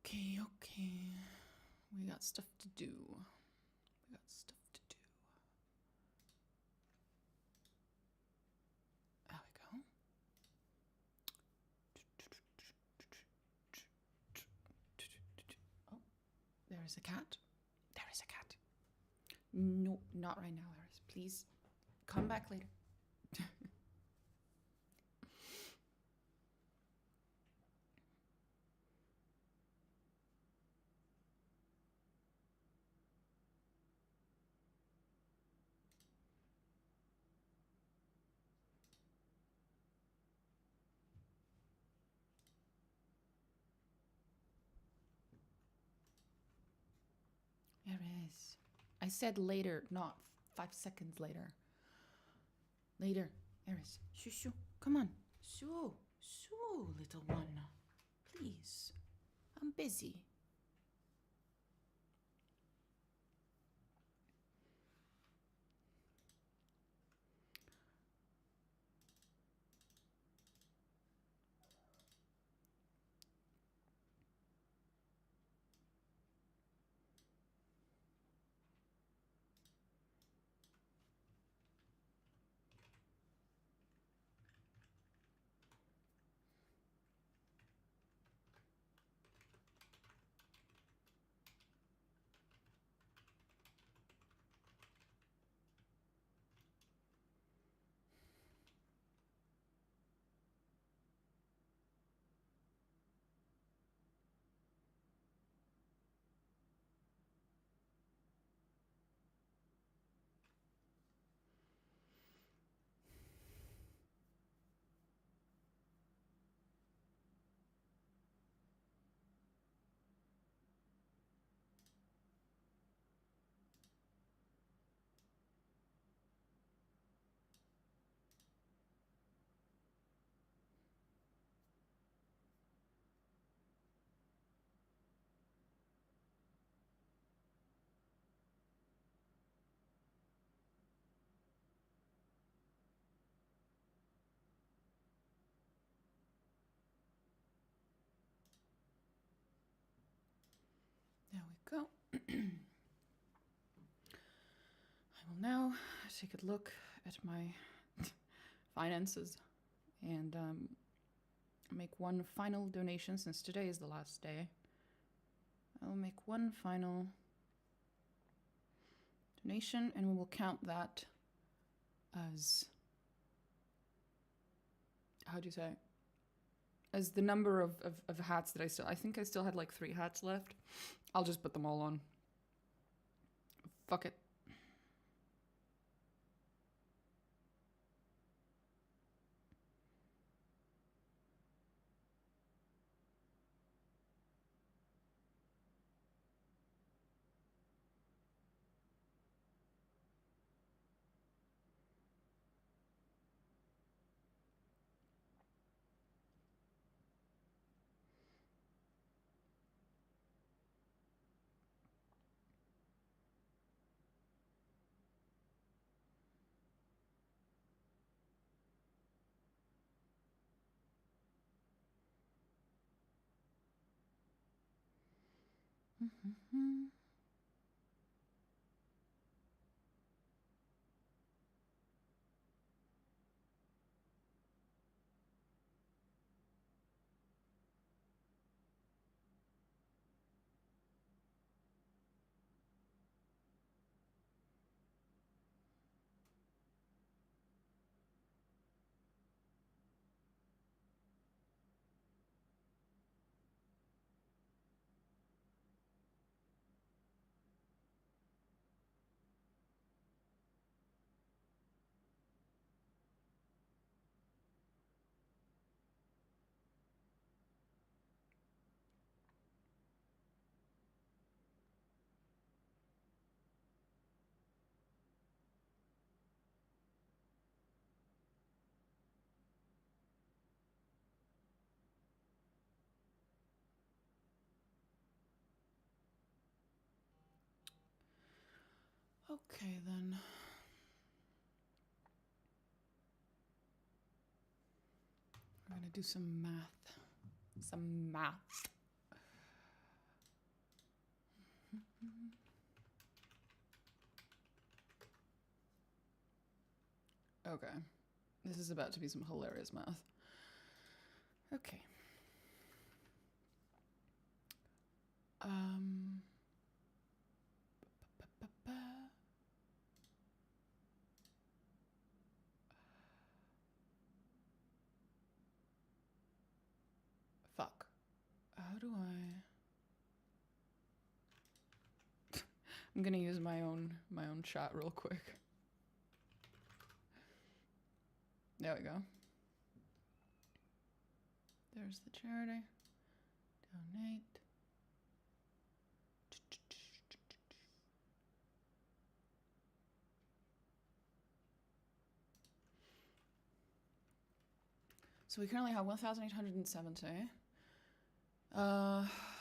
Okay, okay. We got stuff to do. We got stuff to do. There we go. Oh, there is a cat. There is a cat. No, not right now, Eris. Please come back later. Eris. I said later, not 5 seconds later. Later. Eris. Shoo, shoo. Come on. Shoo. Shoo, little one. Please. I'm busy. There we go. I will now take a look at my finances and make one final donation since today is the last day. I will make one final donation and we will count that as, how do you say, as the number of hats that I think I still had like 3 hats left. I'll just put them all on. Fuck it. Mm-hmm. Okay, then. We're gonna do some math. Some math. Okay. This is about to be some hilarious math. Okay. Fuck. How do I... I'm gonna use my own chat real quick. There we go. There's the charity. Donate. So we currently have 1,870.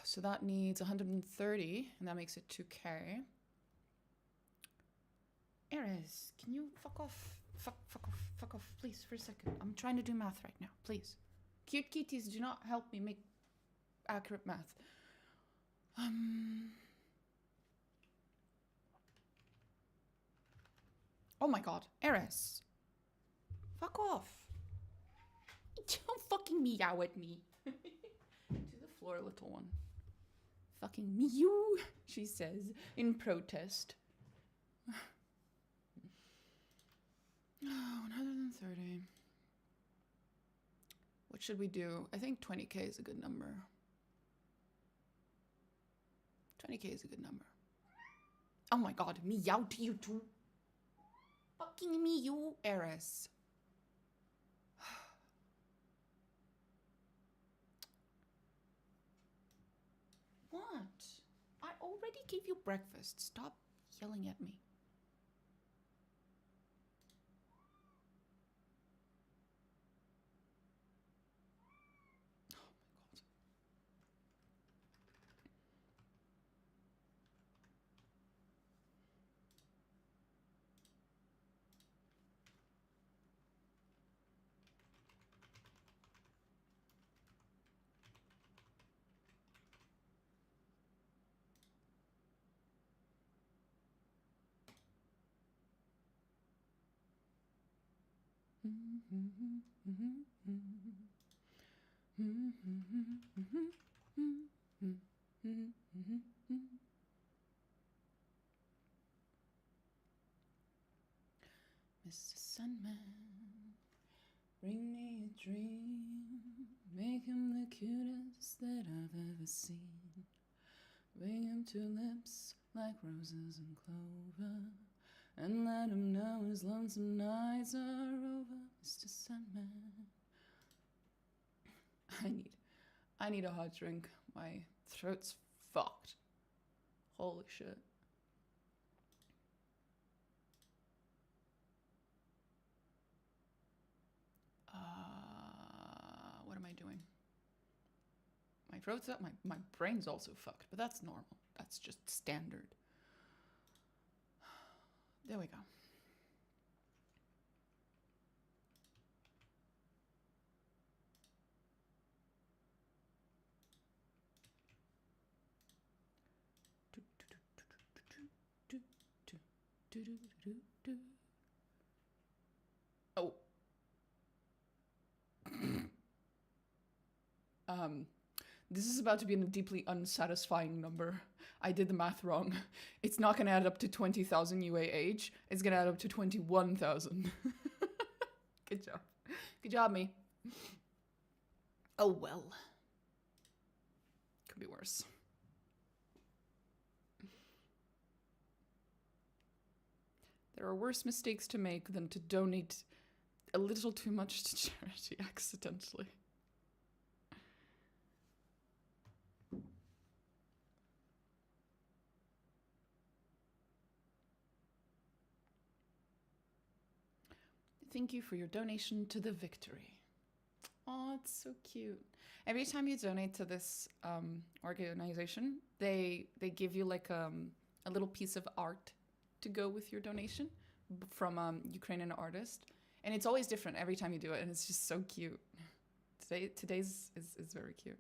So that needs 130, and that makes it 2k. Ares, can you fuck off? Fuck off, please, for a second. I'm trying to do math right now, please. Cute kitties, do not help me make accurate math. Oh my god, Ares. Fuck off. Don't fucking meow at me. To the floor, little one. Fucking meow, she says, in protest. Oh, 130. What should we do? I think 20k is a good number. 20k is a good number. Oh my god, meow to you too. Fucking meow, Ares. What? I already gave you breakfast. Stop yelling at me. Mr. Sandman, bring me a dream, make him the cutest that I've ever seen. Bring him to lips like roses and clover, and let him know his lonesome nights are over, Mr. Sandman. I need a hot drink. My throat's fucked. Holy shit. What am I doing? My throat's up, my brain's also fucked, but that's normal. That's just standard. There we go. Oh. This is about to be a deeply unsatisfying number. I did the math wrong. It's not gonna add up to 20,000 UAH. It's gonna add up to 21,000. Good job. Good job, me. Oh well. Could be worse. There are worse mistakes to make than to donate a little too much to charity accidentally. Thank you for your donation to the victory. Oh, it's so cute. Every time you donate to this organization, they give you like a little piece of art to go with your donation from Ukrainian artist, and it's always different every time you do it, and it's just so cute. Today's is very cute.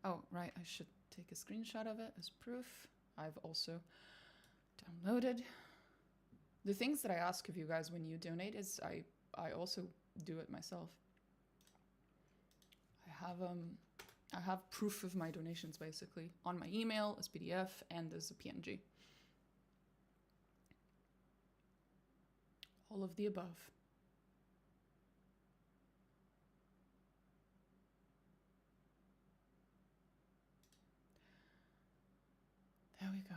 Oh, right, I should take a screenshot of it as proof. I've also downloaded. The things that I ask of you guys when you donate is I also do it myself. I have proof of my donations basically on my email as PDF and as a PNG. All of the above. There we go.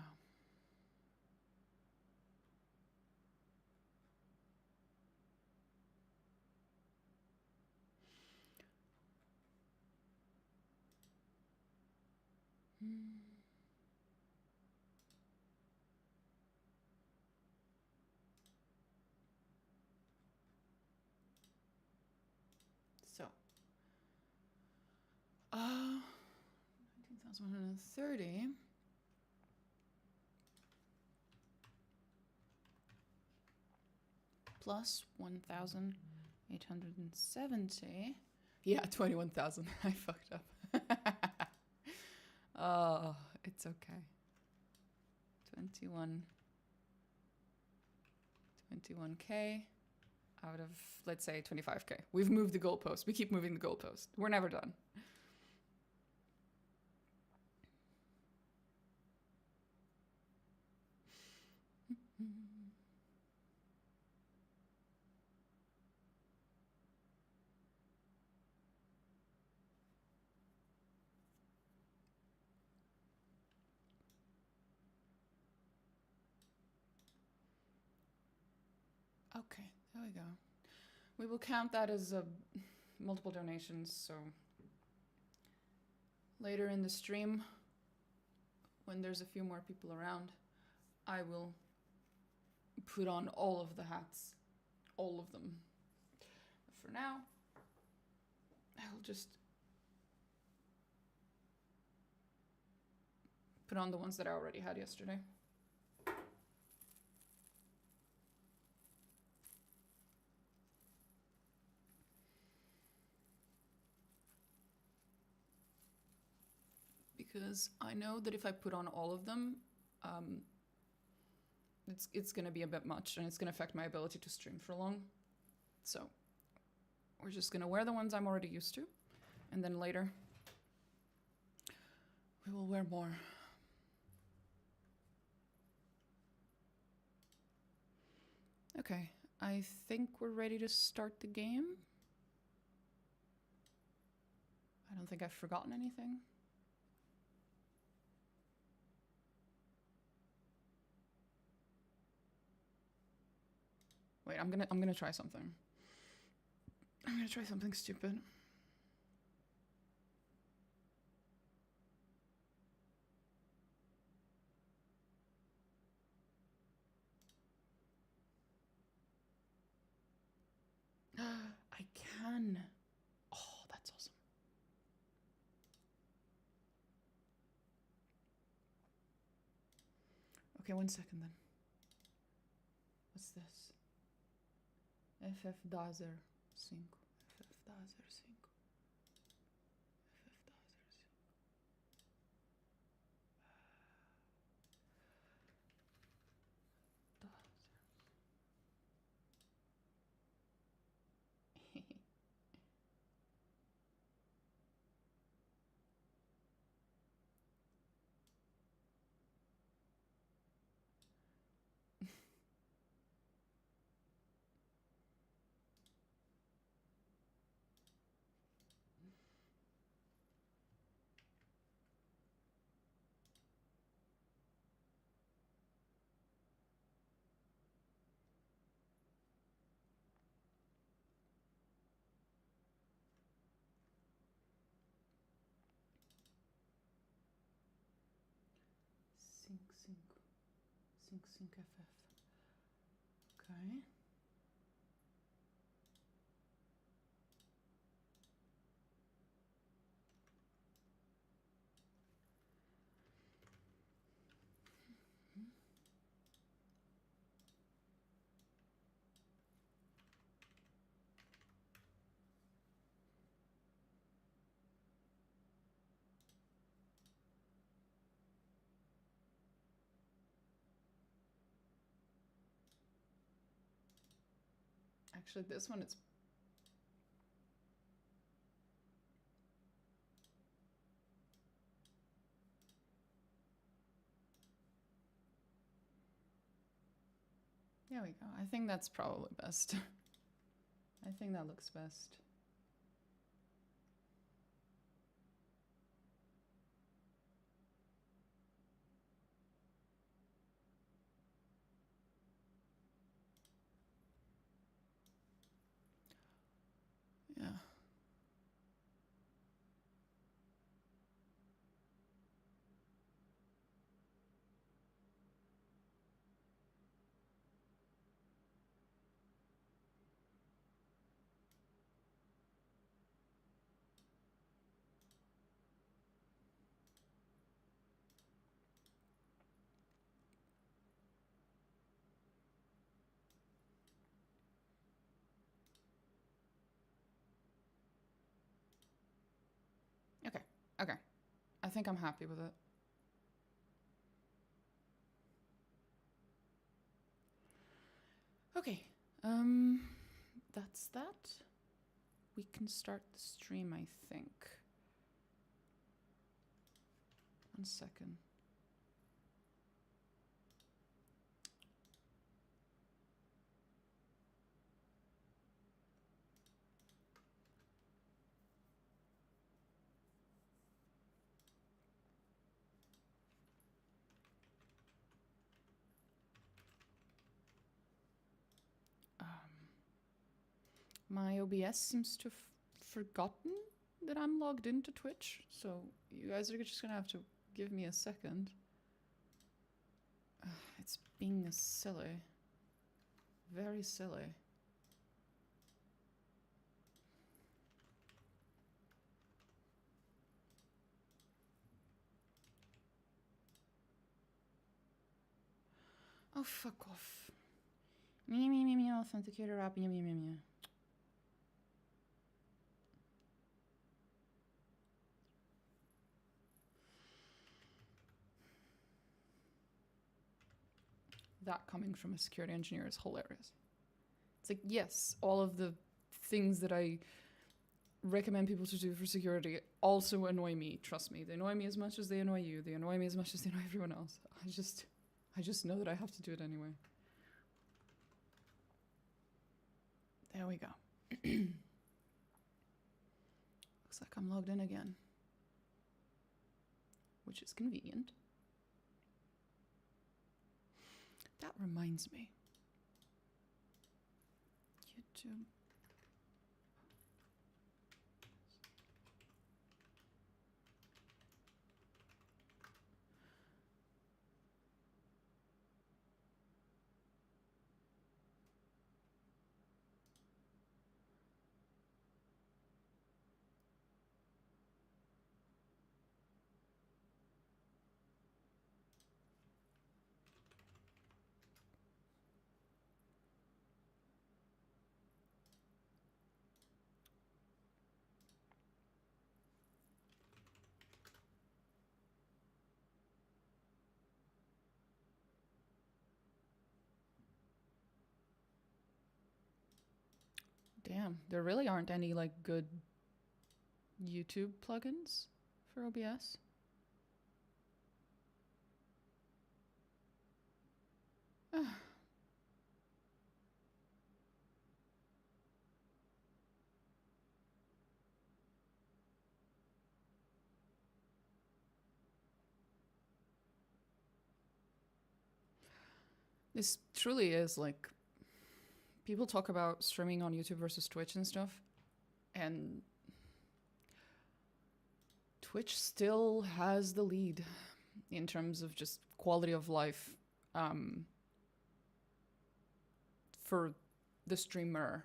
So, 19,130 plus 1,870. Yeah, 21,000. I fucked up. Oh, it's okay. 21K out of, let's say, 25K. We've moved the goalpost. We keep moving the goalpost. We're never done. Okay, there we go. We will count that as multiple donations, so later in the stream, when there's a few more people around, I will put on all of the hats. All of them. But for now, I'll just put on the ones that I already had yesterday. Because I know that if I put on all of them, it's going to be a bit much and it's going to affect my ability to stream for long. So we're just going to wear the ones I'm already used to, and then later we will wear more. Okay, I think we're ready to start the game. I don't think I've forgotten anything. Wait, I'm gonna try something. I'm gonna try something stupid. I can. Oh, that's awesome. Okay, 1 second then. What's this? FF Dazer 5. FF Dazer 5. FF Dazer 5. Dazer. Sync FF. Okay. Actually, this one it's... There we go. I think that's probably best. I think that looks best. Yeah. Okay. Okay. I think I'm happy with it. Okay. That's that. We can start the stream, I think. 1 second. My OBS seems to have forgotten that I'm logged into Twitch, so you guys are just gonna have to give me a second. It's being silly. Very silly. Oh, fuck off. Me, authenticator app, me. That coming from a security engineer is hilarious. It's like, yes, all of the things that I recommend people to do for security also annoy me. Trust me, they annoy me as much as they annoy you. They annoy me as much as they annoy everyone else. I just know that I have to do it anyway. There we go. Looks like I'm logged in again, which is convenient. That reminds me. YouTube. Damn, there really aren't any like good YouTube plugins for OBS. This truly is like, people talk about streaming on YouTube versus Twitch and stuff, and Twitch still has the lead in terms of just quality of life for the streamer,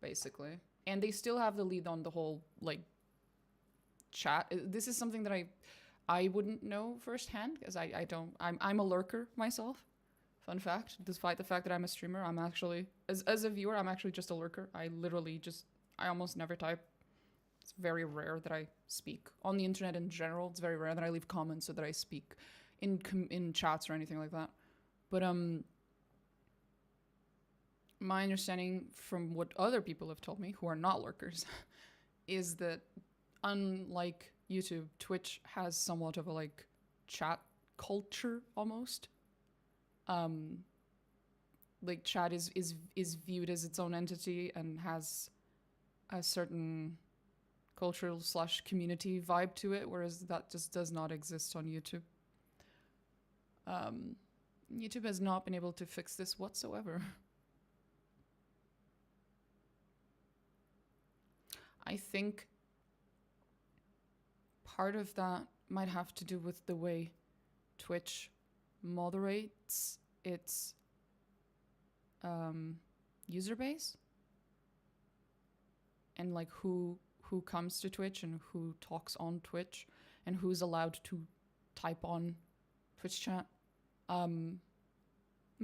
basically. And they still have the lead on the whole, like, chat. This is something that I wouldn't know firsthand, because I'm a lurker myself. Fun fact, despite the fact that I'm a streamer, I'm actually, as a viewer, I'm actually just a lurker. I almost never type. It's very rare that I speak. On the internet in general, it's very rare that I leave comments or that I speak in chats or anything like that. But my understanding from what other people have told me who are not lurkers is that unlike YouTube, Twitch has somewhat of a like chat culture almost. Like chat is viewed as its own entity and has a certain cultural / community vibe to it, whereas that just does not exist on YouTube. YouTube has not been able to fix this whatsoever. I think part of that might have to do with the way Twitch moderates its user base and like who comes to Twitch and who talks on Twitch and who's allowed to type on Twitch chat.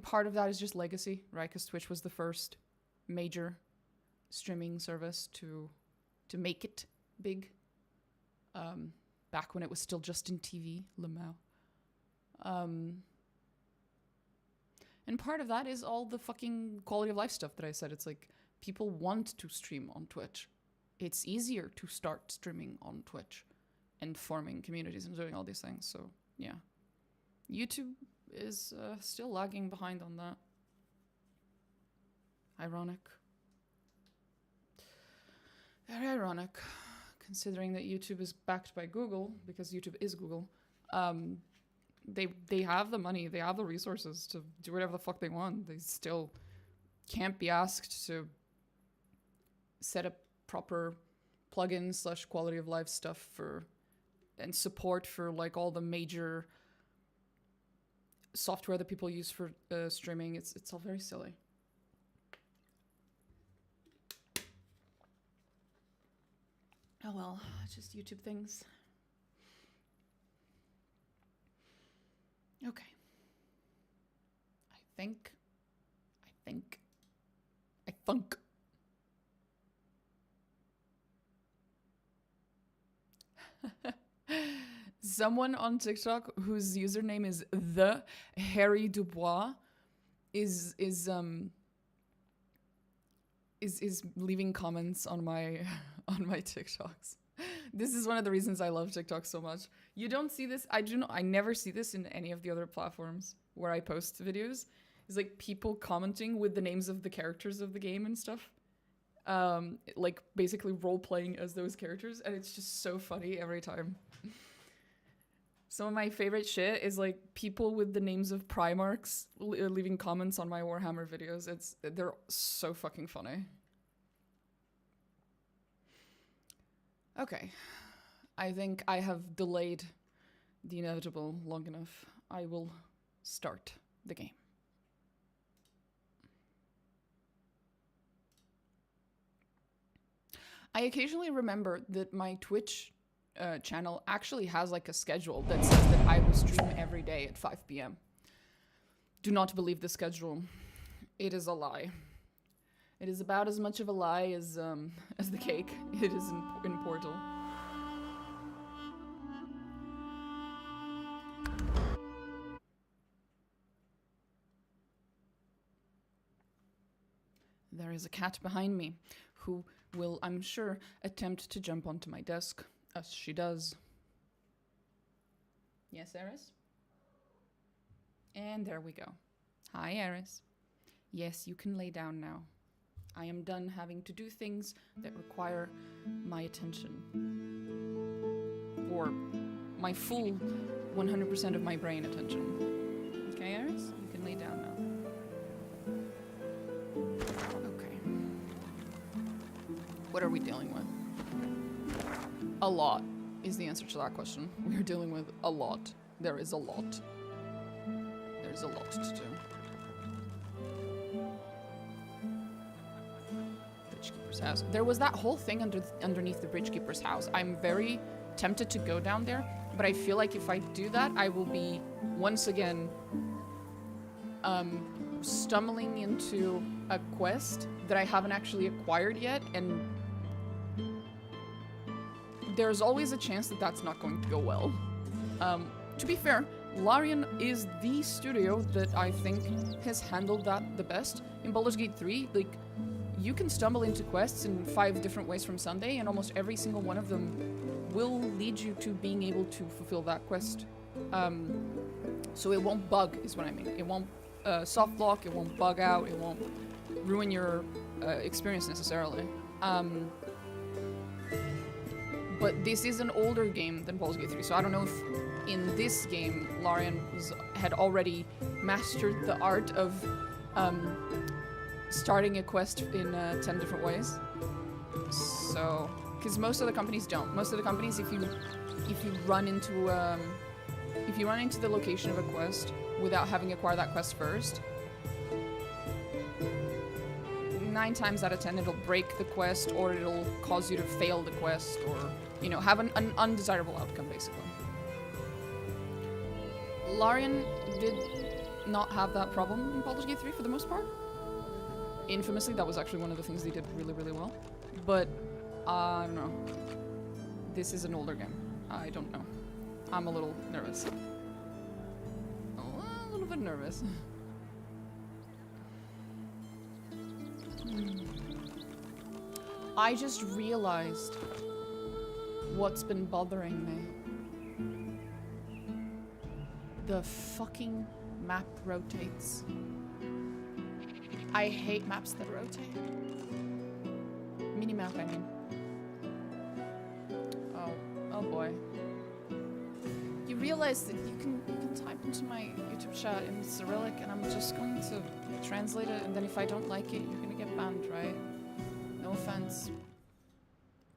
Part of that is just legacy, right? Because Twitch was the first major streaming service to make it big. Back when it was still just in TV, Lamau. And part of that is all the fucking quality of life stuff that I said. It's like people want to stream on Twitch. It's easier to start streaming on Twitch and forming communities and doing all these things. So yeah, YouTube is still lagging behind on that. Ironic. Very ironic, considering that YouTube is backed by Google, because YouTube is Google. They have the money, they have the resources to do whatever the fuck they want. They still can't be asked to set up proper plugins / quality of life stuff for and support for like all the major software that people use for streaming. It's all very silly. Oh well, just YouTube things. Okay. I think. Someone on TikTok whose username is the Harry Dubois is leaving comments on my TikToks. This is one of the reasons I love TikTok so much. You don't see this. I never see this in any of the other platforms where I post videos. It's like people commenting with the names of the characters of the game and stuff. Like basically role playing as those characters, and it's just so funny every time. Some of my favorite shit is like people with the names of Primarchs leaving comments on my Warhammer videos. They're so fucking funny. Okay, I think I have delayed the inevitable long enough. I will start the game. I occasionally remember that my Twitch channel actually has like a schedule that says that I will stream every day at 5 p.m. Do not believe the schedule. It is a lie. It is about as much of a lie as the cake it is in Portal. There is a cat behind me who will, I'm sure, attempt to jump onto my desk, as she does. Yes, Eris? And there we go. Hi, Eris. Yes, you can lay down now. I am done having to do things that require my attention. Or my full 100% of my brain attention. Okay, Eris? You can lay down now. Okay. What are we dealing with? A lot is the answer to that question. We are dealing with a lot. There is a lot. There's a lot to do. Bridgekeeper's house. There was that whole thing underneath the Bridgekeeper's house. I'm very tempted to go down there, but I feel like if I do that, I will be once again stumbling into a quest that I haven't actually acquired yet, and there's always a chance that that's not going to go well. To be fair, Larian is the studio that I think has handled that the best. In Baldur's Gate 3, like, you can stumble into quests in 5 different ways from Sunday, and almost every single one of them will lead you to being able to fulfill that quest. So it won't bug, is what I mean. It won't soft lock, it won't bug out, it won't ruin your experience necessarily. But this is an older game than Baldur's Gate 3, so I don't know if in this game Larian had already mastered the art of starting a quest in 10 different ways. So, because most of the companies don't. Most of the companies, if you run into the location of a quest without having acquired that quest first, 9 times out of 10 it'll break the quest, or it'll cause you to fail the quest, or, you know, have an undesirable outcome, basically. Larian did not have that problem in Baldur's Gate 3 for the most part. Infamously, that was actually one of the things they did really, really well. But, I don't know. This is an older game. I don't know. I'm a little nervous. A little bit nervous. I just realized what's been bothering me. The fucking map rotates. I hate maps that rotate. Minimap, I mean. Oh boy. You realize that you can type into my YouTube chat in Cyrillic, and I'm just going to translate it, and then if I don't like it, you're gonna get banned, right? No offense.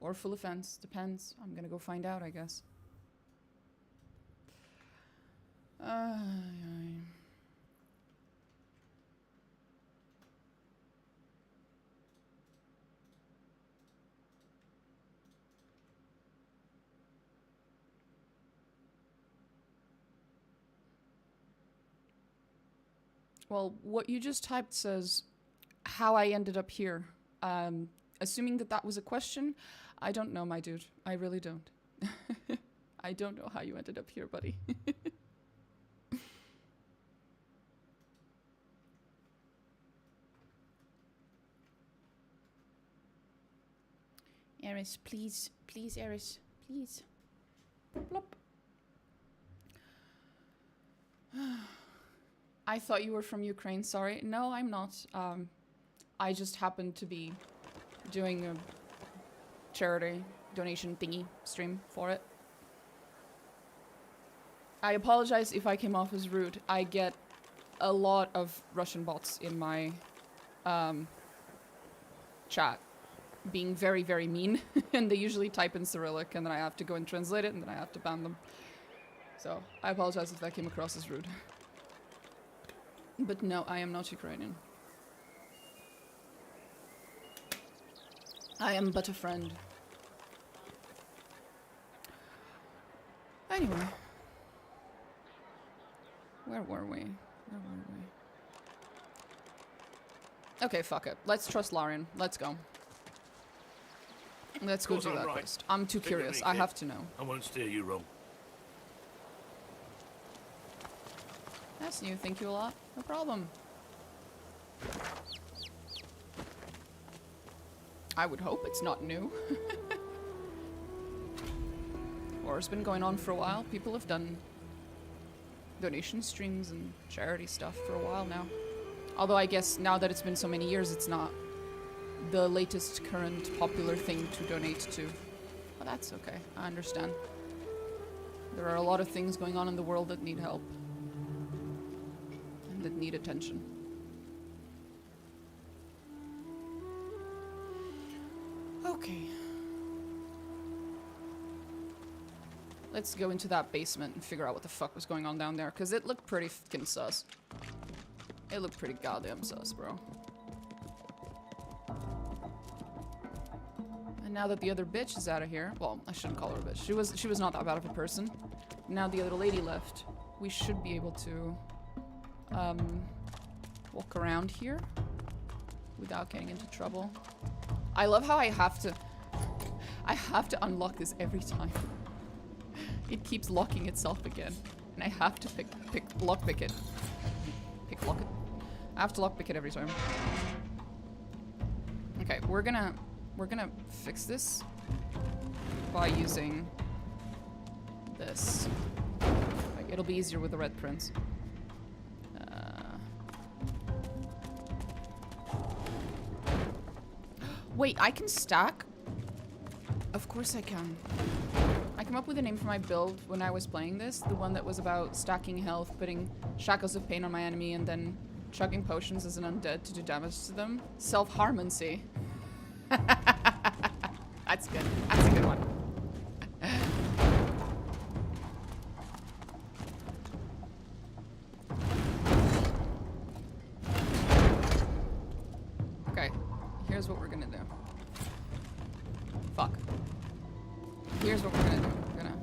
Or full offense, depends. I'm gonna go find out, I guess. Well, what you just typed says how I ended up here. Assuming that that was a question, I don't know, my dude. I really don't. I don't know how you ended up here, buddy. Eris, please. Please, Eris. Please. Plop. I thought you were from Ukraine, sorry. No, I'm not. I just happened to be doing a charity donation thingy stream for it. I apologize if I came off as rude. I get a lot of Russian bots in my chat being very, very mean. And they usually type in Cyrillic, and then I have to go and translate it, and then I have to ban them. So, I apologize if that came across as rude. But no, I am not Ukrainian. I am but a friend. Anyway. Where were we? Okay, fuck it. Let's trust Larian. Let's go. Let's go do that quest. I'm too curious. I have to know. I won't steer you wrong. That's new. Thank you a lot. No problem. I would hope it's not new. Or it's been going on for a while. People have done donation streams and charity stuff for a while now. Although I guess now that it's been so many years, it's not the latest current popular thing to donate to. But that's okay. I understand. There are a lot of things going on in the world that need help. And that need attention. Okay. Let's go into that basement and figure out what the fuck was going on down there, because it looked pretty fucking sus. It looked pretty goddamn sus, bro. And now that the other bitch is out of here, well, I shouldn't call her a bitch. She was not that bad of a person. Now the other lady left. We should be able to walk around here without getting into trouble. I love how I have to unlock this every time. It keeps locking itself again. And I have to lockpick it. Lock it. I have to lockpick it every time. Okay, we're gonna fix this by using this. Like, it'll be easier with the red prints. Wait, I can stack? Of course I can. I came up with a name for my build when I was playing this. The one that was about stacking health, putting shackles of pain on my enemy, and then chugging potions as an undead to do damage to them. Self-harmancy. That's good. That's a good one. Okay. Here's what we're gonna do. Fuck. Here's what we're gonna do. We're gonna...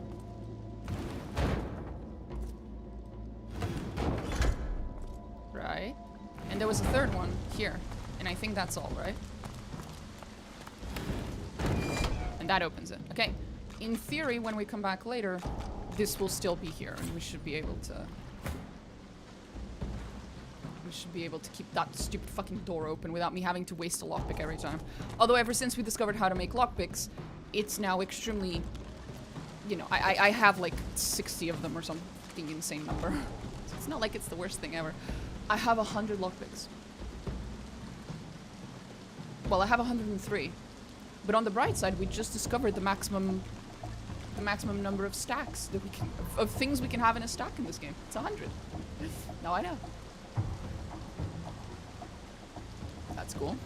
Right. And there was a third one here. And I think that's all, right? And that opens it. Okay. In theory, when we come back later, this will still be here. And we should be able to... We should be able to keep that stupid fucking door open without me having to waste a lockpick every time. Although ever since we discovered how to make lockpicks, it's now extremely... You know, I have like 60 of them or something insane number. So it's not like it's the worst thing ever. I have 100 lockpicks. Well, I have 103. But on the bright side, we just discovered the maximum number of stacks that we can... Of things we can have in a stack in this game. It's 100. Now I know. That's cool.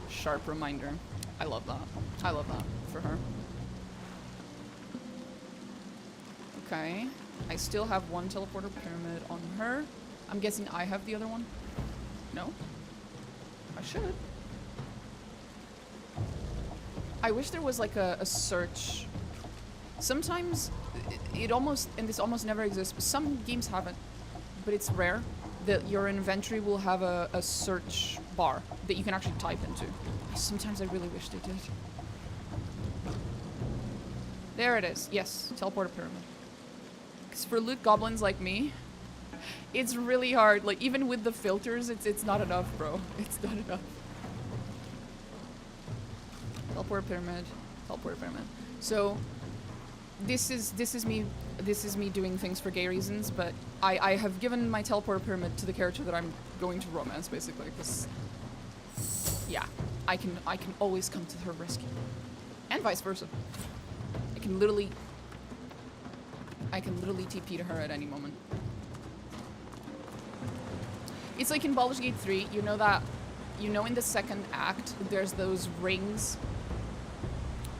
Sharp reminder. I love that. I love that for her. Okay. I still have one teleporter pyramid on her. I'm guessing I have the other one. No? I should. I wish there was like a search. Sometimes it almost, and this almost never exists, but some games have it, but it's rare, that your inventory will have a search bar that you can actually type into. Sometimes I really wish they did. There it is. Yes, teleporter pyramid. Because for loot goblins like me, it's really hard. Like, even with the filters, it's not enough, bro. It's not enough. Teleporter pyramid. Teleporter pyramid. So, this is me doing things for gay reasons, but I have given my teleporter pyramid to the character that I'm going to romance, basically, because yeah, I can always come to her rescue, and vice versa. I can literally TP to her at any moment. It's like in Baldur's Gate 3, you know that, in the second act, there's those rings.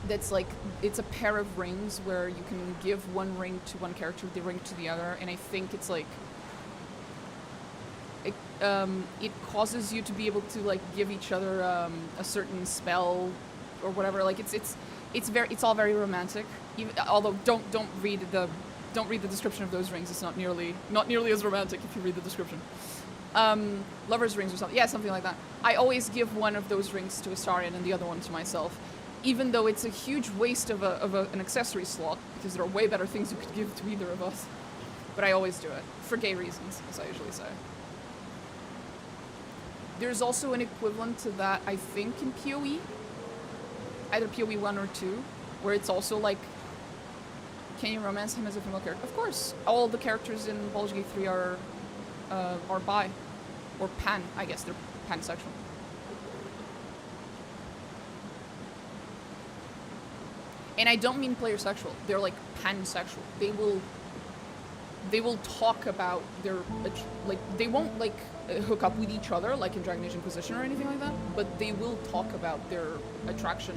That's like, it's a pair of rings where you can give one ring to one character, the ring to the other, and I think it's like, it causes you to be able to like give each other a certain spell or whatever. Like it's all very romantic. Even, although don't read the description of those rings. It's not nearly as romantic if you read the description. Lover's rings or something. Yeah, something like that. I always give one of those rings to Astarion and the other one to myself. Even though it's a huge waste of an accessory slot, because there are way better things you could give to either of us. But I always do it, for gay reasons, as I usually say. There's also an equivalent to that, I think, in PoE. Either PoE 1 or 2, where it's also like, can you romance him as a female character? Of course, all the characters in Baldur's Gate 3 are bi. Or pan, I guess, they're pansexual. And I don't mean player sexual. They're like pansexual. They will talk about their, like, they won't like hook up with each other like in Dragon Age Inquisition or anything like that, but they will talk about their attraction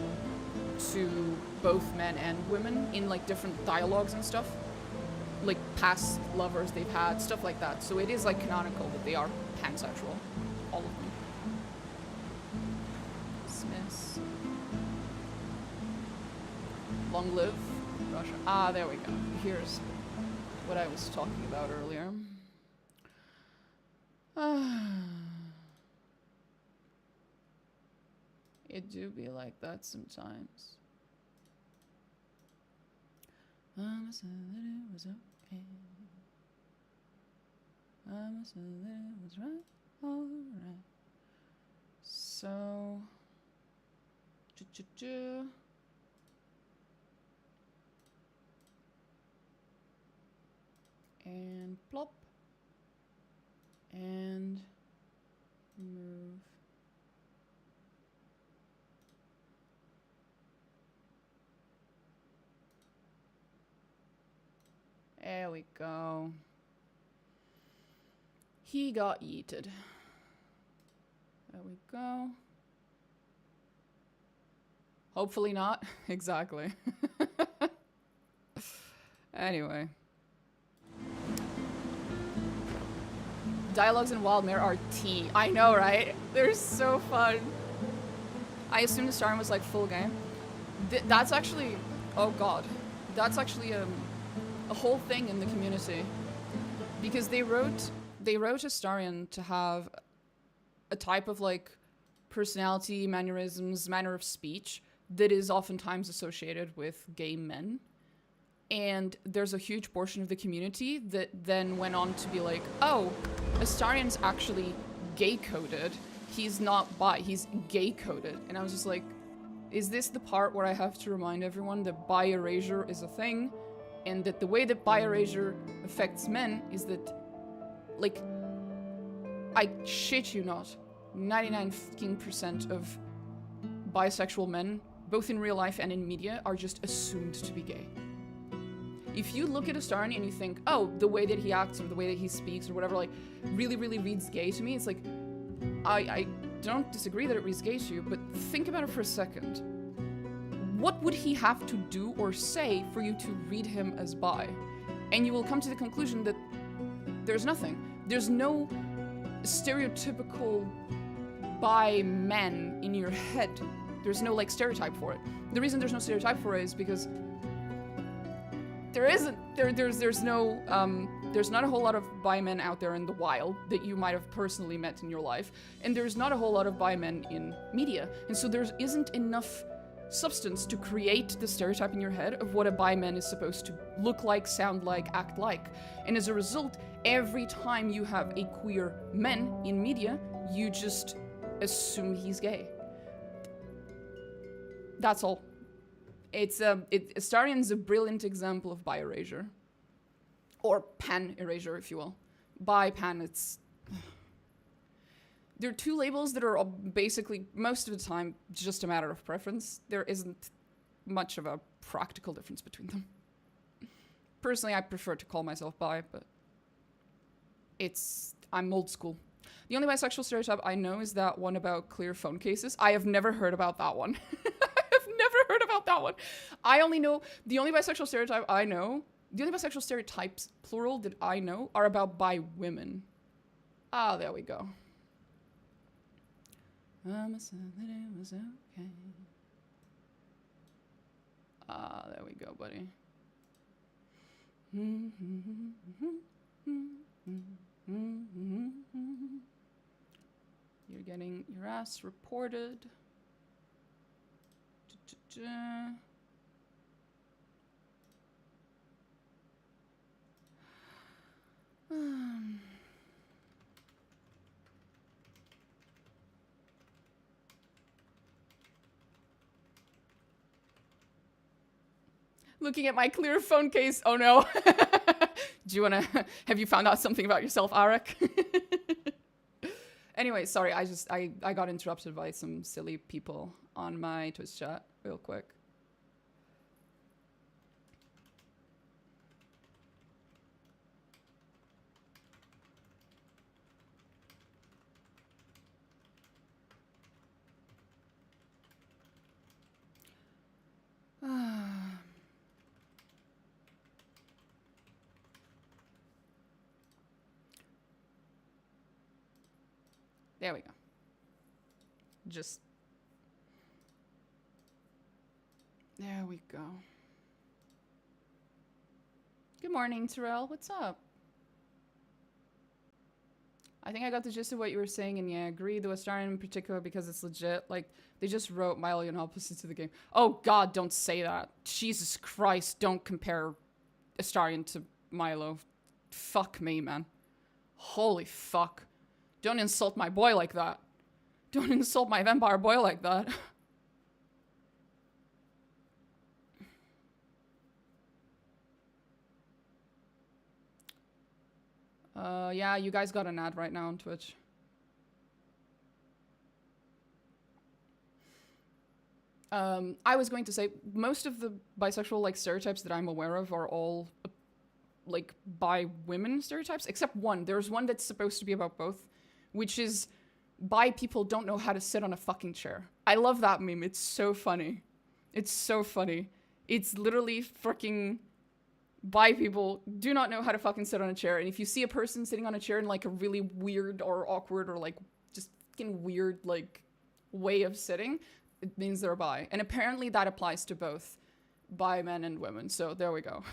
to both men and women in like different dialogues and stuff. Like past lovers they've had, stuff like that. So it is like canonical that they are pansexual. All of them. Smiths. Long live Russia. Ah, there we go. Here's what I was talking about earlier. It do be like that sometimes. I said that it was okay. I said that it was right. Alright. So. And plop. And move. There we go. He got yeeted. There we go. Hopefully not. Exactly. Anyway. Dialogues in Wildmere are tea. I know, right? They're so fun. I assume the Starian was like full game. That's actually... Oh god. That's actually a whole thing in the community. Because they wrote Astarion to have a type of like personality, mannerisms, manner of speech that is oftentimes associated with gay men. And there's a huge portion of the community that then went on to be like, oh, Astarion's actually gay-coded. He's not bi, he's gay-coded. And I was just like, is this the part where I have to remind everyone that bi erasure is a thing? And that the way that bi erasure affects men is that, like, I shit you not, 99% of bisexual men, both in real life and in media, are just assumed to be gay. If you look at Astarion and you think, oh, the way that he acts or the way that he speaks or whatever, like, really, really reads gay to me, it's like, I don't disagree that it reads gay to you, but think about it for a second. What would he have to do or say for you to read him as bi? And you will come to the conclusion that there's nothing. There's no stereotypical bi men in your head. There's no, like, stereotype for it. The reason there's no stereotype for it is because there isn't. There's no, there's not a whole lot of bi men out there in the wild that you might have personally met in your life. And there's not a whole lot of bi men in media. And so there isn't enough substance to create the stereotype in your head of what a bi man is supposed to look like, sound like, act like. And as a result, every time you have a queer man in media, you just assume he's gay. That's all. Astarion's a brilliant example of bi erasure. Or pan erasure, if you will. Bi, pan, it's... There are two labels that are basically, most of the time, just a matter of preference. There isn't much of a practical difference between them. Personally, I prefer to call myself bi, but I'm old school. The only bisexual stereotype I know is that one about clear phone cases. I have never heard about that one. Heard about that one. I only know the only bisexual stereotype I know, the only bisexual stereotypes, plural, that I know are about bi women. Ah, there we go. I said that it was okay. Ah, there we go, buddy. You're getting your ass reported. Looking at my clear phone case. Oh no. Do you wanna... Have you found out something about yourself, Arik? Anyway, sorry, I got interrupted by some silly people on my Twitch chat real quick. There we go. Just... There we go. Good morning, Terrell. What's up? I think I got the gist of what you were saying, and yeah, I agree. The Astarion in particular, because it's legit. Like, they just wrote mildly an opposite to the game. Oh god, don't say that. Jesus Christ, don't compare Astarion to Milo. Fuck me, man. Holy fuck. Don't insult my boy like that. Don't insult my vampire boy like that. Yeah, you guys got an ad right now on Twitch. I was going to say, most of the bisexual, like, stereotypes that I'm aware of are all, like, bi women stereotypes, except one. There's one that's supposed to be about both, which is bi people don't know how to sit on a fucking chair. I love that meme. It's so funny. It's so funny. It's literally freaking bi people do not know how to fucking sit on a chair. And if you see a person sitting on a chair in, like, a really weird or awkward or, like, just fucking weird, like, way of sitting, it means they're bi. And apparently that applies to both bi men and women. So there we go.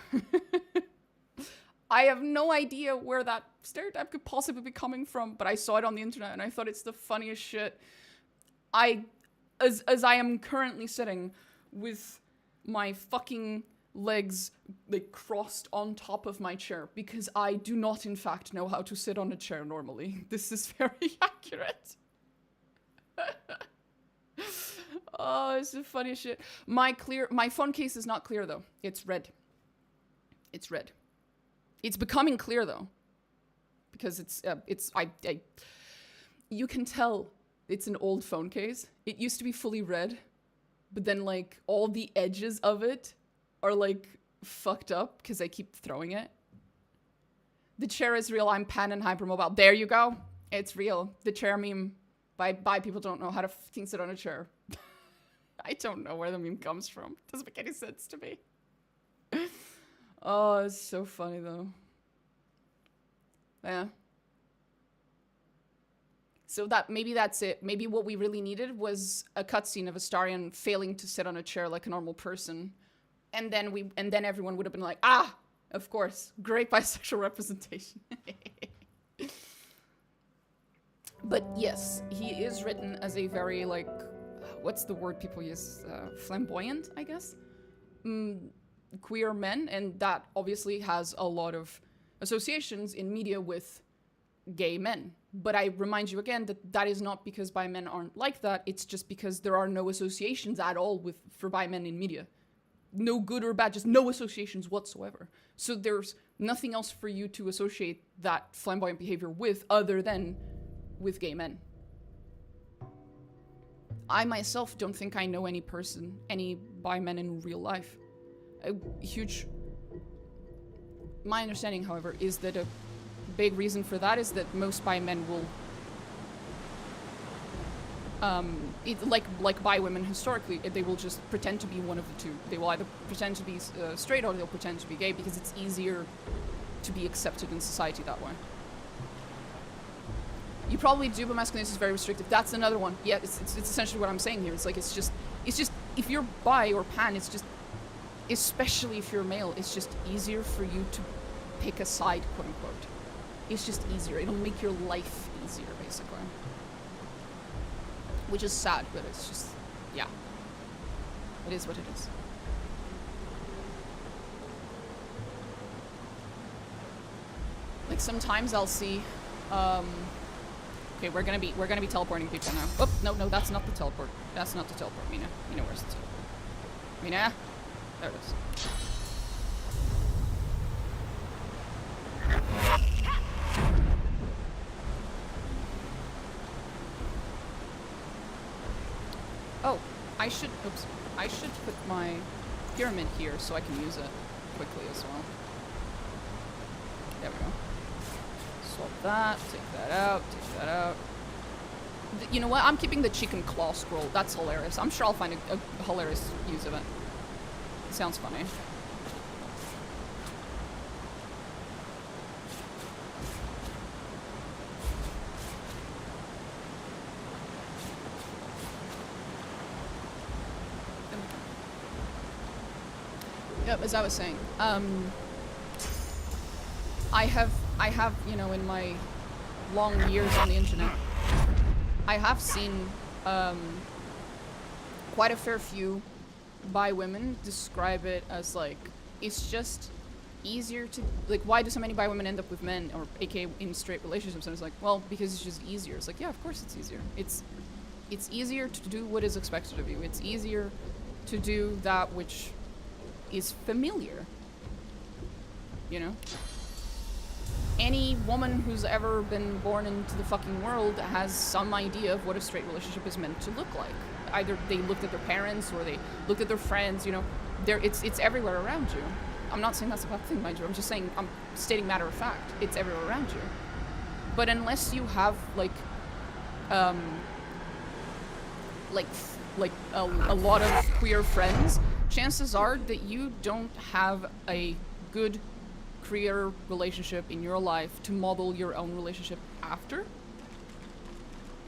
I have no idea where that stereotype could possibly be coming from, but I saw it on the internet and I thought it's the funniest shit. As I am currently sitting with my fucking legs, like, crossed on top of my chair because I do not in fact know how to sit on a chair normally. This is very accurate. Oh, it's the funniest shit. My phone case is not clear though. It's red. It's red. It's becoming clear though, because you can tell it's an old phone case. It used to be fully red, but then, like, all the edges of it are, like, fucked up because I keep throwing it. The chair is real. I'm pan and hypermobile. There you go. It's real. The chair meme. Bi people don't know how to fucking sit on a chair. I don't know where the meme comes from. It doesn't make any sense to me. Oh, it's so funny though. Yeah. So maybe that's it. Maybe what we really needed was a cutscene of Astarion failing to sit on a chair like a normal person. And then everyone would have been like, ah, of course, great bisexual representation. But yes, he is written as a very, like, what's the word people use? Flamboyant, I guess? Queer men, and that obviously has a lot of associations in media with gay men. But I remind you again that that is not because bi men aren't like that, it's just because there are no associations at all for bi men in media. No good or bad, just no associations whatsoever. So there's nothing else for you to associate that flamboyant behavior with other than with gay men. I myself don't think I know any bi men in real life. My understanding, however, is that a big reason for that is that most bi men will, like bi women historically, they will just pretend to be one of the two. They will either pretend to be straight or they'll pretend to be gay because it's easier to be accepted in society that way. You probably do, but masculinity is very restrictive. That's another one. Yeah, it's essentially what I'm saying here. It's like, it's just, if you're bi or pan, it's just, especially if you're male, it's just easier for you to pick a side, quote unquote. It's just easier. It'll make your life easier, basically. Which is sad, but it's just, yeah. It is what it is. Like, sometimes I'll see, okay, we're gonna be teleporting people now. Oh, no, that's not the teleport. That's not the teleport, Mina. Mina, where's the teleport? Mina? There it is. Oh, I should put my pyramid here so I can use it quickly as well. There we go. Swap that, take that out. You know what? I'm keeping the chicken claw scroll. That's hilarious. I'm sure I'll find a hilarious use of it. It sounds funny. Yep, as I was saying, I have, you know, in my long years on the internet, I have seen quite a fair few bi women describe it as like, it's just easier to, like, why do so many bi women end up with men, or aka in straight relationships? And it's like, well, because it's just easier. It's like, yeah, of course it's easier. It's easier to do what is expected of you. It's easier to do that which is familiar. You know? Any woman who's ever been born into the fucking world has some idea of what a straight relationship is meant to look like. Either they looked at their parents or they looked at their friends, you know. It's everywhere around you. I'm not saying that's a bad thing, mind you. I'm just saying, I'm stating matter of fact. It's everywhere around you. But unless you have, like a lot of queer friends, chances are that you don't have a good queer relationship in your life to model your own relationship after.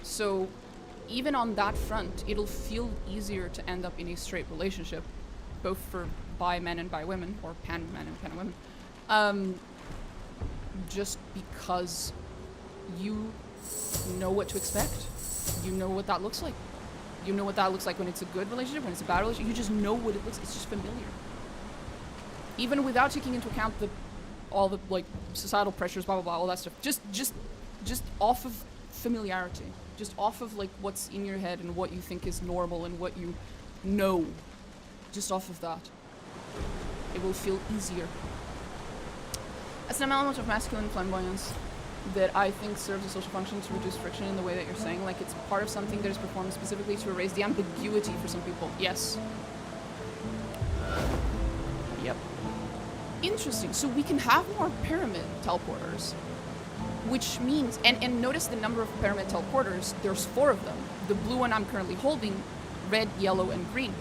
So even on that front, it'll feel easier to end up in a straight relationship, both for bi men and bi women, or pan men and pan women, just because you know what to expect. You know what that looks like. You know what that looks like when it's a good relationship, when it's a bad relationship. You just know what it looks like. It's just familiar. Even without taking into account all the like societal pressures, blah blah blah, all that stuff. Just off of familiarity. Just off of like what's in your head and what you think is normal and what you know. Just off of that. It will feel easier. It's an element of masculine flamboyance that I think serves a social function to reduce friction in the way that you're saying. Like, it's part of something that is performed specifically to erase the ambiguity for some people. Yes. Yep. Interesting. So we can have more pyramid teleporters. Which means, and notice the number of pyramid teleporters, there's 4 of them. The blue one I'm currently holding, red, yellow, and green,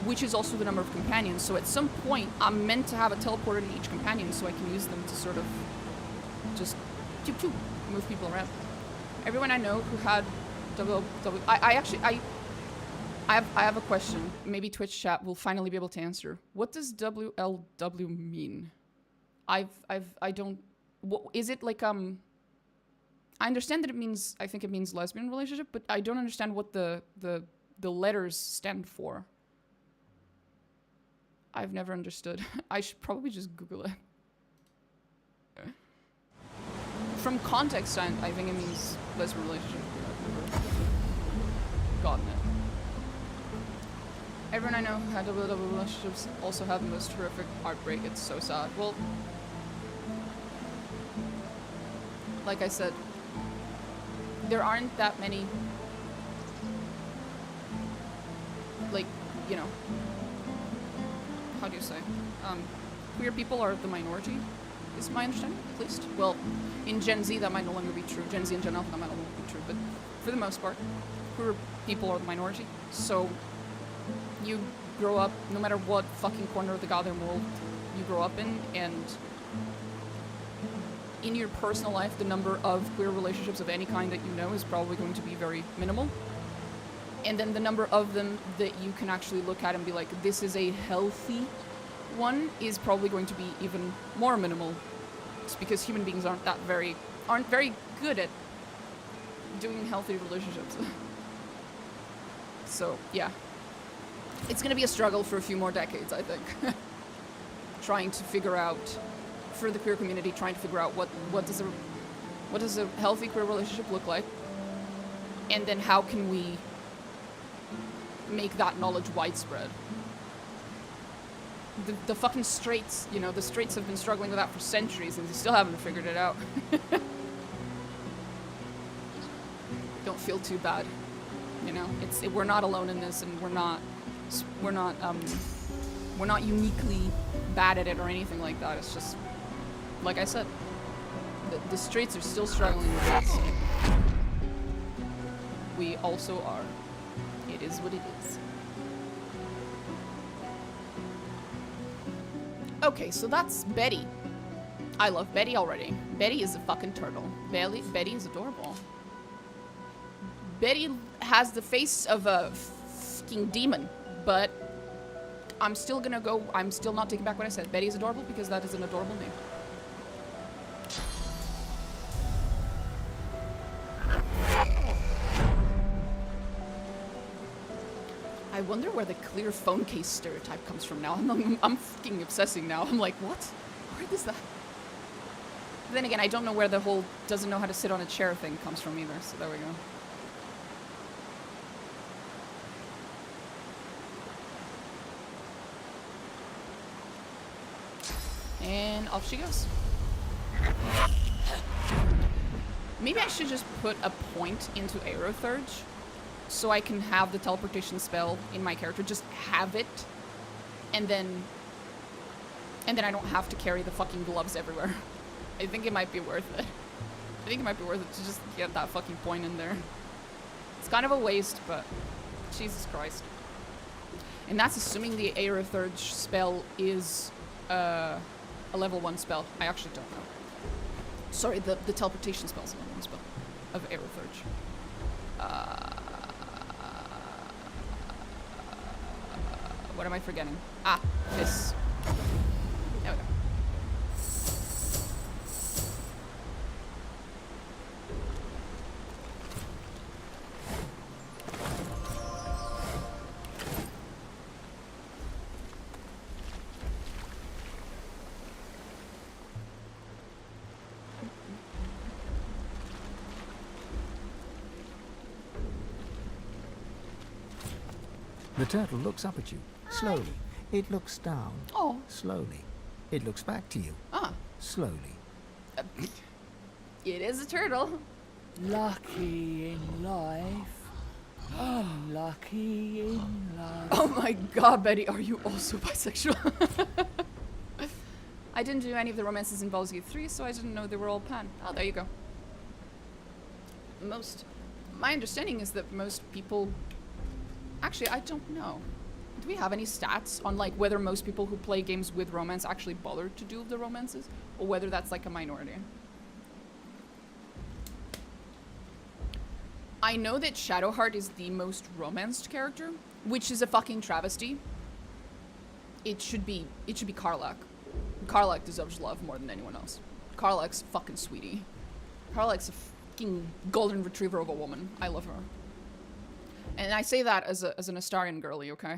which is also the number of companions. So at some point, I'm meant to have a teleporter in each companion so I can use them to sort of just move people around. Everyone I know who had I have a question. Maybe Twitch chat will finally be able to answer. What does WLW mean? I don't. What is it like? I understand that it means. I think it means lesbian relationship, but I don't understand what the letters stand for. I've never understood. I should probably just Google it. From context, I think it means lesbian relationship. I've never gotten it. Everyone I know who had double relationships also had the most horrific heartbreak. It's so sad. Well, like I said, there aren't that many, like, you know, how do you say? Queer people are the minority, is my understanding, at least. Well, in Gen Z, that might no longer be true. Gen Z and Gen Alpha, that might no longer be true. But for the most part, queer people are the minority. So you grow up, no matter what fucking corner of the goddamn world you grow up in, and in your personal life, the number of queer relationships of any kind that you know is probably going to be very minimal. And then the number of them that you can actually look at and be like, this is a healthy one, is probably going to be even more minimal. It's because human beings aren't very good at doing healthy relationships. So, yeah. It's gonna be a struggle for a few more decades, I think. Trying to figure out, for the queer community, trying to figure out what does a healthy queer relationship look like, and then how can we make that knowledge widespread. The fucking straights, you know, the straights have been struggling with that for centuries and they still haven't figured it out. Don't feel too bad, you know. We're not alone in this, and we're not uniquely bad at it or anything like that. It's just, like I said, the straights are still struggling with this. We also are. It is what it is. Okay, so that's Betty. I love Betty already. Betty is a fucking turtle. Betty is adorable. Betty has the face of a fucking demon, but I'm still not taking back what I said. Betty is adorable because that is an adorable name. I wonder where the clear phone case stereotype comes from now. I'm fucking obsessing now. I'm like, what? Where does that... Then again, I don't know where the whole doesn't know how to sit on a chair thing comes from either, so there we go. And off she goes. Maybe I should just put a point into Aerothurge so I can have the teleportation spell in my character. Just have it. And then I don't have to carry the fucking gloves everywhere. I think it might be worth it. I think it might be worth it to just get that fucking point in there. It's kind of a waste, but Jesus Christ. And that's assuming the Aerothurge spell is a level 1 spell. I actually don't know. Sorry, the teleportation spell is a level 1 spell of Aerothurge. What am I forgetting? Ah, this. There we go. The turtle looks up at you, slowly. It looks down, slowly. It looks back to you, slowly. It is a turtle. Lucky in life, unlucky in life. Oh my god, Betty, are you also bisexual? I didn't do any of the romances in Baldur's Gate 3, so I didn't know they were all pan. Oh, there you go. My understanding is that most people... Actually, I don't know. Do we have any stats on like whether most people who play games with romance actually bother to do the romances? Or whether that's like a minority? I know that Shadowheart is the most romanced character, which is a fucking travesty. It should be Karlach. Karlach deserves love more than anyone else. Karlach's a fucking sweetie. Karlach's a fucking golden retriever of a woman. I love her. And I say that as an Astarian girly, okay?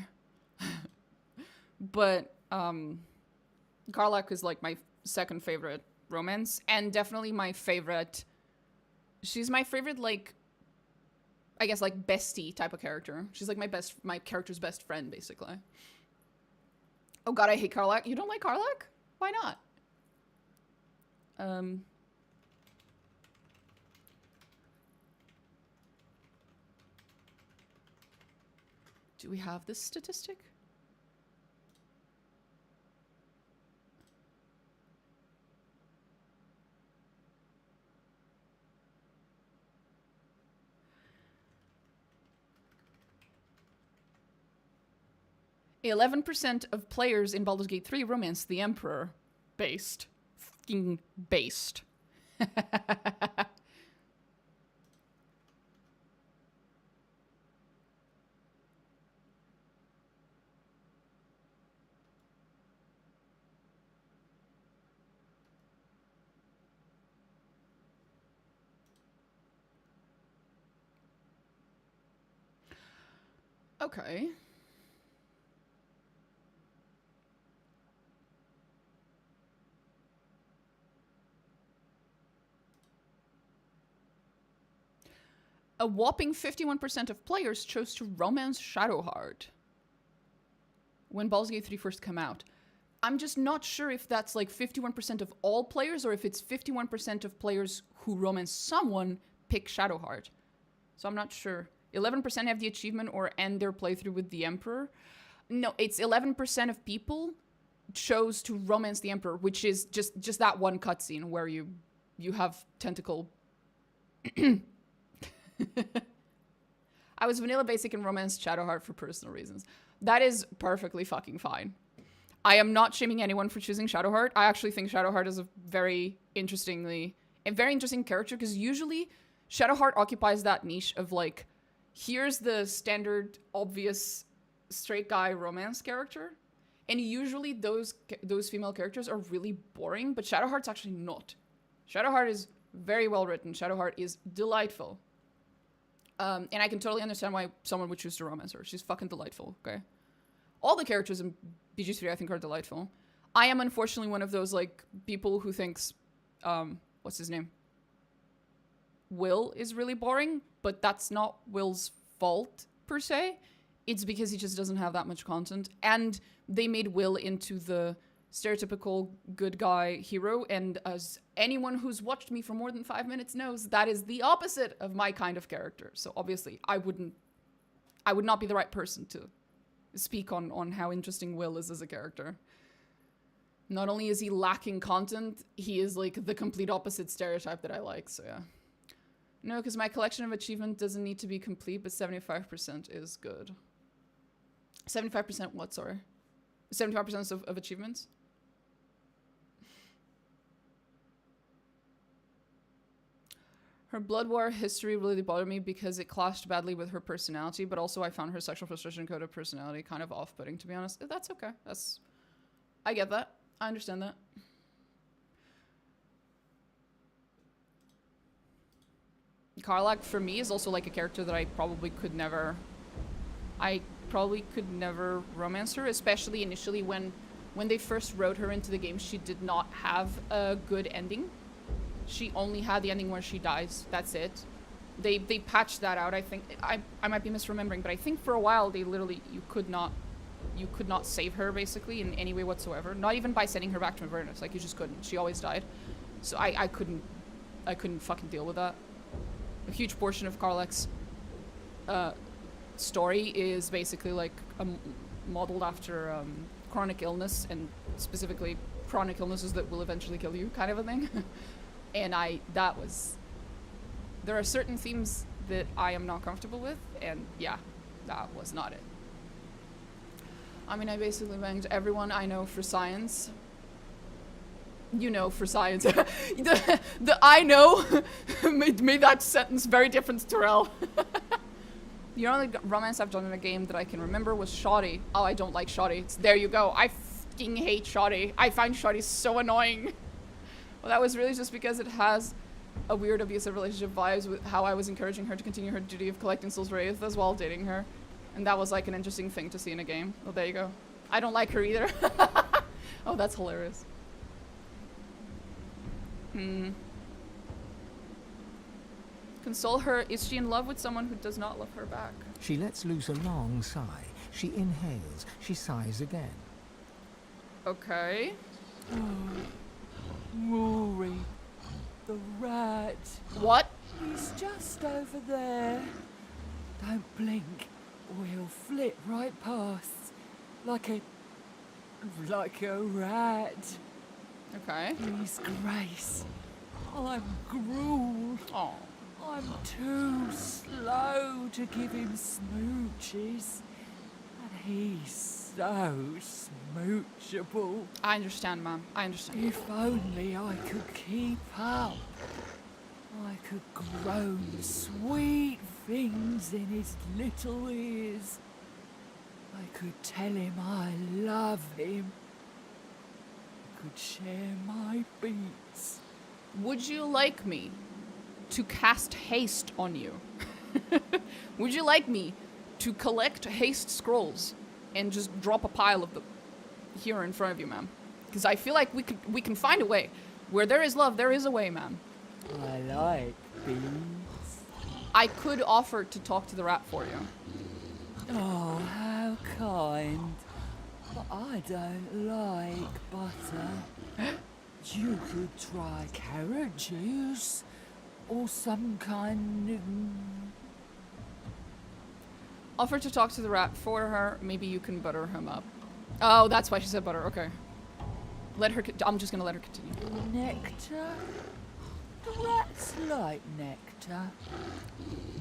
But Karlach is like my second favorite romance, and definitely my favorite. She's my favorite, like, I guess, like bestie type of character. She's like my character's best friend, basically. Oh god, I hate Karlach. You don't like Karlach? Why not? Do we have this statistic? %, of players in Baldur's Gate 3 romance the Emperor. Based. Fucking based. Okay. A whopping 51% of players chose to romance Shadowheart when Baldur's Gate 3 first came out. I'm just not sure if that's like 51% of all players or if it's 51% of players who romance someone pick Shadowheart. So I'm not sure. 11% have the achievement or end their playthrough with the Emperor. No, it's 11% of people chose to romance the Emperor, which is just that one cutscene where you have tentacle. I was vanilla basic and romanced Shadowheart for personal reasons. That is perfectly fucking fine. I am not shaming anyone for choosing Shadowheart. I actually think Shadowheart is a very interesting character, because usually Shadowheart occupies that niche of like, here's the standard obvious straight guy romance character, and usually those female characters are really boring, but Shadowheart's actually not. Shadowheart is very well written. Shadowheart is delightful. And I can totally understand why someone would choose to romance her. She's fucking delightful, okay? All the characters in BG3 I think are delightful. I am unfortunately one of those like people who thinks, what's his name? Will is really boring, but that's not Will's fault per se. It's because he just doesn't have that much content. And they made Will into the stereotypical good guy hero. And as anyone who's watched me for more than 5 minutes knows, that is the opposite of my kind of character. So obviously I would not be the right person to speak on how interesting Will is as a character. Not only is he lacking content, he is like the complete opposite stereotype that I like, so yeah. No, because my collection of achievement doesn't need to be complete, but 75% is good. 75% what, sorry? 75% of achievements? Her Blood War history really bothered me because it clashed badly with her personality, but also I found her sexual frustration code of personality kind of off-putting, to be honest. That's okay. I get that. I understand that. Karlach, for me, is also like a character that I probably could never romance her, especially initially when they first wrote her into the game. She did not have a good ending. She only had the ending where she dies. That's it. They patched that out. I think I might be misremembering, but I think for a while they literally you could not save her basically in any way whatsoever. Not even by sending her back to Avernus. Like you just couldn't. She always died. So I couldn't fucking deal with that. A huge portion of Karlach's story is basically like modeled after chronic illness, and specifically chronic illnesses that will eventually kill you, kind of a thing. And there are certain themes that I am not comfortable with, and yeah, that was not it. I mean, I basically banged everyone I know for science. You know, for science. the I know made that sentence very different to Terrell. The only romance I've done in a game that I can remember was Shoddy. Oh, I don't like Shoddy. There you go. I fucking hate Shoddy. I find Shoddy so annoying. Well, that was really just because it has a weird abusive relationship vibes with how I was encouraging her to continue her duty of collecting souls for Aethas while dating her. And that was like an interesting thing to see in a game. Well, there you go. I don't like her either. Oh, that's hilarious. Console her. Is she in love with someone who does not love her back? She lets loose a long sigh. She inhales. She sighs again. Okay. Rory, the rat. What? He's just over there. Don't blink, or he'll flit right past, like a rat. Okay. Please, Grace. I'm Gruel. Oh. I'm too slow to give him smooches. And he's so smoochable. I understand, Mom. I understand. If only I could keep up. I could groan sweet things in his little ears. I could tell him I love him. I could share my beats. Would you like me to cast haste on you? Would you like me to collect haste scrolls and just drop a pile of them here in front of you, ma'am? Because I feel like we can find a way. Where there is love, there is a way, ma'am. I like beats. I could offer to talk to the rat for you. Oh, how kind. But I don't like butter. You could try carrot juice or some kind of... Offer to talk to the rat for her. Maybe you can butter him up. Oh, that's why she said butter. Okay. Let her... I'm just gonna let her continue. Nectar? The rats like nectar.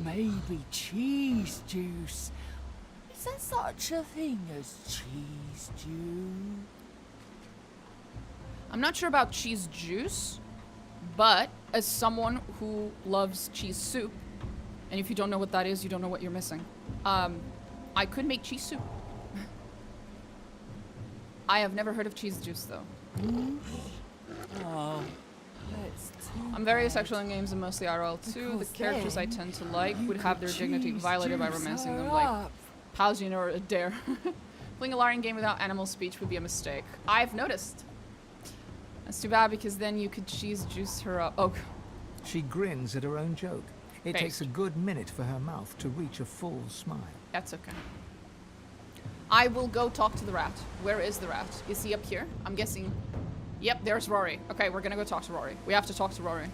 Maybe cheese juice. Is there such a thing as cheese juice? I'm not sure about cheese juice, but as someone who loves cheese soup, and if you don't know what that is, you don't know what you're missing. I could make cheese soup. I have never heard of cheese juice, though. Oh, that's too I'm very bad. sexual in games and mostly IRL too. The Because characters I then tend to like you would have could their dignity cheese violated by juice romancing her them, like up. Paladin or Adair. Playing a larian game without animal speech would be a mistake. I've noticed. That's too bad because then you could cheese juice her up. Oh. She grins at her own joke. It Based. takes a good minute for her mouth to reach a full smile. That's okay. I will go talk to the rat. Where is the rat? Is he up here? I'm guessing. Yep, there's Rory. Okay, we're gonna go talk to Rory. We have to talk to Rory.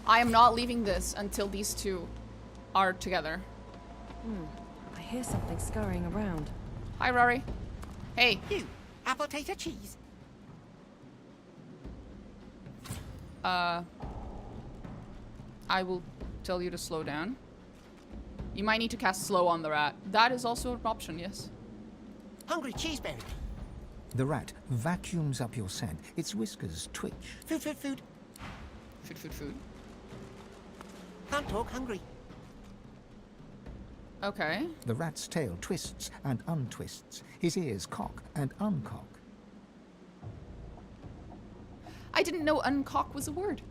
I am not leaving this until these two are together. I hear something scurrying around. Hi, Rory. Hey. You, apple tater cheese. I will tell you to slow down. You might need to cast slow on the rat. That is also an option, yes. Hungry cheeseberry. The rat vacuums up your scent. Its whiskers twitch. Food, food, food. Food, food, food. Can't talk, hungry. Okay. The rat's tail twists and untwists. His ears cock and uncock. I didn't know uncock was a word.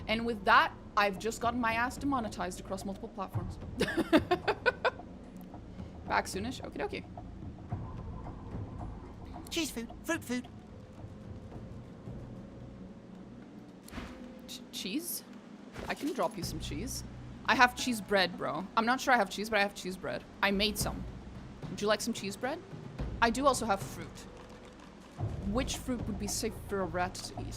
And with that, I've just gotten my ass demonetized across multiple platforms. Back soonish. Okie dokie. Cheese food, fruit food. Cheese? I can drop you some cheese. I have cheese bread, bro. I'm not sure I have cheese, but I have cheese bread. I made some. Would you like some cheese bread? I do also have fruit. Which fruit would be safe for a rat to eat?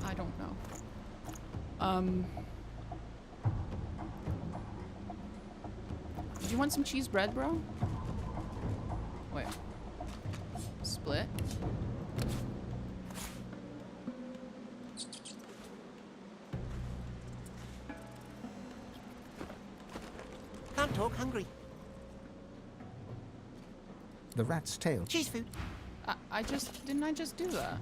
I don't know. Did you want some cheese bread, bro? Wait. Split. Can't talk, hungry. The rat's tail. Cheese food. Didn't I just do that?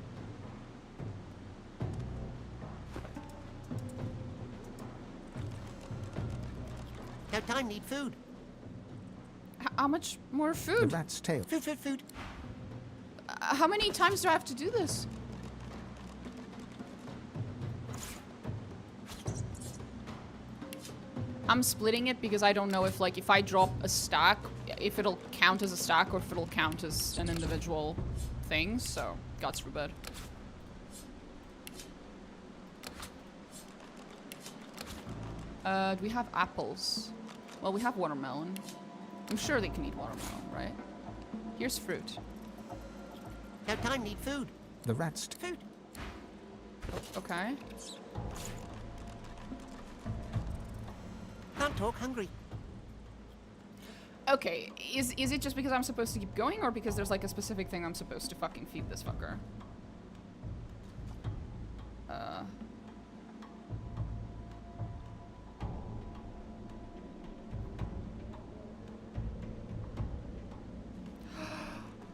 No time, need food. How much more The food? rat's tail. Food, food, food. How many times do I have to do this? I'm splitting it because I don't know if, like, if I drop a stack, if it'll count as a stack or if it'll count as an individual thing, so guts for bed. Do we have apples? Well, we have watermelon. I'm sure they can eat watermelon, right? Here's fruit. No time, need food. The rat's Food. Okay. Can't talk, hungry. Okay, is it just because I'm supposed to keep going or because there's like a specific thing I'm supposed to fucking feed this fucker?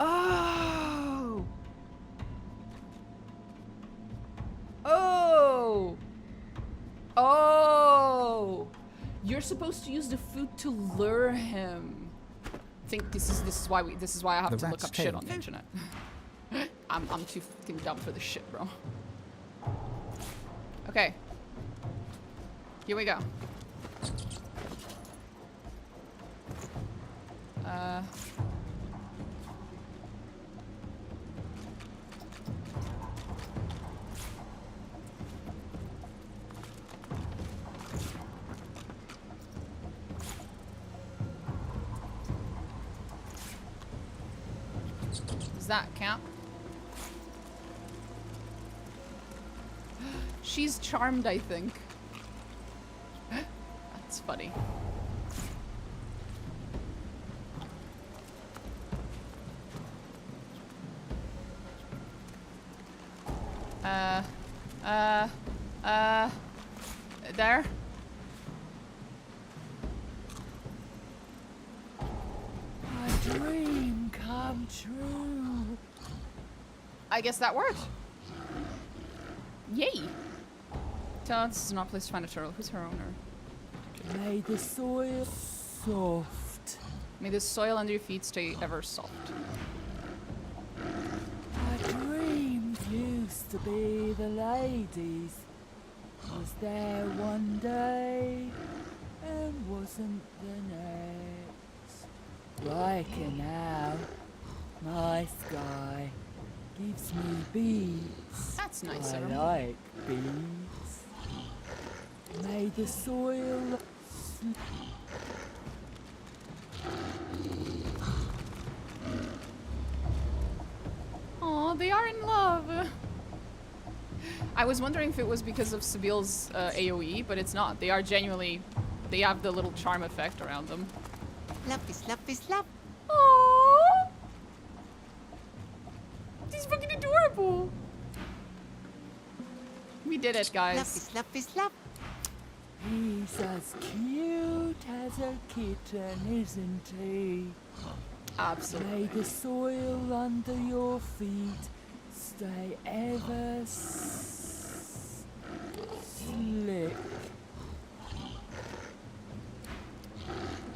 Oh! Oh! Oh! You're supposed to use the food to lure him. I think this is why I have The to look rat's up shit tail. on the internet. I'm too fucking dumb for this shit, bro. Okay. Here we go. Does that count? She's charmed, I think. That's funny. There? A dream come true. I guess that worked. Yay! Tell this is not a place to find a turtle. Who's her owner? May the soil soft. May the soil under your feet stay ever soft. A dream used to be the ladies. Was there one day and wasn't the next. Riker now. Nice guy. Gives me beads. That's nice I of him. like beads. May the soil... Aw, they are in love. I was wondering if it was because of Sabile's AoE, but it's not. They are genuinely... They have the little charm effect around them. Love is love is love. Aww! He's fucking adorable! We did it, Love guys. is love is love. He's as cute as a kitten, isn't he? Absolutely. May the soil under your feet stay ever slick.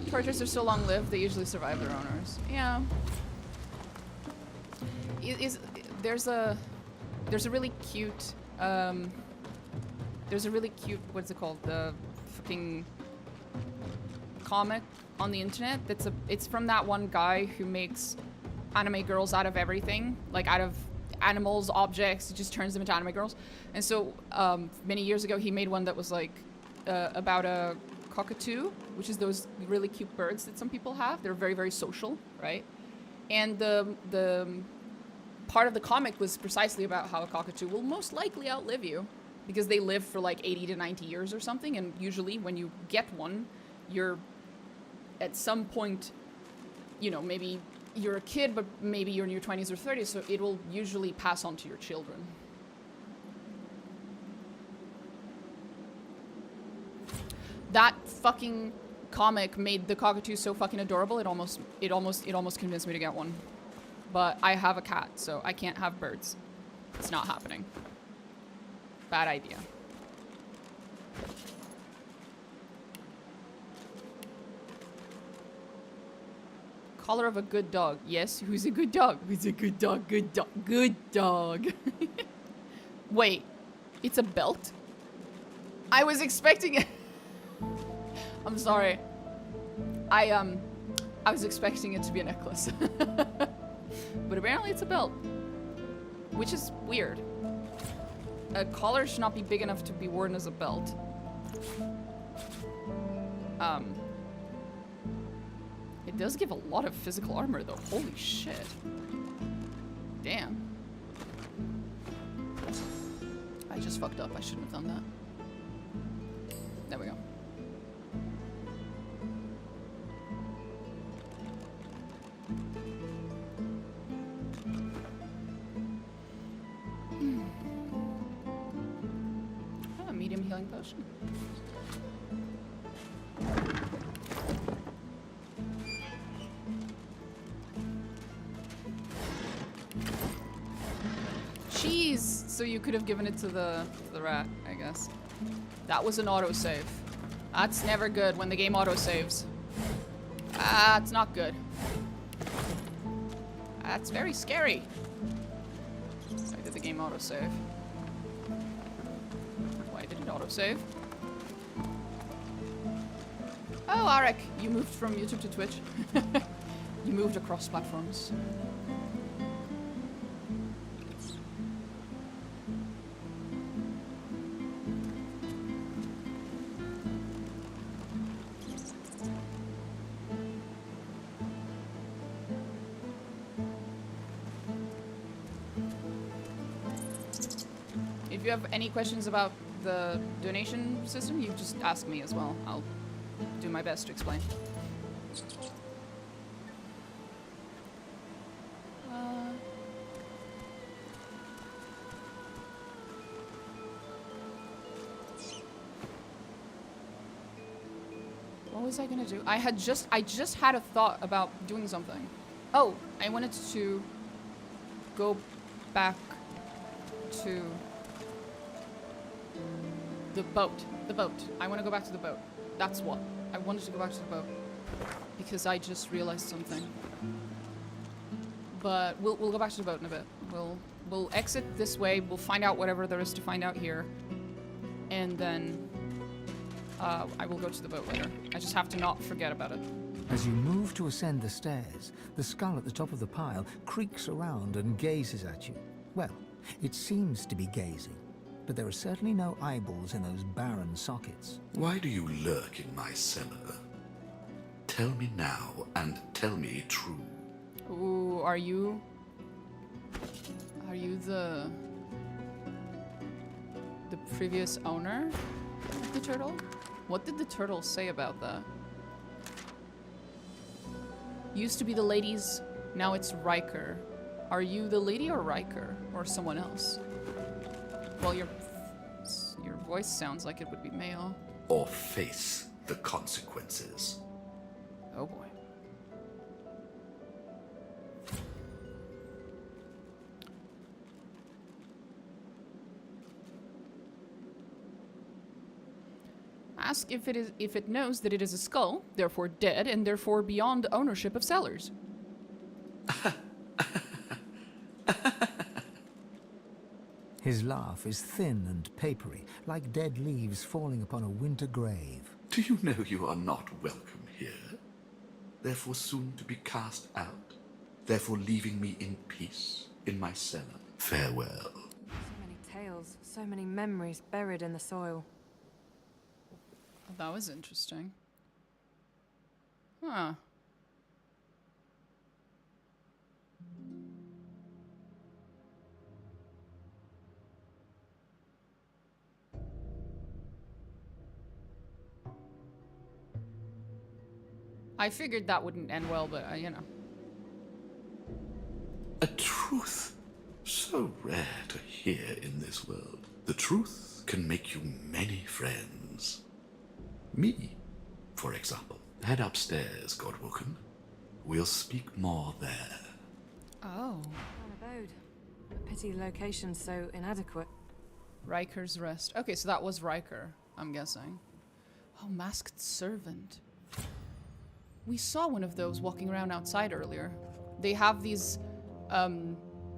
Tortoises are so long-lived, they usually survive their owners. Yeah. There's a really cute, what's it called? The fucking comic on the internet it's from that one guy who makes anime girls out of everything, like out of animals, objects, he just turns them into anime girls. And so many years ago he made one that was like about a cockatoo, which is those really cute birds that some people have. They're very, very social, right? And the part of the comic was precisely about how a cockatoo will most likely outlive you because they live for like 80 to 90 years or something, and usually when you get one, you're at some point, you know, maybe you're a kid, but maybe you're in your 20s or 30s, so it will usually pass on to your children. That fucking comic made the cockatoo so fucking adorable, it almost convinced me to get one. But I have a cat, so I can't have birds. It's not happening. Bad idea. Collar of a good dog. Yes, who's a good dog? Who's a good dog? Good dog. Good dog. Wait, it's a belt? I was expecting it. I'm sorry. I was expecting it to be a necklace. But apparently it's a belt. Which is weird. A collar should not be big enough to be worn as a belt. It does give a lot of physical armor though. Holy shit. Damn. I just fucked up. I shouldn't have done that. There we go. Oh, a medium healing potion. Cheese! So you could have given it to the rat, I guess. That was an autosave. That's never good when the game autosaves. It's not good. That's very scary. Why did the game autosave? Why did it autosave? Oh, Arik, you moved from YouTube to Twitch. You moved across platforms. If you have any questions about the donation system, you just ask me as well. I'll do my best to explain. What was I gonna do? I just had a thought about doing something. Oh, I wanted to go back to the boat. The boat. I want to go back to the boat. That's what. I wanted to go back to the boat. Because I just realized something. But we'll go back to the boat in a bit. We'll exit this way. We'll find out whatever there is to find out here. And then I will go to the boat later. I just have to not forget about it. As you move to ascend the stairs, the skull at the top of the pile creaks around and gazes at you. Well, it seems to be gazing, but there are certainly no eyeballs in those barren sockets. Why do you lurk in my cellar? Tell me now, and tell me true. Ooh, are you the previous owner of the turtle? What did the turtle say about that? Used to be the ladies, now it's Riker. Are you the lady or Riker? Or someone else? Well, your voice sounds like it would be male. Or face the consequences. Oh boy. Ask if it knows that it is a skull, therefore dead, and therefore beyond ownership of sellers. His laugh is thin and papery, like dead leaves falling upon a winter grave. Do you know you are not welcome here? Therefore soon to be cast out? Therefore leaving me in peace in my cellar? Farewell. So many tales, so many memories buried in the soil. That was interesting. Huh. I figured that wouldn't end well, but, you know. A truth so rare to hear in this world. The truth can make you many friends. Me, for example. Head upstairs, Godwoken. We'll speak more there. Oh. An abode. A pity the location's so inadequate. Riker's Rest. Okay, so that was Riker, I'm guessing. Oh, Masked Servant. We saw one of those walking around outside earlier. They have these,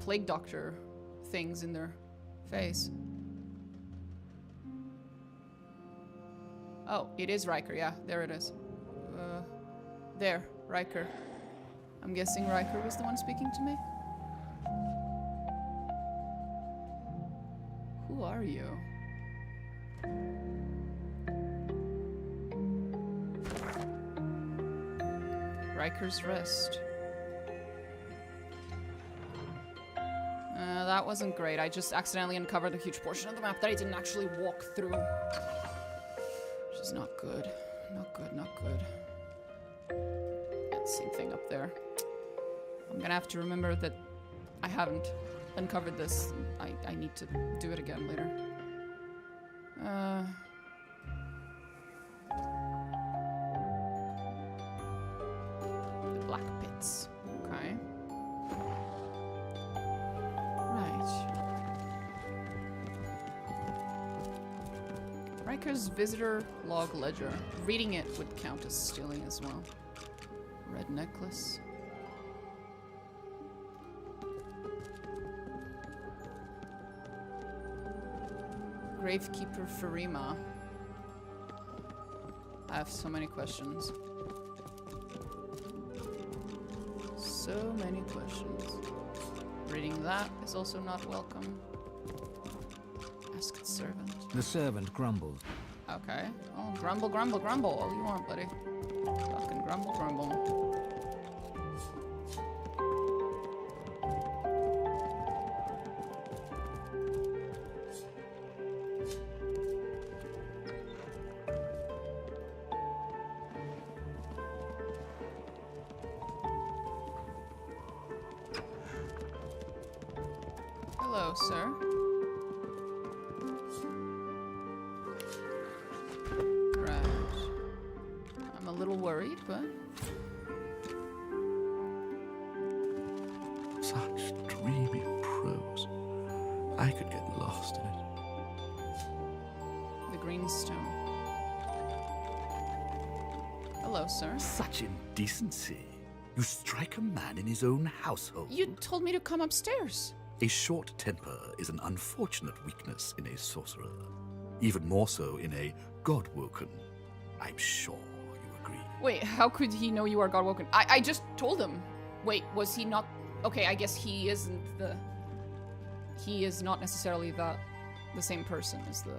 plague doctor things in their face. Oh, it is Riker, yeah, there it is. There, Riker. I'm guessing Riker was the one speaking to me? Who are you? Riker's Rest. That wasn't great. I just accidentally uncovered a huge portion of the map that I didn't actually walk through. Which is not good. Not good, not good. Yeah, same thing up there. I'm gonna have to remember that I haven't uncovered this. I need to do it again later. The Black Pits. Okay. Riker's visitor log ledger. Reading it would count as stealing as well. Red necklace. Gravekeeper Farima. I have so many questions. So many questions. Reading that is also not welcome. Masked Servant. The servant grumbles. Okay. Oh, grumble, grumble, grumble. All you want, buddy. Fucking grumble, grumble. Hello, sir. Worried, but such dreamy prose. I could get lost in it. The Greenstone. Hello, sir. Such indecency. You strike a man in his own household. You told me to come upstairs. A short temper is an unfortunate weakness in a sorcerer. Even more so in a Godwoken. I'm sure you agree. Wait, how could he know you are Godwoken? I just told him. Wait, was he not... Okay, I guess he isn't the... He is not necessarily the same person as the...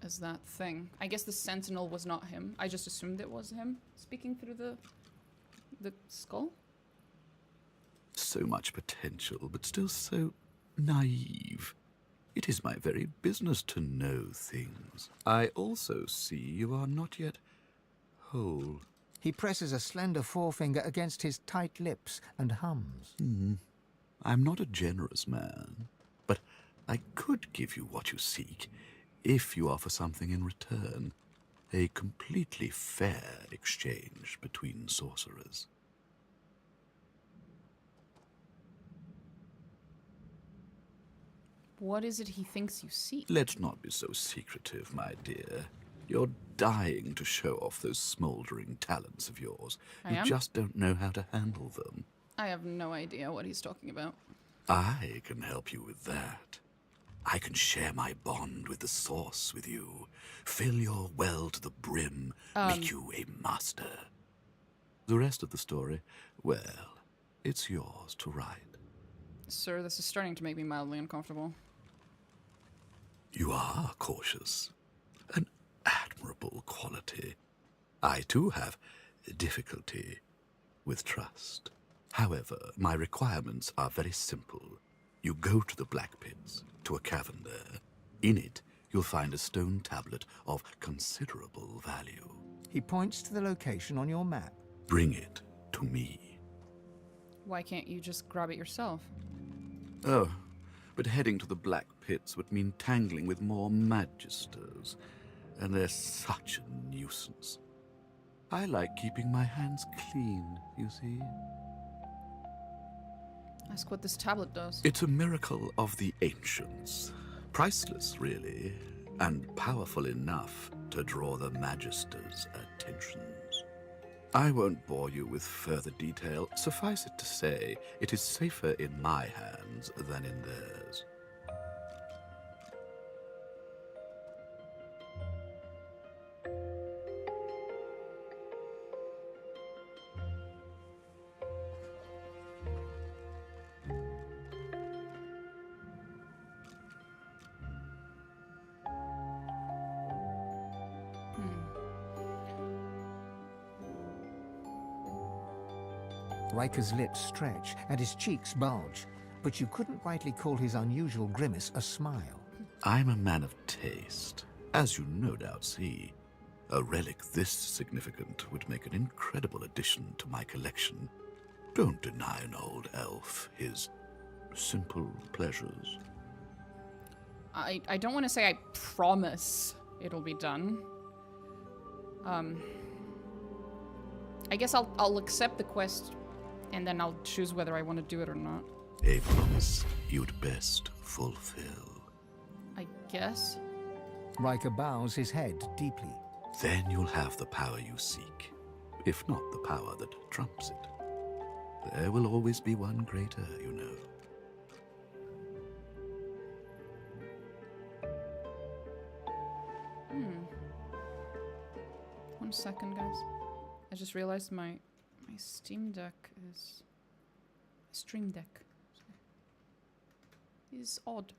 As that thing. I guess the sentinel was not him. I just assumed it was him speaking through the skull. So much potential, but still so naive. It is my very business to know things. I also see you are not yet whole. He presses a slender forefinger against his tight lips and hums. I'm not a generous man, but I could give you what you seek if you offer something in return. A completely fair exchange between sorcerers. What is it he thinks you seek? Let's not be so secretive, my dear. You're dying to show off those smoldering talents of yours. I You am? just don't know how to handle them. I have no idea what he's talking about. I can help you with that. I can share my bond with the source with you, fill your well to the brim, make you a master. The rest of the story, well, it's yours to write. Sir, this is starting to make me mildly uncomfortable. You are cautious. An admirable quality. I too have difficulty with trust. However, my requirements are very simple. You go to the Black Pits, to a cavern there. In it, you'll find a stone tablet of considerable value. He points to the location on your map. Bring it to me. Why can't you just grab it yourself? Oh, but heading to the Black Pits would mean tangling with more magisters, and they're such a nuisance. I like keeping my hands clean, you see. Ask what this tablet does. It's a miracle of the ancients. Priceless, really, and powerful enough to draw the magisters' attentions. I won't bore you with further detail. Suffice it to say, it is safer in my hands than in theirs. Riker's lips stretch and his cheeks bulge, but you couldn't rightly call his unusual grimace a smile. I'm a man of taste, as you no doubt see. A relic this significant would make an incredible addition to my collection. Don't deny an old elf his simple pleasures. I don't want to say I promise it'll be done. I guess I'll accept the quest, and then I'll choose whether I want to do it or not. A promise you'd best fulfill. I guess. Riker bows his head deeply. Then you'll have the power you seek, if not the power that trumps it. There will always be one greater, you know. 1 second, guys. I just realized my Steam Deck is... Stream Deck. Is odd.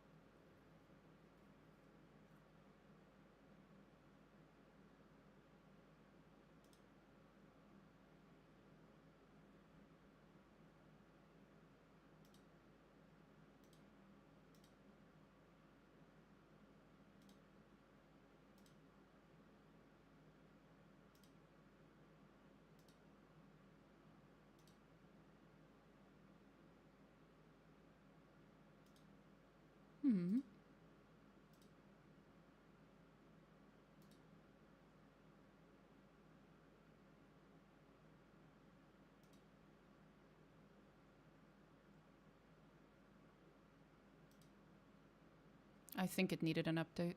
I think it needed an update.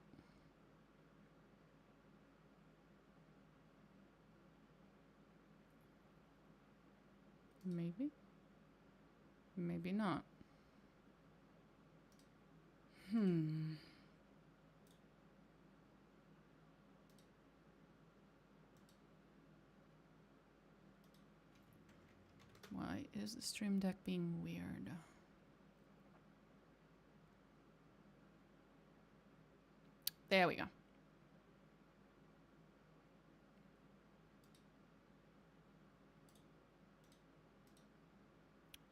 Maybe? Maybe not. Why is the stream deck being weird? There we go.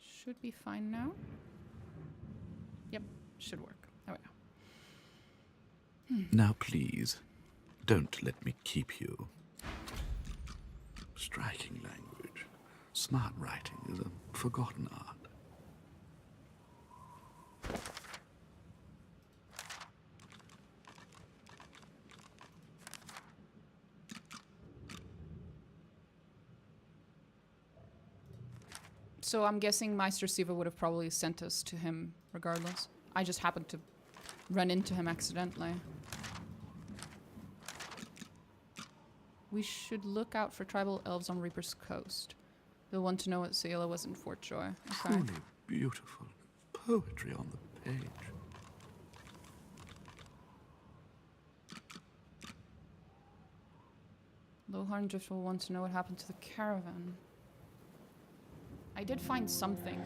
Should be fine now. Yep, should work. There we go. Now please, don't let me keep you. Striking language. Smart writing is a forgotten art. So I'm guessing Meister Siva would have probably sent us to him regardless. I just happened to run into him accidentally. We should look out for tribal elves on Reaper's Coast. They'll want to know what Seala was in Fort Joy. Okay. Truly beautiful poetry on the page. Lohar and Driftwood want to know what happened to the caravan. I did find something.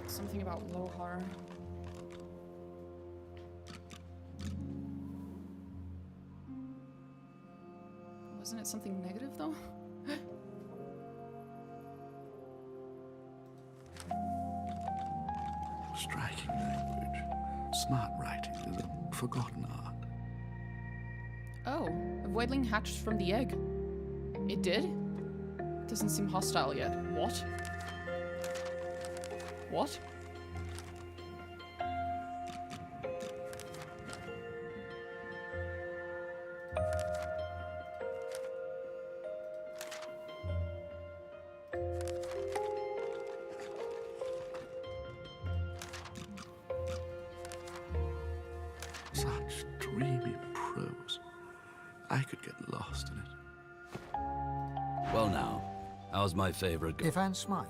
Something about Lohar. Wasn't it something negative though? Striking language. Smart writing is a forgotten art. Oh, a voidling hatched from the egg. It did? Doesn't seem hostile yet. What? What? Such dreamy prose. I could get lost in it. Well now, how's my favorite girl? Ifan smiled.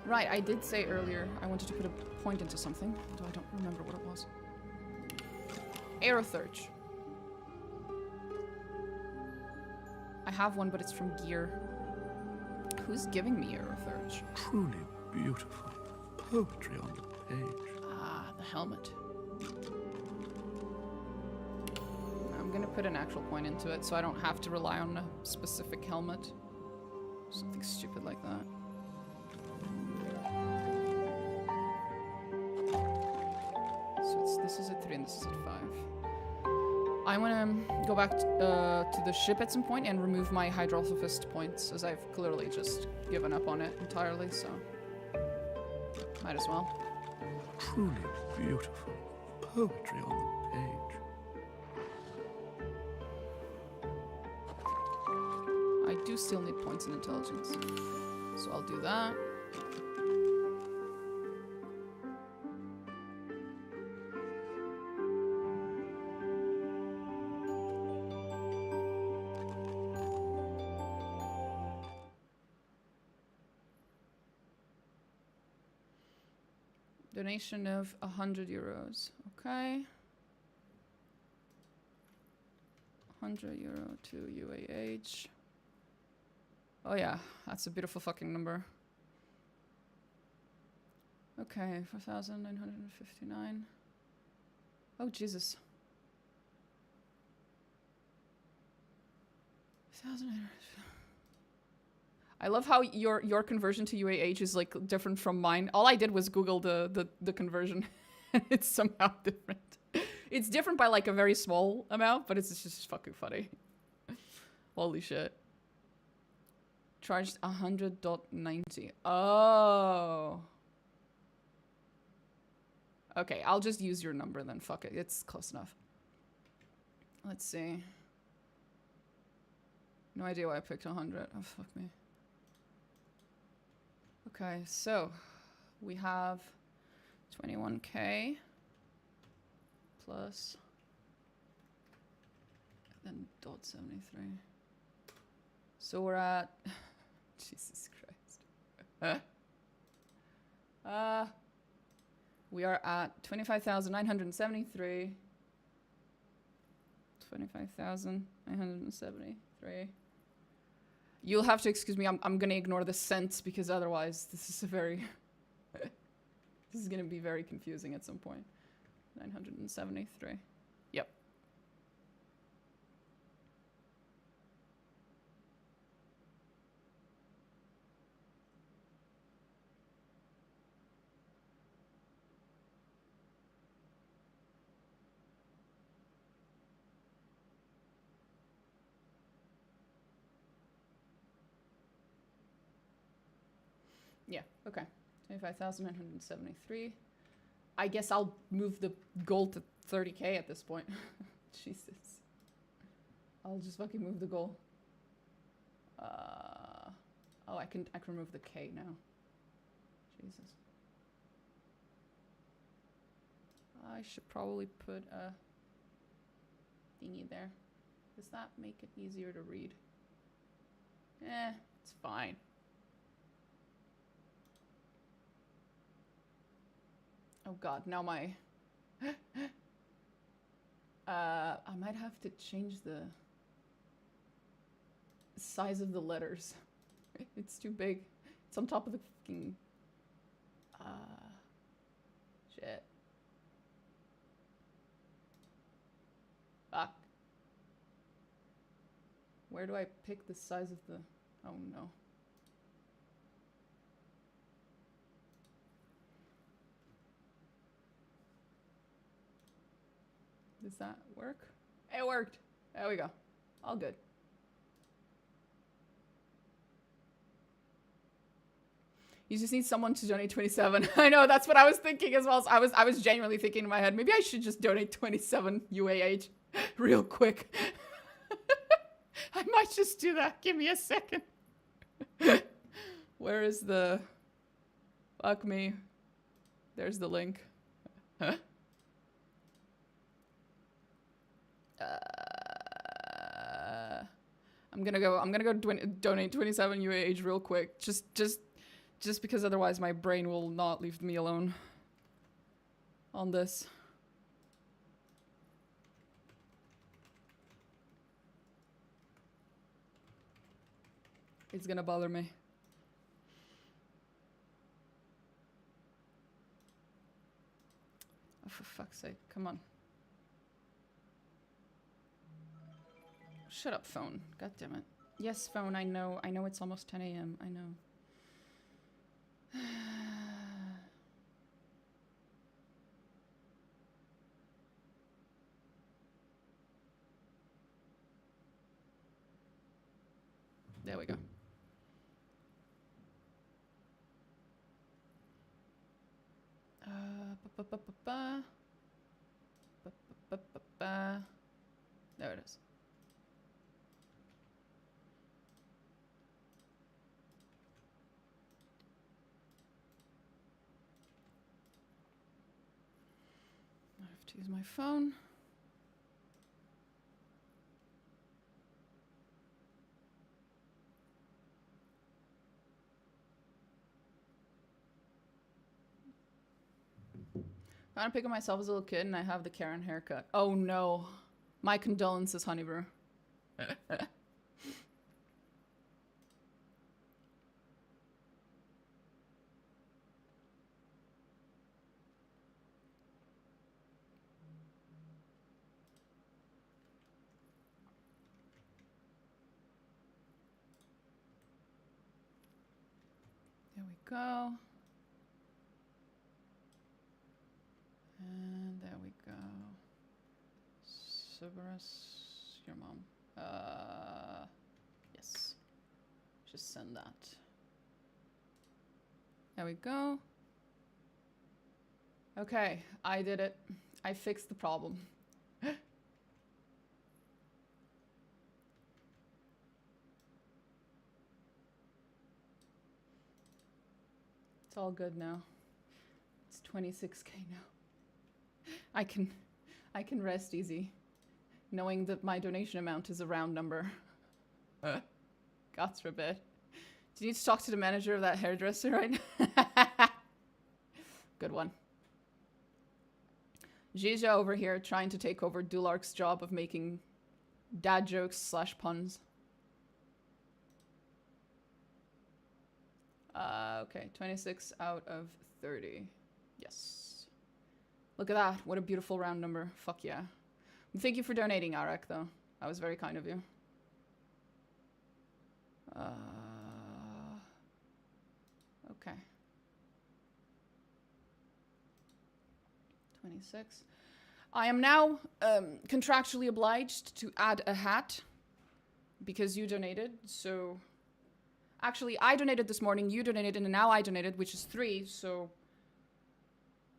Right, I did say earlier I wanted to put a point into something, although I don't remember what it was. Aerothurge. I have one, but it's from gear. Who's giving me Aerothurge? Truly beautiful poetry on the page. Ah, the helmet. I'm gonna put an actual point into it so I don't have to rely on a specific helmet. Something stupid like that. So this is at 3 and this is at 5. I want to go back to the ship at some point and remove my Hydrosophist points, as I've clearly just given up on it entirely, so might as well. Truly beautiful poetry on the page. I do still need points in intelligence, so I'll do that. Donation of 100 euros. Okay. 100 euro to UAH. Oh yeah, that's a beautiful fucking number. Okay, 4,959. Oh Jesus. 1,900. I love how your conversion to UAH is like different from mine. All I did was Google the conversion, and it's somehow different. It's different by like a very small amount, but it's just fucking funny. Holy shit. Charged 100.90. Oh. Okay, I'll just use your number then. Fuck it. It's close enough. Let's see. No idea why I picked 100. Oh, fuck me. Okay, so we have 21k plus then .73. So we're at Jesus Christ. We are at 25,973. 25,973. You'll have to excuse me. I'm gonna ignore the cents because otherwise this is a very this is gonna be very confusing at some point. 973. Yep. Yeah, okay. 25,973. I guess I'll move the goal to 30k at this point. Jesus. I'll just fucking move the goal. Oh, I can remove the K now. Jesus. I should probably put a thingy there. Does that make it easier to read? It's fine. Oh god, now my... I might have to change the size of the letters. It's too big. It's on top of the fucking... shit. Fuck. Where do I pick the size of the... Oh no. Does that work? It worked. There we go. All good. You just need someone to donate 27. I know, that's what I was thinking as well. So I was genuinely thinking in my head, maybe I should just donate 27 UAH real quick. I might just do that. Give me a second. Where is the... Fuck me. There's the link. Huh? I'm gonna go donate 27 UAH real quick. Just because otherwise my brain will not leave me alone on this. It's gonna bother me. Oh, for fuck's sake, come on. Shut up, phone. God damn it. Yes, phone, I know it's almost 10 a.m. I know. There we go. There it is. I have to use my phone. I want to pick up myself as a little kid and I have the Karen haircut. Oh no. My condolences, honey brew. There we go. And there we go. Cerberus, your mom. Yes. Just send that. There we go. Okay, I did it. I fixed the problem. It's all good now. It's 26k now. I can rest easy. knowing that my donation amount is a round number. God forbid. Do you need to talk to the manager of that hairdresser right now? Good one. Zhizha over here trying to take over Dulark's job of making dad jokes / puns. Okay, 26 out of 30. Yes. Look at that. What a beautiful round number. Fuck yeah. Thank you for donating, Arak, though. That was very kind of you. Okay. 26. I am now contractually obliged to add a hat because you donated, so... Actually, I donated this morning, you donated, and now I donated, which is 3, so...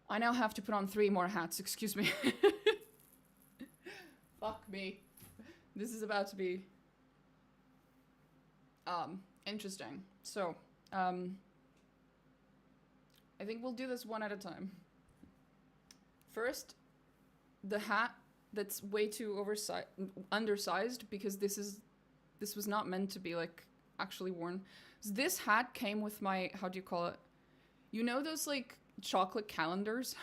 I now have to put on 3 more hats, excuse me. Fuck me. This is about to be... interesting. So, I think we'll do this one at a time. First, the hat that's way too undersized, because this was not meant to be, like, actually worn. So this hat came with my, how do you call it? You know those, like, chocolate calendars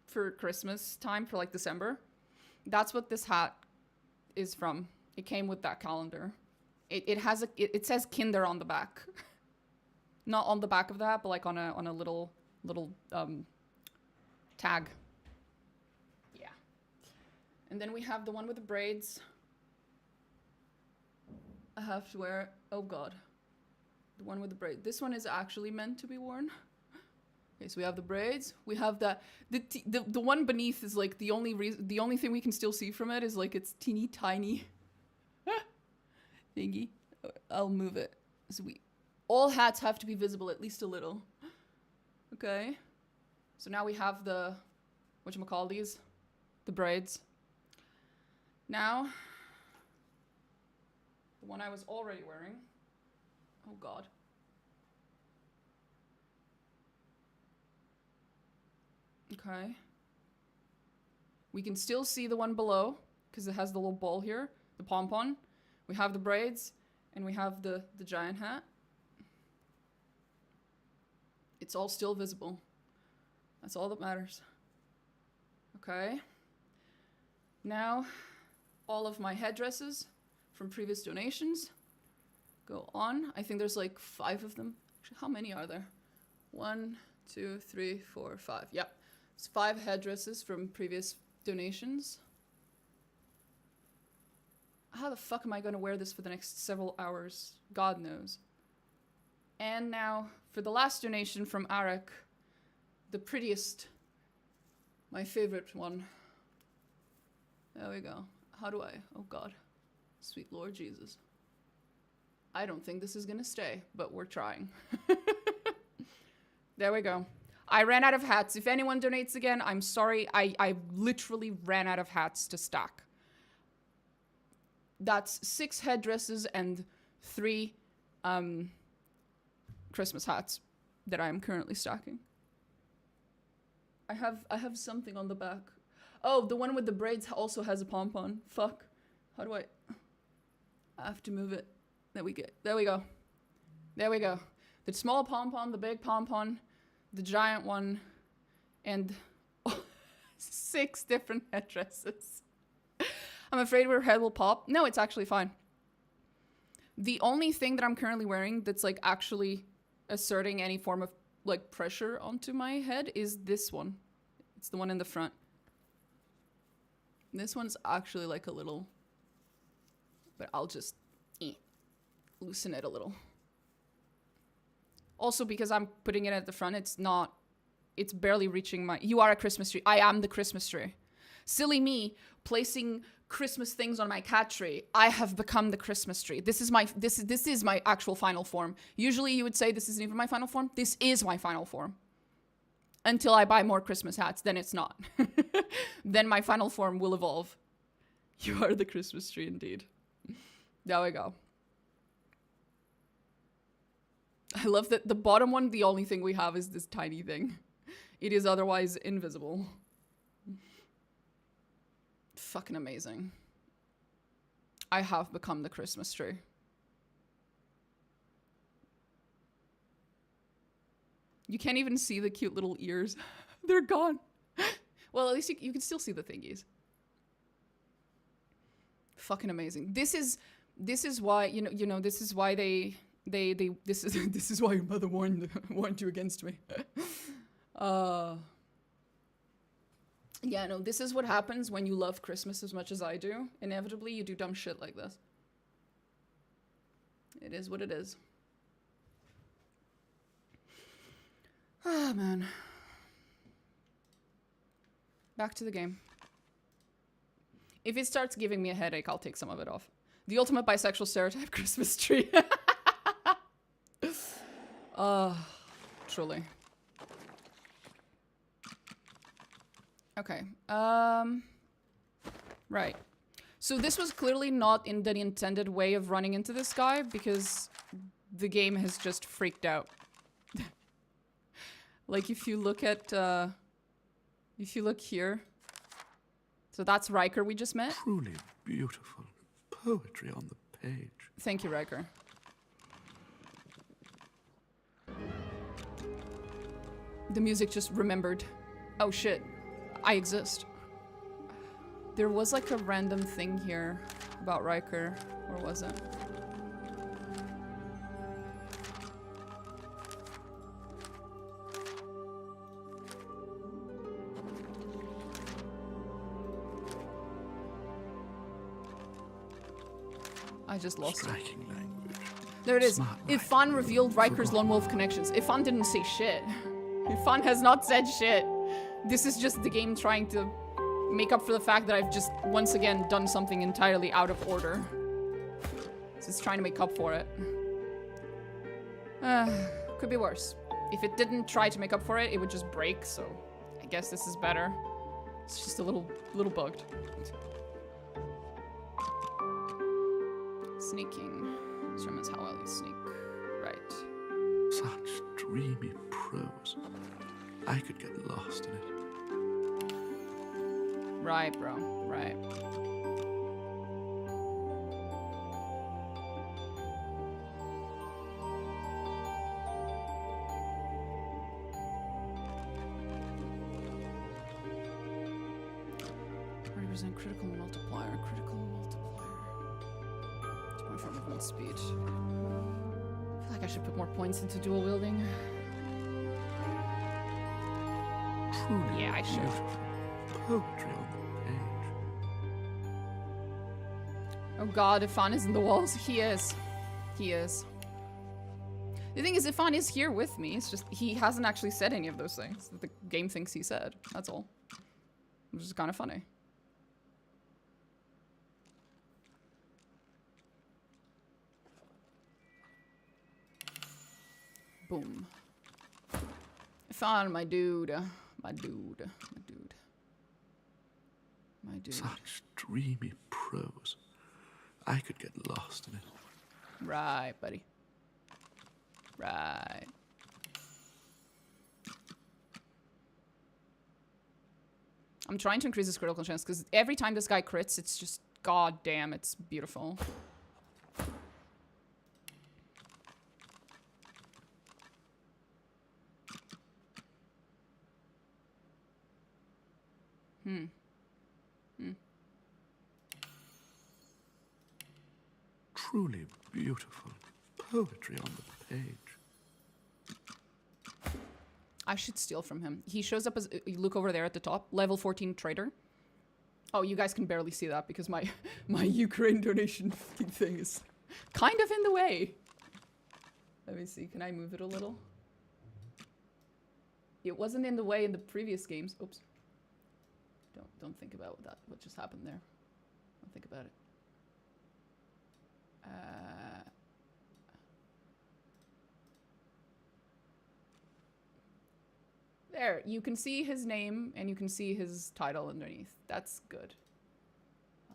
for Christmas time, for, like, December? That's what this hat is from. It came with that calendar. It says Kinder on the back. Not on the back of the hat, but, like, on a little tag. Yeah. And then we have the one with the braids. I have to wear it. Oh god. The one with the braid. This one is actually meant to be worn. Okay, so we have the braids. We have the one beneath is like the only thing we can still see from it is like it's teeny tiny thingy. I'll move it. So all hats have to be visible at least a little. Okay. So now we have the whatchamacallities, the braids. Now the one I was already wearing. Oh god. Okay. We can still see the one below because it has the little ball here, the pom-pom. We have the braids and we have the giant hat. It's all still visible. That's all that matters. Okay. Now, all of my headdresses from previous donations go on. I think there's like 5 of them. Actually, how many are there? 1, 2, 3, 4, 5. Yep. It's 5 headdresses from previous donations. How the fuck am I going to wear this for the next several hours? God knows. And now, for the last donation from Arak, the prettiest, my favorite one. There we go. How do I? Oh god. Sweet Lord Jesus. I don't think this is gonna stay, but we're trying. There we go. I ran out of hats. If anyone donates again, I'm sorry. I literally ran out of hats to stack. That's 6 headdresses and 3 Christmas hats that I am currently stacking. I have something on the back. Oh, the one with the braids also has a pom-pom. Fuck. How do I have to move it. There we go. There we go. There we go. The small pom-pom, the big pom-pom, the giant one, and 6 different headdresses. I'm afraid her head will pop. No, it's actually fine. The only thing that I'm currently wearing that's like actually asserting any form of like pressure onto my head is this one. It's the one in the front. This one's actually like a little, but I'll just loosen it a little. Also because I'm putting it at the front, it's barely reaching my, you are a Christmas tree. I am the Christmas tree. Silly me placing Christmas things on my cat tree. I have become the Christmas tree. This is my actual final form. Usually you would say this isn't even my final form. This is my final form. Until I buy more Christmas hats, then it's not. Then my final form will evolve. You are the Christmas tree indeed. There we go. I love that the bottom one, the only thing we have is this tiny thing. It is otherwise invisible. Fucking amazing. I have become the Christmas tree. You can't even see the cute little ears. They're gone. Well, at least you can still see the thingies. Fucking amazing. This is why this is why this is why your mother warned you against me. Yeah, no, this is what happens when you love Christmas as much as I do. Inevitably, you do dumb shit like this. It is what it is. Ah, man. Back to the game. If it starts giving me a headache, I'll take some of it off. The ultimate bisexual stereotype Christmas tree. Truly. Okay. Right. So this was clearly not in the intended way of running into this guy because the game has just freaked out. Like if you look at, if you look here, so that's Riker we just met. Truly beautiful poetry on the page. Thank you, Riker. The music just remembered. Oh shit, I exist. There was like a random thing here about Riker, or was it? I just lost it. Striking language. There it is. Smart Ifan revealed Riker's Lone Wolf connections. Ifan didn't say shit. Ifan has not said shit. This is just the game trying to make up for the fact that I've just once again done something entirely out of order. So it's trying to make up for it. Could be worse. If it didn't try to make up for it, it would just break, so I guess this is better. It's just a little bugged. Sneaking. Determines how well you sneak. Right. Such dreamy prose. I could get lost in it. Right, bro. Right. Represent critical multiplier. Critical multiplier. 2.5 movement speed. I feel like I should put more points into dual wielding. Truly Yeah, I should. beautiful poetry on the page. Oh god, Ifan is in the walls. He is. He is. The thing is, Ifan is here with me. It's just he hasn't actually said any of those things that the game thinks he said. That's all. Which is kind of funny. Boom. Ifan, my dude. My dude. My dude. My dude. Such dreamy prose. I could get lost in it. Right, buddy. Right. I'm trying to increase his critical chance because every time this guy crits, it's just goddamn, it's beautiful. Truly beautiful poetry on the page. I should steal from him. He shows up as, you look over there at the top, level 14 trader. Oh, you guys can barely see that because my Ukraine donation thing is kind of in the way. Let me see, can I move it a little? It wasn't in the way in the previous games. Oops. Don't think about what just happened there. Don't think about it. There, you can see his name and you can see his title underneath. That's good.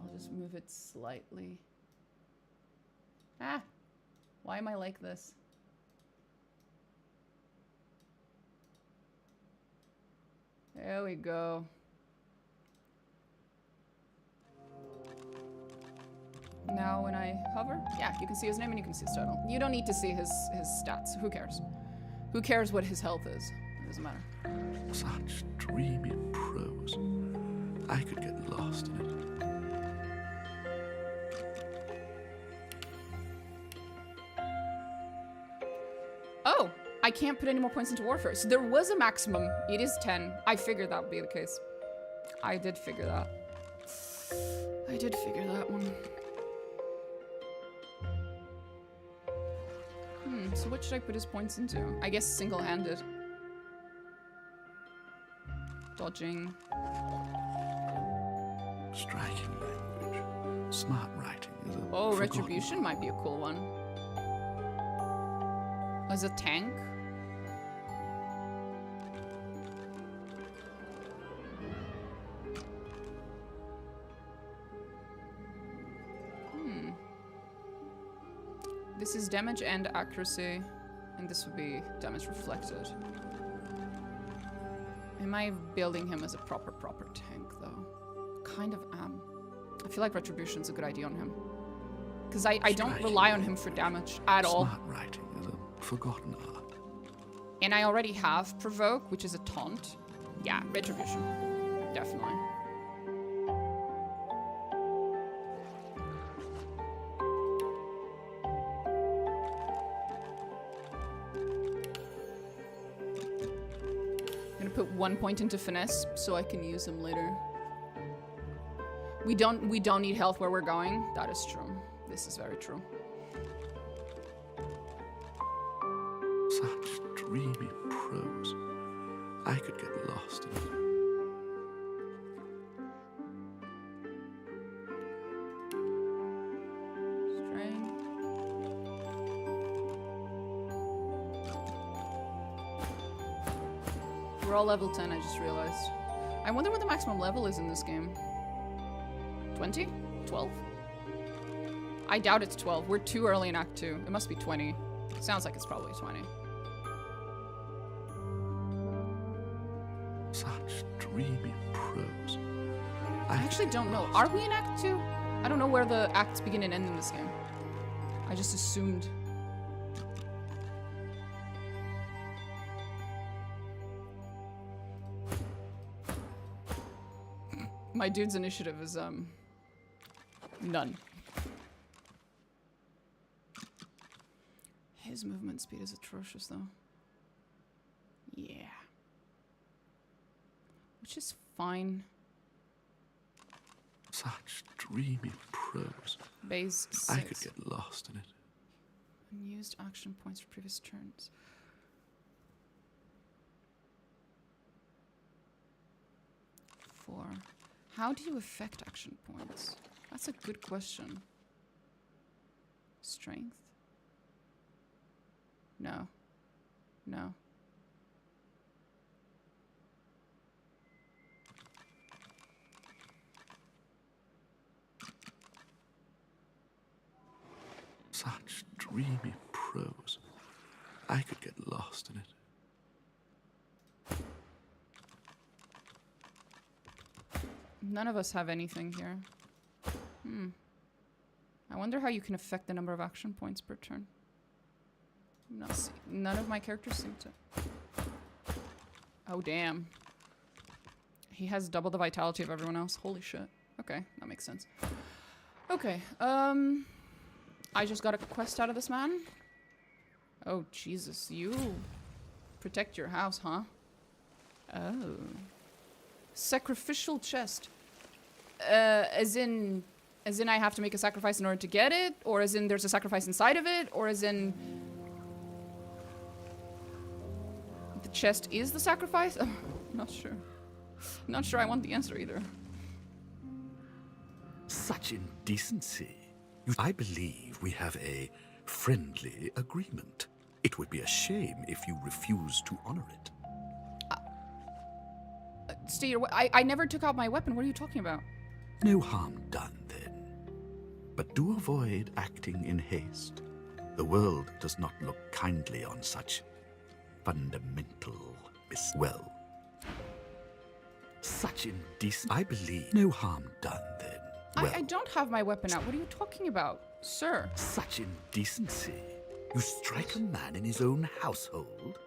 I'll just move it slightly. Ah, why am I like this? There we go. Now when I hover, yeah, you can see his name and you can see his title. You don't need to see his stats. Who cares? Who cares what his health is? It doesn't matter. Such dreamy prose. I could get lost in it. Oh, I can't put any more points into warfare. So there was a maximum. It is 10. I figured that would be the case. I did figure that. I did figure that one. So what should I put his points into? I guess single-handed. Dodging. Striking language. Smart writing is a Oh, forgotten retribution might be a cool one. As a tank. This is damage and accuracy, and this would be damage reflected. Am I building him as a proper tank, though? Kind of am. I feel like retribution's a good idea on him. Because I don't rely on him for damage at all. Smart writing is a forgotten art. And I already have provoke, which is a taunt. Yeah, retribution. Definitely. Put 1 point into finesse so I can use him later. We don't need health where we're going. That is true. This is very true. Such dreamy prose. I could get lost in it. We're all level 10, I just realized. I wonder what the maximum level is in this game. 20? 12? I doubt it's 12. We're too early in Act 2. It must be 20. Sounds like it's probably 20. Such dreamy prose. I actually don't know. Are we in Act 2? I don't know where the acts begin and end in this game. I just assumed. My dude's initiative is, none. His movement speed is atrocious, though. Yeah. Which is fine. Such dreamy prose. Base 6. I could get lost in it. Unused action points for previous turns. 4. How do you affect action points? That's a good question. Strength? No. No. Such dreamy prose. I could get lost in it. None of us have anything here. I wonder how you can affect the number of action points per turn. None of my characters seem to. Oh, damn. He has double the vitality of everyone else. Holy shit. Okay, that makes sense. Okay, I just got a quest out of this man. Oh, Jesus. You protect your house, huh? Oh. Sacrificial chest. As in I have to make a sacrifice in order to get it? Or as in there's a sacrifice inside of it? Or as in the chest is the sacrifice? Oh, not sure. Not sure I want the answer either. Such indecency. I believe we have a friendly agreement. It would be a shame if you refuse to honor it. Stay your I never took out my weapon. What are you talking about? No harm done, then. But do avoid acting in haste. The world does not look kindly on such fundamental well. Such indecent. I believe no harm done, then. I don't have my weapon out. What are you talking about, sir? Such indecency. You strike a man in his own household?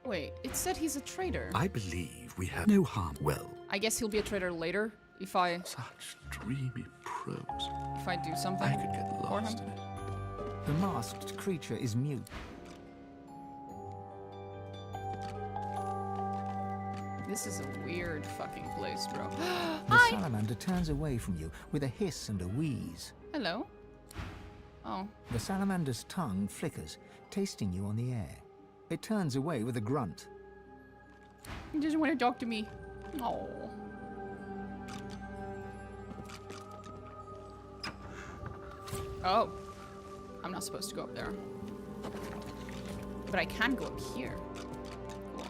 Wait, it said he's a traitor. I believe we have no harm. Well, I guess he'll be a traitor later if I such dreamy prose. do something I could get for lost him. in it. The masked creature is mute. This is a weird fucking place, bro. The salamander turns away from you with a hiss and a wheeze. Hello. Oh. The salamander's tongue flickers, tasting you on the air. It turns away with a grunt. He doesn't want to talk to me. Oh. Oh. I'm not supposed to go up there. But I can go up here. Cool.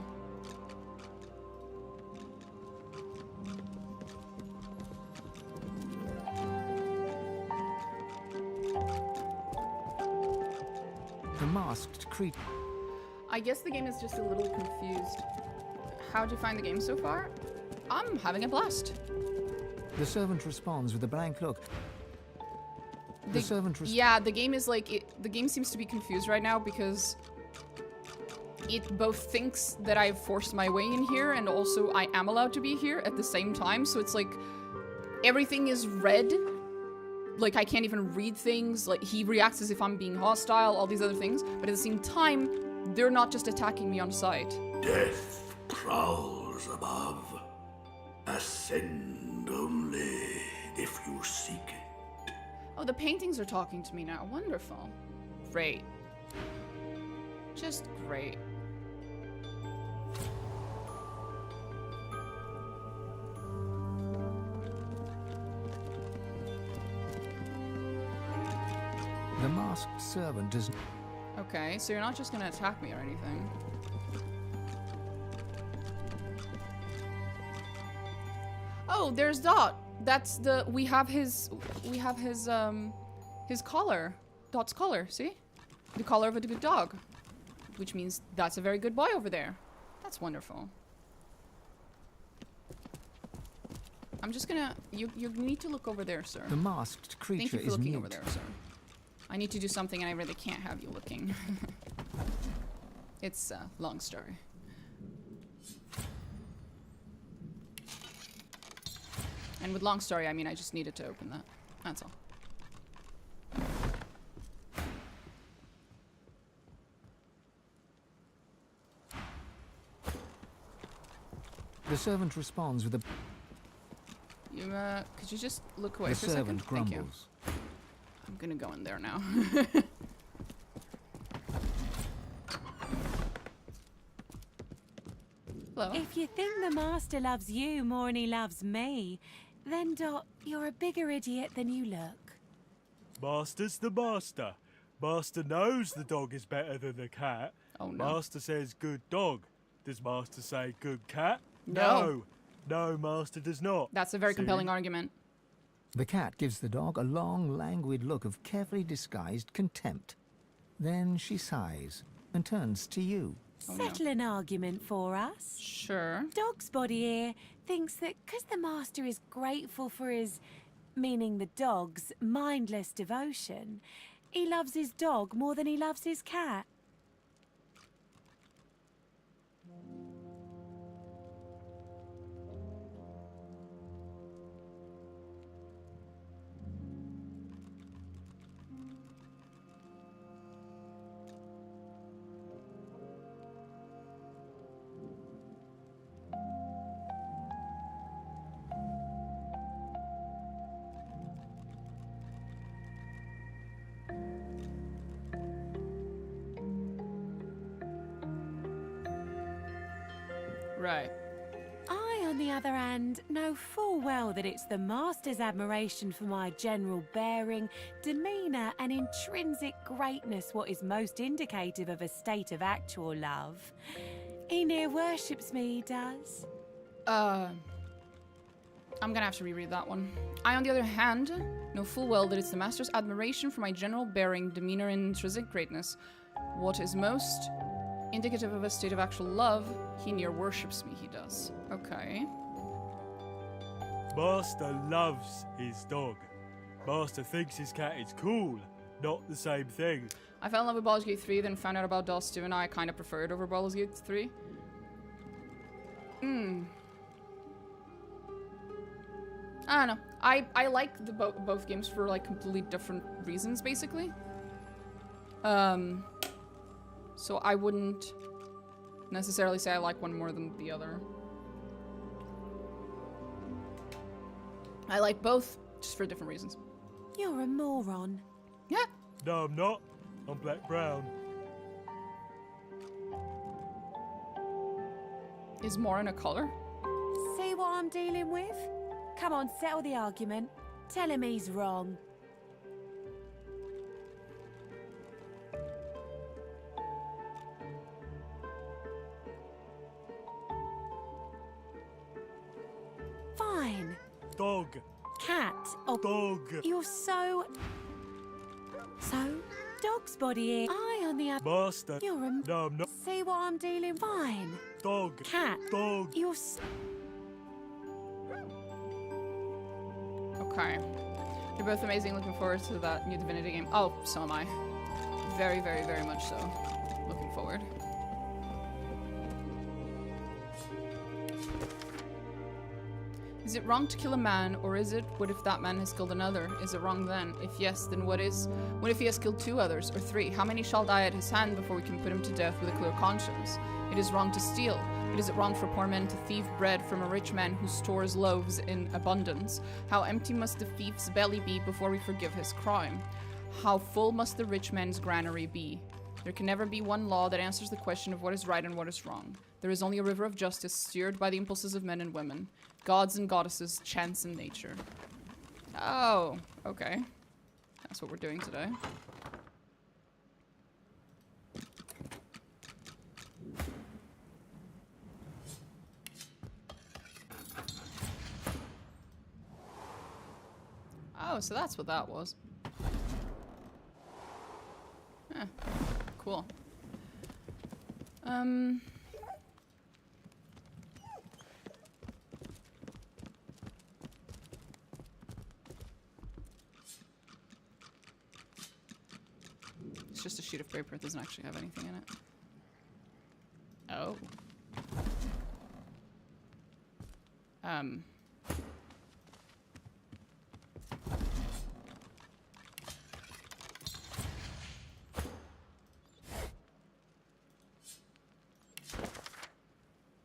The masked creature. I guess the game is just a little confused. How'd you find the game so far? I'm having a blast. The servant responds with a blank look. The servant yeah, the game is like the game seems to be confused right now because it both thinks that I've forced my way in here and also I am allowed to be here at the same time. So it's like everything is red. Like I can't even read things. Like he reacts as if I'm being hostile, all these other things. But at the same time, they're not just attacking me on sight. Death prowls above. Ascend only if you seek it. Oh, the paintings are talking to me now. Wonderful. Great. Just great. The masked servant does. Okay, so you're not just gonna attack me or anything. Oh, there's Dot. That's the we have his collar. Dot's collar, see? The collar of a good dog. Which means that's a very good boy over there. That's wonderful. I'm just gonna you need to look over there, sir. The masked Thank creature you for is looking mute. over there, sir. I need to do something and I really can't have you looking. It's a long story. And with long story, I mean I just needed to open that. That's all. The servant responds with a. You, could you just look away The for a second? servant Thank you. grumbles. I'm gonna go in there now. Hello. If you think the master loves you more than he loves me, then Dot, you're a bigger idiot than you look. Master's the master. Master knows the dog is better than the cat. Oh no. Master says good dog. Does Master say good cat? No. No, Master does not. That's a very See? compelling argument. The cat gives the dog a long, languid look of carefully disguised contempt. Then she sighs and turns to you. Oh, no. Settle an argument for us. Sure. Dog's body here thinks that because the master is grateful for his, meaning the dog's, mindless devotion, he loves his dog more than he loves his cat. Right. I, on the other hand, know full well that it's the master's admiration for my general bearing, demeanour and intrinsic greatness what is most indicative of a state of actual love. He near worships me, he does. I'm gonna have to reread that one. I, on the other hand, know full well that it's the master's admiration for my general bearing, demeanor, and intrinsic greatness. What is most indicative of a state of actual love, he near worships me, he does. Okay. Master loves his dog. Master thinks his cat is cool, not the same thing. I fell in love with Baldur's Gate 3, then found out about DOS 2, and I kind of prefer it over Baldur's Gate 3. I don't know. I like the both games for like completely different reasons, basically. So I wouldn't necessarily say I like one more than the other. I like both, just for different reasons. You're a moron. Yeah. No, I'm not. I'm black-brown. Is Morin a color? See what I'm dealing with? Come on, settle the argument. Tell him he's wrong. Fine. Dog. Cat. Oh, Dog. you're so... So? Dog's body here. I on the other... Master. You're a... No, I'm not. See what I'm dealing... Fine. Dog. Cat. Dog. You're... Okay. You're both amazing. Looking forward to that new Divinity game. Oh, so am I. Very, very, very much so. Looking forward. Is it wrong to kill a man, or is it? What if that man has killed another? Is it wrong then? If yes, then what is? What if he has killed 2 others, or 3? How many shall die at his hand before we can put him to death with a clear conscience? It is wrong to steal, but is it wrong for poor men to thieve bread from a rich man who stores loaves in abundance? How empty must the thief's belly be before we forgive his crime? How full must the rich man's granary be? There can never be one law that answers the question of what is right and what is wrong. There is only a river of justice steered by the impulses of men and women. Gods and goddesses, chance and nature. Oh, okay. That's what we're doing today. Oh, so that's what that was. Eh, cool. It's just a sheet of paper. It doesn't actually have anything in it. Oh.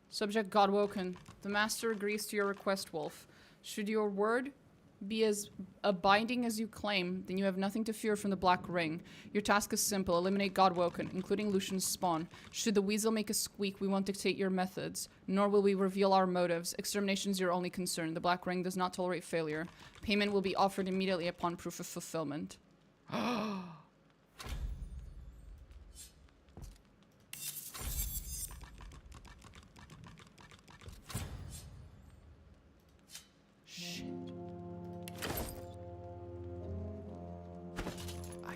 Subject Godwoken. The master agrees to your request, Wolf. Should your word be as binding as you claim, then you have nothing to fear from the Black Ring. Your task is simple. Eliminate Godwoken, including Lucian's spawn. Should the weasel make a squeak, we won't dictate your methods, nor will we reveal our motives. Extermination is your only concern. The Black Ring does not tolerate failure. Payment will be offered immediately upon proof of fulfillment. I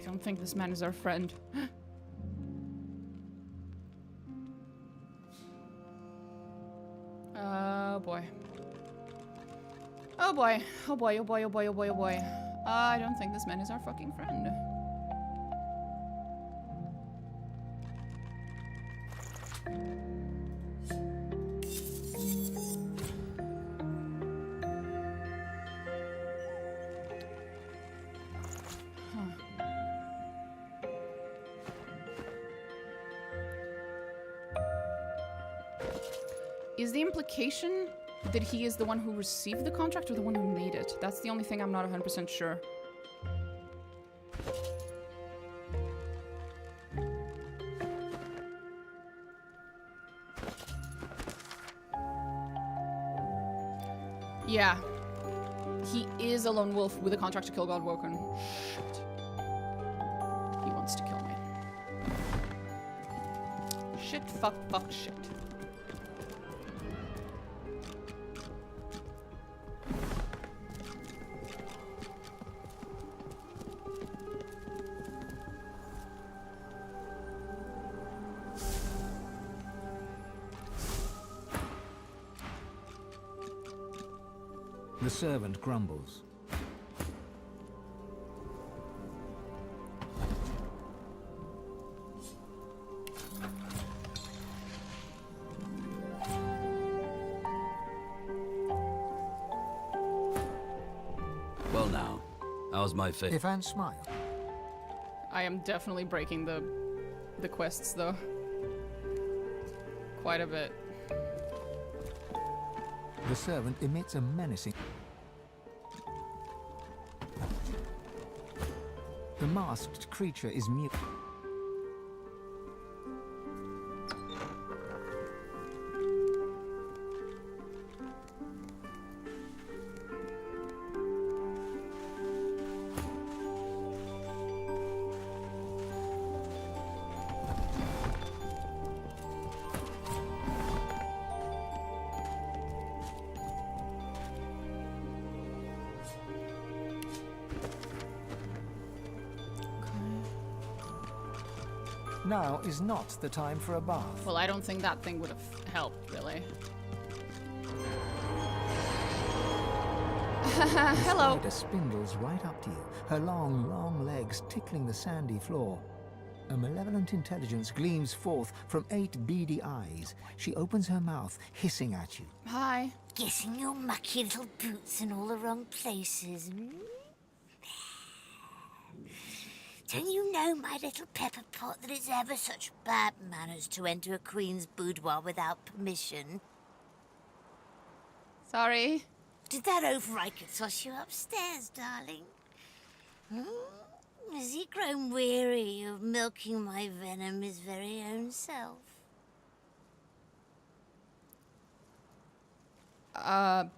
don't think this man is our friend. Oh boy. Oh boy. Oh boy, oh boy, oh boy, oh boy, oh boy. I don't think this man is our fucking friend. Is the implication that he is the one who received the contract or the one who made it? That's the only thing I'm not 100% sure. Yeah. He is a lone wolf with a contract to kill Godwoken. Shit. He wants to kill me. Shit, fuck, fuck, shit. The servant grumbles. Well now, how's my face? Ivan smile. I am definitely breaking the quests though. Quite a bit. The servant emits a menacing... The masked creature is mute. Now is not the time for a bath. Well, I don't think that thing would have helped, really. Hello. The spider spindles right up to you, her long, long legs tickling the sandy floor. A malevolent intelligence gleams forth from 8 beady eyes. She opens her mouth, hissing at you. Hi. Getting your mucky little boots in all the wrong places. Don't you know, my little pepper pot, that it's ever such bad manners to enter a queen's boudoir without permission? Sorry. Did that over I could toss you upstairs, darling? Has he grown weary of milking my venom his very own self? I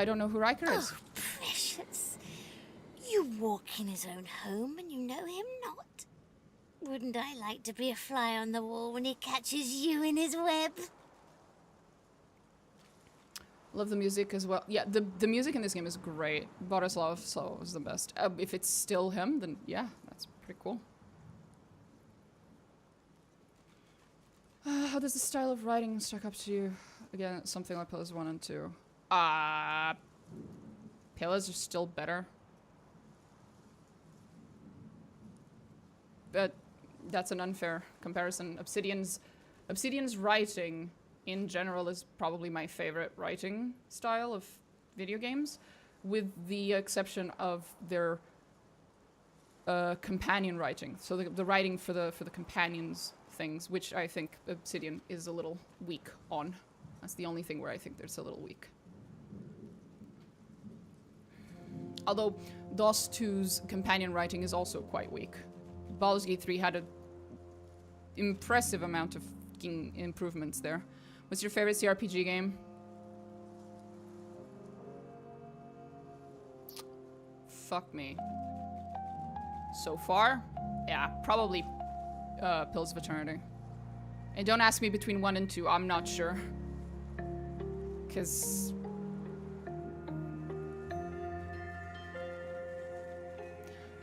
don't know who Riker is. Oh, precious. You walk in his own home and you know him not. Wouldn't I like to be a fly on the wall when he catches you in his web? Love the music as well. Yeah, the music in this game is great. Borislav so is the best. If it's still him, then yeah, that's pretty cool. How does the style of writing stack up to you? Again, something like Pillars 1 and 2. Pillars are still better. But that's an unfair comparison. Obsidian's writing in general is probably my favorite writing style of video games, with the exception of their companion writing. So the writing for the companions things, which I think Obsidian is a little weak on. That's the only thing where I think there's a little weak. Although DOS 2's companion writing is also quite weak. Baldur's Gate 3 had an impressive amount of improvements there. What's your favorite CRPG game? Fuck me. So far? Yeah, probably Pills of Eternity. And don't ask me between 1 and 2, I'm not sure. Because...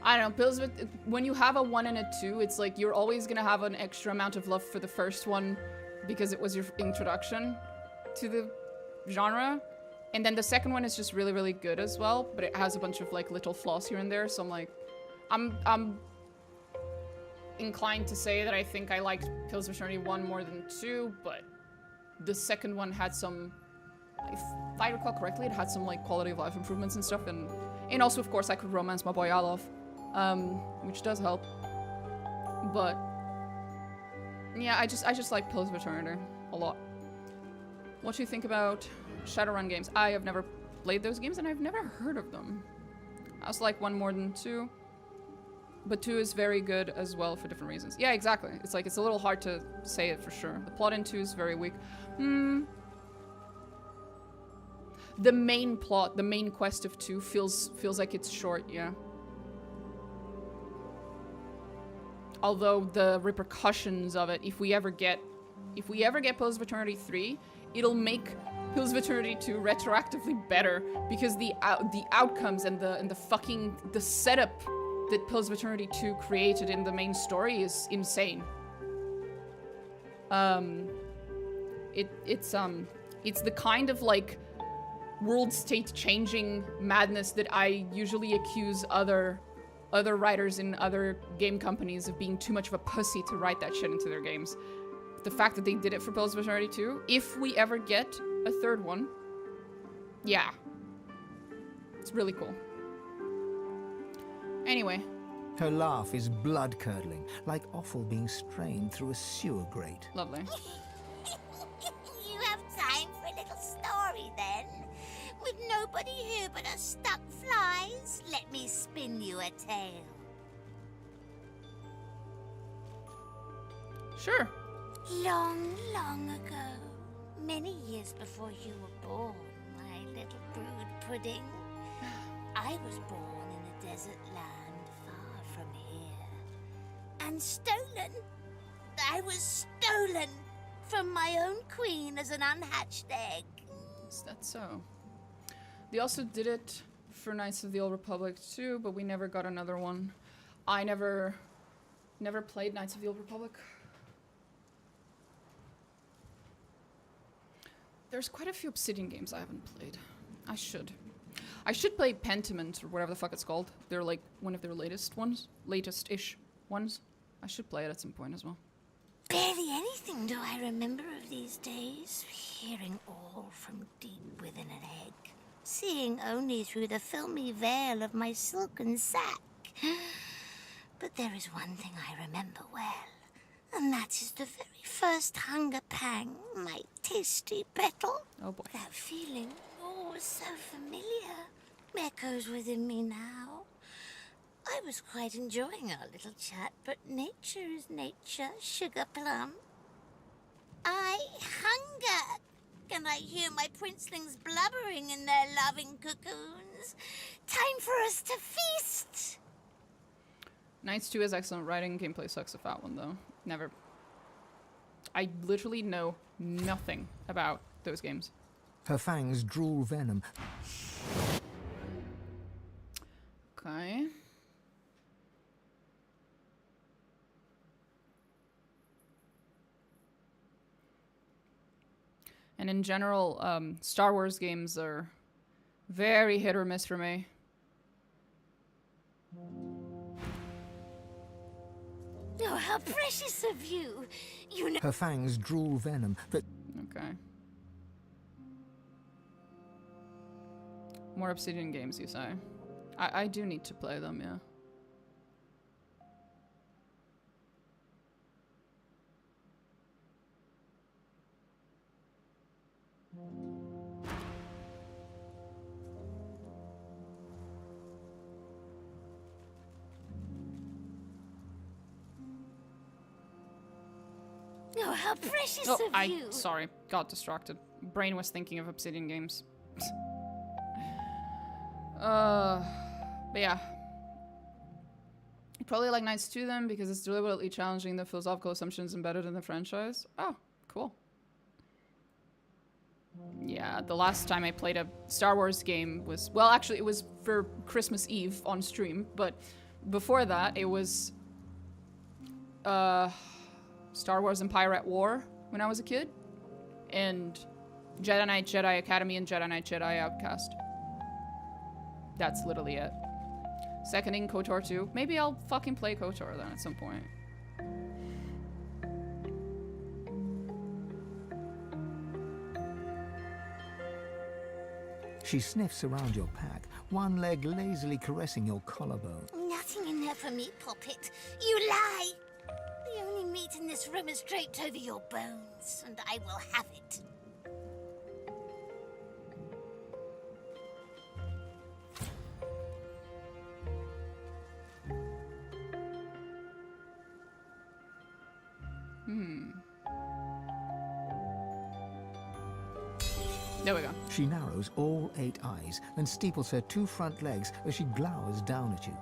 I don't know, Pills of when you have a 1 and a 2, it's like you're always gonna have an extra amount of love for the first one because it was your introduction to the genre. And then the second one is just really, really good as well, but it has a bunch of like little flaws here and there, so I'm like... I'm inclined to say that I think I liked Pills of Eternity 1 more than 2, but the second one had some... If I recall correctly, it had some like quality of life improvements and stuff, and also, of course, I could romance my boy Alof. Which does help, but yeah, I just like Pills of Eternity a lot. What do you think about Shadowrun games? I have never played those games and I've never heard of them. I also like 1 more than 2, but 2 is very good as well for different reasons. Yeah, exactly. It's like it's a little hard to say it for sure. The plot in 2 is very weak. The main plot, the main quest of 2 feels like it's short. Yeah. Although the repercussions of it, if we ever get Pills of Eternity 3, it'll make Pills of Eternity 2 retroactively better because the outcomes and the setup that Pills of Eternity 2 created in the main story is insane. It's the kind of like world state changing madness that I usually accuse other writers in other game companies of being too much of a pussy to write that shit into their games. The fact that they did it for Pillars of Eternity 2, if we ever get a third one, yeah. It's really cool. Anyway. Her laugh is blood-curdling, like offal being strained through a sewer grate. Lovely. You have time for a little story, then? With nobody here but us stuck flies, let me spin you a tale. Sure. Long, long ago, many years before you were born, my little brood pudding, I was born in a desert land far from here. And stolen. I was stolen from my own queen as an unhatched egg. Is that so? They also did it for Knights of the Old Republic too, but we never got another one. I never played Knights of the Old Republic. There's quite a few Obsidian games I haven't played. I should play Pentiment or whatever the fuck it's called. They're like one of their latest ones, latest-ish ones. I should play it at some point as well. Barely anything do I remember of these days. Hearing all from deep within an egg. Seeing only through the filmy veil of my silken sack. But there is one thing I remember well. And that is the very first hunger pang, my tasty petal. Oh boy. That feeling, oh, so familiar, echoes within me now. I was quite enjoying our little chat, but nature is nature, sugar plum. I hunger. Can I hear my princelings blubbering in their loving cocoons? Time for us to feast. Knights 2 has excellent writing. Gameplay sucks a fat one though. Never. I literally know nothing about those games. Her fangs drool venom. Okay. And in general, Star Wars games are very hit or miss for me. Oh, how precious of you! You know. Her fangs drool venom that. Okay. More Obsidian games, you say? I do need to play them, yeah. Oh, how precious Oh, of you! sorry, got distracted. Brain was thinking of Obsidian games. But yeah. You probably like Knights 2 then, because it's deliberately challenging the philosophical assumptions embedded in the franchise. Oh, cool. Yeah, the last time I played a Star Wars game was... Well, actually, it was for Christmas Eve on stream, but before that, it was... Star Wars Empire at War when I was a kid, and Jedi Knight Jedi Academy and Jedi Knight Jedi Outcast. That's literally it. Seconding KOTOR 2. Maybe I'll fucking play KOTOR then at some point. She sniffs around your pack, one leg lazily caressing your collarbone. Nothing in there for me, Poppet. You lie! The only meat in this room is draped over your bones, and I will have it. There we go. She narrows all 8 eyes and steeples her 2 front legs as she glowers down at you.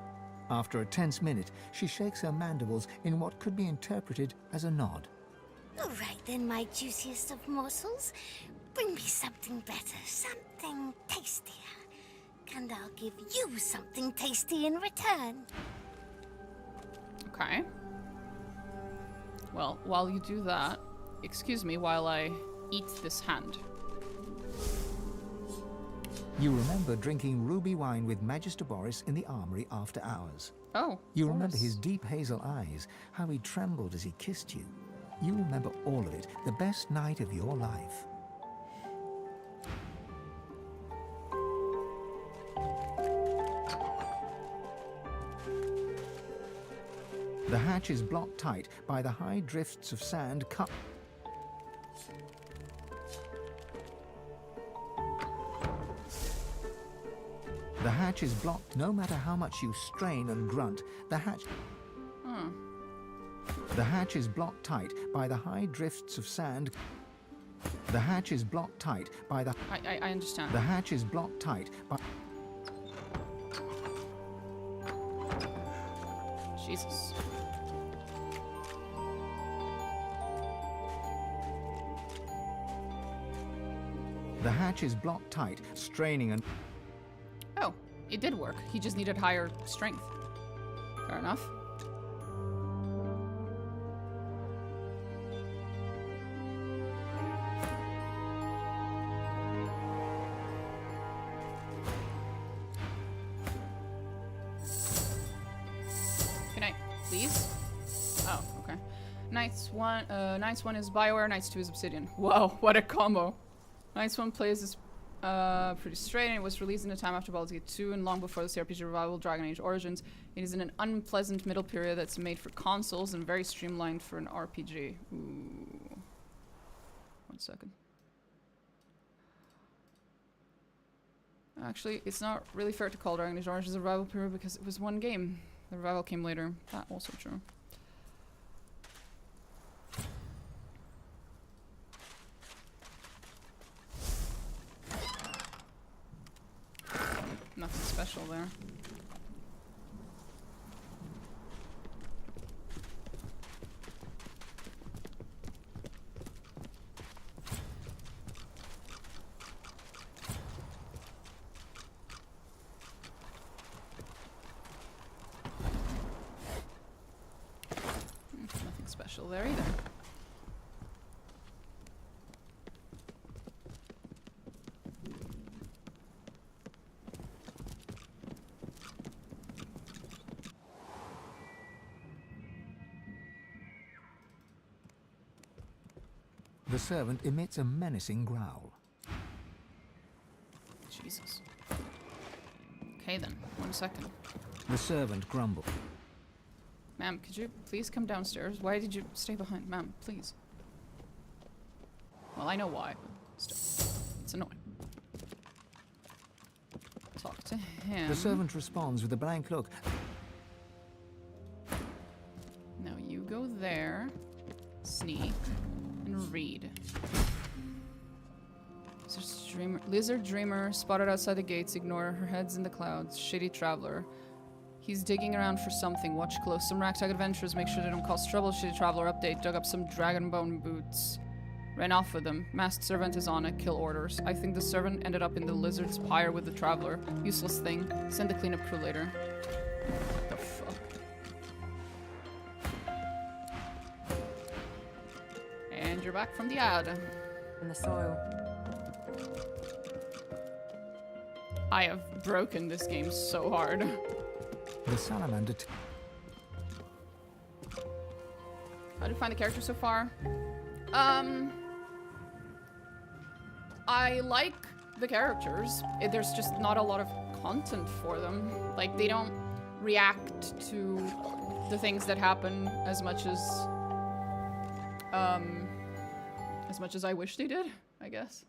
After a tense minute, she shakes her mandibles in what could be interpreted as a nod. All right then, my juiciest of morsels. Bring me something better, something tastier. And I'll give you something tasty in return. Okay. Well, while you do that, excuse me while I eat this hand. You remember drinking ruby wine with Magister Boris in the armory after hours. Oh, You remember Boris. his deep hazel eyes, how he trembled as he kissed you. You remember all of it, the best night of your life. The hatch is blocked tight by the high drifts of sand cut. The hatch is blocked no matter how much you strain and grunt. The hatch... The hatch is blocked tight by the high drifts of sand. The hatch is blocked tight by the... I understand. The hatch is blocked tight by... Jesus. The hatch is blocked tight, straining and... Oh, it did work. He just needed higher strength. Fair enough. Good night, please. Oh, okay. Knights 1 is Bioware, Knights 2 is Obsidian. Whoa, what a combo. Knights 1 plays is pretty straight, and it was released in a time after Baldur's Gate 2 and long before the CRPG revival Dragon Age Origins. It is in an unpleasant middle period that's made for consoles and very streamlined for an RPG. Ooh. 1 second. Actually, it's not really fair to call Dragon Age Origins a revival period because it was one game. The revival came later. That also true. Nothing special there. Nothing special there either. The servant emits a menacing growl. Jesus. Okay then, 1 second. The servant grumbles. Ma'am, could you please come downstairs? Why did you stay behind? Ma'am, please. Well, I know why, but still. It's annoying. Talk to him. The servant responds with a blank look. Now you go there, sneak, and read. Lizard dreamer spotted outside the gates. Ignore her head's in the clouds. Shady traveler. He's digging around for something. Watch close. Some ragtag adventurers. Make sure they don't cause trouble. Shady traveler update. Dug up some dragon bone boots. Ran off with them. Masked servant is on it. Kill orders. I think the servant ended up in the lizard's pyre with the traveler. Useless thing. Send the cleanup crew later. What the fuck? And you're back from the ad. In the soil. I have broken this game so hard. The salamander... How did you find the character so far? I like the characters. There's just not a lot of content for them. Like, they don't react to the things that happen as much as I wish they did, I guess.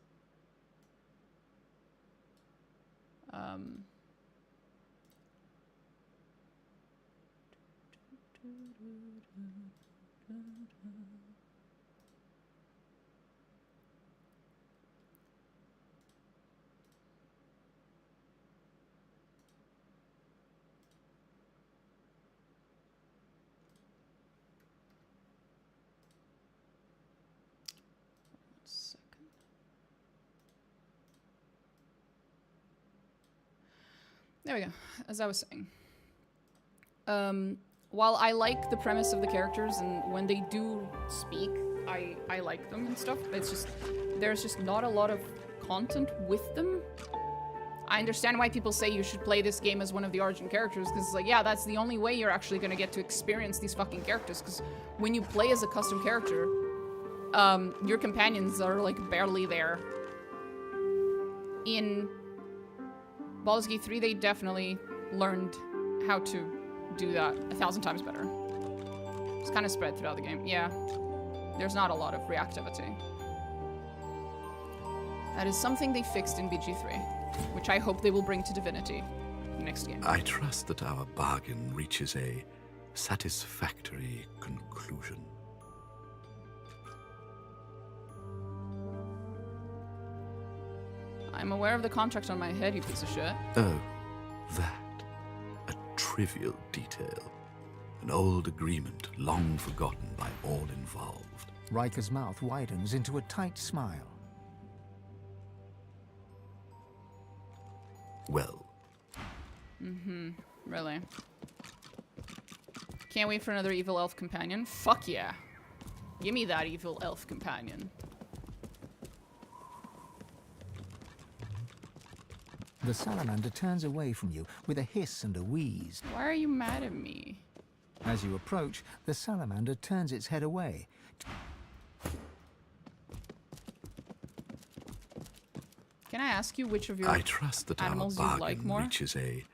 There we go. As I was saying. While I like the premise of the characters, and when they do speak, I like them and stuff. It's just there's just not a lot of content with them. I understand why people say you should play this game as one of the origin characters, because it's like, yeah, that's the only way you're actually gonna get to experience these fucking characters, because when you play as a custom character, your companions are like barely there. In Baldur's Gate 3, they definitely learned how to do that 1,000 times better. It's kind of spread throughout the game. Yeah, there's not a lot of reactivity. That is something they fixed in BG3, which I hope they will bring to Divinity next game. I trust that our bargain reaches a satisfactory conclusion. I'm aware of the contract on my head, you piece of shit. Oh, that. A trivial detail. An old agreement long forgotten by all involved. Riker's mouth widens into a tight smile. Well. Really. Can't wait for another evil elf companion. Fuck yeah. Give me that evil elf companion. The salamander turns away from you with a hiss and a wheeze. Why are you mad at me? As you approach, the salamander turns its head away. Can I ask you which of your I trust that our animals you bargain like more? reaches a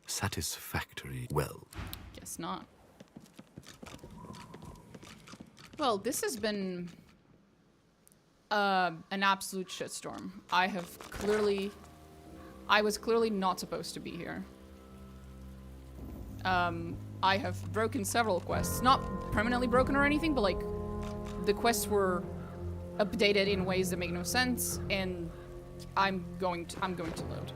satisfactory well. Guess not. Well, this has been an absolute shitstorm. I was clearly not supposed to be here. I have broken several quests. Not permanently broken or anything, but like the quests were updated in ways that make no sense, and I'm going to load.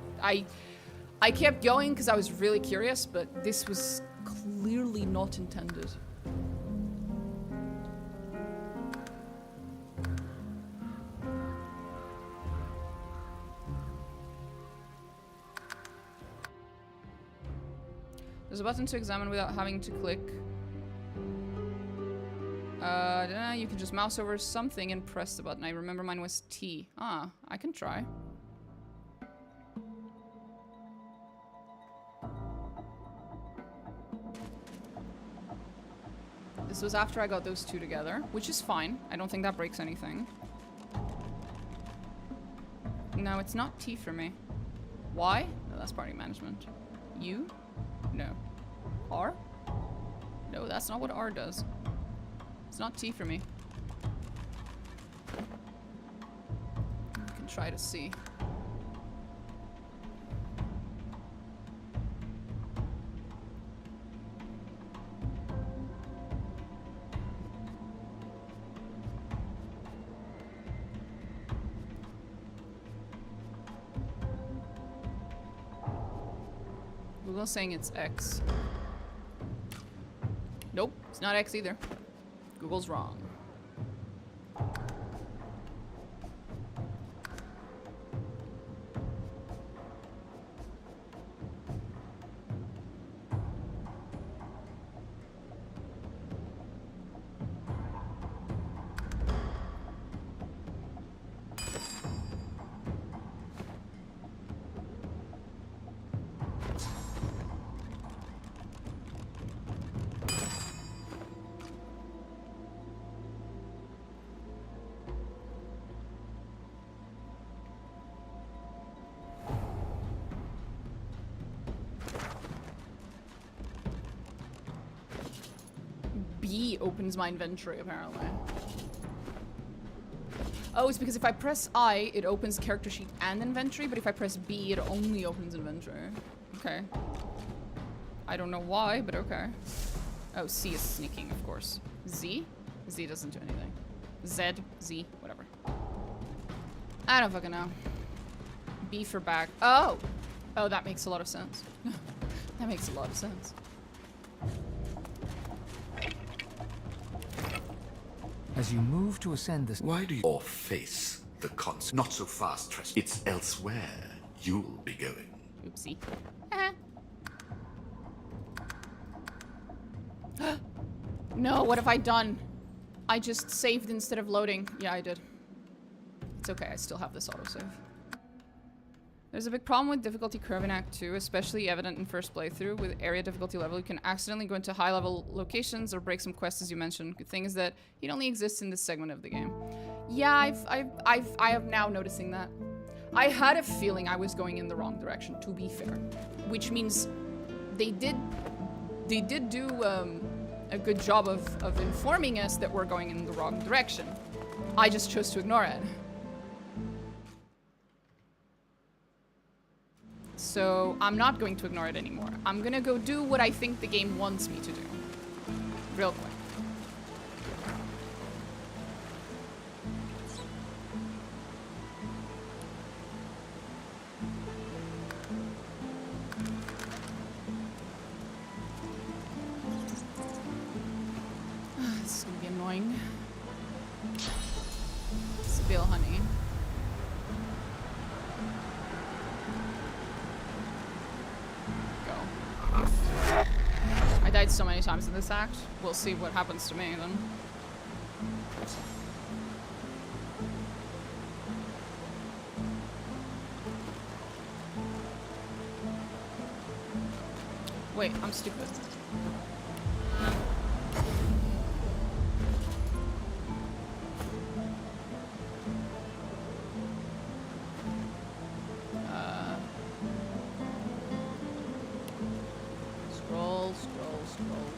I kept going because I was really curious, but this was clearly not intended. There's a button to examine without having to click. You can just mouse over something and press the button. I remember mine was T. Ah, I can try. This was after I got those two together, which is fine. I don't think that breaks anything. No, it's not T for me. Y? No, that's party management. U? No. R? No, that's not what R does. It's not T for me. I can try to see. Google's saying it's X. Nope, it's not X either. Google's wrong. B opens my inventory, apparently. Oh, it's because if I press I, it opens character sheet and inventory, but if I press B, it only opens inventory. Okay. I don't know why, but okay. Oh, C is sneaking, of course. Z? Z doesn't do anything. Z, Z, whatever. I don't fucking know. B for back. Oh! Oh, that makes a lot of sense. That makes a lot of sense. As you move to ascend the... Why do you... Or face the consequence? Not so fast, Tress. It's elsewhere you'll be going. Oopsie. No, what have I done? I just saved instead of loading. Yeah, I did. It's okay, I still have this autosave. There's a big problem with difficulty curve in Act 2, especially evident in first playthrough. With area difficulty level, you can accidentally go into high-level locations or break some quests, as you mentioned. Good thing is that it only exists in this segment of the game. Yeah, I am now noticing that. I had a feeling I was going in the wrong direction, to be fair. Which means they did do a good job of informing us that we're going in the wrong direction. I just chose to ignore it. So I'm not going to ignore it anymore. I'm gonna go do what I think the game wants me to do. Real quick. This is gonna be annoying. Spill, honey. I died so many times in this act. We'll see what happens to me then. Wait, I'm stupid.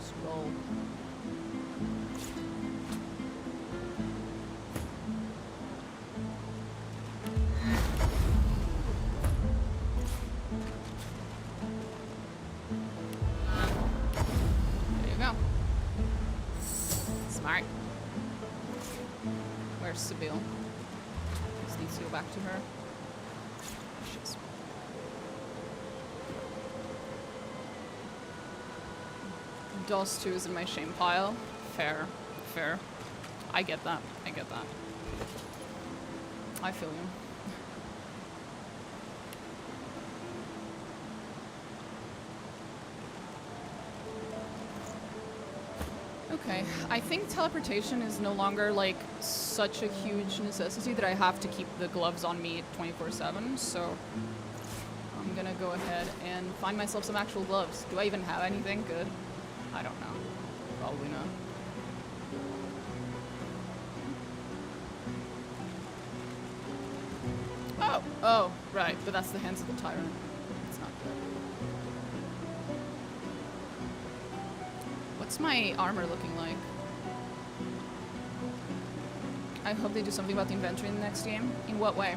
Scroll. There you go. Smart. Where's Sibyl? Just needs to go back to her. She's DOS 2 is in my shame pile. Fair. I get that. I feel you. Okay, I think teleportation is no longer like such a huge necessity that I have to keep the gloves on me 24/7, so I'm gonna go ahead and find myself some actual gloves. Do I even have anything good? I don't know. Probably not. Oh, right, but that's the hands of the tyrant. It's not good. What's my armor looking like? I hope they do something about the inventory in the next game. In what way?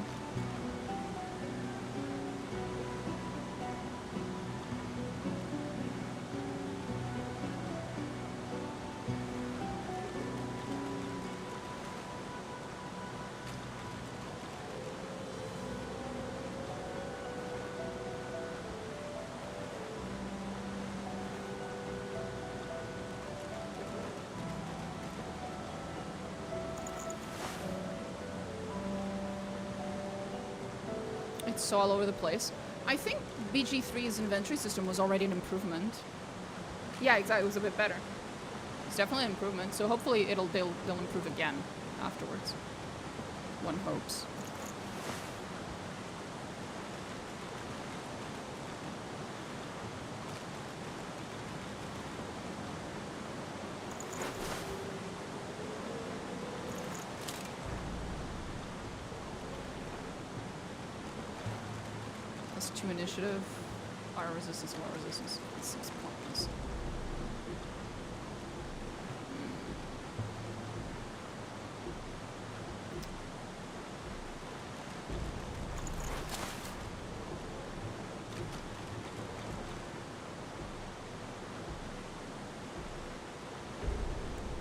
It's so all over the place. I think BG3's inventory system was already an improvement. Yeah, exactly. It was a bit better. It's definitely an improvement. So hopefully they'll improve again afterwards. One hopes. +2 initiative, fire resistance, water resistance. It's 6 points.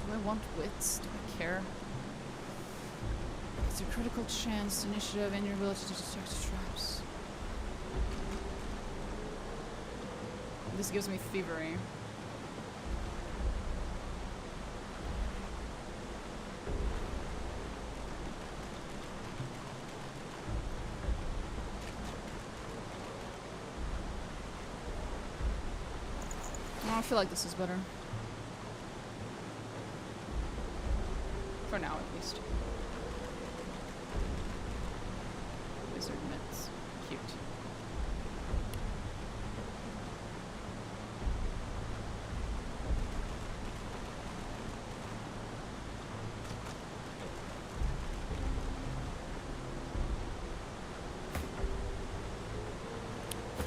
Do I want wits? Do I care? It's a critical chance, initiative, and your ability to detect traps. This gives me thievery. Oh, I feel like this is better. For now, at least. Wizard mitts. Cute.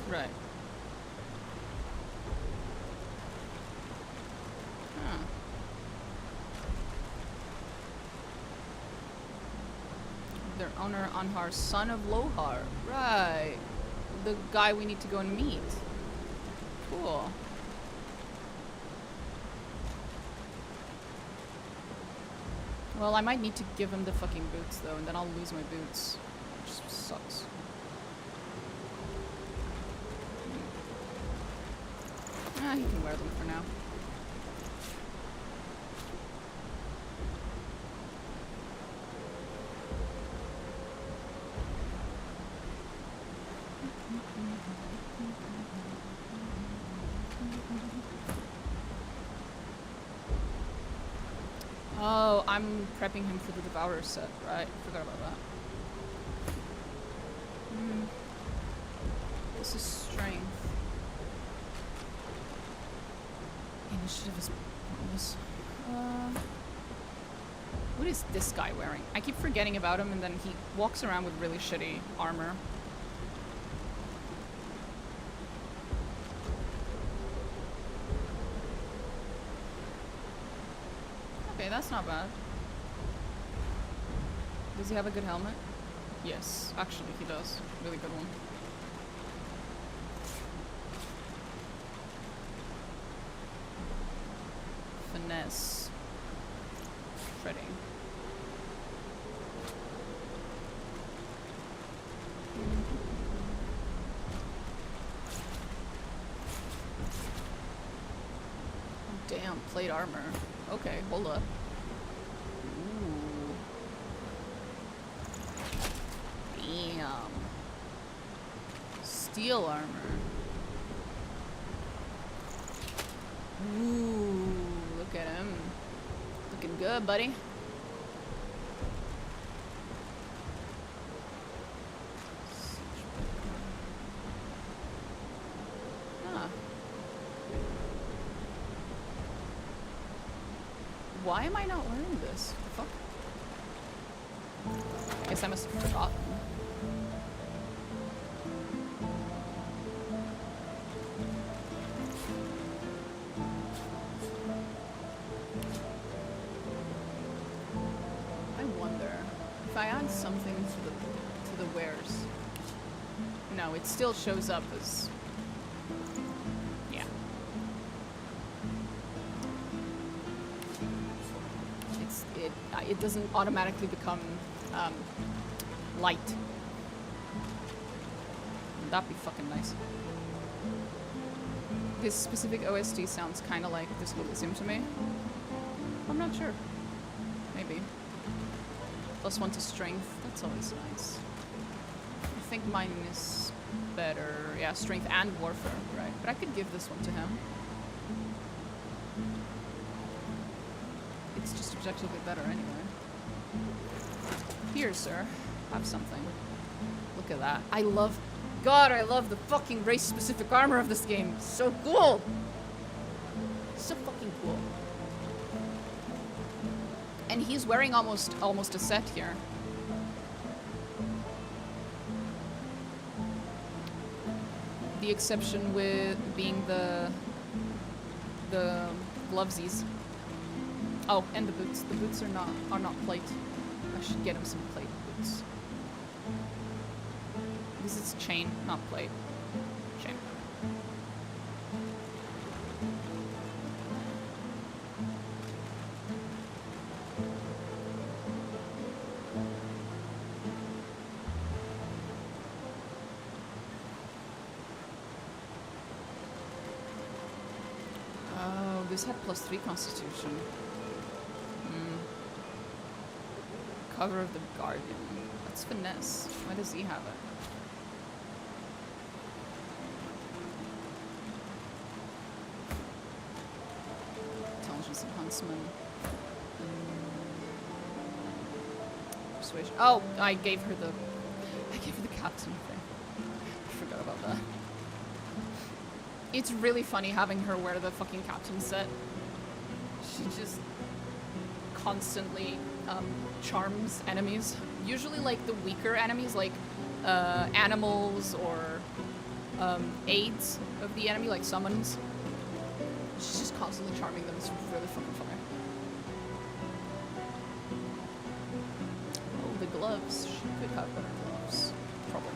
Right. Huh. Their owner, Anhar, son of Lohar. Right. The guy we need to go and meet. Cool. Well, I might need to give him the fucking boots, though, and then I'll lose my boots. Which sucks. Ah, he can wear them for now. Oh, I'm prepping him for the Devourer set, right? Forgot about that. This is strength. Initiative is pointless. What is this guy wearing? I keep forgetting about him and then he walks around with really shitty armor. Okay, that's not bad. Does he have a good helmet? Yes, actually he does. Really good one. Finesse. Shredding. Oh, damn, plate armor. Okay, hold up. Ooh. Damn. Steel armor. Ooh, look at him. Looking good, buddy. Huh. Why am I not wearing this? The fuck? I guess I must have forgotten. If I add something to the wares, no, it still shows up as, yeah. It doesn't automatically become light. That'd be fucking nice. This specific OST sounds kind of like this Elysium to me. I'm not sure. Maybe. +1 to strength, that's always nice. I think mine is better. Yeah, strength and warfare, right? But I could give this one to him. It's just objectively better anyway. Here, sir. Have something. Look at that. I love the fucking race-specific armor of this game. So cool! So fucking cool. And he's wearing almost a set here. The exception with being the glovesies. Oh, and the boots. The boots are not plate. I should get him some plate boots. This is chain, not plate. Chain. This had +3 constitution. Cover of the Guardian. That's finesse. Why does he have it? Intelligence and huntsman. persuasion. Oh, I gave her the captain thing. I forgot about that. It's really funny having her wear the fucking captain set. She just constantly charms enemies. Usually like the weaker enemies, like animals or aids of the enemy, like summons. She's just constantly charming them. It's really fucking funny. Oh, the gloves. She could have better gloves. Probably.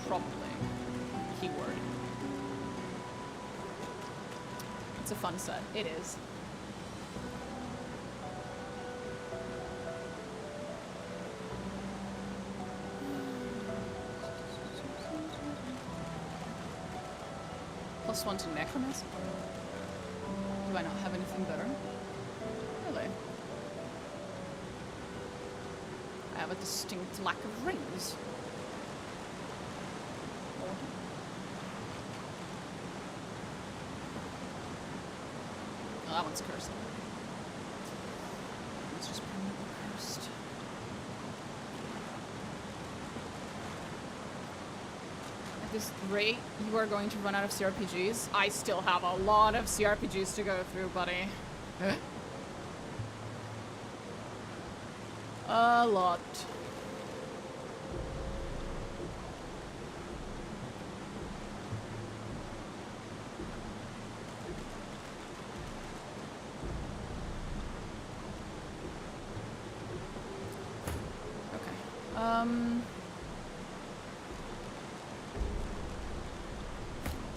Probably. Keyword. It's a fun set. It is. +1 to necromancy? Do I not have anything better? Really? I have a distinct lack of rings. Oh, that one's cursed. It's just permanently cursed. At this rate, you are going to run out of CRPGs. I still have a lot of CRPGs to go through, buddy. A lot.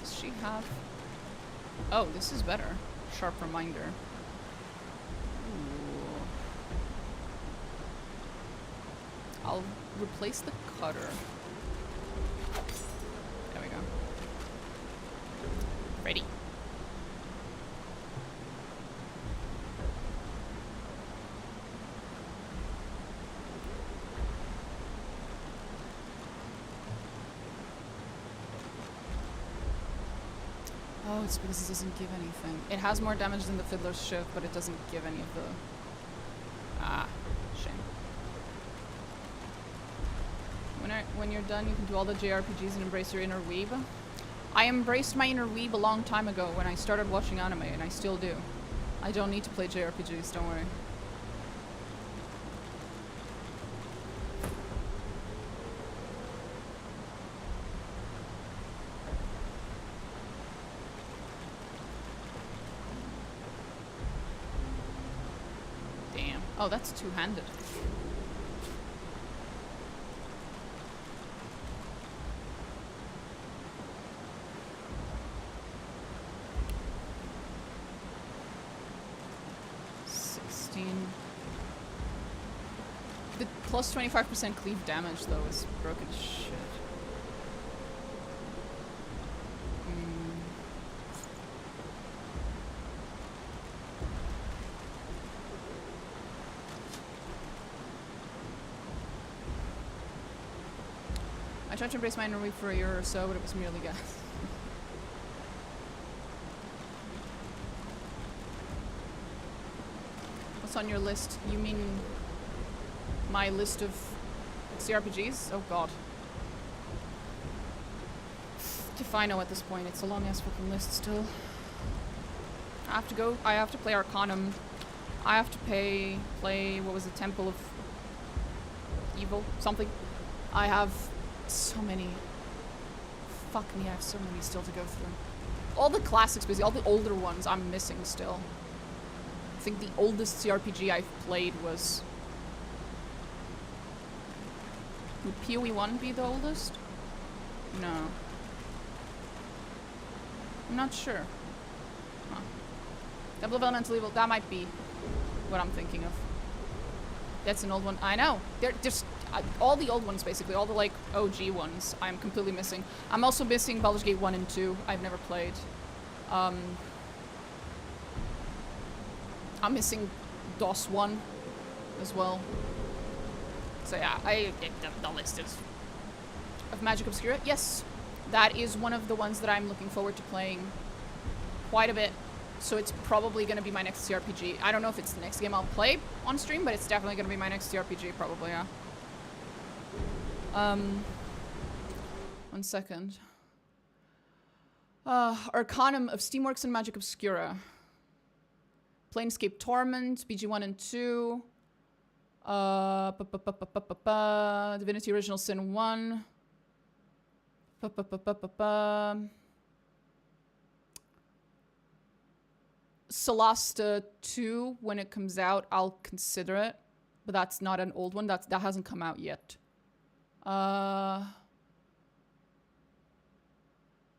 Does she have... Oh, this is better. Sharp reminder. Ooh. I'll replace the cutter. There we go. Ready. Oh, it's because it doesn't give anything. It has more damage than the Fiddler's Shift, but it doesn't give any of the... Ah, shame. When you're done, you can do all the JRPGs and embrace your inner weeb. I embraced my inner weeb a long time ago when I started watching anime, and I still do. I don't need to play JRPGs, don't worry. Oh, that's two-handed. The plus 25% cleave damage, though, is broken as shit. I tried to embrace my inner weeb for a year or so, but it was merely gas. What's on your list? You mean my list of CRPGs? Oh god. If I know at this point, it's a long ass fucking list still. I have to play Arcanum. I have to play, what was it, Temple of Evil? Something. I have so many. Fuck me, I have so many still to go through. All the classics, basically, all the older ones I'm missing still. I think the oldest CRPG I've played was... Would PoE 1 be the oldest? No. I'm not sure. Huh. Double of Elemental Evil, that might be what I'm thinking of. That's an old one. I know. They're just... all the old ones, basically. All the, like, OG ones, I'm completely missing. I'm also missing Baldur's Gate 1 and 2. I've never played. I'm missing DOS 1 as well. So yeah, the list is... Of Magic Obscura? Yes. That is one of the ones that I'm looking forward to playing quite a bit. So it's probably going to be my next CRPG. I don't know if it's the next game I'll play on stream, but it's definitely going to be my next CRPG, probably, yeah. 1 second. Arcanum of Steamworks and Magic Obscura. Planescape Torment, BG1 and 2. Divinity Original Sin 1. Solasta 2, when it comes out, I'll consider it. But that's not an old one. That hasn't come out yet.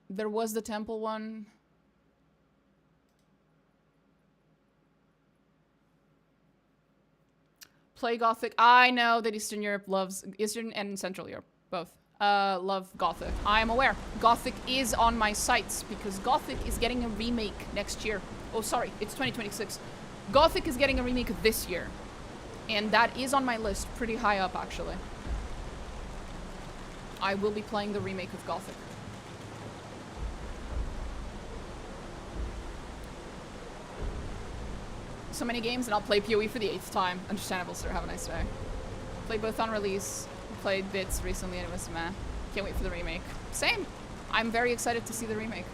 There was the Temple one. Play Gothic. I know that Eastern Europe loves... Eastern and Central Europe, both. Love Gothic. I am aware. Gothic is on my sights because Gothic is getting a remake next year. Oh, sorry. It's 2026. Gothic is getting a remake this year. And that is on my list. Pretty high up, actually. I will be playing the remake of Gothic. So many games, and I'll play PoE for the 8th time. Understandable, sir. Have a nice day. Played both on release. Played bits recently, and it was meh. Can't wait for the remake. Same. I'm very excited to see the remake.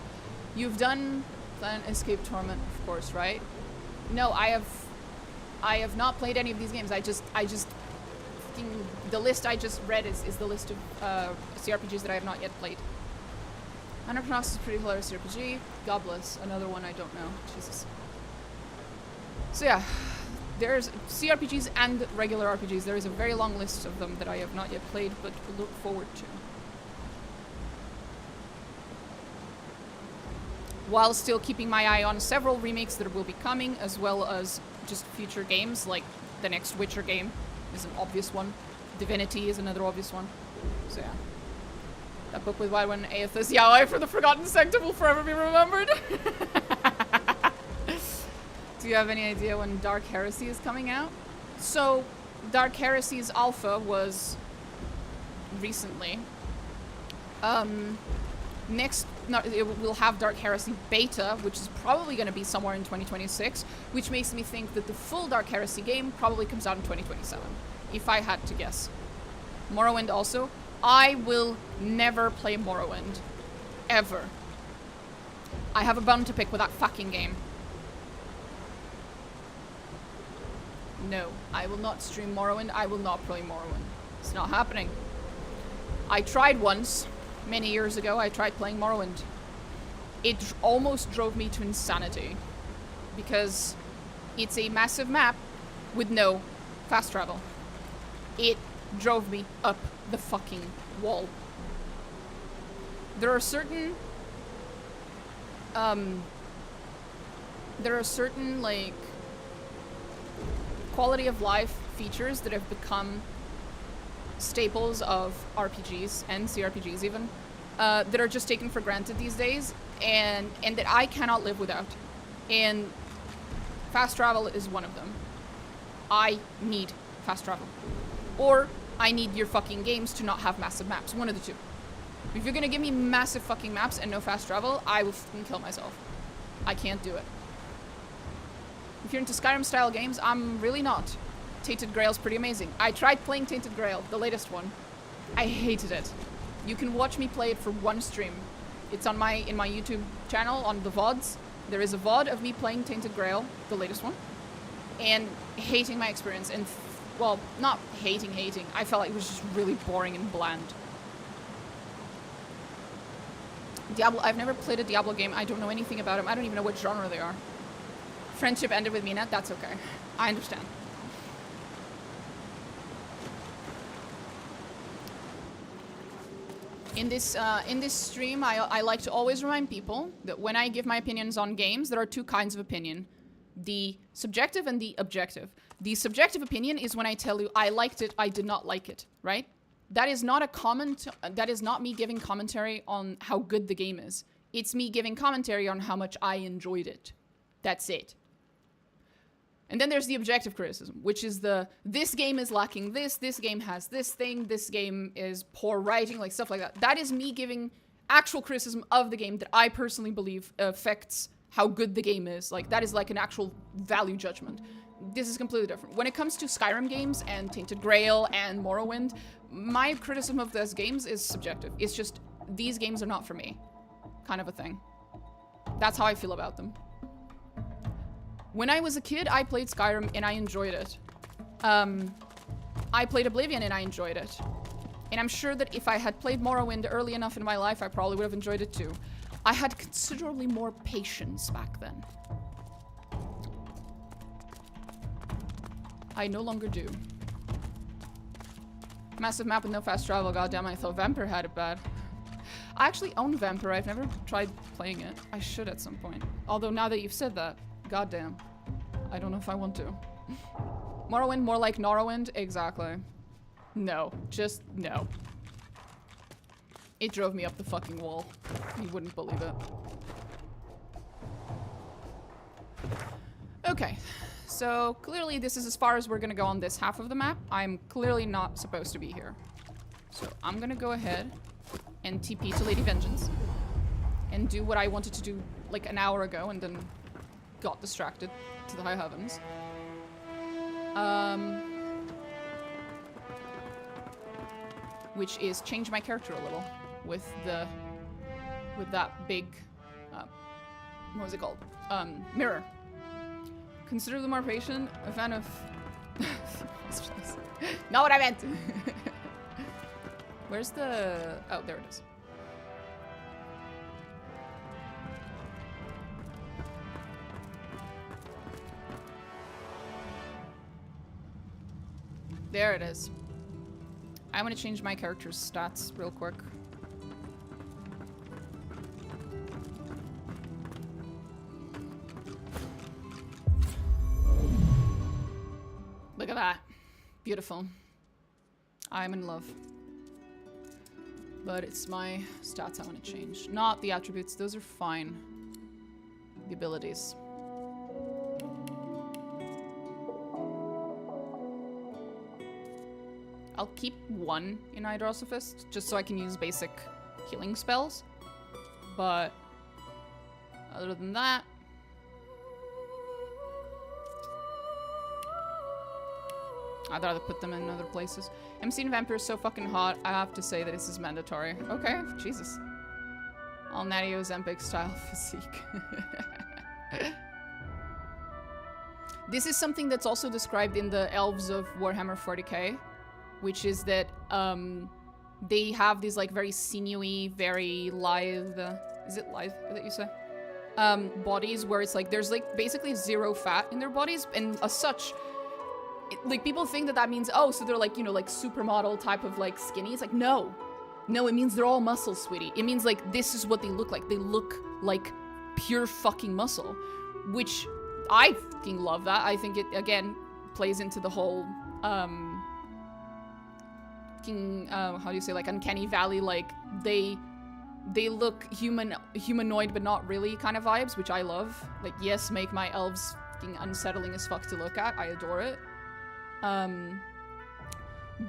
You've done Plan Escape Torment, of course, right? No, I have not played any of these games. I just the list I just read is the list of CRPGs that I have not yet played. Anachronos is a pretty hilarious CRPG. Gobless, another one I don't know. Jesus. So yeah, there's CRPGs and regular RPGs. There is a very long list of them that I have not yet played, but look forward to. While still keeping my eye on several remakes that will be coming, as well as just future games, like the next Witcher game is an obvious one. Divinity is another obvious one. So yeah. That book with Wide-One Aethys, Yaoi for the Forgotten Sector will forever be remembered. Do you have any idea when Dark Heresy is coming out? So, Dark Heresy's alpha was recently. We'll have Dark Heresy beta, which is probably going to be somewhere in 2026, which makes me think that the full Dark Heresy game probably comes out in 2027, if I had to guess. Morrowind also. I will never play Morrowind. Ever. I have a bone to pick with that fucking game. No, I will not stream Morrowind. I will not play Morrowind. It's not happening. I tried once, many years ago, I tried playing Morrowind. It almost drove me to insanity. Because it's a massive map with no fast travel. It drove me up the fucking wall. There are certain, like, quality of life features that have become staples of RPGs and CRPGs even, that are just taken for granted these days, and that I cannot live without. And fast travel is one of them. I need fast travel. Or I need your fucking games to not have massive maps. One of the two. If you're gonna give me massive fucking maps and no fast travel, I will fucking kill myself. I can't do it. If you're into Skyrim style games, I'm really not. Tainted Grail's pretty amazing. I tried playing Tainted Grail, the latest one. I hated it. You can watch me play it for one stream. It's on in my YouTube channel, on the VODs. There is a VOD of me playing Tainted Grail, the latest one, and hating my experience. And, well, not hating. I felt like it was just really boring and bland. Diablo, I've never played a Diablo game. I don't know anything about them. I don't even know what genre they are. Friendship ended with Mina. That's okay. I understand. In this stream, I like to always remind people that when I give my opinions on games, there are two kinds of opinion. The subjective and the objective. The subjective opinion is when I tell you I liked it, I did not like it, right? That is not a comment, that is not me giving commentary on how good the game is. It's me giving commentary on how much I enjoyed it. That's it. And then there's the objective criticism, which is this game is lacking this game has this thing, this game is poor writing, like stuff like that. That is me giving actual criticism of the game that I personally believe affects how good the game is. Like, that is like an actual value judgment. This is completely different. When it comes to Skyrim games and Tainted Grail and Morrowind, my criticism of those games is subjective. It's just, these games are not for me, kind of a thing. That's how I feel about them. When I was a kid, I played Skyrim and I enjoyed it. I played Oblivion and I enjoyed it. And I'm sure that if I had played Morrowind early enough in my life, I probably would have enjoyed it too. I had considerably more patience back then. I no longer do. Massive map with no fast travel, goddamn, I thought Vampire had it bad. I actually own Vampire, I've never tried playing it. I should at some point. Although now that you've said that, goddamn, I don't know if I want to. Morrowind, more like Norrowind? Exactly. No, just no. It drove me up the fucking wall. You wouldn't believe it. Okay, so clearly this is as far as we're gonna go on this half of the map. I'm clearly not supposed to be here. So I'm gonna go ahead and TP to Lady Vengeance and do what I wanted to do like an hour ago and then got distracted to the high heavens. Which is change my character a little with that big, what was it called? Mirror. Considerably more patient, a fan of... Not what I meant! Where's the... Oh, there it is. There it is. I want to change my character's stats real quick. Look at that. Beautiful. I'm in love. But it's my stats I want to change. Not the attributes. Those are fine. The abilities. I'll keep one in Hydrosophist, just so I can use basic healing spells. But other than that... I'd rather put them in other places. MC and Vampire is so fucking hot, I have to say that this is mandatory. Okay, Jesus. All Natty Ozempic style physique. This is something that's also described in the Elves of Warhammer 40k. Which is that they have these like very sinewy, very lithe, is it lithe that you say? Bodies where it's like there's like basically zero fat in their bodies, and as such, like people think that that means, oh, so they're like, you know, like supermodel type of like skinny. It's like, no, it means they're all muscle, sweetie. It means like this is what they look like. They look like pure fucking muscle, which I fucking love that. I think it again plays into the whole how do you say, like uncanny valley, like they look humanoid but not really kind of vibes, which I love. Like, yes, make my elves fucking unsettling as fuck to look at. I adore it.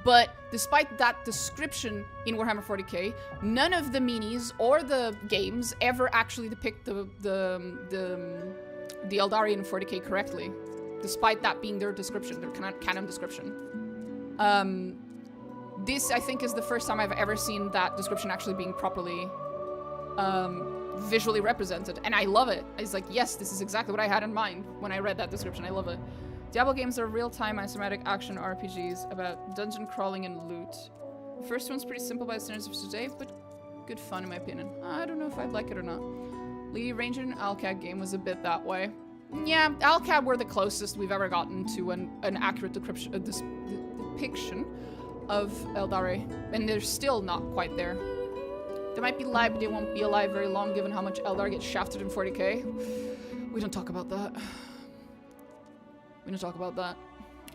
But despite that description in Warhammer 40k, none of the minis or the games ever actually depict the Eldari in 40k correctly, despite that being their description, their canon description. This, I think, is the first time I've ever seen that description actually being properly visually represented, and I love it. It's like, yes, this is exactly what I had in mind when I read that description. I love it. Diablo games are real-time isometric action RPGs about dungeon crawling and loot. The first one's pretty simple by the standards of today, but good fun in my opinion. I don't know if I'd like it or not. Lady Ranger and Alcad game was a bit that way. Yeah, Alcad were the closest we've ever gotten to an accurate depiction of Eldari, and they're still not quite there. They might be alive, but they won't be alive very long given how much Eldar gets shafted in 40k. We don't talk about that. We don't talk about that.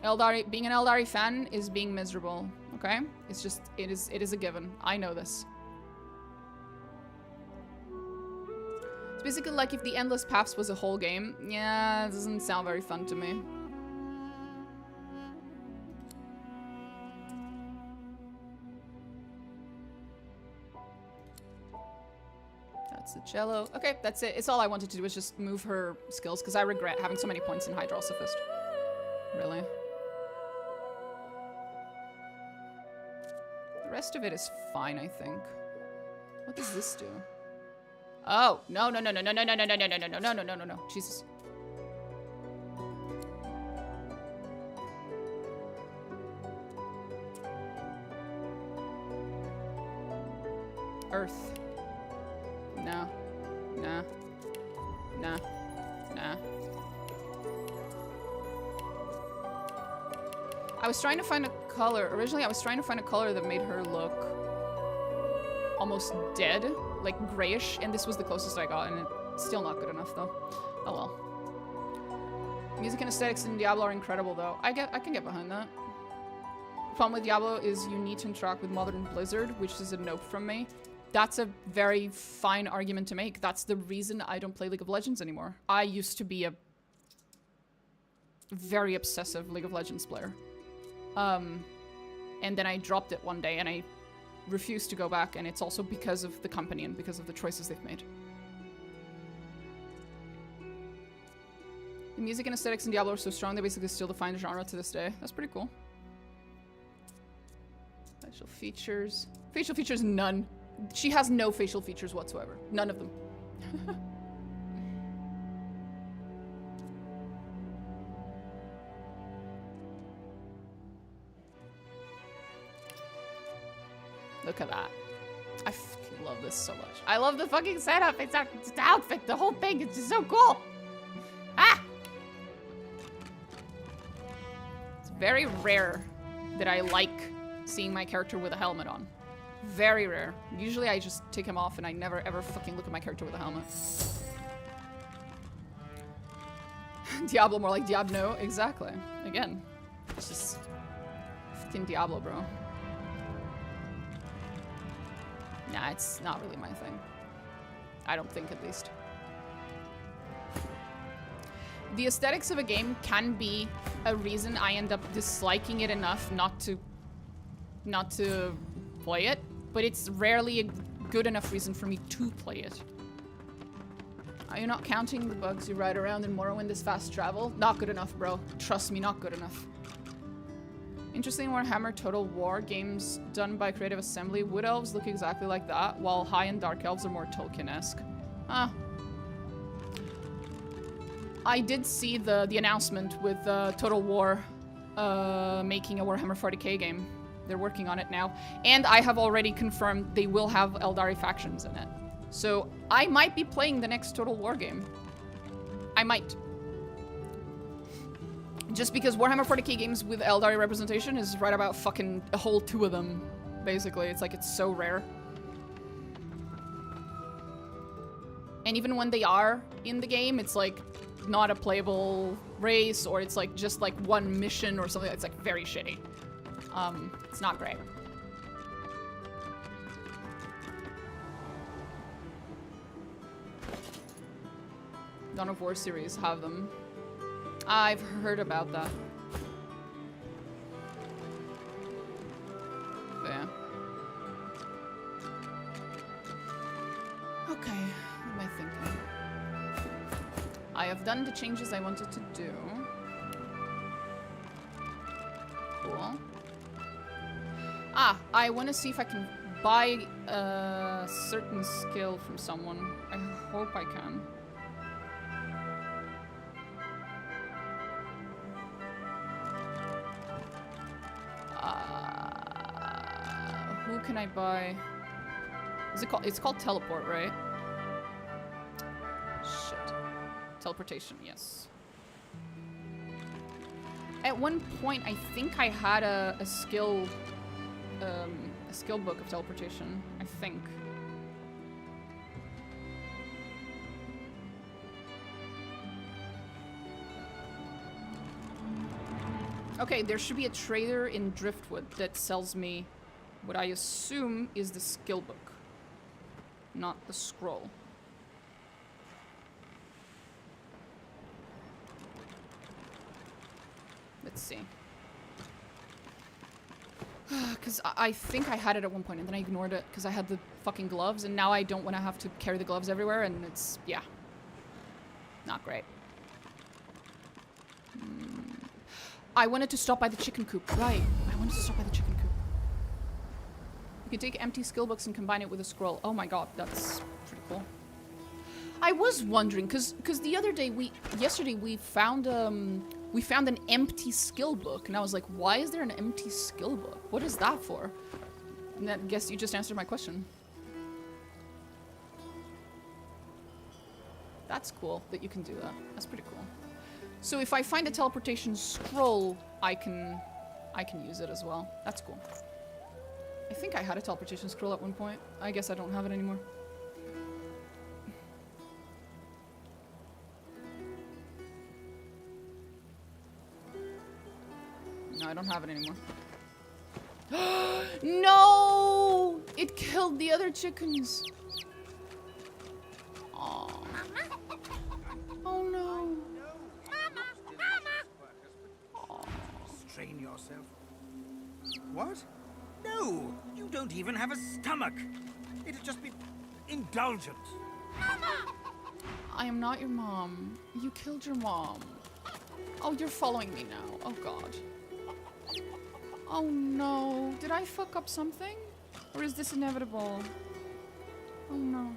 Eldari, being an Eldari fan is being miserable, okay? It's just, it is a given. I know this. It's basically like if the Endless Paths was a whole game. Yeah, it doesn't sound very fun to me. That's the cello. Okay, that's it. It's all I wanted to do was just move her skills, because I regret having so many points in Hydrosophist. Really. The rest of it is fine, I think. What does this do? Oh, no, no, no, no, no, no, no, no, no, no, no, no, no, no, no, no, no. Jesus. Earth. No. Nah. Nah. Nah. I was trying to find a color. Originally, I was trying to find a color that made her look almost dead, like grayish, and this was the closest I got, and it's still not good enough, though. Oh well. Music and aesthetics in Diablo are incredible, though. I can get behind that. The problem with Diablo is you need to interact with Modern Blizzard, which is a nope from me. That's a very fine argument to make. That's the reason I don't play League of Legends anymore. I used to be a very obsessive League of Legends player. And then I dropped it one day and I refused to go back, and it's also because of the company and because of the choices they've made. The music and aesthetics in Diablo are so strong they basically still define the genre to this day. That's pretty cool. Facial features. Facial features, none. She has no facial features whatsoever. None of them. Look at that. I fucking love this so much. I love the fucking setup. It's the outfit. The whole thing. It's just so cool. Ah! It's very rare that I like seeing my character with a helmet on. Very rare. Usually I just take him off and I never ever fucking look at my character with a helmet. Diablo, more like Diablo. Exactly. Again. It's just fucking Diablo, bro. Nah, it's not really my thing. I don't think, at least. The aesthetics of a game can be a reason I end up disliking it enough not to play it, but it's rarely a good enough reason for me to play it. Are you not counting the bugs you ride around in Morrowind as fast travel? Not good enough, bro. Trust me, not good enough. Interesting Warhammer Total War games done by Creative Assembly. Wood Elves look exactly like that, while High and Dark Elves are more Tolkien-esque. Ah. I did see the announcement with Total War making a Warhammer 40k game. They're working on it now. And I have already confirmed they will have Eldari factions in it. So I might be playing the next Total War game. I might. Just because Warhammer 40k games with Eldari representation is right about fucking a whole 2 of them, basically. It's like, it's so rare. And even when they are in the game, it's like not a playable race, or it's like just like one mission or something that's like very shitty. It's not great. Dawn of War series have them. I've heard about that. But yeah. Okay, what am I thinking? I have done the changes I wanted to do. Cool. Ah, I want to see if I can buy a certain skill from someone. I hope I can. Who can I buy? Is it called? It's called teleport, right? Shit. Teleportation, yes. At one point, I think I had a skill book of teleportation. I think. Okay, there should be a trader in Driftwood that sells me what I assume is the skill book, not the scroll. Let's see. Because I think I had it at one point and then I ignored it because I had the fucking gloves and now I don't want to have to carry the gloves everywhere and it's, yeah. Not great. I wanted to stop by the chicken coop. Right. I wanted to stop by the chicken coop. You can take empty skill books and combine it with a scroll. Oh my god, that's pretty cool. I was wondering, because the other day, yesterday we found an empty skill book, and I was like, why is there an empty skill book? What is that for? And I guess you just answered my question. That's cool that you can do that. That's pretty cool. So if I find a teleportation scroll, I can use it as well. That's cool. I think I had a teleportation scroll at one point. I guess I don't have it anymore. No, I don't have it anymore. No! It killed the other chickens. Aww. Oh no. Strain yourself. What? No, you don't even have a stomach. It'd just be indulgent. I am not your mom. You killed your mom. Oh, you're following me now. Oh god. Oh no. Did I fuck up something? Or is this inevitable? Oh no.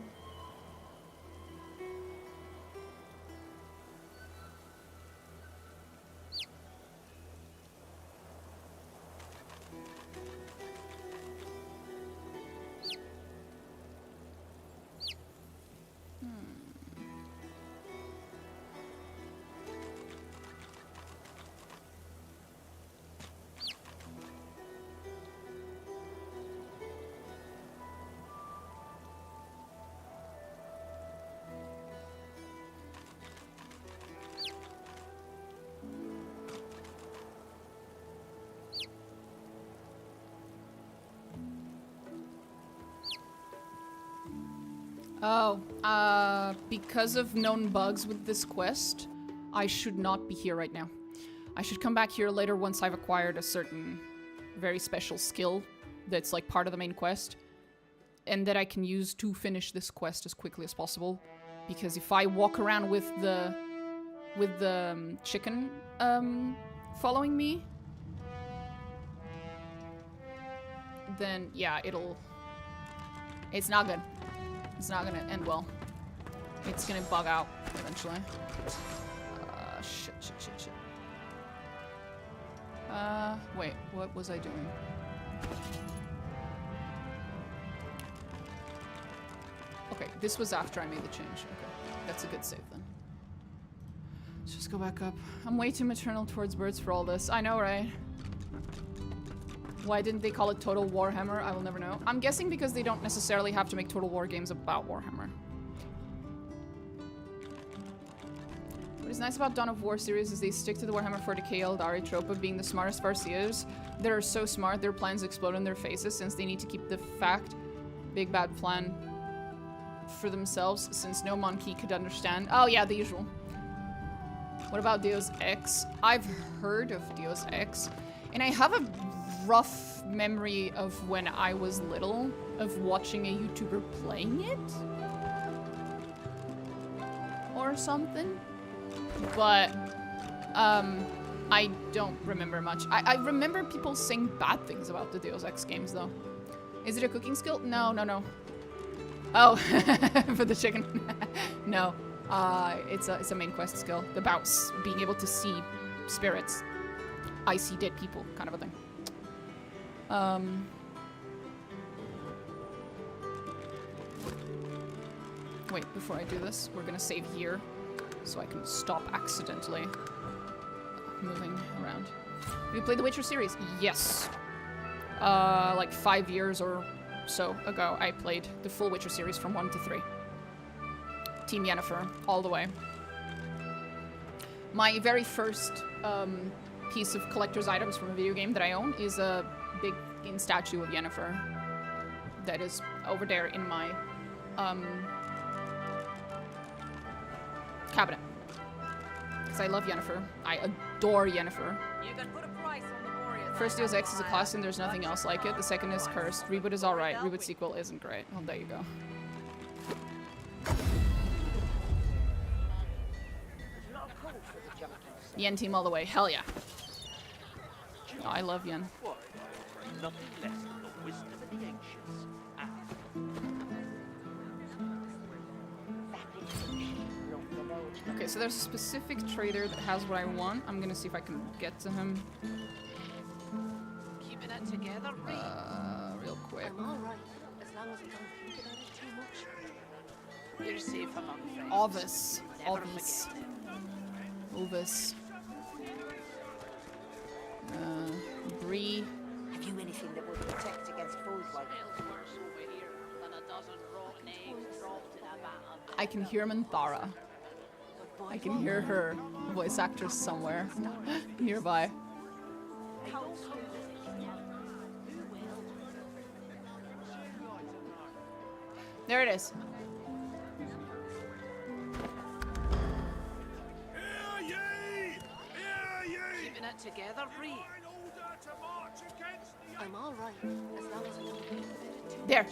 Oh, because of known bugs with this quest, I should not be here right now. I should come back here later once I've acquired a certain very special skill that's like part of the main quest, and that I can use to finish this quest as quickly as possible. Because if I walk around with the chicken following me, then yeah, it's not good. It's not gonna end well. It's gonna bug out eventually. Shit. Wait, what was I doing? Okay, this was after I made the change. Okay, that's a good save then. Let's just go back up. I'm way too maternal towards birds for all this. I know, right? Why didn't they call it Total Warhammer? I will never know. I'm guessing because they don't necessarily have to make Total War games about Warhammer. What is nice about Dawn of War series is they stick to the Warhammer 40k Eldari trope of being the smartest Farseers. They're so smart, their plans explode in their faces since they need to keep the fact big bad plan for themselves since no monkey could understand. Oh yeah, the usual. What about Deus Ex? I've heard of Deus Ex, and I have a rough memory of when I was little of watching a YouTuber playing it or something, but I don't remember much. I remember people saying bad things about the Deus Ex games though. Is it a cooking skill? No. Oh, for the chicken. No, it's a main quest skill about being able to see spirits. I see dead people kind of a thing. Wait, before I do this, we're gonna save here so I can stop accidentally moving around. Have you played the Witcher series? Yes. Like 5 years or so ago, I played the full Witcher series from 1 to 3. Team Yennefer, all the way. My very first piece of collector's items from a video game that I own is a big statue of Yennefer that is over there in my cabinet. Because I love Yennefer. I adore Yennefer. You can put a price on the warriors. First Deus Ex is a classic and there's nothing else like it. The second is cursed. Reboot is alright. Reboot sequel isn't great. Well, there you go. Yen team all the way. Hell yeah. Oh, I love Yen. Nothing less than the wisdom of the ancients. Okay, so there's a specific trader that has what I want. I'm gonna see if I can get to him. Keeping it together, Real quick. I'm all right, as long as I don't think about it too much. you're safe among friends. Ovis. Never Ovis. forget it. Ovis. Bree. Have you anything that would protect against food like Smells worse over here than a dozen rotten eggs dropped in a vat of I can hear Minthara. I can hear her voice actress somewhere nearby. There it is. keeping it together, Bree. I'm all right, as long as I don't think about it too There.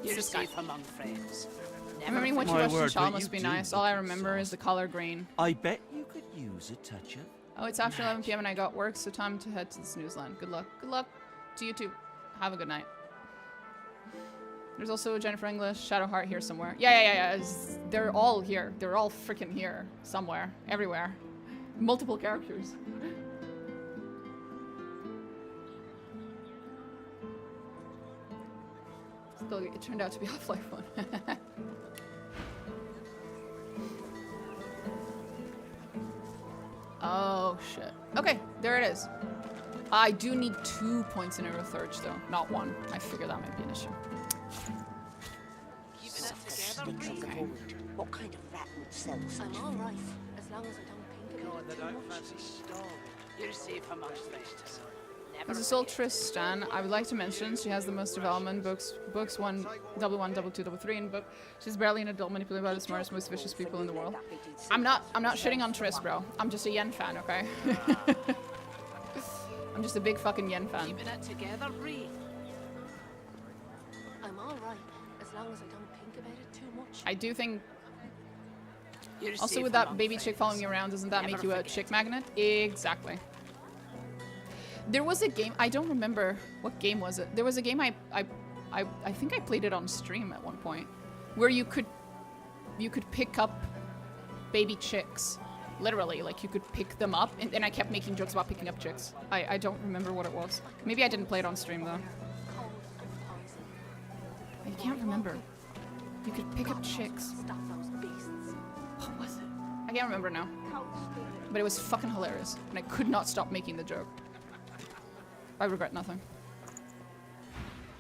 You're this guy. safe among friends. Remembering what you My watched in word, Shaw but must you be do nice. look All I remember is the color green. I bet you could use a touch of. Oh, it's after 11 p.m. and I got work, so time to head to the snooze line. Good luck. Good luck to you too. Have a good night. There's also Jennifer English, Shadowheart here somewhere. Yeah. They're all here. They're all freaking here. Somewhere. Everywhere. Multiple characters. Still, it turned out to be Half-Life 1. Oh, shit. Okay, there it is. I do need 2 points in Aerothurge, though, not 1. I figure that might be an issue. Keeping it together, sticks of the Bree. wood? What kind of rat would sell such I'm all right, as long as I don't think about it too much. You're safe among friends. Never As a Soul forget Triss stan, I would like to mention she has the most development books 1, double 1, double 2, double 3 in book. She's barely an adult manipulated by the smartest, most vicious people in the world. I'm not shitting on Triss, bro. I'm just a Yen fan, okay? I'm just a big fucking Yen fan. Keeping it together, Bree. I'm all right, as long as I don't think about it too much. I do think You're also safe with that among baby chick friends. following you around, doesn't that Never make you a forget chick it. magnet? Exactly. There was a game, I don't remember what game was it. There was a game I think I played it on stream at one point, where you could pick up baby chicks, literally, like you could pick them up, and I kept making jokes about picking up chicks. I don't remember what it was. Maybe I didn't play it on stream though. Cold and poison. I can't remember. You could pick up chicks. Stop those beasts. What was it? I can't remember now. But it was fucking hilarious, and I could not stop making the joke. I regret nothing.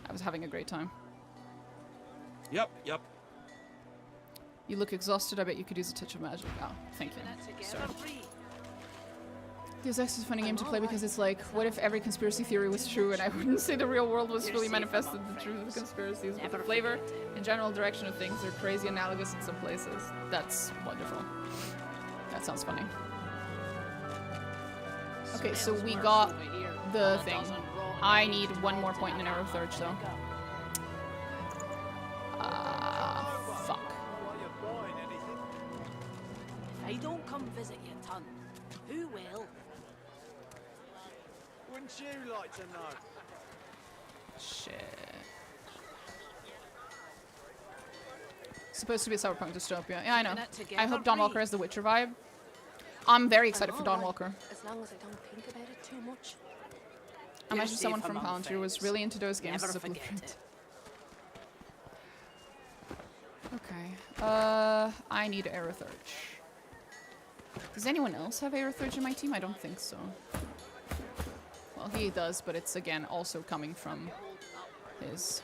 I was having a great time. Yep. You look exhausted. I bet you could use a touch of magic. Oh, thank you. Keeping it Sir. together, Bree. Deus Ex is a funny game to play because it's like, what if every conspiracy theory was true and I wouldn't say the real world was You're fully safe manifested among the truth of friends. conspiracies, but Never the flavor forget it. and general direction of things are crazy analogous in some places. That's wonderful. That sounds funny. Okay, so Smells we worse got over here the than a thing. dozen rotten I eggs need one dropped more in point a in Arrow vat Third, of though. vinegar. Fuck. If I don't come visit you, ton, who will? Wouldn't you like to know? Shit. Supposed to be a cyberpunk dystopia. Yeah, I know. Keeping it together, I hope Dawn Bree. Walker has the Witcher vibe. I'm very excited I'm for all Dawn right, Walker. as long as I don't think about it too much. I You're imagine someone safe from among Palantir was friends. really into those games Never as a forget blueprint. it. Okay. I need Aerothurge. Does anyone else have Aerothurge in my team? I don't think so. Well, he does, but it's again also coming from his.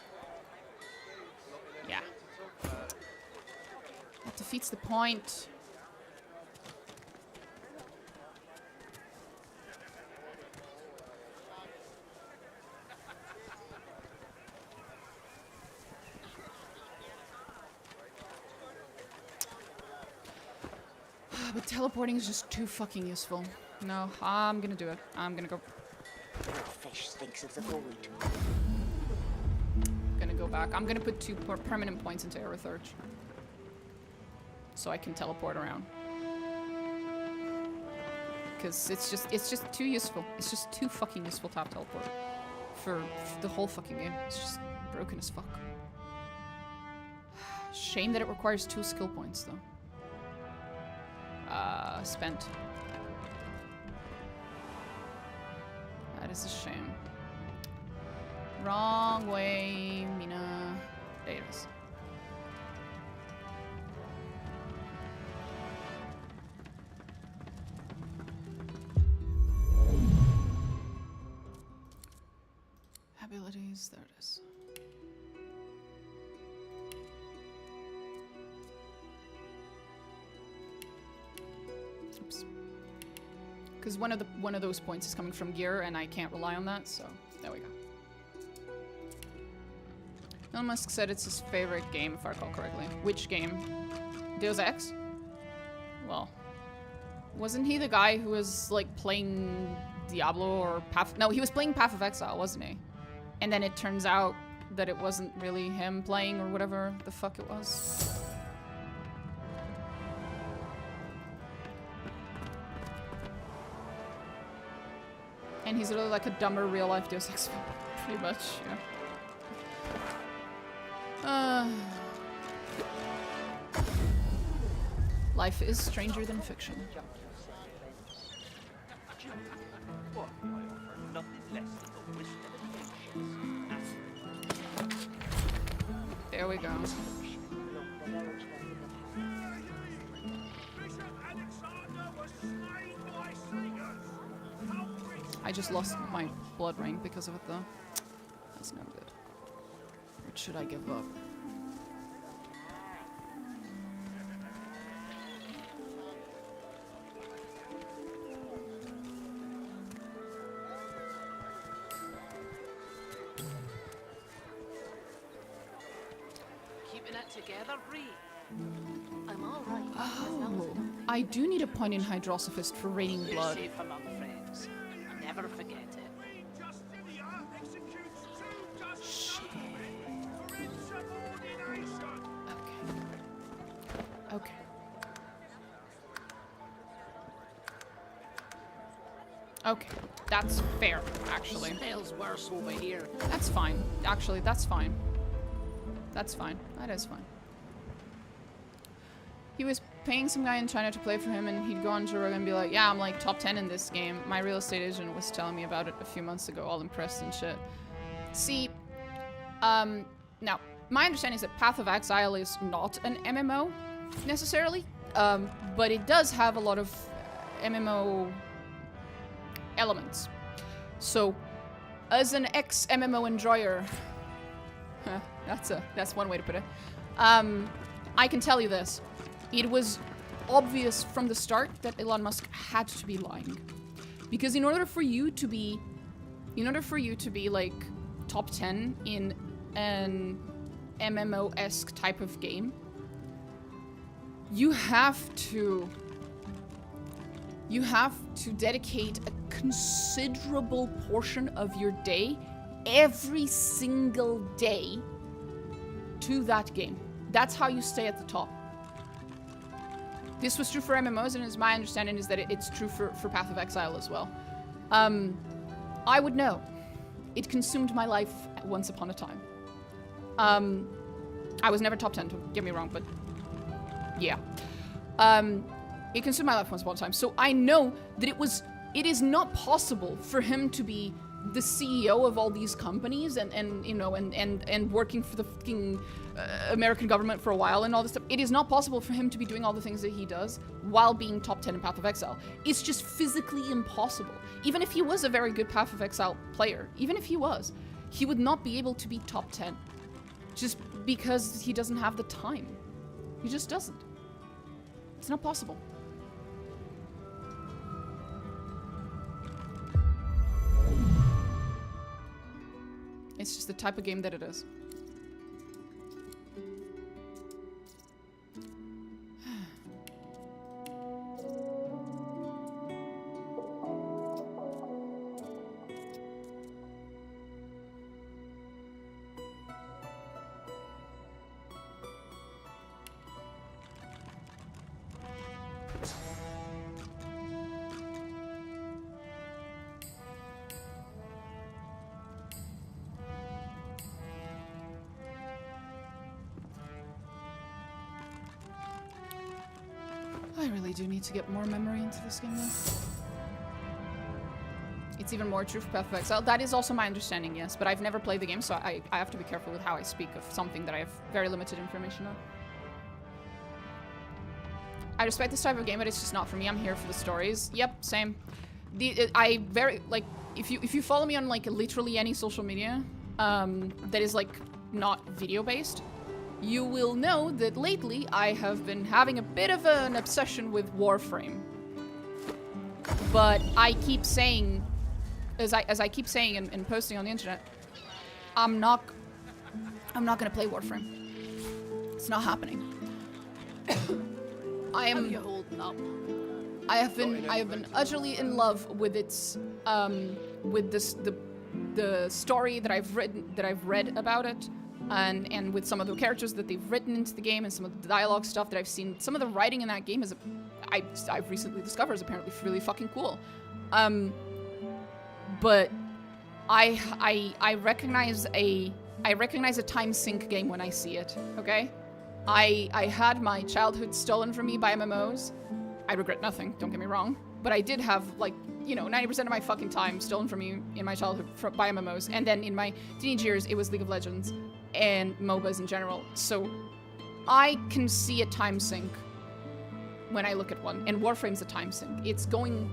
Yeah. That defeats the point. But teleporting is just too fucking useful. No, I'm gonna do it. I'm gonna go. flesh thinks of the void. Gonna go back. I'm gonna put 2 permanent points into Aerith Arch. So I can teleport around. Because it's just too useful. It's just too fucking useful to have teleport. For the whole fucking game. It's just broken as fuck. Shame that it requires 2 skill points though. Spent. That is a shame. Wrong way, Mina. There it is. Abilities, there it is. Oops. Because one of those points is coming from gear, and I can't rely on that, so there we go. Elon Musk said it's his favorite game, if I recall correctly. Which game? Deus Ex? Well, wasn't he the guy who was like playing Diablo or Path? No, he was playing Path of Exile, wasn't he? And then it turns out that it wasn't really him playing or whatever the fuck it was. And he's really like a dumber real-life Deus Ex, pretty much, yeah. Life is stranger than fiction. There we go. I just lost my blood ring because of it though. That's no good. What should I give up? Keeping it together, Ree. I'm all right. Oh, I do need a point in Hydrosophist for raining blood. Safe among friends. Never forget it. Okay. Okay, that's fair, actually. Smells worse over here. That's fine. Actually, that's fine. That's fine. That is fine. He was paying some guy in China to play for him, and he'd go on Joe Rogan and be like, yeah, I'm like top 10 in this game. My real estate agent was telling me about it a few months ago, all impressed and shit. See, now, my understanding is that Path of Exile is not an MMO, necessarily, but it does have a lot of MMO elements. So, as an ex-MMO enjoyer, that's one way to put it, I can tell you this. It was obvious from the start that Elon Musk had to be lying. Because in order for you to be like top 10 in an MMO-esque type of game, you have to dedicate a considerable portion of your day, every single day, to that game. That's how you stay at the top. This was true for MMOs, and as my understanding is that it's true for Path of Exile as well. I would know. It consumed my life once upon a time. I was never top 10, don't get me wrong, but yeah. It consumed my life once upon a time. So I know that it is not possible for him to be the CEO of all these companies and working for the fucking American government for a while and all this stuff. It is not possible for him to be doing all the things that he does while being top 10 in Path of Exile. It's just physically impossible. Even if he was a very good Path of Exile player, even if he was, he would not be able to be top 10. Just because he doesn't have the time. He just doesn't. It's not possible. It's just the type of game that it is. I really do need to get more memory into this game though. It's even more true for Path of Exile. That is also my understanding, yes, but I've never played the game, so I have to be careful with how I speak of something that I have very limited information on. I respect this type of game, but it's just not for me. I'm here for the stories. Yep, same. If you follow me on like literally any social media that is like not video based, you will know that lately I have been having a bit of an obsession with Warframe. But I keep saying, as I keep saying and posting on the internet, I'm not gonna play Warframe. It's not happening. I have been utterly in love with its with the story that I've read about it, and with some of the characters that they've written into the game and some of the dialogue stuff that I've seen. Some of the writing in that game I've recently discovered is apparently really fucking cool. But I recognize a time sink game when I see it. Okay. I had my childhood stolen from me by MMOs. I regret nothing, don't get me wrong. But I did have, like, you know, 90% of my fucking time stolen from me in my childhood by MMOs. And then in my teenage years, it was League of Legends and MOBAs in general. So I can see a time sink when I look at one. And Warframe's a time sink. It's going...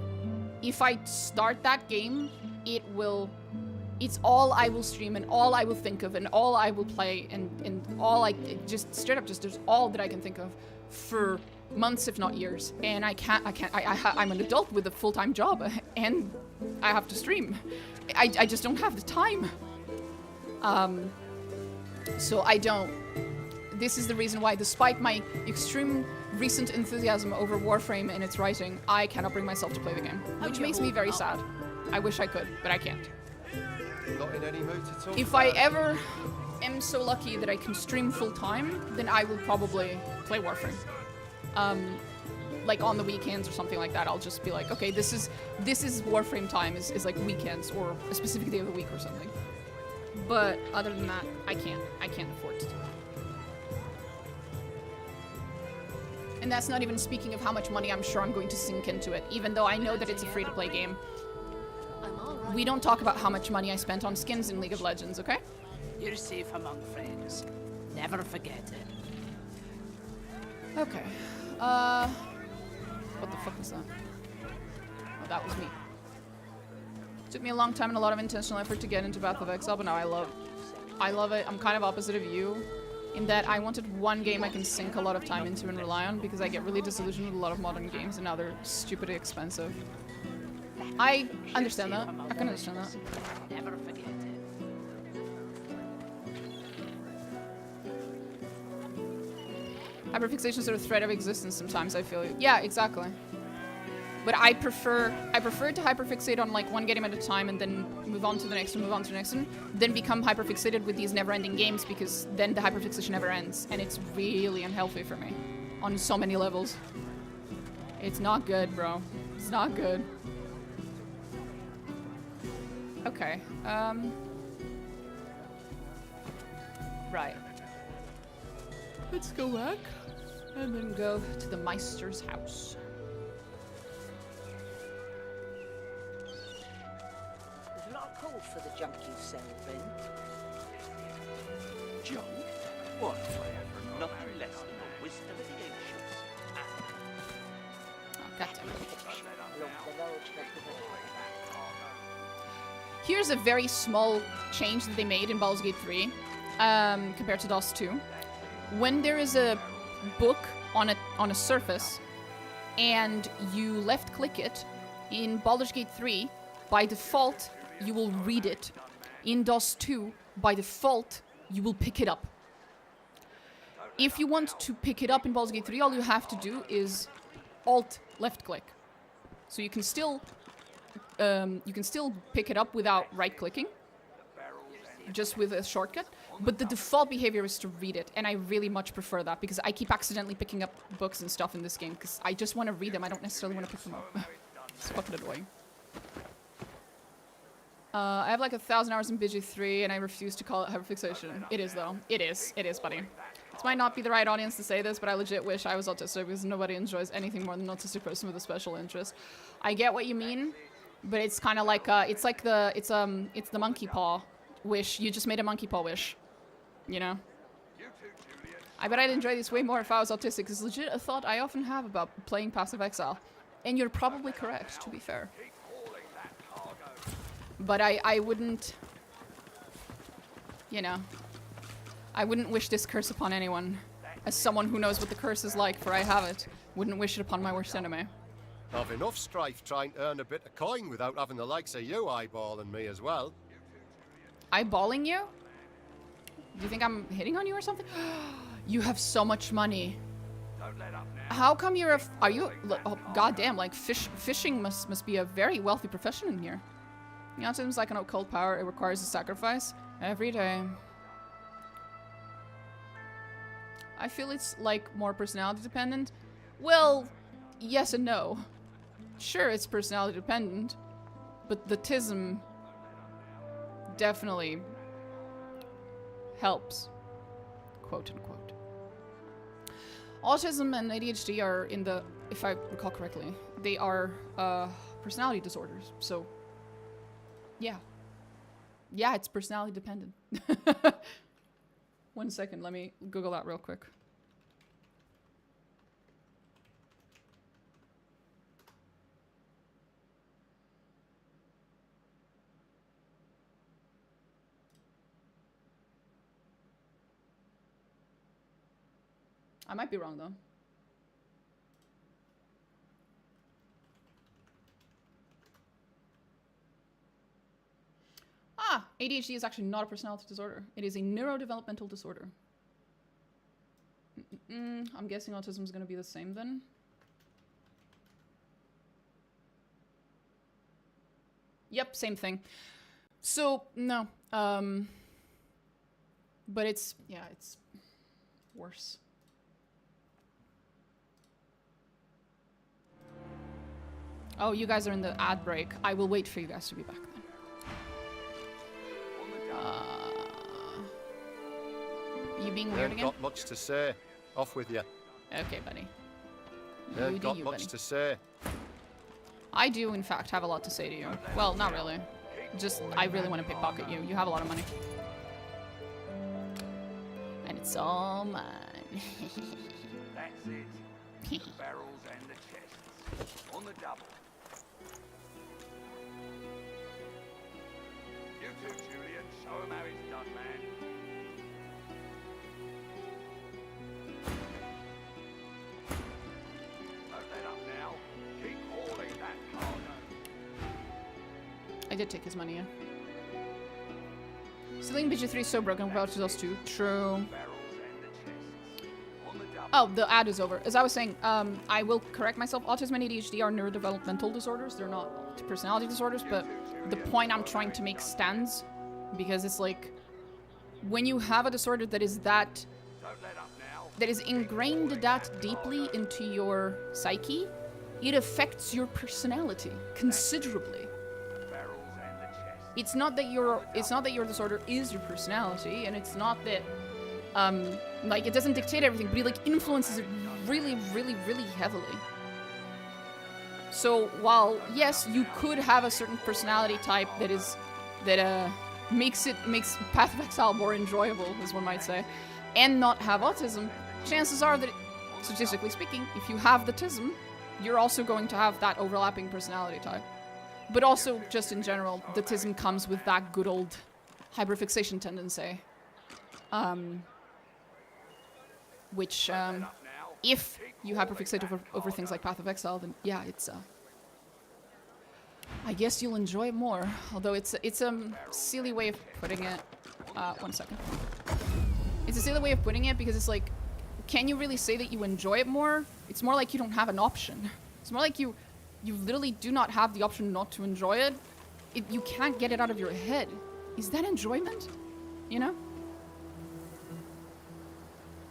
If I start that game, it's all I will stream and all I will think of and all I will play and all just straight up just there's all that I can think of for months if not years. And I'm an adult with a full-time job and I have to stream. I just don't have the time. So I don't. This is the reason why, despite my extreme recent enthusiasm over Warframe and its writing, I cannot bring myself to play the game, which makes me very sad. I wish I could, but I can't. Not in any mood at all. If I ever am so lucky that I can stream full time, then I will probably play Warframe. Like on the weekends or something like that. I'll just be like, okay, this is Warframe time is like weekends or a specific day of the week or something. But other than that, I can't afford to do it. And that's not even speaking of how much money I'm sure I'm going to sink into it, even though I know that it's a free-to-play game. We don't talk about how much money I spent on skins in League of Legends, okay? You're safe among friends. Never forget it. Okay. What the fuck is that? Oh, that was me. Took me a long time and a lot of intentional effort to get into Path of Exile, but now I love it. I'm kind of opposite of you in that I wanted one game I can sink a lot of time into and rely on, because I get really disillusioned with a lot of modern games and now they're stupidly expensive. I understand that. I can understand that. Never forget it. Hyperfixation is sort of thread of existence sometimes, I feel. Yeah, exactly. But I prefer to hyperfixate on like one game at a time and then move on to the next one, move on to the next one, then become hyperfixated with these never-ending games, because then the hyperfixation never ends, and it's really unhealthy for me on so many levels. It's not good, bro. It's not good. Okay, right. Let's go back and then go to the Meister's house. There's a lot of call for the junk you sell, Ben. Junk? What? Nothing less than the wisdom of the ancients. Oh, goddammit. Look, the Lord should have given it. Here's a very small change that they made in Baldur's Gate 3 compared to DOS 2. When there is a book on a surface and you left click it, in Baldur's Gate 3, by default, you will read it. In DOS 2, by default, you will pick it up. If you want to pick it up in Baldur's Gate 3, all you have to do is Alt left click. So you can still pick it up without right-clicking, just with a shortcut, but the default behavior is to read it, and I really much prefer that, because I keep accidentally picking up books and stuff in this game, because I just want to read them, I don't necessarily want to pick them up. It's fucking annoying. I have like 1,000 hours in BG3, and I refuse to call it hyperfixation. It is, though. It is, buddy. This might not be the right audience to say this, but I legit wish I was autistic because nobody enjoys anything more than an autistic person with a special interest. I get what you mean, but it's kind of like it's the monkey paw wish. You just made a monkey paw wish, you know. I bet I'd enjoy this way more if I was autistic. It's legit a thought I often have about playing Passive Exile, and you're probably correct, to be fair. But I wouldn't, you know, I wouldn't wish this curse upon anyone. As someone who knows what the curse is like, for I have it, wouldn't wish it upon my worst enemy. I've enough strife trying to earn a bit of coin without having the likes of you eyeballing me as well. Eyeballing you? Do you think I'm hitting on you or something? You have so much money. How come you're a... Are you... Oh, goddamn, like, fishing must be a very wealthy profession in here. You know, it seems like an occult power. It requires a sacrifice every day. I feel it's, like, more personality dependent. Well, yes and no. Sure, it's personality dependent. But the tism definitely helps. Quote unquote. Autism and ADHD are in the, if I recall correctly, they are personality disorders. So, yeah. Yeah, it's personality dependent. 1 second, let me Google that real quick. I might be wrong, though. Ah, ADHD is actually not a personality disorder. It is a neurodevelopmental disorder. I'm guessing autism is going to be the same then. Yep, same thing. So, no. But it's, yeah, it's worse. Oh, you guys are in the ad break. I will wait for you guys to be back then. You being weird again? Got much to say. Off with you. Okay, buddy. Ain't got much to say. I do, in fact, have a lot to say to you. Well, not really. Just, I really want to pickpocket you. You have a lot of money. And it's all mine. That's it. The barrels and the chests. On the double. You too, Julian. Show him how it's done, man. Don't let up now. Keep hauling that cargo. I did take his money, yeah. Stealing BG3 is so broken without results too. True. Oh, the ad is over. As I was saying, I will correct myself. Autism and ADHD are neurodevelopmental disorders. They're not personality disorders, but the point I'm trying to make stands. Because it's like, when you have a disorder that is that is ingrained that deeply into your psyche, it affects your personality considerably. It's not that your disorder is your personality, and it's not that like it doesn't dictate everything, but it like influences it really, really, really heavily. So while yes, you could have a certain personality type that makes Path of Exile more enjoyable, as one might say, and not have autism, chances are that, statistically speaking, if you have the tism, you're also going to have that overlapping personality type. But also, just in general, the tism comes with that good old hyperfixation tendency. Which, if you hyperfixate over things like Path of Exile, then yeah, it's, I guess you'll enjoy it more. Although it's a silly way of putting it. 1 second. It's a silly way of putting it because it's like, can you really say that you enjoy it more? It's more like you don't have an option. It's more like you literally do not have the option not to enjoy it. You can't get it out of your head. Is that enjoyment? You know?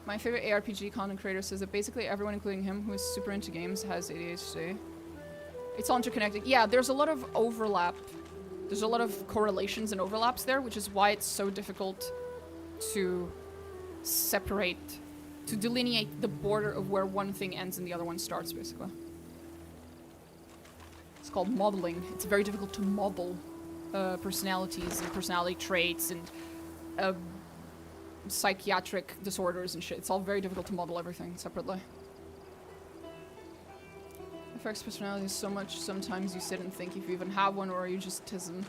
My favorite ARPG content creator says that basically everyone, including him, who is super into games, has ADHD. It's all interconnected. Yeah, there's a lot of overlap. There's a lot of correlations and overlaps there, which is why it's so difficult to separate to delineate the border of where one thing ends and the other one starts, basically. It's called modeling. It's very difficult to model personalities and personality traits and psychiatric disorders and shit. It's all very difficult to model everything separately. Affects personality so much, sometimes you sit and think if you even have one or you just tism.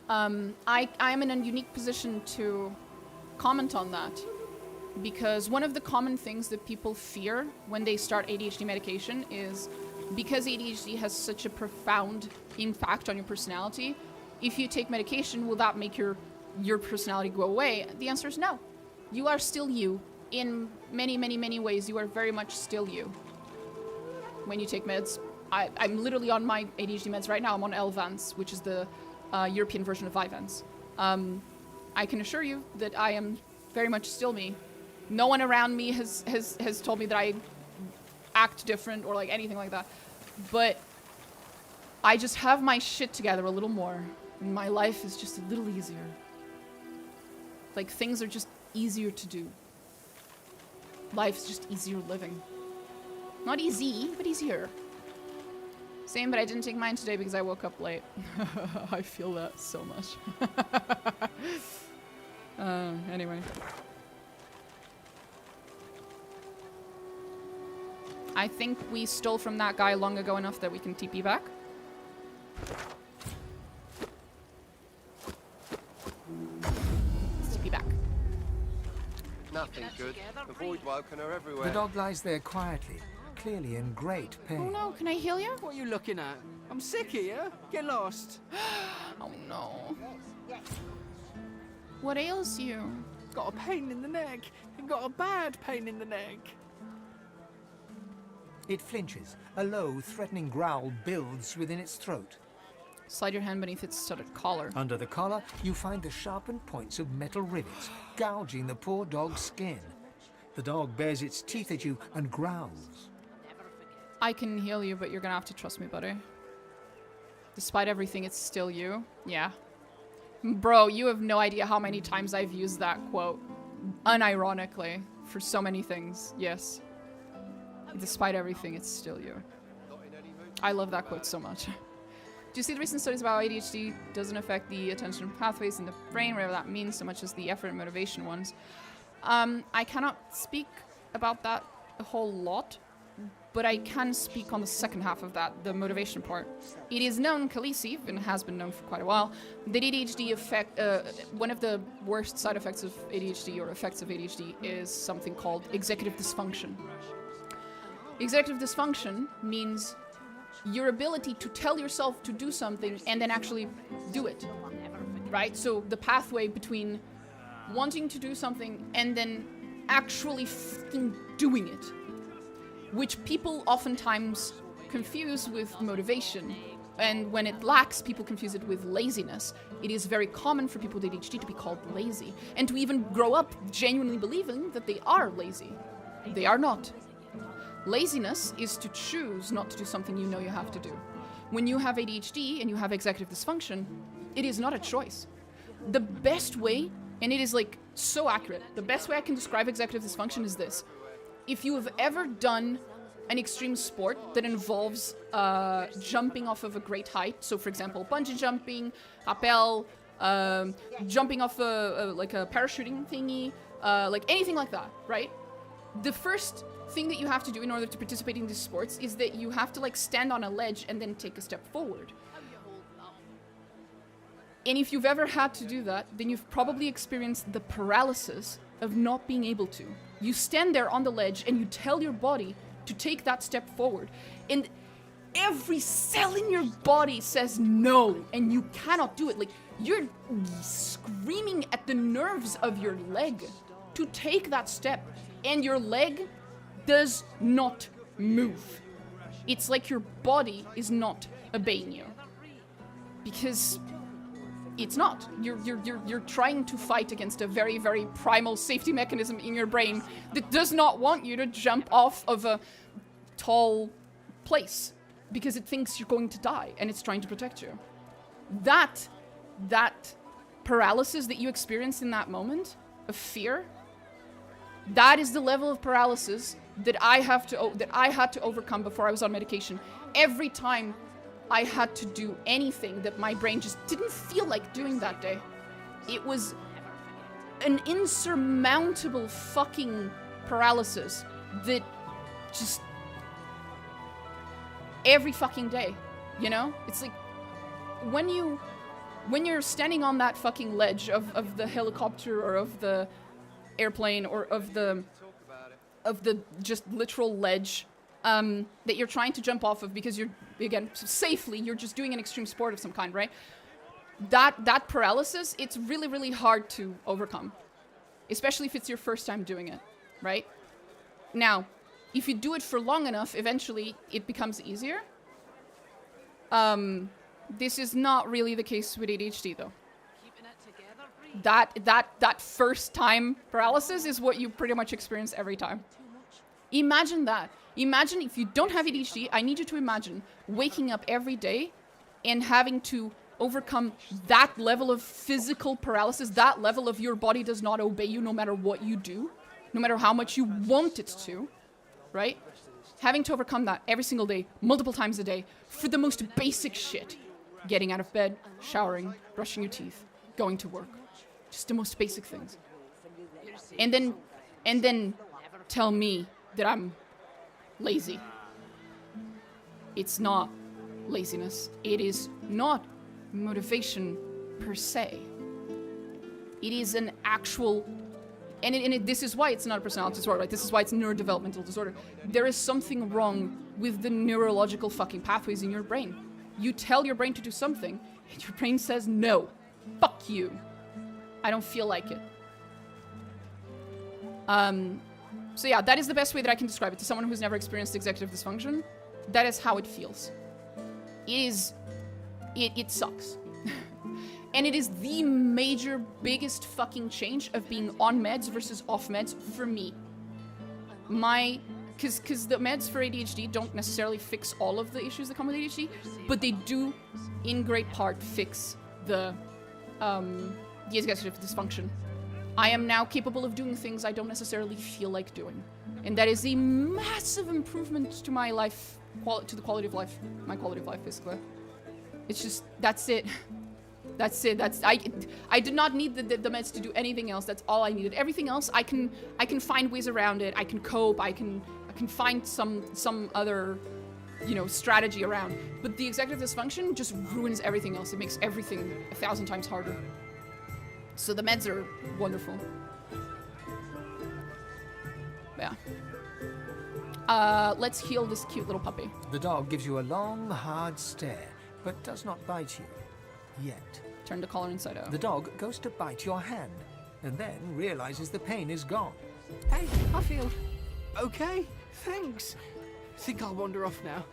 I am in a unique position to comment on that, because one of the common things that people fear when they start ADHD medication is because ADHD has such a profound impact on your personality, if you take medication, will that make your personality go away? The answer is no. You are still you. In many, many, many ways, you are very much still you. When you take meds, I'm literally on my ADHD meds right now. I'm on Elvans, which is the European version of Vyvanse. I can assure you that I am very much still me. No one around me has told me that I act different or like anything like that. But I just have my shit together a little more. And my life is just a little easier. Like, things are just easier to do. Life's just easier living. Not easy, but easier. Same, but I didn't take mine today because I woke up late. I feel that so much. Anyway. I think we stole from that guy long ago enough that we can TP back. Let's TP back. Nothing good. Avoid woken her everywhere. The dog lies there quietly, clearly in great pain. Oh no, can I heal you? What are you looking at? I'm sick here. Get lost. Oh no. What ails you? Got a pain in the neck. Got a bad pain in the neck. It flinches. A low, threatening growl builds within its throat. Slide your hand beneath its studded collar. Under the collar, you find the sharpened points of metal rivets, gouging the poor dog's skin. The dog bares its teeth at you and growls. I can heal you, but you're gonna have to trust me, buddy. Despite everything, it's still you. Yeah. Bro, you have no idea how many times I've used that quote. Unironically. For so many things. Yes. Despite everything, it's still you. I love that quote so much. Do you see the recent studies about how ADHD doesn't affect the attention pathways in the brain, whatever that means, so much as the effort and motivation ones? I cannot speak about that a whole lot, but I can speak on the second half of that, the motivation part. It is known, Khaleesi, and has been known for quite a while, that ADHD affect, one of the worst side effects of ADHD, or effects of ADHD, is something called executive dysfunction. Executive dysfunction means your ability to tell yourself to do something and then actually do it, right? So the pathway between wanting to do something and then actually fucking doing it, which people oftentimes confuse with motivation. And when it lacks, people confuse it with laziness. It is very common for people with ADHD to be called lazy and to even grow up genuinely believing that they are lazy. They are not. Laziness is to choose not to do something you know you have to do. When you have ADHD and you have executive dysfunction, it is not a choice. The best way, and it is like so accurate, the best way I can describe executive dysfunction is this. If you have ever done an extreme sport that involves jumping off of a great height, so for example, bungee jumping, rappel, jumping off like a parachuting thingy, like anything like that, right? The first thing that you have to do in order to participate in these sports is that you have to like stand on a ledge and then take a step forward. And if you've ever had to do that, then you've probably experienced the paralysis of not being able to. You stand there on the ledge and you tell your body to take that step forward. And every cell in your body says no, and you cannot do it. Like, you're screaming at the nerves of your leg to take that step, and your leg does not move. It's like your body is not obeying you. Because it's not. You're trying to fight against a very, very primal safety mechanism in your brain that does not want you to jump off of a tall place because it thinks you're going to die and it's trying to protect you. That paralysis that you experience in that moment of fear, That is the level of paralysis that I had to overcome before I was on medication. Every time I had to do anything that my brain just didn't feel like doing that day, it was an insurmountable fucking paralysis that just every fucking day, you know? It's like when you're standing on that fucking ledge of the helicopter or of the airplane or of the just literal ledge that you're trying to jump off of because you're, again, safely, you're just doing an extreme sport of some kind, right? That paralysis, it's really, really hard to overcome. Especially if it's your first time doing it, right? Now, if you do it for long enough, eventually it becomes easier. This is not really the case with ADHD, though. That first time paralysis is what you pretty much experience every time. Imagine that. Imagine if you don't have ADHD, I need you to imagine waking up every day and having to overcome that level of physical paralysis, that level of your body does not obey you no matter what you do, no matter how much you want it to, right? Having to overcome that every single day, multiple times a day, for the most basic shit. Getting out of bed, showering, brushing your teeth, going to work. Just the most basic things. And then tell me that I'm lazy. It's not laziness. It is not motivation per se. It is an actual, this is why it's not a personality disorder, right? This is why it's a neurodevelopmental disorder. There is something wrong with the neurological fucking pathways in your brain. You tell your brain to do something, and your brain says, no, fuck you. I don't feel like it. So yeah, that is the best way that I can describe it to someone who's never experienced executive dysfunction. That is how it feels. It sucks. And it is the major, biggest fucking change of being on meds versus off meds for me. Because the meds for ADHD don't necessarily fix all of the issues that come with ADHD, but they do, in great part, fix the executive dysfunction. I am now capable of doing things I don't necessarily feel like doing. And that is a massive improvement to my life, to the quality of life. My quality of life, basically. It's just, that's it. That's it. I did not need the meds to do anything else. That's all I needed. Everything else, I can find ways around it. I can cope. I can find some other, strategy around. But the executive dysfunction just ruins everything else. It makes everything 1,000 times harder. So the meds are wonderful. Yeah. Let's heal this cute little puppy. The dog gives you a long, hard stare, but does not bite you. Yet. Turn the collar inside out. The dog goes to bite your hand, and then realizes the pain is gone. Hey, I feel okay. Thanks. Think I'll wander off now.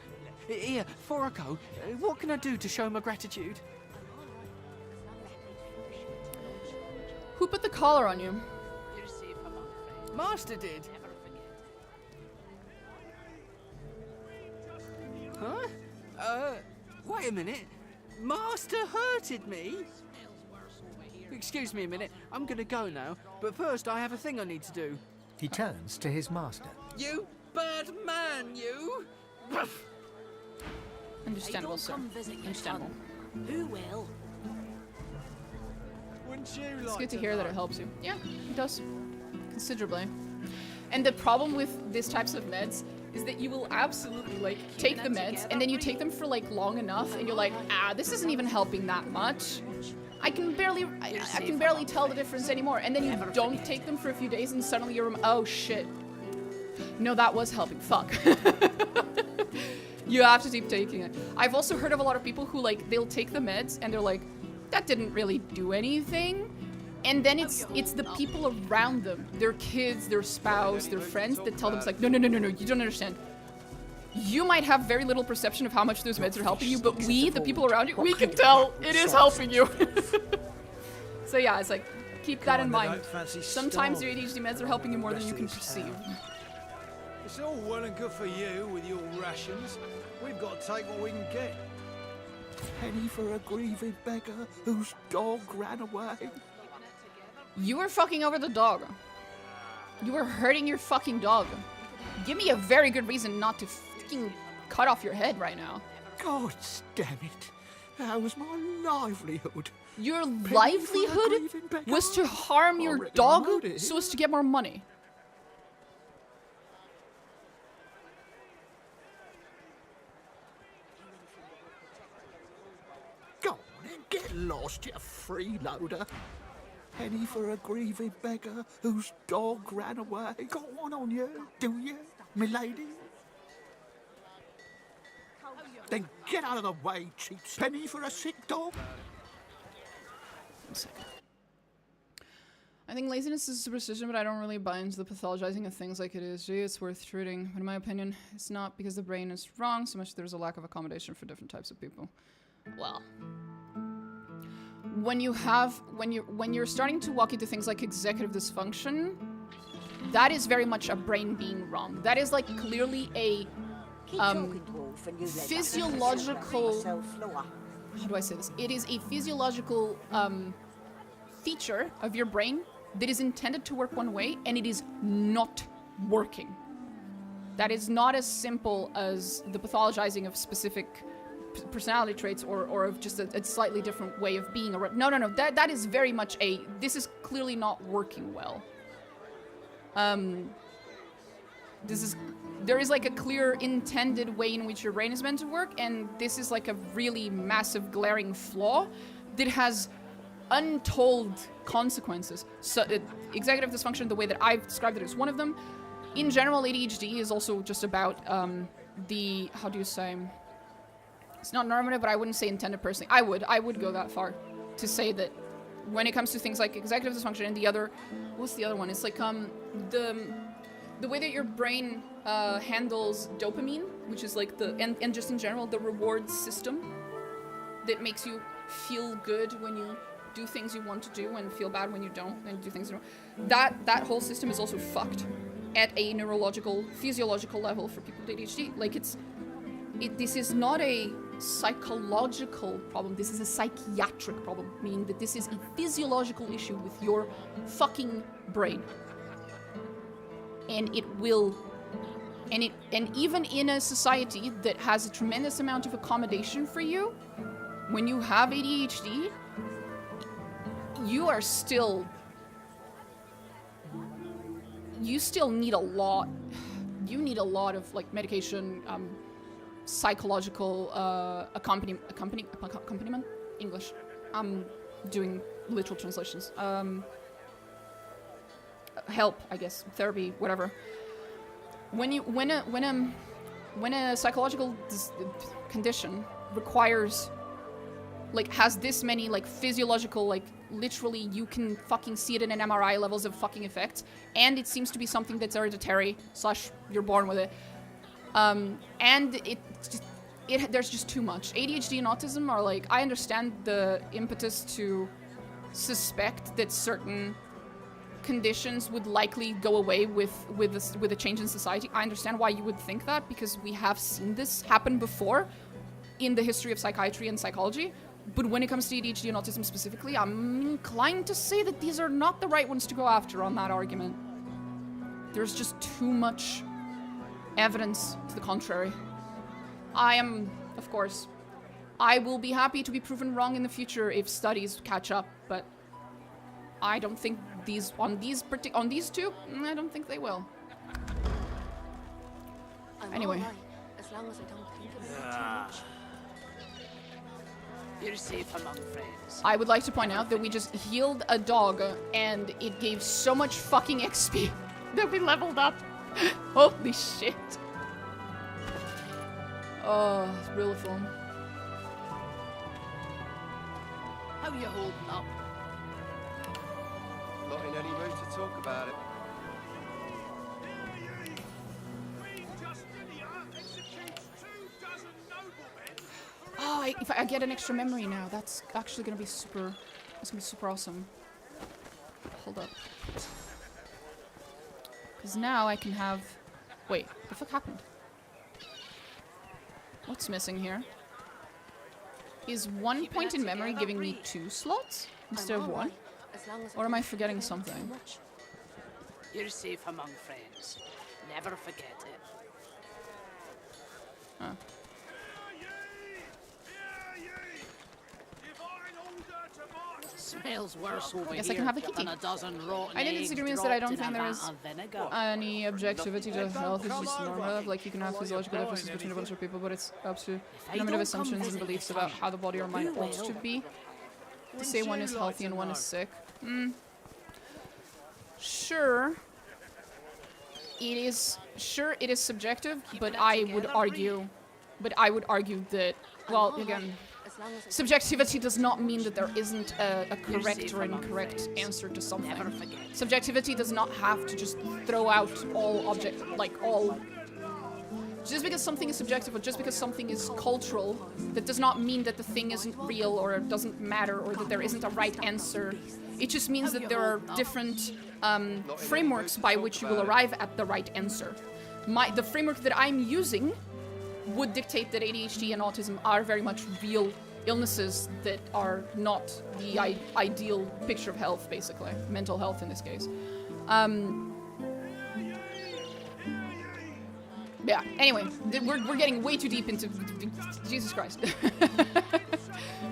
Here, before I go, what can I do to show my gratitude? Who put the collar on you? Master did. Huh? Wait a minute. Master hurted me? Excuse me a minute. I'm gonna go now, but first I have a thing I need to do. He turns to his master. You bad man, you! Understandable, sir. Understandable. Who will? It's good to hear that it helps you. Yeah, it does. Considerably. And the problem with these types of meds is that you will absolutely, take the meds, and then you take them for, long enough, and you're like, this isn't even helping that much. I can barely tell the difference anymore. And then you don't take them for a few days, and suddenly you're, oh shit. No, that was helping. Fuck. You have to keep taking it. I've also heard of a lot of people who, they'll take the meds, and they're like, that didn't really do anything. And then it's the people around them, their kids, their spouse, their friends, that tell them, it's like, no, you don't understand. You might have very little perception of how much those meds are helping you, but we, the people around you, we can tell it is helping you. So yeah, it's like, keep that in mind. Sometimes your ADHD meds are helping you more than you can perceive. It's all well and good for you with your rations. We've got to take what we can get. Penny for a grieving beggar whose dog ran away. You were fucking over the dog. You were hurting your fucking dog. Give me a very good reason not to fucking cut off your head right now. God damn it. That was my livelihood. Your livelihood was to harm your dog so as to get more money. Go on and get lost, you freeloader. Penny for a grieving beggar whose dog ran away. Got one on you, do you, milady? Then get out of the way, cheap penny for a sick dog. I think laziness is superstition, but I don't really buy into the pathologizing of things like ADHD. It's worth treating, but in my opinion, it's not because the brain is wrong so much there's a lack of accommodation for different types of people. Well, when you're starting to walk into things like executive dysfunction, that is very much a brain being wrong. That is like clearly a physiological, how do I say this? It is a physiological feature of your brain that is intended to work one way and it is not working. That is not as simple as the pathologizing of specific personality traits or of just a slightly different way of being. No. That is very much this is clearly not working well. There is like a clear intended way in which your brain is meant to work, and this is like a really massive glaring flaw that has untold consequences. So executive dysfunction, the way that I've described it, is one of them. In general, ADHD is also just about how do you say, it's not normative, but I wouldn't say intended personally. I would go that far to say that when it comes to things like executive dysfunction and the other, what's the other one? It's like the way that your brain handles dopamine, which is like and just in general the reward system that makes you feel good when you do things you want to do and feel bad when you don't and do things you don't. That whole system is also fucked at a neurological, physiological level for people with ADHD. Like this is not a psychological problem. This is a psychiatric problem, meaning that this is a physiological issue with your fucking brain. And even in a society that has a tremendous amount of accommodation for you, when you have ADHD, you still need a lot. You need a lot of like medication, psychological accompaniment. English. I'm doing literal translations. Help, I guess, therapy, whatever. When a psychological condition requires, like, has this many like physiological, like literally you can fucking see it in an MRI levels of fucking effects, and it seems to be something that's hereditary / you're born with it, and there's just too much. ADHD and autism are like, I understand the impetus to suspect that certain conditions would likely go away with a change in society. I understand why you would think that, because we have seen this happen before in the history of psychiatry and psychology. But when it comes to ADHD and autism specifically, I'm inclined to say that these are not the right ones to go after on that argument. There's just too much evidence to the contrary. Of course, I will be happy to be proven wrong in the future if studies catch up, but I don't think on these two, I don't think they will. Anyway. Right, as long as I don't think about it too much. You're safe among friends. I would like to point out that we just healed a dog and it gave so much fucking XP that we leveled up. Holy shit. Oh, it's really fun. How you holding up? Not in any mood to talk about it. Oh, if I get an extra memory now, that's actually gonna be super. It's gonna be super awesome. Hold up. Because now I can have. Wait, what the fuck happened? What's missing here? Is one point in memory giving me 2 slots instead of 1? Or am I forgetting something? You're safe among friends. Never forget it. Huh. Smells worse over I guess here I can have a kitty. than a dozen rotten I didn't eggs disagree with that. I don't dropped in think a there vat is of vinegar. any objectivity to health. It's just normal. Like, you can have physiological differences between a bunch of people, but it's up to normative assumptions and beliefs about how the body or mind ought to be. To say one is healthy and one is sick. Sure. It is subjective, but I would argue that, well, again, subjectivity does not mean that there isn't a correct or incorrect answer to something. Subjectivity does not have to just throw out all just because something is subjective or just because something is cultural, that does not mean that the thing isn't real or doesn't matter or that there isn't a right answer. It just means that there are different frameworks by which you will arrive at the right answer. The framework that I'm using would dictate that ADHD and autism are very much real illnesses that are not the ideal picture of health, basically. Mental health in this case. Yeah, anyway, we're getting way too deep into... Jesus Christ.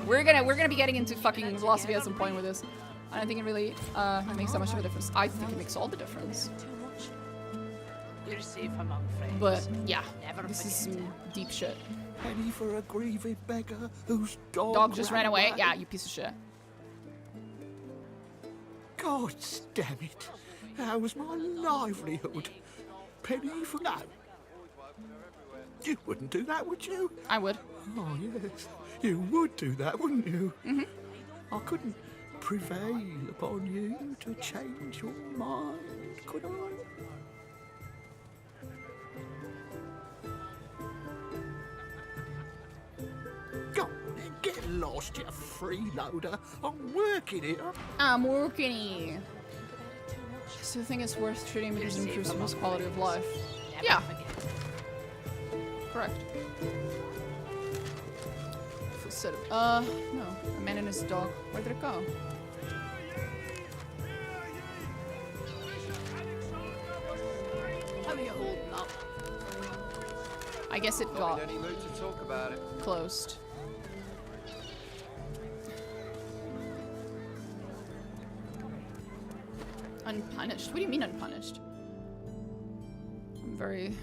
We're gonna be getting into fucking philosophy at some point with this. I don't think it really makes that much of a difference. I think it makes all the difference. You're safe among friends. But yeah, this is some deep shit. Penny for a grieving beggar whose dog just ran away. Yeah, you piece of shit. God damn it! That was my livelihood. Penny for no. You wouldn't do that, would you? I would. Oh yes, you would do that, wouldn't you? Mm-hmm. I couldn't prevail upon you to change your mind, could I? Go on, get lost, you freeloader. I'm working here. I'm working here. So I think it's worth treating because it improves people's quality of life. Yeah. Correct. No. A man and his dog. Where did it go? How are you holding up? I guess it got any mood to talk about it. closed. Unpunished? What do you mean unpunished? I'm very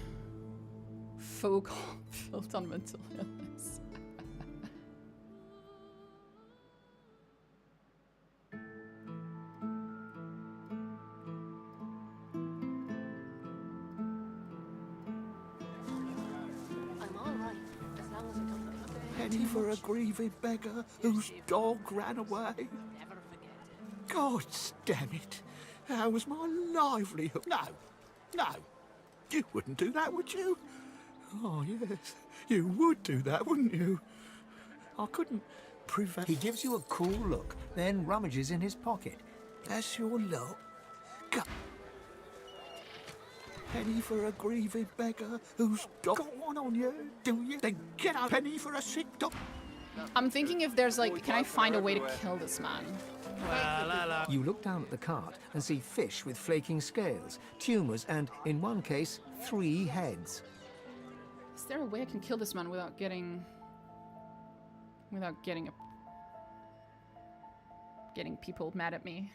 focal built on mental illness. I'm all right, as long as I don't look at Penny for a grieving beggar whose dog ran away. God damn it. That was my livelihood. No. You wouldn't do that, would you? Oh, yes. You would do that, wouldn't you? I couldn't prevent... He gives you a cool look, then rummages in his pocket. That's your luck. Go. Penny for a grieving beggar who's got one on you, do you? Then get a penny for a sick dog. I'm thinking if there's like, can I find a way to kill this man? You look down at the cart and see fish with flaking scales, tumours, and, in one case, 3 heads. Is there a way I can kill this man without getting people mad at me?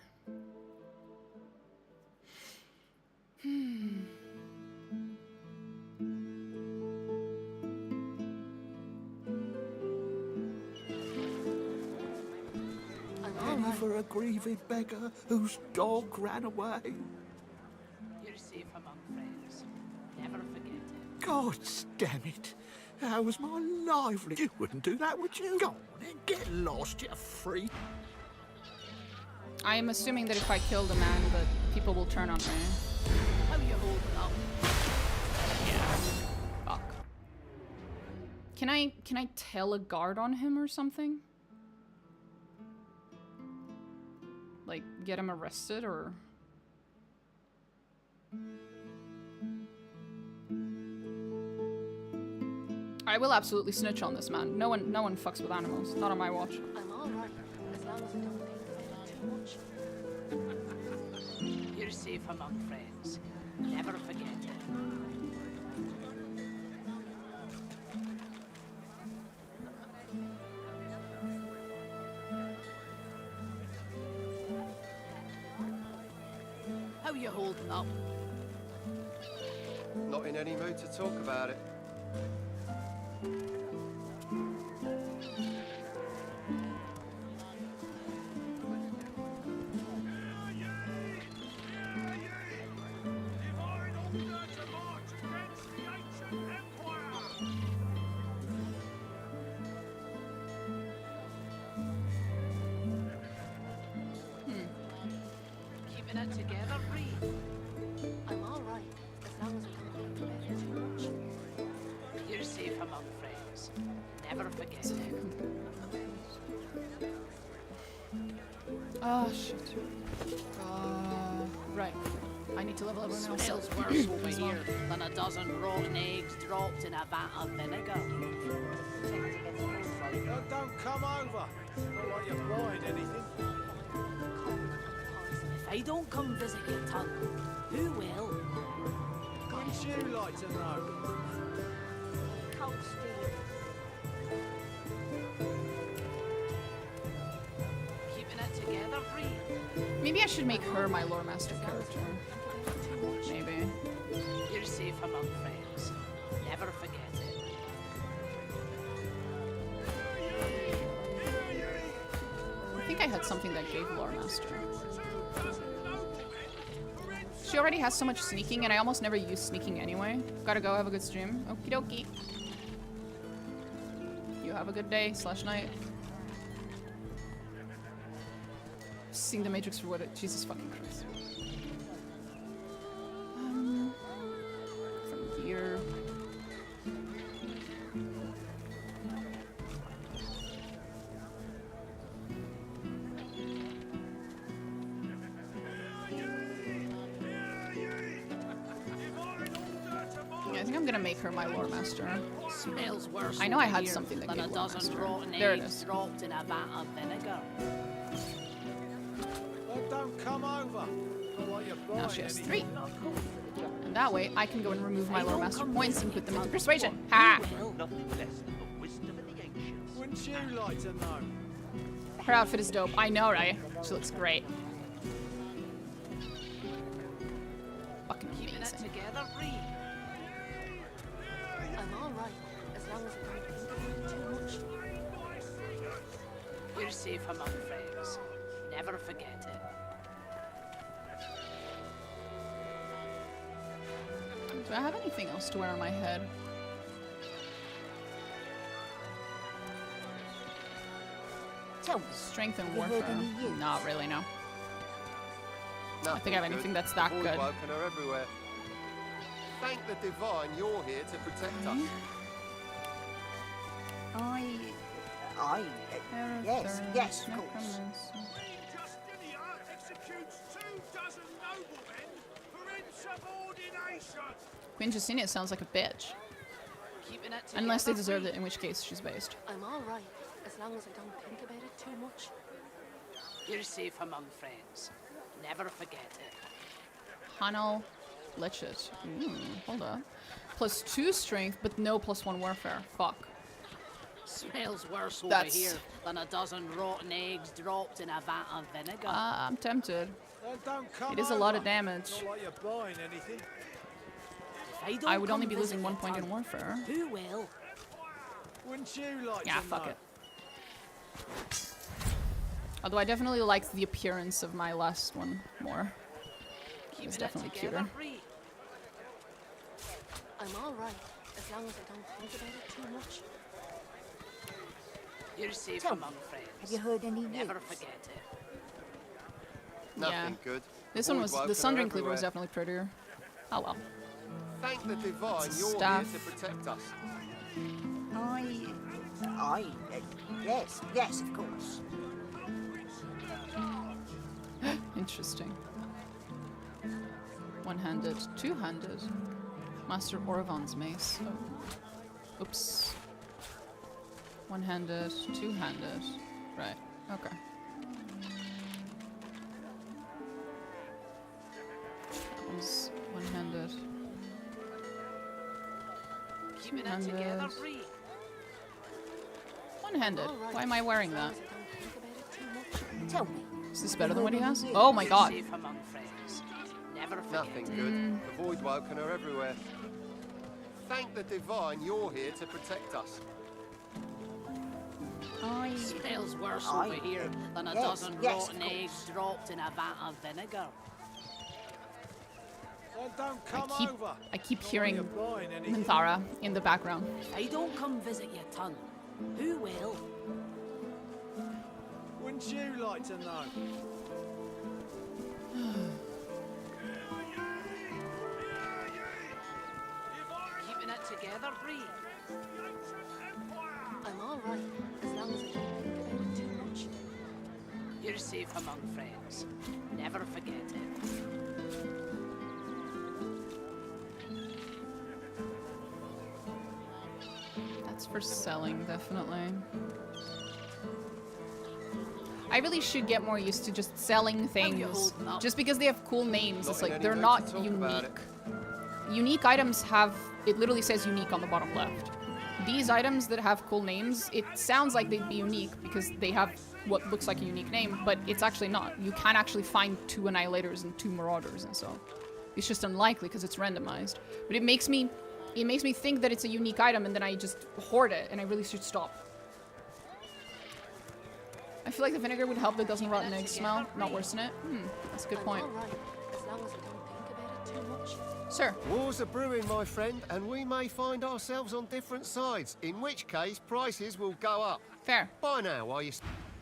Penny for a grieving beggar whose dog ran away. You're safe among friends. Never forget it. God damn it. That was my livelihood. You wouldn't do that, would you? Go on then, get lost, you freak. I am assuming that if I kill the man, that people will turn on me. How are you holding up? Yeah. Fuck. Can I tell a guard on him or something? Like, get him arrested or... I will absolutely snitch on this man. No one fucks with animals. Not on my watch. I'm all right, as long as I don't think about it too much. You're safe safe among friends. Never forget it. How you holding up? Not in any mood to talk about it. Keeping it together, Bree. I'm all right, as long as I don't think about it too much. You're safe among friends. Never forget it. Oh shit. Right. I need to level up now. Smells worse over here than a dozen rotten eggs dropped in a vat of vinegar. Don't come over. Not like you're buying anything. If I don't come visit your tongue, who will? Wouldn't you like to know? Cold steel. Keeping it together, Bree. Maybe I should make her my lore master character. Maybe. You're safe among friends. Never forget it. I think I had something that gave lore master. She already has so much sneaking, and I almost never use sneaking anyway. Gotta go, have a good stream. Okie dokie. You have a good day / night. Seeing the Matrix for what it— Jesus fucking Christ. From here. Yeah, I think I'm gonna make her my lore master. Smells worse I know I over had here something that than a gave lore dozen master. rotten There it eggs is. dropped in a vat of vinegar. Don't come over. Not like you're buying Now she has anything. 3. And that way, I can go and remove my lore master points and put them into persuasion. Ha! Nothing less than the wisdom of the ancients. Wouldn't you like to know? Her outfit is dope. I know, right? She looks great. Fucking Keeping it amazing. together, Bree. I'm all right, as long as I don't think about it too much. You're safe among friends. Never forget it. Do I have anything else to wear on my head? Tell me, Strength and you heard warfare. any news? Not really, no. I Nothing think I have good. anything that's that Boy good. woken are everywhere. Thank the divine you're here to protect us. Yes, of course. Justinia executes 24 noblemen for insubordination. Queen Justinia sounds like a bitch. Keeping it together, Unless they deserved Bree. it, in which case she's based. I'm all right, as long as I don't think about it too much. You're safe among friends. Never forget it. Hanel Lechet. Hold up. +2 strength, but no +1 warfare. Fuck. Smells worse over That's- here than a dozen rotten eggs dropped in a vat of vinegar. I'm tempted. Don't come It is a lot of over. damage. Not like you're buying anything. If I would don't only come be losing visit 1 your point in tongue, warfare. Who will? Wouldn't you like Yeah, to fuck know? it. Although I definitely liked the appearance of my last one more. It was definitely cuter. Bree. I'm all right, as long as I don't think about it too much. You're safe Tell me, among friends. have you heard any Never news? forget it. Nothing Yeah. good. This Boy one was— woken the are Sundering Cleaver was everywhere. definitely prettier. Oh well. Thank the divine you're Staff. here to protect us. Yes, of course. Interesting. One-handed, two-handed. Master Orvan's mace. Oh. Oops. One-handed, two-handed. Right. Okay. Keeping it together, Bree. One-handed. Why am I wearing that? Tell me. Is this better than what he has? Oh my god. Safe among friends. Never forget. Nothing good. The void woken are everywhere. Thank the divine you're here to protect us. Smells worse over here than a dozen rotten eggs dropped in a vat of vinegar. I keep hearing Minthara in the background. If I don't come visit your ton, who will? Wouldn't you like to know? Keeping it together, Bree. I'm all right, as long as I don't think about it too much. You're safe among friends. Never forget it. That's for selling, definitely. I really should get more used to just selling things. Just because they have cool names, it's like they're not unique. Unique items have, it literally says unique on the bottom left. These items that have cool names, it sounds like they'd be unique because they have what looks like a unique name, but it's actually not. You can actually find 2 Annihilators and 2 Marauders, and so it's just unlikely because it's randomized. But it makes me think that it's a unique item, and then I just hoard it, and I really should stop. I feel like the vinegar would help the dozen rotten eggs smell, not worsen it. That's a good point. I'm all right, as long as I don't think about it too much. Sir. Wars are brewing, my friend, and we may find ourselves on different sides, in which case prices will go up. Fair. Buy now while you...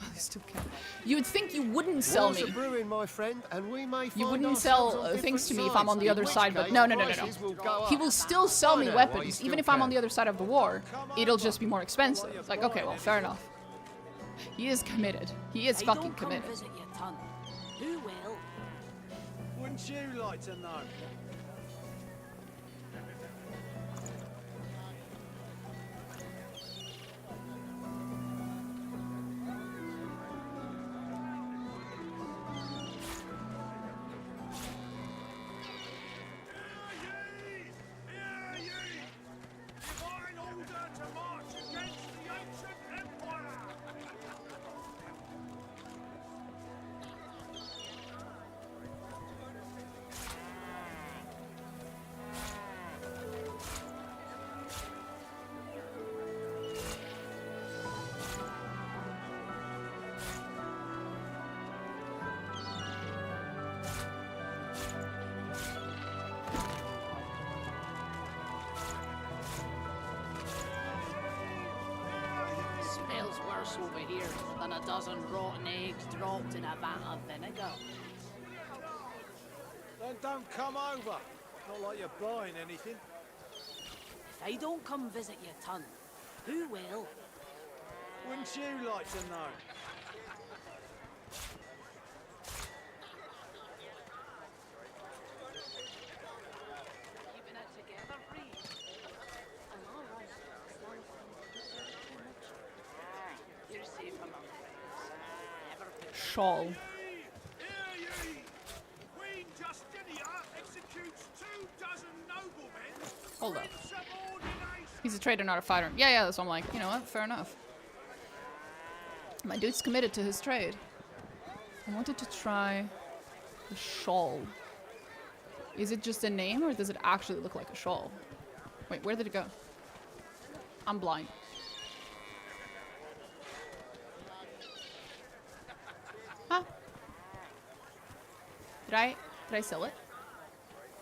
I still can't. You would think you wouldn't sell me. Wars are brewing, my friend, and we may find You wouldn't ourselves sell on things to me different if I'm on the sides, other in which side, but case no. prices will go up. He will still sell me Buy now while you weapons, still even if I'm on can. the other side of the war. It'll just be more expensive. It's like, okay, well, fair enough. He is committed. He is fucking committed. Visit your ton. Who will? Wouldn't you like to know? Smells worse over here than a dozen rotten eggs dropped in a vat of vinegar. Then don't come over. Not like you're buying anything. If I don't come visit your ton, who will? Wouldn't you like to know? Keeping it together, Bree. I'm all right, as long as I don't think about it too much. You're safe among friends. Never forget. Shawl. Queen Justinia executes 24 noblemen. Hold up. He's a trader, not a fighter. Yeah, that's what I'm like. You know what? Fair enough. My dude's committed to his trade. I wanted to try the shawl. Is it just a name, or does it actually look like a shawl? Wait, where did it go? I'm blind. Huh? Did I sell it?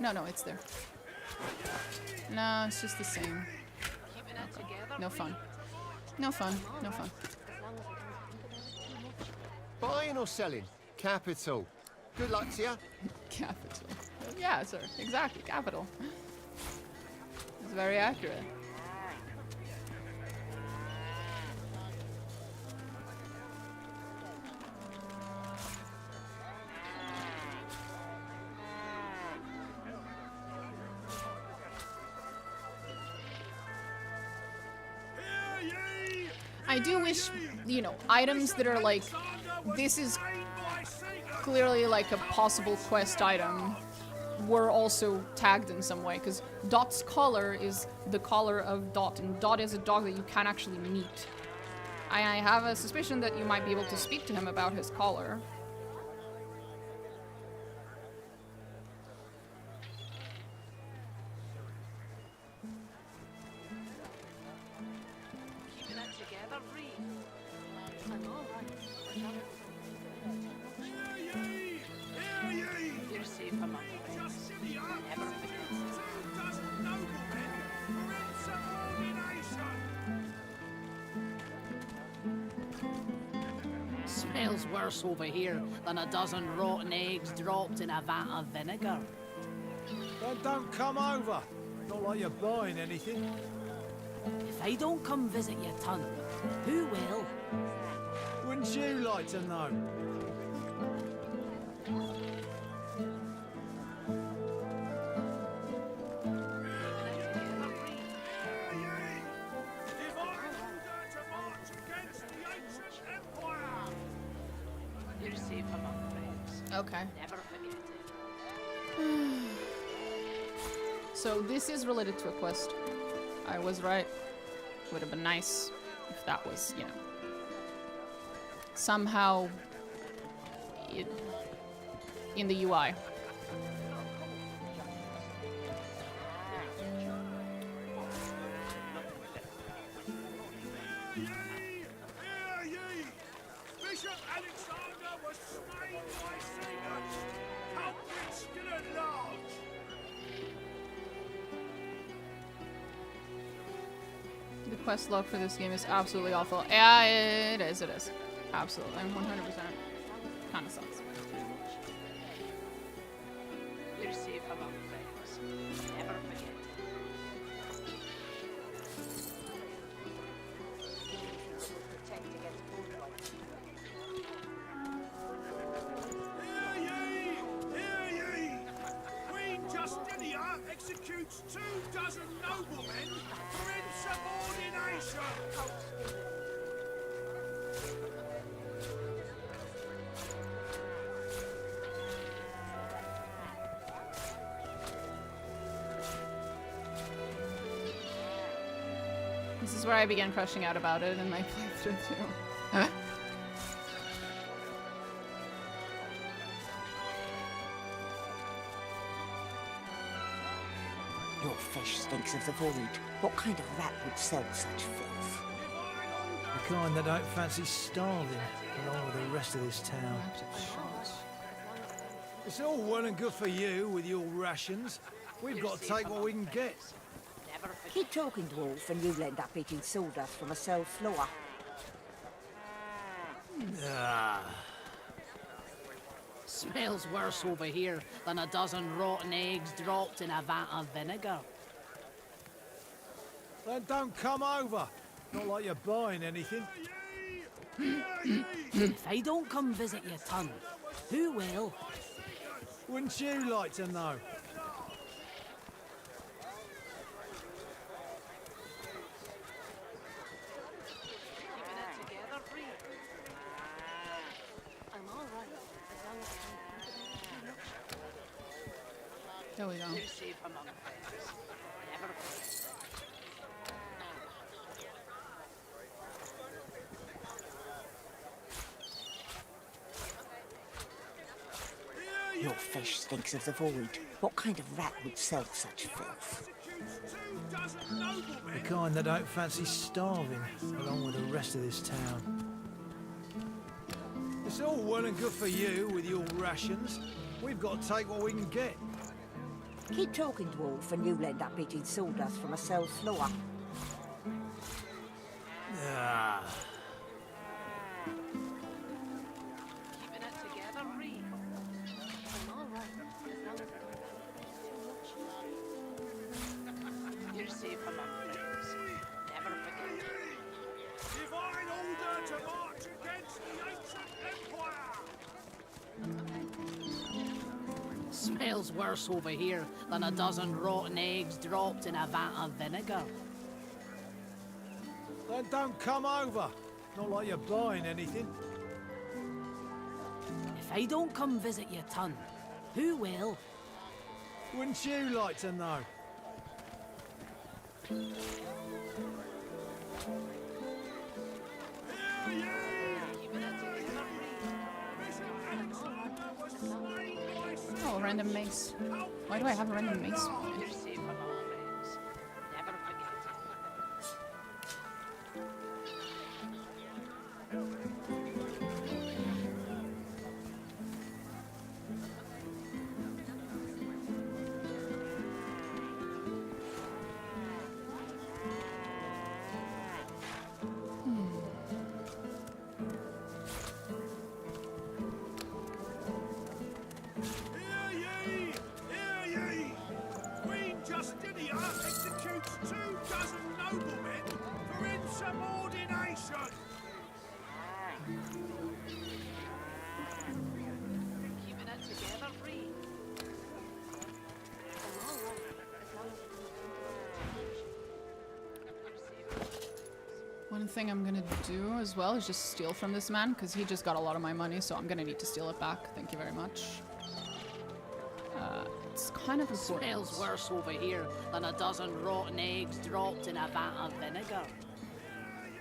No, it's there. No, it's just the same. Okay. No fun. No fun. No fun. Buying or selling? Capital. Good luck to you. Capital. Yeah, sir. Exactly. Capital. It's very accurate. I do wish, you know, items that are like, this is clearly like a possible quest item, were also tagged in some way, because Dot's collar is the collar of Dot, and Dot is a dog that you can actually meet. I have a suspicion that you might be able to speak to him about his collar. Keeping it together, Bree. I'm all right. You're safe among friends. Never forget. Smells worse over here than a dozen rotten eggs dropped in a vat of vinegar. Then don't come over. Not like you're buying anything. If I don't come visit your ton, who will? Wouldn't you like to know? You're safe among friends. Okay. Never forget it. So this is related to a quest. I was right. Would have been nice if that was, you know, somehow in the UI. Bishop Alexander was slain by Caesar. Culprit still at large. The quest log for this game is absolutely awful. Yeah, it is. Absolutely. 100%. Kinda sucks. You're safe among friends. Never forget. Hear ye! Queen Justinia executes 24 noblemen for insubordination! This is where I began crushing out about it in my playthrough too. Your fish stinks of the void. What kind of rat would sell such filth? The kind that don't fancy starving, along with the rest of this town. It's all well and good for you with your rations. We've got to take what we can get. Keep talking, dwarf, and you'll end up eating sawdust from a cell floor. Ah. Smells worse over here than a dozen rotten eggs dropped in a vat of vinegar. Then don't come over. Not like you're buying anything. If I don't come visit your ton, who will? Wouldn't you like to know? Keeping it together, Bree. I'm all right, as long as I don't think about it too much. There we go. You're safe among friends. Never forget. Your fish stinks of the void. What kind of rat would sell such filth? The kind that don't fancy starving, along with the rest of this town. It's all well and good for you with your rations. We've got to take what we can get. Keep talking, dwarf, and you'll end up eating sawdust from a cell floor. Ah. Keeping it together, Bree. I'm all right, as long as I don't think about it too much. You're safe among friends. Never forget. Divine order to march against the ancient empire! Smells worse over here than a dozen rotten eggs dropped in a vat of vinegar. Then don't come over. Not like you're buying anything. If I don't come visit your ton, who will? Wouldn't you like to know? Oh, a random mace. Why do I have a random mace? One thing I'm gonna do as well is just steal from this man, because he just got a lot of my money, so I'm gonna need to steal it back. Thank you very much. It's kind of important. Smells worse over here than a dozen rotten eggs dropped in a vat of vinegar.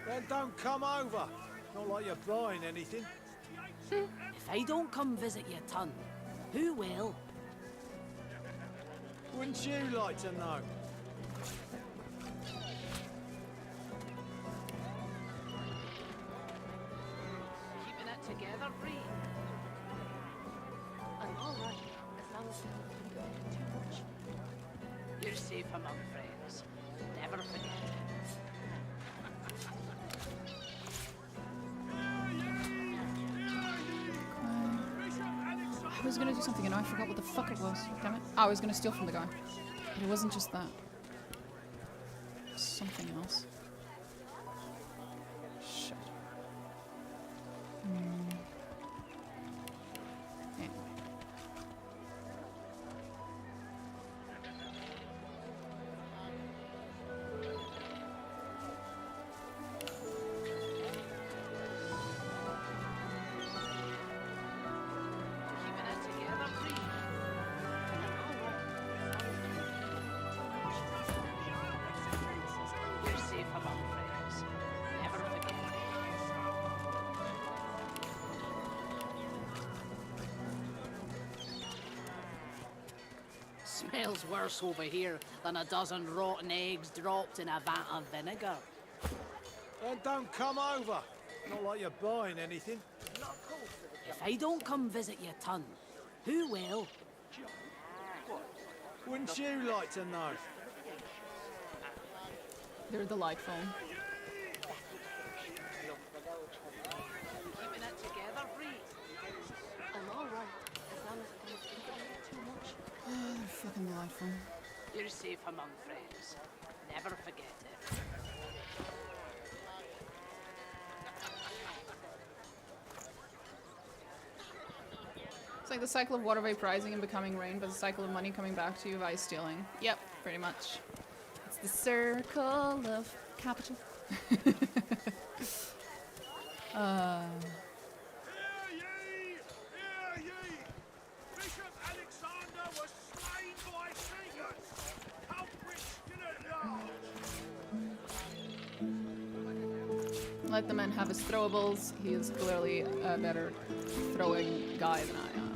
Then don't come over. Not like you're buying anything. If I don't come visit your ton, who will? Wouldn't you like to know? Keeping it together, Bree. I'm all right, as long as you don't think too much. You're safe among friends. Never forget it. I was gonna do something and I forgot what the fuck it was. Damn it. Oh, I was gonna steal from the guy. But it wasn't just that. Something else. Shit. Anyway. You're safe among friends. Never forget it. Smells worse over here than a dozen rotten eggs dropped in a vat of vinegar. Then don't come over. Not like you're buying anything. If I don't come visit your ton, who will? Wouldn't you like to know? They're delightful. Keeping it together, Bree. I'm all right, as long as I don't think about it too much. Oh, they're fucking delightful. You're safe among friends. Never forget it. It's like the cycle of water vaporizing and becoming rain, but the cycle of money coming back to you by stealing. Yep, pretty much. It's the circle of capital. Bishop Alexander was slain by Seagulls. Culprits still at large. Let the man have his throwables. He is clearly a better throwing guy than I am.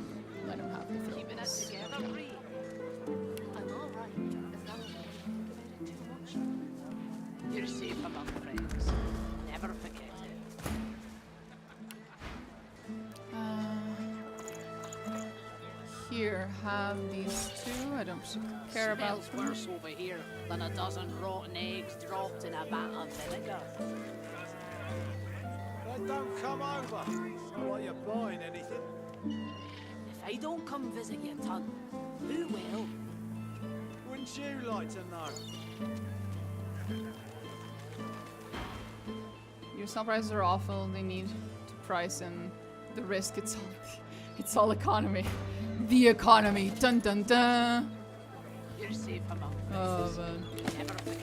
Let him have the Keeping it throwables. together, Bree. I'm all right, as long as I don't think about it too much. You're safe among friends. Never forget it. Here, have these two. I don't care about Smells them. worse over here than a dozen rotten eggs dropped in a vat of vinegar. Then don't come over. Not like you're buying anything. If I don't come visit your ton, who will? Wouldn't you like to know? Your sell prices are awful. They need to price in the risk. It's all economy. The economy. Dun dun dun. You're safe among Oh friends. man. Never forget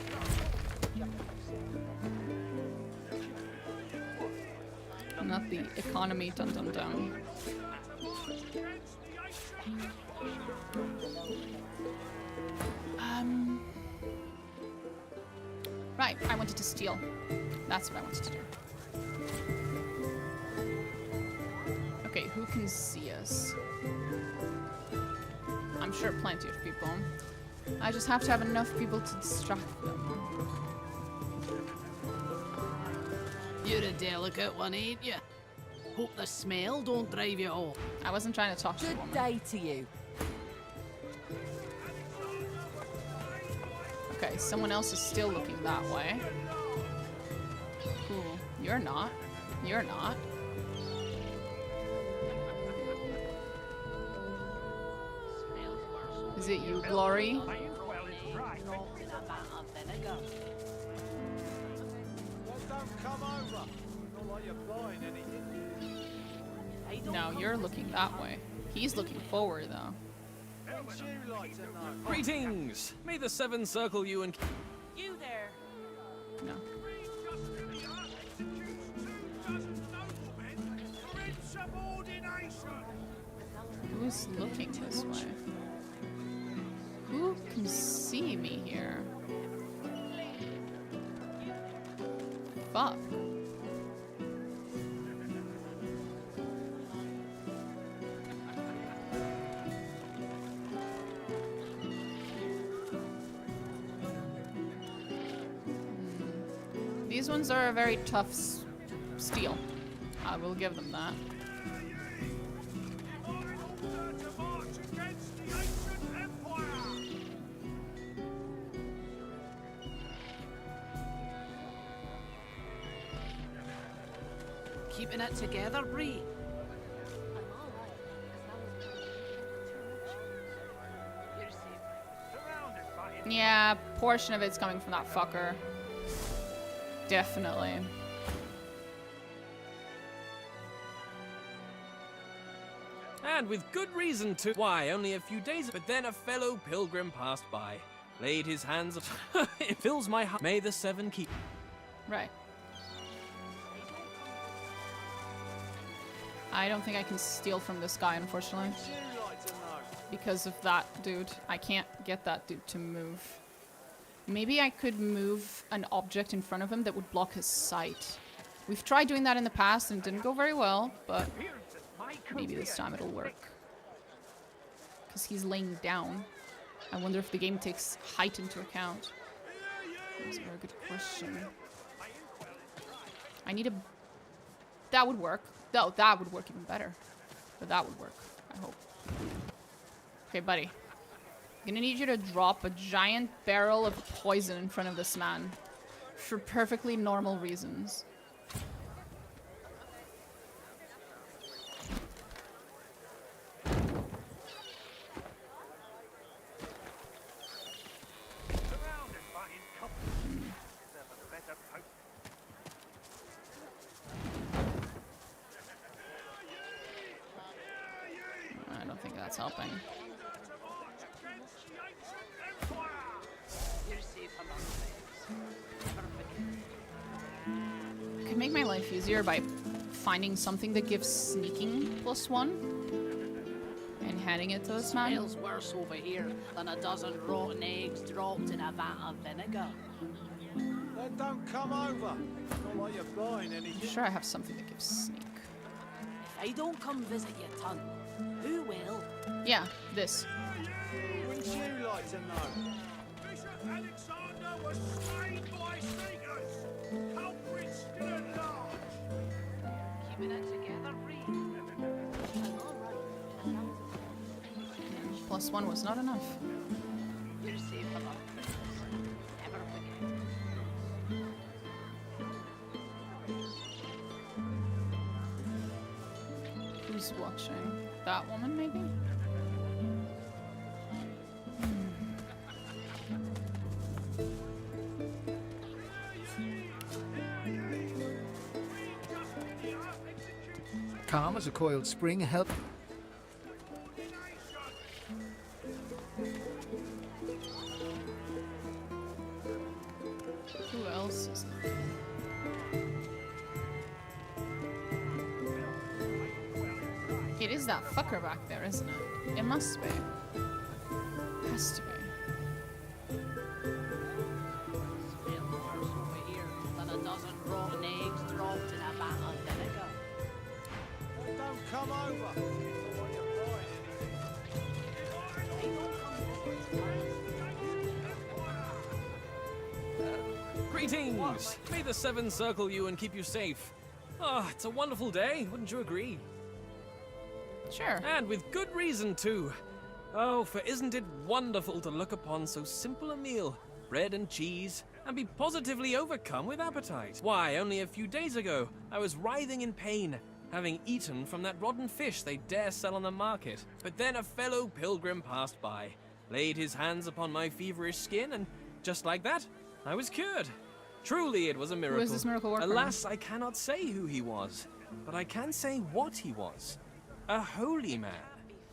it. Not the economy. Dun dun dun. I wanted to steal. That's what I wanted to do. Okay, who can see us? I'm sure plenty of people. I just have to have enough people to distract them. You're a delicate one, ain't you? Hope the smell don't drive you off. I wasn't trying to talk to the woman. Good day to you. Okay, someone else is still looking that way. Cool. You're not. You're not. Is it you, Glory? No, you're looking that way. He's looking forward, though. Greetings! May the seven circle you and... You there. No. Who's looking this way? Who can see me here? Fuck. These ones are a very tough steal. I will give them that. Keeping it together, Bree. Yeah, portion of it's coming from that fucker. Definitely. And with good reason to... Why, only a few days... But then a fellow pilgrim passed by, laid his hands upon... It fills my heart. May the seven keep... Right. I don't think I can steal from this guy, unfortunately. Because of that dude. I can't get that dude to move. Maybe I could move an object in front of him that would block his sight. We've tried doing that in the past and it didn't go very well, but maybe this time it'll work. Because he's laying down. I wonder if the game takes height into account. That's a very good question. I need a... That would work. No, that would work even better. But that would work, I hope. Okay, buddy. I'm gonna need you to drop a giant barrel of poison in front of this man. For perfectly normal reasons. I don't think that's helping. I could make my life easier by finding something that gives sneaking +1 and handing it to this man. Smells worse over here than a dozen rotten eggs dropped in a vat of vinegar. Then don't come over. Not like you're buying anything. I'm sure I have something that gives sneak. If I don't come visit your ton, who will? Yeah, this. Wouldn't you like to know? Bishop Alexander was slain by sneakers. Culprits still at large. Keeping it together, Bree. +1 was not enough. You're safe enough. Never forget. Who's watching? That woman, maybe? Calm as a coiled spring, help. Who else is there? It is that fucker back there, isn't it? It must be. Has to be. come over. Greetings! May the seven circle you and keep you safe. Ah, it's a wonderful day, wouldn't you agree? Sure. And with good reason, too. Oh, for isn't it wonderful to look upon so simple a meal, bread and cheese, and be positively overcome with appetite? Why, only a few days ago, I was writhing in pain, having eaten from that rotten fish they dare sell on the market. But then a fellow pilgrim passed by, laid his hands upon my feverish skin, and just like that, I was cured. Truly, it was a miracle. Who is this miracle worker? Alas, I cannot say who he was, but I can say what he was. A holy man.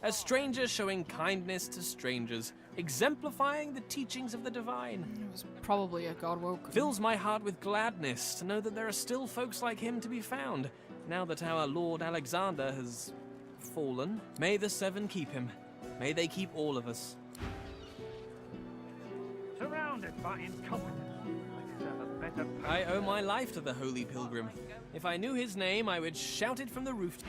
A stranger showing kindness to strangers, exemplifying the teachings of the divine. It was probably a god woke. Fills my heart with gladness to know that there are still folks like him to be found, now that our Lord Alexander has fallen. May the seven keep him. May they keep all of us. Surrounded by incompetence, I deserve a better I owe my life to the holy pilgrim. If I knew his name, I would shout it from the roof.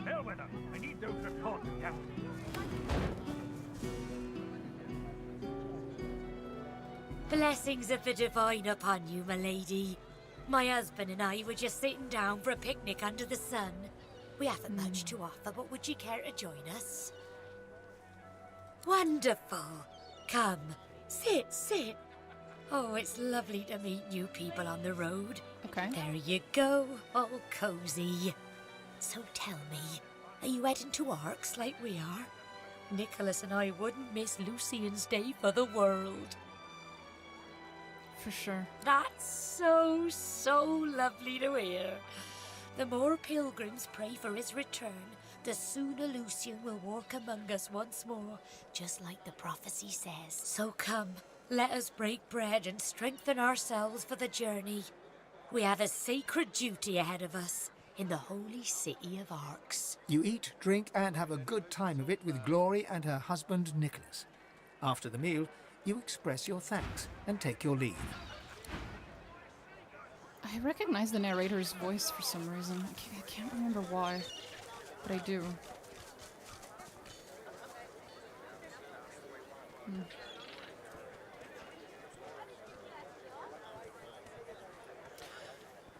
Bellwether, I need those reports, Captain. Blessings of the divine upon you, my lady. My husband and I were just sitting down for a picnic under the sun. We haven't much to offer, but would you care to join us? Wonderful. Come, sit, sit. Oh, it's lovely to meet new people on the road. Okay. There you go, all cozy. So tell me, are you heading to Arks like we are? Nicholas and I wouldn't miss Lucian's Day for the world. For sure. That's so lovely to hear. The more pilgrims pray for his return, the sooner Lucian will walk among us once more, just like the prophecy says. So come, let us break bread and strengthen ourselves for the journey. We have a sacred duty ahead of us in the holy city of Arks. You eat, drink, and have a good time of it with Glory and her husband Nicholas. After the meal, you express your thanks and take your leave. I recognize the narrator's voice for some reason. I can't remember why, but I do.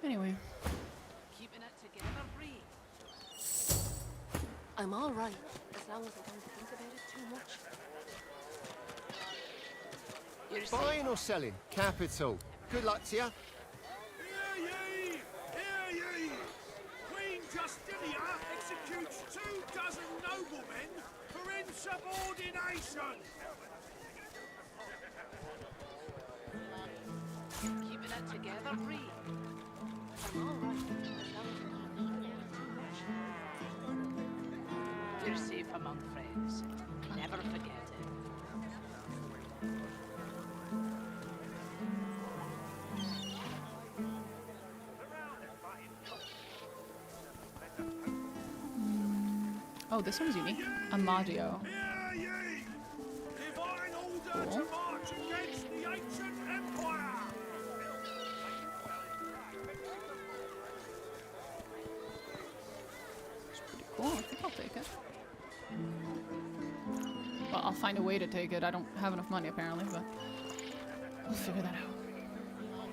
Anyway. Keeping it together, Bree. I'm all right, as long as I don't think about it too much. Buying or selling? Capital. Good luck to you. Hear ye! Hear ye! Queen Justinia executes 24 noblemen for insubordination! Keeping it together, Bree. I'm all right, as long as I don't think about it too much. You're safe among friends. Never forget it. Oh, this one's unique. Amadio. Hear ye! Divine order to march against the ancient empire! It's pretty cool. I think I'll take it. Well, I'll find a way to take it. I don't have enough money apparently, but we'll figure that out.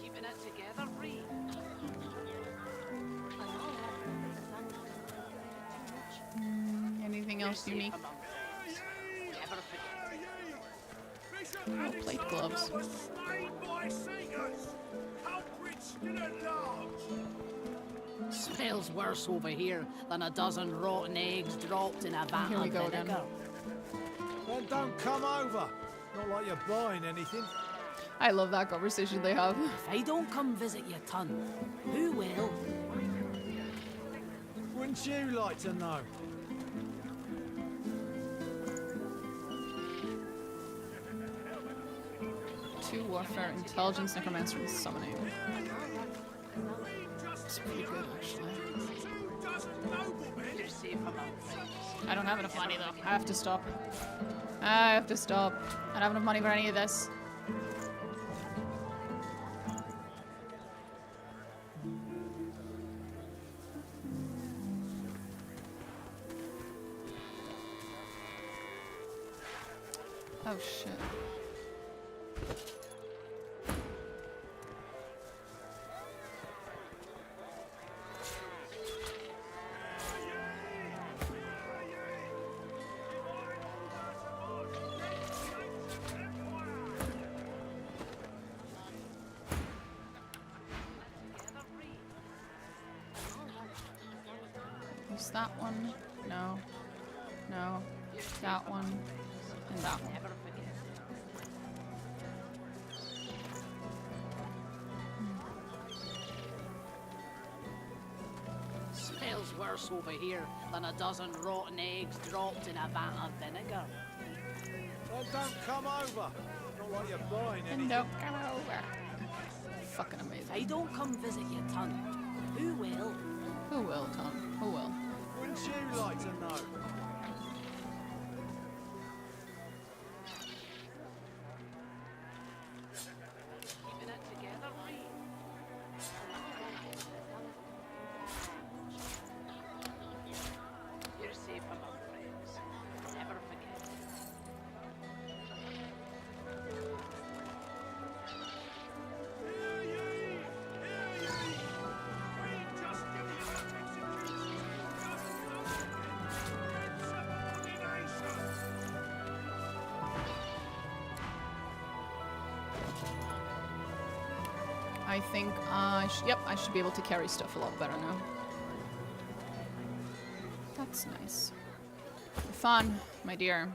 Keeping it together, Bree. Anything else unique? Oh, plate gloves. Was slain by seekers! Culprits still at large! Smells worse over here than a dozen rotten eggs dropped in a vat Here we of go vinegar. again. Then don't come over. Not like you're buying anything. I love that conversation they have. If I don't come visit your ton, who will? Wouldn't you like to know? Two warfare, intelligence, necromancer, and summoning. It's pretty good, actually. You're safe among friends. I don't have enough money, though. I have to stop. I have to stop. I don't have enough money for any of this. Oh shit. Use that one. No. No. That one. And that one. Smells worse over here than a dozen rotten eggs dropped in a vat of vinegar. Well, don't come over. Not like you're buying anything. And don't come over. Fucking amazing. If I don't come visit you, Ton, who will? Who will, Tom? Who will? Wouldn't you like to know? Keeping it together, Reed. You're safe among friends. Never forget it. I think yep, I should be able to carry stuff a lot better now. That's nice. Fun, my dear.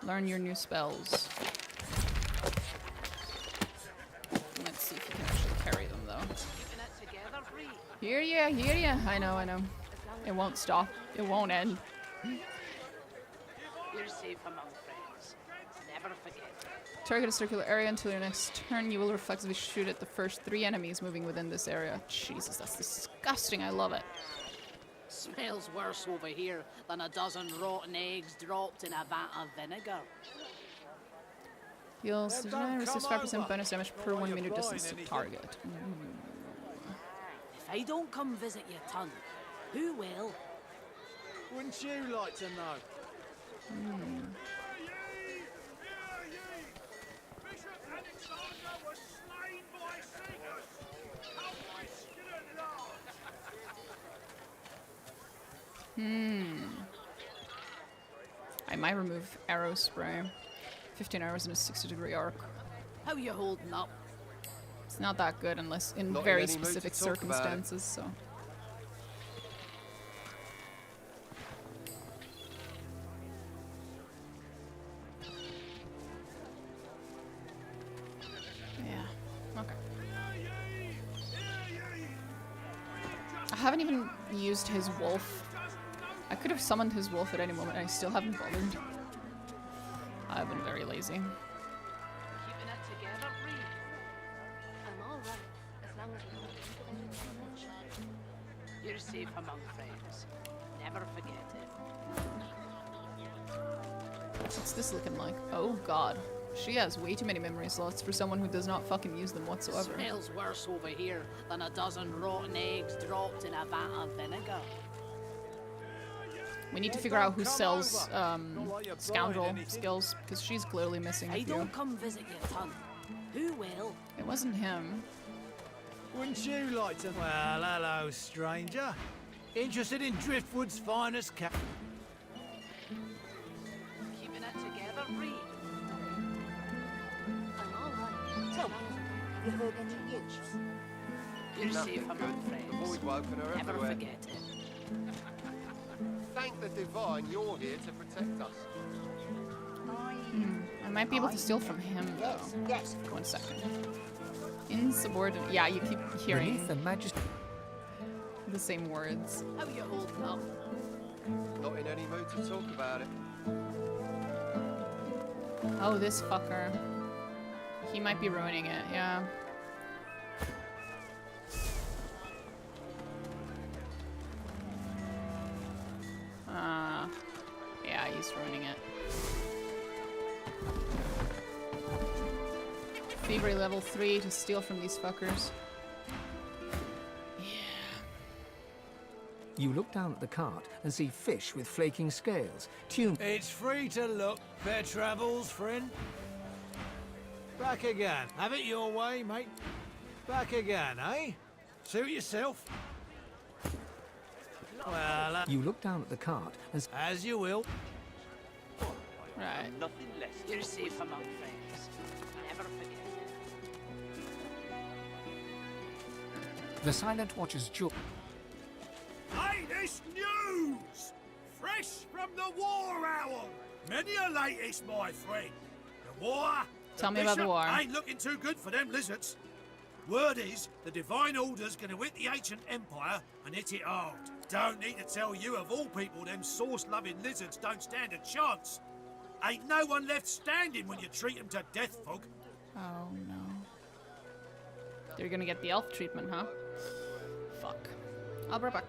Learn your new spells. Let's see if you can actually carry them though. Keeping it together, Reed. Hear ya, hear ya. I know, I know. It won't stop. It won't end. You're safe among friends. Never forget it. Target a circular area until your next turn. You will reflexively shoot at the first 3 enemies moving within this area. Jesus, that's disgusting. I love it. Smells worse over here than a dozen rotten eggs dropped in a vat of vinegar. Deals don't receives come 5% over. bonus damage per Not 1 like meter you're distance to buying target. If I don't come visit you, Ton, who will? Wouldn't you like to know? Bishop Alexander was slain by singers. How masculine large. I might remove arrow spray. 15 arrows in a 60-degree arc. How you holding up? It's not that good unless in Not in very any mood to specific talk about it. circumstances, so. Yeah, okay. I haven't even used his wolf. I could have summoned his wolf at any moment and I still haven't bothered. I've been very lazy. Keeping it together, Reed. I'm all right, as long as we don't think about it too much. You're safe among friends. Never forget it. What's this looking like? Oh god. She has way too many memory slots for someone who does not fucking use them whatsoever. Smells worse over here than a dozen rotten eggs dropped in a vat of vinegar. We need to figure out who sells scoundrel skills, because she's clearly missing a I few. don't come visit you, Ton. Who will? It wasn't him. Wouldn't you like to? Well, hello, stranger. Interested in Driftwood's finest cat? Keeping it together, Reed. I'm all right. Tell me, you heard any news? You're Nothing safe among good. friends. The void woken are Never everywhere. forget it. Thank the divine you're here to protect us. I might be able to steal from him, though. Yes, yes. 1 second. Insubordinate. Yeah, you keep hearing Beneath the majesty. the same words. How you holding up? Not in any mood to talk about it. Oh, this fucker. He might be ruining it, yeah. Yeah, he's ruining it. Thievery level 3 to steal from these fuckers. Yeah. You look down at the cart and see fish with flaking scales. It's free to look. Fair travels, friend. Back again. Have it your way, mate. Back again, eh? Suit yourself. Well, You look down at the cart and as you will. Right. Nothing less. You're safe among friends. Never forget. the Silent Watcher's jaw. Latest news! Fresh from the War Owl! Many a latest, my friend. The war... Tell me about the bishop war. Ain't looking too good for them lizards. Word is, the Divine Order's gonna hit the ancient empire and hit it hard. Don't need to tell you, of all people, them sauce-loving lizards don't stand a chance. Ain't no one left standing when you treat them to death, Fog. Oh no. They're gonna get the elf treatment, huh? Fuck. I'll be right back.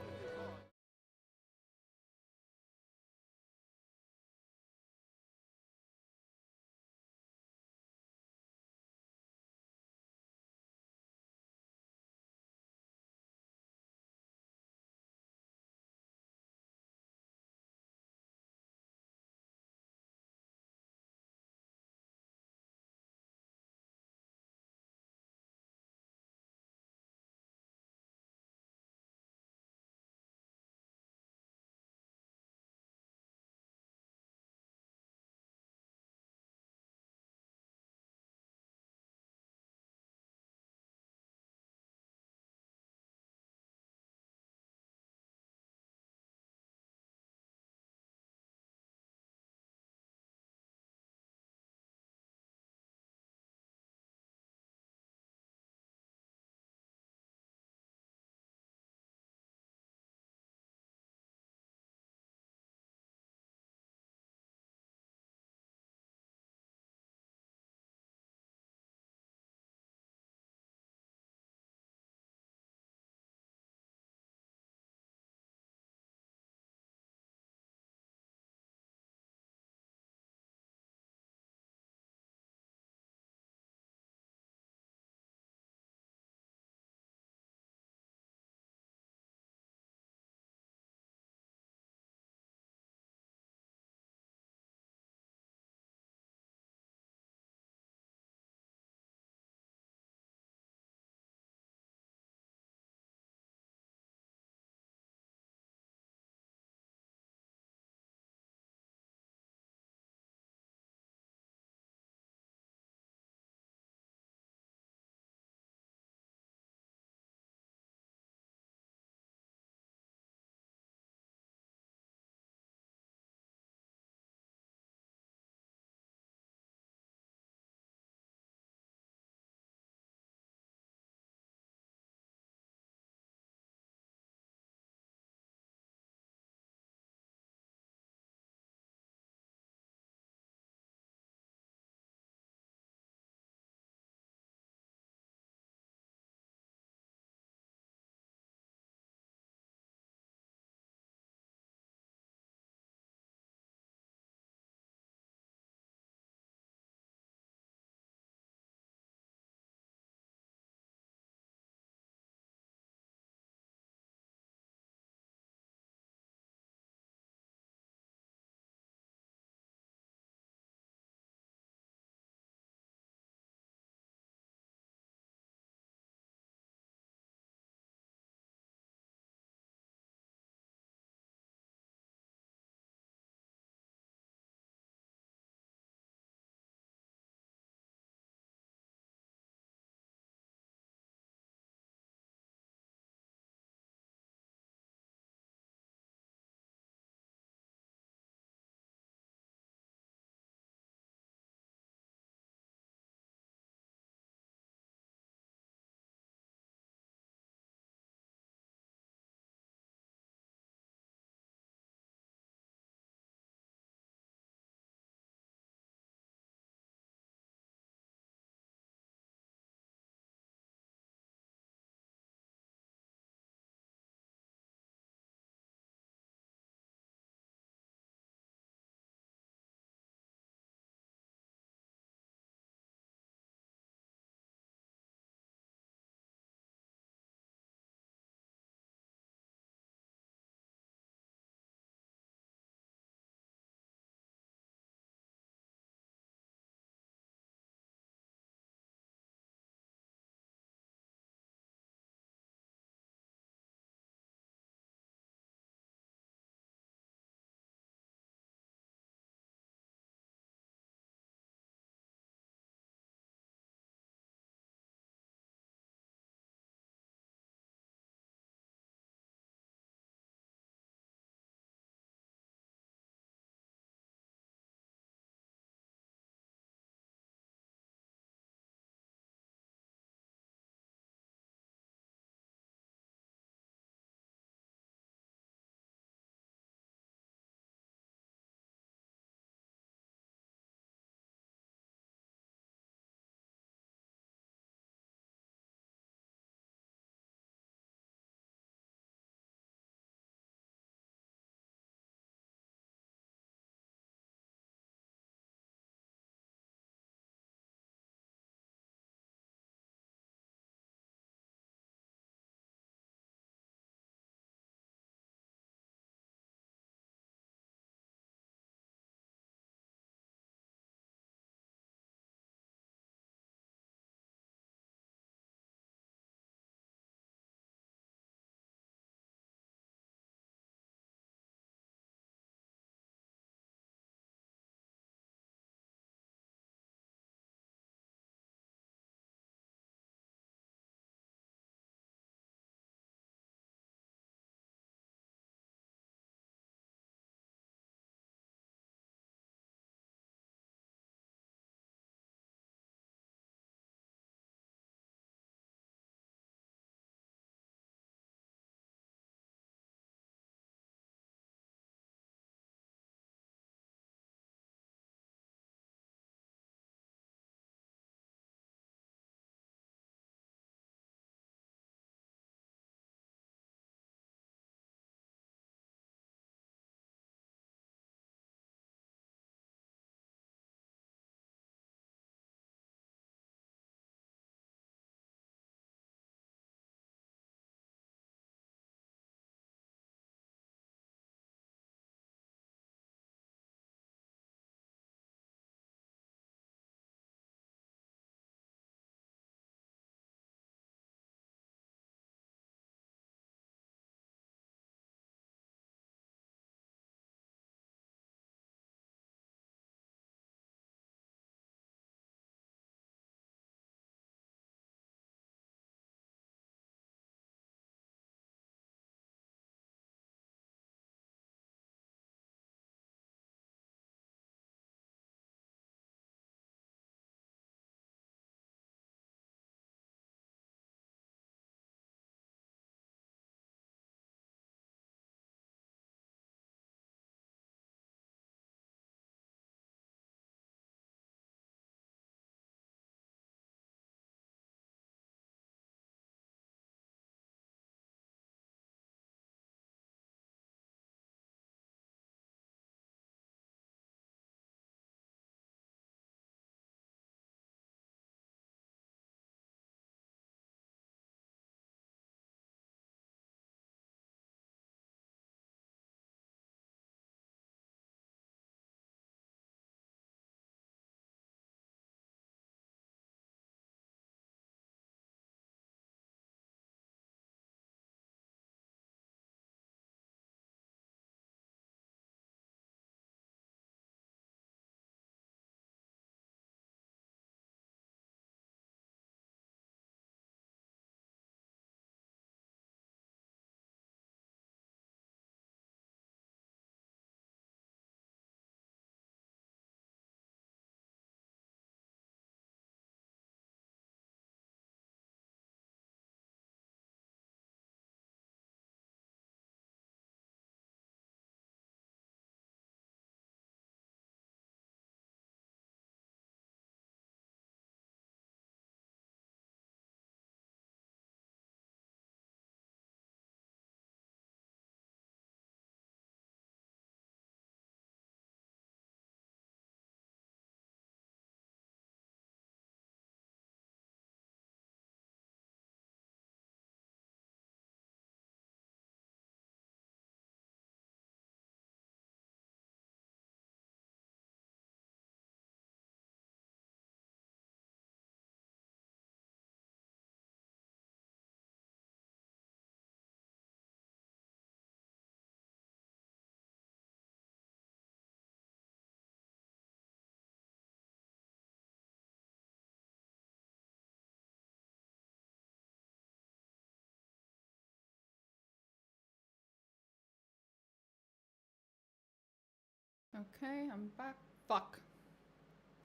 Okay, I'm back. Fuck.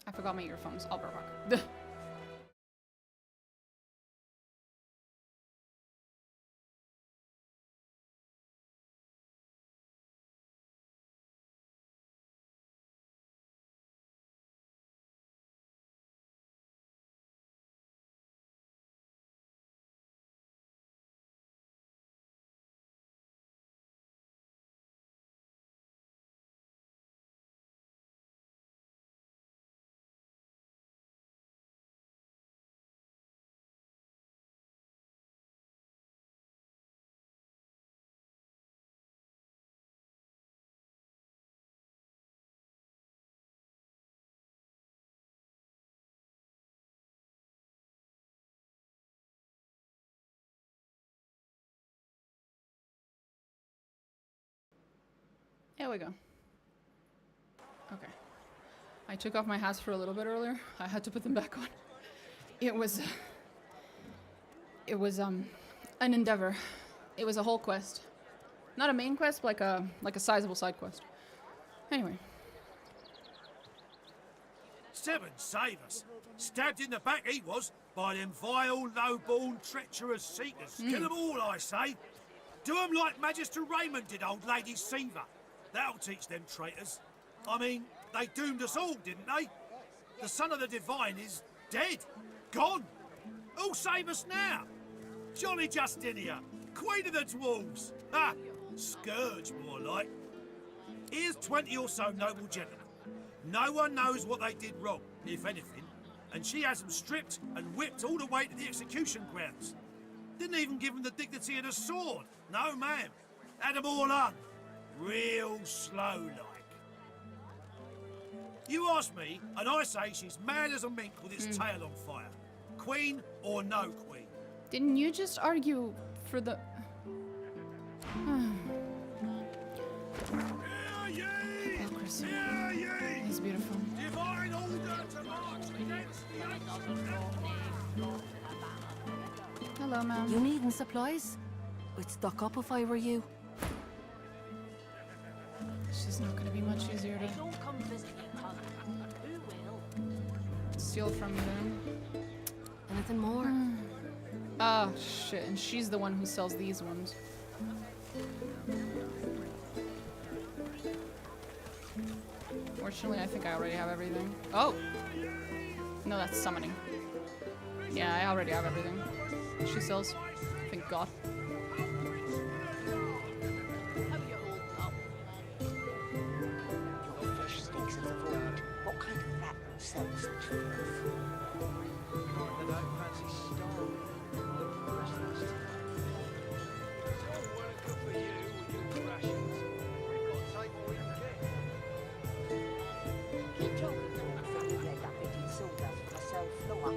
I forgot my earphones. I'll be back. There we go. Okay. I took off my hats for a little bit earlier. I had to put them back on. It was an endeavor. It was a whole quest. Not a main quest, but like a sizable side quest. Anyway. Seven, save us. Stabbed in the back he was by them vile, low-born, treacherous seekers. Kill them all, I say. Do them like Magister Raymond did old Lady Seaver. That'll teach them traitors. I mean, they doomed us all, didn't they? The son of the Divine is dead. Gone. Who'll save us now? Jolly Justinia, Queen of the Dwarves. Ah, Scourge, more like. Here's 20 or so noble gentlemen. No one knows what they did wrong, if anything, and she has them stripped and whipped all the way to the execution grounds. Didn't even give them the dignity of the sword. No, ma'am. Had them all on. Real slow-like. You ask me, and I say she's mad as a mink with its tail on fire. Queen or no queen. Didn't you just argue for the... He's beautiful. Divine order to march against the Hello, ma'am. You needing supplies? I'd stock up if I were you. She's not gonna be much easier to Don't come visit you, Hug. Who will? steal from you then. Anything more? Ah, shit, and she's the one who sells these ones. Fortunately, I think I already have everything. Oh! No, that's summoning. Yeah, I already have everything. She sells. Thank God. Your fish stinks of the void. What kind of rat sells such filth? I don't fancy starving. The rest of us tonight. So, wanna cook for you or your rations? We've got to take what we can get. Keep talking to me before you end up eating sawdust for myself, Noah.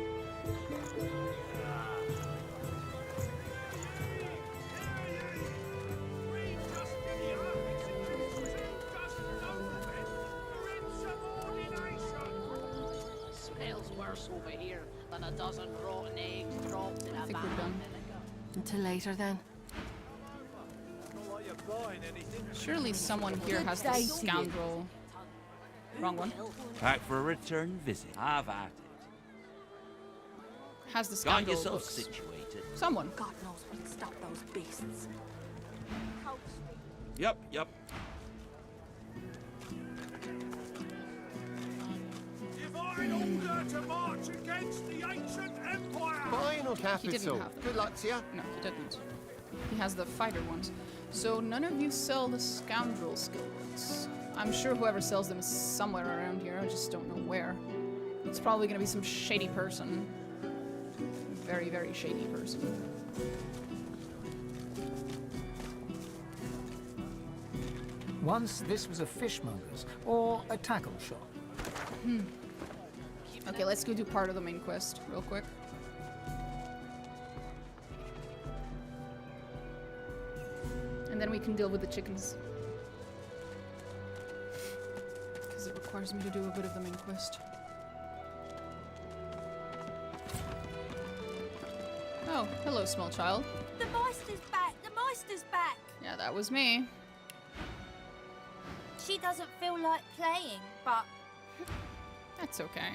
Smells worse over here than a dozen rotten eggs dropped in a think van we're done. Until later then. Not like you're buying anything. Surely someone here has the scoundrel. Wrong one. Back for a return visit. Have at it. Has the Got scoundrel yourself books. situated. Someone. God knows what'd stop those beasts. Yep. Divine order to march against the ancient empire. Buying or He capital? didn't have them. Good luck to you. No, he didn't. He has the fighter ones. So none of you sell the scoundrel skill books. I'm sure whoever sells them is somewhere around here. I just don't know where. It's probably gonna be some shady person. Very, very shady person. Once this was a fishmonger's or a tackle shop. Okay, let's go do part of the main quest real quick. And then we can deal with the chickens. Because it requires me to do a bit of the main quest. Oh, hello, small child. The Meister's back! The Meister's back! Yeah, that was me. She doesn't feel like playing, but... That's okay.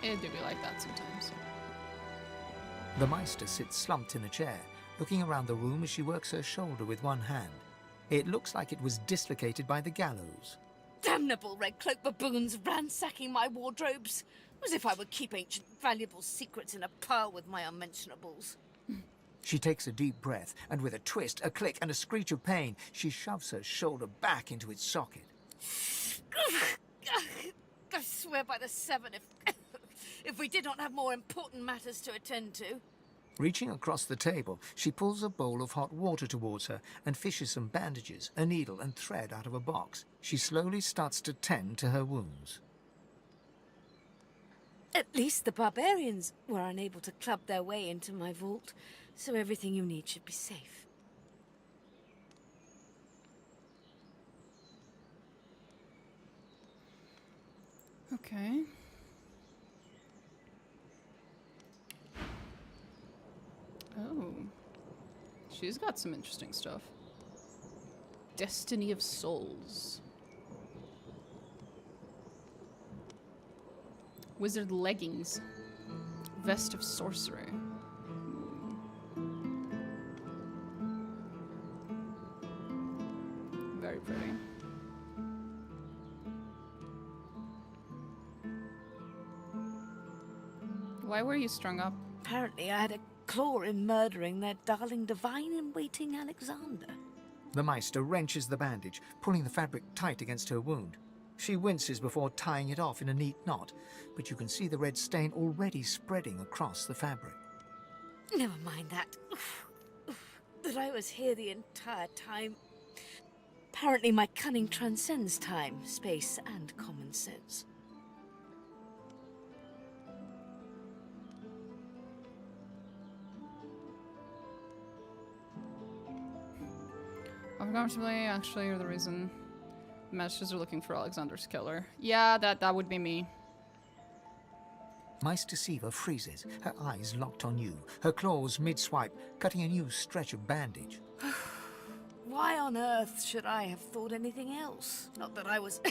It do be like that sometimes. The Meister sits slumped in a chair, looking around the room as she works her shoulder with one hand. It looks like it was dislocated by the gallows. Damnable red cloak baboons ransacking my wardrobes, as if I would keep ancient valuable secrets in a pile with my unmentionables. She takes a deep breath, and with a twist, a click, and a screech of pain, she shoves her shoulder back into its socket. I swear by the seven, if we did not have more important matters to attend to. Reaching across the table, she pulls a bowl of hot water towards her and fishes some bandages, a needle and thread out of a box. She slowly starts to tend to her wounds. At least the barbarians were unable to club their way into my vault, so everything you need should be safe. Okay. Oh. She's got some interesting stuff. Destiny of Souls. Wizard leggings. Vest of sorcery. Very pretty. Why were you strung up? Apparently I had a claw in murdering their darling divine-in-waiting Alexander. The Meister wrenches the bandage, pulling the fabric tight against her wound. She winces before tying it off in a neat knot, but you can see the red stain already spreading across the fabric. Never mind that. That I was here the entire time. Apparently my cunning transcends time, space, and common sense. Uncomfortably, actually, you're the reason the masters are looking for Alexander's killer. Yeah, that would be me. Meister Siva freezes, her eyes locked on you, her claws mid-swipe, cutting a new stretch of bandage. Why on earth should I have thought anything else? Not that I was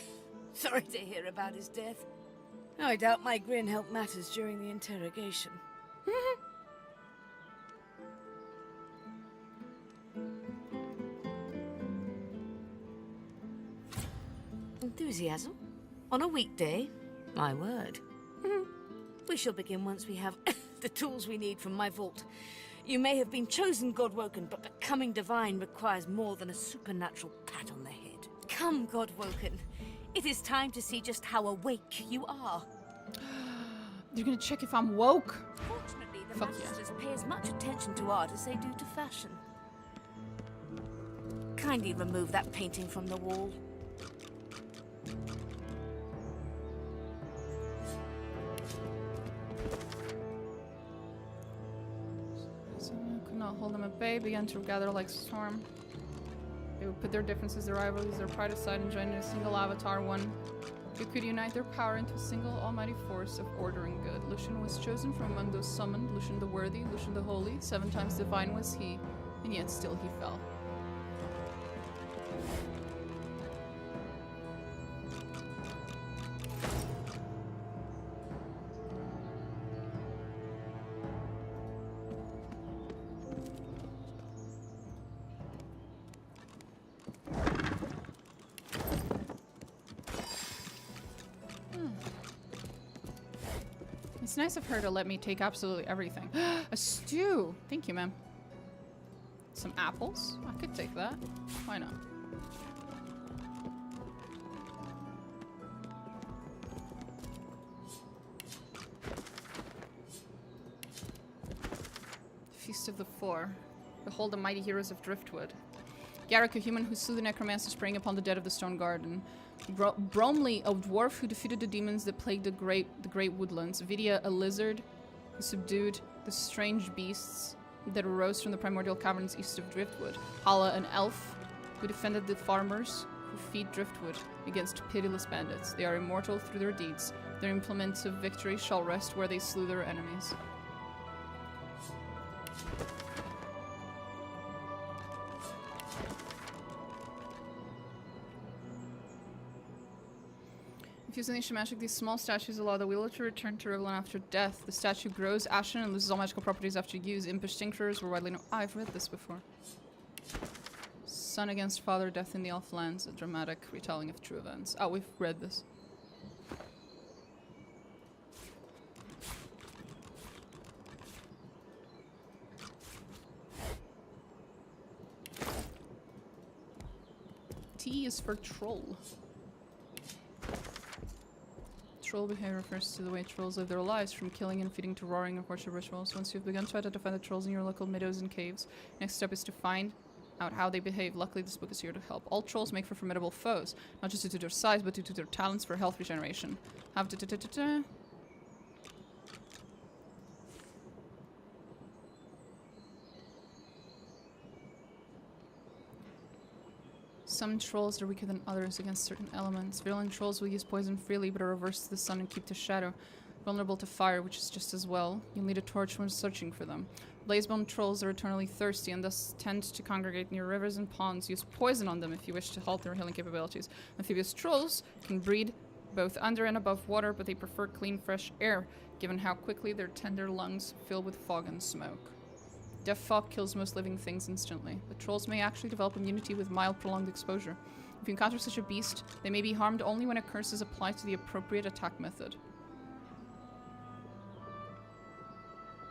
sorry to hear about his death. I doubt my grin helped matters during the interrogation. Enthusiasm? On a weekday? My word. We shall begin once we have the tools we need from my vault. You may have been chosen Godwoken, but becoming divine requires more than a supernatural pat on the head. Come, Godwoken. It is time to see just how awake you are. You're gonna check if I'm woke? Fortunately, the Fuck masters pay as much attention to art as they do to fashion. Kindly remove that painting from the wall. Could not hold them at bay, began to gather like storm. They would put their differences, their rivalries, their pride aside and join in a single avatar, one who could unite their power into a single almighty force of order and good. Lucian was chosen from among those summoned, Lucian the worthy, Lucian the holy, 7 times divine was he, and yet still he fell. It's nice of her to let me take absolutely everything. A stew! Thank you, ma'am. Some apples? I could take that. Why not? Feast of the Four. Behold the mighty heroes of Driftwood. Garrick, a human who slew the necromancer sprang upon the dead of the Stone Garden. Bromley, a dwarf who defeated the demons that plagued the great woodlands. Vidia, a lizard who subdued the strange beasts that arose from the primordial caverns east of Driftwood. Hala, an elf who defended the farmers who feed Driftwood against pitiless bandits. They are immortal through their deeds. Their implements of victory shall rest where they slew their enemies. If using ancient magic, these small statues allow the wielder to return to Rivlin after death. The statue grows ashen and loses all magical properties after use. Impish tinctures were widely known. I've read this before. Son against father, death in the elf lands, a dramatic retelling of true events. Oh, we've read this. T is for troll. Troll behavior refers to the way trolls live their lives, from killing and feeding to roaring or courtship rituals. Once you've begun to identify the trolls in your local meadows and caves, next step is to find out how they behave. Luckily, this book is here to help. All trolls make for formidable foes, not just due to their size, but due to their talents for health regeneration. Have Some trolls are weaker than others against certain elements. Virulent trolls will use poison freely, but are averse to the sun and keep to shadow. Vulnerable to fire, which is just as well. You'll need a torch when searching for them. Blazebone trolls are eternally thirsty and thus tend to congregate near rivers and ponds. Use poison on them if you wish to halt their healing capabilities. Amphibious trolls can breed both under and above water, but they prefer clean, fresh air, given how quickly their tender lungs fill with fog and smoke. Death fog kills most living things instantly, but trolls may actually develop immunity with mild, prolonged exposure. If you encounter such a beast, they may be harmed only when a curse is applied to the appropriate attack method.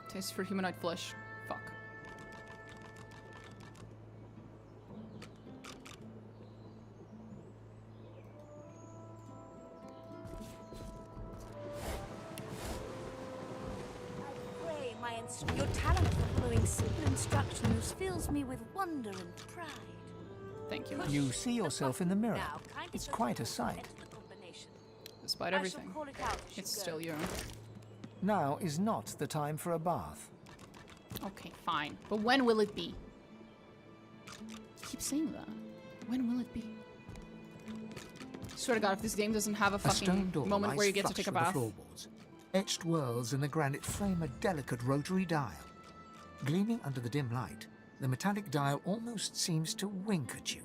Taste for humanoid flesh. Fuck. Pray, your talent for following simple instructions fills me with wonder and pride. Thank you. You see yourself in the mirror. It's quite a sight. Despite everything, it's still you. Now is not the time for a bath. Okay, fine. But when will it be? Keep saying that. When will it be? Swear to God, if this game doesn't have a fucking moment where you get to take a bath. Floorboards. Etched whorls in the granite frame a delicate rotary dial. Gleaming under the dim light, the metallic dial almost seems to wink at you.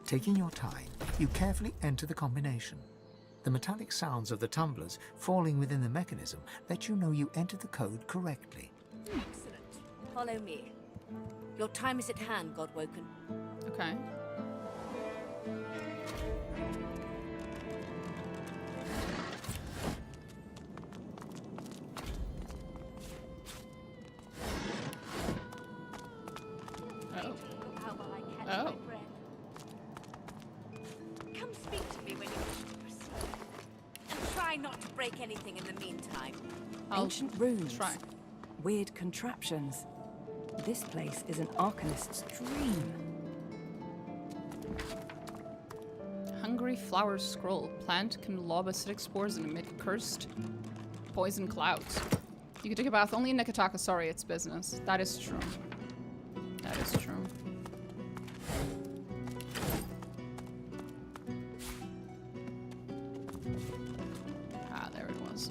Taking your time, you carefully enter the combination. The metallic sounds of the tumblers falling within the mechanism let you know you entered the code correctly. Excellent. Follow me. Your time is at hand, Godwoken. Okay. Oh. Oh. Come speak to me when you wish to proceed. And try not to break anything in the meantime. Ancient runes. Try. Weird contraptions. This place is an arcanist's dream. Hungry flower scroll. Plant can lob acidic spores and emit cursed poison clouds. You can take a bath only in Nekataka. Sorry, it's business. That is true. That is true. Ah, there it was.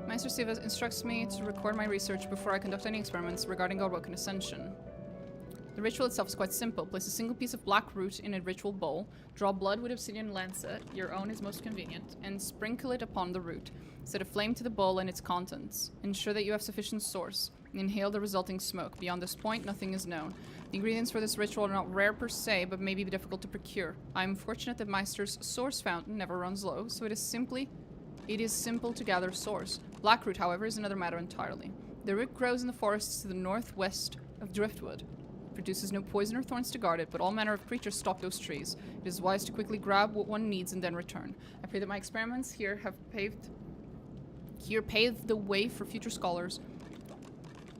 Master Steve instructs me to record my research before I conduct any experiments regarding Godwoken Ascension. The ritual itself is quite simple. Place a single piece of black root in a ritual bowl, draw blood with obsidian lancet, your own is most convenient, and sprinkle it upon the root. Set a flame to the bowl and its contents. Ensure that you have sufficient source. Inhale the resulting smoke. Beyond this point, nothing is known. The ingredients for this ritual are not rare per se, but may be difficult to procure. I am fortunate that Meister's source fountain never runs low, so it is simple to gather source. Blackroot, however, is another matter entirely. The root grows in the forests to the northwest of Driftwood. produces no poison or thorns to guard it, but all manner of creatures stalk those trees. It is wise to quickly grab what one needs and then return. I pray that my experiments here have paved the way for future scholars,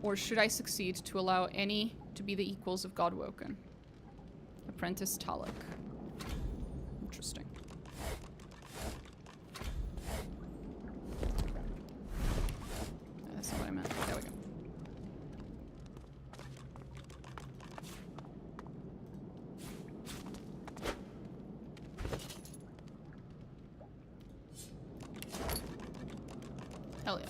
or should I succeed, to allow any to be the equals of Godwoken. Apprentice Talek. Interesting. That's not what I meant. There we go. Hell yeah.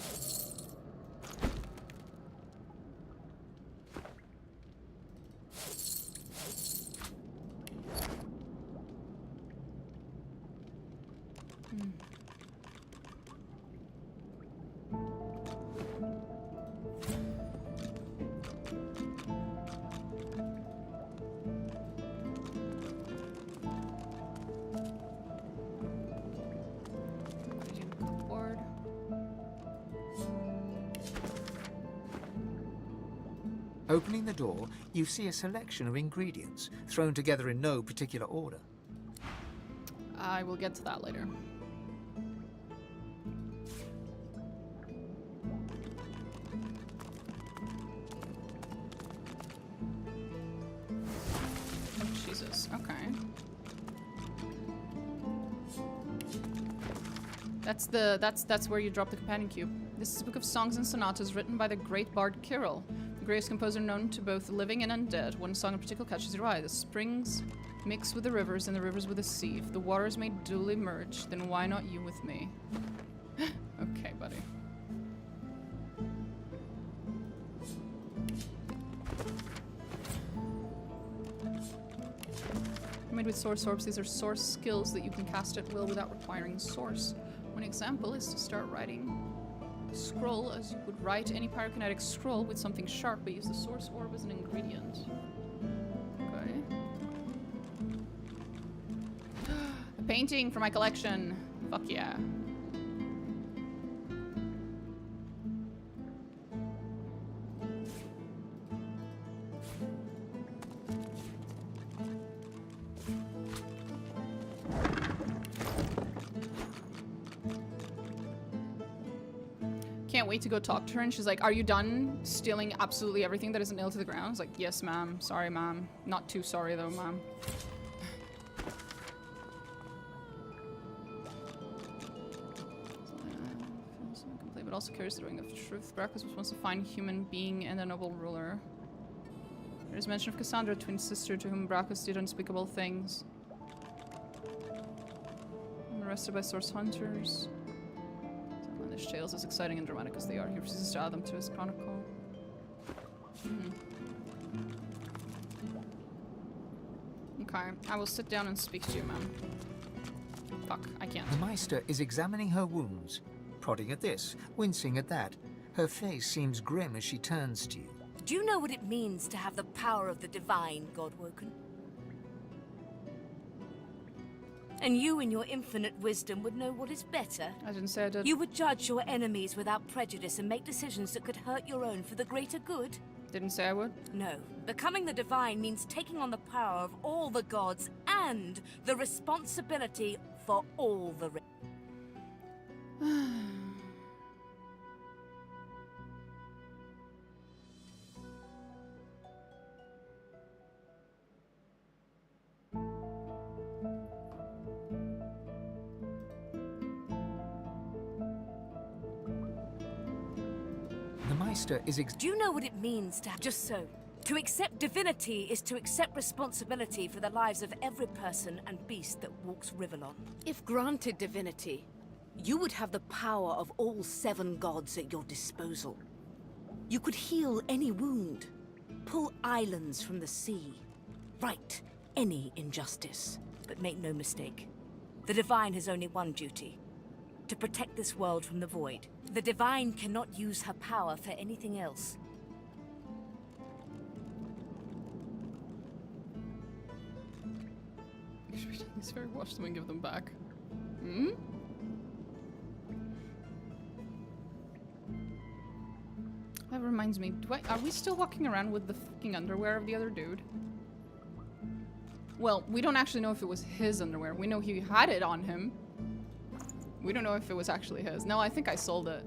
Opening the door, you see a selection of ingredients, thrown together in no particular order. I will get to that later. Oh, Jesus. Okay. That's where you drop the companion cube. This is a book of songs and sonatas written by the great bard Kirill, the greatest composer known to both the living and undead. One song in particular catches your eye. The springs mix with the rivers, and the rivers with the sea. If the waters may duly merge, then why not you with me? Okay, buddy. Made with source orbs, these are source skills that you can cast at will without requiring source. One example is to start writing a scroll as you would write any pyrokinetic scroll with something sharp, but use the source orb as an ingredient. Okay. A painting for my collection. Fuck yeah. Can't wait to go talk to her, and she's like, are you done stealing absolutely everything that isn't nailed to the ground? I was like, yes, ma'am. Sorry, ma'am. Not too sorry, though, ma'am. Complete, but also carries the ring of truth. Brachus was once a fine human being and a noble ruler. There is mention of Cassandra, twin sister, to whom Brachus did unspeakable things. I'm arrested by source hunters. His tales, as exciting and dramatic as they are, he refuses to add them to his chronicle. Okay, I will sit down and speak to you, ma'am. Fuck, I can't. The Meister is examining her wounds, prodding at this, wincing at that. Her face seems grim as she turns to you. Do you know what it means to have the power of the divine, Godwoken? And you, in your infinite wisdom, would know what is better. I didn't say I did. You would judge your enemies without prejudice and make decisions that could hurt your own for the greater good. Didn't say I would. No. Becoming the divine means taking on the power of all the gods and the responsibility for all the... Do you know what it means to have... Just so. To accept divinity is to accept responsibility for the lives of every person and beast that walks Rivellon. If granted divinity, you would have the power of all 7 gods at your disposal. You could heal any wound, pull islands from the sea, right any injustice. But make no mistake, the divine has only one duty: to protect this world from the void. The divine cannot use her power for anything else. He's very watch them and give them back. Hmm? That reminds me, are we still walking around with the fucking underwear of the other dude? Well, we don't actually know if it was his underwear. We know he had it on him. We don't know if it was actually his. No, I think I sold it.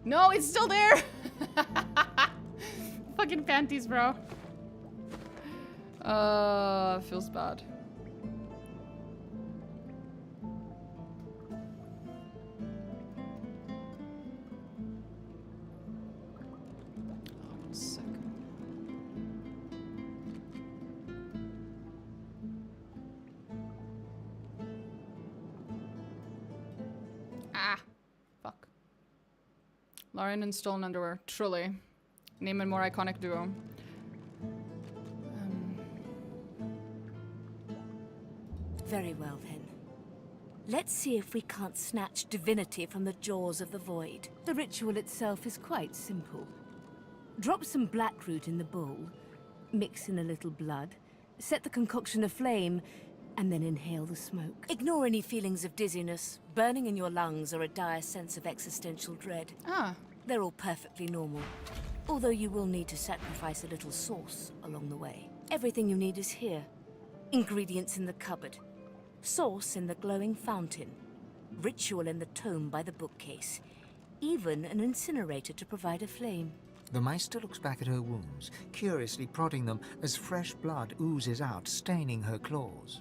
No, it's still there! Fucking panties, bro. Feels bad. One second. Ah, fuck. Larian and stolen underwear. Truly. Name a more iconic duo. Very well, then. Let's see if we can't snatch Divinity from the jaws of the void. The ritual itself is quite simple. Drop some blackroot in the bowl, mix in a little blood, set the concoction aflame, and then inhale the smoke. Ignore any feelings of dizziness, burning in your lungs, or a dire sense of existential dread. Ah. They're all perfectly normal. Although you will need to sacrifice a little sauce along the way. Everything you need is here. Ingredients in the cupboard. Sauce in the glowing fountain. Ritual in the tome by the bookcase. Even an incinerator to provide a flame. The Meister looks back at her wounds, curiously prodding them as fresh blood oozes out, staining her claws.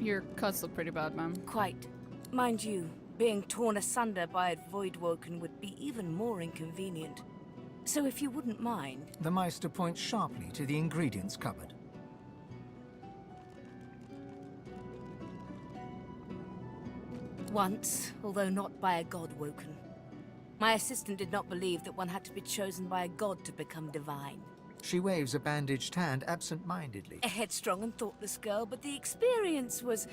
Your cuts look pretty bad, ma'am. Quite. Mind you, being torn asunder by a voidwoken would be even more inconvenient. So if you wouldn't mind... The Meister points sharply to the ingredients cupboard. Once, although not by a god woken. My assistant did not believe that one had to be chosen by a god to become divine. She waves a bandaged hand absent-mindedly. A headstrong and thoughtless girl, but the experience was...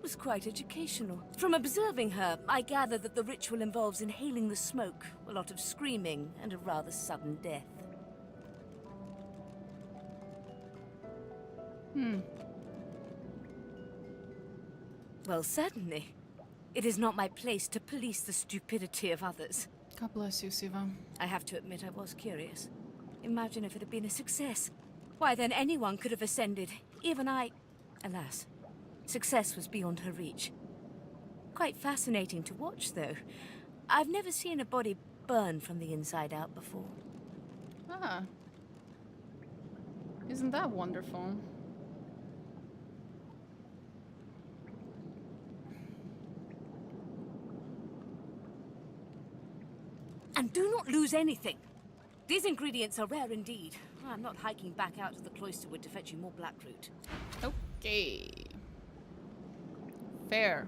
was quite educational. From observing her, I gather that the ritual involves inhaling the smoke, a lot of screaming, and a rather sudden death. Well, certainly. It is not my place to police the stupidity of others. God bless you, Siva. I have to admit I was curious. Imagine if it had been a success. Why, then anyone could have ascended. Even I... Alas. Success was beyond her reach. Quite fascinating to watch, though. I've never seen a body burn from the inside out before. Ah. Isn't that wonderful? And do not lose anything. These ingredients are rare indeed. I'm not hiking back out to the cloisterwood to fetch you more blackroot. Okay. Fair.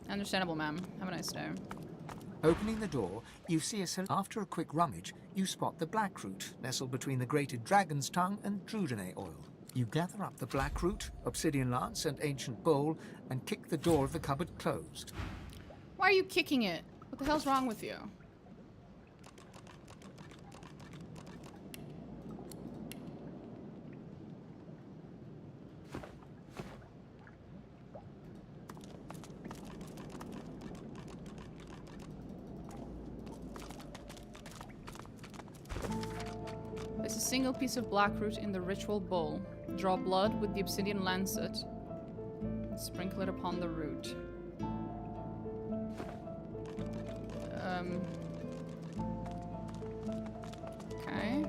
Understandable, ma'am. Have a nice day. Opening the door, you see after a quick rummage, you spot the blackroot nestled between the grated dragon's tongue and drudene oil. You gather up the blackroot, obsidian lance, and ancient bowl, and kick the door of the cupboard closed. Why are you kicking it? What the hell's wrong with you? Place a single piece of blackroot in the ritual bowl. Draw blood with the obsidian lancet. And sprinkle it upon the root. Okay.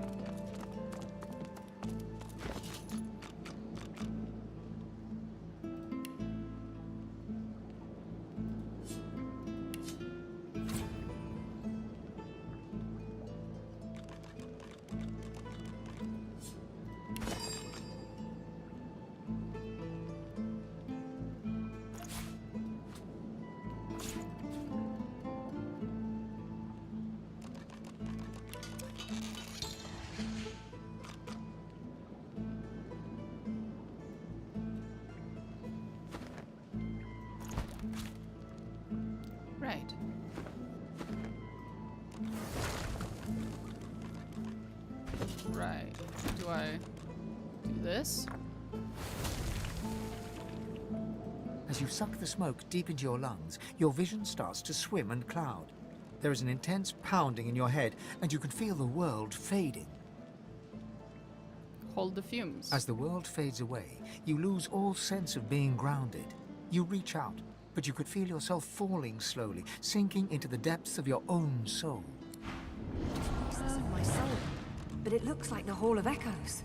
Right. Right. Do I do this? As you suck the smoke deep into your lungs, your vision starts to swim and cloud. There is an intense pounding in your head, and you can feel the world fading. Hold the fumes. As the world fades away, you lose all sense of being grounded. You reach out, but you could feel yourself falling slowly, sinking into the depths of your own soul. Pieces of my soul. But it looks like the Hall of Echoes.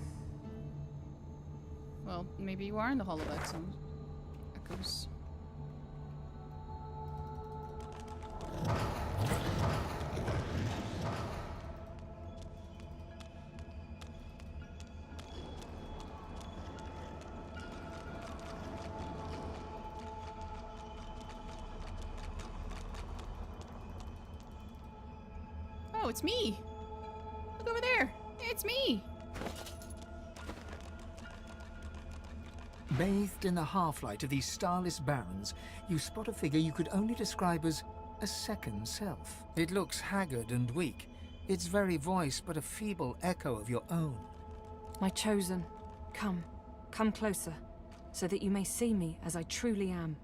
Well, maybe you are in the Hall of Echoes. Oh, it's me! Look over there! It's me! Bathed in the half-light of these starless barrens, you spot a figure you could only describe as a second self. It looks haggard and weak, its very voice but a feeble echo of your own. My chosen, come closer, so that you may see me as I truly am.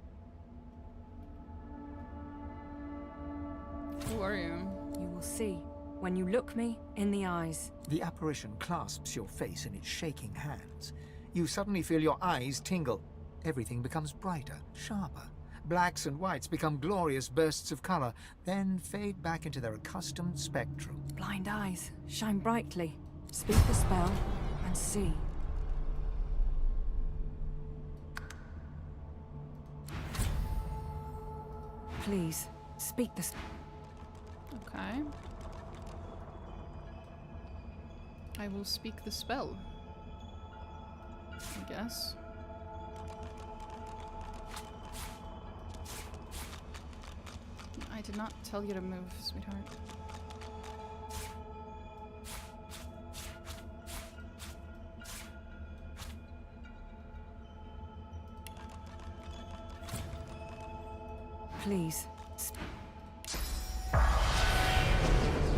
Who are you? You will see when you look me in the eyes. The apparition clasps your face in its shaking hands. You suddenly feel your eyes tingle. Everything becomes brighter, sharper. Blacks and whites become glorious bursts of color, then fade back into their accustomed spectrum. Blind eyes, shine brightly. Speak the spell and see. Please, speak the spell. Okay. I will speak the spell. I guess. I did not tell you to move, sweetheart. Please.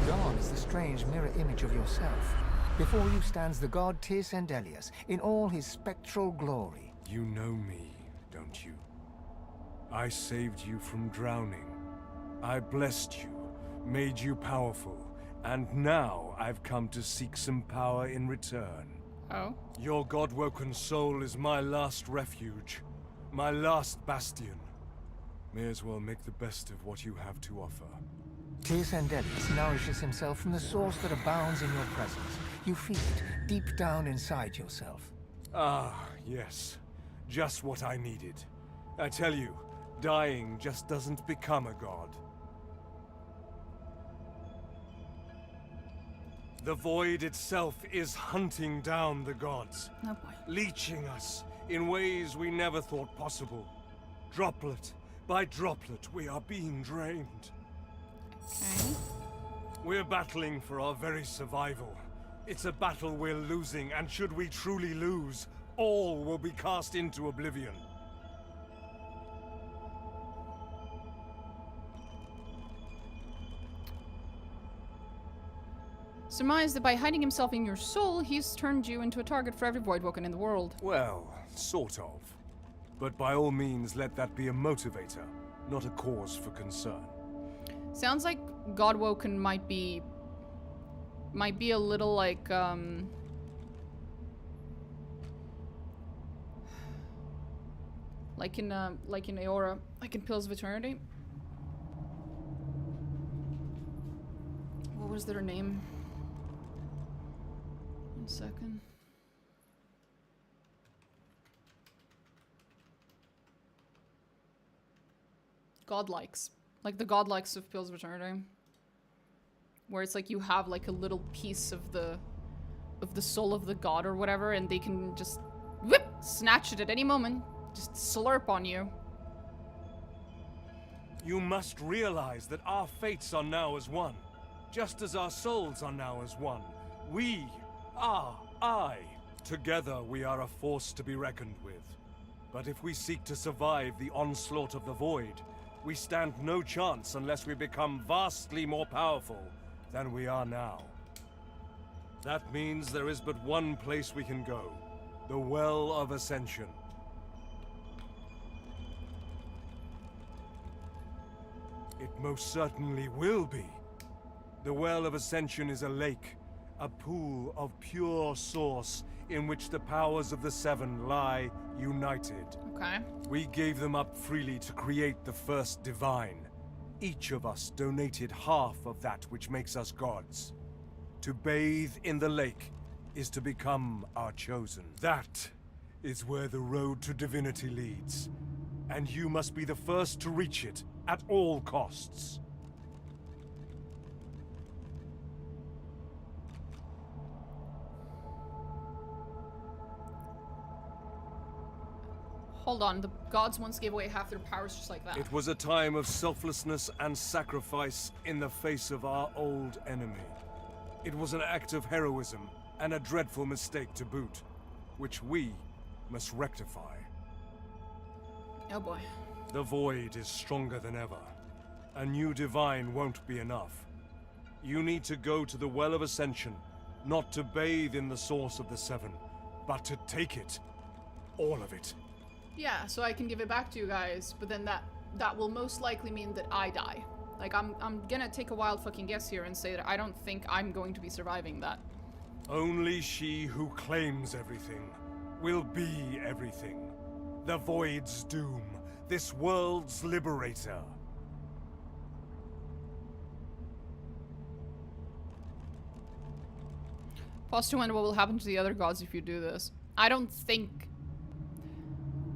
Gone is the strange mirror image of yourself. Before you stands the god Tis Endelius in all his spectral glory. You know me, don't you? I saved you from drowning. I blessed you, made you powerful, and now I've come to seek some power in return. Oh? Your god-woken soul is my last refuge, my last bastion. May as well make the best of what you have to offer. Tis Endelius nourishes himself from the source that abounds in your presence. You feel it deep down inside yourself. Ah, yes. Just what I needed. I tell you, dying just doesn't become a god. The void itself is hunting down the gods. Oh boy. Leeching us in ways we never thought possible. Droplet by droplet, we are being drained. Okay. We're battling for our very survival. It's a battle we're losing, and should we truly lose, all will be cast into oblivion. Surmise that by hiding himself in your soul, he's turned you into a target for every Voidwoken in the world. Well, sort of. But by all means, let that be a motivator, not a cause for concern. Sounds like Godwoken might be a little like in Aora, like in Pills of Eternity. What was their name? 1 second. Godlikes. Like the godlikes of Pills of Eternity. Where it's like you have like a little piece of the soul of the god or whatever, and they can just whip, snatch it at any moment. Just slurp on you. You must realize that our fates are now as one. Just as our souls are now as one. We are I. Together we are a force to be reckoned with. But if we seek to survive the onslaught of the void, we stand no chance unless we become vastly more powerful than we are now. That means there is but one place we can go. The Well of Ascension. most certainly will be. The Well of Ascension is a lake, a pool of pure source in which the powers of the Seven lie united. Okay. We gave them up freely to create the first divine. Each of us donated half of that which makes us gods. To bathe in the lake is to become our chosen. That is where the road to divinity leads. And you must be the first to reach it at all costs. Hold on, the gods once gave away half their powers just like that. It was a time of selflessness and sacrifice in the face of our old enemy. It was an act of heroism and a dreadful mistake to boot, which we must rectify. Oh boy. The Void is stronger than ever. A new divine won't be enough. You need to go to the Well of Ascension, not to bathe in the source of the Seven, but to take it. All of it. Yeah, so I can give it back to you guys, but then that will most likely mean that I die. Like, I'm gonna take a wild fucking guess here and say that I don't think I'm going to be surviving that. Only she who claims everything will be everything. The Void's doom, this world's liberator. Pause to wonder what will happen to the other gods if you do this. I don't think...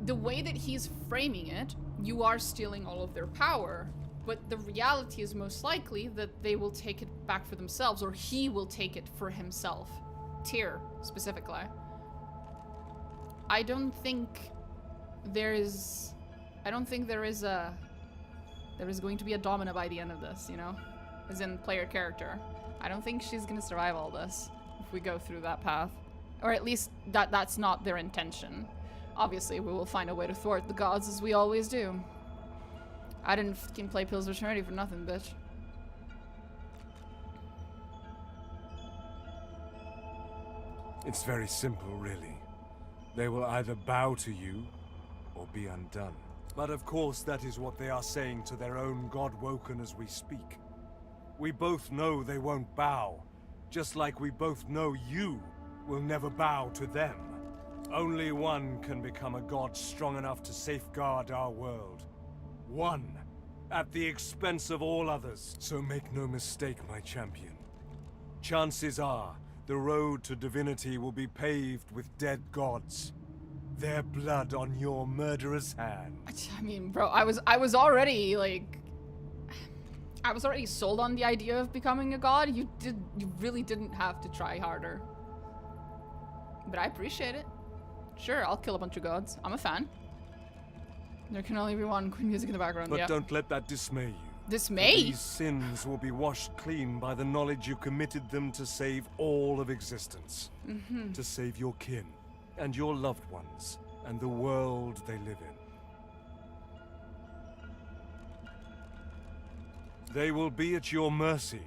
The way that he's framing it, you are stealing all of their power, but the reality is most likely that they will take it back for themselves, or he will take it for himself. Tyr, specifically. I don't think there is going to be a Domina by the end of this, you know? As in player character. I don't think she's gonna survive all this if we go through that path. Or at least that's not their intention. Obviously, we will find a way to thwart the gods as we always do. I didn't fucking play Pills of Eternity for nothing, bitch. It's very simple, really. They will either bow to you, or be undone. But of course that is what they are saying to their own God-woken as we speak. We both know they won't bow, just like we both know you will never bow to them. Only one can become a god strong enough to safeguard our world. One, at the expense of all others. So make no mistake, my champion. Chances are, the road to divinity will be paved with dead gods. Their blood on your murderer's hand. I mean, bro, I was already, like... I was already sold on the idea of becoming a god. You really didn't have to try harder. But I appreciate it. Sure, I'll kill a bunch of gods. I'm a fan. There can only be one. Queen music in the background. But yeah. don't let that dismay you. Dismay? For these sins will be washed clean by the knowledge you committed them to save all of existence. To save your kin, and your loved ones, and the world they live in. They will be at your mercy,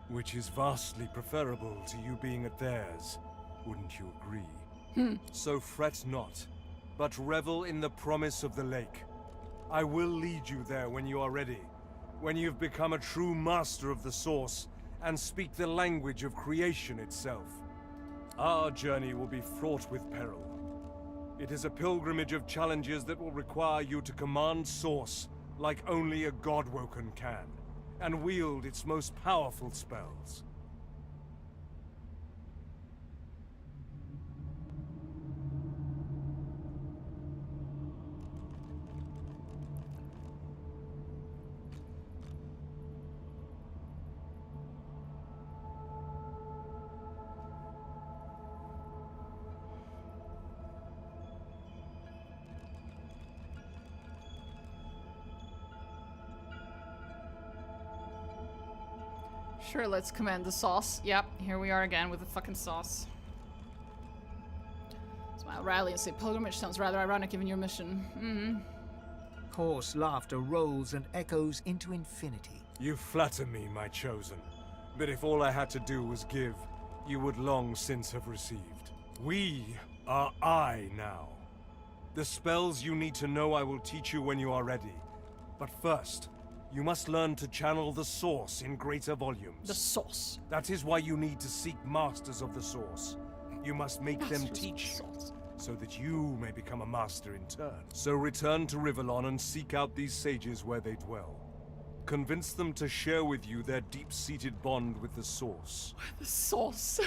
which is vastly preferable to you being at theirs. Wouldn't you agree? So fret not, but revel in the promise of the lake. I will lead you there when you are ready, when you've become a true master of the source, and speak the language of creation itself. Our journey will be fraught with peril. It is a pilgrimage of challenges that will require you to command source like only a God-woken can, and wield its most powerful spells. Sure, let's command the sauce. Yep, here we are again with the fucking sauce. Smile, rally, and say pilgrimage sounds rather ironic given your mission. Hoarse laughter rolls and echoes into infinity. You flatter me, my chosen. But if all I had to do was give, you would long since have received. We are I now. The spells you need to know I will teach you when you are ready. But first, You must learn to channel the source in greater volumes. The source. That is why you need to seek masters of the source. You must make them Masters of the teach you, source. so that you may become a master in turn. So return to Rivellon and seek out these sages where they dwell. Convince them to share with you their deep-seated bond with the source. The source.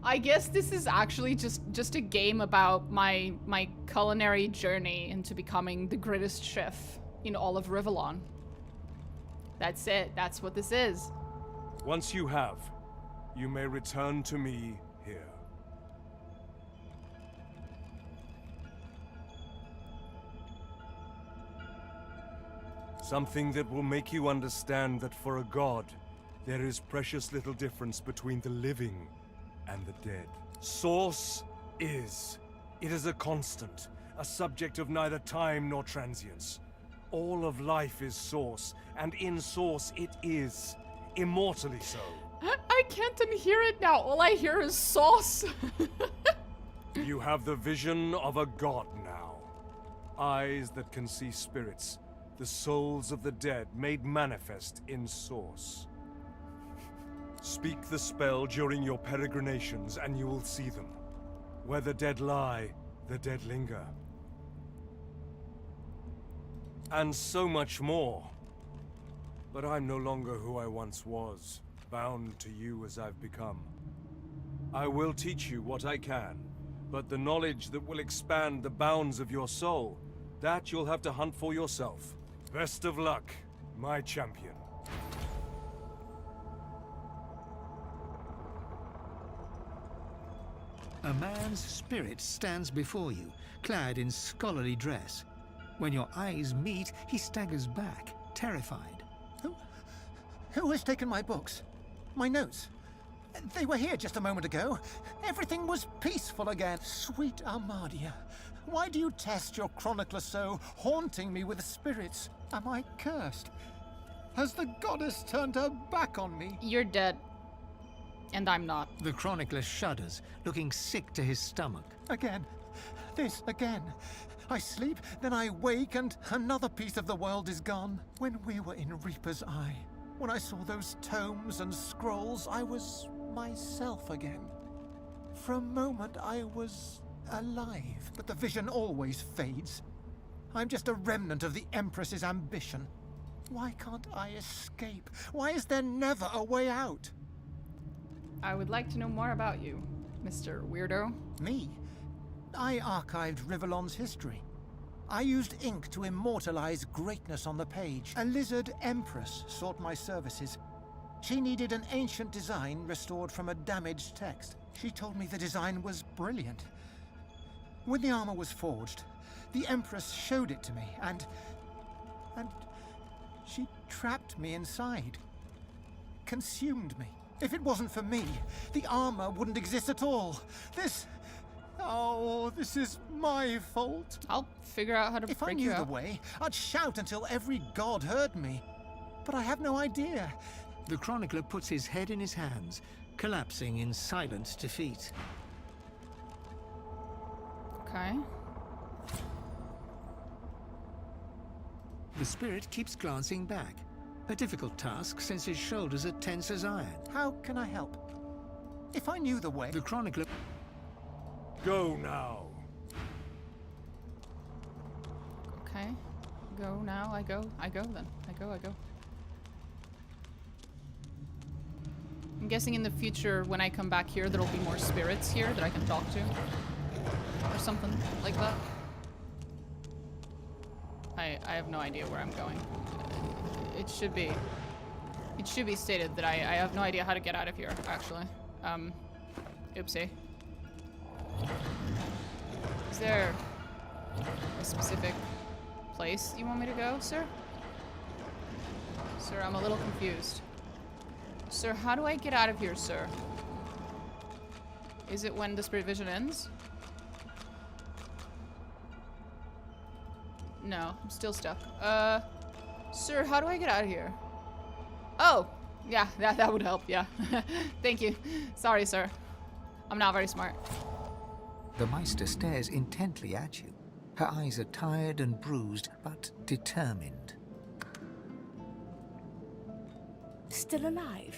I guess this is actually just a game about my culinary journey into becoming the greatest chef in all of Rivellon. That's it. That's what this is. Once you have, you may return to me here. Something that will make you understand that for a god, there is precious little difference between the living and the dead. Source is. It is a constant, a subject of neither time nor transience. All of life is source, and in source it is, immortally so. I can't unhear it now. All I hear is sauce. You have the vision of a god now. Eyes that can see spirits, the souls of the dead made manifest in source. Speak the spell during your peregrinations and you will see them. Where the dead lie, the dead linger. And so much more. But I'm no longer who I once was, bound to you as I've become. I will teach you what I can, but the knowledge that will expand the bounds of your soul, that you'll have to hunt for yourself. Best of luck, my champion. A man's spirit stands before you, clad in scholarly dress. When your eyes meet, he staggers back, terrified. Who has taken my books? My notes? They were here just a moment ago. Everything was peaceful again. Sweet Armadia, why do you test your chronicler so, haunting me with spirits? Am I cursed? Has the goddess turned her back on me? You're dead. And I'm not. The chronicler shudders, looking sick to his stomach. Again. This again. I sleep, then I wake, and another piece of the world is gone. When we were in Reaper's Eye, when I saw those tomes and scrolls, I was myself again. For a moment, I was alive, but the vision always fades. I'm just a remnant of the Empress's ambition. Why can't I escape? Why is there never a way out? I would like to know more about you, Mr. Weirdo. Me? I archived Rivellon's history. I used ink to immortalize greatness on the page. A lizard empress sought my services. She needed an ancient design restored from a damaged text. She told me the design was brilliant. When the armor was forged, the empress showed it to me, and she trapped me inside. Consumed me. If it wasn't for me, the armor wouldn't exist at all. This is my fault. I'll figure out how to If I break knew you the out. way, I'd shout until every god heard me. But I have no idea. The chronicler puts his head in his hands, collapsing in silent defeat. Okay. The spirit keeps glancing back. A difficult task since his shoulders are tense as iron. How can I help? If I knew the way... The chronicler... Go now. Okay. Go now. I go then. I go. I'm guessing in the future, when I come back here, there'll be more spirits here that I can talk to. Or something like that. I have no idea where I'm going. It should be stated that I have no idea how to get out of here, actually. Oopsie. Is there a specific place you want me to go, sir? Sir, I'm a little confused. Sir, how do I get out of here, sir? Is it when the spirit vision ends? No, I'm still stuck. Sir, how do I get out of here? Oh, yeah, that would help, yeah. Thank you. Sorry, sir. I'm not very smart. The Meister stares intently at you. Her eyes are tired and bruised, but determined. Still alive?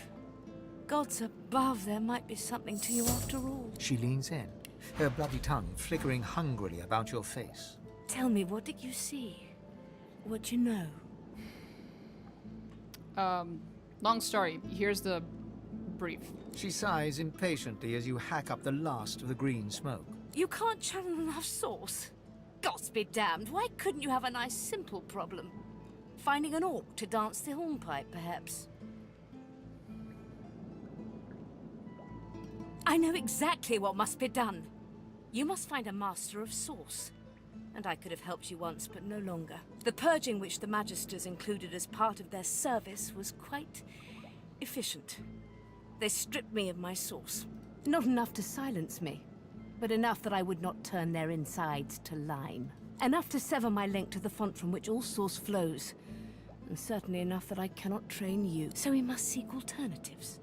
Gods above, there might be something to you after all. She leans in, her bloody tongue flickering hungrily about your face. Tell me, what did you see? What do you know? Long story. Here's the brief. She sighs impatiently as you hack up the last of the green smoke. You can't channel enough sauce? Gods be damned, why couldn't you have a nice simple problem? Finding an orc to dance the hornpipe, perhaps? I know exactly what must be done. You must find a master of sauce. And I could have helped you once, but no longer. The purging which the Magisters included as part of their service was quite efficient. They stripped me of my sauce. Not enough to silence me, but enough that I would not turn their insides to lime. Enough to sever my link to the font from which all sauce flows. And certainly enough that I cannot train you. So we must seek alternatives.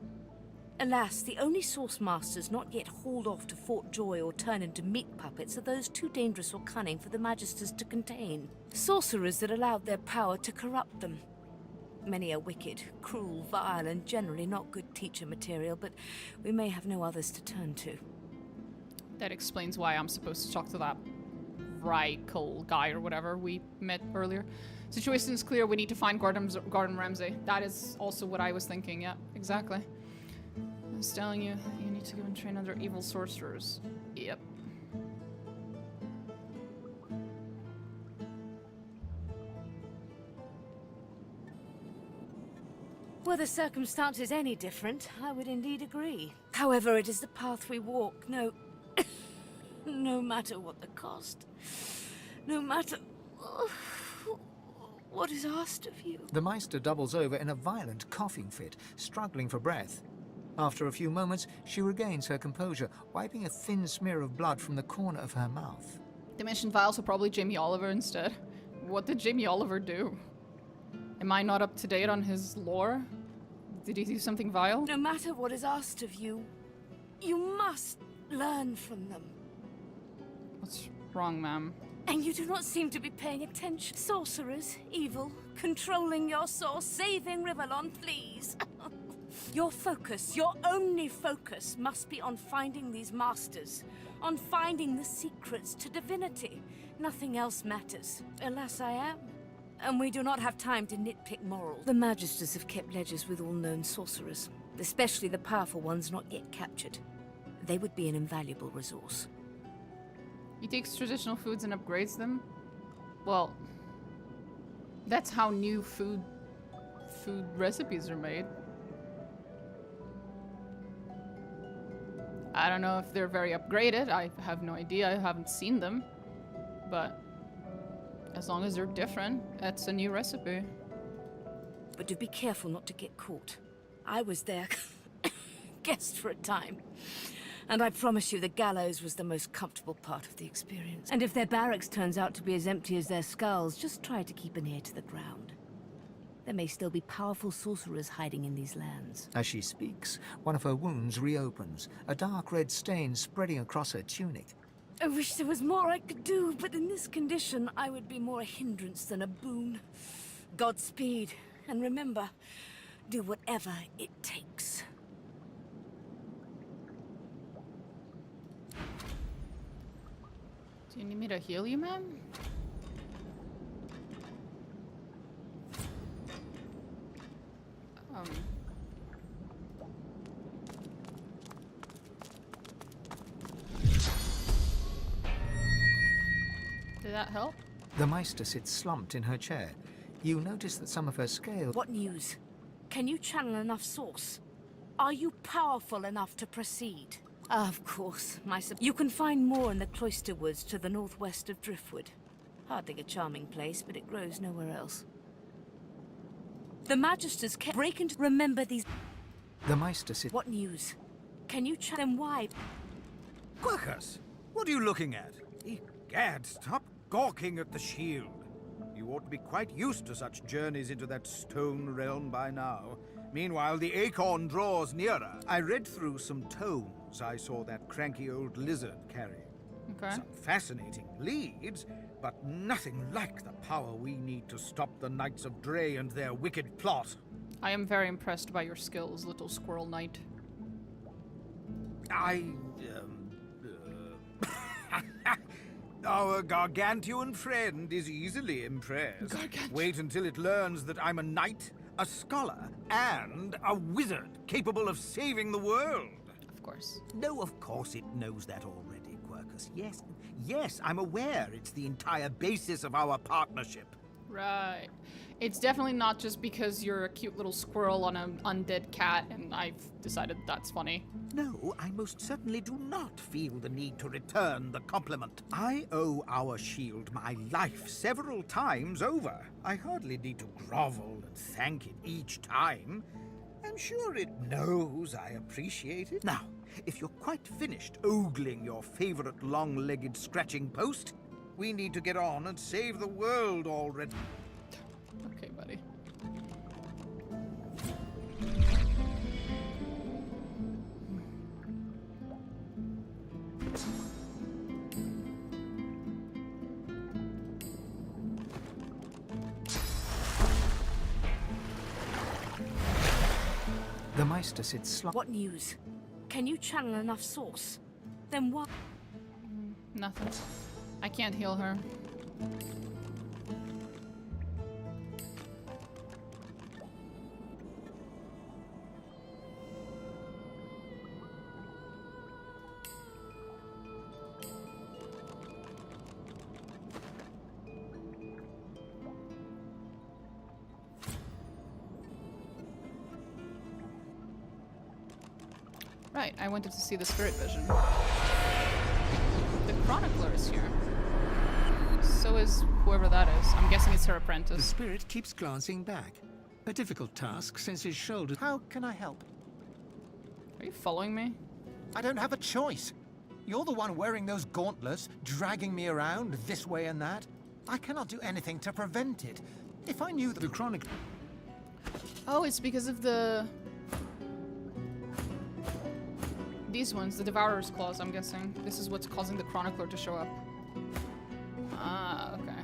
Alas, the only sauce masters not yet hauled off to Fort Joy or turned into meat puppets are those too dangerous or cunning for the Magisters to contain. Sorcerers that allowed their power to corrupt them. Many are wicked, cruel, vile, and generally not good teacher material, but we may have no others to turn to. That explains why I'm supposed to talk to that Rykel guy or whatever we met earlier. Situation is clear. We need to find Gordon Ramsay. That is also what I was thinking. Yeah, exactly. I was telling you, you need to go and train under evil sorcerers. Yep. Were the circumstances any different, I would indeed agree. However, it is the path we walk, no matter what the cost. No matter what is asked of you. The Meister doubles over in a violent coughing fit, struggling for breath. After a few moments, she regains her composure, wiping a thin smear of blood from the corner of her mouth. Dimension Vials are probably Jamie Oliver instead. What did Jamie Oliver do? Am I not up to date on his lore? Did he do something vile? No matter what is asked of you, you must learn from them. What's wrong, ma'am? And you do not seem to be paying attention. Sorcerers, evil, controlling your source, saving Rivellon, please. Your focus, your only focus, must be on finding these masters, on finding the secrets to divinity. Nothing else matters. Alas, I am. And we do not have time to nitpick morals. The Magisters have kept ledgers with all known sorcerers, especially the powerful ones not yet captured. They would be an invaluable resource. He takes traditional foods and upgrades them? Well, that's how new food recipes are made. I don't know if they're very upgraded. I have no idea. I haven't seen them. But as long as they're different, that's a new recipe. But do be careful not to get caught. I was their guest for a time. And I promise you the gallows was the most comfortable part of the experience. And if their barracks turns out to be as empty as their skulls, just try to keep an ear to the ground. There may still be powerful sorcerers hiding in these lands. As she speaks, one of her wounds reopens, a dark red stain spreading across her tunic. I wish there was more I could do, but in this condition, I would be more a hindrance than a boon. Godspeed, and remember, do whatever it takes. Do you need me to heal you, ma'am? Did that help? The Meister sits slumped in her chair. You notice that some of her scales... What news? Can you channel enough source? Are you powerful enough to proceed? Of course, you can find more in the cloister woods to the northwest of Driftwood. Hardly a charming place, but it grows nowhere else. The Magisters can break into... Remember these... The Meister sits... What news? Can you channel them wide? Quackers, what are you looking at? Egad, stop gawking at the shield. You ought to be quite used to such journeys into that stone realm by now. Meanwhile, the acorn draws nearer. I read through some tomes I saw that cranky old lizard carrying. Okay. Some fascinating leads, but nothing like the power we need to stop the Knights of Dre and their wicked plot. I am very impressed by your skills, little squirrel knight. Our gargantuan friend is easily impressed. Wait until it learns that I'm a knight, a scholar, and a wizard capable of saving the world. Of course. No, of course it knows that already, Quirkus. Yes, I'm aware it's the entire basis of our partnership. Right. It's definitely not just because you're a cute little squirrel on an undead cat and I've decided that's funny. No, I most certainly do not feel the need to return the compliment. I owe our shield my life several times over. I hardly need to grovel and thank it each time. I'm sure it knows I appreciate it. Now, if you're quite finished ogling your favorite long-legged scratching post, we need to get on and save the world already. Okay, buddy. The Meister sits What news? Can you channel enough source? Then what? Nothing. I can't heal her. Right, I wanted to see the spirit vision. The chronicler is here. So is whoever that is. I'm guessing it's her apprentice. The spirit keeps glancing back. A difficult task since his shoulders... How can I help? Are you following me? I don't have a choice. You're the one wearing those gauntlets, dragging me around this way and that. I cannot do anything to prevent it. If I knew the chronic... Oh, it's because of the... These ones, the Devourer's Claws, I'm guessing. This is what's causing the Chronicler to show up. Ah, okay.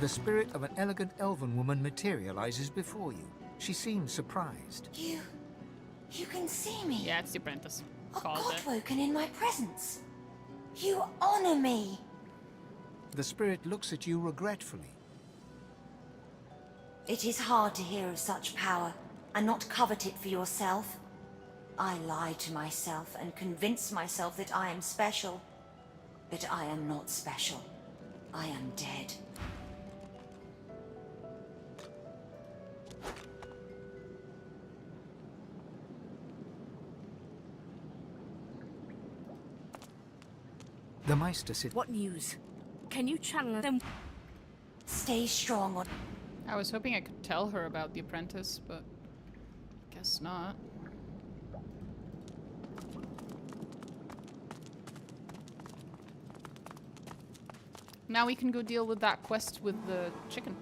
The spirit of an elegant elven woman materializes before you. She seems surprised. You can see me. Yeah, it's the apprentice. A Called god it. woken in my presence. You honor me. The spirit looks at you regretfully. It is hard to hear of such power and not covet it for yourself. I lie to myself and convince myself that I am special. But I am not special. I am dead. The Meister sits... What news? Can you channel them? Stay strong on... I was hoping I could tell her about the apprentice, but guess not. Now we can go deal with that quest with the chicken.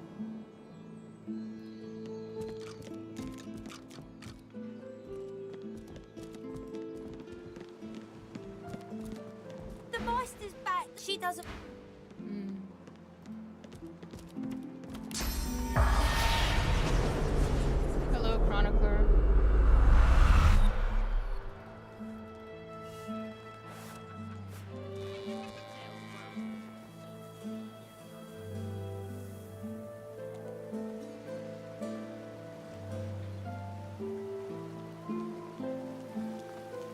The Meister's back. She doesn't. Hello, Chronicler.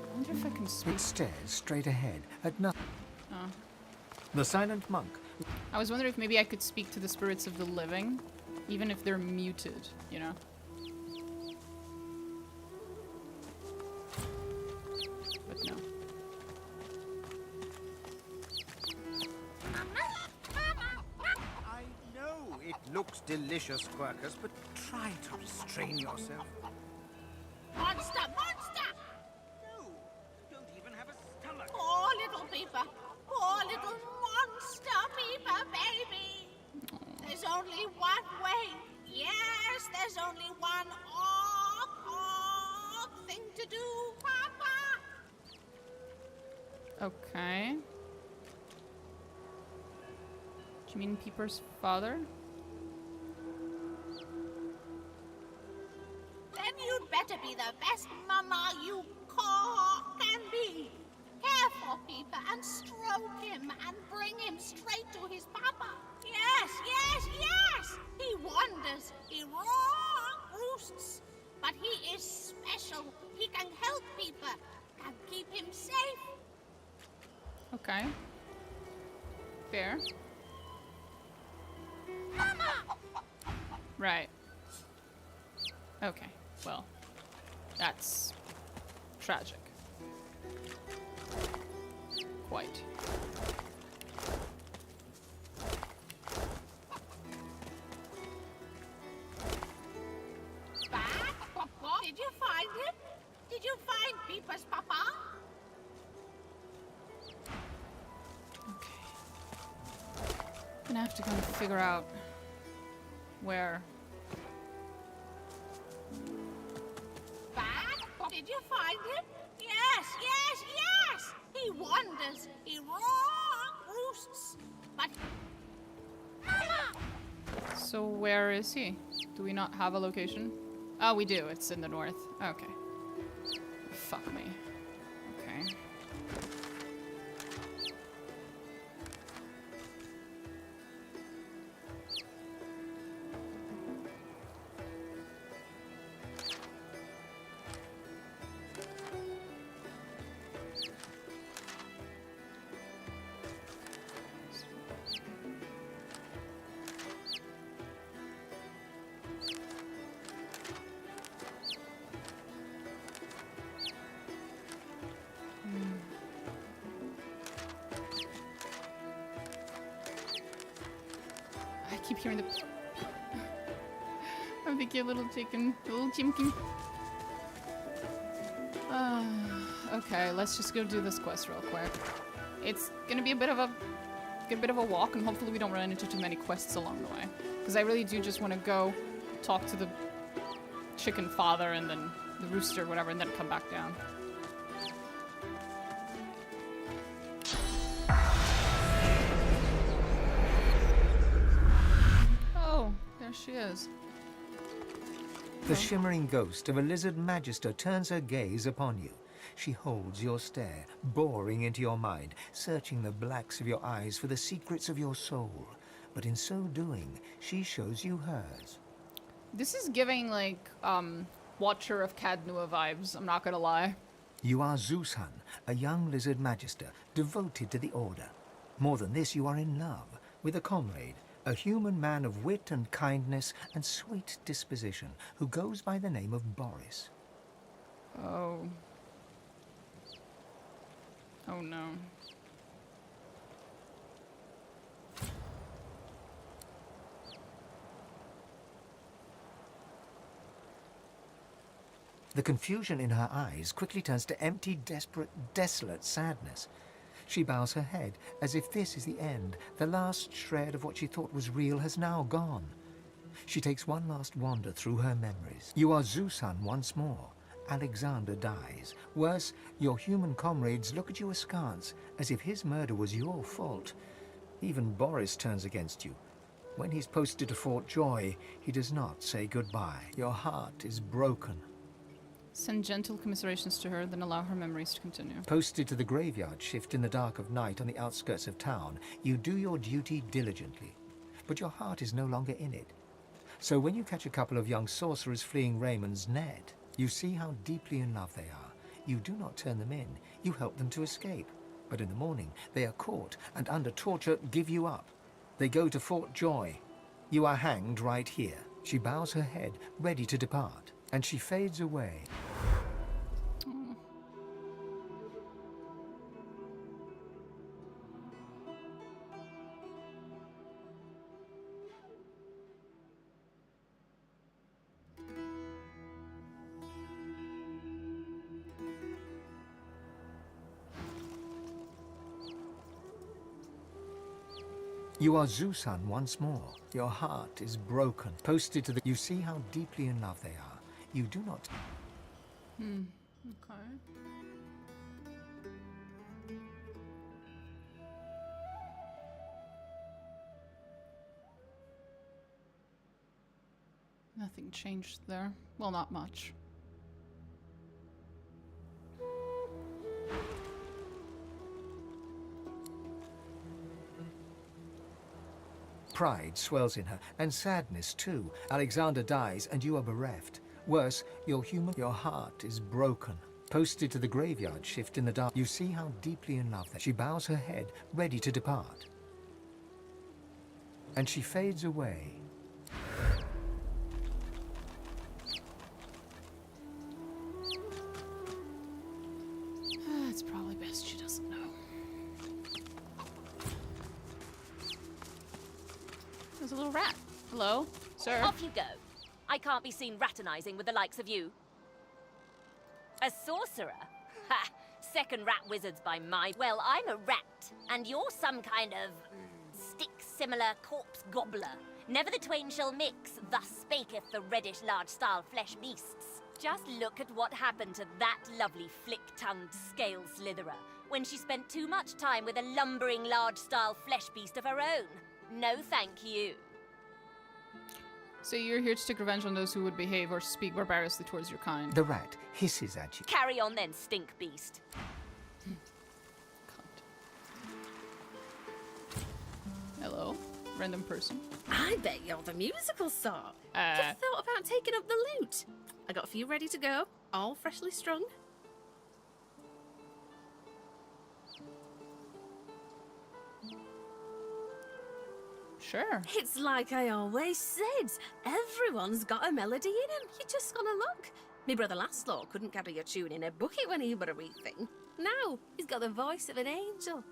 I wonder if I can speak. It stares straight ahead at nothing. Oh. The silent monk. I was wondering if maybe I could speak to the spirits of the living, even if they're muted, you know? But no. I know it looks delicious, Quirkus, but try to restrain yourself. Monster! Monster! No, you don't even have a stomach. Poor little Peeper. Poor little monster Peeper baby. There's only one way. Yes, there's only one thing to do, Papa. Okay. Do you mean Peeper's father? then you'd better be the best mama you can be. Care for Peeper and stroke him and bring him straight to his papa. Yes, yes, yes! He wanders, he roosts, but he is special. He can help Peeper, can keep him safe. Okay. Fair. Mama! Right. Okay, well, that's tragic. Quite. Did you find him? Did you find Peeper's papa? Gonna have to go and figure out where. Did you find him? Yes, yes, yes! He wanders, he roosts, but... Mama! So where is he? Do we not have a location? Oh, we do. It's in the north. Okay. Fuck me. Okay. I keep hearing the... I'm thinking a little chicken. A little chimkin. Okay, let's just go do this quest real quick. It's gonna be a bit of a good bit of a walk, and hopefully we don't run into too many quests along the way. Because I really do just want to go talk to the chicken father and then the rooster, whatever, and then come back down. Oh, there she is. The shimmering ghost of a lizard magister turns her gaze upon you. She holds your stare, boring into your mind, searching the blacks of your eyes for the secrets of your soul. But in so doing, she shows you hers. This is giving, like, Watcher of Cadnua vibes, I'm not gonna lie. You are Zeushan, a young lizard magister, devoted to the Order. More than this, you are in love with a comrade, a human man of wit and kindness and sweet disposition, who goes by the name of Boris. Oh. Oh no. The confusion in her eyes quickly turns to empty, desperate, desolate sadness. She bows her head as if this is the end. The last shred of what she thought was real has now gone. She takes one last wander through her memories. You are Zeushan once more. Alexander dies. Worse, your human comrades look at you askance, as if his murder was your fault. Even Boris turns against you. When he's posted to Fort Joy, he does not say goodbye. Your heart is broken. Send gentle commiserations to her, then allow her memories to continue. Posted to the graveyard shift in the dark of night on the outskirts of town, you do your duty diligently. But your heart is no longer in it. So when you catch a couple of young sorcerers fleeing Raymond's net, you see how deeply in love they are. You do not turn them in. You help them to escape. But in the morning, they are caught and under torture give you up. They go to Fort Joy. You are hanged right here. She bows her head, ready to depart, and she fades away. You are Zeushan once more. Your heart is broken. Posted to the... You see how deeply in love they are. You do not... Okay. Nothing changed there. Well, not much. Pride swells in her, and sadness too. Alexander dies, and you are bereft. Worse, your heart is broken. Posted to the graveyard shift in the dark, you see how deeply in love that she bows her head, ready to depart. And she fades away. It's probably best she doesn't know. There's a little rat. Hello, sir. Off you go. I can't be seen raternizing with the likes of you. A sorcerer? Ha! Second rat wizards by my... Well, I'm a rat, and you're some kind of... stick-similar corpse gobbler. Never the twain shall mix, thus spaketh the reddish large-style flesh beasts. Just look at what happened to that lovely flick-tongued scale slitherer when she spent too much time with a lumbering large-style flesh beast of her own. No thank you. So you're here to take revenge on those who would behave or speak barbarously towards your kind. The rat hisses at you. Carry on then, stink beast. Hello, random person. I bet you're the musical sort. Have you thought about taking up the lute? I got a few ready to go, all freshly strung. Sure. It's like I always said. Everyone's got a melody in him. You just gotta look. Me brother Laszlo couldn't carry a tune in a bucket when he were a wee thing. Now, he's got the voice of an angel.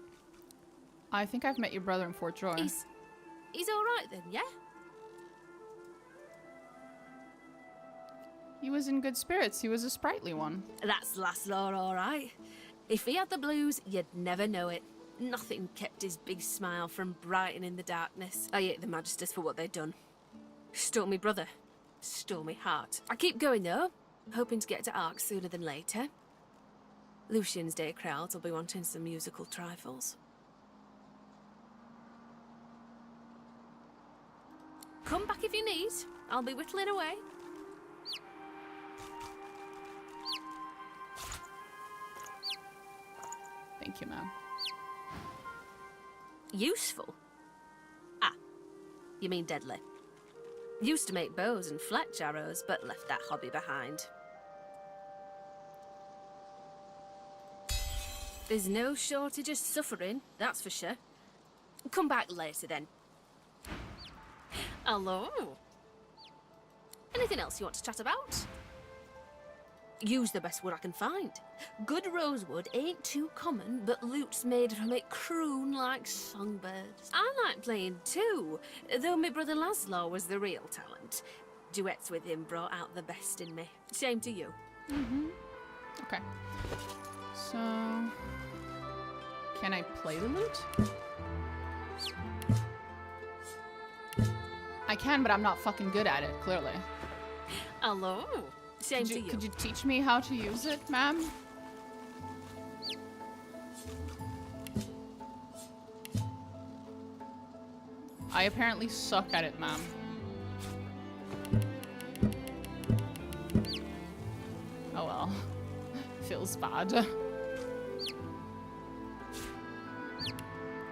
I think I've met your brother in Fort Joy. He's alright then, yeah? He was in good spirits. He was a sprightly one. That's Laszlo, alright. If he had the blues, you'd never know it. Nothing kept his big smile from brightening the darkness. I hate the Magisters for what they'd done. Stole me brother. Stole me heart. I keep going though, hoping to get to Ark sooner than later. Lucian's Day crowds will be wanting some musical trifles. Come back if you need. I'll be whittling away. Thank you, ma'am. Useful? Ah, you mean deadly. Used to make bows and fletch arrows, but left that hobby behind. There's no shortage of suffering, that's for sure. Come back later then. Hello? Anything else you want to chat about? Use the best wood I can find. Good rosewood ain't too common, but lute's made from it croon like songbirds. I like playing too, though my brother Laszlo was the real talent. Duets with him brought out the best in me. Shame to you. Mm-hmm. Okay. So... can I play the lute? I can, but I'm not fucking good at it, clearly. Hello. Shame to you. Could you teach me how to use it, ma'am? I apparently suck at it, ma'am. Oh well. Feels bad.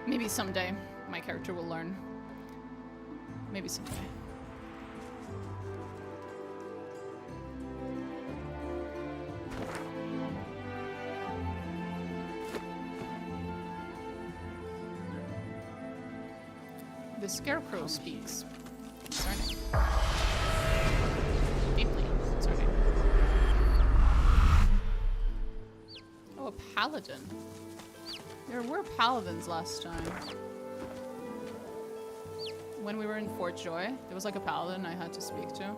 Maybe someday my character will learn. Maybe someday. The scarecrow speaks. Concerning. Deeply concerning. Oh, a paladin. There were paladins last time. When we were in Fort Joy, there was like a paladin I had to speak to.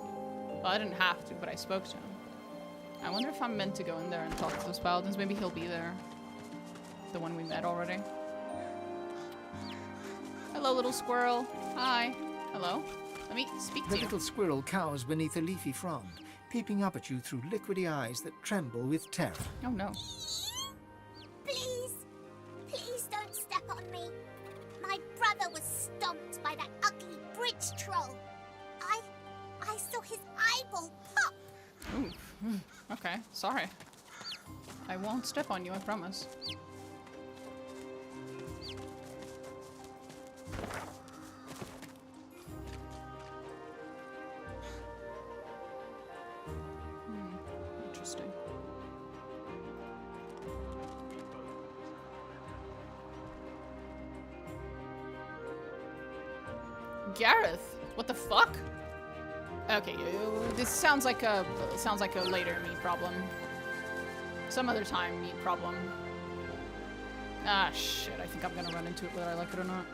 Well, I didn't have to, but I spoke to him. I wonder if I'm meant to go in there and talk to those paladins. Maybe he'll be there. The one we met already. Hello, little squirrel. Hi. Hello. Let me speak to The you. little squirrel cowers beneath a leafy frond, peeping up at you through liquidy eyes that tremble with terror. Oh no. Please, please don't step on me. My brother was stomped by that ugly bridge troll. I saw his eyeball pop. Ooh. Okay, sorry. I won't step on you, I promise. Interesting. Gareth, what the fuck? Okay, this sounds like a later me problem. Some other time me problem. Ah shit, I think I'm gonna run into it whether I like it or not.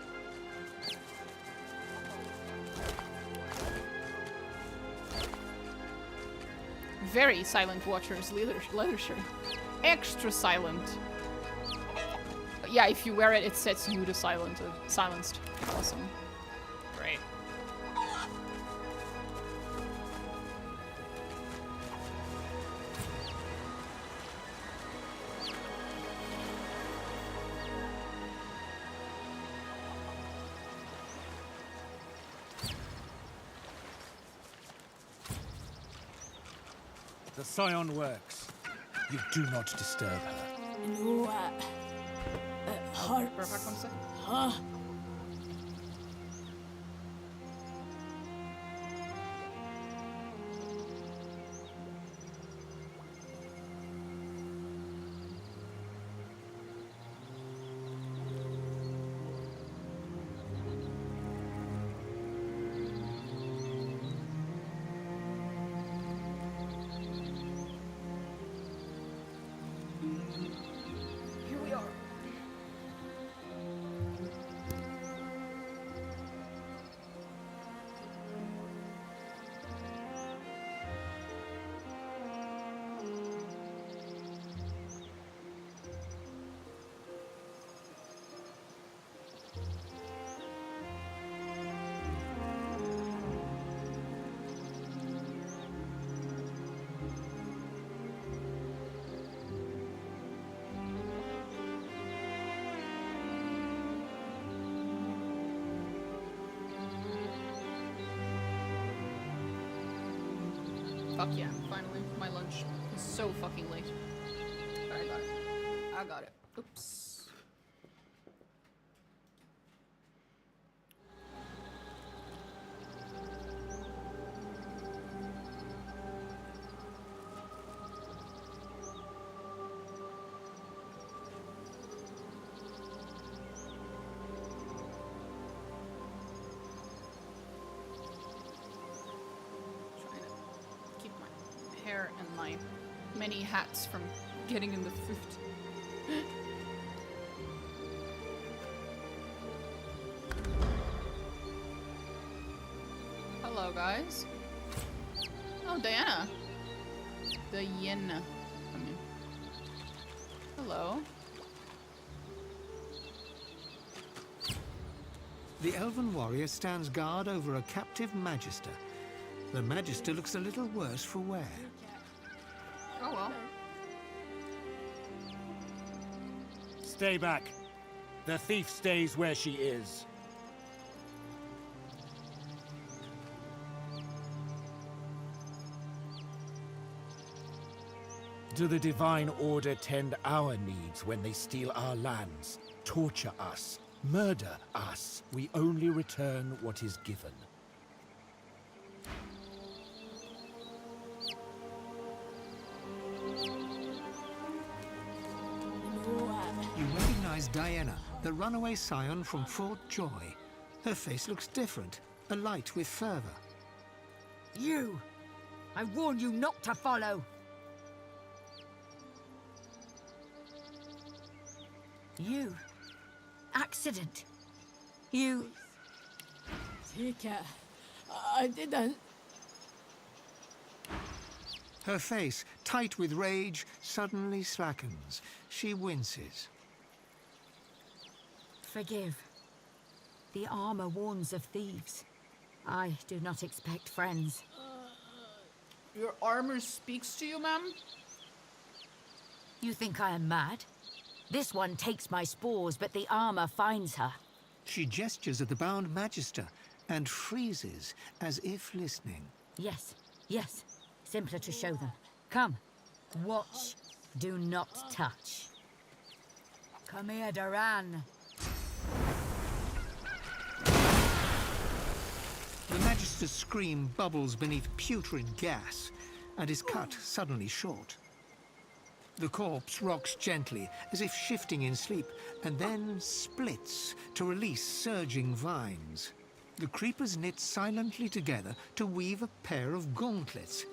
Very silent watchers, leadership. Extra silent. Yeah, if you wear it, it sets you to silenced. Awesome. Great. The scion works. You do not disturb her. No, it hurts. Huh? Here we are. Fuck yeah, finally. My lunch is so fucking late. Alright, I got it. I got it. Oops. Hair and my many hats from getting in the food. Hello, guys. Oh, Diana. Diana. I mean. Hello. The elven warrior stands guard over a captive magister. The magister looks a little worse for wear. Oh well. Stay back. The thief stays where she is. Do the Divine Order tend our needs when they steal our lands, torture us, murder us? We only return what is given. You recognize Diana, the runaway scion from Fort Joy. Her face looks different, alight with fervor. You! I warn you not to follow! You. Accident. You. Take it. I didn't. Her face, tight with rage, suddenly slackens. She winces. Forgive. The armor warns of thieves. I do not expect friends. Your armor speaks to you, ma'am? You think I am mad? This one takes my spores, but the armor finds her. She gestures at the bound magister and freezes as if listening. Yes, yes. Simpler to show them. Come. Watch. Do not touch. Come here, Duran. The magister's scream bubbles beneath putrid gas. and is cut suddenly short. The corpse rocks gently, as if shifting in sleep, and then splits to release surging vines. The creepers knit silently together to weave a pair of gauntlets.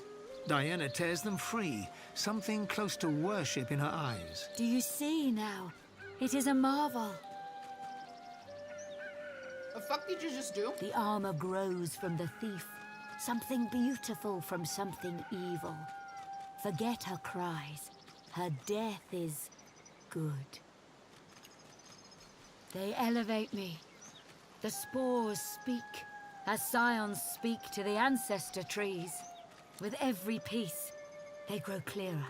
Diana tears them free, something close to worship in her eyes. Do you see now? It is a marvel. The fuck did you just do? The armor grows from the thief. Something beautiful from something evil. Forget her cries. Her death is good. They elevate me. The spores speak, as scions speak to the ancestor trees. With every piece, they grow clearer,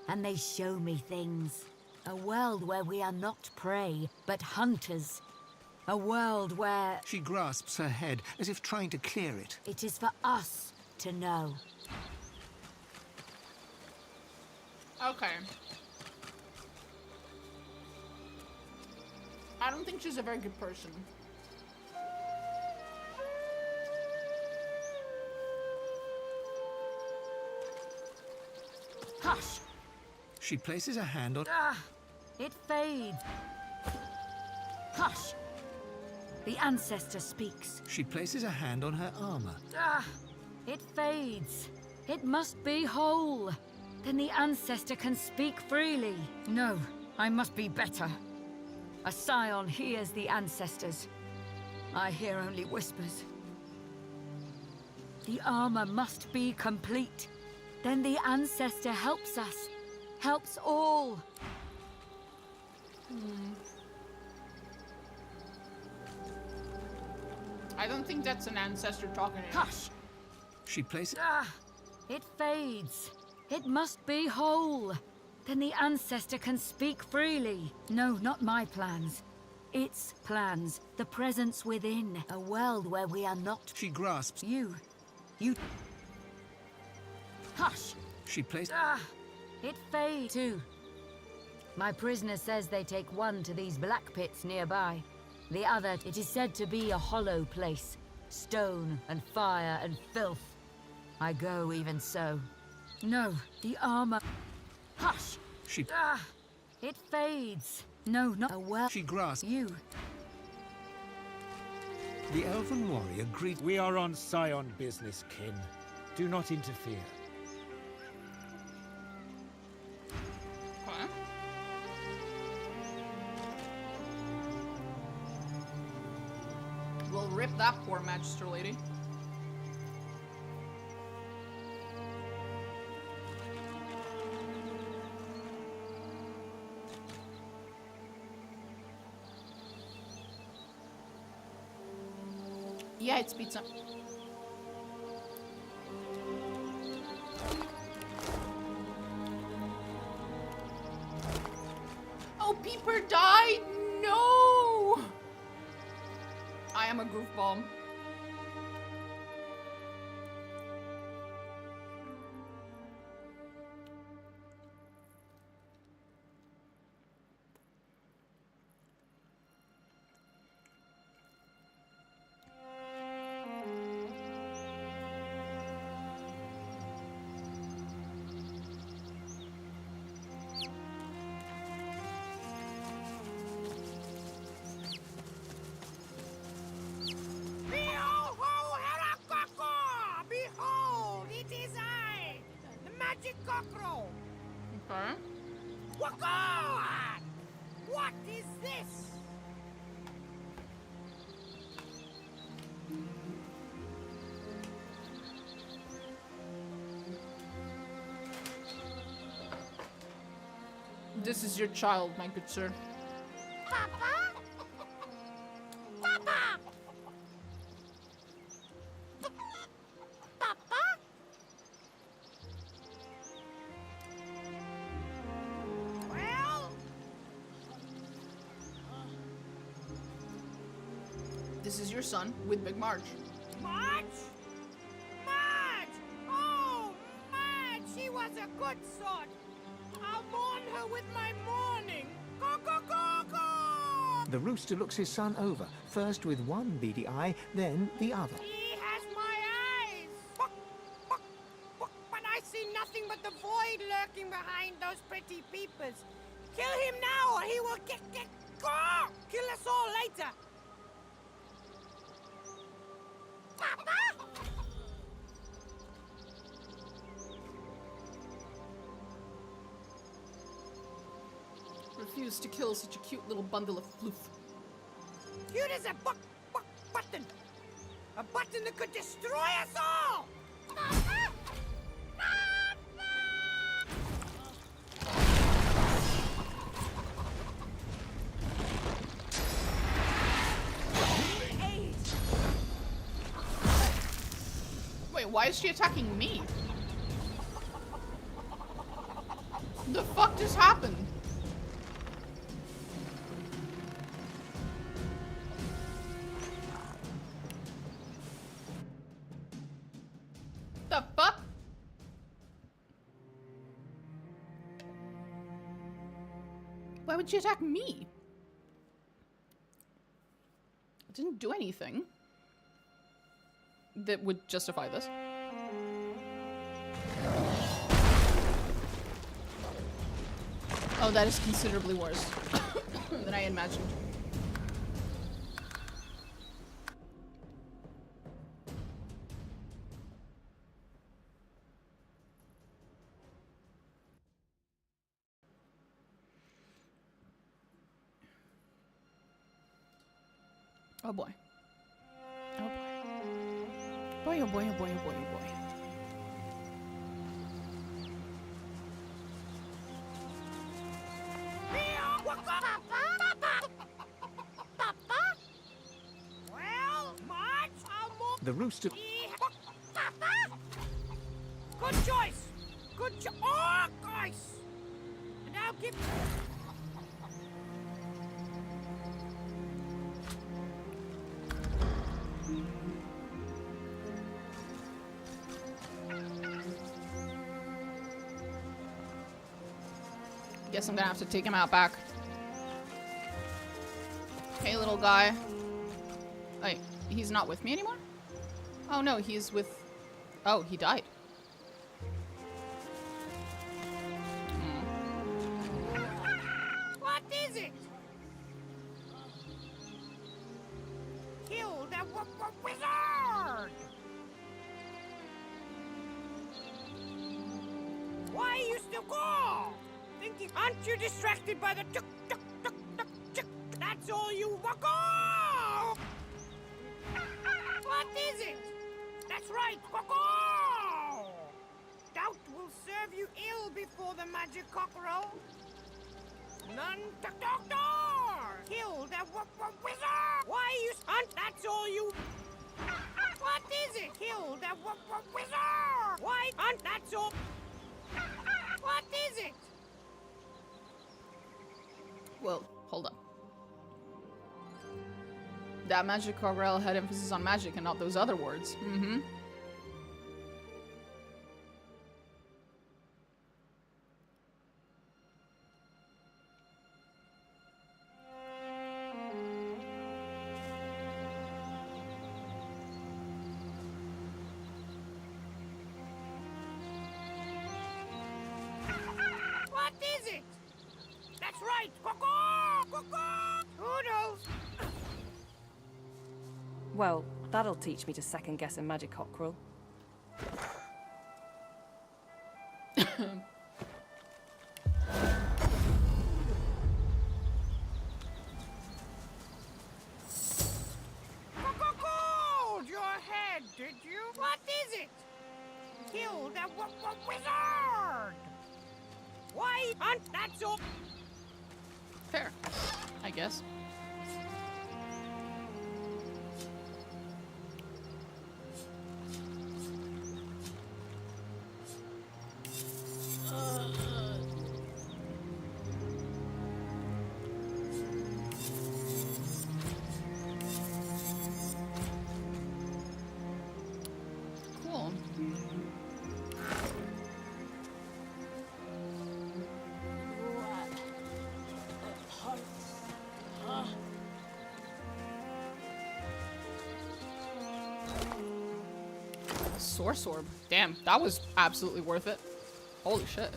and they show me things. A world where we are not prey, but hunters. A world where... She grasps her head, as if trying to clear it. It is for us to know. Okay. I don't think she's a very good person. Hush! She places a hand on... It fades. Hush! The ancestor speaks. She places a hand on her armor. It fades. It must be whole. Then the ancestor can speak freely. No, I must be better. A scion hears the ancestors. I hear only whispers. The armor must be complete. Then the ancestor helps us. Helps all. I don't think that's an ancestor talking to you. Hush! She places... It fades. It must be whole. Then the ancestor can speak freely. No, not my plans. Its plans. The presence within. A world where we are not... She grasps... You. Hush! She places... It fades too. My prisoner says they take one to these black pits nearby. The other, it is said to be a hollow place. Stone and fire and filth. I go even so. No, the armor... Hush! She... It fades. No, not a well... She grasps... You. The elven warrior greets... We are on scion business, kin. Do not interfere. Huh? We'll rip that poor Magister lady. Yeah, it's pizza. Oh, Peeper died! No! I am a goofball. Behold, it is I, the magic cockerel. Okay. Wagoan! What is this? This is your child, my good sir. Papa? Papa! Papa? Well? This is your son with Big Marge. Marge? Marge! Oh, Marge! She was a good sort. I'll mourn her with my mourning. Go! The rooster looks his son over, first with one beady eye, then the other. He has my eyes. But I see but the void lurking behind those pretty peepers. Kill him now, or he will kill us all later. Papa! Refuse to kill such a cute little bundle of floof. Cute as a button. A button that could destroy us all! Wait, why is she attacking me? The fuck just happened? The fuck? Why would she attack me? I didn't do anything that would justify this. Oh, that is considerably worse than I imagined. Oh boy. Oh boy. Boy, oh boy, oh boy, oh boy, oh boy. The rooster... Good choice! Good choice! Oh, nice! And now give... Guess I'm gonna have to take him out back. Hey, little guy. Wait, he's not with me anymore? Oh no, he's with... Oh, he died. What is it? Kill that wizard! Why are you still gone? Thinking, aren't you distracted by the tuk tuk tuk tuk tuk? That's all you walk on! What is it? That's right, Coco! Doubt will serve you ill before the magic cockerel. None tuk tuk door! Kill that wizard! Why you hunt? That's all you... What is it? Kill that wizard! Why hunt? That's all... What is it? Well, hold up. That magic cockerel had emphasis on magic and not those other words. Mm-hmm. What is it? That's right, Coco! Coco! Toodles! Well, that'll teach me to second guess a magic cockerel. Cold your head, did you? What is it? Kill that wizard! Why hunt? That's all. Fair, I guess. Cool. Source orb. Damn, that was absolutely worth it. Holy shit.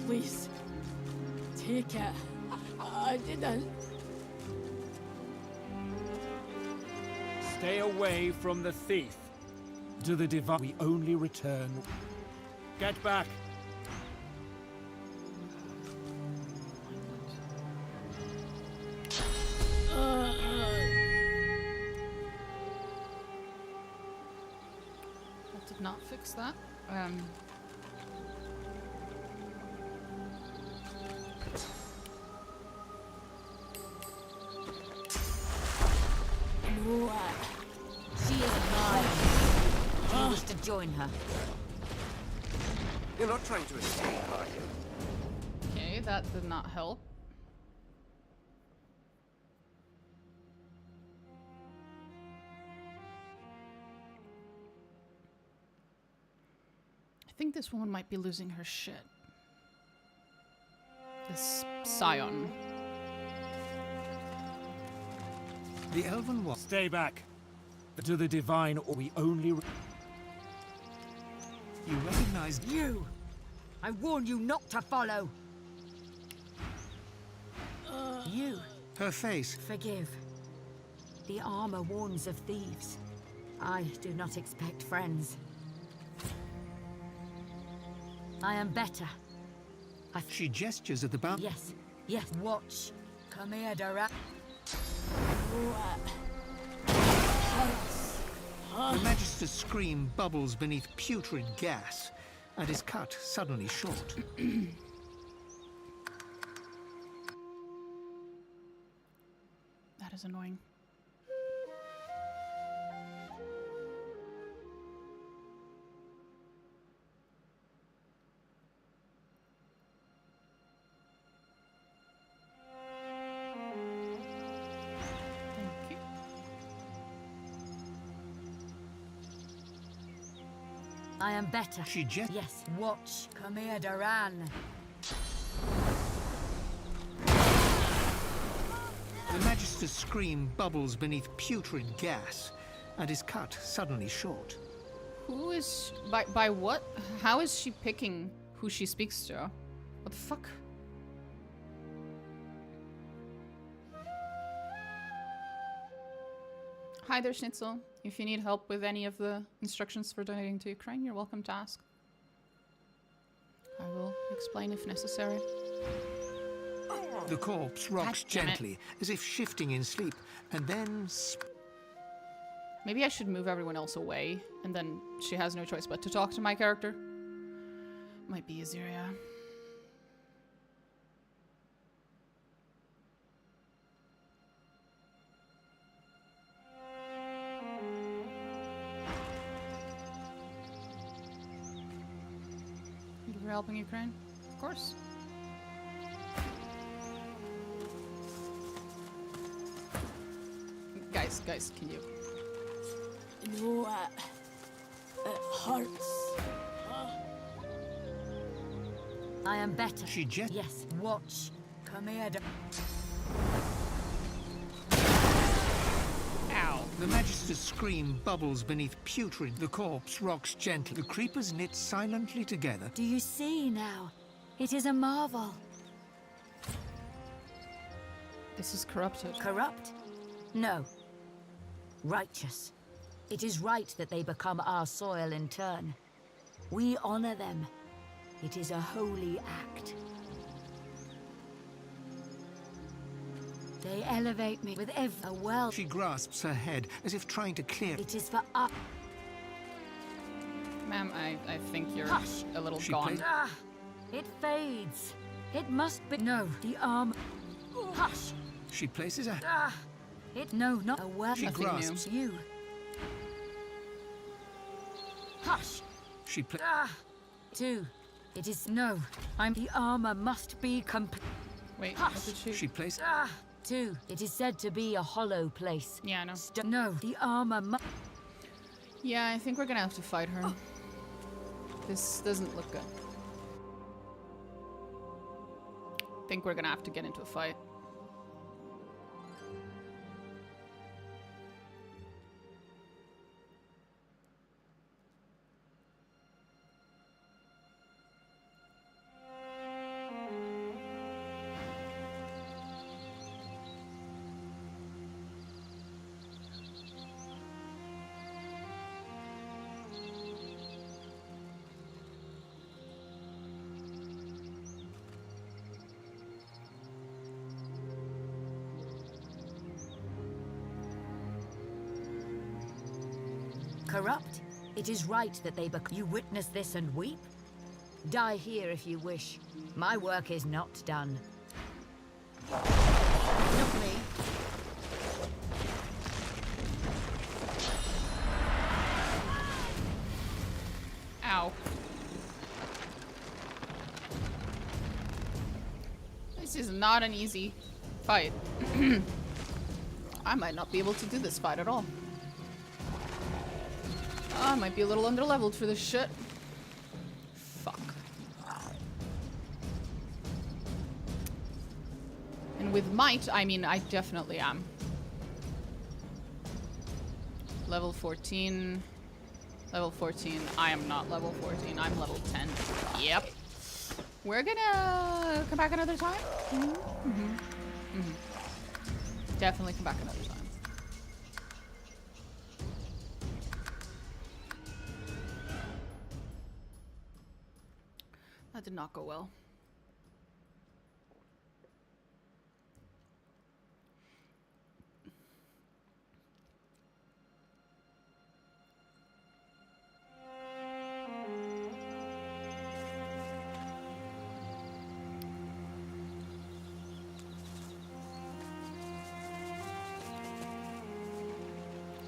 Please, take it. I didn't. Stay away from the thief. To the divine, we only return. Get back. That did not fix that. She is mine. Do you wish to join her? You're not trying to escape, are you? Okay, that did not help. I think this woman might be losing her shit. This scion. The elven one. Stay back. To the divine, or we only. You recognize you. I warn you not to follow. You. Her face. Forgive. The armor warns of thieves. I do not expect friends. I am better. She gestures at the bar. Yes. Yes. Watch. Come here, Dara. The Magister's scream bubbles beneath putrid gas and is cut suddenly short. That is annoying. I am better. She Yes, watch. Come here, Duran. The Magister's scream bubbles beneath putrid gas and is cut suddenly short. Who is... By what? How is she picking who she speaks to? What the fuck? Hi there, Schnitzel. If you need help with any of the instructions for donating to Ukraine, you're welcome to ask. I will explain if necessary. The corpse rocks gently, as if shifting in sleep, and then... Maybe I should move everyone else away, and then she has no choice but to talk to my character. Might be easier, yeah. You're helping Ukraine? Of course. Guys, can you... No, it hurts. I am better. She just... Yes, watch. Come here. Ow. The Magister's scream bubbles beneath putrid. The corpse rocks gently. The creepers knit silently together. Do you see now? It is a marvel. This is corrupted. Corrupt? No. Righteous. It is right that they become our soil in turn. We honor them. It is a holy act. They elevate me with every well. She grasps her head as if trying to clear. It is for us. Ma'am, I think you're Hush. a little gone. It fades. It must be. No, the arm. Hush. She places her. No, not a well. She grasps. You. Hush. She Two. It is no. The armor must be complete. Wait, Hush. what did she... She places... Two. It is said to be a hollow place. Yeah, I know. No, the armor must... Yeah, I think we're gonna have to fight her. This doesn't look good. I think we're gonna have to get into a fight. corrupt, it is right that they become. You witness this and weep? Die here if you wish. My work is not done. Lovely. Ow. This is not an easy fight. I might not be able to do this fight at all. I might be a little underleveled for this shit. Fuck. And with might, I mean I definitely am. Level 14. Level 14. I am not level 14. I'm level 10. Yep. We're gonna come back another time. Definitely come back another time. That did not go well.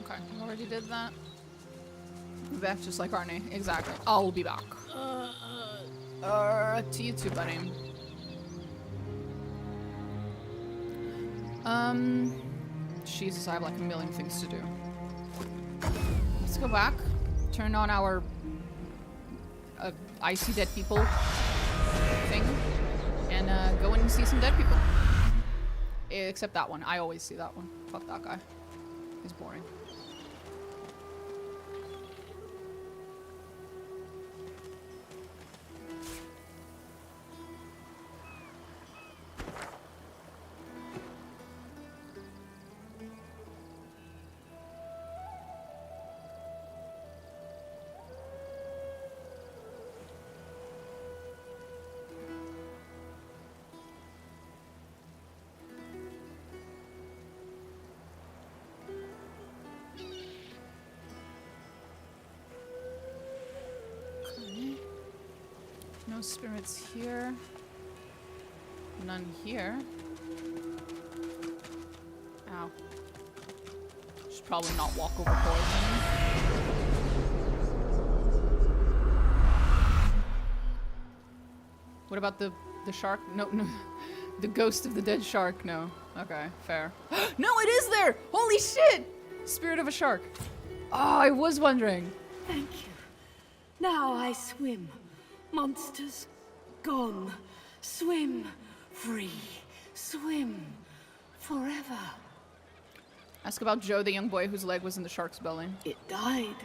Okay, already did that. Back just like Arnie. Exactly. I'll be back. To you too, buddy. Jesus, I have like a million things to do. Let's go back. Turn on our I see dead people thing. And go in and see some dead people. Except that one. I always see that one. Fuck that guy. He's boring. No spirits here. None here. Ow. Should probably not walk over poison. What about the shark? No, no. The ghost of the dead shark? No. Okay, fair. No, it is there! Holy shit! Spirit of a shark. Oh, I was wondering. Thank you. Now I swim. Monsters gone. Swim free. Swim forever. Ask about Joe, the young boy whose leg was in the shark's belly. It died.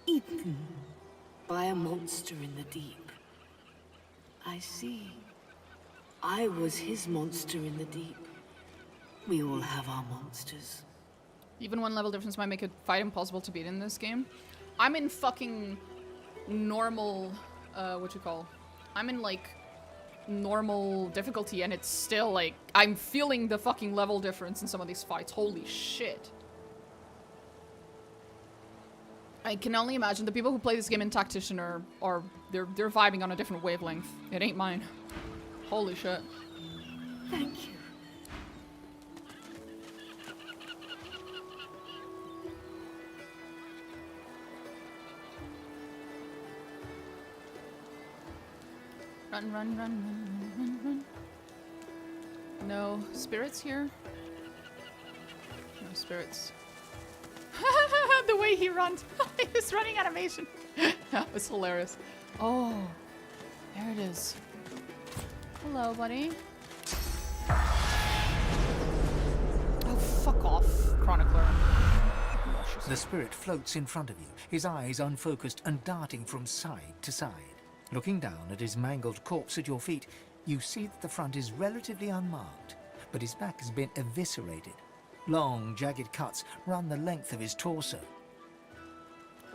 Eaten by a monster in the deep. I see. I was his monster in the deep. We all have our monsters. Even one level difference might make a fight impossible to beat in this game. I'm in fucking normal, I'm in like normal difficulty and it's still like, I'm feeling the fucking level difference in some of these fights. Holy shit. I can only imagine the people who play this game in Tactician are they're vibing on a different wavelength. It ain't mine. Holy shit. Thank you. Run, run, run, run, run, run. No spirits here? No spirits. The way he runs. His running animation. That was hilarious. Oh, there it is. Hello, buddy. Oh, fuck off, Chronicler. The spirit floats in front of you, his eyes unfocused and darting from side to side. Looking down at his mangled corpse at your feet, you see that the front is relatively unmarked, but his back has been eviscerated. Long, jagged cuts run the length of his torso.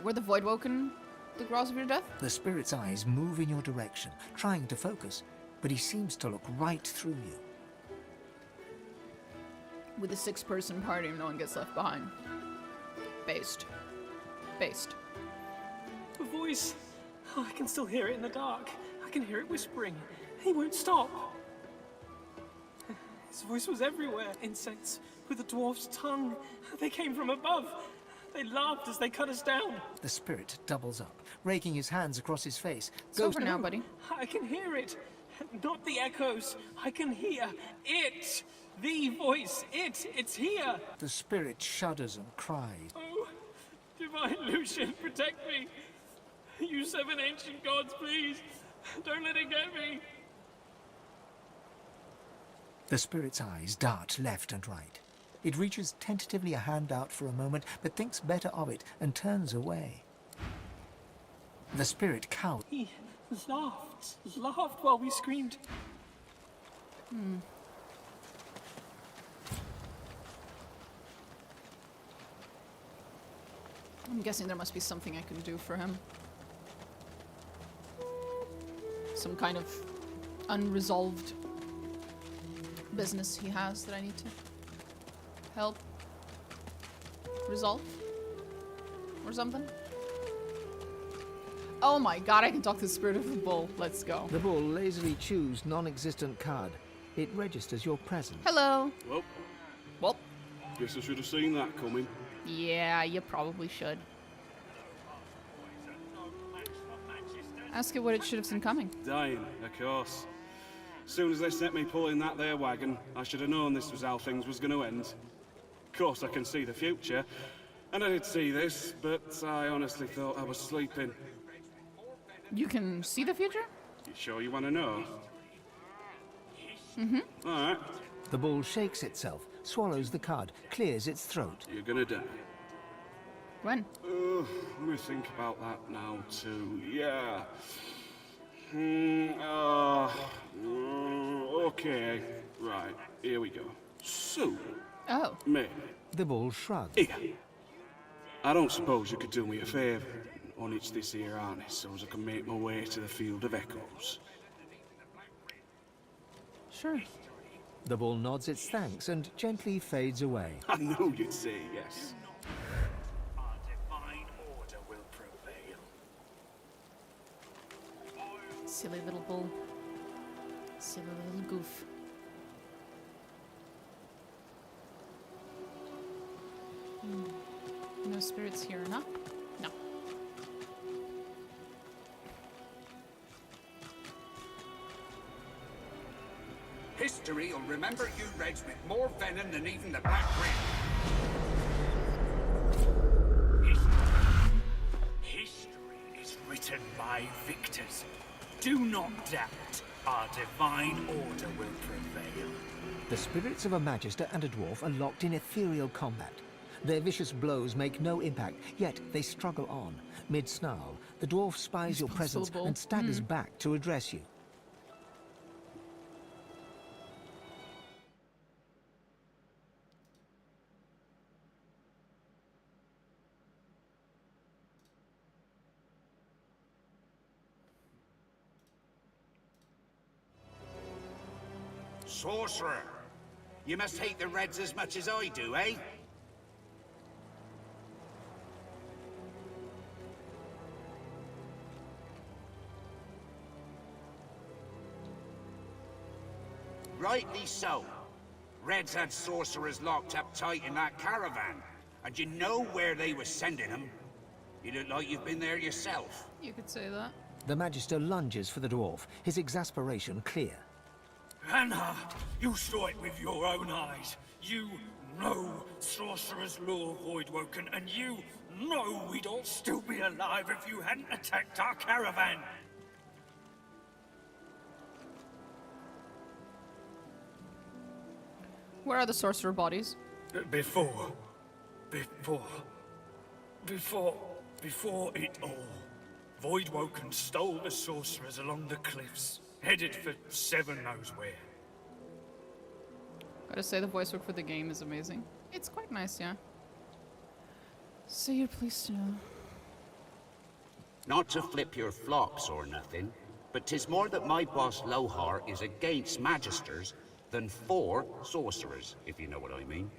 Were the Voidwoken the cause of your death? The spirit's eyes move in your direction, trying to focus, but he seems to look right through you. With a 6-person party, no one gets left behind. Based. Based. The voice. Oh, I can still hear it in the dark. I can hear it whispering. He won't stop. His voice was everywhere. Insects with a dwarf's tongue. They came from above. They laughed as they cut us down. The spirit doubles up, raking his hands across his face. It's over now, buddy. I can hear it. Not the echoes. I can hear it. The voice. It's here. The spirit shudders and cries. Oh, Divine Lucian, protect me. You 7 ancient gods, please. Don't let it get me. The spirit's eyes dart left and right. It reaches tentatively a hand out for a moment, but thinks better of it and turns away. The spirit cowed. He laughed while we screamed. I'm guessing there must be something I can do for him. Some kind of unresolved business he has that I need to help resolve or something. Oh my god, I can talk to the spirit of the bull. Let's go. The bull lazily chews non-existent card. It registers your presence. Hello. Well, guess I should have seen that coming. Yeah, you probably should. Ask it what it should have seen coming. Dying, of course. As soon as they sent me pulling that there wagon, I should have known this was how things was going to end. Of course, I can see the future, and I did see this, but I honestly thought I was sleeping. You can see the future? You sure you want to know? Mm-hmm. All right. The bull shakes itself, swallows the card, clears its throat. You're gonna die. When? Let me think about that now, too. Yeah. Okay. Right, here we go. Soon. Oh. Maybe. The bull shrugs. Here. I don't suppose you could do me a favour and unhitch this here harness so as I can make my way to the Field of Echoes. Sure. The bull nods its thanks and gently fades away. I knew you'd say yes. Our divine order will prevail. Silly little bull. Silly little goof. No spirits here, no? No. History will remember you Reds with more venom than even the Black Ring. History is written by victors. Do not doubt. Our divine order will prevail. The spirits of a magister and a dwarf are locked in ethereal combat. Their vicious blows make no impact, yet they struggle on. Mid-snarl, the dwarf spies your presence and staggers back to address you. Sorcerer, you must hate the Reds as much as I do, eh? Rightly so. Reds had sorcerers locked up tight in that caravan. And you know where they were sending them. You look like you've been there yourself. You could say that. The magister lunges for the dwarf, his exasperation clear. Anna, you saw it with your own eyes. You know sorcerer's law, Voidwoken, and you know we'd all still be alive if you hadn't attacked our caravan. Where are the sorcerer bodies? Before it all, Voidwoken stole the sorcerers along the cliffs, headed for Seven knows where. Gotta say, the voice work for the game is amazing. It's quite nice, yeah. So you're pleased to know. Not to flip your flops or nothing, but 'tis more that my boss Lohar is against magisters than for sorcerers, if you know what I mean.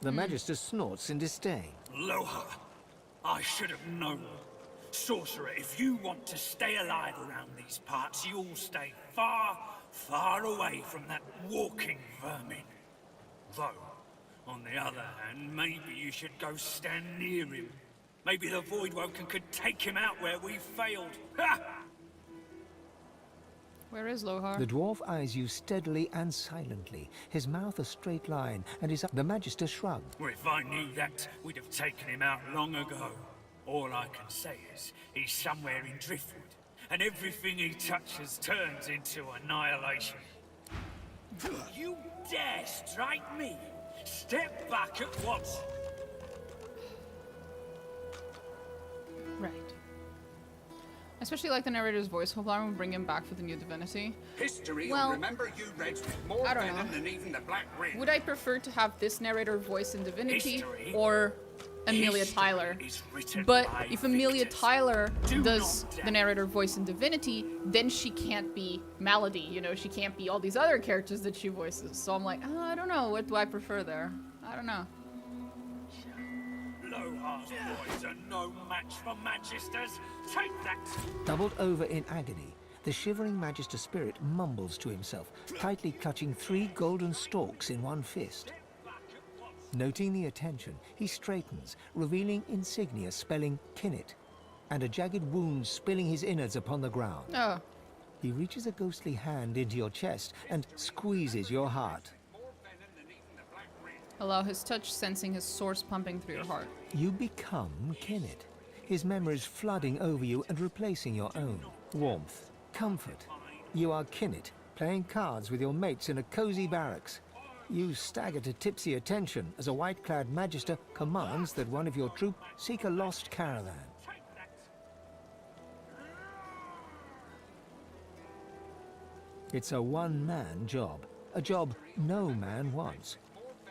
The magister snorts in disdain. Lohar, I should have known. Sorcerer, if you want to stay alive around these parts, you'll stay far, far away from that walking vermin. Though, on the other hand, maybe you should go stand near him. Maybe the Voidwoken could take him out where we failed. Ha! Where is Lohar? The dwarf eyes you steadily and silently, his mouth a straight line, and the Magister shrugged. Well, if I knew that, we'd have taken him out long ago. All I can say is, he's somewhere in Driftwood, and everything he touches turns into annihilation. You dare strike me? Step back at once! Right. I especially like the narrator's voice. Hope I won't bring him back for the new Divinity. History Well, will remember you Reds with more I don't venom know. than even the Black Ring. Would I prefer to have this narrator voice in Divinity History. or Amelia Tyler? But if Amelia Tyler does the narrator voice in Divinity, then she can't be Malady, you know, she can't be all these other characters that she voices. So I'm like, oh, I don't know, what do I prefer there? I don't know. Lohar's boys are no match for Magisters. Take that! Doubled over in agony, the shivering Magister spirit mumbles to himself, tightly clutching 3 golden stalks in one fist. Noting the attention, he straightens, revealing insignia spelling Kinnet, and a jagged wound spilling his innards upon the ground. Oh. He reaches a ghostly hand into your chest and squeezes your heart. Allow his touch sensing his source pumping through your heart. You become Kinnet, his memories flooding over you and replacing your own. Warmth, comfort. You are Kinnet, playing cards with your mates in a cozy barracks. You stagger to tipsy attention as a white-clad Magister commands that one of your troop seek a lost caravan. It's a one-man job, a job no man wants.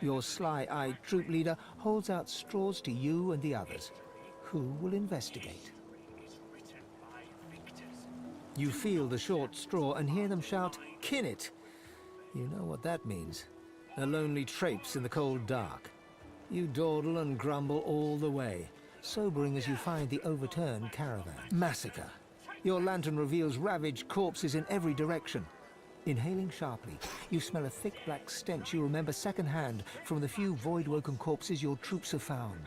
Your sly-eyed troop leader holds out straws to you and the others. Who will investigate? You feel the short straw and hear them shout, "Kinnet!" You know what that means. A lonely traipse in the cold dark. You dawdle and grumble all the way, sobering as you find the overturned caravan. Massacre. Your lantern reveals ravaged corpses in every direction. Inhaling sharply, you smell a thick black stench you remember secondhand from the few void-woken corpses your troops have found.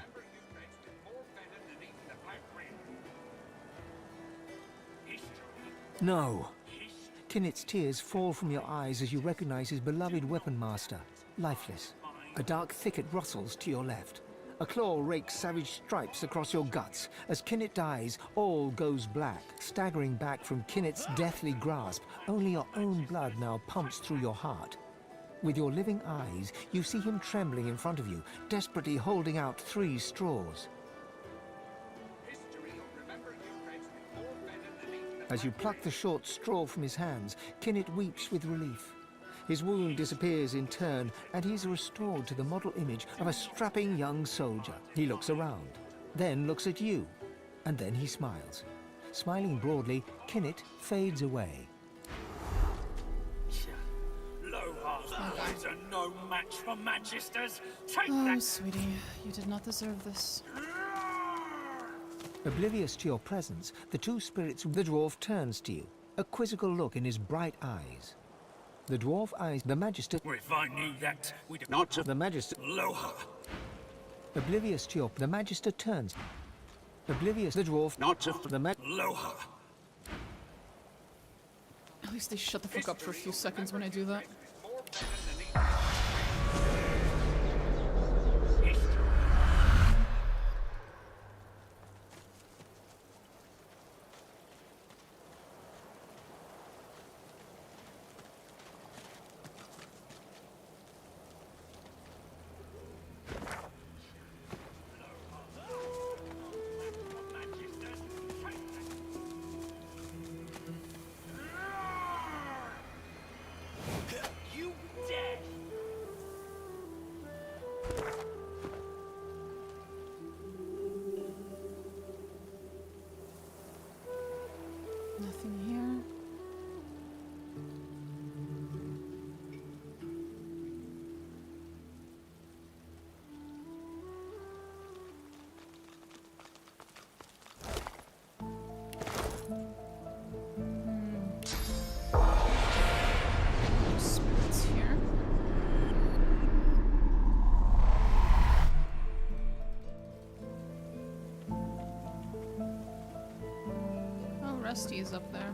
No. Kinnet's tears fall from your eyes as you recognize his beloved weapon master, lifeless. A dark thicket rustles to your left. A claw rakes savage stripes across your guts. As Kinnet dies, all goes black. Staggering back from Kinnet's deathly grasp, only your own blood now pumps through your heart. With your living eyes, you see him trembling in front of you, desperately holding out 3 straws. As you pluck the short straw from his hands, Kinnet weeps with relief. His wound disappears in turn, and he's restored to the model image of a strapping young soldier. He looks around, then looks at you, and then he smiles. Smiling broadly, Kinnet fades away. Lohar's boys are no match for Magisters. Take Oh, that! sweetie, you did not deserve this. Oblivious to your presence, the 2 spirits, the dwarf turns to you, a quizzical look in his bright eyes. The dwarf eyes the Magister. Well, if I knew that, we'd have Not to the Magister. Lohar. Oblivious to your the Magister turns. Oblivious the dwarf. Not to the Lohar. At least they shut the fuck up for a few seconds when I do that. You dare resties up there.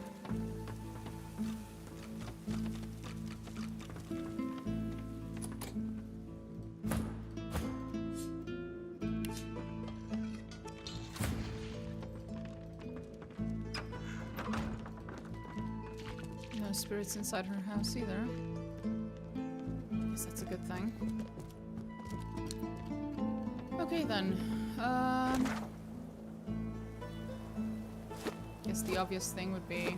No spirits inside her house either. Guess that's a good thing. Okay then. Guess the obvious thing would be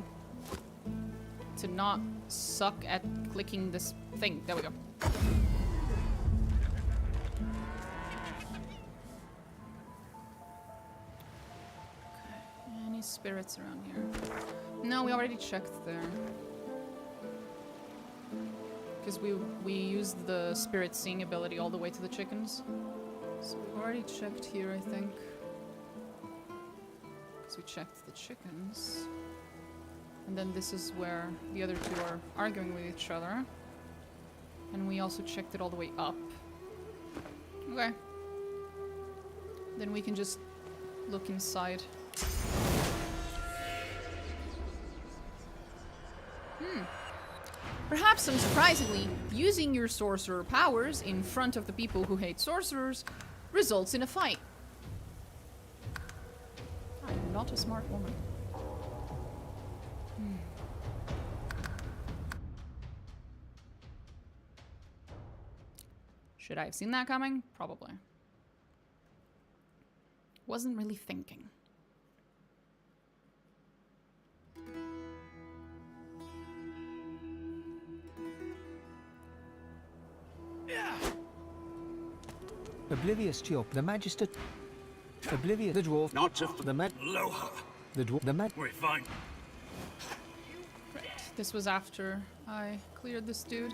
to not suck at clicking this thing. There we go. Okay. Any spirits around here? No, we already checked there. Because we used the spirit seeing ability all the way to the chickens. So we've already checked here, I think. Because we checked the chickens. And then this is where the other two are arguing with each other. And we also checked it all the way up. Okay. Then we can just look inside. Perhaps unsurprisingly, using your sorcerer powers in front of the people who hate sorcerers results in a fight. I'm not a smart woman. Should I have seen that coming? Probably. Wasn't really thinking. Oblivious to your... The Magister... Oblivious... The dwarf... Not just the Mag... Aloha. The dwarf... The Mag... We're fine. Right. This was after I cleared this dude.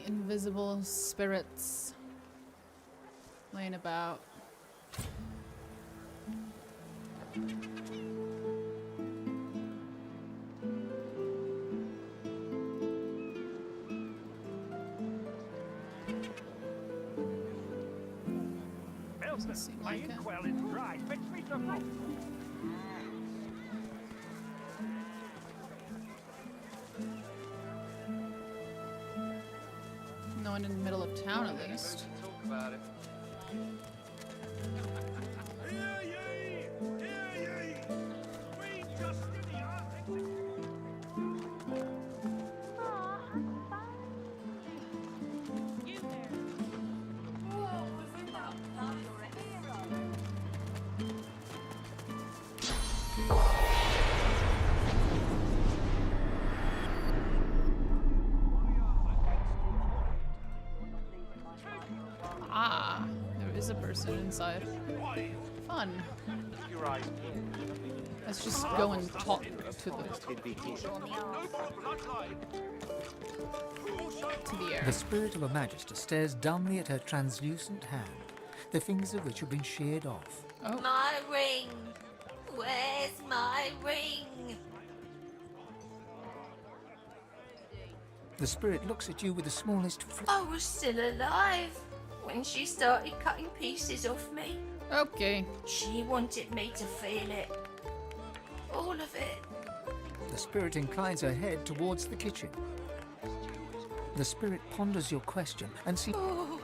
Invisible spirits laying about. Doesn't seem like it. No one in the middle of town, at least. Ah, there is a person inside. Fun. Let's just go and talk to the air. The spirit of a Magister stares dumbly at her translucent hand, the fingers of which have been sheared off. Oh. My ring! Where's my ring? The spirit looks at you with the smallest I was still alive when she started cutting pieces off me. Okay. She wanted me to feel it. All of it. The spirit inclines her head towards the kitchen. The spirit ponders your question and sees... Oh,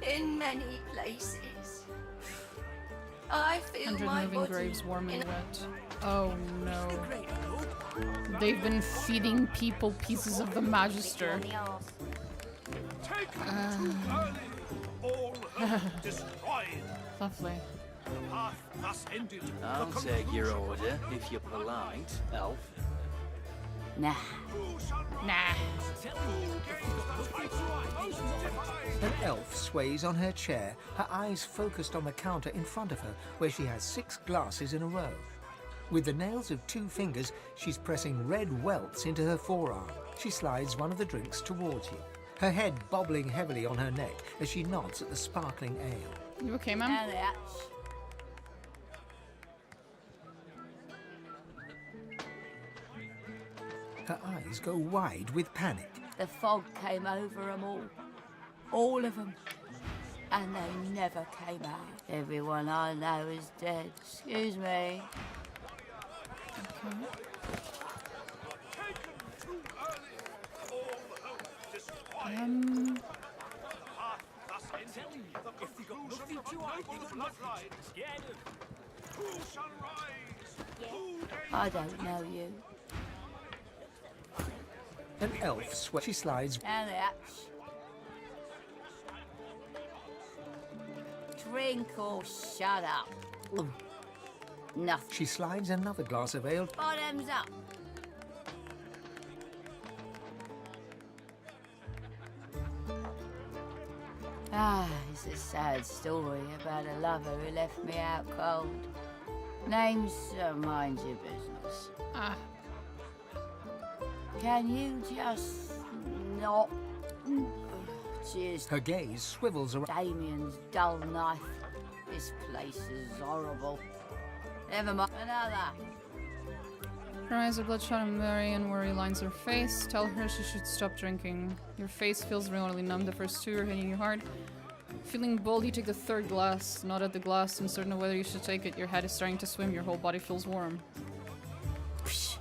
in many places. I feel 100 my moving body graves warm and in wet. Oh no. They've been feeding people pieces of the Magister. Lovely. I'll take your order if you're polite, elf. Nah. Nah. An elf sways on her chair, her eyes focused on the counter in front of her, where she has 6 glasses in a row. With the nails of 2 fingers, she's pressing red welts into her forearm. She slides one of the drinks towards you, her head bobbling heavily on her neck as she nods at the sparkling ale. You okay, ma'am? Her eyes go wide with panic. The fog came over them all of them, and they never came out. Everyone I know is dead. Excuse me. Okay. I don't know you. An elf sweat. She slides. And that. Drink or shut up. Nothing. She slides another glass of ale. Bottoms up. It's a sad story about a lover who left me out cold. Name's mind your business. Can you just not? Cheers. Her gaze swivels around. Damien's dull knife. This place is horrible. Never mind. Another. Her eyes are bloodshot and blurry, and worry lines her face. Tell her she should stop drinking. Your face feels really numb. The first 2 are hitting you hard. Feeling bold, you take the 3rd glass. Not at the glass, uncertain of whether you should take it. Your head is starting to swim. Your whole body feels warm. Psh,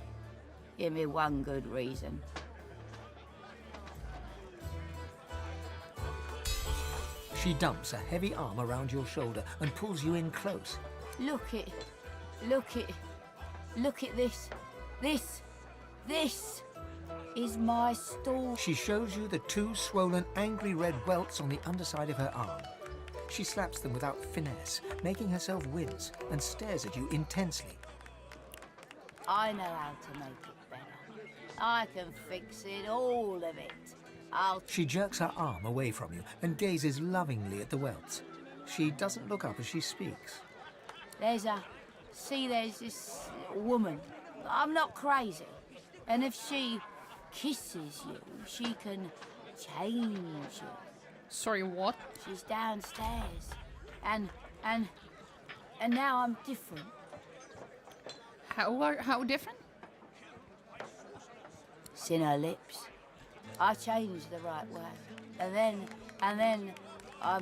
give me one good reason. She dumps a heavy arm around your shoulder and pulls you in close. Look at this. This is my stall. She shows you the 2 swollen, angry red welts on the underside of her arm. She slaps them without finesse, making herself wince, and stares at you intensely. I know how to make it better. I can fix it, all of it. She jerks her arm away from you and gazes lovingly at the welts. She doesn't look up as she speaks. There's this woman. I'm not crazy. And if she kisses you, she can change you. Sorry, what? She's downstairs. And now I'm different. How different? It's in her lips. I changed the right way. And then, I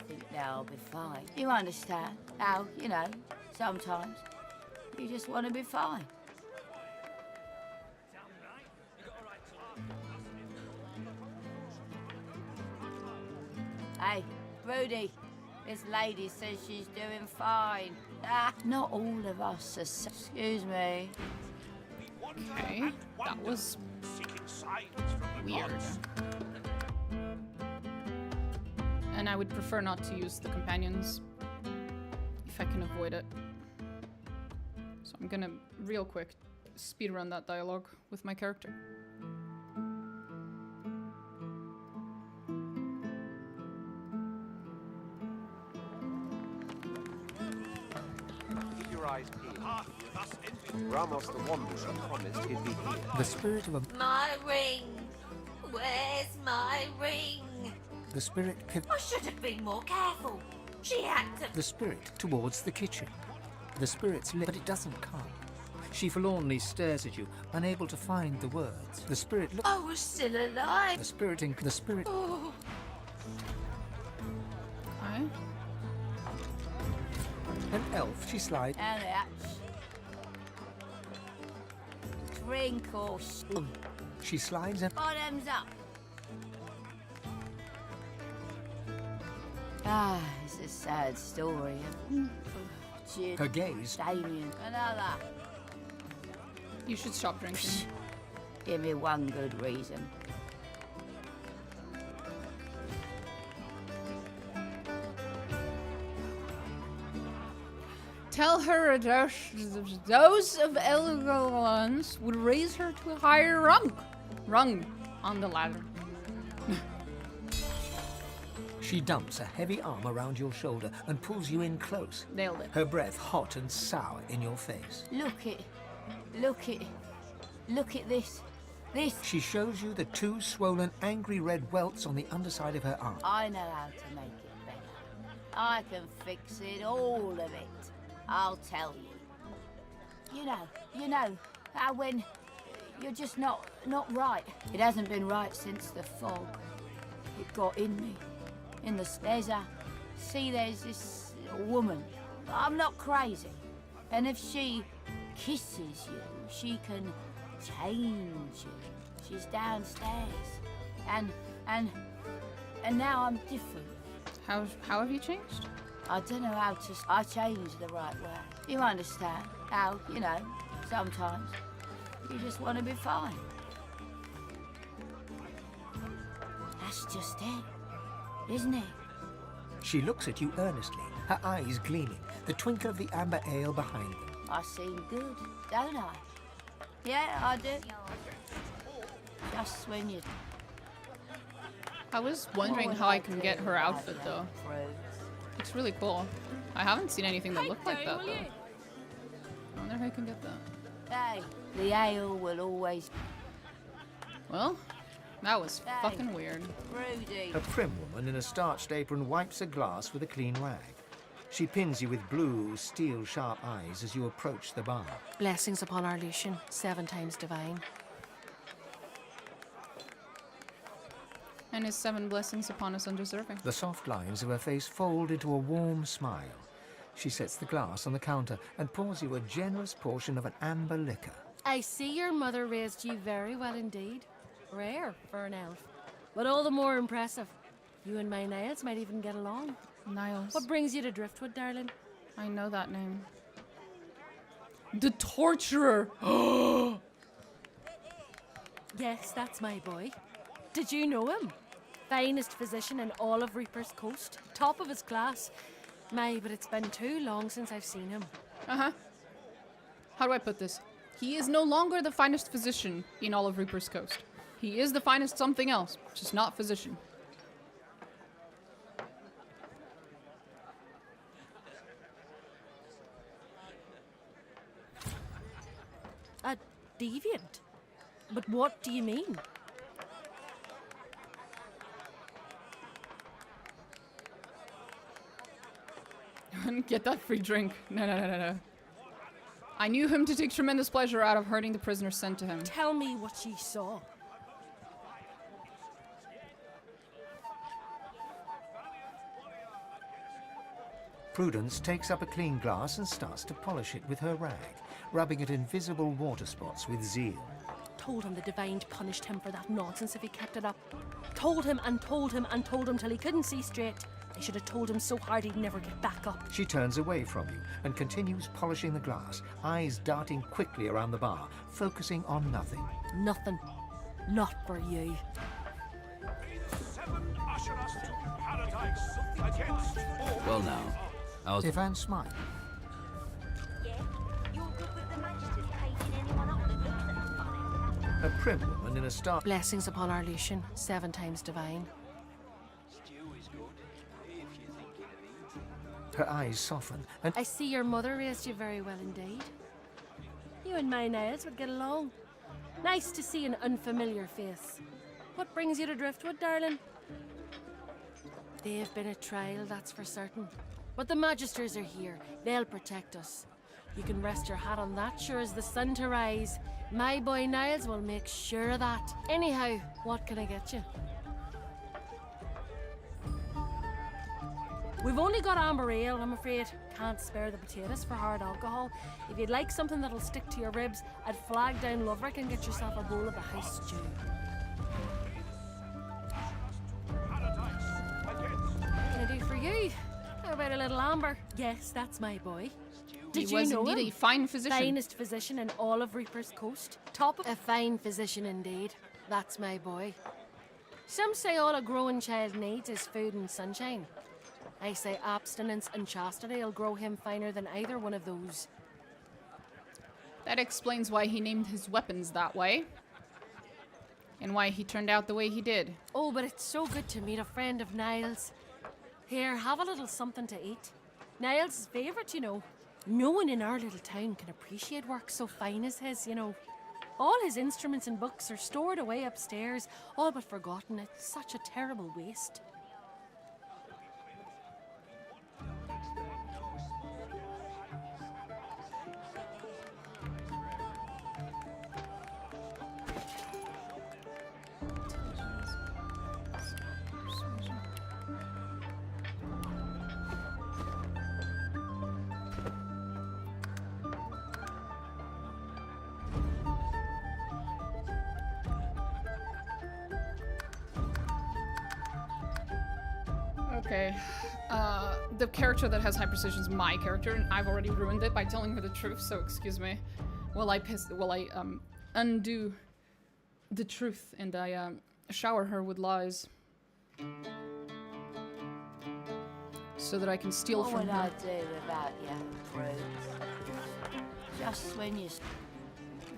think now I'll be fine. You understand how, sometimes you just want to be fine. Hey, Rudy, this lady says she's doing fine. Not all of us are excuse me. Okay, that was weird. And I would prefer not to use the companions if I can avoid it. So I'm gonna, real quick, speedrun that dialogue with my character. Keep your eyes peeled. Ramos the Wanderer promised he'd be here. The spirit of a... My ring! Where's my ring? The spirit I should have been more careful. She acted. The spirit towards the kitchen. The spirit's lit, but it doesn't come. She forlornly stares at you, unable to find the words. The spirit looks... I was still alive. The spirit in... The spirit... Oh. Okay. An elf, she slides... And that. Drink or She slides and... Bottoms up. It's a sad story. Cheers. Her gaze... Damien. Another. You should stop drinking. Give me one good reason. Tell her those of Elgons would raise her to a higher rung on the ladder. She dumps a heavy arm around your shoulder and pulls you in close. Nailed it. Her breath hot and sour in your face. Look at this. She shows you the 2 swollen, angry red welts on the underside of her arm. I know how to make it better. I can fix it, all of it. I'll tell you. You know, how when you're just not right. It hasn't been right since the fog. It got in me. There's this woman. I'm not crazy. And if she kisses you, she can change you. She's downstairs. And now I'm different. How have you changed? I don't know how to... I changed the right way. You understand? How, sometimes you just want to be fine. That's just it, isn't it? She looks at you earnestly, her eyes gleaming, the twinkle of the amber ale behind them. I seem good, don't I? Yeah, I do. Just when you... I was wondering how I can get her outfit, though. It's really cool. I haven't seen anything that looked like that, though. I wonder how I can get that. Hey, the ale will always... Well, that was fucking weird. Rudy. A prim woman in a starched apron wipes a glass with a clean rag. She pins you with blue, steel-sharp eyes as you approach the bar. Blessings upon our Lucian, 7 times divine. And his 7 blessings upon us undeserving. The soft lines of her face fold into a warm smile. She sets the glass on the counter and pours you a generous portion of an amber liquor. I see your mother raised you very well indeed. Rare for an elf, but all the more impressive. You and my Niles might even get along. Niles. What brings you to Driftwood, darling? I know that name. The Torturer! Yes, that's my boy. Did you know him? Finest physician in all of Reaper's Coast. Top of his class. But it's been too long since I've seen him. How do I put this? He is no longer the finest physician in all of Reaper's Coast. He is the finest something else, just not physician. A deviant? But what do you mean? Get that free drink. No. I knew him to take tremendous pleasure out of hurting the prisoners sent to him. Tell me what you saw. Prudence takes up a clean glass and starts to polish it with her rag, rubbing at invisible water spots with zeal. Told him the Divine punished him for that nonsense if he kept it up. Told him and told him and told him till he couldn't see straight. I should have told him so hard he'd never get back up. She turns away from you and continues polishing the glass, eyes darting quickly around the bar, focusing on nothing. Nothing. Not for you. 7 usher us to paradise against 4. Well now, how's... Ivan smiled. Yeah? You're good with the Magister's paging anyone up that looks at us funny. A prim woman in a star... Blessings upon our Lucian, 7 times divine. Her eyes soften and... I see your mother raised you very well indeed. You and my Niles would get along. Nice to see an unfamiliar face. What brings you to Driftwood, darling? They've been a trial, that's for certain. But the Magisters are here. They'll protect us. You can rest your hat on that, sure as the sun to rise. My boy Niles will make sure of that. Anyhow, what can I get you? We've only got amber ale, I'm afraid. Can't spare the potatoes for hard alcohol. If you'd like something that'll stick to your ribs, I'd flag down Loverick and get yourself a bowl of the house stew. What can I do for you? How about a little amber? Yes, that's my boy. Did He you was know indeed him? a fine physician. Finest physician in all of Reaper's Coast. Top of... A fine physician indeed. That's my boy. Some say all a growing child needs is food and sunshine. I say abstinence and chastity will grow him finer than either one of those. That explains why he named his weapons that way. And why he turned out the way he did. Oh, but it's so good to meet a friend of Niles. Here, have a little something to eat. Niall's favourite, you know. No one in our little town can appreciate work so fine as his, you know. All his instruments and books are stored away upstairs, all but forgotten. It's such a terrible waste. Okay. The character that has high precision is my character, and I've already ruined it by telling her the truth, so excuse me. While I undo the truth and I shower her with lies. So that I can steal from her. What would I do without you, Bruce? Just when you...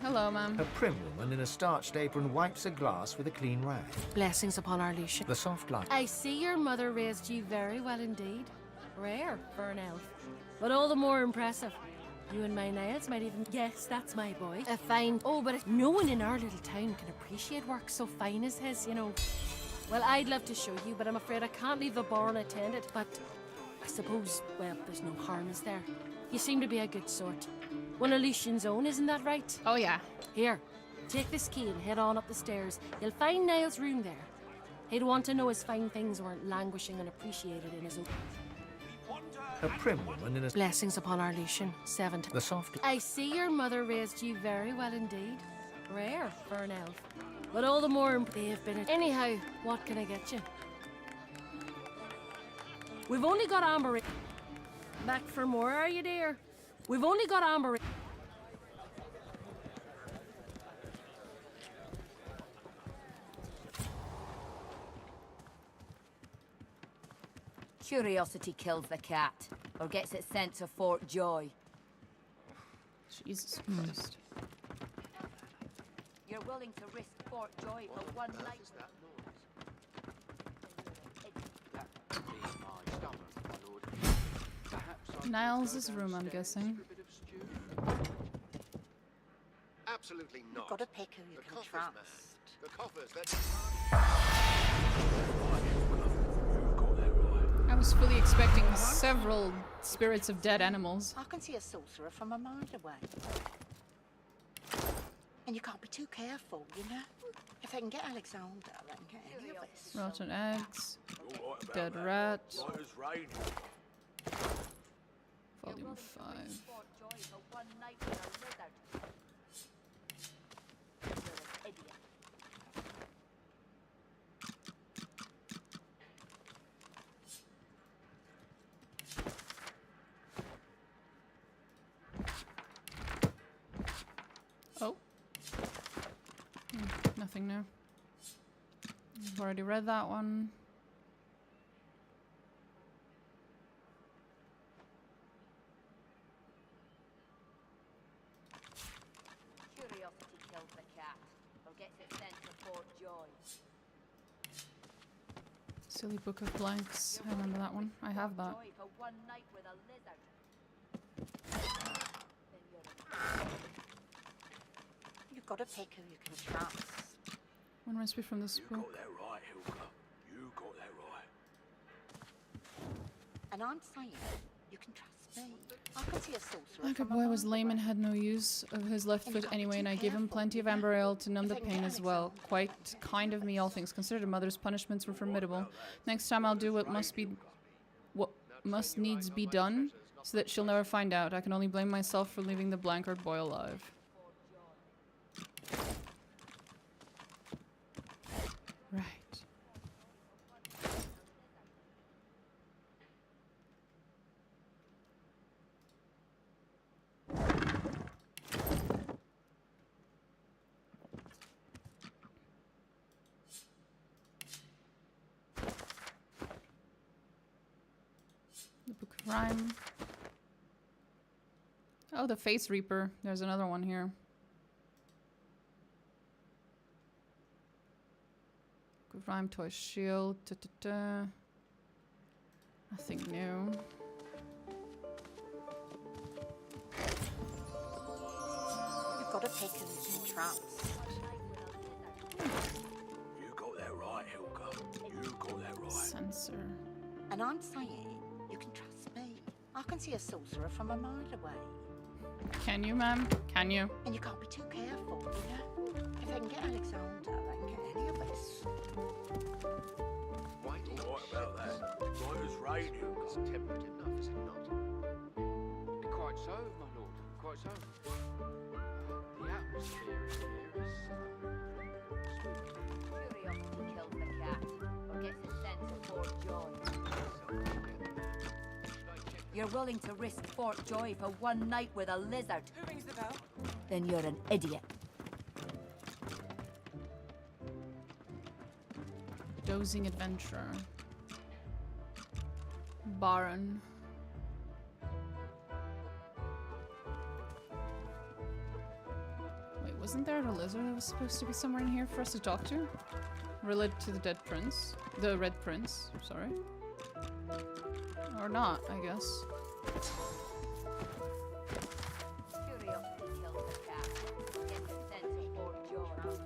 Hello, ma'am. A prim woman in a starched apron wipes a glass with a clean rag. Blessings upon our Lucian. The soft light. I see your mother raised you very well indeed. Rare for an elf, but all the more impressive. You and my Niles might even guess that's my boy. A fine... Oh, but no one in our little town can appreciate work so fine as his, you know. Well, I'd love to show you, but I'm afraid I can't leave the bar unattended. But I suppose, well, there's no harm, is there? You seem to be a good sort. One of Lucian's own, isn't that right? Oh, yeah. Here, take this key and head on up the stairs. You'll find Niall's room there. He'd want to know his fine things weren't languishing unappreciated in his own... A prim woman in a... Blessings upon our Lucian, 7. The soft... I see your mother raised you very well indeed. Rare for an elf. But all the more they've been... Anyhow, what can I get you? We've only got amber... Back for more, are you, dear? We've only got amber... Curiosity kills the cat, or gets it sent to Fort Joy. Jesus Christ. You're willing to risk Fort Joy for one night? Niles' room, I'm guessing. Absolutely not. You've got to pick who you can trust. The coffers, I was fully expecting several spirits of dead animals. I can see a sorcerer from a mile away. And you can't be too careful, you know? If they can get Alexander, they can get any of us. Rotten eggs. Dead rat. Volume 5. Oh. Nothing new. I've already read that one. Curiosity kills the cat, or gets it sent to Fort Joy. Silly Book of Blanks. I remember that one. I have that. Joy for one night with a lizard. You've got to pick who you can trust. One recipe from this book. You got that right, Hilka. You got that right. And I'm saying, you can trust me. I can see a sorcerer Like a from boy mile was lame and away. had no use of his left foot anyway, and I gave him plenty of amber ale to numb the pain as well. Quite kind of me, all things considered. A mother's punishments were formidable. Next time I'll do what must needs be done, so that she'll never find out. I can only blame myself for leaving the Blankard boy alive. Right. The Book of Rhyme. Oh, the Face Reaper. There's another one here. Book of Rhyme, Toy Shield. Nothing new. You've got to pick and traps. You got that right, Helga. You got that right. Sensor. And I'm saying, you can trust me. I can see a sorcerer from a mile away. Can you, ma'am? Can you? And you can't be too careful, you know? If they can get Alexander, they can get any of us. Right about that. Right as rain, Helga. It's temperate enough, is it not? Quite so, my lord. Quite so. The atmosphere in here is Curiosity kills the cat, or gets a sense of Fort Joy. You're willing to risk Fort Joy for one night with a lizard. Who rings the bell? Then you're an idiot. Dozing adventurer. Baron. Wait, wasn't there a lizard that was supposed to be somewhere in here for us to talk to? Related to the dead prince? The red prince, sorry. Or not, I guess. Curiosity kills the cat, or gets a sense of Fort Joy. You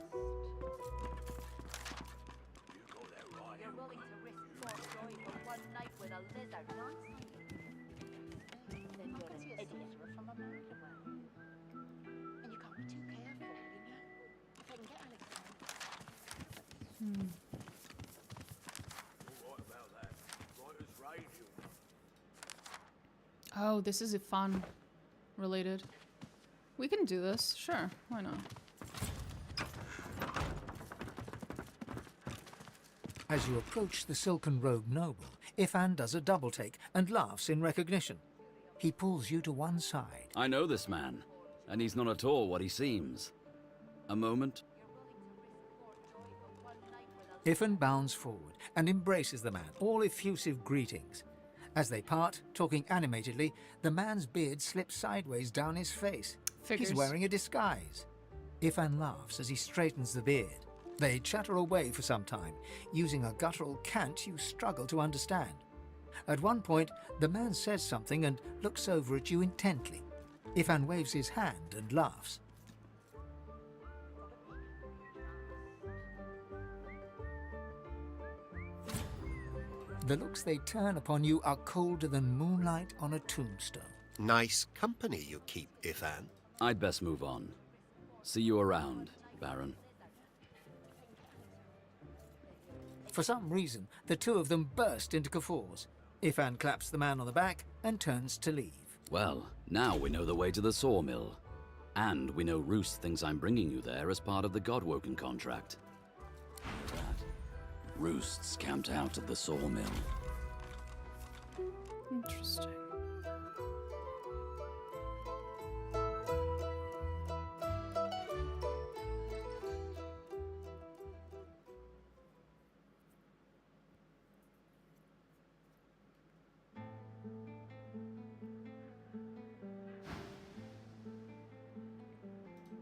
got that right. You're willing to risk Fort Joy for one night with a lizard. Then you're an idiot. From a mile away. And you can't be too careful, you know? If they can get Alexander. Right about that. Right as rain, Helga. Oh, this is a fun related. We can do this, sure, why not? As you approach the silken-robed noble, Ifan does a double-take and laughs in recognition. He pulls you to one side. I know this man, and he's not at all what he seems. A moment. Ifan bounds forward and embraces the man, all effusive greetings. As they part, talking animatedly, the man's beard slips sideways down his face. Figures. He's wearing a disguise. Ifan laughs as he straightens the beard. They chatter away for some time, using a guttural cant you struggle to understand. At one point, the man says something and looks over at you intently. Ifan waves his hand and laughs. The looks they turn upon you are colder than moonlight on a tombstone. Nice company you keep, Ifan. I'd best move on. See you around, Baron. For some reason, the two of them burst into guffaws. Ifan claps the man on the back and turns to leave. Well, now we know the way to the sawmill. And we know Roost thinks I'm bringing you there as part of the Godwoken contract. That. Roost's camped out at the sawmill. Interesting.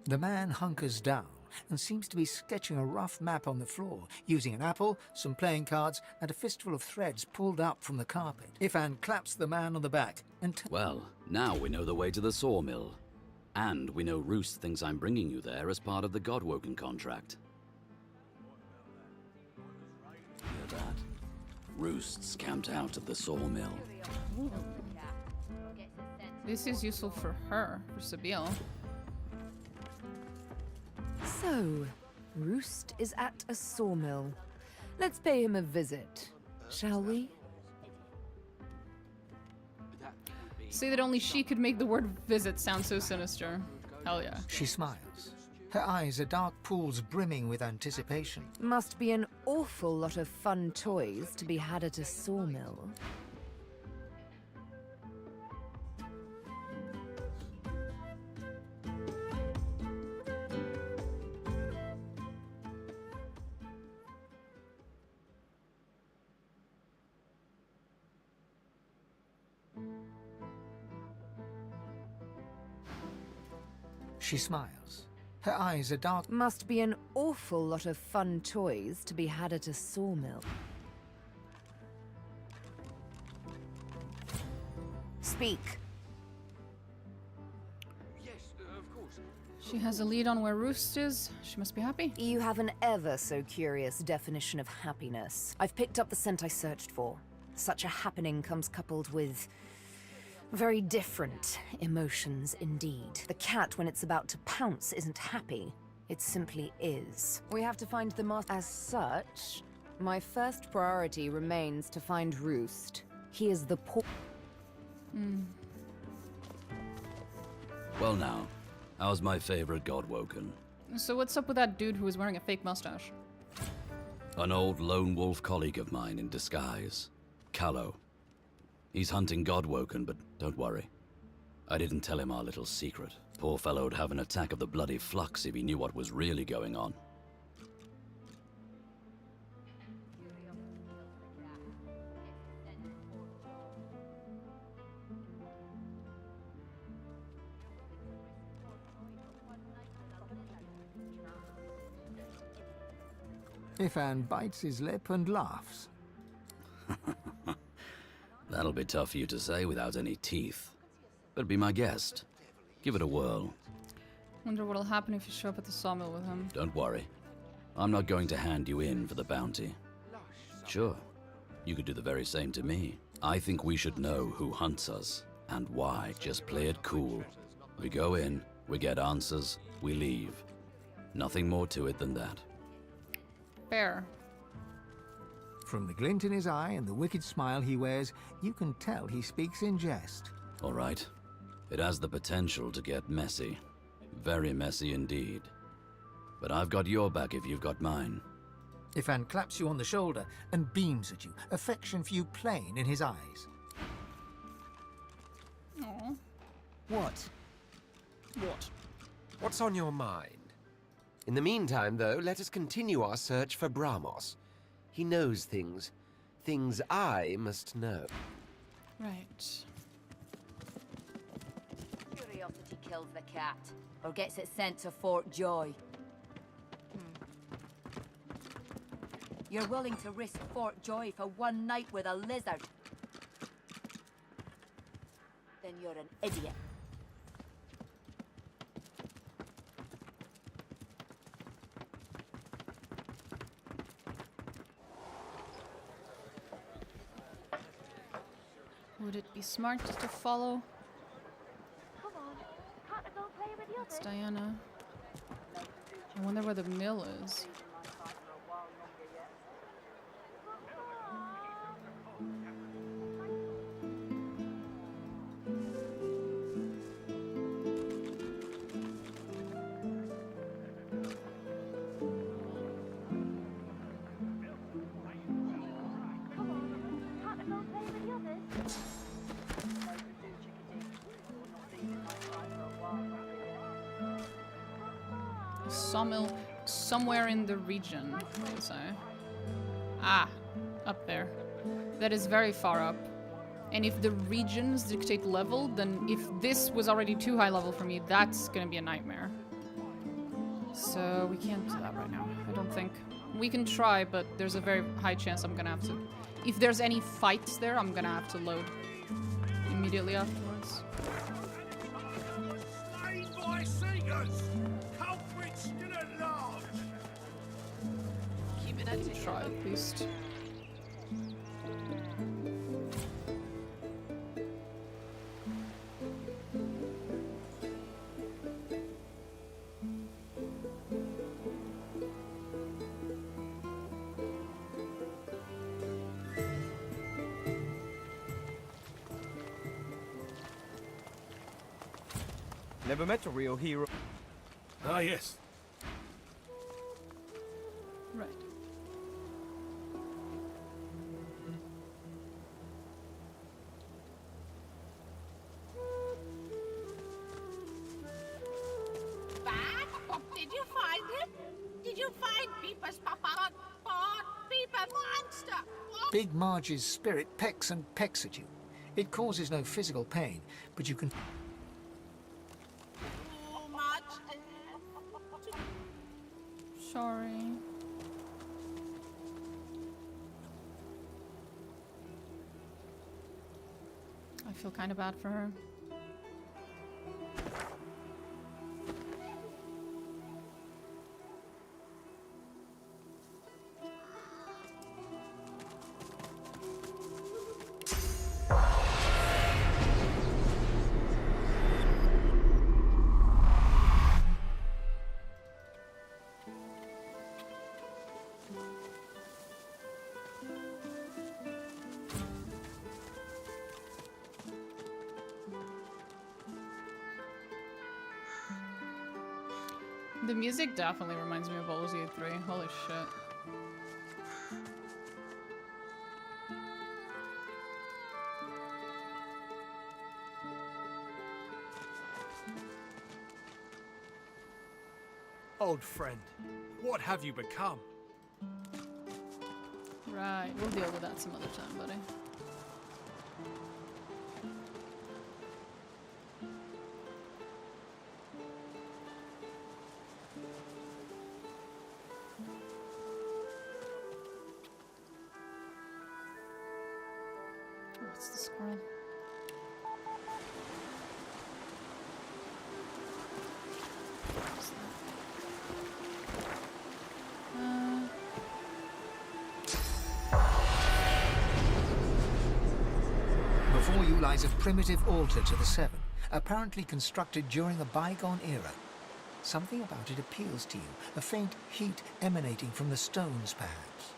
The man hunkers down and seems to be sketching a rough map on the floor, using an apple, some playing cards, and a fistful of threads pulled up from the carpet. Ifan claps the man on the back and... Well, now we know the way to the sawmill. And we know Roost thinks I'm bringing you there as part of the Godwoken contract. Hear that? Roost's camped out at the sawmill. Ooh. This is useful for her, for Sabille. So, Roost is at a sawmill. Let's pay him a visit, shall we? Say that only she could make the word visit sound so sinister. Hell yeah. She smiles. Her eyes are dark pools brimming with anticipation. Must be an awful lot of fun toys to be had at a sawmill. She smiles. Her eyes are dark. Must be an awful lot of fun toys to be had at a sawmill. speak. Yes, of course. She has a lead on where Roost is. She must be happy. You have an ever so curious definition of happiness. I've picked up the scent I searched for. Such a happening comes coupled with very different emotions indeed. The cat, when it's about to pounce, isn't happy. It simply is. We have to find the master. As such, my first priority remains to find Roost. He is the poor. Well now, how's my favorite Godwoken? So what's up with that dude who was wearing a fake mustache? An old lone wolf colleague of mine in disguise. Callow. He's hunting Godwoken, but don't worry. I didn't tell him our little secret. Poor fellow'd have an attack of the bloody flux if he knew what was really going on. Ifan bites his lip and laughs. That'll be tough for you to say without any teeth. But be my guest. Give it a whirl. Wonder what'll happen if you show up at the sawmill with him. Don't worry. I'm not going to hand you in for the bounty. Sure, you could do the very same to me. I think we should know who hunts us and why. Just play it cool. We go in, we get answers, we leave. Nothing more to it than that. Fair. From the glint in his eye and the wicked smile he wears, you can tell he speaks in jest. All right. It has the potential to get messy. Very messy indeed. But I've got your back if you've got mine. Ifan claps you on the shoulder and beams at you, affection for you plain in his eyes. Aww. What? What? What's on your mind? In the meantime, though, let us continue our search for Bramos. He knows things. Things I must know. Right. Curiosity kills the cat, or gets it sent to Fort Joy. You're willing to risk Fort Joy for one night with a lizard? Then you're an idiot. Would it be smart to follow? It's Diana. I wonder where the mill is. Sawmill somewhere in the region, I would say. Ah, up there. That is very far up. And if the regions dictate level, then if this was already too high level for me, that's gonna be a nightmare. So we can't do that right now, I don't think. We can try, but there's a very high chance I'm gonna have to... If there's any fights there, I'm gonna have to load immediately afterwards. Try at least. Never met a real hero. Ah, yes. Right. Did you find him? Did you find Peepa's papa? Peepa monster! Big Marge's spirit pecks and pecks at you. It causes no physical pain, but you can... Too much. Sorry. feel kind of bad for her. The music definitely reminds me of Baldur's Gate 3. Holy shit. Old friend, what have you become? Right, we'll deal with that some other time, buddy. What's the squirrel? What's that? Before you lies a primitive altar to the Seven, apparently constructed during a bygone era. Something about it appeals to you, a faint heat emanating from the stones, perhaps.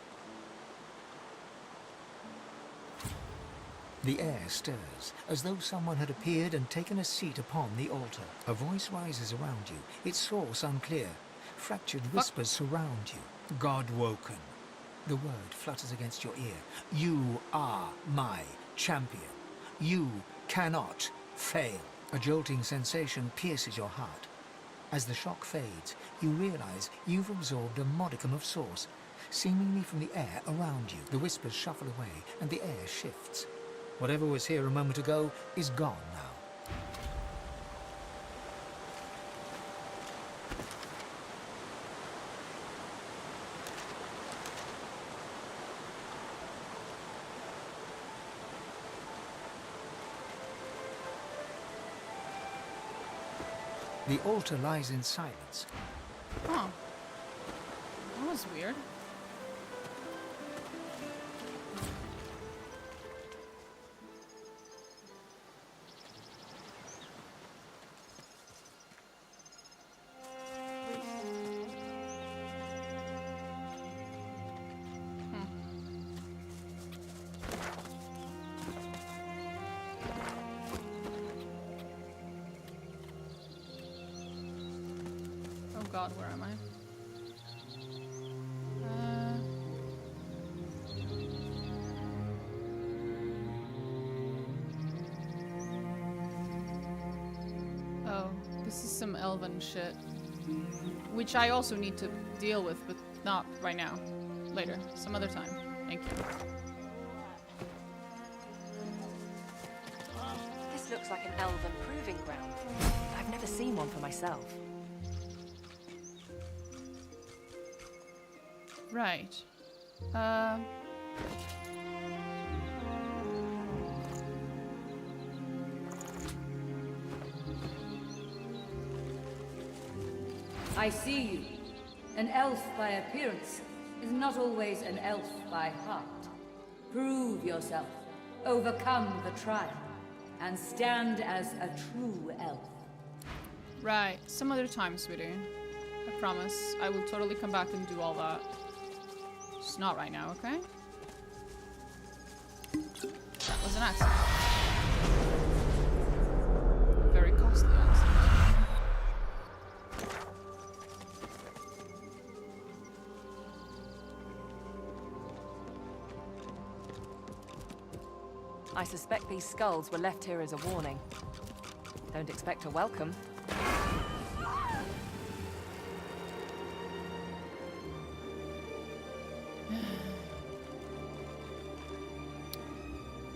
The air stirs, as though someone had appeared and taken a seat upon the altar. A voice rises around you, its source unclear. Fractured whispers surround you. God-woken. The word flutters against your ear. You are my champion. You cannot fail. A jolting sensation pierces your heart. As the shock fades, you realize you've absorbed a modicum of source, seemingly from the air around you. The whispers shuffle away, and the air shifts. Whatever was here a moment ago is gone now. The altar lies in silence. Huh. That was weird. God, where am I? Oh, this is some elven shit. Which I also need to deal with, but not right now. Later, some other time. Thank you. This looks like an elven proving ground. I've never seen one for myself. Right. I see you. An elf by appearance is not always an elf by heart. Prove yourself, overcome the trial, and stand as a true elf. Right. Some other time, sweetie. I promise. I will totally come back and do all that. Just not right now, okay? That was an accident. Very costly accident. I suspect these skulls were left here as a warning. Don't expect a welcome.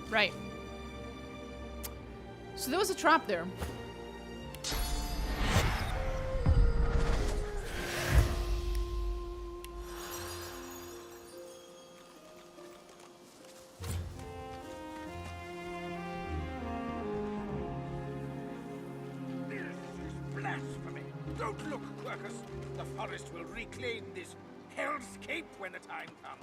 Right. So there was a trap there. Don't look, Quercus. The forest will reclaim this hellscape when the time comes.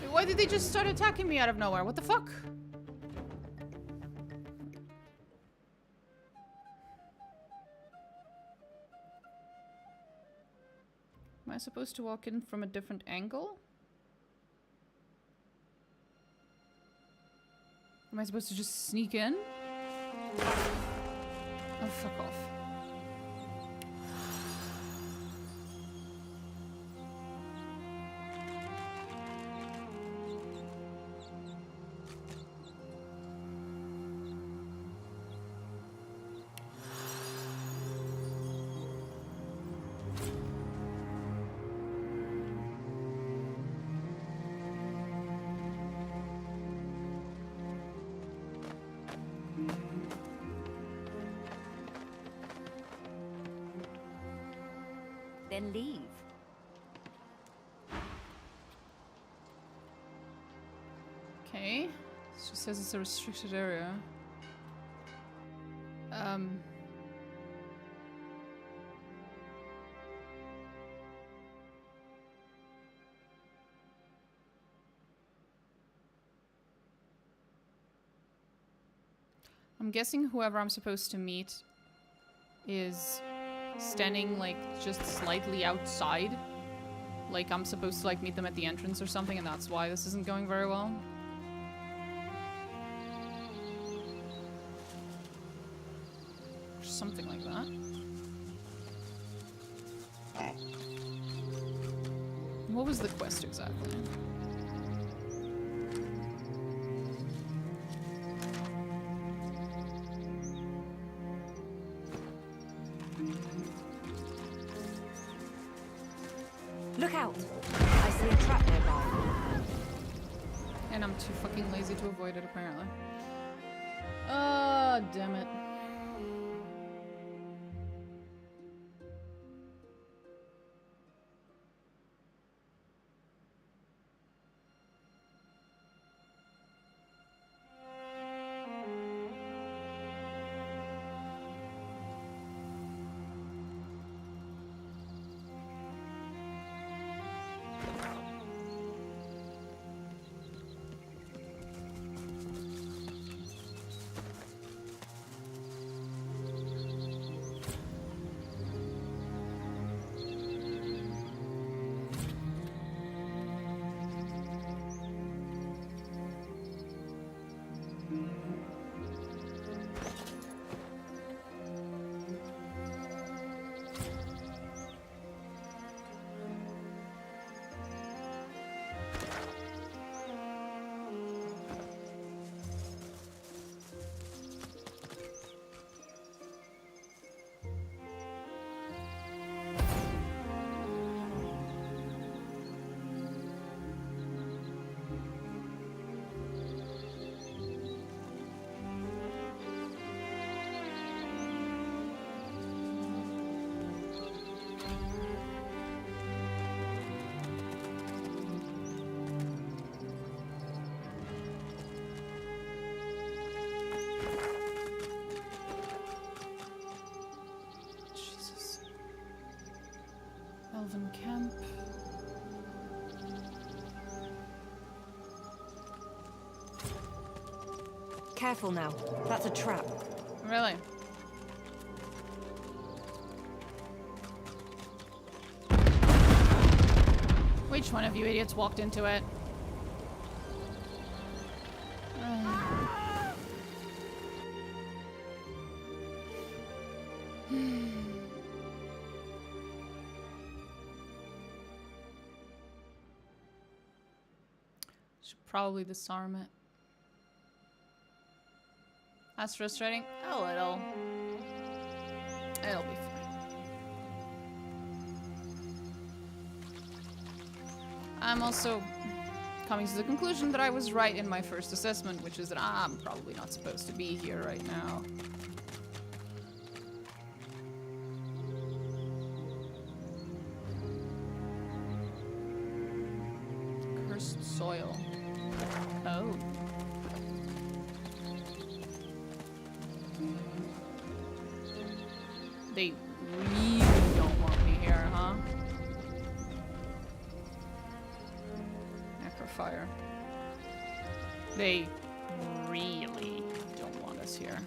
Wait, why did they just start attacking me out of nowhere? What the fuck? Am I supposed to walk in from a different angle? Am I supposed to just sneak in? Oh, fuck off. Then leave. Okay. This just says it's a restricted area. I'm guessing whoever I'm supposed to meet is standing like just slightly outside. Like I'm supposed to like meet them at the entrance or something, and that's why this isn't going very well. Or something like that. What was the quest exactly? Look out! I see a trap nearby. And I'm too fucking lazy to avoid it, apparently. Damn it. Elven camp. Careful now. That's a trap. Really? Which one of you idiots walked into it? Should probably disarm it. That's frustrating. A little. It'll be fine. I'm also coming to the conclusion that I was right in my first assessment, which is that I'm probably not supposed to be here right now. Cursed soil. Oh. They really don't want me here, huh? Necrofire. They really don't want us here.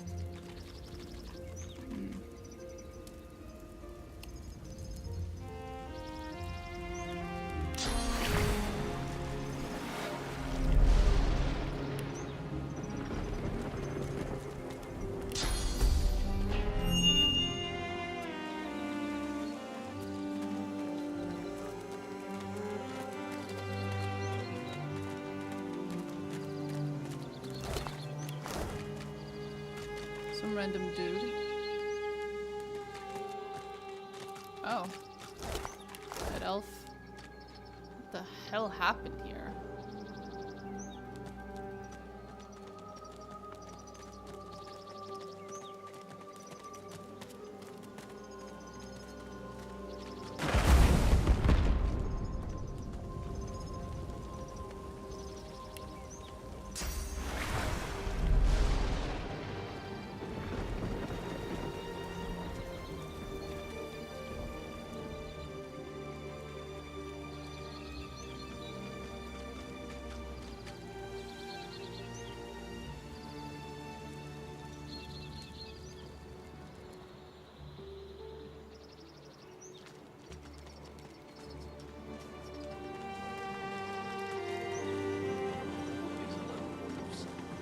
Some random dude. Oh. That elf. What the hell happened here?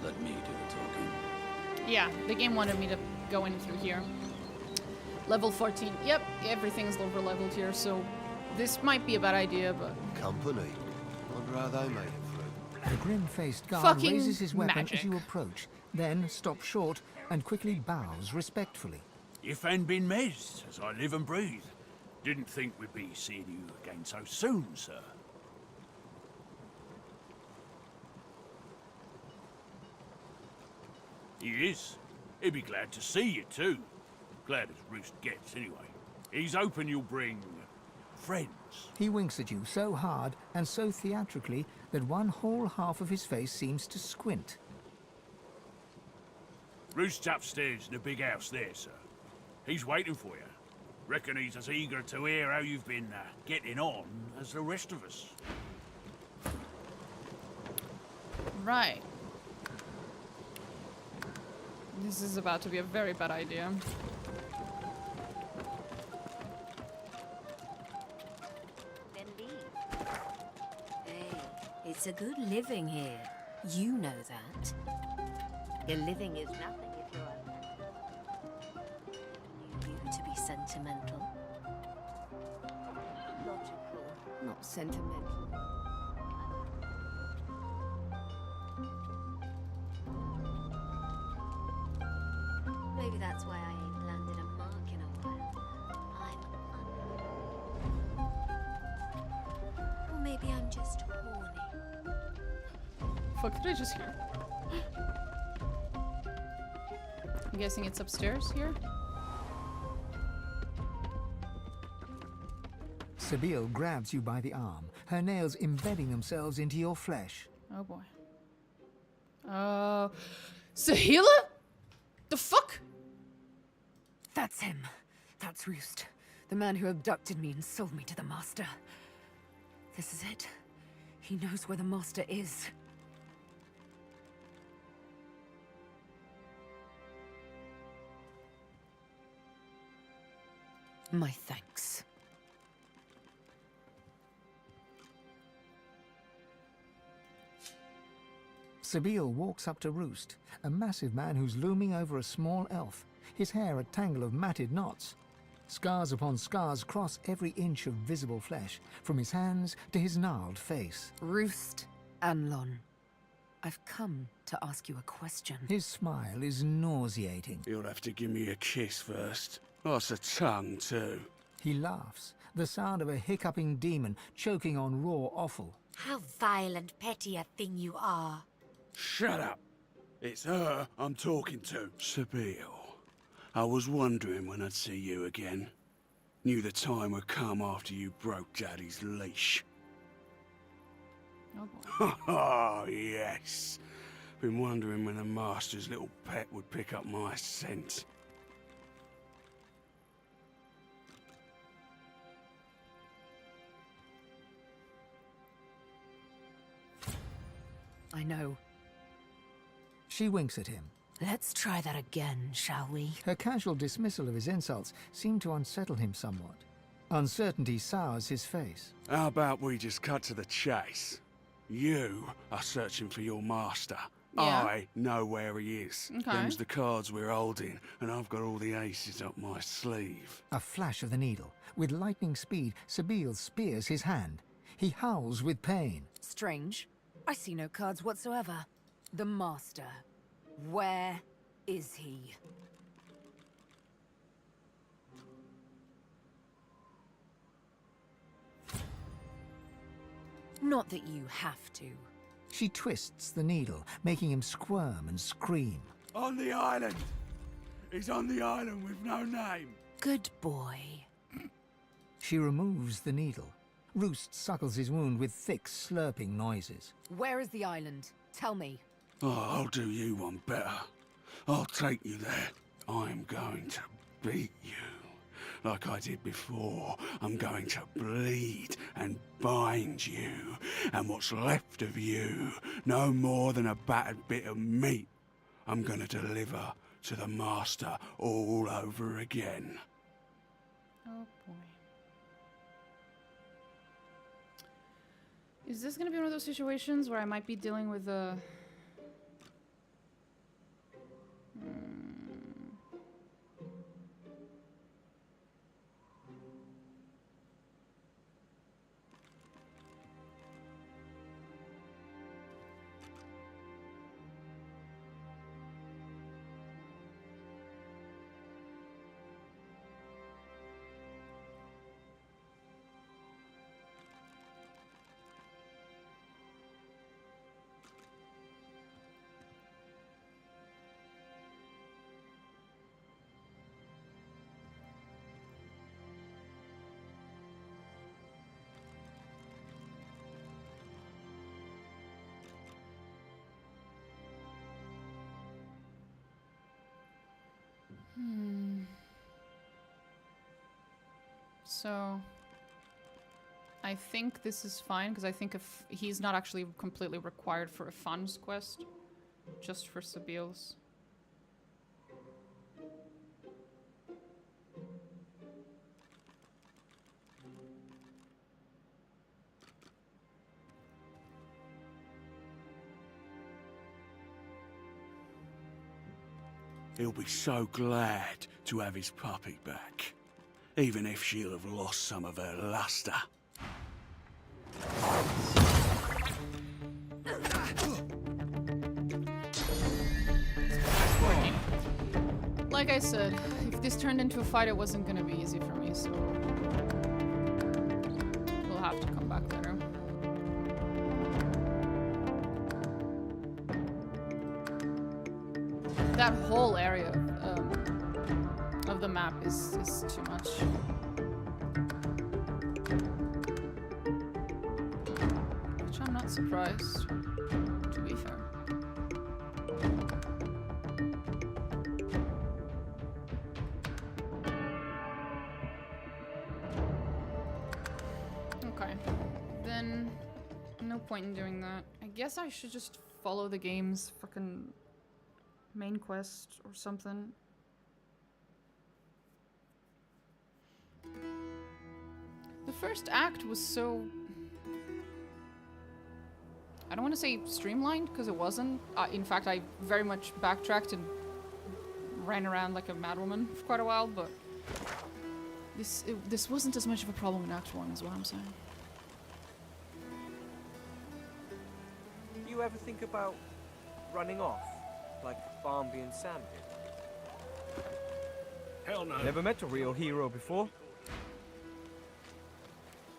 Let me do the talking. Yeah, the game wanted me to go in through here. Level 14. Yep, everything's over leveled here, so this might be a bad idea, but... Company. Wonder how they made it through. The grim-faced guard Fucking raises his weapon magic. as you approach, then stops short and quickly bows respectfully. If ain't been missed, as I live and breathe. Didn't think we'd be seeing you again so soon, sir. He is. He'd be glad to see you, too. Glad as Roost gets, anyway. He's hoping you'll bring... friends. He winks at you so hard and so theatrically that one whole half of his face seems to squint. Roost's upstairs in the big house there, sir. He's waiting for you. Reckon he's as eager to hear how you've been getting on as the rest of us. Right. This is about to be a very bad idea. Hey, it's a good living here. You know that. Your living is nothing if you're you to be sentimental. Logical, not sentimental. Maybe that's why I ain't landed a mark in a while. Or maybe I'm just horny. Fuck, did I just hear? I'm guessing it's upstairs here? Sabine grabs you by the arm, her nails embedding themselves into your flesh. Oh boy. Sahila? The fuck? That's him. That's Roost. The man who abducted me and sold me to the Master. This is it. He knows where the Master is. My thanks. Sabine walks up to Roost, a massive man who's looming over a small elf, his hair a tangle of matted knots. Scars upon scars cross every inch of visible flesh, from his hands to his gnarled face. Roost Anlon, I've come to ask you a question. His smile is nauseating. You'll have to give me a kiss first. That's a tongue, too. He laughs, the sound of a hiccuping demon choking on raw offal. How vile and petty a thing you are. Shut up. It's her I'm talking to. Sabine, I was wondering when I'd see you again. Knew the time would come after you broke Daddy's leash. Oh boy. Oh, yes. Been wondering when the Master's little pet would pick up my scent. I know. She winks at him. Let's try that again, shall we? Her casual dismissal of his insults seemed to unsettle him somewhat. Uncertainty sours his face. How about we just cut to the chase? You are searching for your master. Yeah. I know where he is. Okay. Them's the cards we're holding, and I've got all the aces up my sleeve. A flash of the needle. With lightning speed, Sabine spears his hand. He howls with pain. Strange. I see no cards whatsoever. The Master. Where is he? Not that you have to. She twists the needle, making him squirm and scream. On the island! He's on the island with no name! Good boy. She removes the needle. Roost suckles his wound with thick, slurping noises. Where is the island? Tell me. Oh, I'll do you one better. I'll take you there. I'm going to beat you. Like I did before. I'm going to bleed and bind you. And what's left of you, no more than a battered bit of meat, I'm going to deliver to the Master all over again. Oh boy. Is this gonna be one of those situations where I might be dealing with a... So, I think this is fine, because I think if he's not actually completely required for a funds quest, just for Sabile's. He'll be so glad to have his puppy back. Even if she'll have lost some of her luster. Like I said, if this turned into a fight, it wasn't gonna be easy for me, so... we'll have to come back later. That whole area of the map is too much. Which I'm not surprised, to be fair. Okay, then no point in doing that. I guess I should just follow the game's frickin' main quest or something. The first act was so... I don't want to say streamlined, because it wasn't. In fact, I very much backtracked and ran around like a madwoman for quite a while, but... This wasn't as much of a problem in Act 1, is what I'm saying. You ever think about running off, like Barnby and Sam did? Hell no. Never met a real hero before.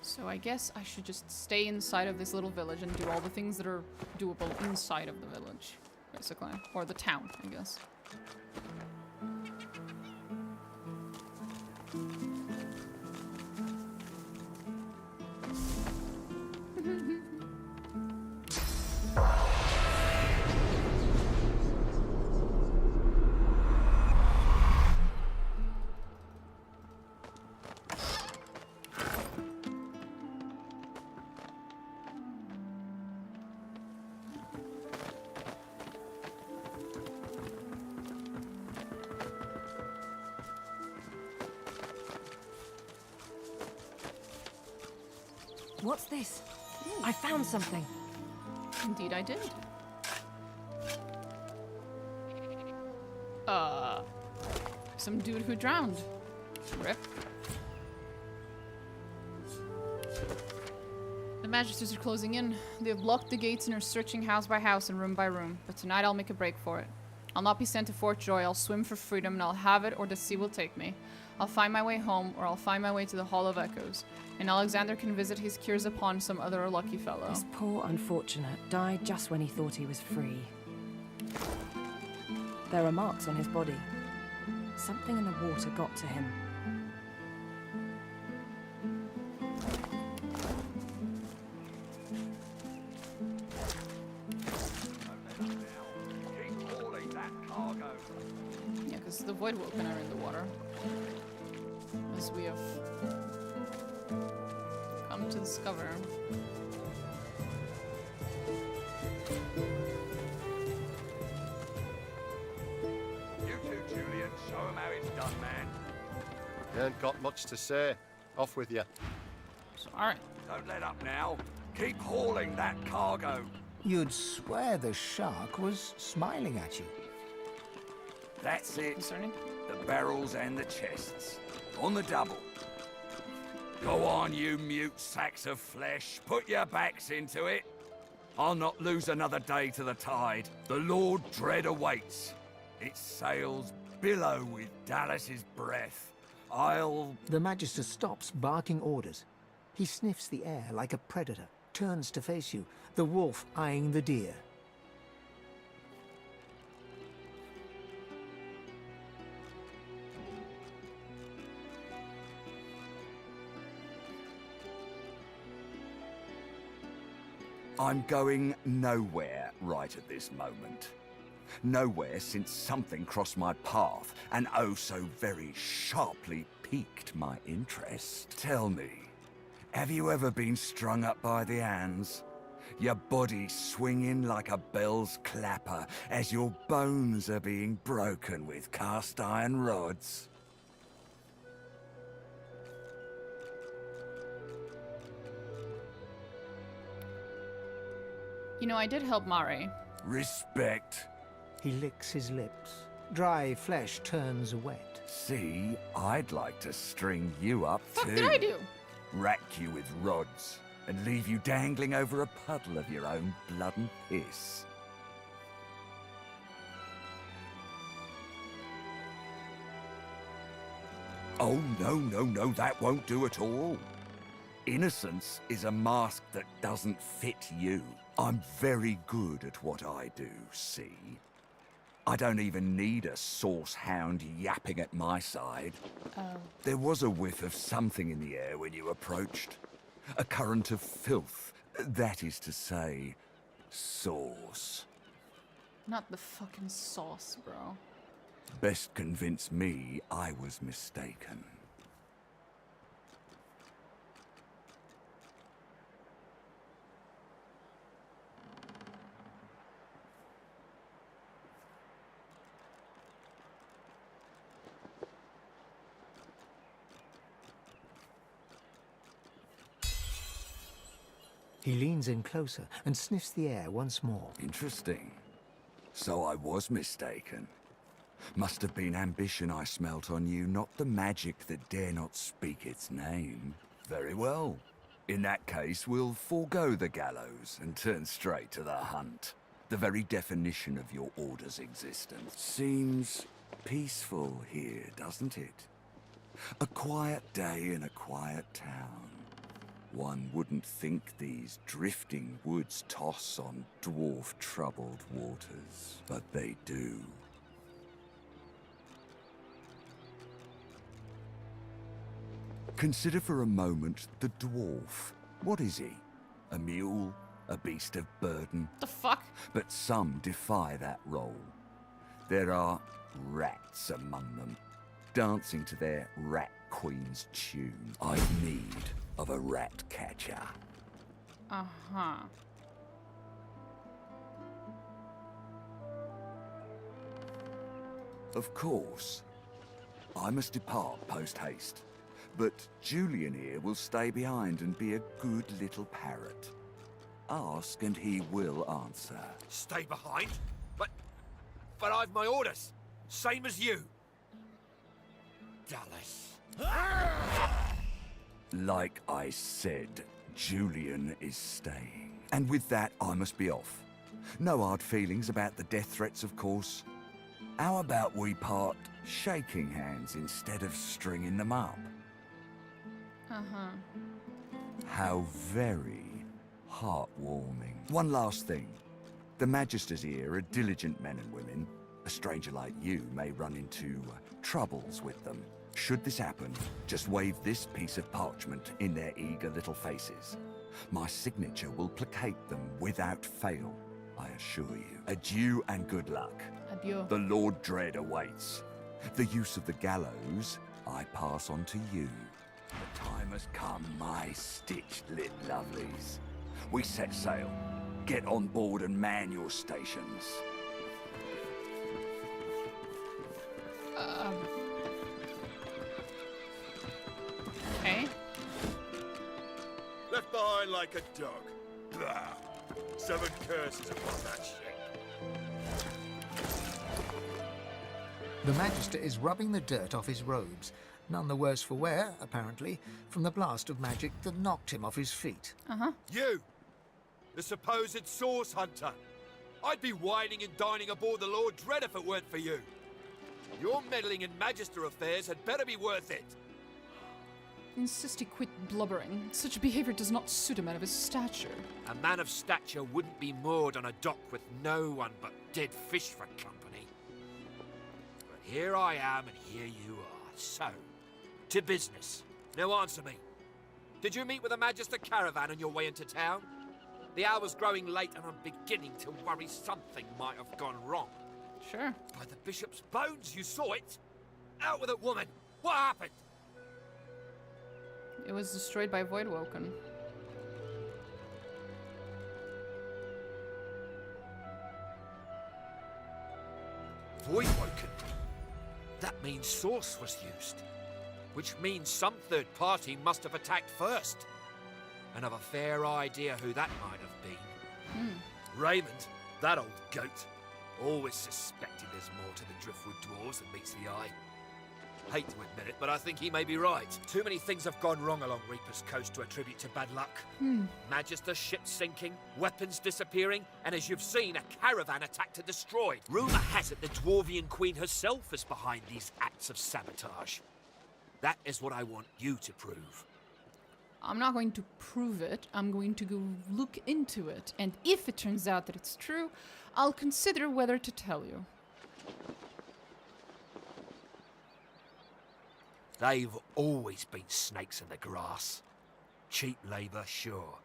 So I guess I should just stay inside of this little village and do all the things that are doable inside of the village, basically. Or the town, I guess. What's this? I found something. Indeed I did. Some dude who drowned. Rip. The Magisters are closing in. They have blocked the gates and are searching house by house and room by room. But tonight I'll make a break for it. I'll not be sent to Fort Joy. I'll swim for freedom and I'll have it or the sea will take me. I'll find my way home or I'll find my way to the Hall of Echoes. And Alexander can visit his cures upon some other lucky fellow. This poor unfortunate died just when he thought he was free. There are marks on his body. Something in the water got to him. Yeah, because the Void Woken are in the water. As we have come to discover. Show 'em how it's done, man. You ain't got much to say. Off with you. Sorry. Don't let up now. Keep hauling that cargo. You'd swear the shark was smiling at you. That's it. Concerning? The barrels and the chests. On the double. Go on, you mute sacks of flesh. Put your backs into it. I'll not lose another day to the tide. The Lord Dread awaits. Its sails billow with Dallas's breath. The Magister stops, barking orders. He sniffs the air like a predator, turns to face you, the wolf eyeing the deer. I'm going nowhere right at this moment. Nowhere since something crossed my path and oh so very sharply piqued my interest. Tell me, have you ever been strung up by the hands? Your body swinging like a bell's clapper as your bones are being broken with cast iron rods? You know, I did help Mare. Respect. He licks his lips. Dry flesh turns wet. See, I'd like to string you up too. What did I do? Rack you with rods and leave you dangling over a puddle of your own blood and piss. Oh, no, that won't do at all. Innocence is a mask that doesn't fit you. I'm very good at what I do, see? I don't even need a sauce hound yapping at my side. Oh. There was a whiff of something in the air when you approached. A current of filth. That is to say, sauce. Not the fucking sauce, bro. Best convince me I was mistaken. He leans in closer and sniffs the air once more. Interesting. So I was mistaken. Must have been ambition I smelt on you, not the magic that dare not speak its name. Very well. In that case, we'll forego the gallows and turn straight to the hunt. The very definition of your order's existence. Seems peaceful here, doesn't it? A quiet day in a quiet town. One wouldn't think these drifting woods toss on dwarf-troubled waters, but they do. Consider for a moment the dwarf. What is he? A mule? A beast of burden? The fuck? But some defy that role. There are rats among them, dancing to their rat queen's tune. I've need of a rat catcher. Uh-huh. Of course. I must depart post-haste. But Julian here will stay behind and be a good little parrot. Ask and he will answer. Stay behind? But I've my orders. Same as you. Dallas. Like I said, Julian is staying. And with that, I must be off. No hard feelings about the death threats, of course. How about we part shaking hands instead of stringing them up? Uh-huh. How very heartwarming. One last thing. The Magisters here are diligent men and women. A stranger like you may run into troubles with them. Should this happen, just wave this piece of parchment in their eager little faces. My signature will placate them without fail, I assure you. Adieu and good luck. Adieu. The Lord Dread awaits. The use of the gallows, I pass on to you. The time has come, my stitched-lit lovelies. We set sail. Get on board and man your stations. Okay. Left behind like a dog. Blah. 7 curses upon that shit. The Magister is rubbing the dirt off his robes, none the worse for wear, apparently, from the blast of magic that knocked him off his feet. Uh-huh. You! The supposed source hunter. I'd be whining and dining aboard the Lord Dread if it weren't for you. Your meddling in Magister affairs had better be worth it. Insist he quit blubbering. Such behavior does not suit a man of his stature. A man of stature wouldn't be moored on a dock with no one but dead fish for company. But here I am and here you are. So, to business. Now answer me. Did you meet with a Magister caravan on your way into town? The hour's growing late and I'm beginning to worry something might have gone wrong. Sure. By the bishop's bones, you saw it? Out with it, woman! What happened? It was destroyed by Voidwoken. Voidwoken? That means Source was used. Which means some third party must have attacked first. And I've a fair idea who that might have been. Raymond, that old goat. Always suspected there's more to the Driftwood dwarves than meets the eye. Hate to admit it, but I think he may be right. Too many things have gone wrong along Reaper's Coast to attribute to bad luck. Magister ships sinking, weapons disappearing, and as you've seen, a caravan attacked and destroyed. Rumour has it the Dwarvian Queen herself is behind these acts of sabotage. That is what I want you to prove. I'm not going to prove it. I'm going to go look into it. And if it turns out that it's true, I'll consider whether to tell you. They've always been snakes in the grass. Cheap labour, sure.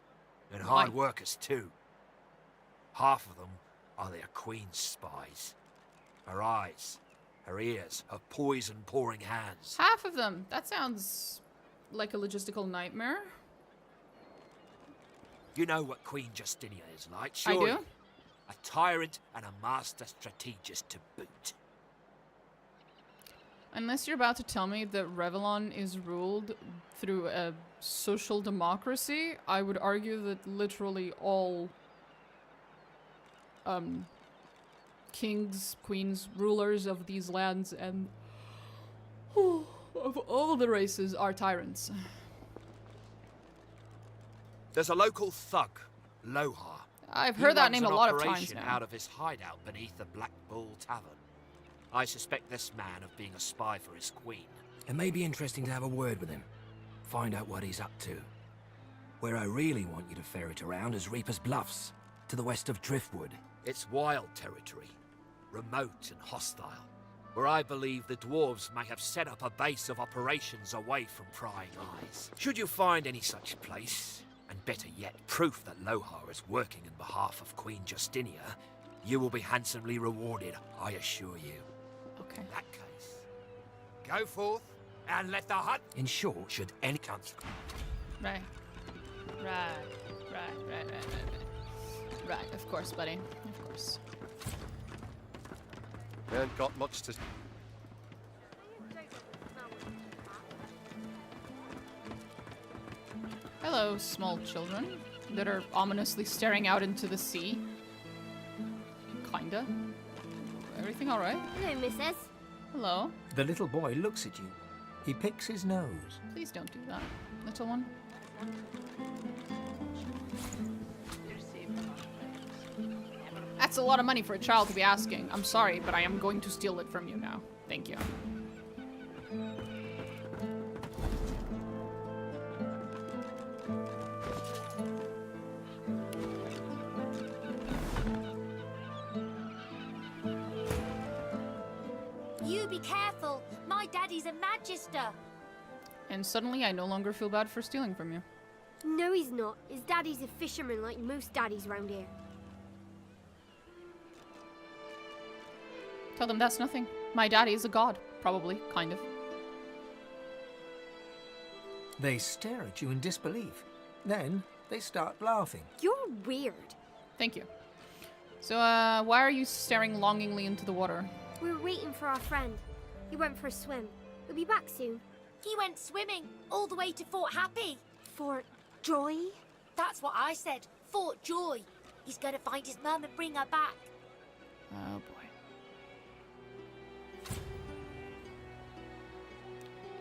And hard workers, too. Half of them are their queen's spies. Her eyes, her ears, her poison-pouring hands. Half of them. That sounds like a logistical nightmare. You know what Queen Justinia is like, sure? I do. A tyrant and a master strategist to boot. Unless you're about to tell me that Revlon is ruled through a social democracy, I would argue that literally all kings, queens, rulers of these lands and of all the races are tyrants. There's a local thug, Lohar. I've heard that name a lot of times operation now. out of his hideout beneath the Black Bull Tavern. I suspect this man of being a spy for his queen. It may be interesting to have a word with him. Find out what he's up to. Where I really want you to ferret around is Reaper's Bluffs, to the west of Driftwood. It's wild territory, remote and hostile, where I believe the dwarves may have set up a base of operations away from prying eyes. Should you find any such place, and better yet, proof that Lohar is working in behalf of Queen Justinia, you will be handsomely rewarded, I assure you. Okay. In that case, go forth and let the hunt. In short, should any consequence. Right. Right, of course, buddy. Of course. Ain't got much to... Hello, small children that are ominously staring out into the sea. Kinda. Everything alright? Hello, missus. Hello. The little boy looks at you. He picks his nose. Please don't do that, little one. That's a lot of money for a child to be asking. I'm sorry, but I am going to steal it from you now. Thank you. You be careful. My daddy's a magister. And suddenly I no longer feel bad for stealing from you. No, he's not. His daddy's a fisherman like most daddies round here. Tell them that's nothing. My daddy is a god. Probably. Kind of. They stare at you in disbelief. Then they start laughing. You're weird. Thank you. So, why are you staring longingly into the water? We're waiting for our friend. He went for a swim. He'll be back soon. He went swimming all the way to Fort Happy. Fort Joy? That's what I said. Fort Joy. He's gonna find his mum and bring her back. Oh boy.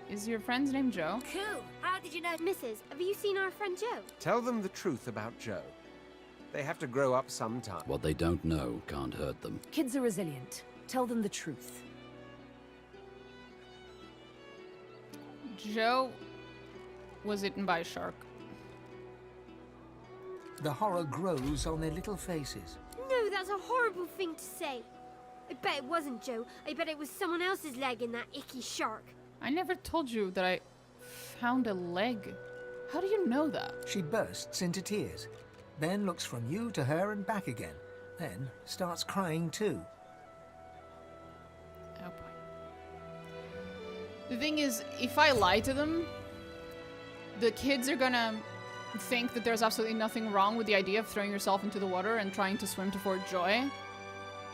Is your friend's name Joe? Cool. How did you know? Mrs., have you seen our friend Joe? Tell them the truth about Joe. They have to grow up sometime. What they don't know can't hurt them. Kids are resilient. Tell them the truth. Joe was eaten by a shark. The horror grows on their little faces. No, that's a horrible thing to say. I bet it wasn't Joe. I bet it was someone else's leg in that icky shark. I never told you that I found a leg. How do you know that? She bursts into tears, then looks from you to her and back again, then starts crying too. Oh boy. The thing is, if I lie to them, the kids are gonna think that there's absolutely nothing wrong with the idea of throwing yourself into the water and trying to swim to Fort Joy.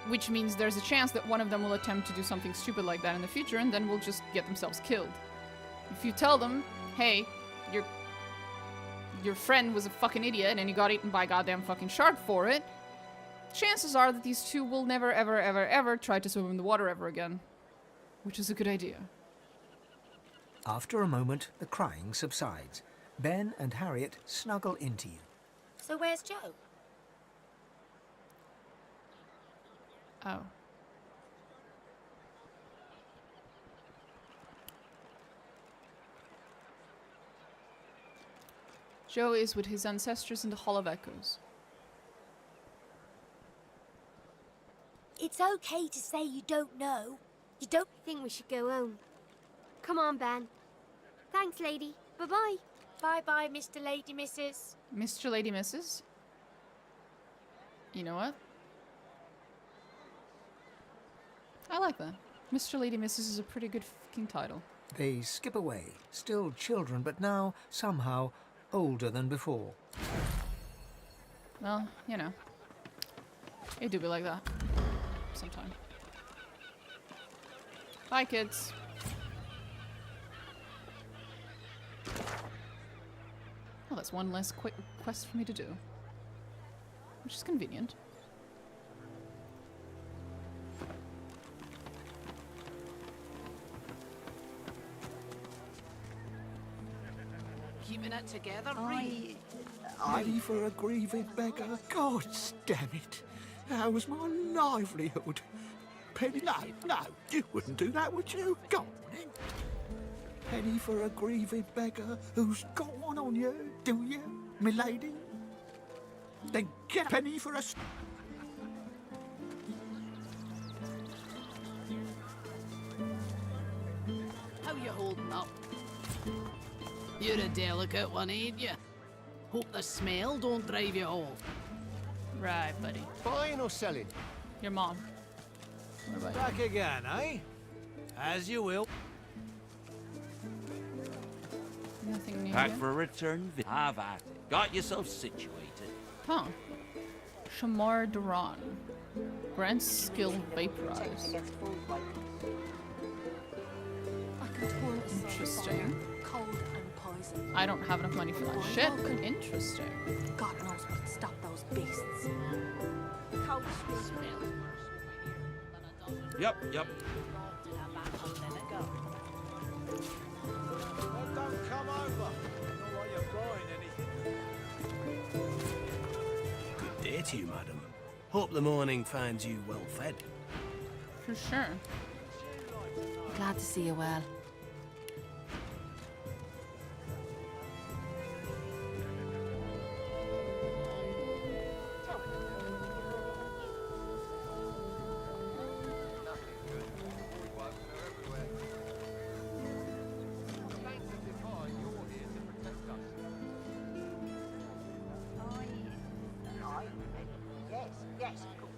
Which means there's a chance that one of them will attempt to do something stupid like that in the future and then will just get themselves killed. If you tell them, hey, your friend was a fucking idiot and he got eaten by a goddamn fucking shark for it, chances are that these two will never, ever, ever, ever try to swim in the water ever again. Which is a good idea. After a moment, the crying subsides. Ben and Harriet snuggle into you. So where's Joe? Oh. Joe is with his ancestors in the Hall of Echoes. It's okay to say you don't know. You don't think we should go home? Come on, Ben. Thanks, lady. Bye-bye. Bye-bye, Mr. Lady Mrs. Mr. Lady Mrs. You know what? I like that. Mr. Lady Mrs. is a pretty good fucking title. They skip away, still children, but now, somehow, older than before. Well, you know. It do be like that. Sometime. Bye, kids. Well, that's one less quick quest for me to do. Which is convenient. Keeping it together, Ready for a grieving beggar? God damn it. That was my livelihood. Penny, no, you wouldn't do that, would you? Go on then. Penny for a grieving beggar who's got one on you, do you, milady? Then get a penny for a... How you holding up? You're a delicate one, ain't you? Hope the smell don't drive you off. Right, buddy. Buying or selling? Your mom. What about Back again, eh? As you will. Nothing new Back here? for a return. Have at it. Got yourself situated. Huh. Shamar Duran. Grants skill vaporize. I can torrent Interesting. Cold and poison. I don't have enough money for that shit, but interesting. God knows what to stop those beasts. Cold smell. Yep. Well, don't come over. Not while you're buying anything. Good day to you, madam. Hope the morning finds you well fed. For sure. Glad to see you well. Yes, of course.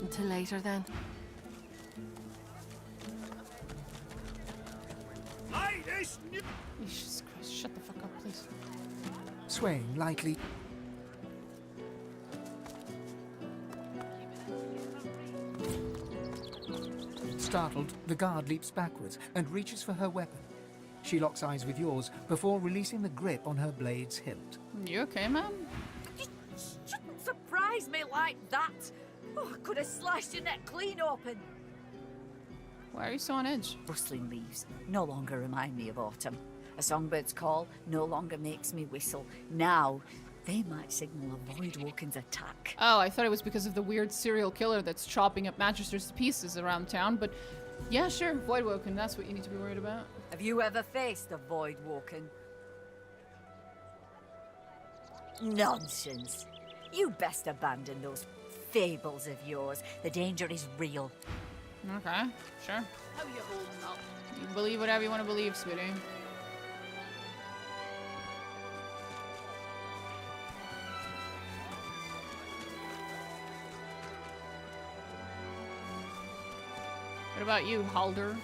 Until later, then. Jesus Christ, shut the fuck up, please. Swaying lightly. Startled, the guard leaps backwards and reaches for her weapon. She locks eyes with yours before releasing the grip on her blade's hilt. You okay, man? You shouldn't surprise me like that. Oh, I could have sliced your neck clean open. Why are you so on edge? Rustling leaves no longer remind me of autumn. A songbbird's call no longer makes me whistle. Now, they might signal a Voidwoken's attack. Oh, I thought it was because of the weird serial killer that's chopping up Manchesters to pieces around town, but yeah, sure, Voidwoken, that's what you need to be worried about. Have you ever faced a Voidwoken? Nonsense. You best abandon those fables of yours. The danger is real. Okay, sure. How you holding up? You believe whatever you want to believe, sweetie. What about you, Halder?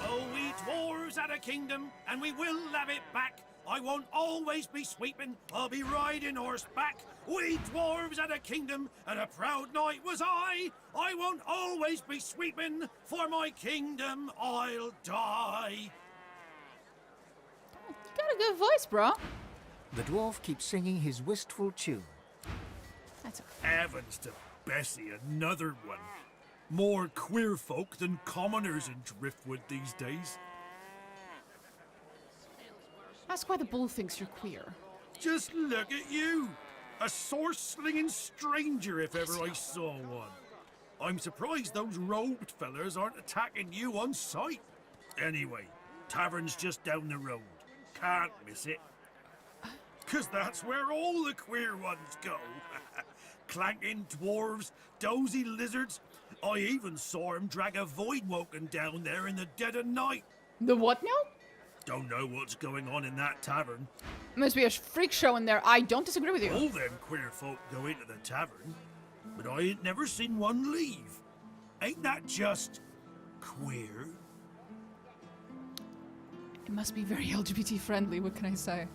Oh, we dwarves had a kingdom, and we will have it back. I won't always be sweeping, I'll be riding horseback. We dwarves had a kingdom, and a proud knight was I. I won't always be sweeping, for my kingdom I'll die. You got a good voice, bro. The dwarf keeps singing his wistful tune. That's Heavens to Bessie, another one. More queer folk than commoners in Driftwood these days. Ask why the bull thinks you're queer. Just look at you! A sword-slinging stranger if ever I saw one. I'm surprised those robed fellas aren't attacking you on sight. Anyway, tavern's just down the road. Can't miss it. 'Cause that's where all the queer ones go. Clanking dwarves, dozy lizards. I even saw him drag a Voidwoken down there in the dead of night. The what now? Don't know what's going on in that tavern. Must be a freak show in there. I don't disagree with you. All them queer folk go into the tavern, but I ain't never seen one leave. Ain't that just queer? It must be very LGBT friendly, what can I say?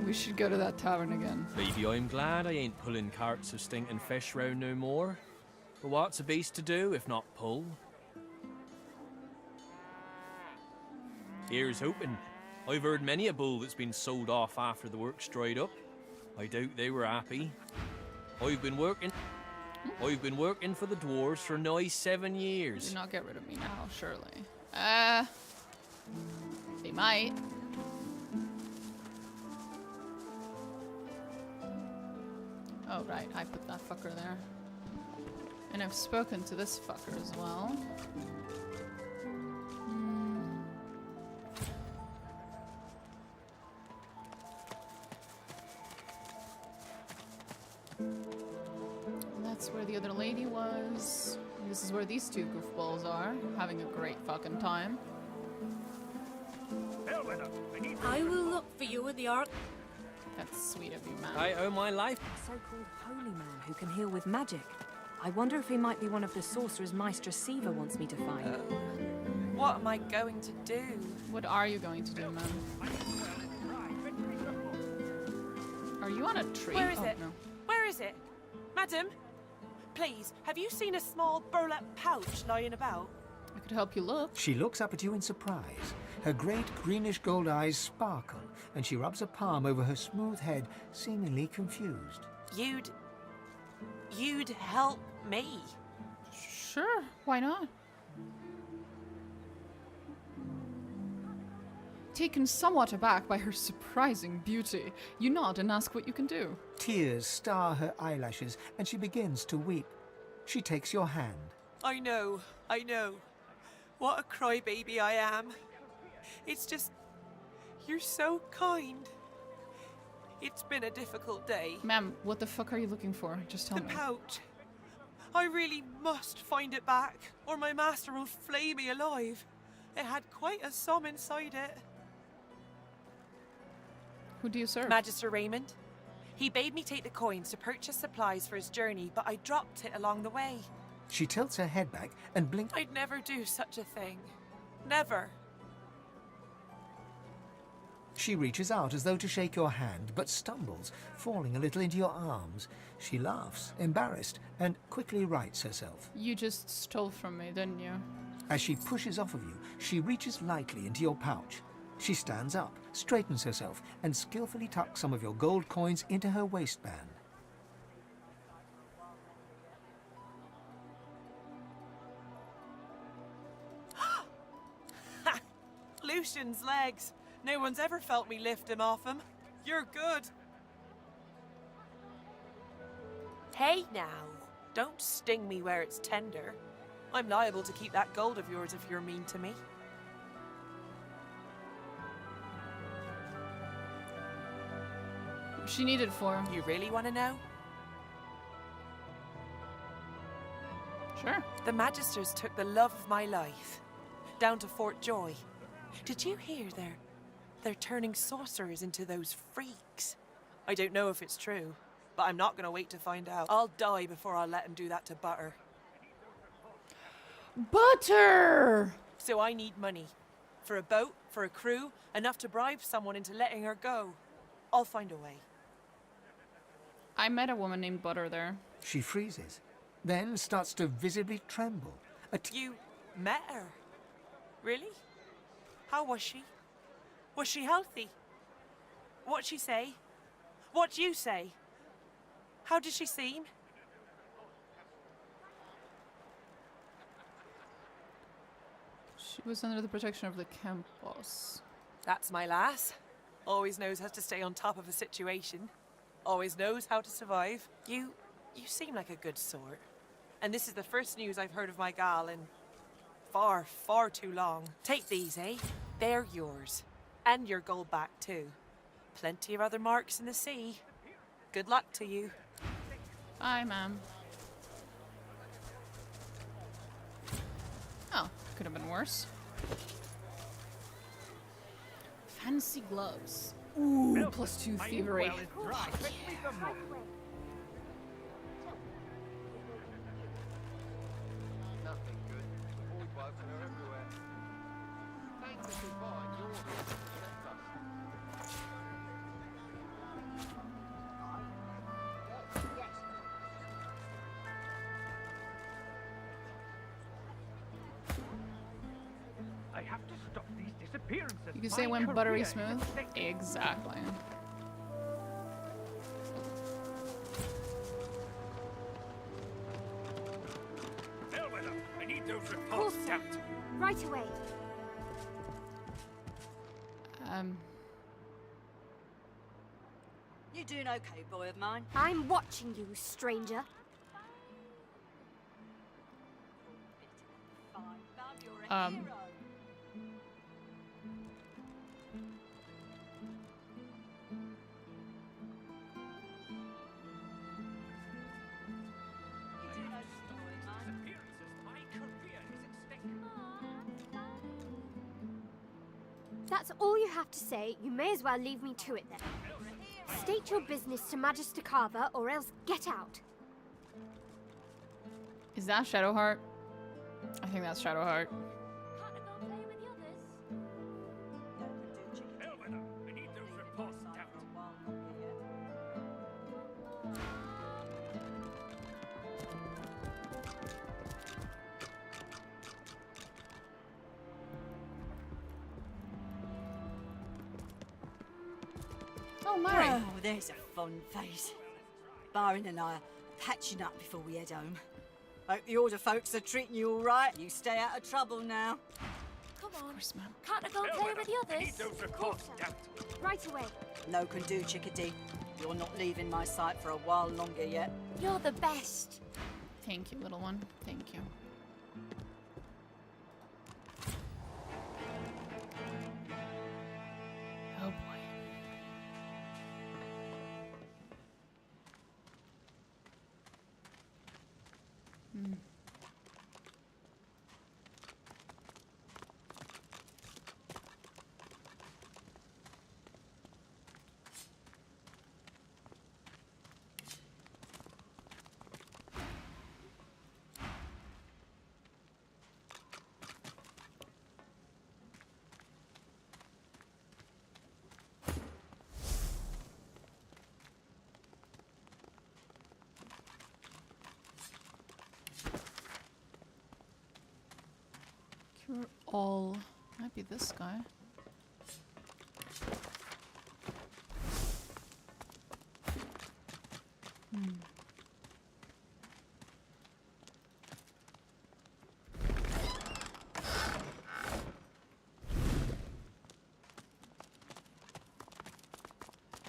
We should go to that tavern again. Maybe I'm glad I ain't pulling carts of stinking fish round no more. But what's a beast to do if not pull? Here's hoping. I've heard many a bull that's been sold off after the work's dried up. I doubt they were happy. I've been working for the dwarves for nigh 7 years. Do not get rid of me now, surely. They might. Oh, right, I put that fucker there. And I've spoken to this fucker as well. That's where the other lady was. And this is where these two goofballs are, having a great fucking time. I will look for you in the ark. That's sweet of you, man. I owe my life. A so-called holy man who can heal with magic. I wonder if he might be one of the sorcerers Maestra Siva wants me to find. What am I going to do? What are you going to do, man? Are you on a tree? Where is oh, it? No. Where is it? Madam? Please, have you seen a small burlap pouch lying about? I could help you look. She looks up at you in surprise. Her great greenish-gold eyes sparkle, and she rubs a palm over her smooth head, seemingly confused. You'd help me? Sure, why not? Taken somewhat aback by her surprising beauty, you nod and ask what you can do. Tears star her eyelashes, and she begins to weep. She takes your hand. I know. What a crybaby I am. It's just... you're so kind. It's been a difficult day. Ma'am, what the fuck are you looking for? Just tell me. The pouch. I really must find it back, or my master will flay me alive. It had quite a sum inside it. Who do you serve? Magister Raymond. He bade me take the coins to purchase supplies for his journey, but I dropped it along the way. She tilts her head back and blinks. I'd never do such a thing. Never. She reaches out as though to shake your hand, but stumbles, falling a little into your arms. She laughs, embarrassed, and quickly rights herself. You just stole from me, didn't you? As she pushes off of you, she reaches lightly into your pouch. She stands up, straightens herself, and skillfully tucks some of your gold coins into her waistband. Lucian's legs. No one's ever felt me lift him off him. You're good. Hey now, don't sting me where it's tender. I'm liable to keep that gold of yours if you're mean to me. What's she needed for? You really want to know? Sure. The Magisters took the love of my life down to Fort Joy. Did you hear they're turning sorcerers into those freaks? I don't know if it's true, but I'm not going to wait to find out. I'll die before I'll let him do that to Butter. Butter! So I need money. For a boat, for a crew, enough to bribe someone into letting her go. I'll find a way. I met a woman named Butter there. She freezes, then starts to visibly tremble. You met her? Really? How was she? Was she healthy? What'd she say? What'd you say? How did she seem? She was under the protection of the camp boss. That's my lass. Always knows how to stay on top of a situation. Always knows how to survive. You seem like a good sort. And this is the first news I've heard of my gal in far, far too long. Take these, eh? They're yours. And your gold back, too. Plenty of other marks in the sea. Good luck to you. Bye, ma'am. Oh, could have been worse. Fancy gloves. Ooh, +2 thievery. I have to stop these disappearances. You can say it went buttery smooth. Exactly. I need those reports stamped. Right away. You doing okay, boy of mine? I'm watching you, stranger. That's all you have to say. You may as well leave me to it then. State your business to Magister Carver, or else get out. Is that Shadowheart? I think that's Shadowheart. Oh, Mary. Oh, there's a fun face. Byron and I are patching up before we head home. Hope the Order folks are treating you all right. You stay out of trouble now. Come on. Course, ma'am. Can't I go and play with the others? Those reports, Captain. Right away. No can do, Chickadee. You're not leaving my sight for a while longer yet. You're the best. Thank you, little one. Thank you. Oh boy. Hmm. Cure all. Might be this guy. Hmm.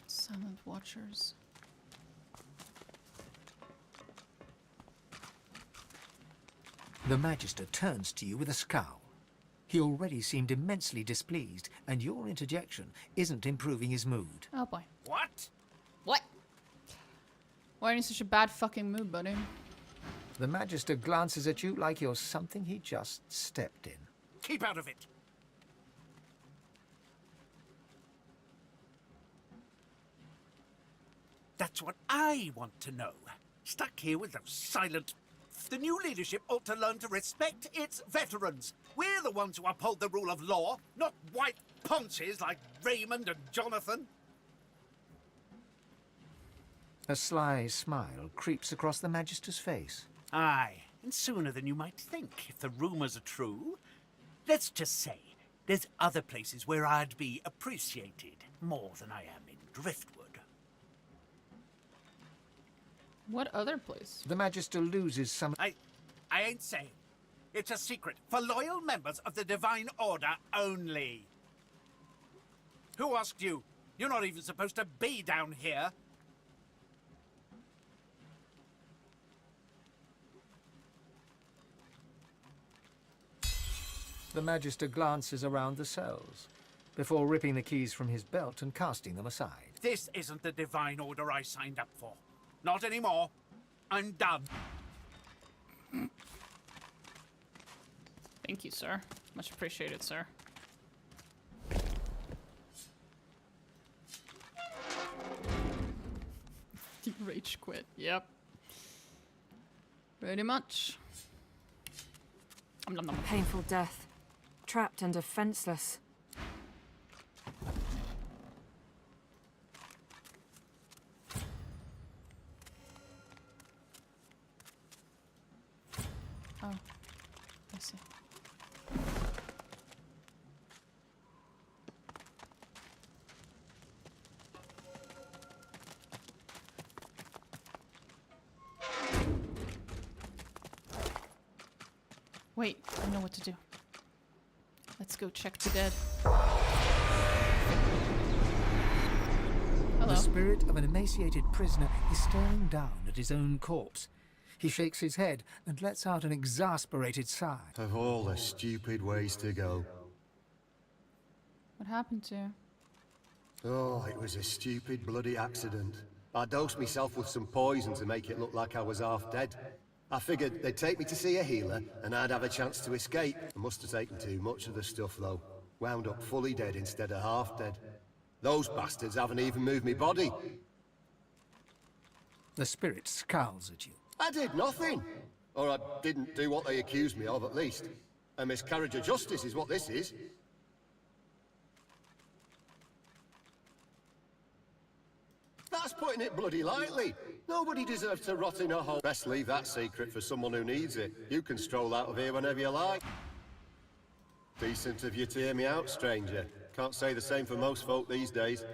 Silent Watchers. The Magister turns to you with a scowl. He already seemed immensely displeased, and your interjection isn't improving his mood. Oh boy. What? What? Why are you in such a bad fucking mood, buddy? The Magister glances at you like you're something he just stepped in. Keep out of it. That's what I want to know. Stuck here with those silent... The new leadership ought to learn to respect its veterans. We're the ones who uphold the rule of law, not white ponces like Raymond and Jonathan. A sly smile creeps across the Magister's face. Aye, and sooner than you might think, if the rumours are true. Let's just say, there's other places where I'd be appreciated more than I am in Driftwood. What other place? The Magister loses some... I ain't saying. It's a secret for loyal members of the Divine Order only. Who asked you? You're not even supposed to be down here. The Magister glances around the cells, before ripping the keys from his belt and casting them aside. This isn't the Divine Order I signed up for. Not anymore. I'm done. Thank you, sir. Much appreciated, sir. Rage quit. Yep. Pretty much. Painful death. Trapped and defenseless. Oh, I see. Wait, I know what to do. Let's go check the dead. Hello. The spirit of an emaciated prisoner is staring down at his own corpse. He shakes his head and lets out an exasperated sigh. Of all the stupid ways to go. What happened to you? Oh, it was a stupid bloody accident. I dosed myself with some poison to make it look like I was half dead. I figured they'd take me to see a healer, and I'd have a chance to escape. I must have taken too much of the stuff, though. Wound up fully dead instead of half dead. Those bastards haven't even moved me body. The spirit scowls at you. I did nothing. Or I didn't do what they accused me of, at least. A miscarriage of justice is what this is. That's putting it bloody lightly. Nobody deserves to rot in a hole. Best leave that secret for someone who needs it. You can stroll out of here whenever you like. Decent of you to hear me out, stranger. Can't say the same for most folk these days.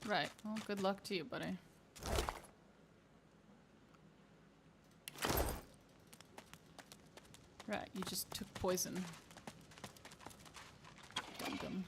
Right. Well, good luck to you, buddy. Right, you just took poison. Dum-dum.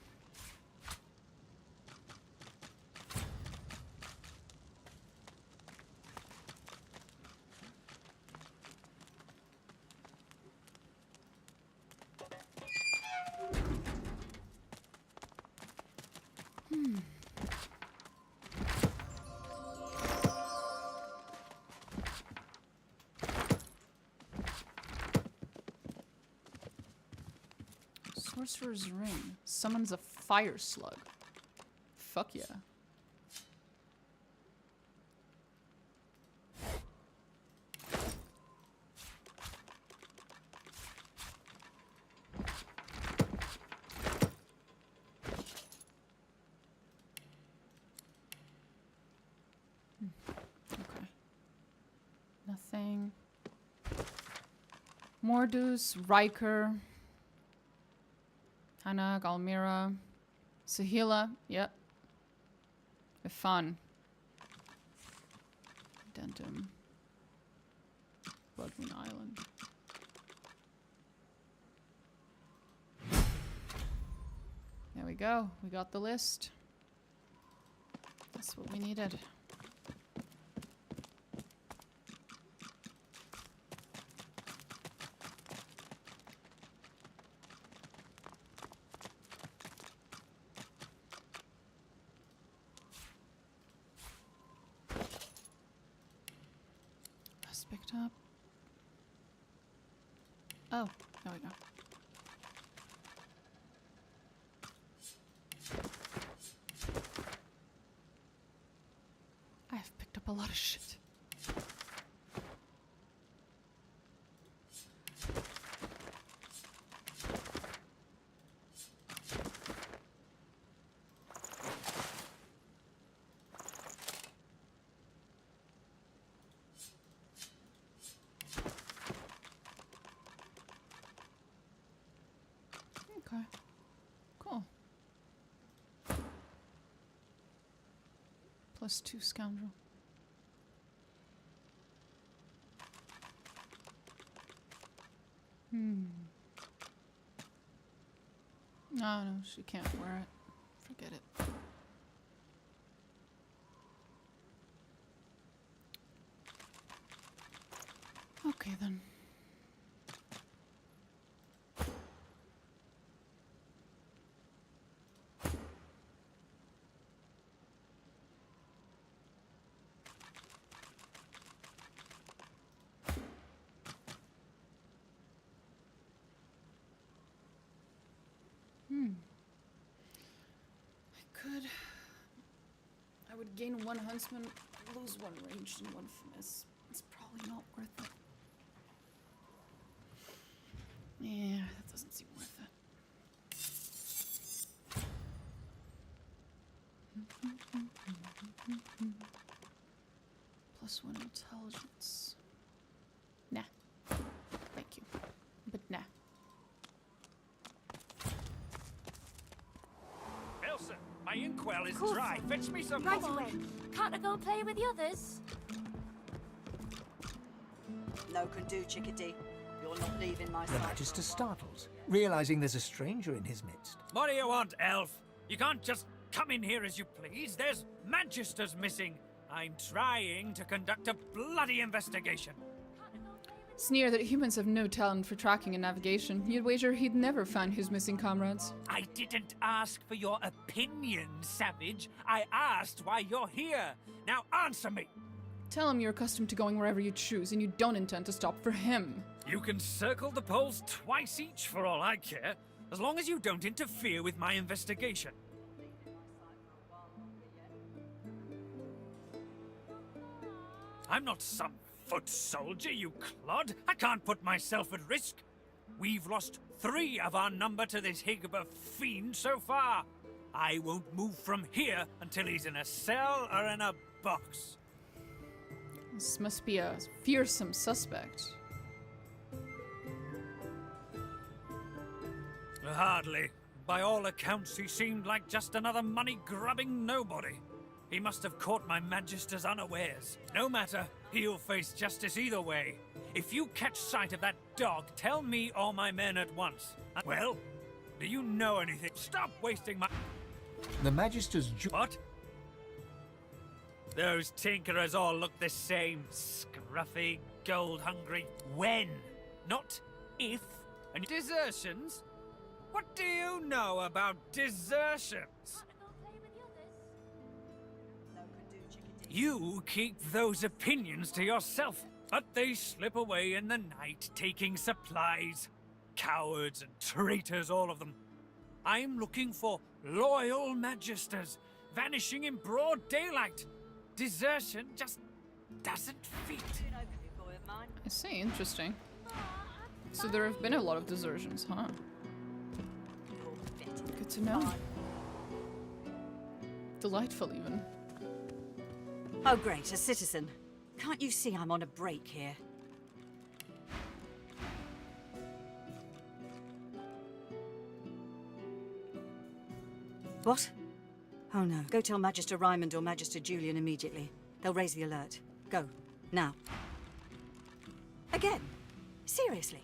Sorcerer's Ring summons a fire slug. Fuck yeah. Okay. Nothing. Mordus, Riker. Hana, Galmira, Sahila, yep. Ifan. Dentum. Bloodmoon Island. There we go. We got the list. That's what we needed. Picked up. Oh, there we go. I've picked up a lot of shit. Okay. Cool. +2 scoundrel. Oh no, she can't wear it. Forget it. Okay then. I would gain 1 huntsman, lose 1 ranged and 1 finesse. It's probably not worth it. Yeah, that doesn't seem worth it. +1 intelligence. Nah. Thank you. But nah. Elsa, my inkwell is Cool. dry. Fetch me some Right water. away. Can't I go and play with the others? No can do, chickadee. You're not leaving my The side. Magister startles, realizing there's a stranger in his midst. What do you want, elf? You can't just come in here as you please. There's Magisters missing. I'm trying to conduct a bloody investigation. Sneer that humans have no talent for tracking and navigation. You'd wager he'd never find his missing comrades. I didn't ask for your opinion, savage. I asked why you're here. Now answer me. Tell him you're accustomed to going wherever you choose and you don't intend to stop for him. You can circle the poles twice each for all I care, as long as you don't interfere with my investigation. I'm not some foot soldier, you clod. I can't put myself at risk. We've lost 3 of our number to this Higba fiend so far. I won't move from here until he's in a cell or in a box. This must be a fearsome suspect. Hardly. By all accounts, he seemed like just another money-grubbing nobody. He must have caught my Magisters unawares. No matter, he'll face justice either way. If you catch sight of that dog, tell me or my men at once. Well, do you know anything? Stop wasting my... The Magister's... What? Those tinkerers all look the same. Scruffy, gold-hungry. When? Not if. And desertions? What do you know about desertions? You keep those opinions to yourself, but they slip away in the night, taking supplies. Cowards and traitors, all of them. I'm looking for loyal Magisters, vanishing in broad daylight. Desertion just doesn't fit. I see, interesting. So there have been a lot of desertions, huh? Good to know. Delightful, even. Oh, great, a citizen. Can't you see I'm on a break here? What? Oh no. Go tell Magister Raymond or Magister Julian immediately. They'll raise the alert. Go. Now. Again? Seriously?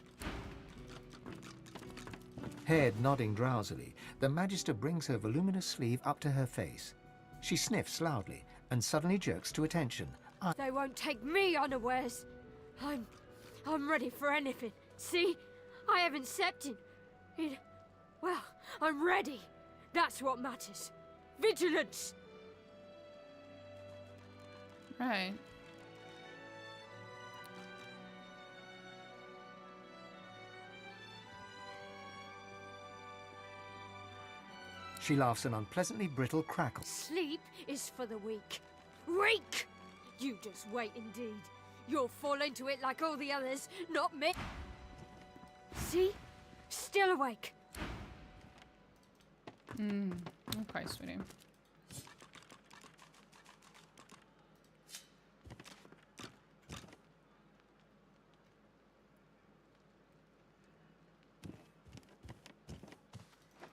Head nodding drowsily, the Magister brings her voluminous sleeve up to her face. She sniffs loudly and suddenly jerks to attention. They won't take me unawares. I'm ready for anything. See? I haven't stepped in... Well, I'm ready. That's what matters. Vigilance! Right. She laughs an unpleasantly brittle crackle. Sleep is for the weak. Weak! You just wait indeed. You'll fall into it like all the others, not me. See? Still awake. Okay, sweetie.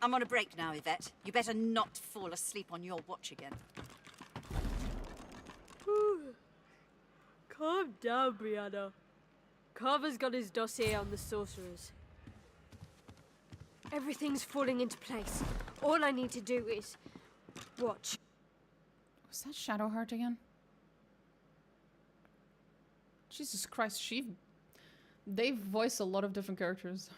I'm on a break now, Yvette. You better not fall asleep on your watch again. Calm down, Brianna. Carver's got his dossier on the sorcerers. Everything's falling into place. All I need to do is... watch. Was that Shadowheart again? Jesus Christ, they voice a lot of different characters.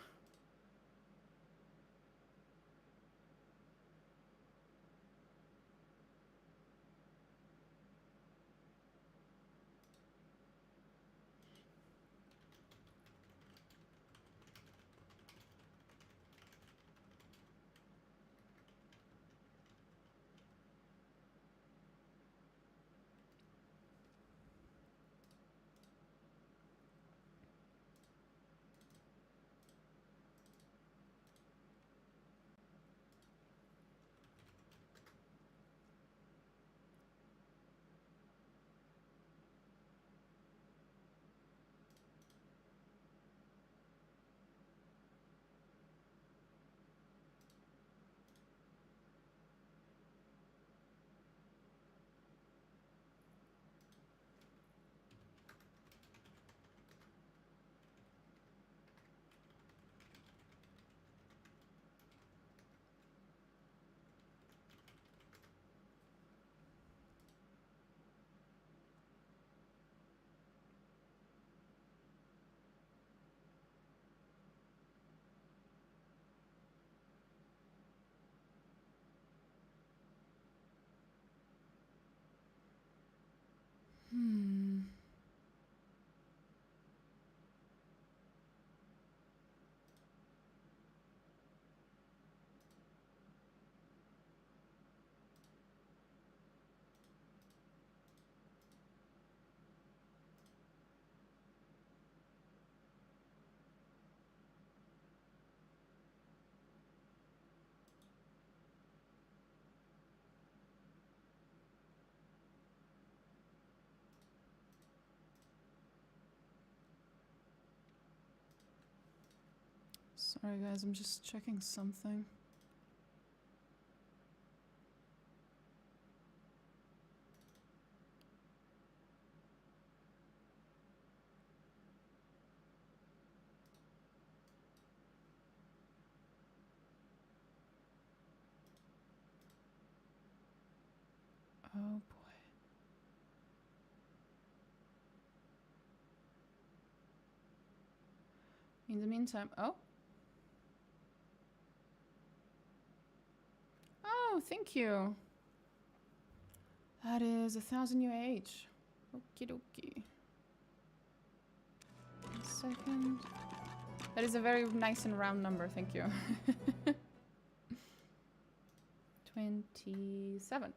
Sorry guys, I'm just checking something. Oh boy. In the meantime, oh. Oh, thank you. That is 1,000 UH. Okie dokie. 1 second. That is a very nice and round number, thank you. 27.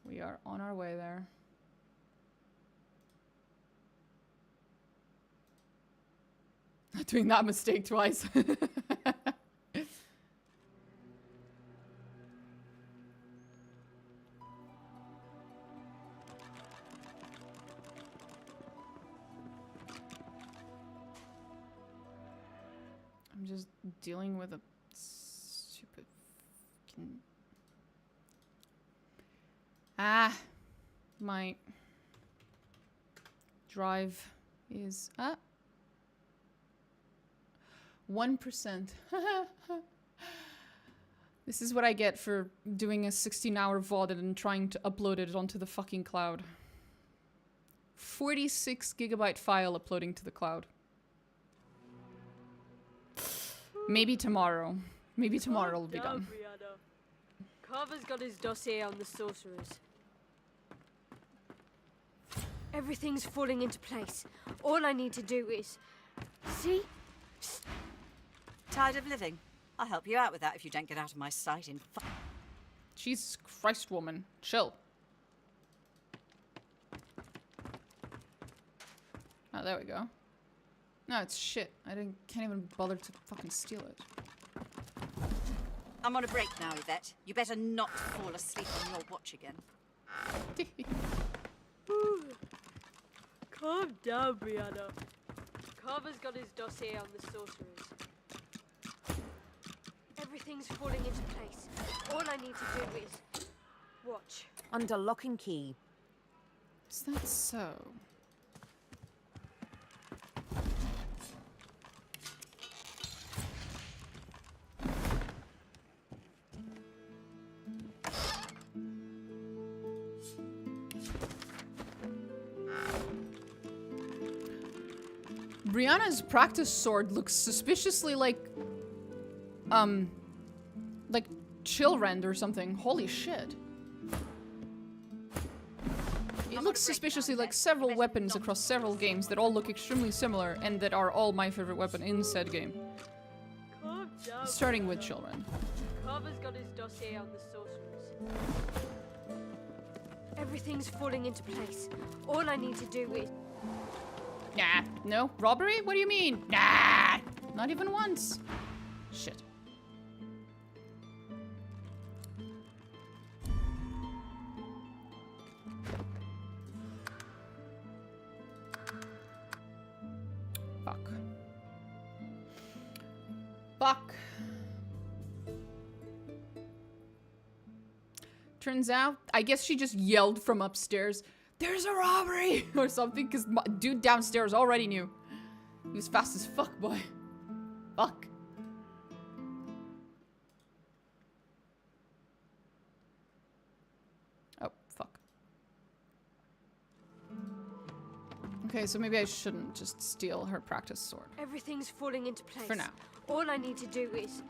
We are on our way there. Doing that mistake twice. I'm just dealing with a stupid fucking... my drive is 1%. This is what I get for doing a 16-hour VOD and trying to upload it onto the fucking cloud. 46 gigabyte file uploading to the cloud. Maybe tomorrow. Maybe tomorrow it'll be done. Carver's got his dossier on the sorcerers. Everything's falling into place. All I need to do is... See? Tired of living? I'll help you out with that if you don't get out of my sight in Jesus Christ, woman. Chill. Oh, there we go. No, it's shit. Can't even bother to fucking steal it. I'm on a break now, Yvette. You better not fall asleep on your watch again. Calm down, Brianna. Carver's got his dossier on the sorcerers. Everything's falling into place. All I need to do is... watch. Under lock and key. Is that so? Brianna's practice sword looks suspiciously like Chillrend or something. Holy shit. It looks suspiciously like several weapons across several games that all look extremely similar and that are all my favorite weapon in said game. Starting with Chillrend. Carver's got his dossier on the sorcerers. Everything's falling into place. All I need to do is... Nah. No? Robbery? What do you mean? Nah! Not even once. Shit. Fuck. Fuck. Turns out, I guess she just yelled from upstairs, "There's a robbery!" or something, because dude downstairs already knew. He was fast as fuck, boy. Fuck. Oh, fuck. Okay, so maybe I shouldn't just steal her practice sword. Everything's falling into place. For now. All I need to do is...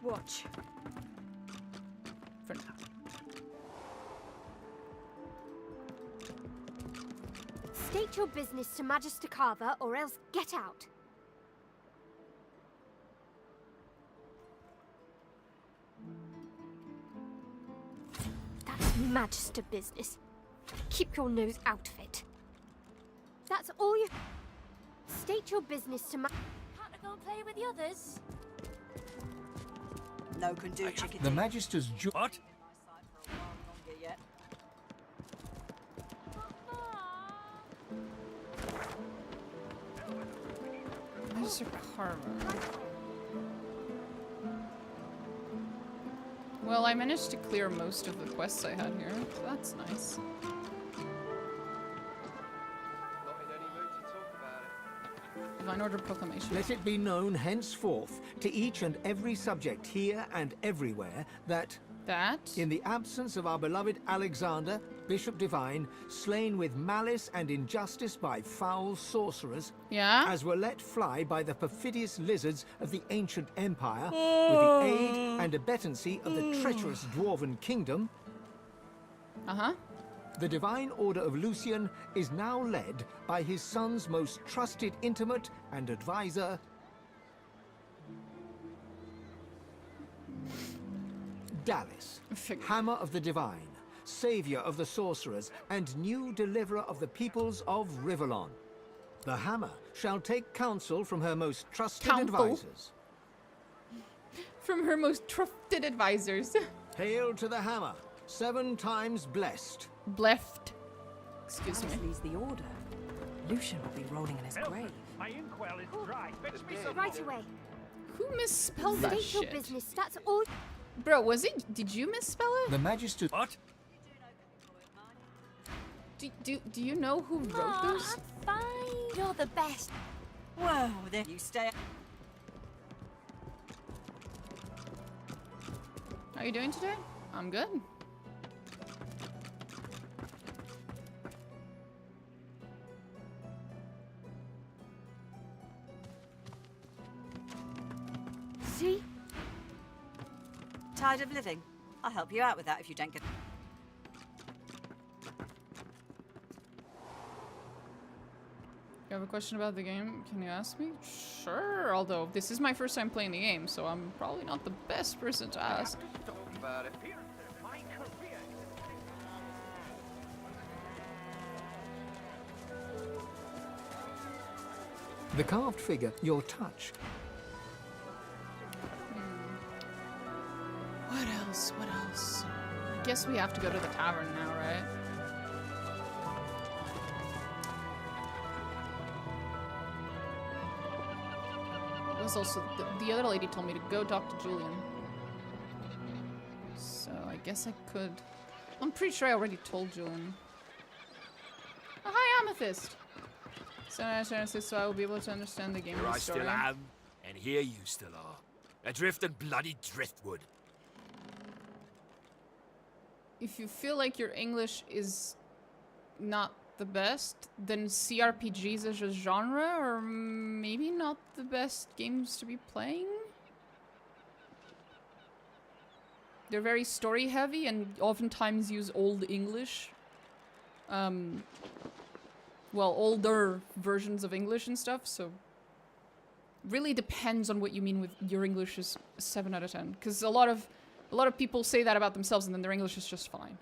watch. For now. State your business to Magister Carver, or else get out. That's Magister business. Keep your nose out of it. That's all you... State your business to Can't I go and play with the others? No can do, chicken. The Magister's What? Magister Carver. Well, I managed to clear most of the quests I had here, so that's nice. Divine Order Proclamation. Let it be known henceforth to each and every subject here and everywhere that That? In the absence of our beloved Alexander, Bishop Divine, slain with malice and injustice by foul sorcerers, as were let fly by the perfidious lizards of the ancient empire, with the aid and abettancy of the treacherous dwarven kingdom, the Divine Order of Lucian is now led by his son's most trusted intimate and advisor, Dallas, Hammer of the Divine, Savior of the Sorcerers, and new Deliverer of the peoples of Rivellon. The Hammer shall take counsel from her most trusted advisors. From her most trusted advisors. Hail to the Hammer, 7 times blessed. Bleft. Excuse me. Leaves the order. Lucian will be rolling in his grave. My inkwell is dry. Fetch me some Right more. away. Who misspelled that State your shit? business. That's all. Bro, was it? Did you misspell it? The Magister. What? Do you know who wrote those? I'm fine. You're the best. Well, there you stay. How are you doing today? I'm good. See? Tired of living? I'll help you out with that if you don't get... You have a question about the game? Can you ask me? Sure, although this is my first time playing the game, so I'm probably not the best person to ask. About it. The carved figure, your touch. What else? What else? I guess we have to go to the tavern now, right? It was also the other lady told me to go talk to Julian. So I guess I could. I'm pretty sure I already told Julian. Oh, hi, Amethyst. So I will be able to understand the game. Here and the I story. still am, and here you still are. Adrift in bloody Driftwood. If you feel like your English is not the best, then CRPGs as a genre are maybe not the best games to be playing. They're very story heavy and oftentimes use Old English. Well, older versions of English and stuff, so really depends on what you mean with your English is 7 out of 10. Because a lot of people say that about themselves and then their English is just fine.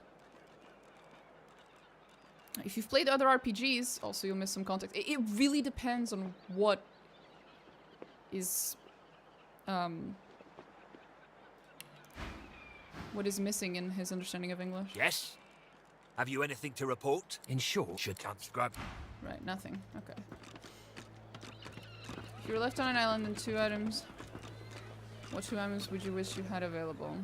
If you've played other RPGs, also you'll miss some context. It really depends on what is missing in his understanding of English. Yes? Have you anything to report? In short, should transcribe. Right, nothing. Okay. If you were left on an island and 2 items, what 2 items would you wish you had available?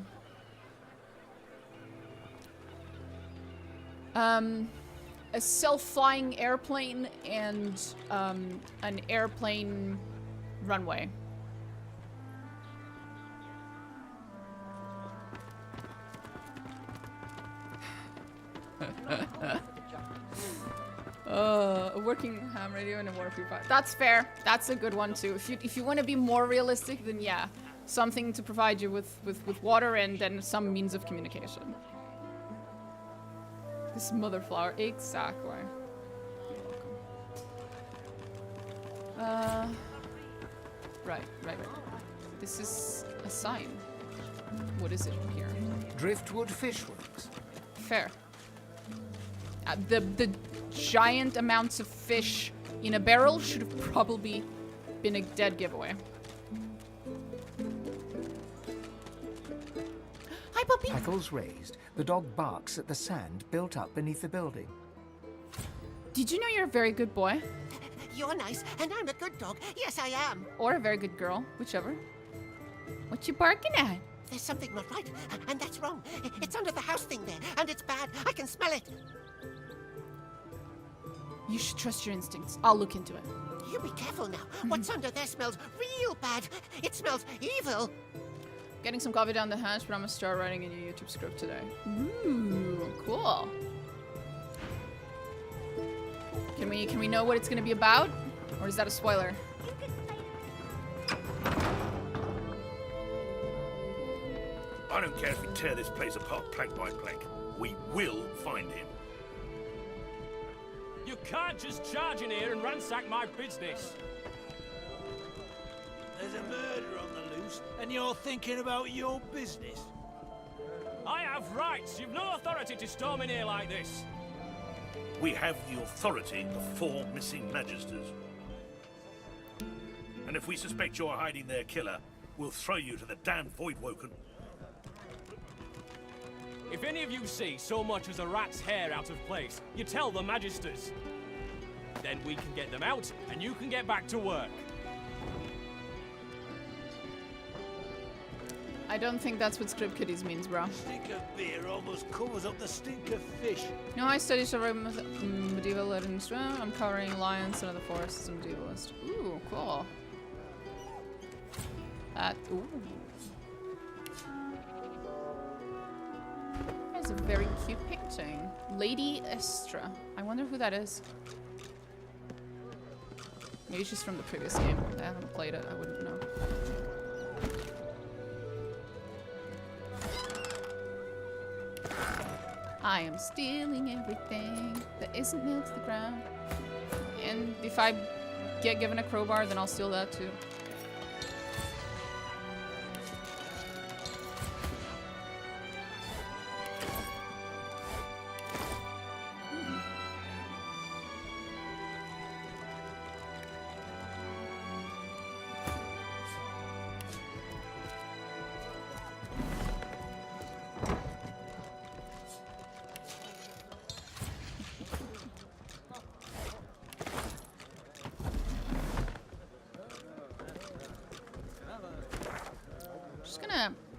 A self-flying airplane and an airplane runway. A working ham radio and a water purifier. That's fair. That's a good one too. If you want to be more realistic, then yeah, something to provide you with water and then some means of communication. This mother flower, exactly. You're welcome. Right. This is a sign. What is it here? Driftwood Fishworks. Fair. The giant amounts of fish in a barrel should have probably been a dead giveaway. Hi, puppy! Hackles raised, the dog barks at the sand built up beneath the building. Did you know you're a very good boy? You're nice, and I'm a good dog. Yes, I am. Or a very good girl, whichever. What you barking at? There's something not right, and that's wrong. It's under the house thing there, and it's bad. I can smell it. You should trust your instincts. I'll look into it. You be careful now. What's under there smells real bad. It smells evil. Getting some coffee down the hatch, but I'm gonna start writing a new YouTube script today. Ooh, cool. Can we know what it's gonna be about? Or is that a spoiler? I don't care if we tear this place apart plank by plank. We will find him. You can't just charge in here and ransack my business. There's a murder on the loose, and you're thinking about your business. I have rights. You've no authority to storm in here like this. We have the authority of 4 missing magisters. And if we suspect you're hiding their killer, we'll throw you to the damned Voidwoken. If any of you see so much as a rat's hair out of place, you tell the magisters. Then we can get them out, and you can get back to work. I don't think that's what script kiddies means, bro. The stink of beer almost covers up the stink of fish. No, I study several medieval literature. I'm covering lions and other forests and medievalist. Ooh, cool. Ooh. That's a very cute painting. Lady Estra. I wonder who that is. Maybe she's from the previous game. I haven't played it. I wouldn't know. I am stealing everything that isn't nailed to the ground. And if I get given a crowbar, then I'll steal that too.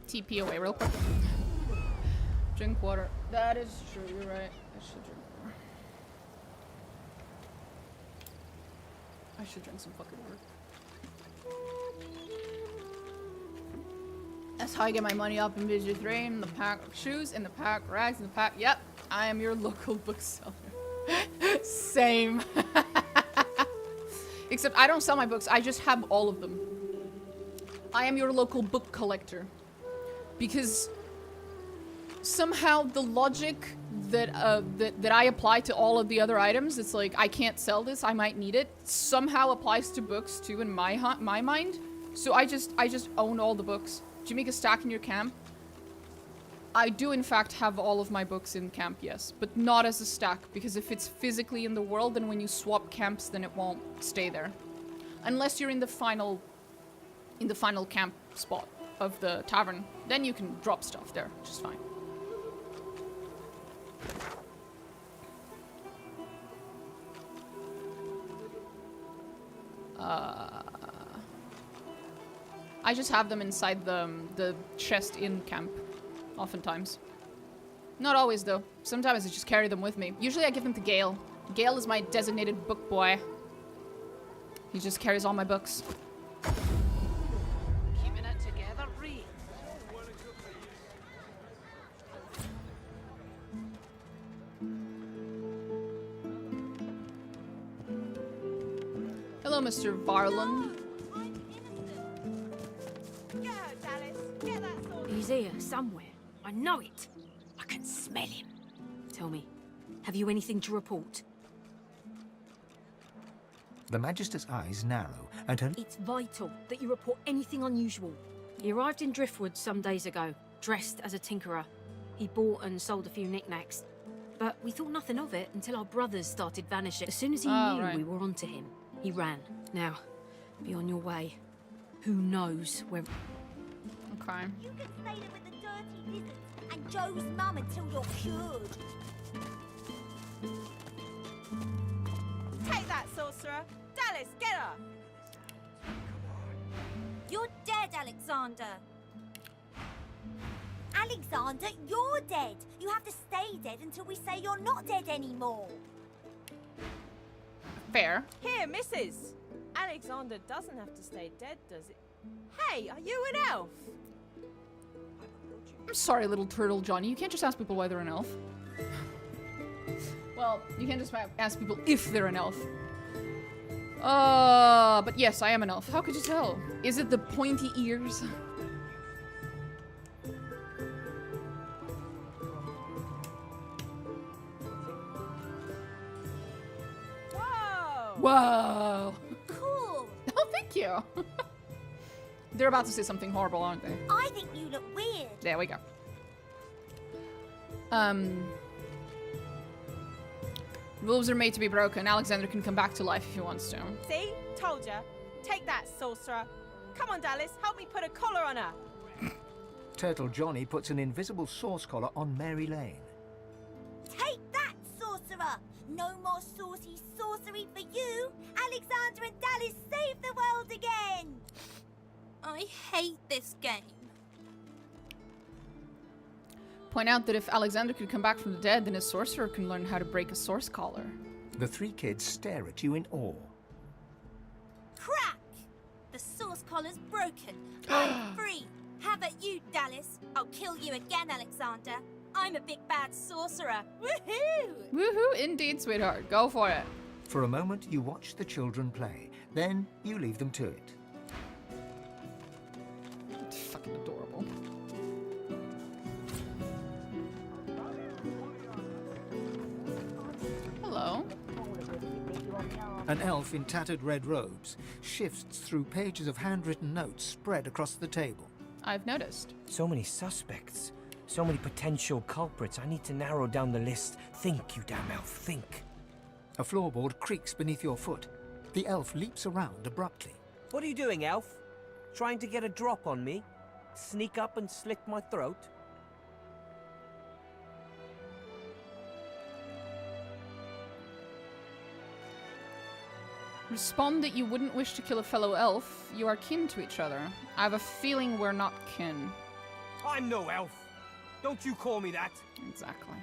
TP away real quick. Drink water. That is true, you're right. I should drink more. I should drink some fucking water. That's how I get my money up in Vision 3. In the pack shoes, in the pack rags, in the pack. Yep, I am your local bookseller. Same. Except I don't sell my books, I just have all of them. I am your local book collector. Because somehow the logic that that I apply to all of the other items, it's like I can't sell this, I might need it, somehow applies to books too in my mind. So I just own all the books. Do you make a stack in your camp? I do in fact have all of my books in camp, yes, but not as a stack, because if it's physically in the world, then when you swap camps, then it won't stay there, unless you're in the final camp spot of the tavern. Then you can drop stuff there, which is fine. I just have them inside the chest in camp, oftentimes. Not always, though. Sometimes I just carry them with me. Usually I give them to Gale. Gale is my designated book boy. He just carries all my books. Keeping it together, Ree. Hello, Mr. Varland. He's here, somewhere. I know it. I can smell him. Tell me, have you anything to report? The Magister's eyes narrow, and her... It's vital that you report anything unusual. He arrived in Driftwood some days ago, dressed as a tinkerer. He bought and sold a few knickknacks. But we thought nothing of it until our brothers started vanishing. As soon as he knew we were onto him, he ran. Now, be on your way. Who knows where... Okay. You can stay there with the dirty lizards and Joe's mum until you're cured. Take that, sorcerer! Dallas, get her! You're dead, Alexander. Alexander, you're dead. You have to stay dead until we say you're not dead anymore. Fair. Here, missus! Alexander doesn't have to stay dead, does it? Hey, are you an elf? I'm sorry, little turtle Johnny. You can't just ask people why they're an elf. Well, you can't just ask people if they're an elf. But yes, I am an elf. How could you tell? Is it the pointy ears? Whoa! Cool. Oh, thank you. They're about to say something horrible, aren't they? I think you look weird. There we go. Rules are made to be broken. Alexander can come back to life if he wants to. See? Told ya. Take that, sorcerer. Come on, Dallas. Help me put a collar on her. Turtle Johnny puts an invisible source collar on Mary Lane. Take that, sorcerer. No more saucy sorcery for you. Alexander and Dallas save the world again. I hate this game. Point out that if Alexander could come back from the dead, then a sorcerer can learn how to break a source collar. The three kids stare at you in awe. Crack! The source collar's broken. I'm free. How about you, Dallas? I'll kill you again, Alexander. I'm a big bad sorcerer. Woohoo! Woohoo, indeed, sweetheart. Go for it. For a moment, you watch the children play. Then you leave them to it. It's fucking adorable. Hello. An elf in tattered red robes shifts through pages of handwritten notes spread across the table. I've noticed. So many suspects. So many potential culprits. I need to narrow down the list. Think, you damn elf, think. A floorboard creaks beneath your foot. The elf leaps around abruptly. What are you doing, elf? Trying to get a drop on me? Sneak up and slit my throat? Respond that you wouldn't wish to kill a fellow elf. You are kin to each other. I have a feeling we're not kin. I'm no elf. Don't you call me that. Exactly.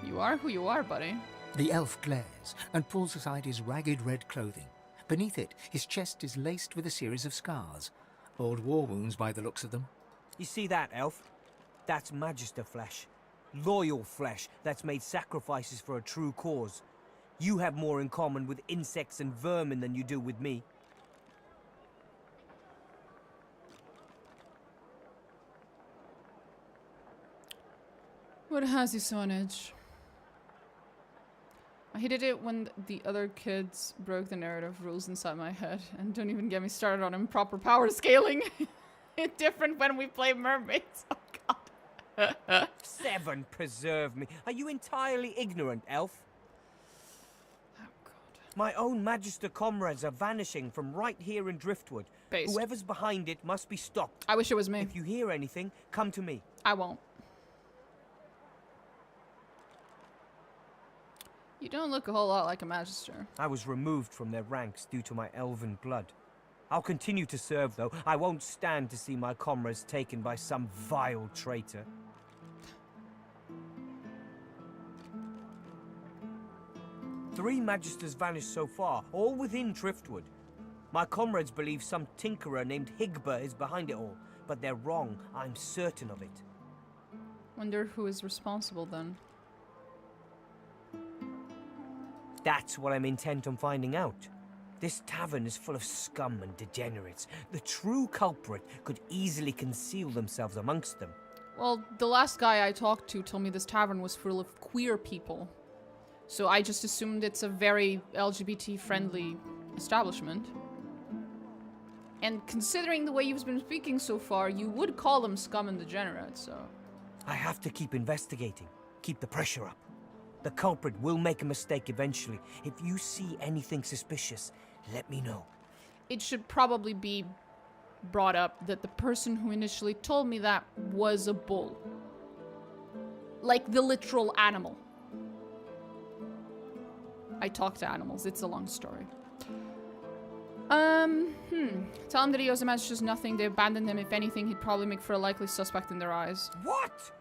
You are who you are, buddy. The elf glares and pulls aside his ragged red clothing. Beneath it, his chest is laced with a series of scars. Old war wounds by the looks of them. You see that, elf? That's magister flesh. Loyal flesh that's made sacrifices for a true cause. You have more in common with insects and vermin than you do with me. What has you so on edge? I hated it when the other kids broke the narrative rules inside my head. And don't even get me started on improper power scaling. It's different when we play mermaids. Oh god. 7, preserve me. Are you entirely ignorant, elf? Oh god. My own magister comrades are vanishing from right here in Driftwood. Based. Whoever's behind it must be stopped. I wish it was me. If you hear anything, come to me. I won't. You don't look a whole lot like a magister. I was removed from their ranks due to my elven blood. I'll continue to serve, though. I won't stand to see my comrades taken by some vile traitor. Three magisters vanished so far, all within Driftwood. My comrades believe some tinkerer named Higba is behind it all, but they're wrong. I'm certain of it. Wonder who is responsible then. That's what I'm intent on finding out. This tavern is full of scum and degenerates. The true culprit could easily conceal themselves amongst them. Well, the last guy I talked to told me this tavern was full of queer people. So I just assumed it's a very LGBT-friendly establishment. And considering the way you've been speaking so far, you would call them scum and degenerates, so... I have to keep investigating. Keep the pressure up. The culprit will make a mistake eventually. If you see anything suspicious, let me know. It should probably be brought up that the person who initially told me that was a bull. Like the literal animal. I talk to animals. It's a long story. Tell him that he owes a match just nothing. They abandoned him. If anything, he'd probably make for a likely suspect in their eyes. What?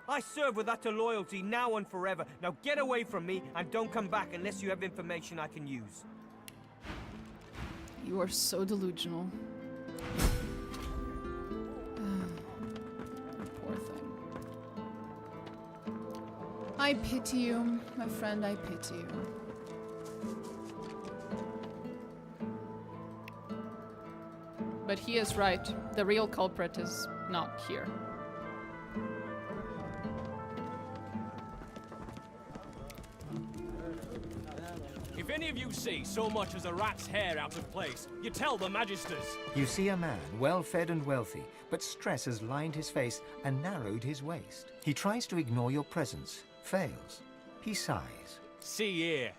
I serve with utter loyalty now and forever. Now get away from me and don't come back unless you have information I can use. You are so delusional. Poor thing. I pity you, my friend, I pity you. But he is right. The real culprit is not here. If any of you see so much as a rat's hair out of place, you tell the magisters. You see a man, well-fed and wealthy, but stress has lined his face and narrowed his waist. He tries to ignore your presence, fails. He sighs. See here,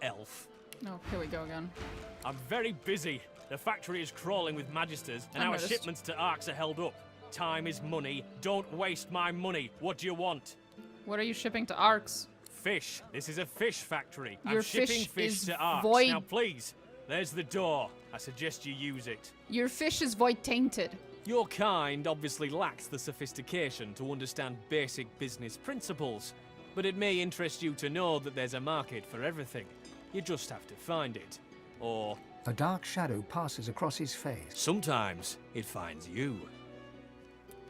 elf. Oh, here we go again. I'm very busy. The factory is crawling with magisters, and I our noticed. shipments to Arks are held up. Time is money. Don't waste my money. What do you want? What are you shipping to Arks? Fish. This is a fish factory. Your I'm shipping fish fish is to Arks. void. Now, please, there's the door. I suggest you use it. Your fish is void tainted. Your kind obviously lacks the sophistication to understand basic business principles, but it may interest you to know that there's a market for everything. You just have to find it. Or... A dark shadow passes across his face. sometimes it finds you.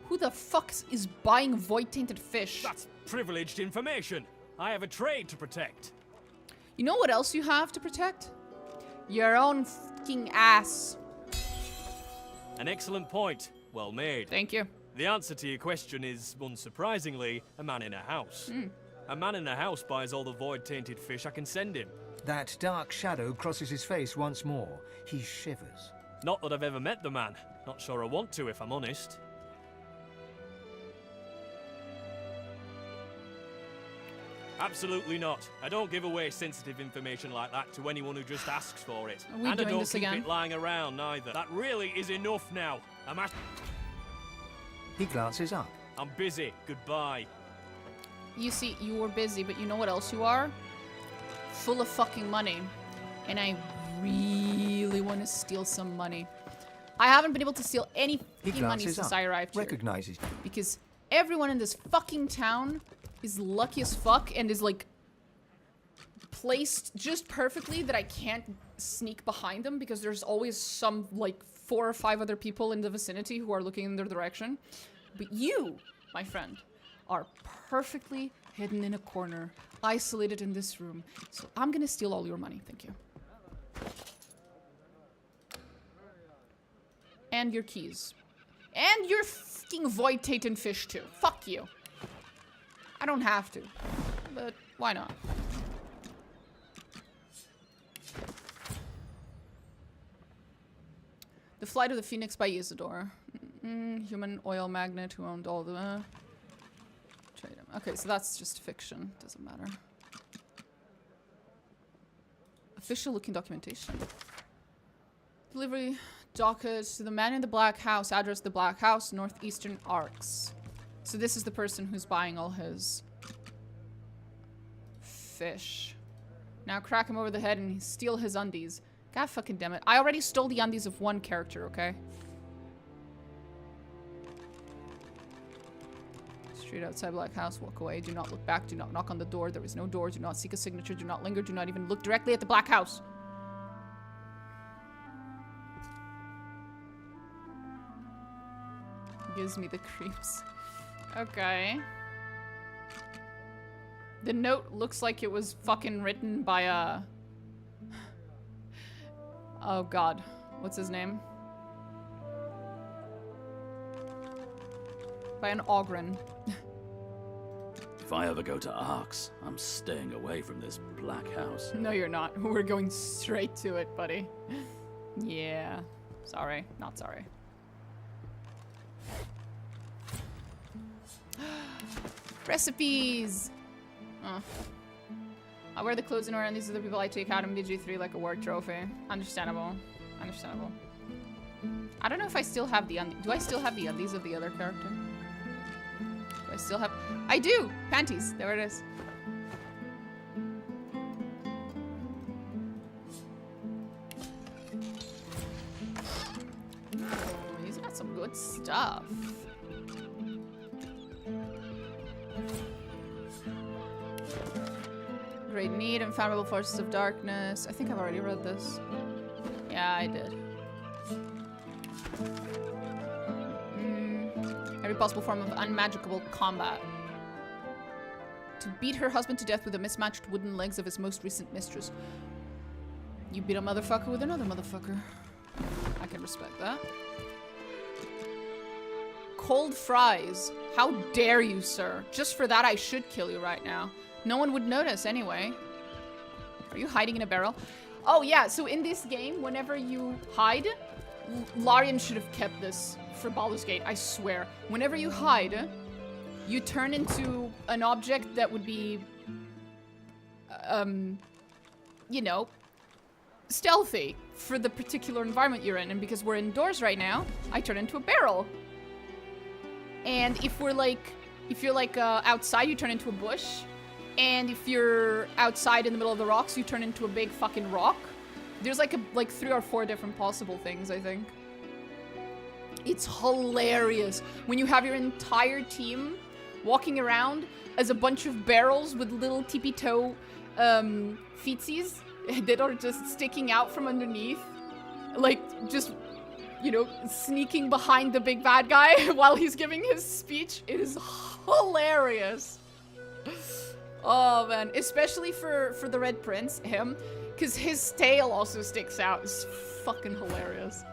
Who the fuck is buying void tainted fish? That's privileged information. I have a trade to protect. You know what else you have to protect? Your own fucking ass. An excellent point. Well made. Thank you. The answer to your question is, unsurprisingly, a man in a house. Hmm. A man in a house buys all the void-tainted fish I can send him. That dark shadow crosses his face once more. He shivers. Not that I've ever met the man. Not sure I want to, if I'm honest. Absolutely not. I don't give away sensitive information like that to anyone who just asks for it. Are we and I doing don't this keep again? it lying around neither. That really is enough now. He glances up. I'm busy. Goodbye. You see, you were busy, but you know what else you are? Full of fucking money. And I really want to steal some money. I haven't been able to steal any He fucking money glances since up, I arrived here. recognizes. Because everyone in this fucking town is lucky as fuck and is like placed just perfectly that I can't sneak behind them because there's always some like 4 or 5 other people in the vicinity who are looking in their direction. But you, my friend, are perfectly hidden in a corner, isolated in this room. So I'm gonna steal all your money, thank you. And your keys. And your fucking void tainted fish too. Fuck you. I don't have to, but why not? The Flight of the Phoenix by Isidore. Human oil magnate who owned all the... Trade him. Okay, so that's just fiction. Doesn't matter. Official looking documentation. Delivery docket to the man in the black house. Address the black house, northeastern Arks. So this is the person who's buying all his fish. Now crack him over the head and steal his undies. God fucking damn it. I already stole the undies of one character, okay? Straight outside Black House, walk away. Do not look back. Do not knock on the door. There is no door. Do not seek a signature. Do not linger. Do not even look directly at the Black House. Gives me the creeps. Okay. The note looks like it was fucking written by a... Oh god. What's his name? By an Ogren. If I ever go to Arks, I'm staying away from this black house. No, you're not. We're going straight to it, buddy. Yeah. Sorry. Not sorry. Recipes! I wear the clothes and wear these are the people I take out in BG3 like a work trophy. Understandable. Understandable. I don't know if I still have the undies. Do I still have the undies of the other character? Do I still have... I do! Panties. There it is. Oh, he's got some good stuff. Great need, inflammable forces of darkness. I think I've already read this. Yeah, I did. Every possible form of unmagicable combat. To beat her husband to death with the mismatched wooden legs of his most recent mistress. You beat a motherfucker with another motherfucker. I can respect that. Cold fries. How dare you, sir? Just for that, I should kill you right now. No one would notice anyway. Are you hiding in a barrel? Oh, yeah. So in this game, whenever you hide, Larian should have kept this for Baldur's Gate, I swear. Whenever you hide, you turn into an object that would be, you know, stealthy for the particular environment you're in. And because we're indoors right now, I turn into a barrel. And if you're like outside, you turn into a bush. And if you're outside in the middle of the rocks, you turn into a big fucking rock. There's like 3 or 4 different possible things, I think. It's hilarious when you have your entire team walking around as a bunch of barrels with little tippy toe feetsies that are just sticking out from underneath. Like, just, you know, sneaking behind the big bad guy while he's giving his speech. It is hilarious. Oh, man. Especially for the Red Prince, him. Because his tail also sticks out. It's fucking hilarious.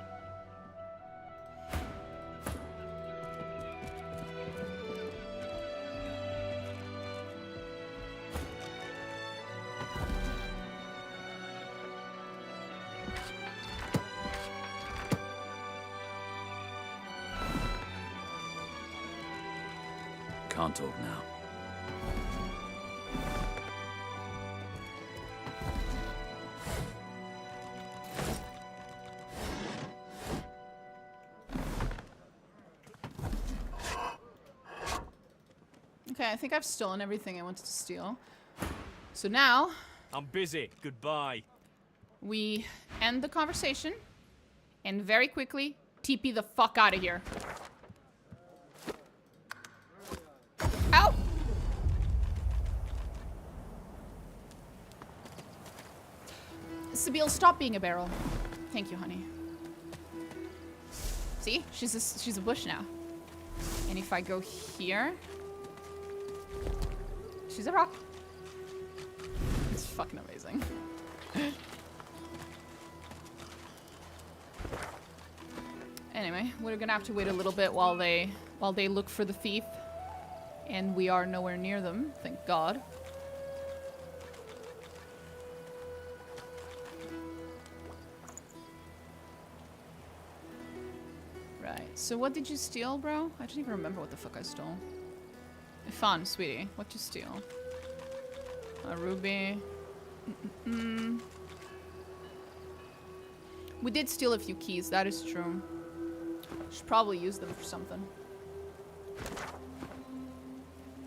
Can't talk now. Okay, I think I've stolen everything I wanted to steal. So now... I'm busy. Goodbye. We end the conversation. And very quickly, TP the fuck out of here. Ow! Sabine, stop being a barrel. Thank you, honey. See? She's a bush now. And if I go here... She's a rock. It's fucking amazing. Anyway, we're gonna have to wait a little bit while they look for the thief. And we are nowhere near them, thank God. Right, so what did you steal, bro? I don't even remember what the fuck I stole. Fun, sweetie. What'd you steal? A ruby. We did steal a few keys, that is true. Should probably use them for something.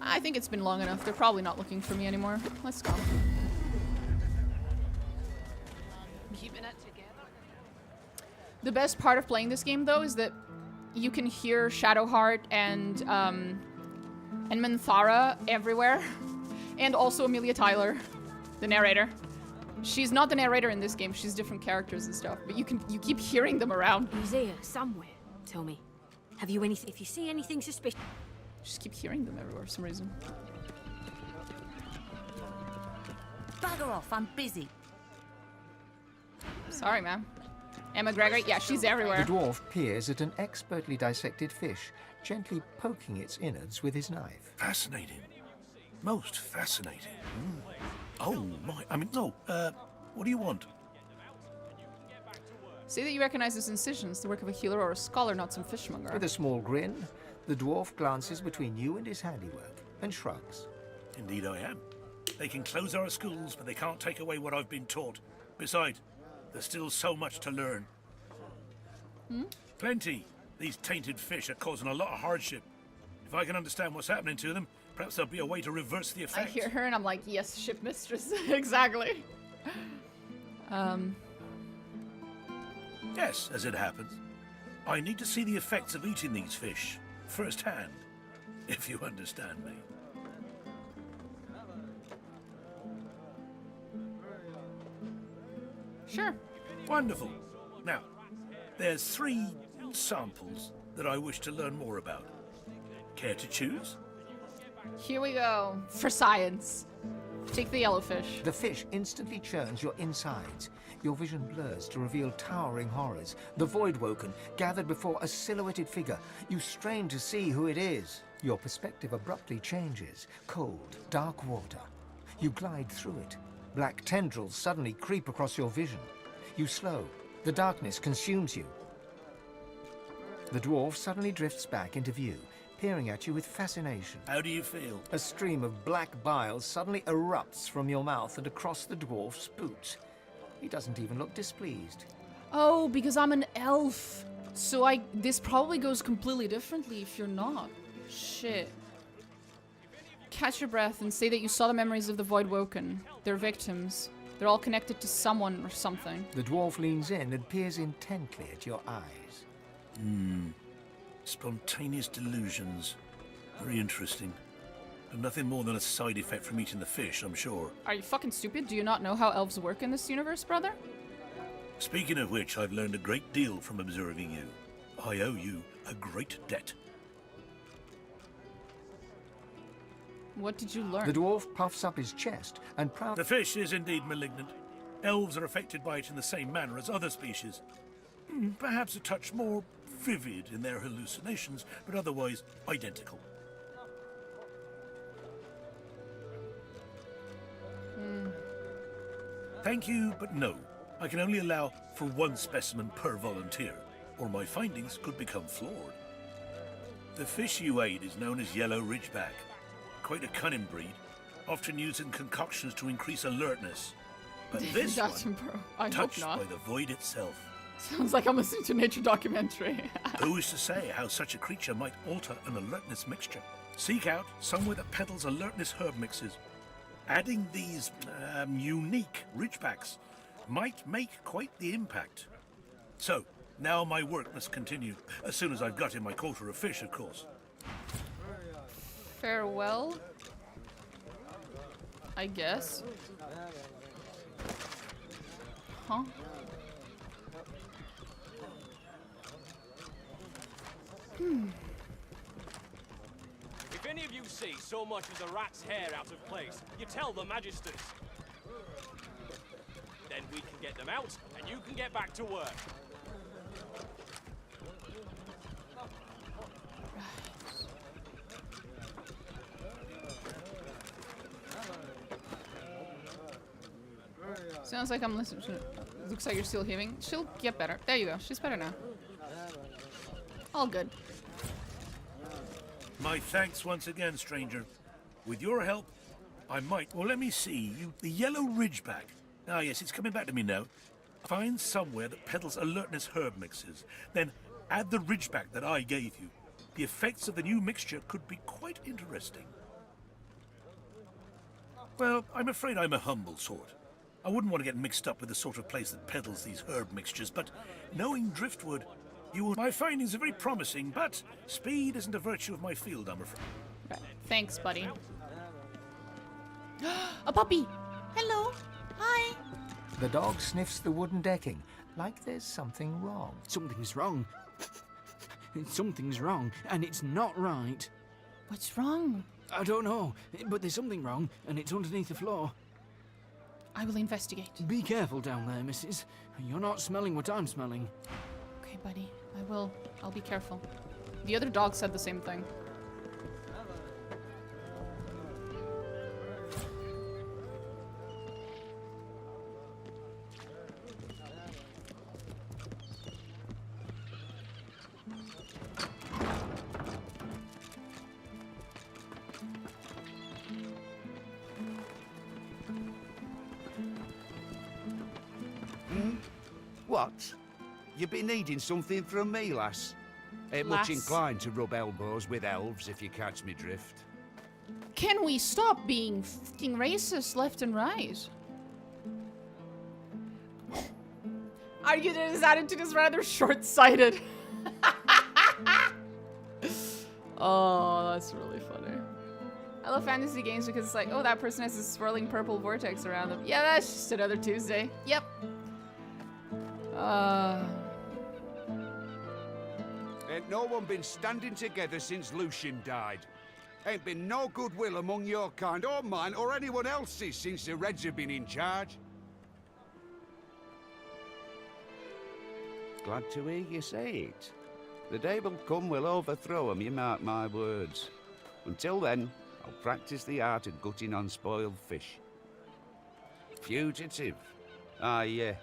I think it's been long enough. They're probably not looking for me anymore. Let's go. Keeping it together. The best part of playing this game, though, is that you can hear Shadowheart and Minthara everywhere. And also Amelia Tyler, the narrator. She's not the narrator in this game, she's different characters and stuff, but you keep hearing them around. He's here, somewhere. Tell me, have you anything, if you see anything suspicious? Just keep hearing them everywhere for some reason. Bugger off, I'm busy. Sorry, ma'am. Emma Gregory, yeah, she's everywhere. The dwarf peers at an expertly dissected fish, gently poking its innards with his knife. Fascinating. Most fascinating. Oh, my. I mean, no. What do you want? Say that you recognize those incisions, the work of a healer or a scholar, not some fishmonger. With a small grin, the dwarf glances between you and his handiwork and shrugs. Indeed I am. They can close our schools, but they can't take away what I've been taught. Besides, there's still so much to learn. Plenty. These tainted fish are causing a lot of hardship. If I can understand what's happening to them, perhaps there'll be a way to reverse the effect. I hear her and I'm like, yes, ship mistress. Exactly. Yes, as it happens. I need to see the effects of eating these fish firsthand, if you understand me. Sure. Wonderful. Now, there's 3 samples that I wish to learn more about. Care to choose? Here we go. For science. Take the yellowfish. The fish instantly churns your insides. Your vision blurs to reveal towering horrors. The Voidwoken, gathered before a silhouetted figure. You strain to see who it is. Your perspective abruptly changes. Cold, dark water. You glide through it. Black tendrils suddenly creep across your vision. You slow. The darkness consumes you. The dwarf suddenly drifts back into view, peering at you with fascination. How do you feel? A stream of black bile suddenly erupts from your mouth and across the dwarf's boots. He doesn't even look displeased. Oh, because I'm an elf. So this probably goes completely differently if you're not. Shit. Catch your breath and say that you saw the memories of the Voidwoken. They're victims. They're all connected to someone or something. The dwarf leans in and peers intently at your eyes. Spontaneous delusions. Very interesting. And nothing more than a side effect from eating the fish, I'm sure. Are you fucking stupid? Do you not know how elves work in this universe, brother? Speaking of which, I've learned a great deal from observing you. I owe you a great debt. What did you learn? The dwarf puffs up his chest and The fish is indeed malignant. Elves are affected by it in the same manner as other species. Perhaps a touch more vivid in their hallucinations, but otherwise identical. Thank you, but no. I can only allow for one specimen per volunteer, or my findings could become flawed. The fish you ate is known as yellow ridgeback. Quite a cunning breed, often used in concoctions to increase alertness. But this one, touched by the void itself. Sounds like I'm listening to a nature documentary. Who is to say how such a creature might alter an alertness mixture? Seek out somewhere that peddles alertness herb mixes. Adding these unique ridgebacks might make quite the impact. So, now my work must continue, as soon as I've got in my quota of fish, of course. Farewell? I guess. Huh? If any of you see so much as a rat's hair out of place, you tell the Magisters. Then we can get them out, and you can get back to work. Sounds like I'm listening to it. Looks like you're still heaving. She'll get better. There you go. She's better now. All good. My thanks once again, stranger. With your help, I might, well, let me see, the yellow ridgeback. Ah, yes, it's coming back to me now. Find somewhere that peddles alertness herb mixes. Then add the ridgeback that I gave you. The effects of the new mixture could be quite interesting. Well, I'm afraid I'm a humble sort. I wouldn't want to get mixed up with the sort of place that peddles these herb mixtures, but knowing Driftwood, my findings are very promising, but speed isn't a virtue of my field, I'm afraid. Right. Thanks, buddy. A puppy! Hello! Hi! The dog sniffs the wooden decking, like there's something wrong. Something's wrong. Something's wrong, and it's not right. What's wrong? I don't know, but there's something wrong, and it's underneath the floor. I will investigate. Be careful down there, missus. You're not smelling what I'm smelling. Okay, buddy. I will. I'll be careful. The other dog said the same thing. What? You be needing something from me, lass? Ain't much Lass. inclined to rub elbows with elves, if you catch me drift. Can we stop being fucking racist left and right? Argued his attitude is rather short-sighted. Oh, that's really funny. I love fantasy games because it's like, oh, that person has a swirling purple vortex around them. Yeah, that's just another Tuesday. Yep. ain't no one been standing together since Lucian died. Ain't been no goodwill among your kind, or mine, or anyone else's since the Reds have been in charge. Glad to hear you say it. The day will come we'll overthrow 'em, you mark my words. Until then, I'll practice the art of gutting unspoiled fish. Fugitive? Ah, yeah.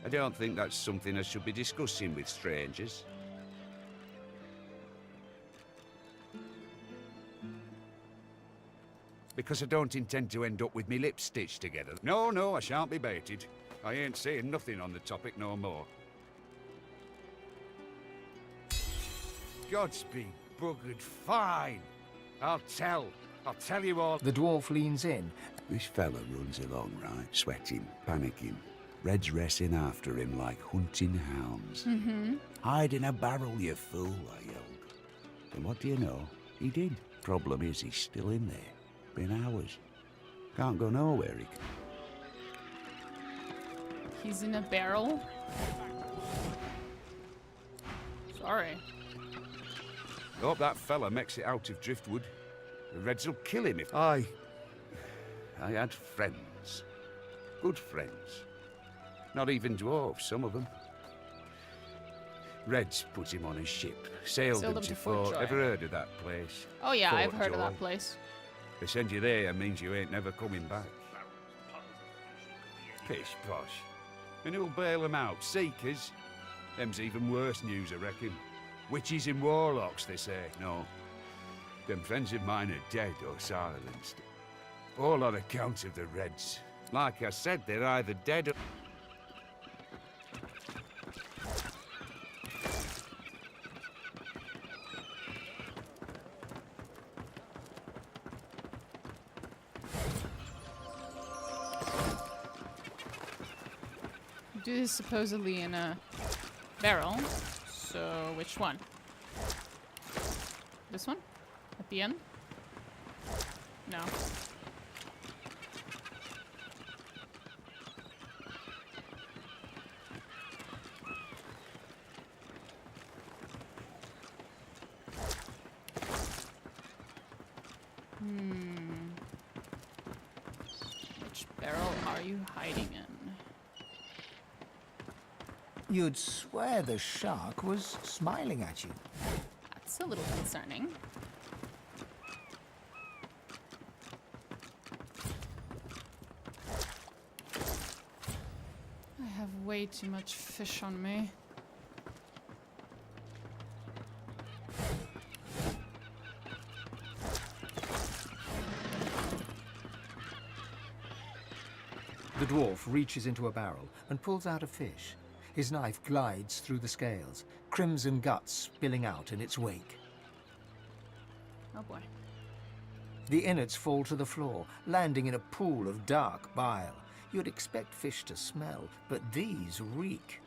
I don't think that's something I should be discussing with strangers. Because I don't intend to end up with me lips stitched together. No, no, I shan't be baited. I ain't saying nothing on the topic no more. Godspeed, buggered fine. I'll tell you all. The dwarf leans in. This fella runs along, right? Sweating, panicking. Red's racing after him like hunting hounds. Hide in a barrel, you fool, I yelled. And what do you know? He did. Problem is, he's still in there. Been hours. Can't go nowhere, he can. He's in a barrel? Sorry. Hope that fella makes it out of Driftwood. The Reds will kill him if... I had friends. Good friends. Not even dwarves, some of them. Reds put him on a ship. Sailed him to Fort... Ever heard of that place? Oh yeah, Fort I've heard of Joy. that place. They send you there means you ain't never coming back. Pish posh. And who'll bail them out? Seekers? Them's even worse news, I reckon. Witches and warlocks, they say. No. Them friends of mine are dead or silenced. All on account of the Reds. Like I said, they're either dead or... Do this supposedly in a barrel. So, which one? This one? At the end? No. Which barrel are you hiding in? You'd swear the shark was smiling at you. That's a little concerning. I have way too much fish on me. The dwarf reaches into a barrel and pulls out a fish. His knife glides through the scales, crimson guts spilling out in its wake. Oh boy. The innards fall to the floor, landing in a pool of dark bile. You'd expect fish to smell, but these reek.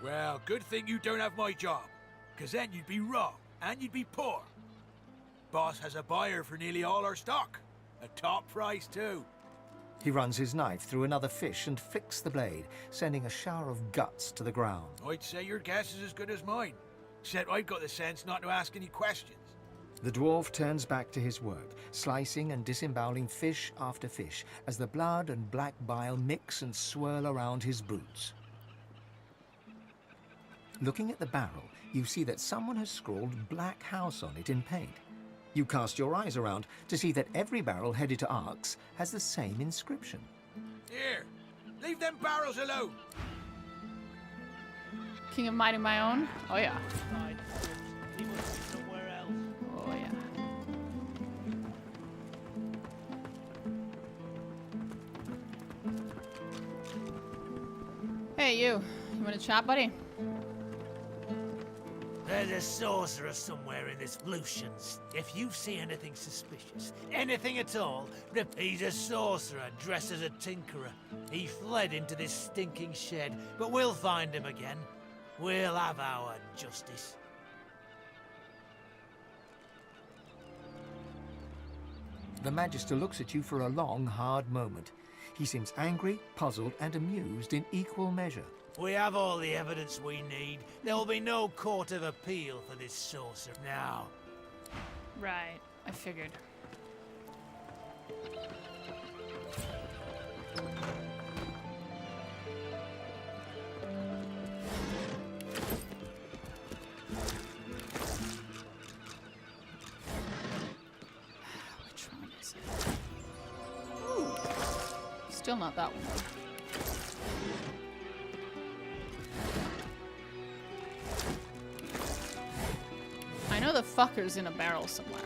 Well, good thing you don't have my job, because then you'd be raw, and you'd be poor. Boss has a buyer for nearly all our stock. A top price, too. He runs his knife through another fish and flicks the blade, sending a shower of guts to the ground. I'd say your guess is as good as mine, except I've got the sense not to ask any questions. The dwarf turns back to his work, slicing and disemboweling fish after fish, as the blood and black bile mix and swirl around his boots. Looking at the barrel, you see that someone has scrawled Black House on it in paint. You cast your eyes around to see that every barrel headed to Arx has the same inscription. Here, leave them barrels alone. King of Might and My Own? Oh yeah. Oh yeah. Hey you wanna chat, buddy? There's a sorcerer somewhere in this Lucians. If you see anything suspicious, anything at all, he's a sorcerer dressed as a tinkerer. He fled into this stinking shed, but we'll find him again. We'll have our justice. The Magister looks at you for a long, hard moment. He seems angry, puzzled, and amused in equal measure. We have all the evidence we need. There will be no court of appeal for this sorcerer now. Right, I figured. Which one is it? Ooh. Still not that one though. I know the fucker's in a barrel somewhere.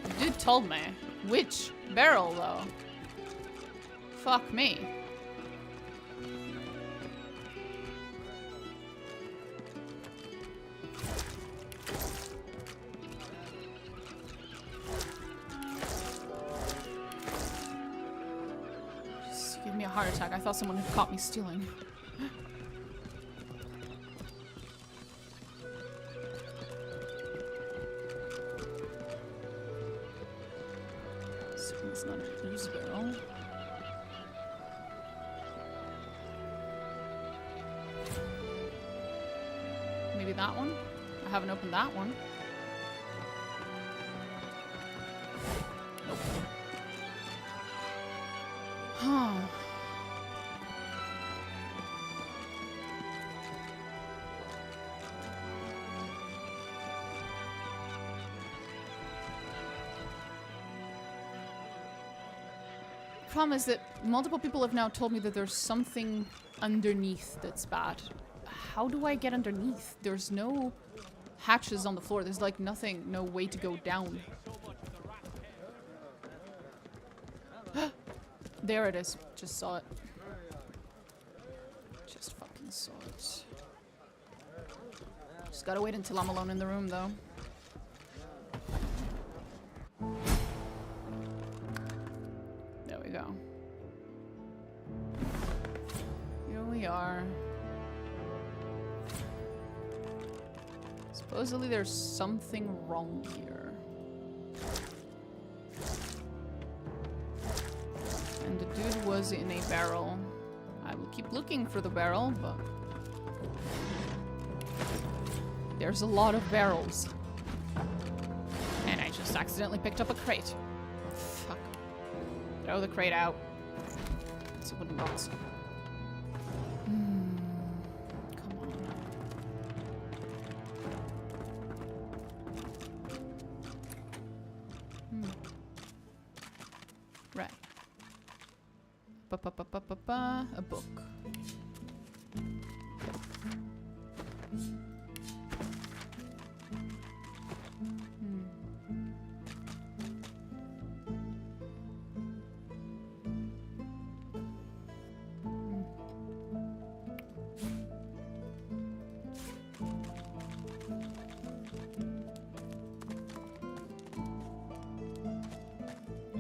The dude told me. Which barrel, though? Fuck me. Just give me a heart attack. I thought someone had caught me stealing. It's not a booze barrel. Maybe that one? I haven't opened that one. Nope. Huh. Problem is that multiple people have now told me that there's something underneath that's bad. How do I get underneath? There's no hatches on the floor. There's like nothing, no way to go down. There it is. Just saw it. Just fucking saw it. Just gotta wait until I'm alone in the room though. Go. Here we are. Supposedly there's something wrong here. And the dude was in a barrel. I will keep looking for the barrel, but there's a lot of barrels. And I just accidentally picked up a crate. Fuck. Throw the crate out. It's a wooden box. Come on. Right. A book.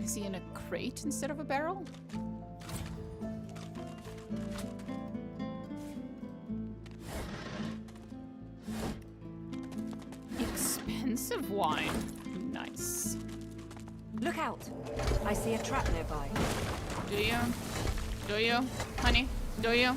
Is he in a crate instead of a barrel? Expensive wine. Nice. Look out! I see a trap nearby. Do you? Do you? Honey? Do you?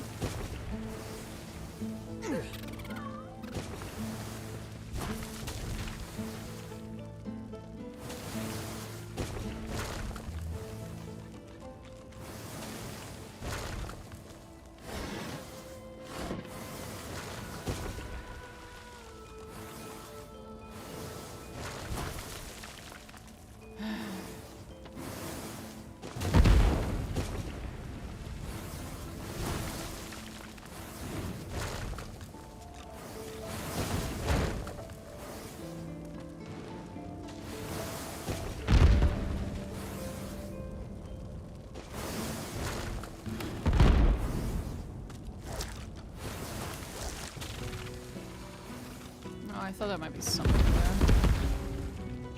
I thought there might be something there.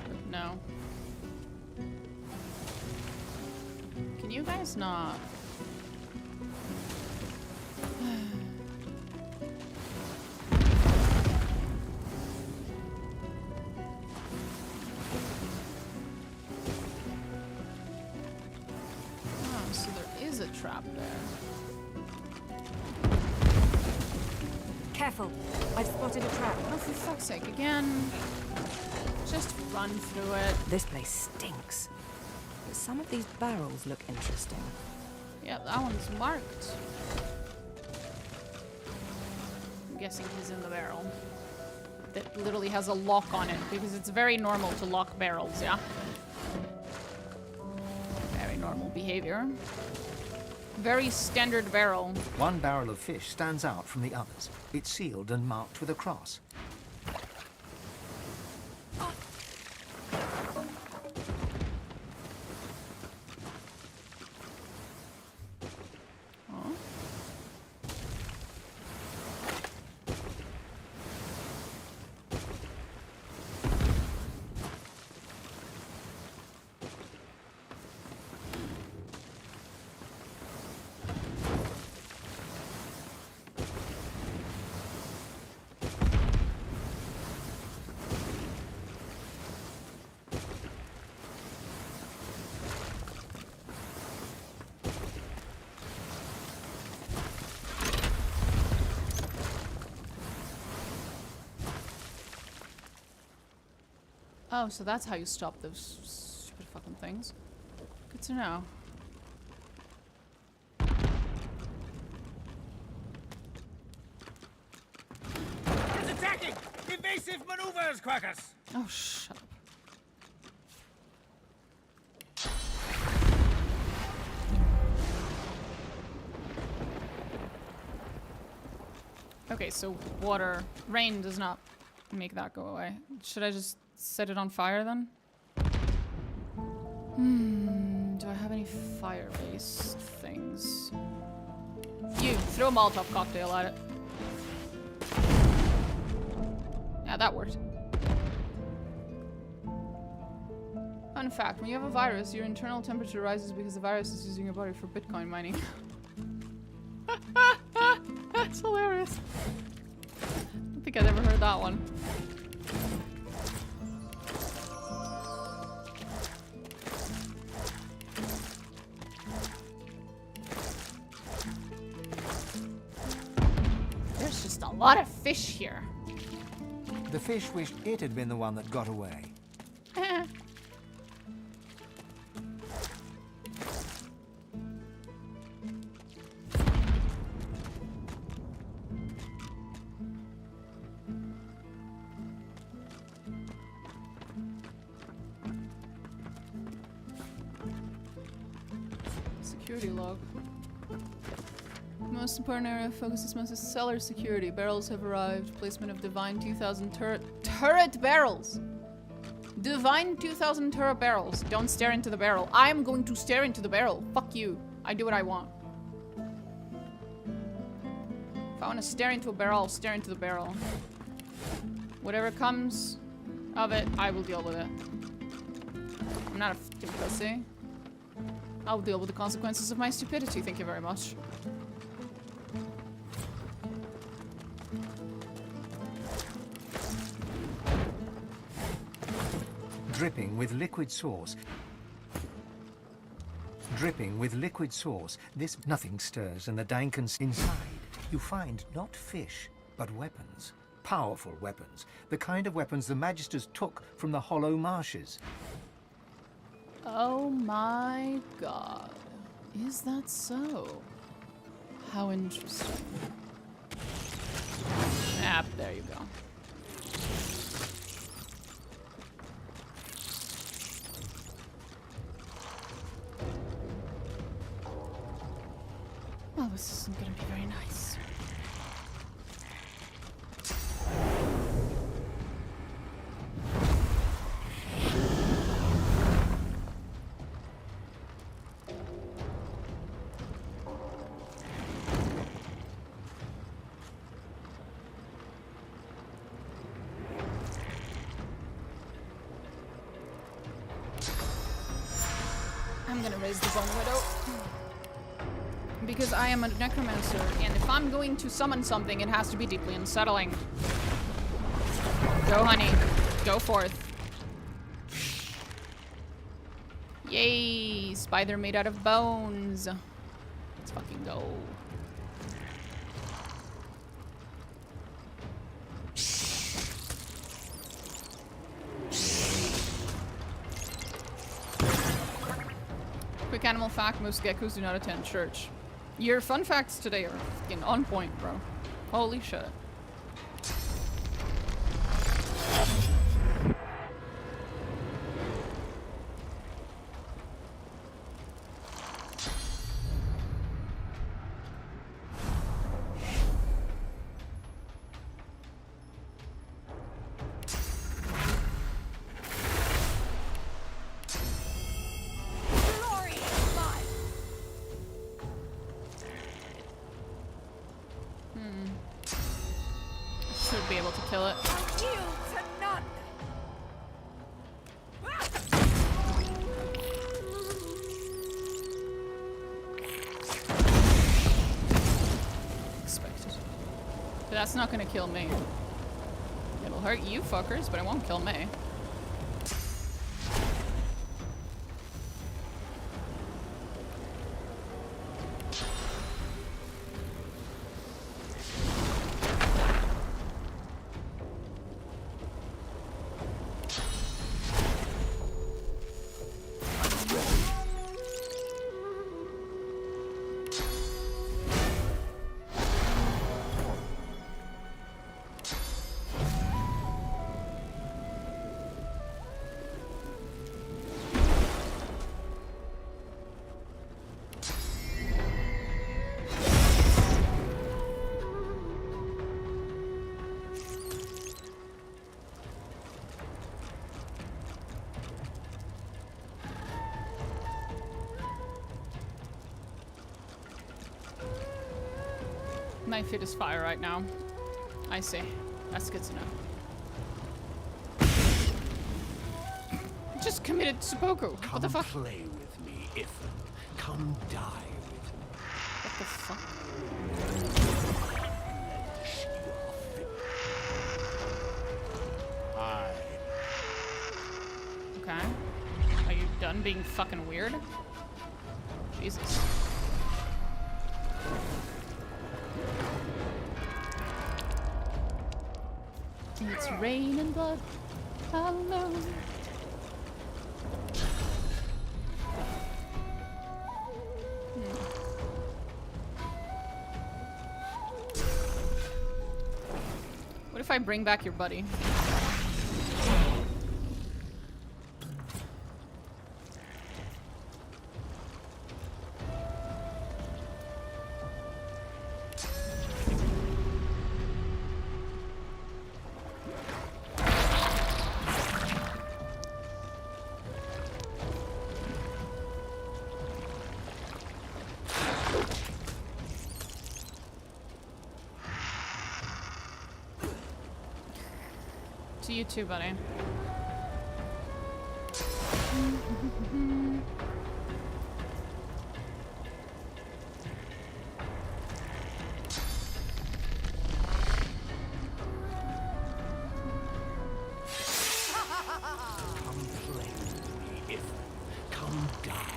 But no. Can you guys not? Oh, so there is a trap there. Careful. I've spotted a trap. Oh, for fuck's sake, again. Just run through it. This place stinks. But some of these barrels look interesting. Yep, that one's marked. I'm guessing he's in the barrel. That literally has a lock on it, because it's very normal to lock barrels, yeah? Very normal behavior. Very standard barrel. One barrel of fish stands out from the others. It's sealed and marked with a cross. Oh, so that's how you stop those stupid fucking things. Good to know. He's attacking! Evasive maneuvers, Quackers! Oh, shut up. Okay, so water, rain does not make that go away. Should I just set it on fire then? Do I have any fire-based things? You, throw a Molotov cocktail at it. Yeah, that worked. Fun fact, when you have a virus, your internal temperature rises because the virus is using your body for Bitcoin mining. That's hilarious. I don't think I'd ever heard that one. There's just a lot of fish here. The fish wished it had been the one that got away. Security log. Most important area of focus this month is cellar security. Barrels have arrived. Placement of Divine 2000 turret barrels. Divine 2000 turret barrels. Don't stare into the barrel. I am going to stare into the barrel. Fuck you. I do what I want. If I want to stare into a barrel, I'll stare into the barrel. Whatever comes of it, I will deal with it. I'm not a fucking pussy. I'll deal with the consequences of my stupidity, thank you very much. Dripping with liquid sauce. Dripping with liquid sauce. This nothing stirs and the dankens inside. You find not fish, but weapons. Powerful weapons. The kind of weapons the Magisters took from the Hollow Marshes. Oh my god. Is that so? How interesting. Ah, there you go. Well, this isn't gonna be very nice. I'm gonna raise the Bone Widow. Because I am a necromancer, and if I'm going to summon something, it has to be deeply unsettling. Go, honey. Go forth. Yay! Spider made out of bones. Let's fucking go. Quick animal fact, most geckos do not attend church. Your fun facts today are fucking on point, bro. Holy shit. Should be able to kill it. Expected. But that's not gonna kill me. It'll hurt you fuckers, but it won't kill me. My feet is fire right now. I see. That's good to know. Just committed seppuku. What the fuck? Come play with me, Ifan. Come die with me. What the fuck? Okay. Are you done being fucking weird? Jesus. It's rain and blood. Hello. What if I bring back your buddy? To you too, buddy. Come play with me, Ifan. Come die.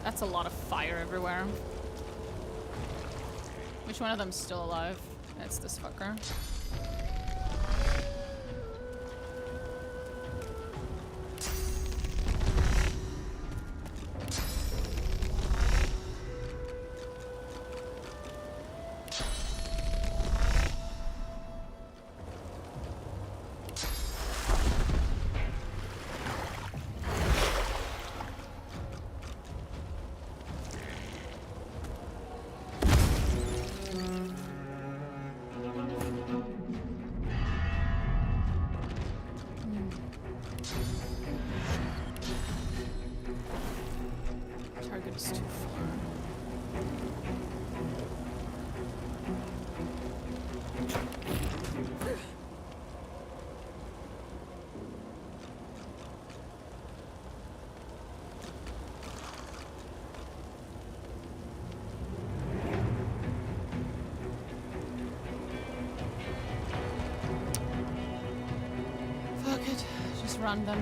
That's a lot of fire everywhere. Which one of them's still alive? It's this fucker. target is too far. Fuck it, just run them.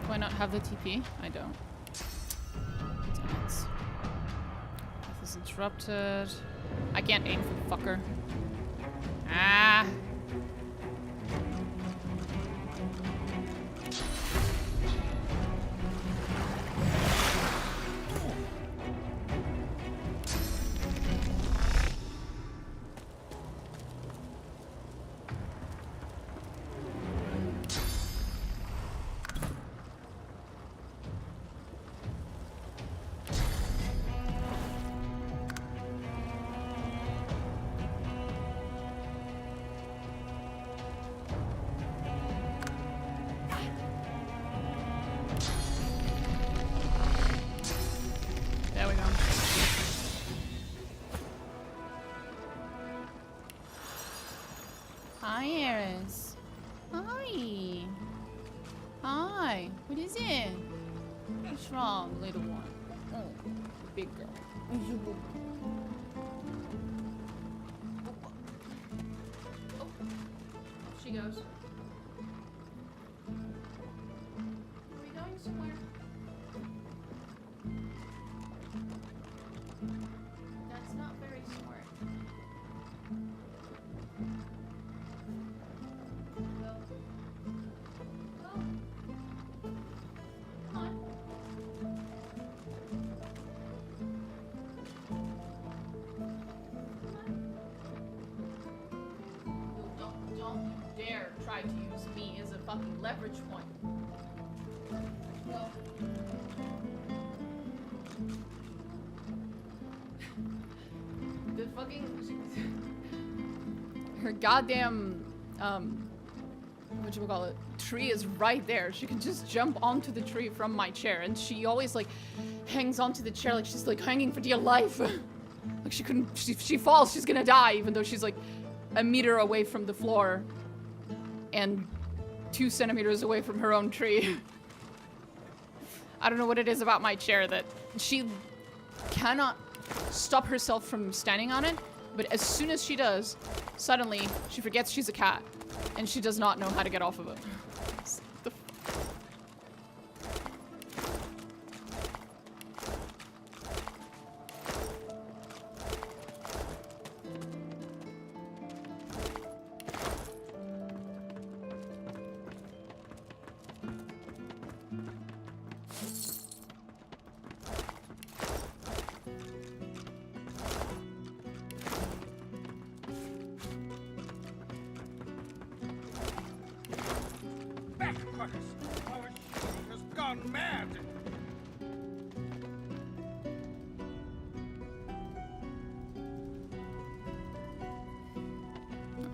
Do I not have the TP? I don't. Damn it. Path is interrupted. I can't aim for the fucker. Ah! There we go. Hi, Eris. Hi. Hi. What is it? What's wrong, little one? Oh, big girl. Oh, she goes. Are we going somewhere? That's not very smart. Go. Go. Come on. Don't you dare try to use me as a fucking leverage point. Go. The fucking her goddamn whatchamacallit tree is right there. She can just jump onto the tree from my chair, and she always like hangs onto the chair like she's like hanging for dear life. Like she couldn't, she falls, she's gonna die, even though she's like a meter away from the floor and 2 centimeters away from her own tree. I don't know what it is about my chair that she cannot stop herself from standing on it, but as soon as she does, suddenly she forgets she's a cat and she does not know how to get off of it.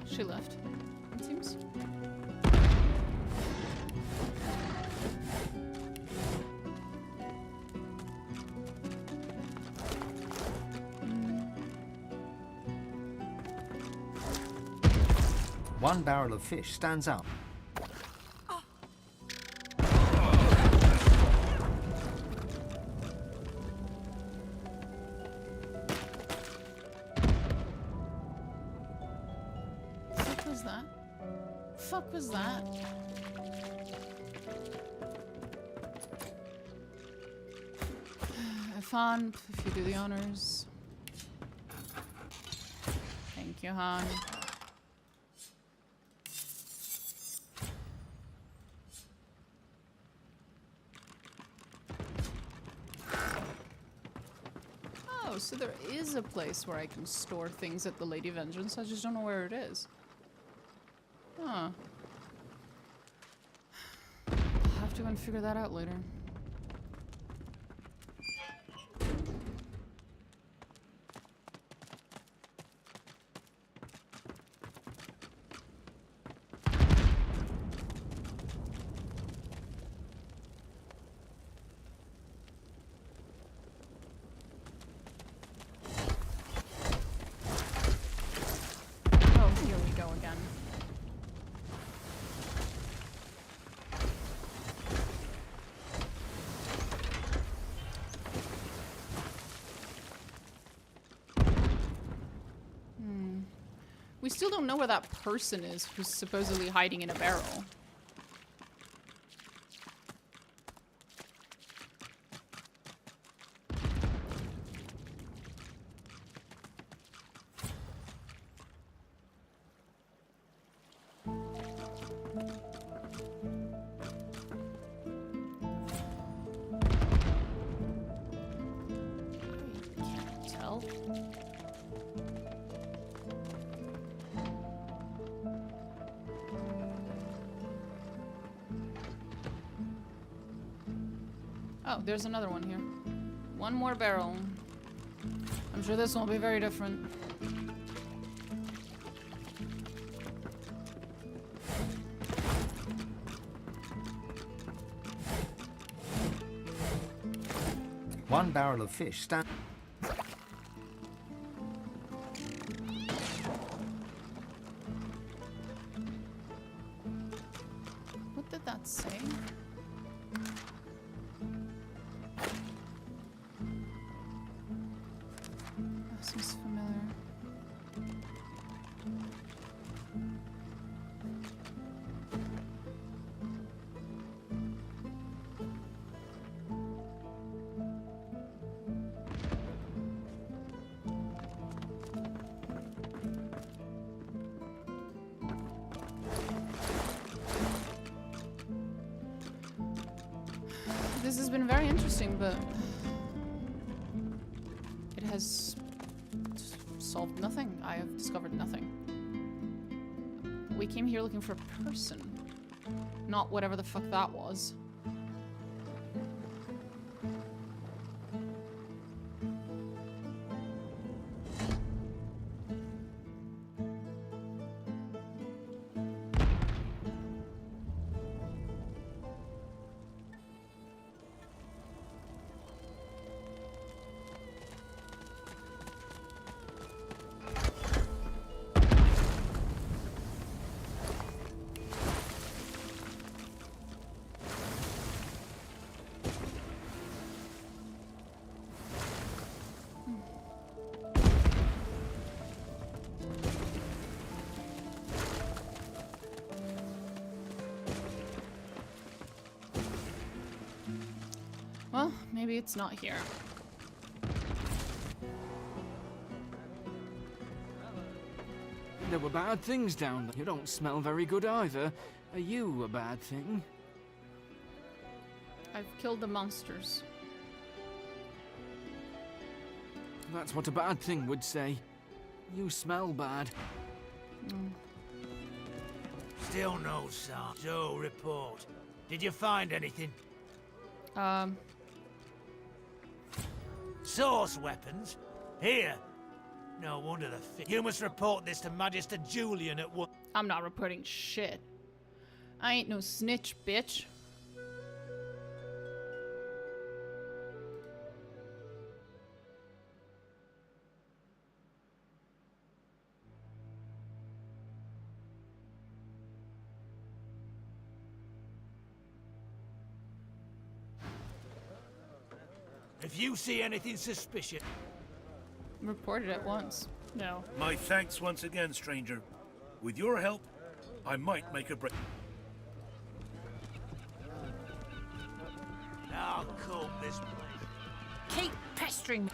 She left, it seems. One barrel of fish stands out. Fuck was that? Han, if you do the honors. Thank you, Han. Oh, so there is a place where I can store things at the Lady Vengeance. I just don't know where it is. Huh. I'll have to go and figure that out later. We still don't know where that person is who's supposedly hiding in a barrel. Can't tell. Oh, there's another one here. One more barrel. I'm sure this won't be very different. One barrel of fish stand. What did that say? Seems familiar. This has been very interesting, but it has solved nothing. I have discovered nothing. We came here looking for a person, not whatever the fuck that was. Well, maybe it's not here. There were bad things down there. You don't smell very good either. Are you a bad thing? I've killed the monsters. That's what a bad thing would say. You smell bad. Still no sign. So, report. Did you find anything? Source weapons? Here. No wonder you must report this to Magister Julian at once. I'm not reporting shit. I ain't no snitch, bitch. If you see anything suspicious... Reported it once. No. My thanks once again, stranger. With your help, I might make a break. I'll comb this place. Keep pestering me.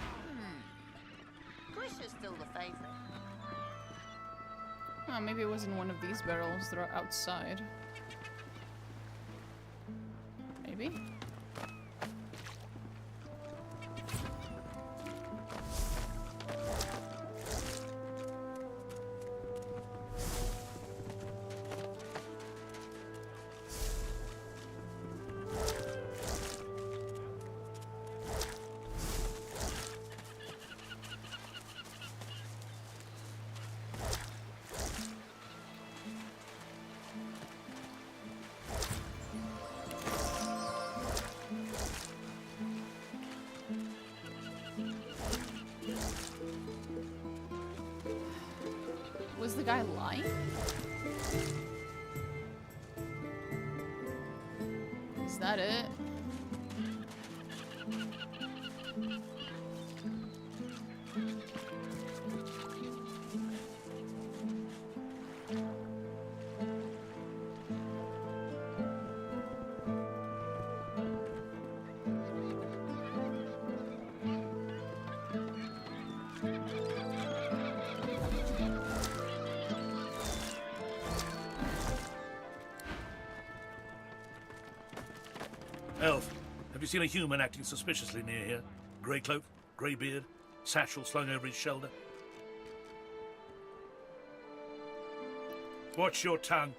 Chris is still the favorite. Oh, maybe it was in one of these barrels that are outside. Maybe? guy lying? Is that it? Elf, have you seen a human acting suspiciously near here? Grey cloak, grey beard, satchel slung over his shoulder. Watch your tongue.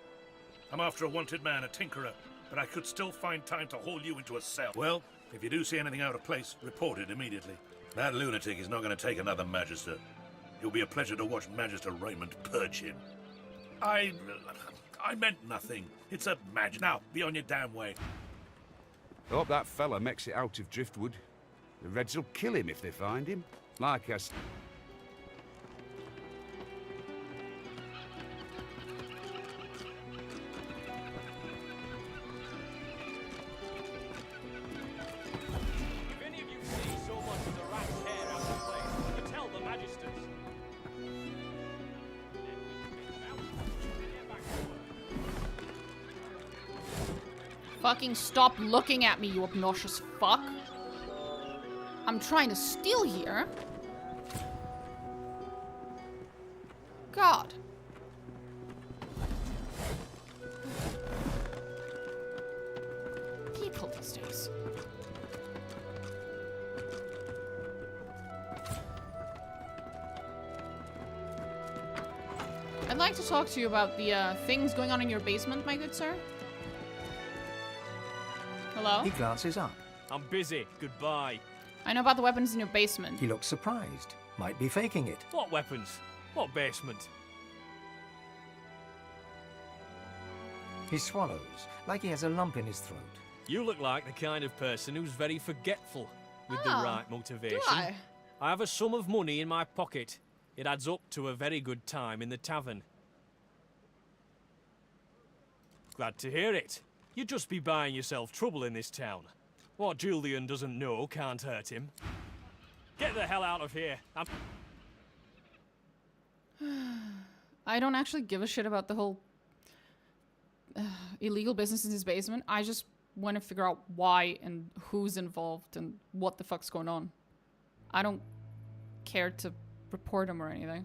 I'm after a wanted man, a tinkerer, but I could still find time to haul you into a cell. Well, if you do see anything out of place, report it immediately. That lunatic is not going to take another Magister. It'll be a pleasure to watch Magister Raymond purge him. I meant nothing. It's a Now, be on your damn way. I hope that fella makes it out of Driftwood. The Reds will kill him if they find him. Like us. If any of you see so much as a rat's hair out of place, you tell the Magisters. Fucking stop looking at me, you obnoxious fuck. I'm trying to steal here. God. People these days. I'd like to talk to you about the things going on in your basement, my good sir. Hello? He glances up. I'm busy. Goodbye. I know about the weapons in your basement. He looks surprised. Might be faking it. What weapons? What basement? He swallows, like he has a lump in his throat. You look like the kind of person who's very forgetful with the right motivation. Do I? I have a sum of money in my pocket. It adds up to a very good time in the tavern. Glad to hear it. You'd just be buying yourself trouble in this town. What Julian doesn't know can't hurt him. Get the hell out of here. I don't actually give a shit about the whole illegal business in his basement. I just want to figure out why and who's involved and what the fuck's going on. I don't care to report him or anything.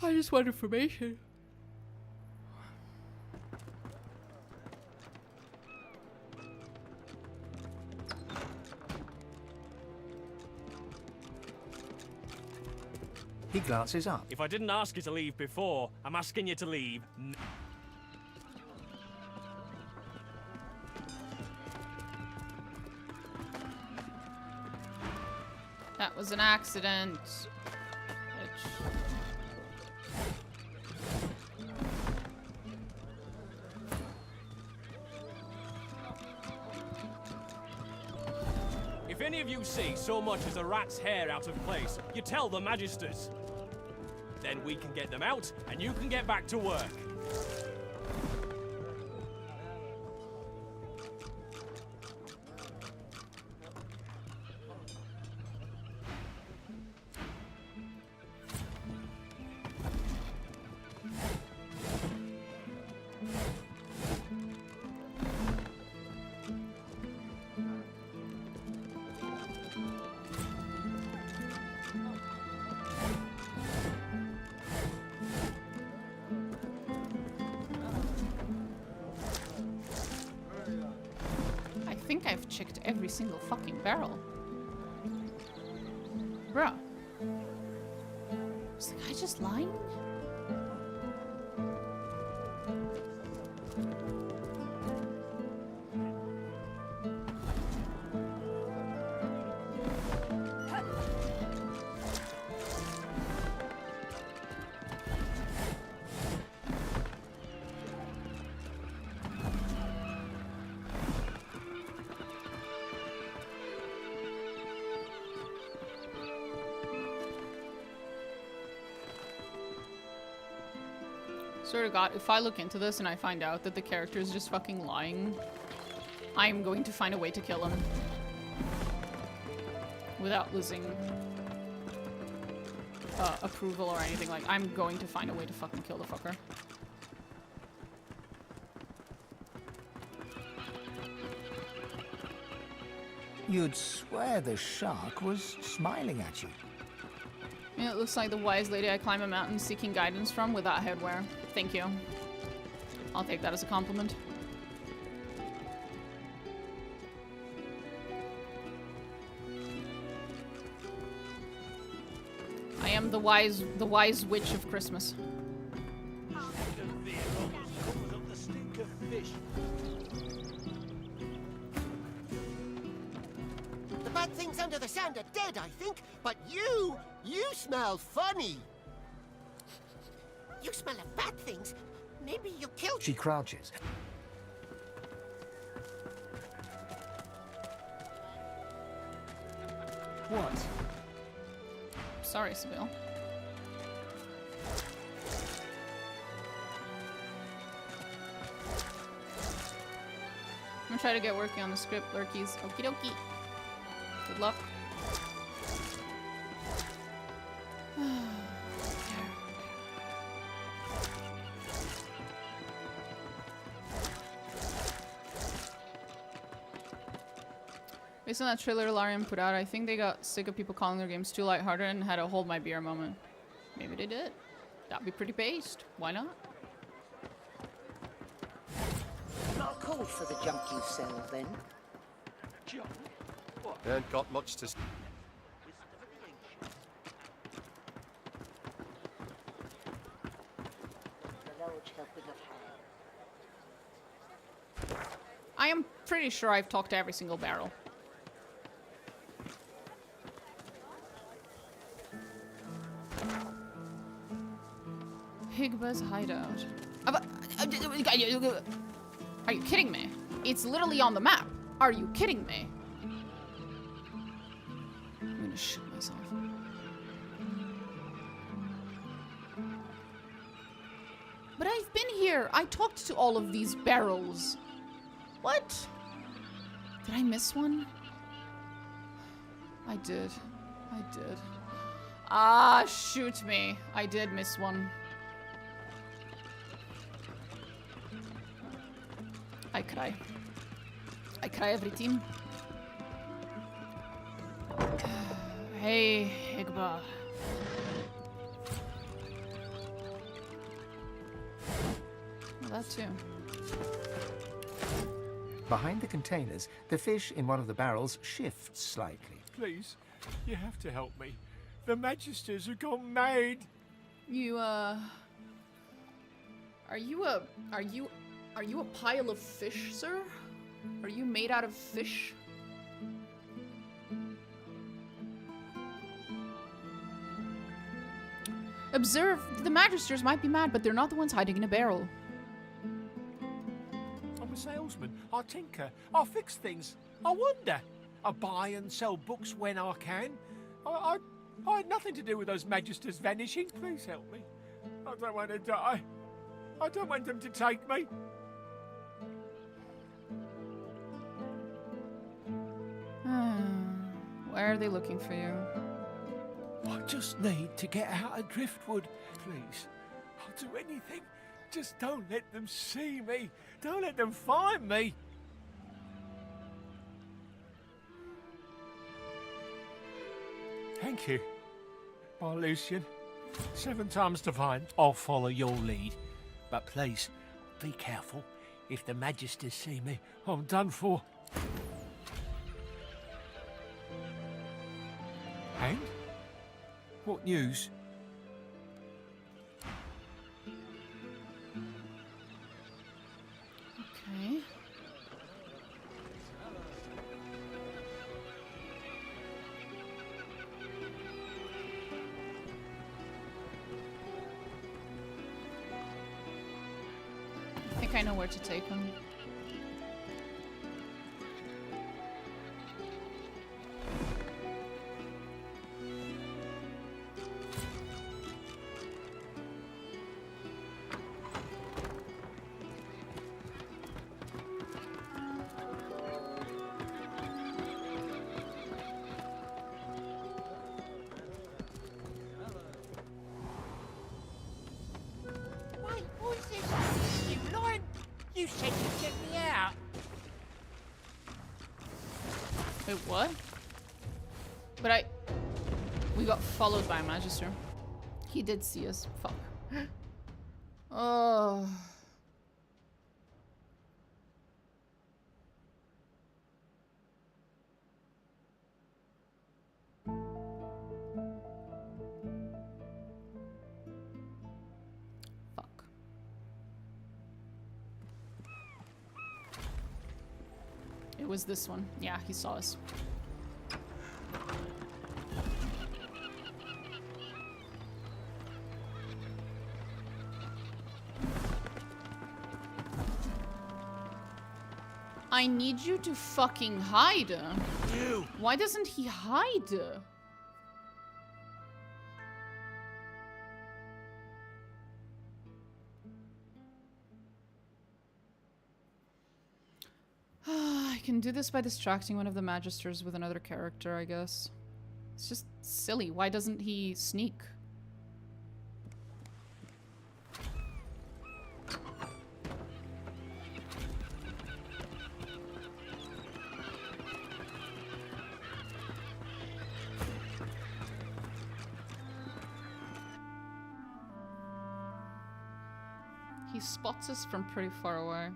I just want information. He glances up. If I didn't ask you to leave before, I'm asking you to leave. That was an accident. If any of you see so much as a rat's hair out of place, you tell the Magisters. Then we can get them out, and you can get back to work. I think I've checked every single fucking barrel. Bruh. Was the guy just lying? Swear to God, if I look into this and I find out that the character is just fucking lying, I'm going to find a way to kill him. Without losing approval or anything. Like, I'm going to find a way to fucking kill the fucker. You'd swear the shark was smiling at you. Yeah, it looks like the wise lady I climb a mountain seeking guidance from without headwear. Thank you. I'll take that as a compliment. I am the wise witch of Christmas. The bad things under the sand are dead, I think, but you smell funny. You smell of bad things. Maybe you killed... She crouches. What? Sorry, Sibyl. I'm gonna try to get working on the script, lurkies. Okie dokie. Good luck. Based on that trailer Larian put out, I think they got sick of people calling their games too lighthearted and had a hold my beer moment. Maybe they did. That'd be pretty based. Why not? Not a call for the junk you sell, then? Junk? What? Ain't got much to... I am pretty sure I've talked to every single barrel. Higba's hideout. Are you kidding me? It's literally on the map. Are you kidding me? I'm gonna shit myself. But I've been here. I talked to all of these barrels. What? Did I miss one? I did. I did. Ah, shoot me. I did miss one. I cry. I cry every team. Hey, Higba. Well, that too. Behind the containers, the fish in one of the barrels shifts slightly. Please, you have to help me. The Magisters have gone mad. You, Are you a pile of fish, sir? Are you made out of fish? Observe, the Magisters might be mad, but they're not the ones hiding in a barrel. I'm a salesman. I tinker. I fix things. I wonder. I buy and sell books when I can. I had nothing to do with those Magisters vanishing. Please help me. I don't want to die. I don't want them to take me. Where are they looking for you? I just need to get out of Driftwood. Please. I'll do anything. Just don't let them see me. Don't let them find me. Thank you. Bye, Lucian. 7 times divine. I'll follow your lead. But please, be careful. If the Magisters see me, I'm done for. And? What news? Okay. I think I know where to take him. You said you'd get me out. Wait, what? But we got followed by a Magister. He did see us. Fuck. Oh. Fuck. It was this one. Yeah, he saw us. I need you to fucking hide. You. Why doesn't he hide? I can do this by distracting one of the Magisters with another character, I guess. It's just silly. Why doesn't he sneak? He spots us from pretty far away.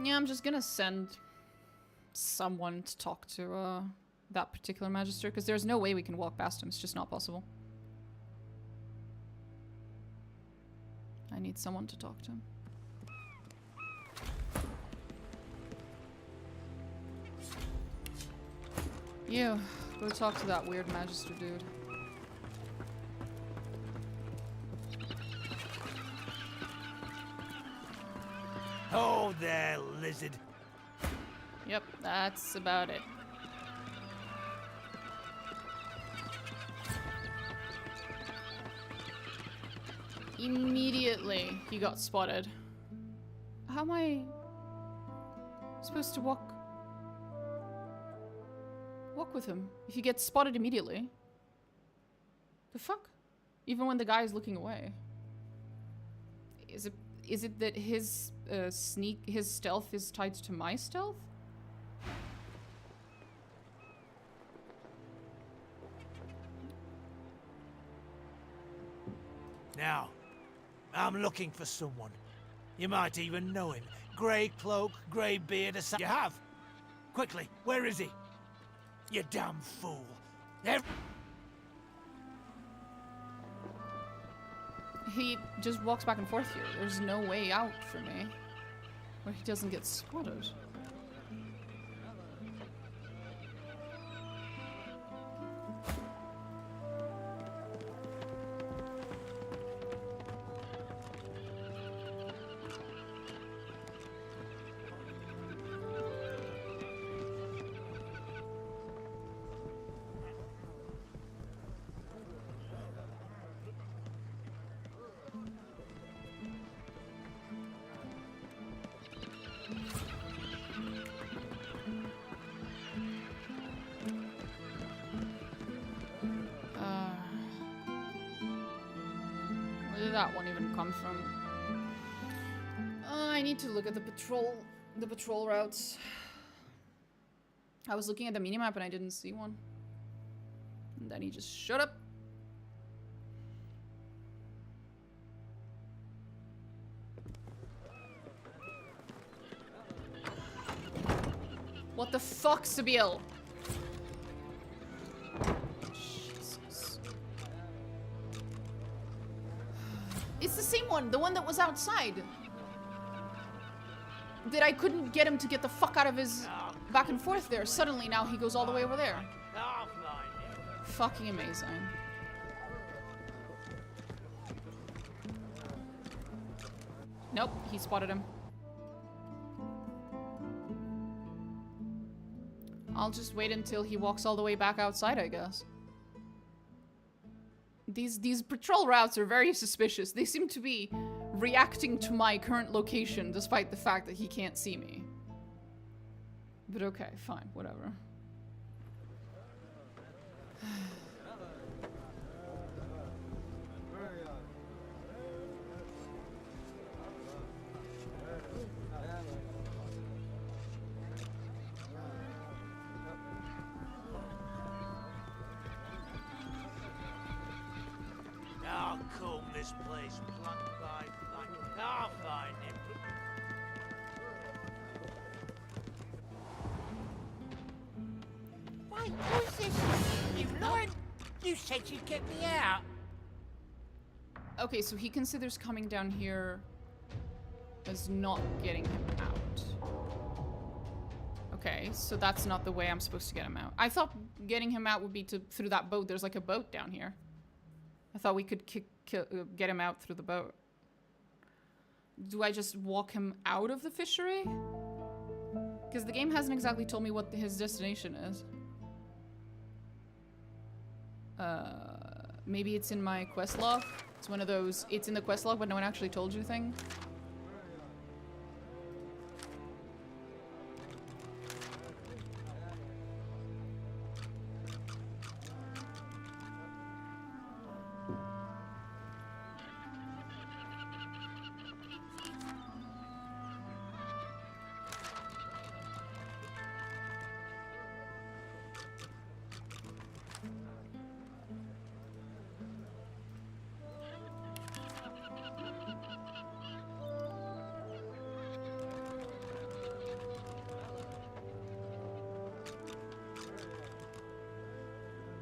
Yeah, I'm just gonna send someone to talk to that particular Magister, because there's no way we can walk past him. It's just not possible. I need someone to talk to him. You, go talk to that weird Magister dude. Oh, there, lizard. Yep, that's about it. Immediately, he got spotted. How am I supposed to walk with him if he gets spotted immediately? The fuck? Even when the guy is looking away. Is it that his his stealth is tied to my stealth? Now, I'm looking for someone. You might even know him. Grey cloak, grey beard, or something. You have? Quickly, where is he? You damn fool. He just walks back and forth here. There's no way out for me where he doesn't get spotted. That one even come from? I need to look at the patrol routes. I was looking at the minimap and I didn't see one. And then he just showed up. What the fuck, Sabil? It's the same one, the one that was outside. That I couldn't get him to get the fuck out of his back and forth there. Suddenly now he goes all the way over there. Fucking amazing. Nope, he spotted him. I'll just wait until he walks all the way back outside, I guess. These patrol routes are very suspicious. They seem to be reacting to my current location despite the fact that he can't see me. But okay, fine, whatever. this place plank by plank. I'll find him. Wait, who's this? You lied. You said you'd get me out. Okay, so he considers coming down here as not getting him out. Okay, so that's not the way I'm supposed to get him out. I thought getting him out would be through that boat. There's like a boat down here. I thought we could get him out through the boat. Do I just walk him out of the fishery? Because the game hasn't exactly told me what his destination is. Maybe it's in my quest log. It's one of those, it's in the quest log, but no one actually told you thing.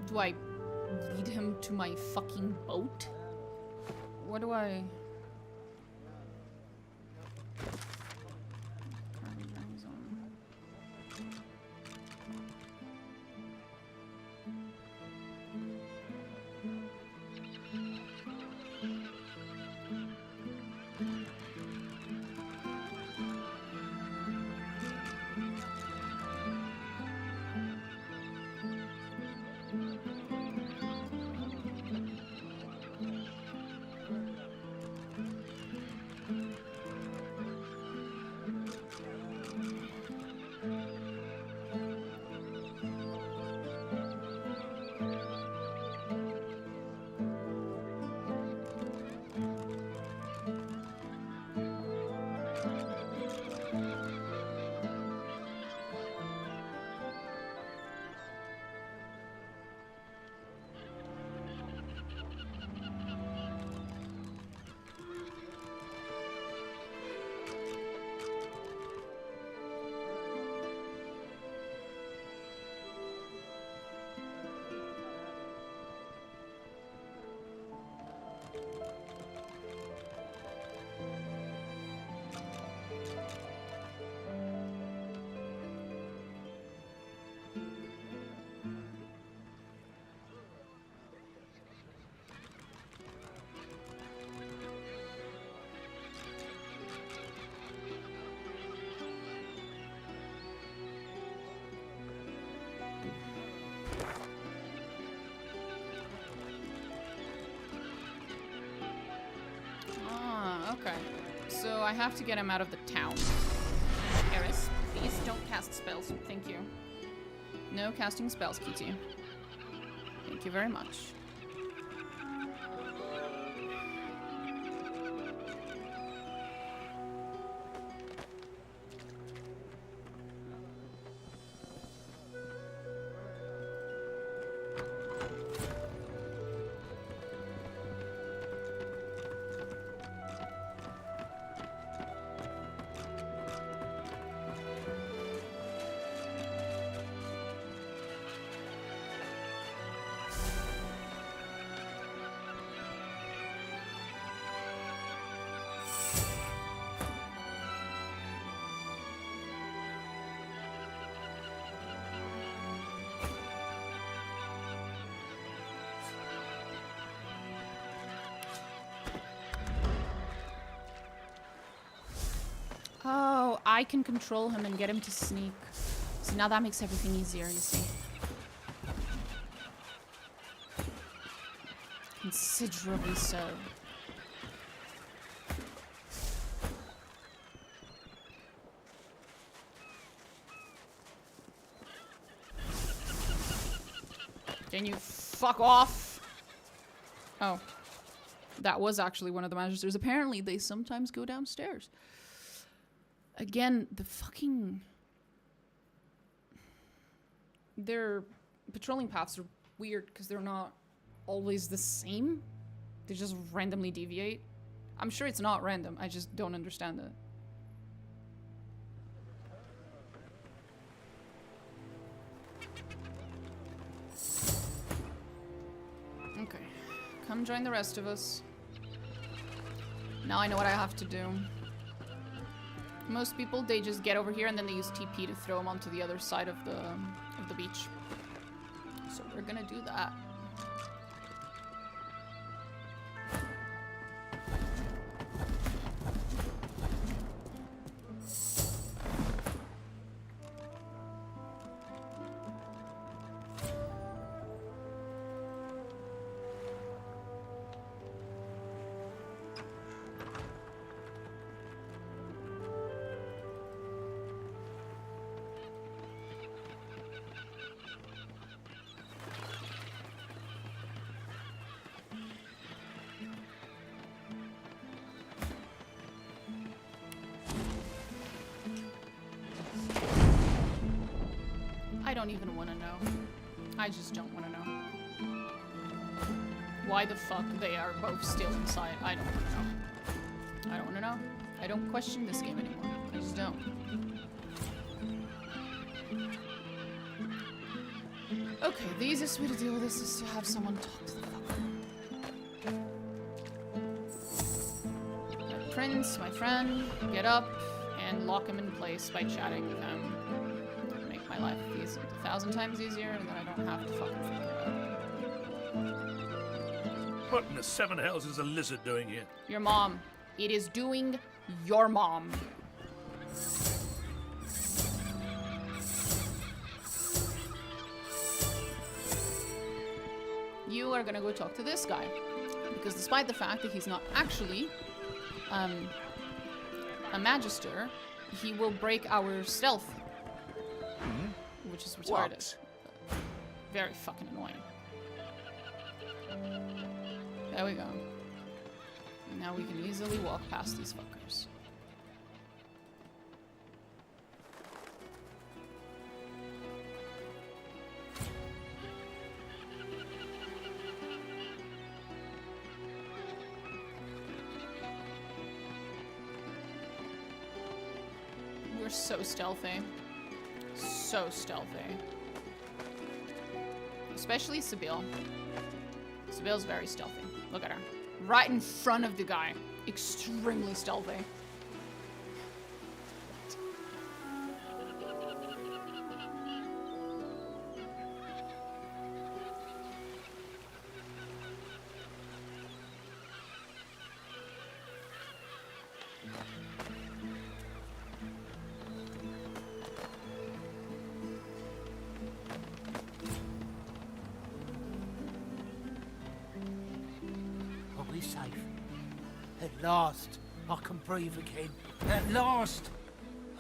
Do I lead him to my fucking boat? What do I... Okay, so I have to get him out of the town. Eris, please don't cast spells. Thank you. No casting spells, Kitty. Thank you very much. Oh, I can control him and get him to sneak. So now that makes everything easier, you see. Considerably so. Can you fuck off? Oh. That was actually one of the magisters. Apparently, they sometimes go downstairs. Again, the fucking... Their patrolling paths are weird because they're not always the same. They just randomly deviate. I'm sure it's not random. I just don't understand it. Okay. Come join the rest of us. Now I know what I have to do. Most people, they just get over here and then they use TP to throw them onto the other side of the beach. So we're gonna do that. I don't even want to know. I just don't want to know. Why the fuck they are both still inside, I don't want to know. I don't want to know. I don't question this game anymore. I just don't. Okay, the easiest way to deal with this is to have someone talk to the fucker. My prince, my friend, get up and lock him in place by chatting with him. Make my life 1,000 times easier, and then I don't have to fucking figure it out. What in the seven hells is a lizard doing here? Your mom. It is doing your mom. You are gonna go talk to this guy. Because despite the fact that he's not actually a magister, he will break our stealth. Which is retarded. Very fucking annoying. There we go. Now we can easily walk past these fuckers. We're so stealthy. So stealthy. Especially Sibyl. Sibyl's very stealthy. Look at her. Right in front of the guy. Extremely stealthy. Safe. At last, I can breathe again. At last!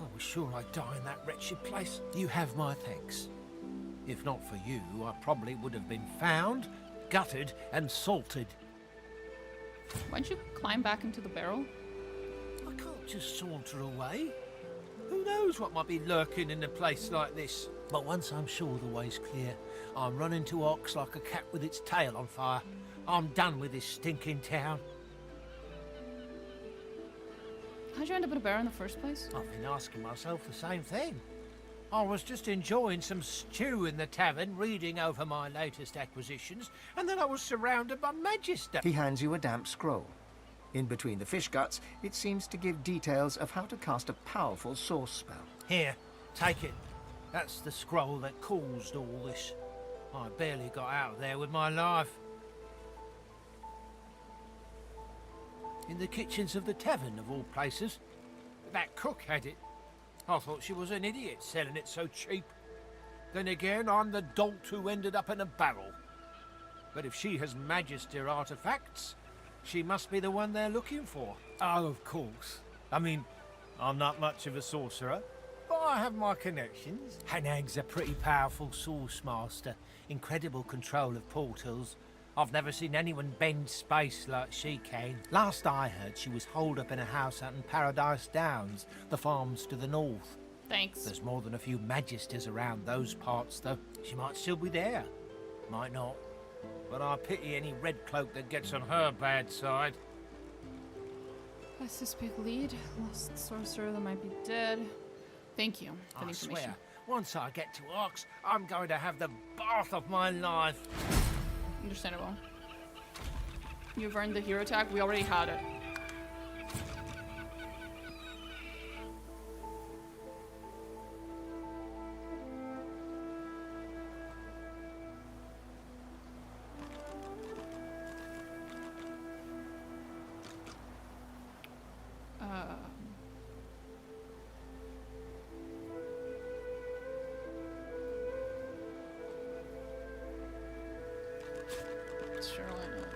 I was sure I'd die in that wretched place. You have my thanks. If not for you, I probably would have been found, gutted, and salted. Why don't you climb back into the barrel? I can't just saunter away. Who knows what might be lurking in a place like this? But once I'm sure the way's clear, I'm running to Ox like a cat with its tail on fire. I'm done with this stinking town. How'd you end up in a barrel in the first place? I've been asking myself the same thing. I was just enjoying some stew in the tavern, reading over my latest acquisitions, and then I was surrounded by magister. He hands you a damp scroll. In between the fish guts, it seems to give details of how to cast a powerful source spell. Here, take it. That's the scroll that caused all this. I barely got out of there with my life. In the kitchens of the tavern, of all places. That cook had it. I thought she was an idiot selling it so cheap. Then again, I'm the dolt who ended up in a barrel. But if she has Magister artifacts, she must be the one they're looking for. Oh, of course. I mean, I'm not much of a sorcerer, but I have my connections. Hanag's a pretty powerful source master. Incredible control of portals. I've never seen anyone bend space like she can. Last I heard, she was holed up in a house out in Paradise Downs, the farms to the north. Thanks. There's more than a few magisters around those parts, though. She might still be there. Might not. but I pity any red cloak that gets on her bad side. I suspect lead. Lost sorcerer that might be dead. Thank you for the I information. swear, once I get to Arx, I'm going to have the bath of my life. Understandable. You've earned the hero tag. We already had it. Sure, why not?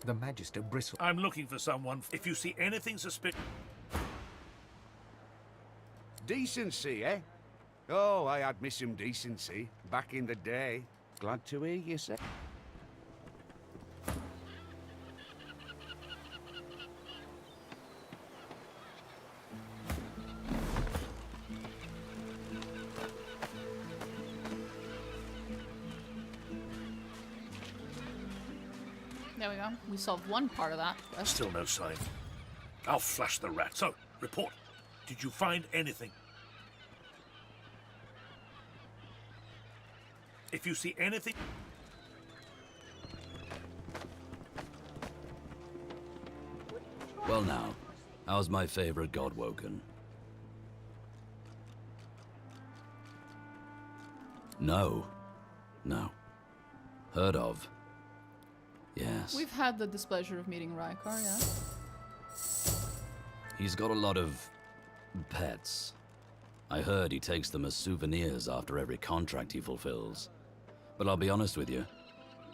The Magister bristled. I'm looking for someone. If you see anything suspicious... Decency, eh? Oh, I had me some decency back in the day. Glad to hear you say. There we go. We solved one part of that quest. Still no sign. I'll flash the rat. So, report. Did you find anything? If you see anything... Well now, how's my favorite god woken? No. No. Heard of. Yes. We've had the displeasure of meeting Rykar, yeah? He's got a lot of pets. I heard he takes them as souvenirs after every contract he fulfills. But I'll be honest with you,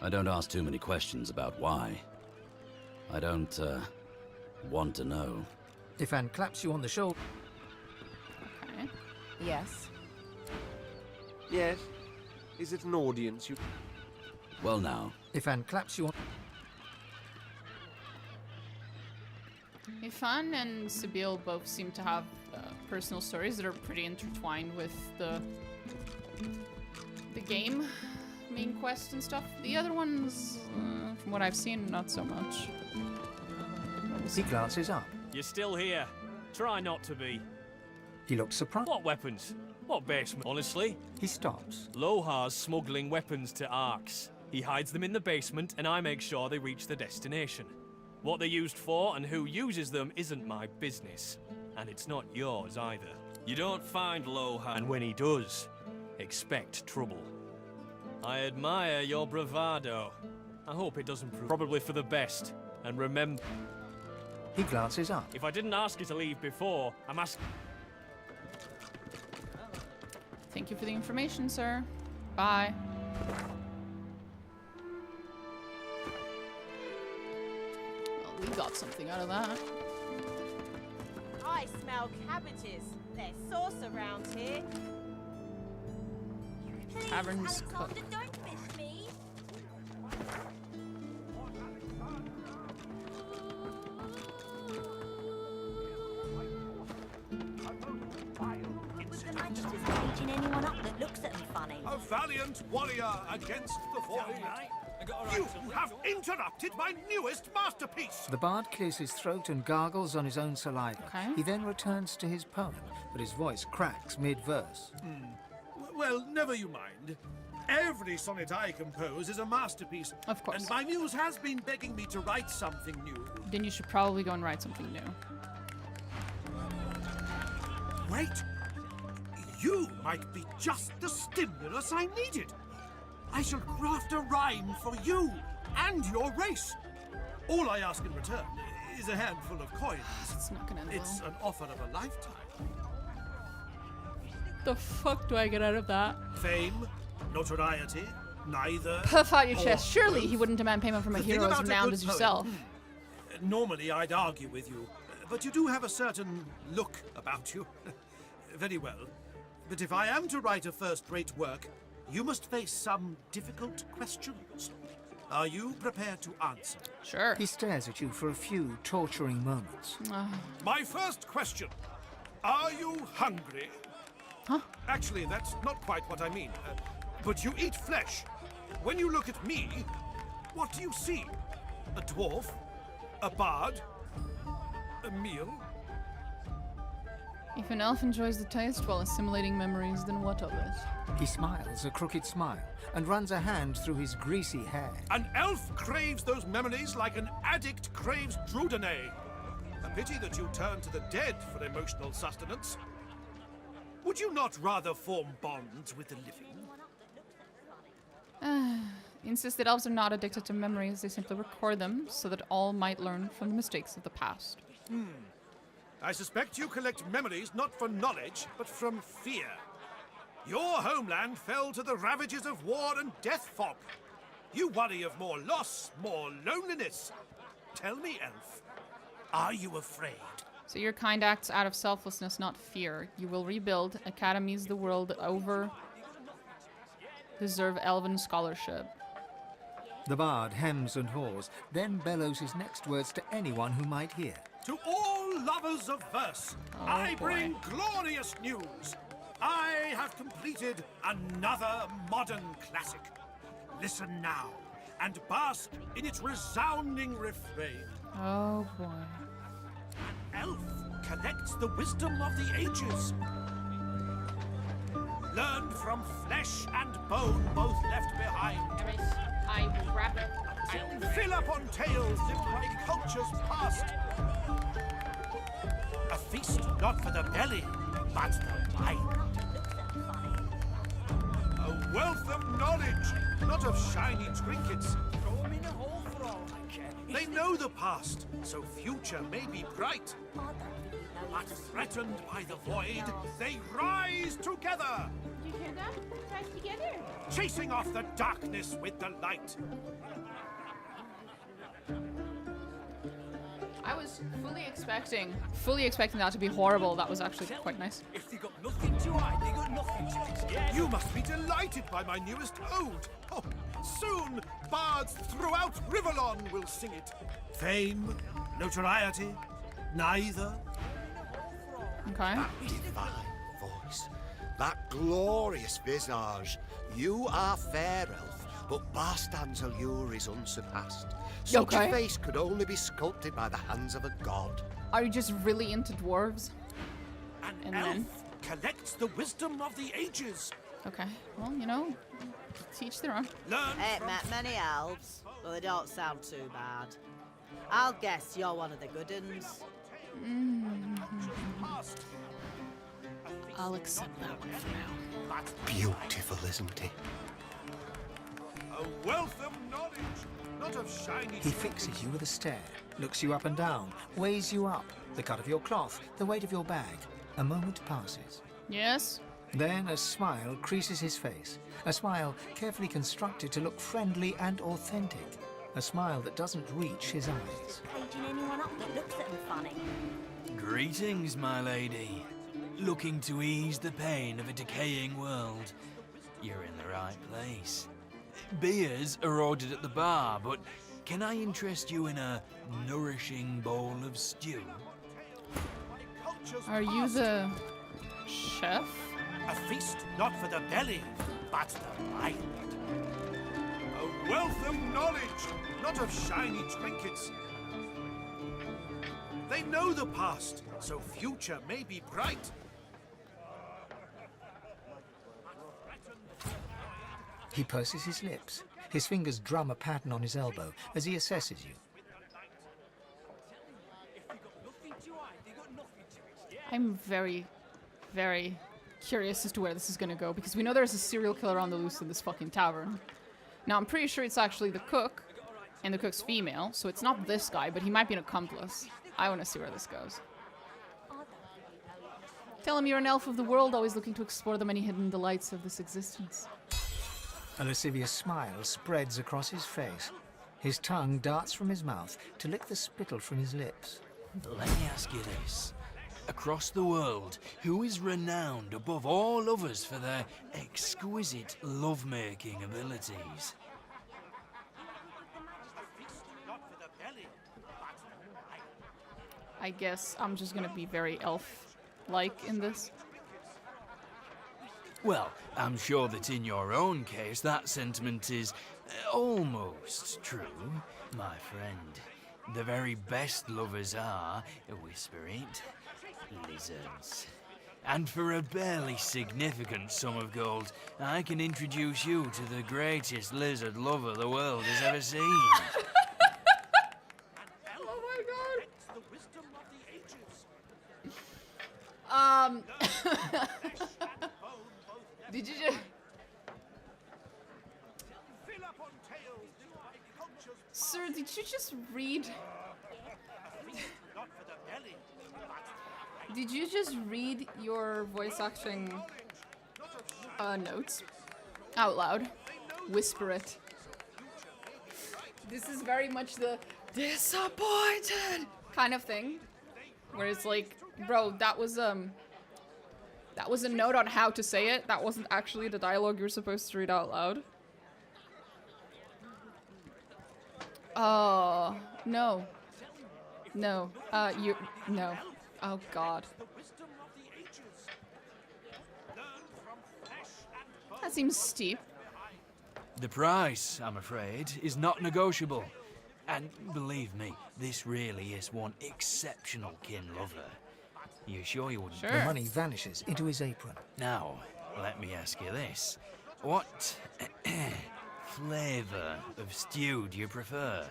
I don't ask too many questions about why. I don't, want to know. Ifan claps you on the shoulder. Okay. Yes. Yes. Is it an audience you... Well now. Ifan claps you on... Ifan and Sibyl both seem to have personal stories that are pretty intertwined with the game, main quest and stuff. The other ones, from what I've seen, not so much. He glances up. You're still here. Try not to be. He looks surprised. What weapons? What basement? Honestly? He stops. Lohar's smuggling weapons to Arx. He hides them in the basement, and I make sure they reach the destination. What they're used for and who uses them isn't my business. And it's not yours either. You don't find Lohar, and when he does, expect trouble. I admire your bravado. I hope it doesn't prove probably for the best. And remember... He glances up. If I didn't ask you to leave before, I'm asking... Thank you for the information, sir. Bye. Well, we got something out of that. I smell cabbages. There's sauce around here. Please, Tavern's cook. Alexander, don't miss me. Was the Magister's caging anyone up that looks at me funny? A valiant warrior against the void. You have interrupted my newest masterpiece. The bard clears his throat and gargles on his own saliva. Okay. He then returns to his poem, but his voice cracks mid-verse. Well, never you mind. Every sonnet I compose is a masterpiece. Of course. And my muse has been begging me to write something new. Then you should probably go and write something new. Wait! You might be just the stimulus I needed. I shall craft a rhyme for you and your race. All I ask in return is a handful of coins. It's not gonna end It's well. an offer of a lifetime. The fuck do I get out of that? Fame, notoriety, neither. Puff out your or chest. Surely both. he wouldn't demand payment from a The thing hero as about a renowned good as poet- yourself. Normally I'd argue with you, but you do have a certain look about you. Very well. But if I am to write a first-rate work, you must face some difficult questions. Are you prepared to answer? Sure. He stares at you for a few torturing moments. My first question. Are you hungry? Huh? Actually, that's not quite what I mean. But you eat flesh. When you look at me, what do you see? A dwarf? A bard? A meal? If an elf enjoys the taste while assimilating memories, then what of it? He smiles a crooked smile and runs a hand through his greasy hair. An elf craves those memories like an addict craves Drudene. A pity that you turn to the dead for emotional sustenance. Would you not rather form bonds with the living? He insists that elves are not addicted to memories, they simply record them so that all might learn from the mistakes of the past. I suspect you collect memories not for knowledge, but from fear. Your homeland fell to the ravages of war and death fog. You worry of more loss, more loneliness. Tell me, elf, are you afraid? So your kind acts out of selflessness, not fear. You will rebuild academies the world over. Deserve elven scholarship. The bard hems and haws, then bellows his next words to anyone who might hear. To all lovers of verse, I bring glorious news. I have completed another modern classic. Listen now, and bask in its resounding refrain. Oh boy. An elf collects the wisdom of the ages. Learned from flesh and bone, both left behind. I will grab it. Fill up on tales lived by cultures past. A feast not for the belly, but the mind. A wealth of knowledge, not of shiny trinkets. They know the past, so future may be bright. But threatened by the void, they rise together. Did you hear that? Rise together. Chasing off the darkness with the light. I was fully expecting that to be horrible. That was actually quite nice. If they got nothing to hide, they got nothing to escape. You must be delighted by my newest ode. Oh, soon bards throughout Riverlon will sing it. Fame, notoriety, neither. Okay. That divine voice, that glorious visage. You are fair, elf, but Barstan's allure is unsurpassed. Such a face could only be sculpted by the hands of a god. Are you just really into dwarves? An elf collects the wisdom of the ages. Okay, well, you know, teach their own. Ain't met many elves, but they don't sound too bad. I'll guess you're one of the good uns. I'll accept that one for now. Beautiful, isn't he? A wealth of knowledge, not of shiny. He fixes you with a stare, looks you up and down, weighs you up, the cut of your cloth, the weight of your bag. A moment passes. Yes? Then a smile creases his face, a smile carefully constructed to look friendly and authentic, a smile that doesn't reach his eyes. Paging anyone up that looks at them funny. Greetings, my lady. Looking to ease the pain of a decaying world? You're in the right place. Beers are ordered at the bar, but can I interest you in a nourishing bowl of stew? Are you the chef? A feast not for the belly, but the mind. A wealth of knowledge, not of shiny trinkets. They know the past, so future may be bright. He purses his lips. His fingers drum a pattern on his elbow as he assesses you. I'm very, very curious as to where this is going to go, because we know there's a serial killer on the loose in this fucking tavern. Now, I'm pretty sure it's actually the cook, and the cook's female, so it's not this guy, but he might be an accomplice. I want to see where this goes. Tell him you're an elf of the world, always looking to explore the many hidden delights of this existence. A lascivious smile spreads across his face. His tongue darts from his mouth to lick the spittle from his lips. Let me ask you this. Across the world, who is renowned above all others for their exquisite love-making abilities? I guess I'm just gonna be very elf-like in this. Well, I'm sure that in your own case, that sentiment is almost true, my friend. The very best lovers are, whisper it, lizards. And for a barely significant sum of gold, I can introduce you to the greatest lizard lover the world has ever seen. Oh my god. Did you just... Sir, did you just read... Did you just read your voice acting notes out loud? Whisper it. This is very much the disappointed kind of thing, where it's like, bro, that was a note on how to say it. That wasn't actually the dialogue you're supposed to read out loud. Oh, no. No. No. Oh, God. That seems steep. The price, I'm afraid, is not negotiable. And believe me, this really is one exceptional kin lover. You sure you wouldn't? The money vanishes into his apron. Now, let me ask you this. What flavour of stew do you prefer?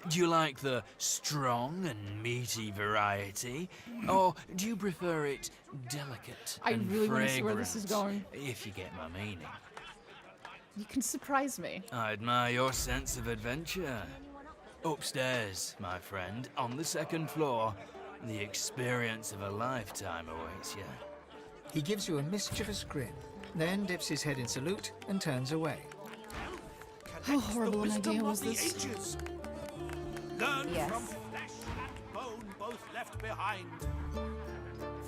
Do you like the strong and meaty variety? Or do you prefer it delicate I and really want to fragrant, see where this is going. if you get my meaning? You can surprise me. I admire your sense of adventure. Upstairs, my friend, on the second floor, the experience of a lifetime awaits you. He gives you a mischievous grin, then dips his head in salute and turns away. How horrible an idea was this? Learn Yes. from flesh and bone both left behind.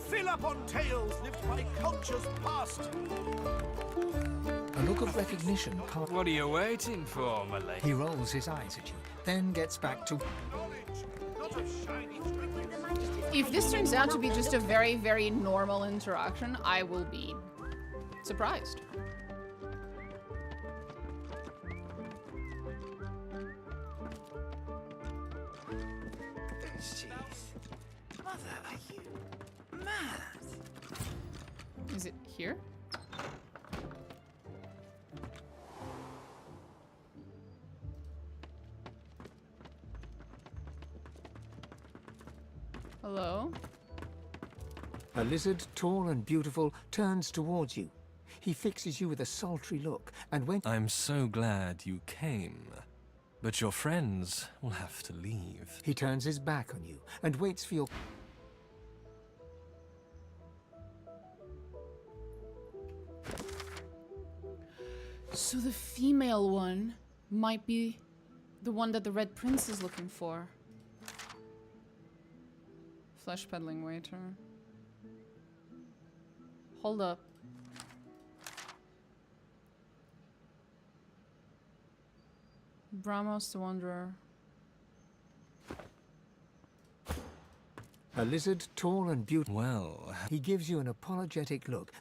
Fill up on tales lived by cultures past. A look of recognition passes. What are you waiting for, my lady? He rolls his eyes at you, then gets back to... If this turns out to be just a very, very normal interaction, I will be surprised. Jeez. Mother, are you mad? Is it here? Hello? A lizard, tall and beautiful, turns towards you. He fixes you with a sultry look, and when... I'm so glad you came. But your friends will have to leave. He turns his back on you, and waits for your... So the female one might be the one that the Red Prince is looking for. Flesh peddling waiter. Hold up. Bramos the Wanderer. A lizard, tall and beautiful. Well... He gives you an apologetic look.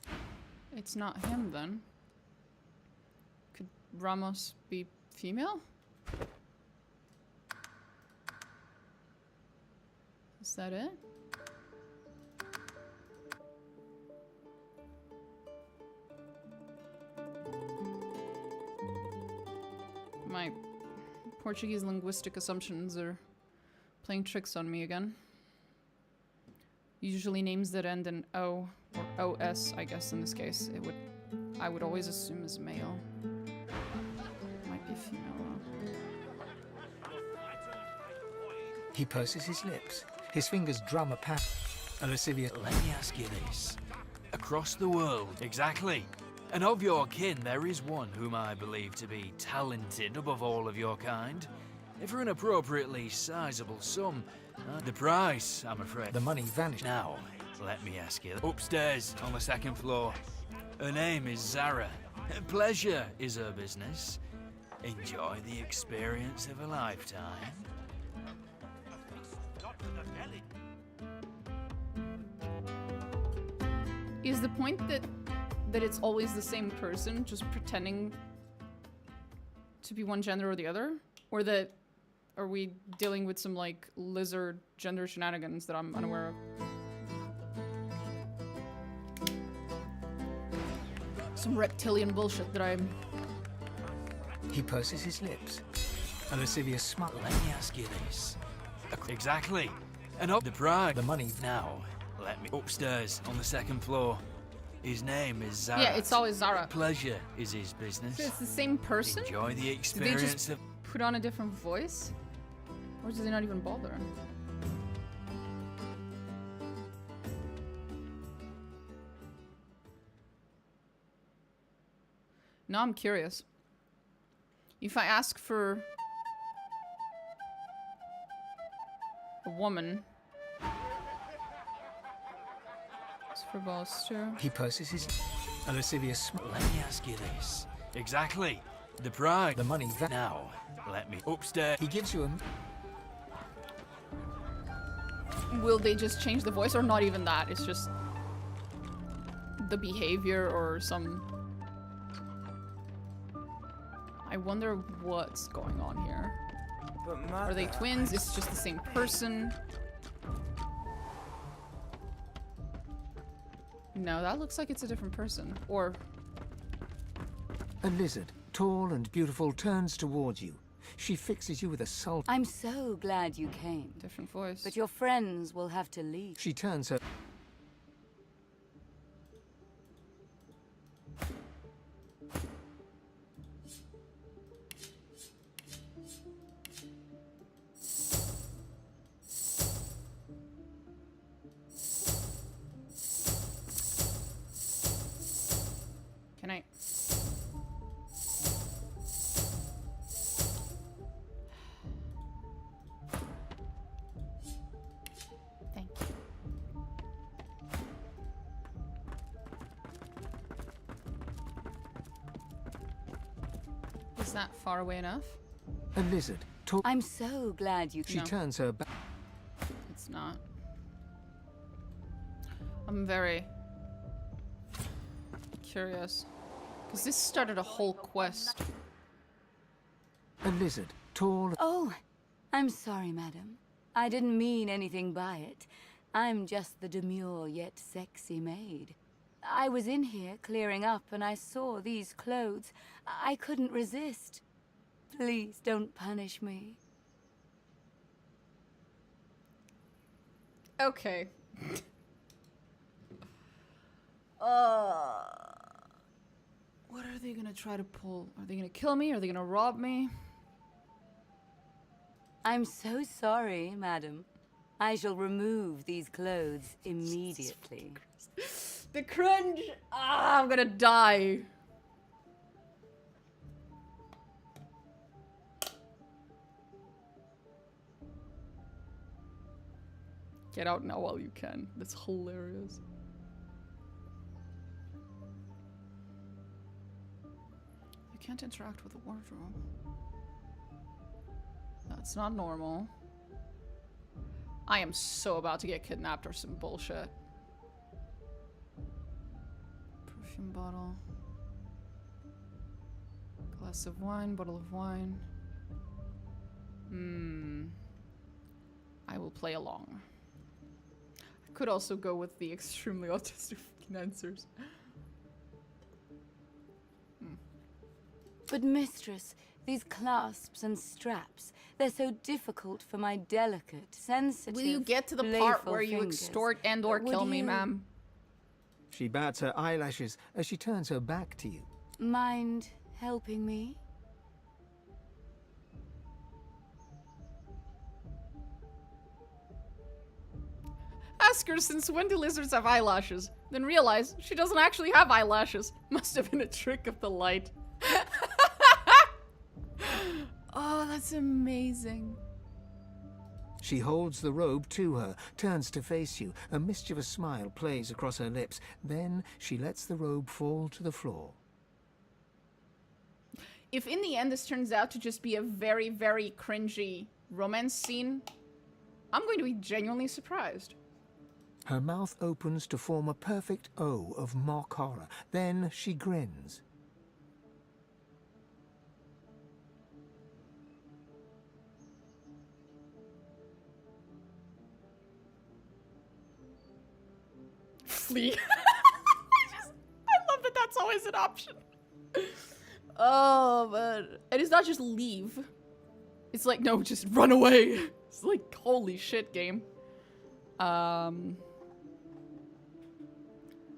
It's not him then. Could Ramos be female? Is that it? My Portuguese linguistic assumptions are playing tricks on me again. Usually names that end in O or OS, I guess in this case, I would always assume is male. Might be female though. He purses his lips. His fingers drum a pat. A lascivious... Let me ask you this. Across the world, exactly. And of your kin, there is one whom I believe to be talented above all of your kind. For an appropriately sizable sum. The price, I'm afraid. The money vanished. Now, let me ask you. Upstairs, on the second floor. Her name is Zara. Pleasure is her business. Enjoy the experience of a lifetime. Is the point that that it's always the same person, just pretending to be one gender or the other? Or that... Are we dealing with some, like, lizard gender shenanigans that I'm unaware of? Some reptilian bullshit that I'm... He purses his lips. A lascivious smile. Let me ask you this. Exactly. And up the pride. The money. Now, let me... Upstairs, on the second floor. His name is Zara. Yeah, it's always Zara. Pleasure is his business. So it's the same person? Enjoy the Did experience they just of... put on a different voice? Or do they not even bother? Now I'm curious. If I ask for a woman, it's for both too. He purses his... A lascivious smile. Let me ask you this. Exactly. The pride. The money. Now, let me... Upstairs. He gives you a... Will they just change the voice or not even that? It's just the behavior or some... I wonder what's going on here. Are they twins? It's just the same person. No, that looks like it's a different person. Or... A lizard, tall and beautiful, turns towards you. She fixes you with a salt. I'm so glad you came. Different voice. But your friends will have to leave. She turns her... Can I... Thank you. Is that far away enough? A lizard, tall... I'm so glad you She No. turns her back... It's not. I'm very curious. Because this started a whole quest. A lizard, tall... Oh, I'm sorry, madam. I didn't mean anything by it. I'm just the demure yet sexy maid. I was in here clearing up and I saw these clothes. I couldn't resist. Please don't punish me. Okay. What are they gonna try to pull? Are they gonna kill me? Are they gonna rob me? I'm so sorry, madam. I shall remove these clothes immediately. The cringe! Ah, I'm gonna die. Get out now while you can. That's hilarious. You can't interact with the wardrobe. That's not normal. I am so about to get kidnapped or some bullshit. Perfume bottle. Glass of wine, bottle of wine. I will play along. I could also go with the extremely autistic answers. But mistress, these clasps and straps, they're so difficult for my delicate, sensitive, Will you get to the part playful where you fingers. extort and or Would kill me, you ma'am? She bats her eyelashes as she turns her back to you. Mind helping me? Ask her since when do lizards have eyelashes? Then realize she doesn't actually have eyelashes. Must have been a trick of the light. Oh, that's amazing. She holds the robe to her, turns to face you. A mischievous smile plays across her lips. Then she lets the robe fall to the floor. If in the end this turns out to just be a very, very cringy romance scene, I'm going to be genuinely surprised. Her mouth opens to form a perfect O of mock horror. Then she grins. Flee. I love that that's always an option. Oh, man. And it's not just leave. It's like, no, just run away. It's like, holy shit, game.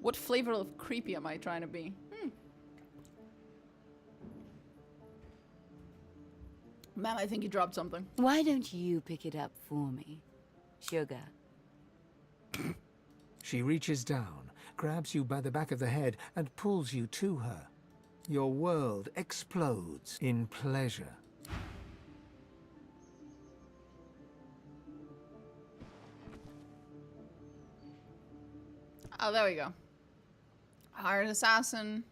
What flavor of creepy am I trying to be? Ma'am, I think you dropped something. Why don't you pick it up for me, sugar? She reaches down, grabs you by the back of the head, and pulls you to her. Your world explodes in pleasure. Oh, there we go. Hired assassin.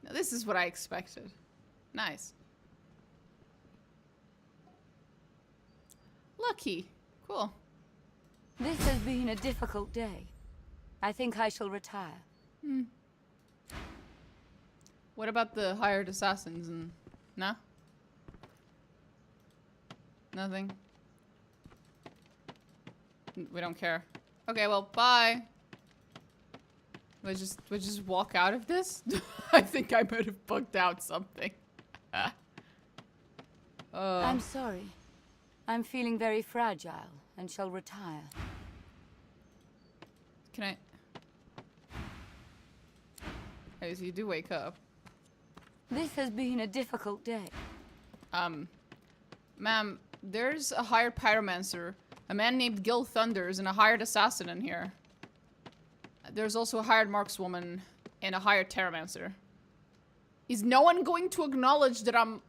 Now, this is what I expected. Nice. Lucky. Cool. This has been a difficult day. I think I shall retire. What about the hired assassins and... No? Nothing? We don't care. Okay, well, bye. We'll just walk out of this? I think I might have bugged out something. I'm sorry. I'm feeling very fragile and shall retire. Can I... Oh, so you do wake up. This has been a difficult day. Ma'am, there's a hired pyromancer, a man named Gil Thunders, and a hired assassin in here. There's also a hired markswoman and a hired terramancer. Is no one going to acknowledge that I'm...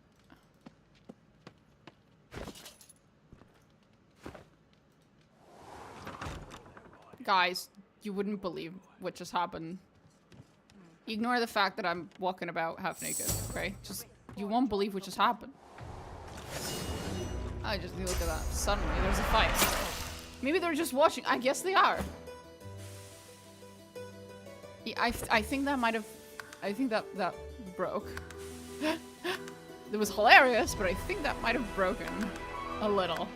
Guys, you wouldn't believe what just happened. Ignore the fact that I'm walking about half naked, okay? Just, you won't believe what just happened. I just look at that. Suddenly, there's a fight. Maybe they're just watching. I guess they are. Yeah, I think that might have... I think that broke. It was hilarious, but I think that might have broken a little.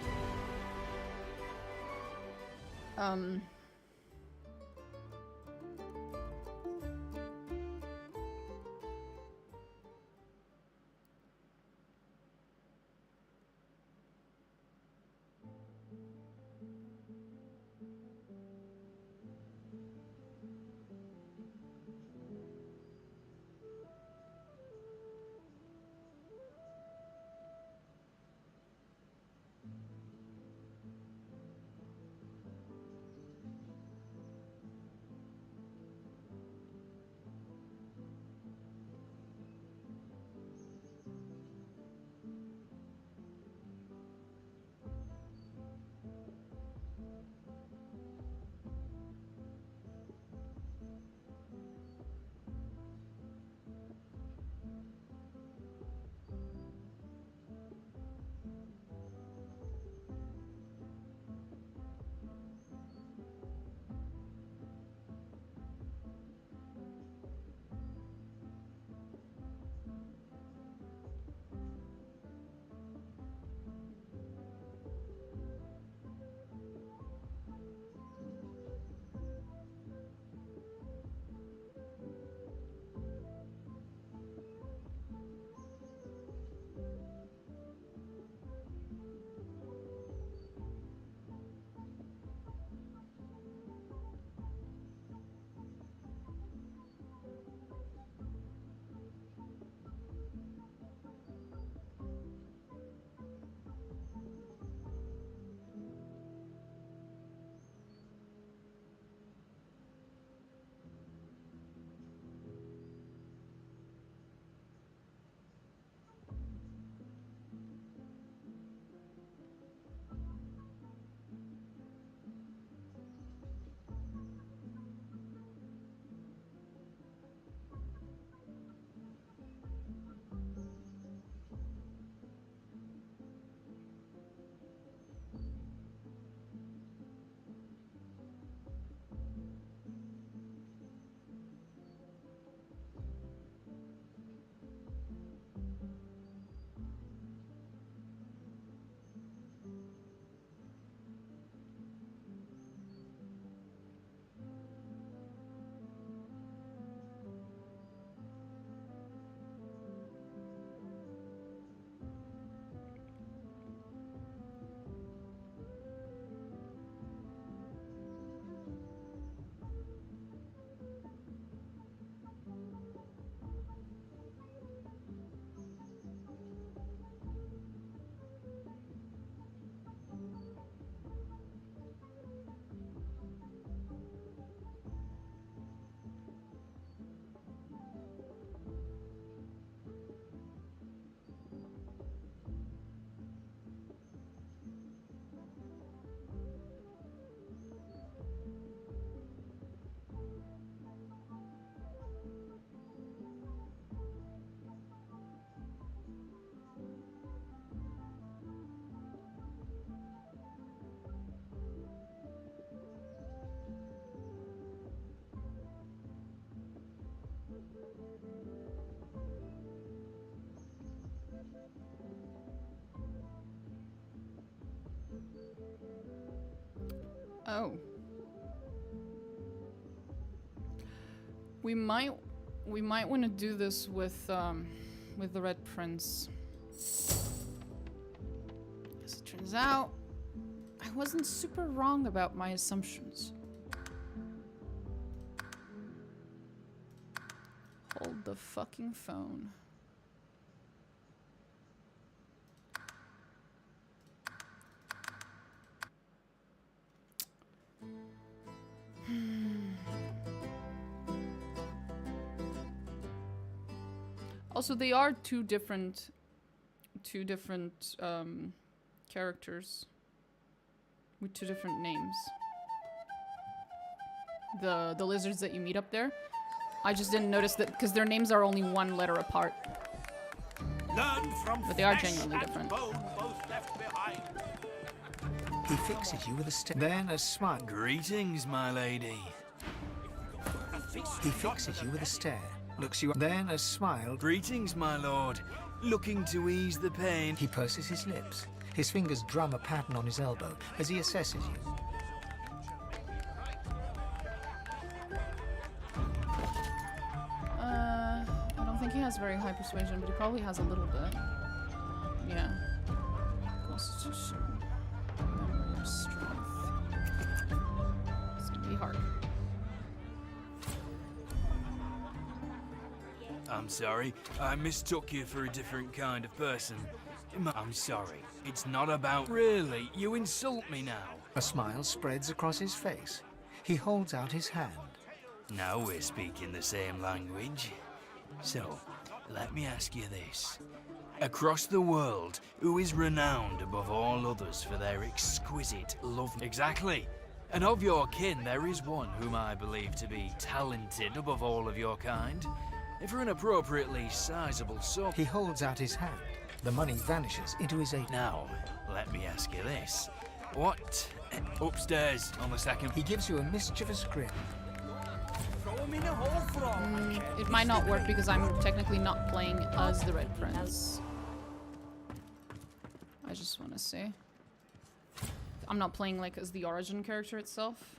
Oh. We might want to do this with the Red Prince. As it turns out, I wasn't super wrong about my assumptions. Hold the fucking phone. Also, they are two different characters with two different names. The lizards that you meet up there. I just didn't notice that because their names are only one letter apart. But they are genuinely different. He fixes you with a stare. Then a smile. Greetings, my lady. He fixes you with a stare. Looks you. Then a smile. Greetings, my lord. Looking to ease the pain. He purses his lips. His fingers drum a pattern on his elbow as he assesses you. I don't think he has very high persuasion, but he probably has a little bit. Yeah. Constitution. Memory or strength. It's gonna be hard. I'm sorry. I mistook you for a different kind of person. I'm sorry. It's not about... Really? You insult me now. A smile spreads across his face. He holds out his hand. Now we're speaking the same language. So, let me ask you this. Across the world, who is renowned above all others for their exquisite love? Exactly. And of your kin, there is one whom I believe to be talented above all of your kind. For an appropriately sizable sum. He holds out his hand. The money vanishes into his apron. Now, let me ask you this. What... upstairs on the second... He gives you a mischievous grin. It might not work because I'm technically not playing as the Red Prince. I just want to say. I'm not playing like as the origin character itself.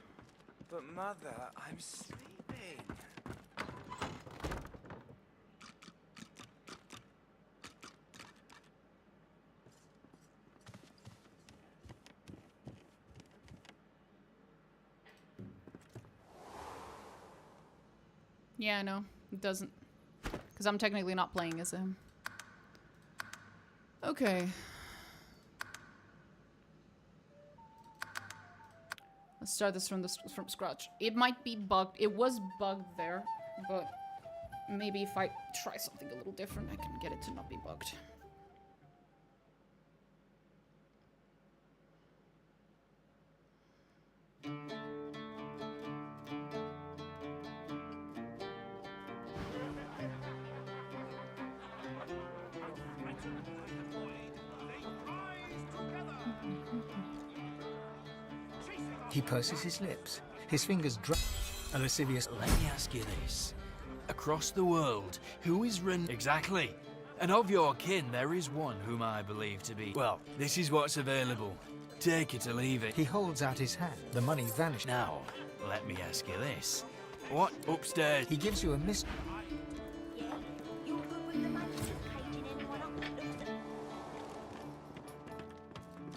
But mother, I'm sleeping. Yeah, I know. It doesn't. Because I'm technically not playing as him. Okay. Let's start this from scratch. It might be bugged. It was bugged there, but maybe if I try something a little different, I can get it to not be bugged. He purses his lips. His fingers drum a lascivious... Let me ask you this. Across the world, who is Exactly. And of your kin, there is one whom I believe to be... Well, this is what's available. Take it or leave it. He holds out his hand. The money vanishes. Now, let me ask you this. What? Upstairs. He gives you a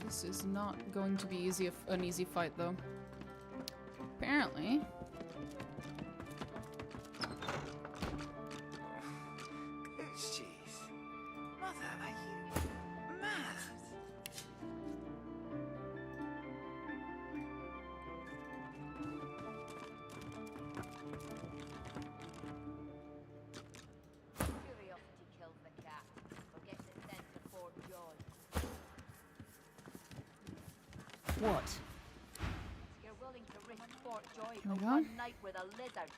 This is not going to be an easy fight, though. Apparently. Jeez. Mother, are you mad? Curiosity kills the cat. Forget it sent to Fort George. What? You're willing to risk Fort Joy Here we for go. one night with a lizard.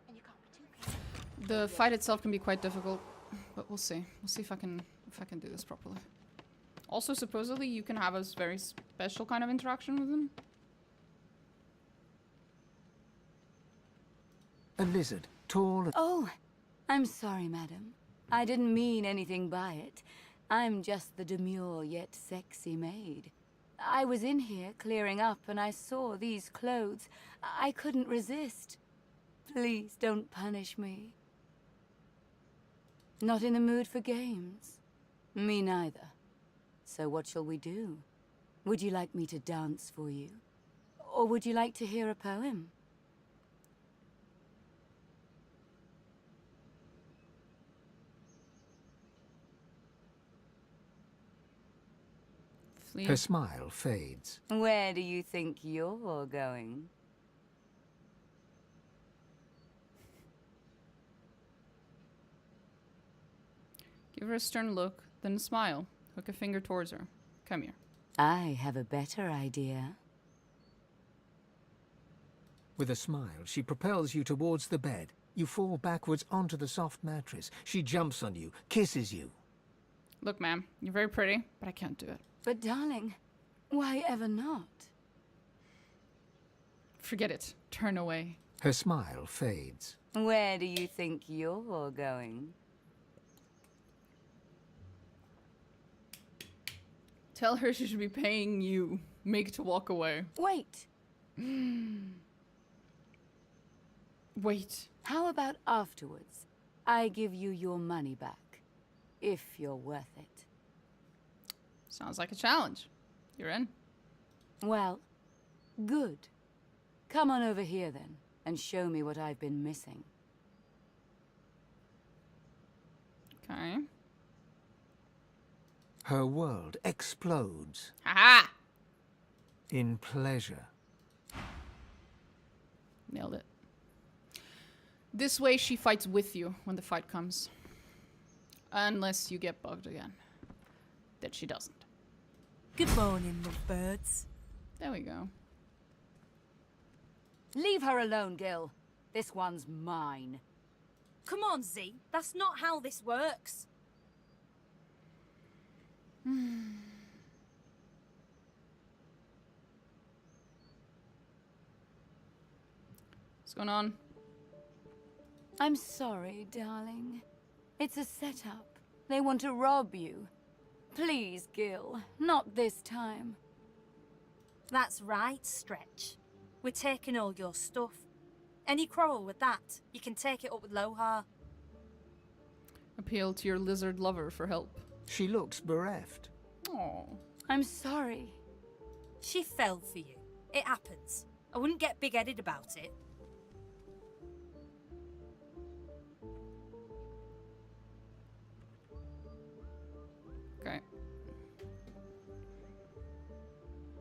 And you can't be too careful. The fight itself can be quite difficult, but we'll see. We'll see if I can do this properly. Also, supposedly you can have a very special kind of interaction with him. A lizard, tall... Oh, I'm sorry, madam. I didn't mean anything by it. I'm just the demure yet sexy maid. I was in here clearing up and I saw these clothes. I couldn't resist. Please don't punish me. Not in the mood for games. Me neither. So what shall we do? Would you like me to dance for you? Or would you like to hear a poem? Her smile fades. Where do you think you're going? Give her a stern look, then a smile. Hook a finger towards her. Come here. I have a better idea. With a smile, she propels you towards the bed. You fall backwards onto the soft mattress. She jumps on you, kisses you. Look, ma'am, you're very pretty, but I can't do it. But darling, why ever not? Forget it. Turn away. Her smile fades. Where do you think you're going? Tell her she should be paying you. Make to walk away. Wait. Wait. How about afterwards? I give you your money back. If you're worth it. Sounds like a challenge. You're in. Well, good. Come on over here then, and show me what I've been missing. Okay. Her world explodes. Aha! In pleasure. Nailed it. This way she fights with you when the fight comes. Unless you get bugged again. That she doesn't. Good morning, lovebirds. There we go. Leave her alone, Gil. This one's mine. Come on, Z. That's not how this works. What's going on? I'm sorry, darling. It's a setup. They want to rob you. Please, Gil, not this time. That's right, Stretch. We're taking all your stuff. Any quarrel with that, you can take it up with Lohar. Appeal to your lizard lover for help. She looks bereft. Oh, I'm sorry. She fell for you. It happens. I wouldn't get big-headed about it. okay.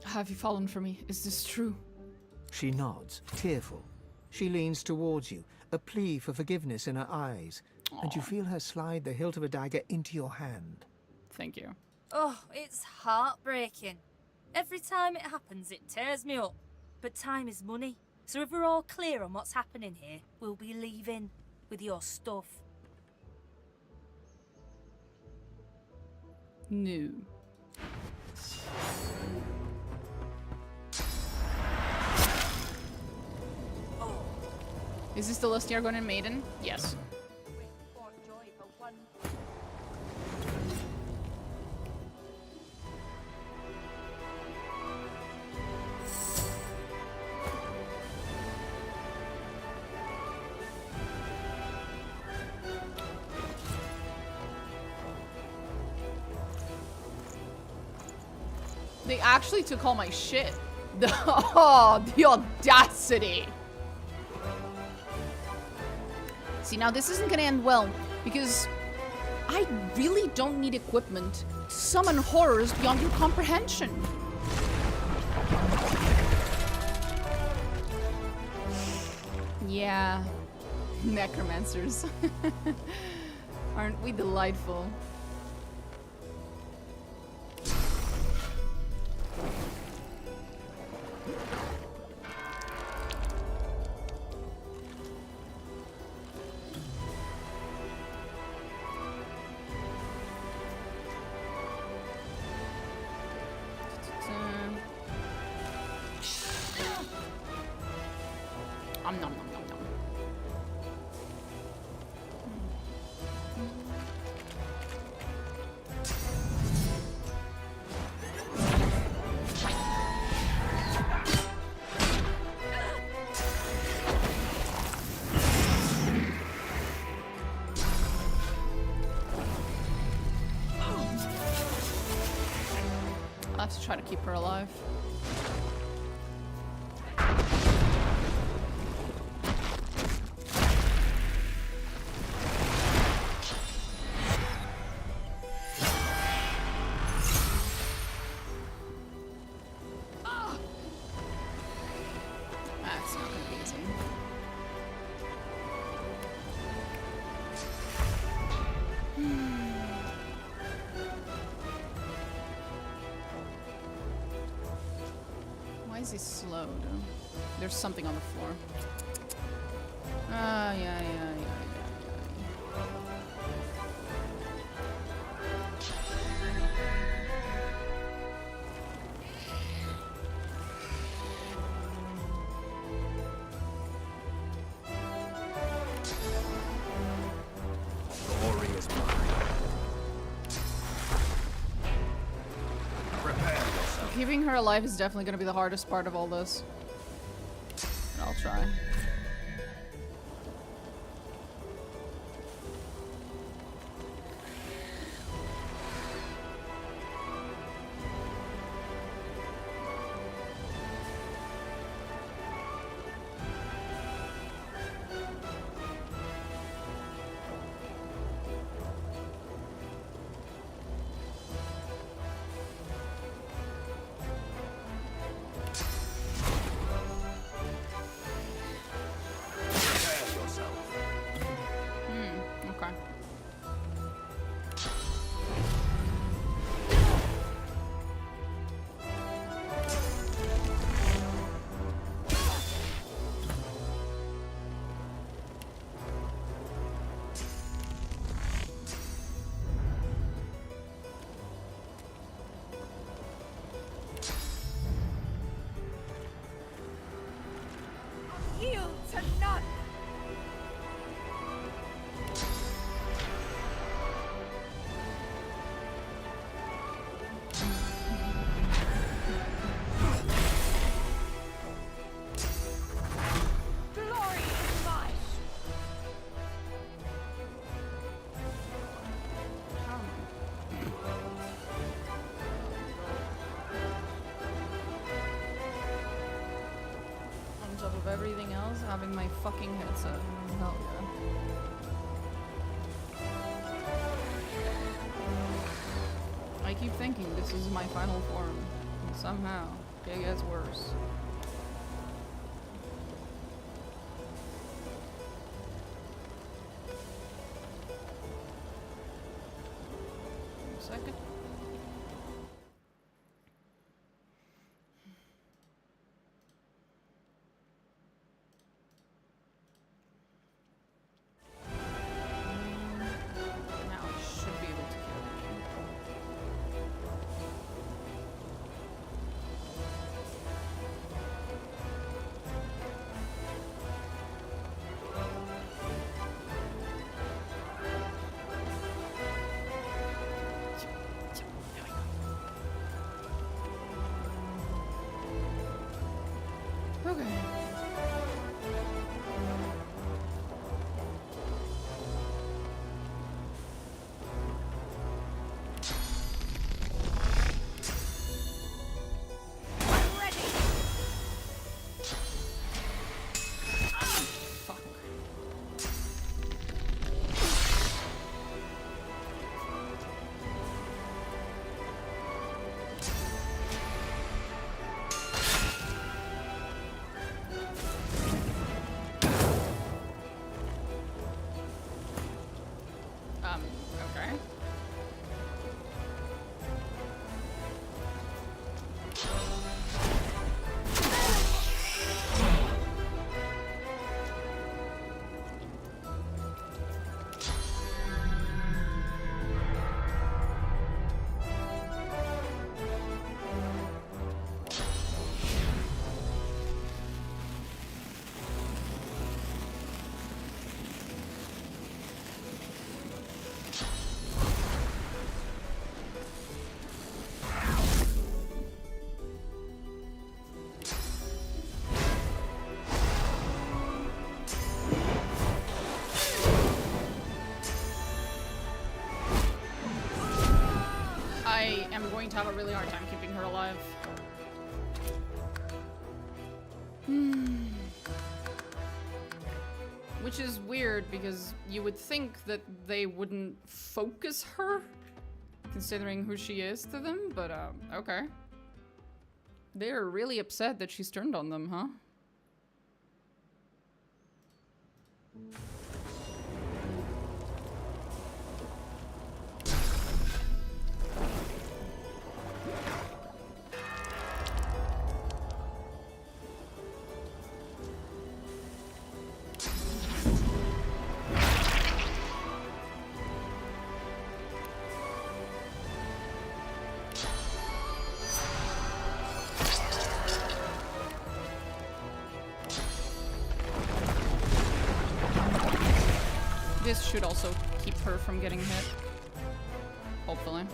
Have you fallen for me? Is this true? She nods, tearful. She leans towards you, a plea for forgiveness in her eyes, and you feel her slide the hilt of a dagger into your hand. Thank you. Oh, it's heartbreaking. Every time it happens, it tears me up. But time is money. So if we're all clear on what's happening here, we'll be leaving with your stuff. No. Is this the Lusty Argonan Maiden? Yes. They actually took all my shit. The audacity. See, now this isn't gonna end well, because I really don't need equipment to summon horrors beyond your comprehension. Yeah, necromancers. Aren't we delightful? Nom nom nom nom nom. I'll have to try to keep her alive. That's not gonna be easy. Why is he slowed? There's something on the floor. Ah, yeah. Glory is mine. Prepare yourself. Keeping her alive is definitely gonna be the hardest part of all this. But I'll try. Prepare yourself. Okay. Yield to none! Glory is mine! On top of everything else, having my fucking headset. Hell yeah. I keep thinking this is my final form. And somehow, it gets worse. One second. Now I should be able to kill him. Okay. I'm ready! Fuck. Okay. I am going to have a really hard time keeping her alive. alive. Which is weird because you would think that they wouldn't focus her, considering who she is to them, but okay. They're really upset that she's turned on them, huh? This should also keep her from getting hit. Hopefully.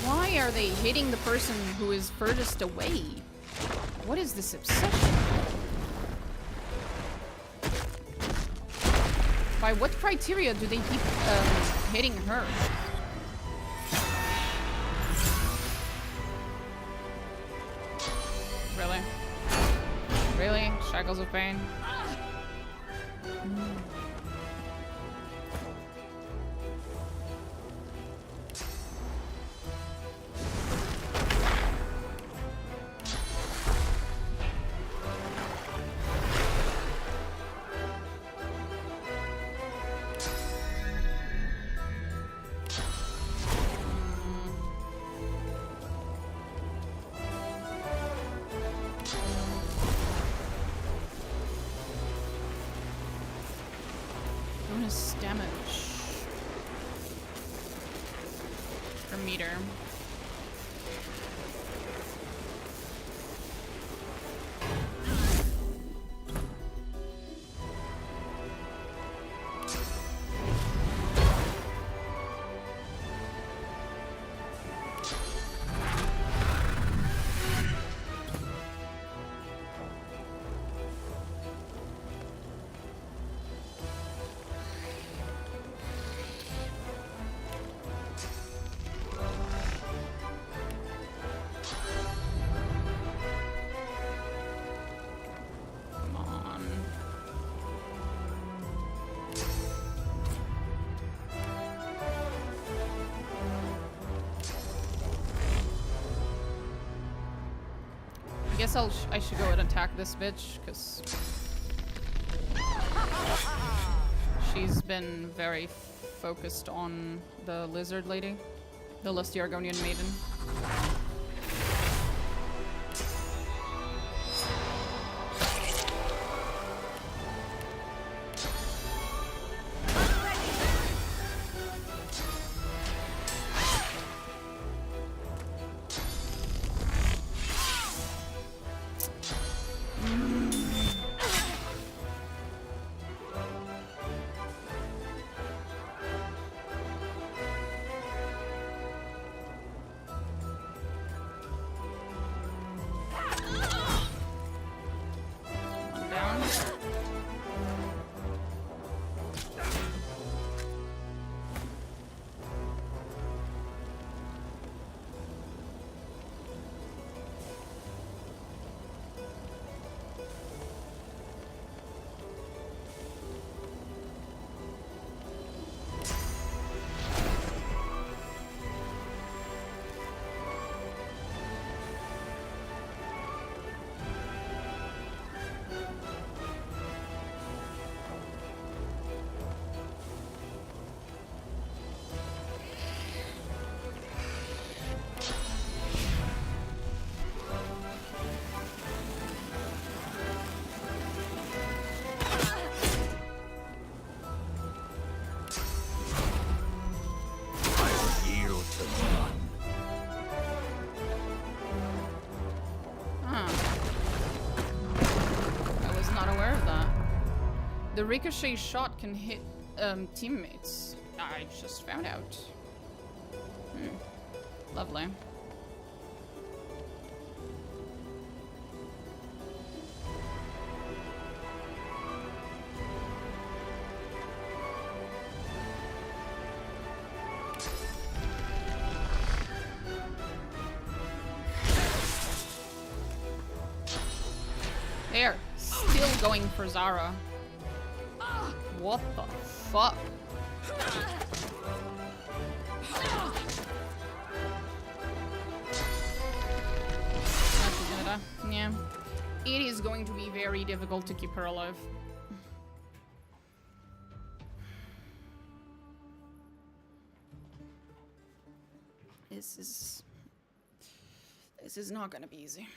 Why are they hitting the person who is furthest away? What is this obsession? By what criteria do they keep hitting her? Really? Really? Shackles of pain? Bonus damage per meter. I guess I should go and attack this bitch, because she's been very focused on the lizard lady, the lusty Argonian maiden. The ricochet shot can hit teammates. I just found out. Lovely. There. Still going for Zara. What the fuck? Yeah. It is going to be very difficult to keep her alive. This is not gonna be easy.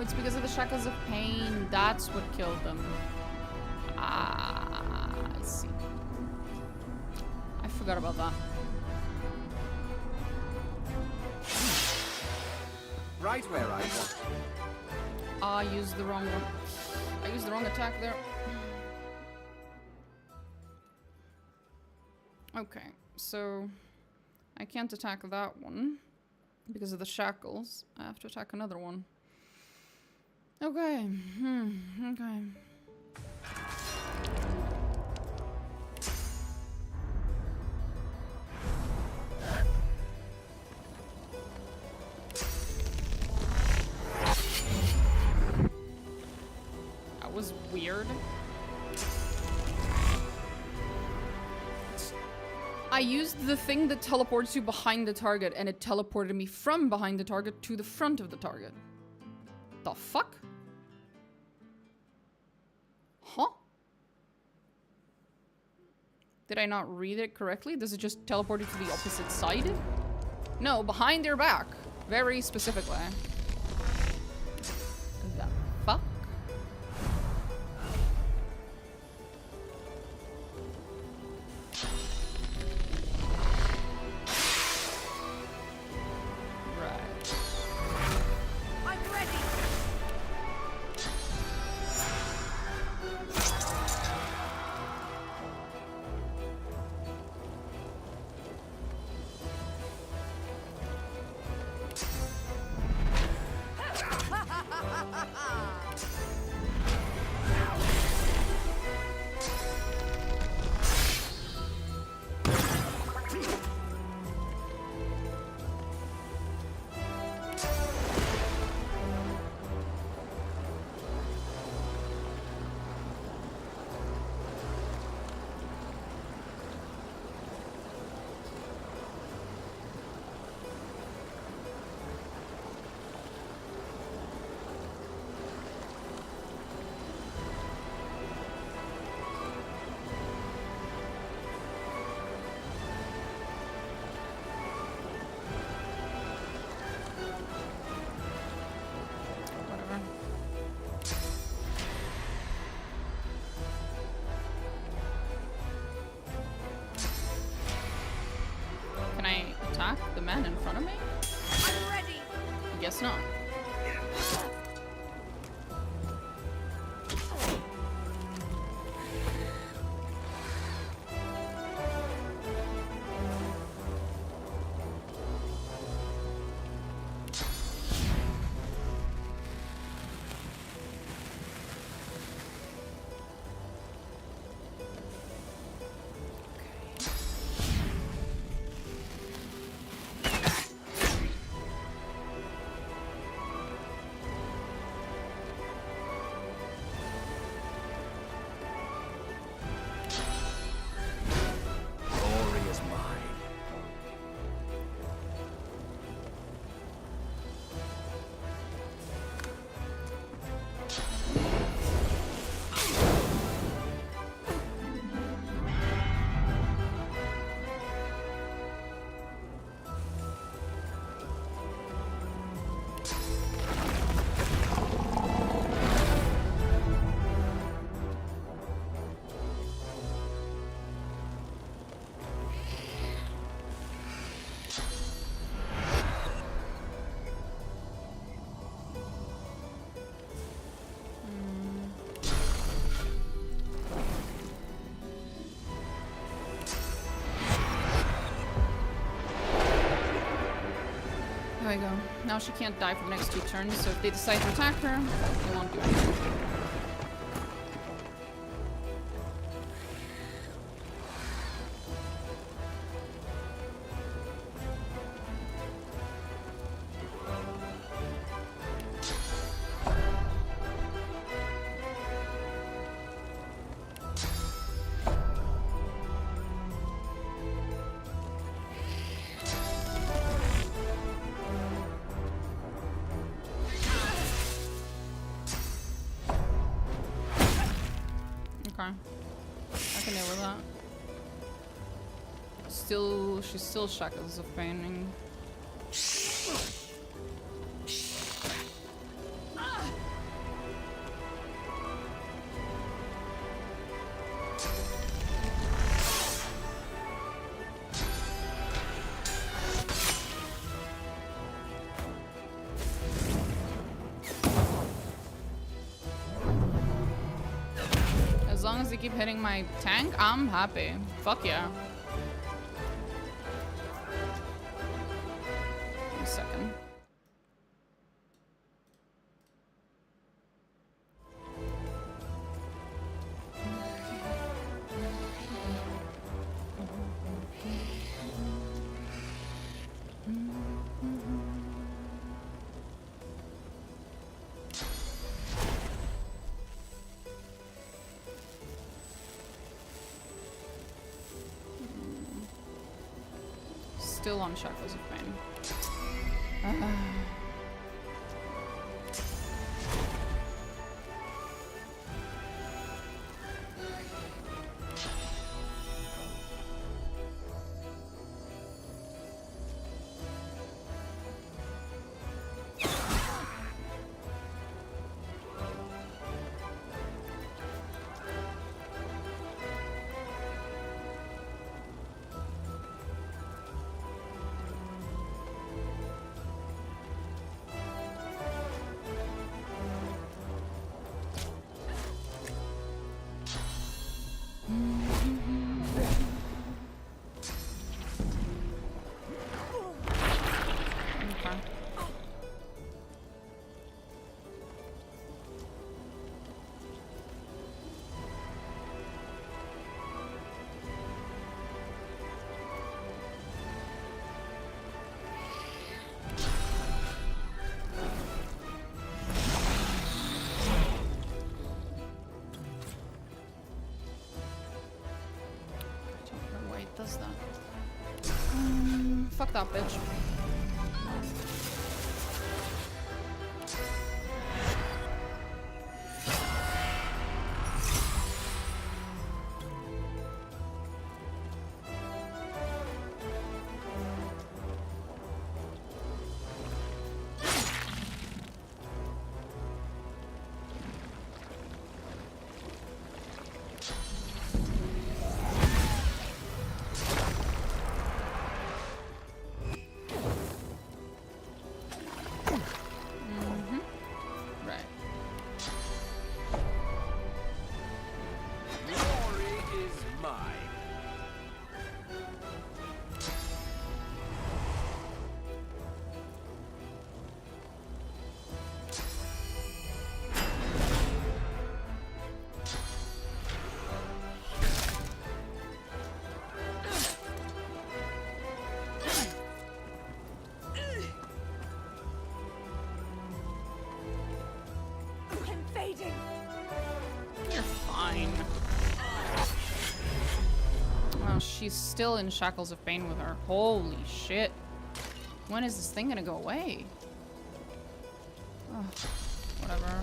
It's because of the shackles of pain. That's what killed them. Ah, I see. I forgot about that. Right where I want. I used the wrong one. I used the wrong attack there. Okay, so I can't attack that one because of the shackles. I have to attack another one. Okay. Okay. That was weird. I used the thing that teleports you behind the target, and it teleported me from behind the target to the front of the target. The fuck? Huh? Did I not read it correctly? Does it just teleport you to the opposite side? No, behind their back. Very specifically. The fuck? The man in front of me? I'm ready. Guess not. we go. Now she can't die for the next 2 turns, so if they decide to attack her, they won't do anything. I can deal with that. She's still shackles of pain. As long as they keep hitting my tank, I'm happy. Fuck yeah. One second. Still on shackles of pain. Does that? Fuck that bitch. You're fine. Wow, she's still in shackles of pain with her. Holy shit. When is this thing gonna go away? Oh, whatever.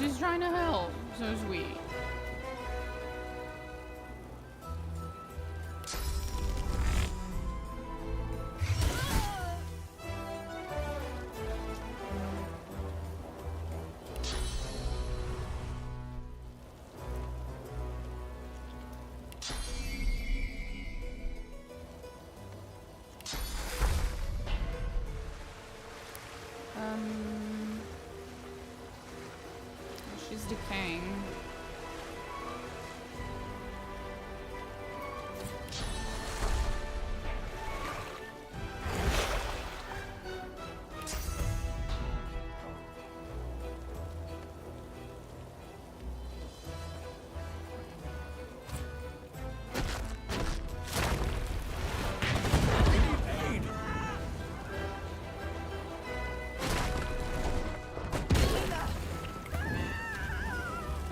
She's trying to help. So sweet. She's decaying.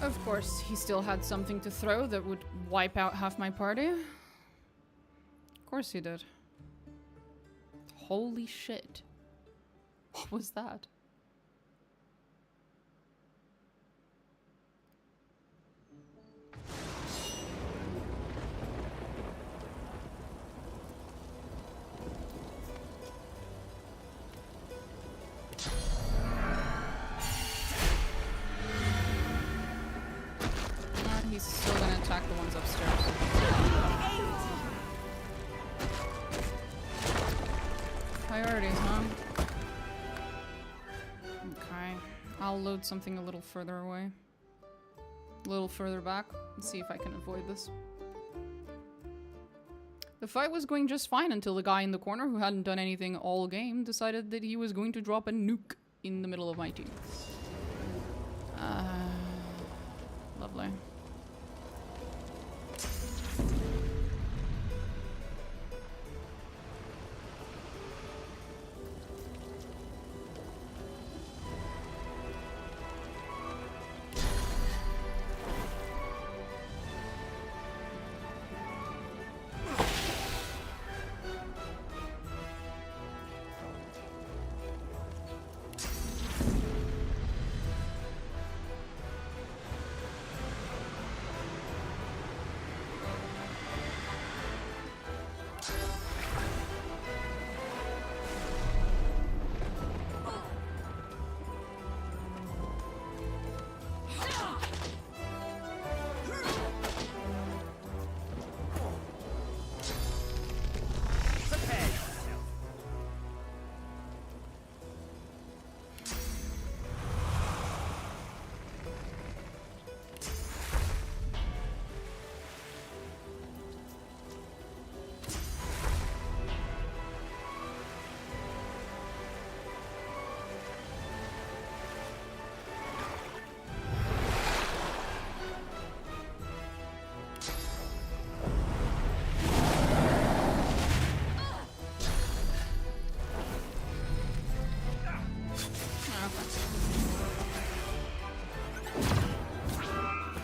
Of course, he still had something to throw that would wipe out half my party. Of course he did. Holy shit. What was that? He's still gonna attack the ones upstairs. Priorities, huh? Okay. I'll load something a little further away. A little further back. And see if I can avoid this. The fight was going just fine until the guy in the corner who hadn't done anything all game decided that he was going to drop a nuke in the middle of my team. Lovely.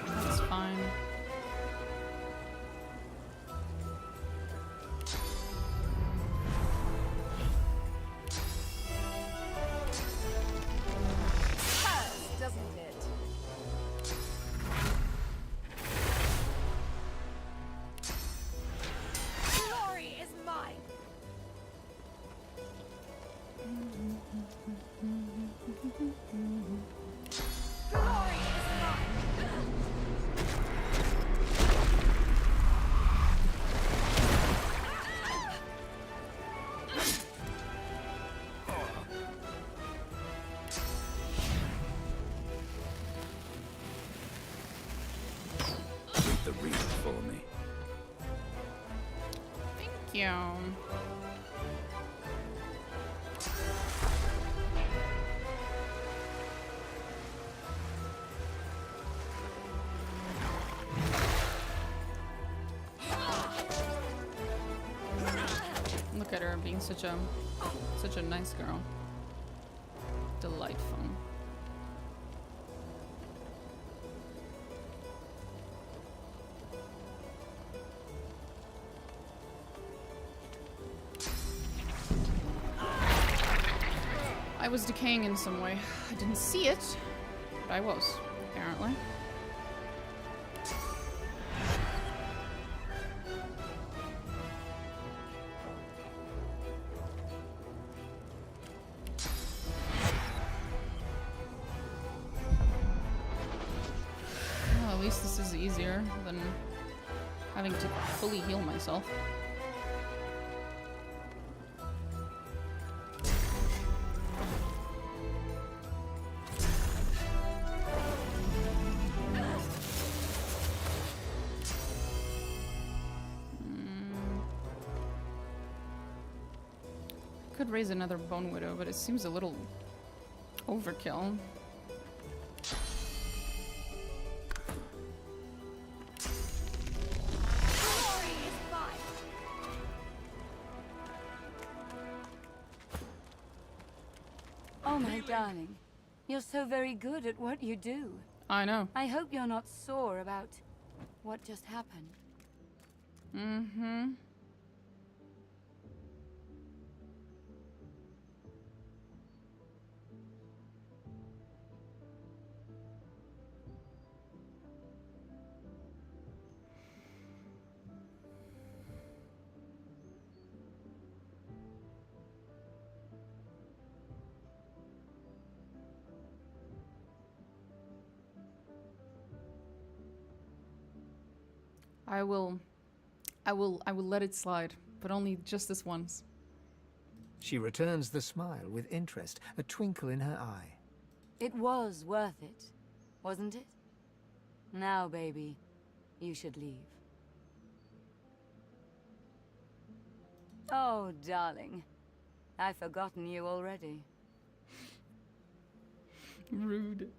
That's fine. Hurts, doesn't it? Glory is mine. Glory is mine. Read the reader for me. Thank you. Look at her being such a nice girl. Delightful. I was decaying in some way. I didn't see it, But I was, apparently. Well, at least this is easier than having to fully heal myself. Could raise another Bone Widow, but it seems a little overkill. Oh, my darling. You're so very good at what you do. I know. I hope you're not sore about what just happened. Mm-hmm. I will let it slide, but only just this once. She returns the smile with interest, a twinkle in her eye. It was worth it, wasn't it? Now, baby, you should leave. Oh, darling. I've forgotten you already. Rude.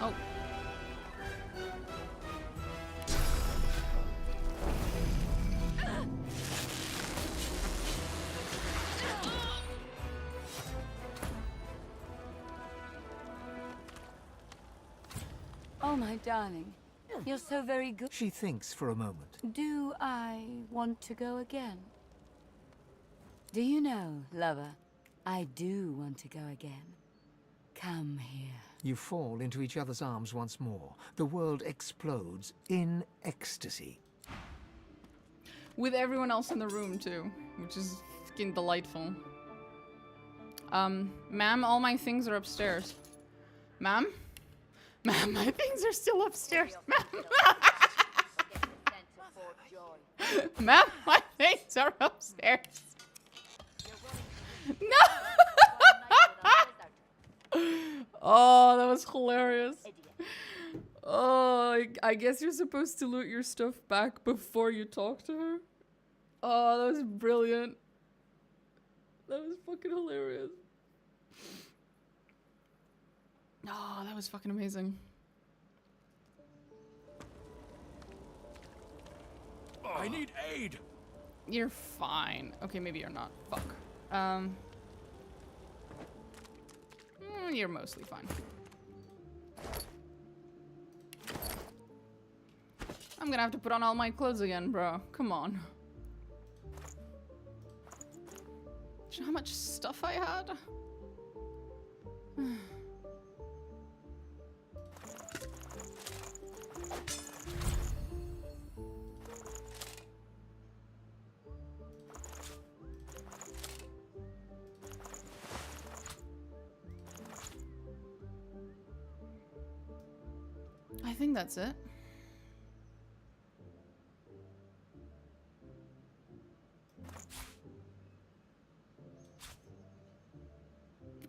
Oh. Oh, my darling. You're so very good. She thinks for a moment. Do I want to go again? Do you know, lover, I do want to go again. Come here. You fall into each other's arms once more. The world explodes in ecstasy. With everyone else in the room, too, which is fucking delightful. Ma'am, all my things are upstairs. Ma'am? Ma'am, my things are still upstairs. Ma'am, Ma'am, my things are upstairs. No! Oh, that was hilarious. Oh, I guess you're supposed to loot your stuff back before you talk to her. Oh, that was brilliant. That was fucking hilarious. Oh, that was fucking amazing. I need aid. You're fine. Okay, maybe you're not. Fuck. You're mostly fine. I'm gonna have to put on all my clothes again, bro. Come on. Do you know how much stuff I had? I think that's it.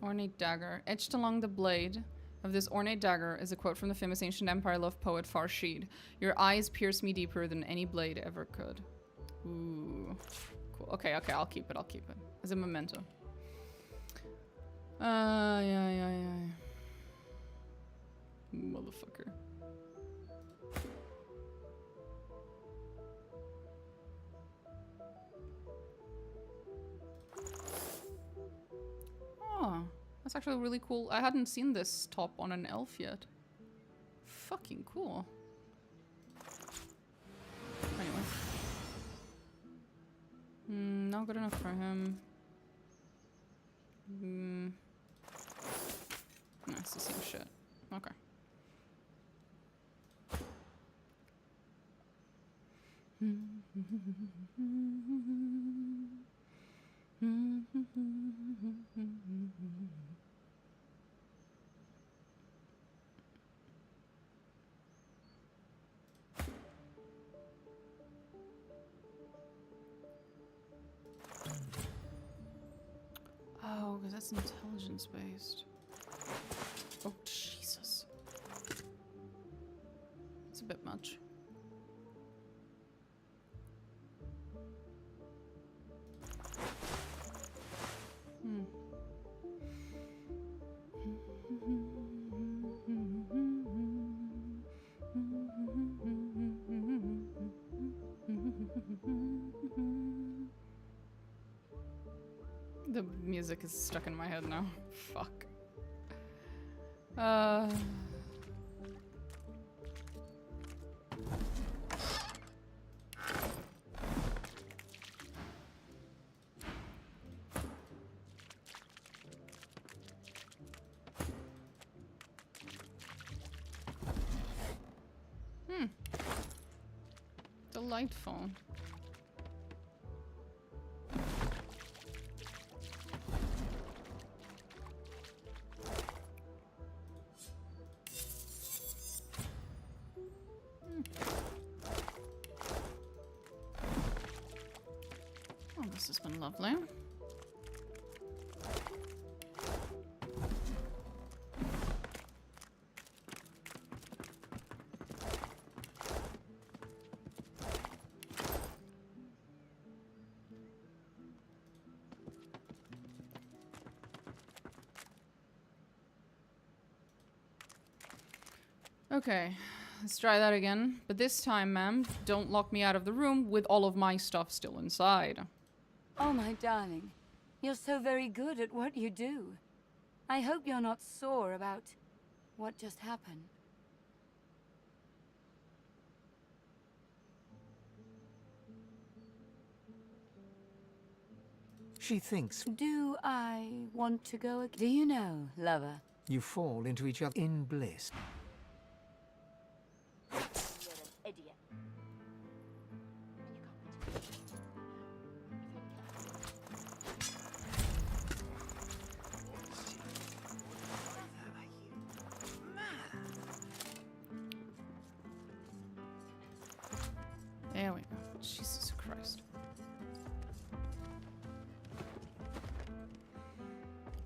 Ornate dagger. Etched along the blade of this ornate dagger is a quote from the famous ancient empire love poet Farshid. Your eyes pierce me deeper than any blade ever could. Ooh. Cool. Okay, okay, I'll keep it. I'll keep it. As a memento. Yeah. Motherfucker. Oh, that's actually really cool. I hadn't seen this top on an elf yet. Fucking cool. Anyway. Not good enough for him. No, it's the same shit. Okay. Oh, because that's intelligence based. Oh, Jesus. It's a bit much. The music is stuck in my head now. Fuck. Delightful. Oh, this has been lovely. Okay, let's try that again. But this time, ma'am, don't lock me out of the room with all of my stuff still inside. Oh, my darling. You're so very good at what you do. I hope you're not sore about what just happened. She thinks. Do I want to go again? Do you know, lover? You fall into each other in bliss. Idiot. There we go. Jesus Christ.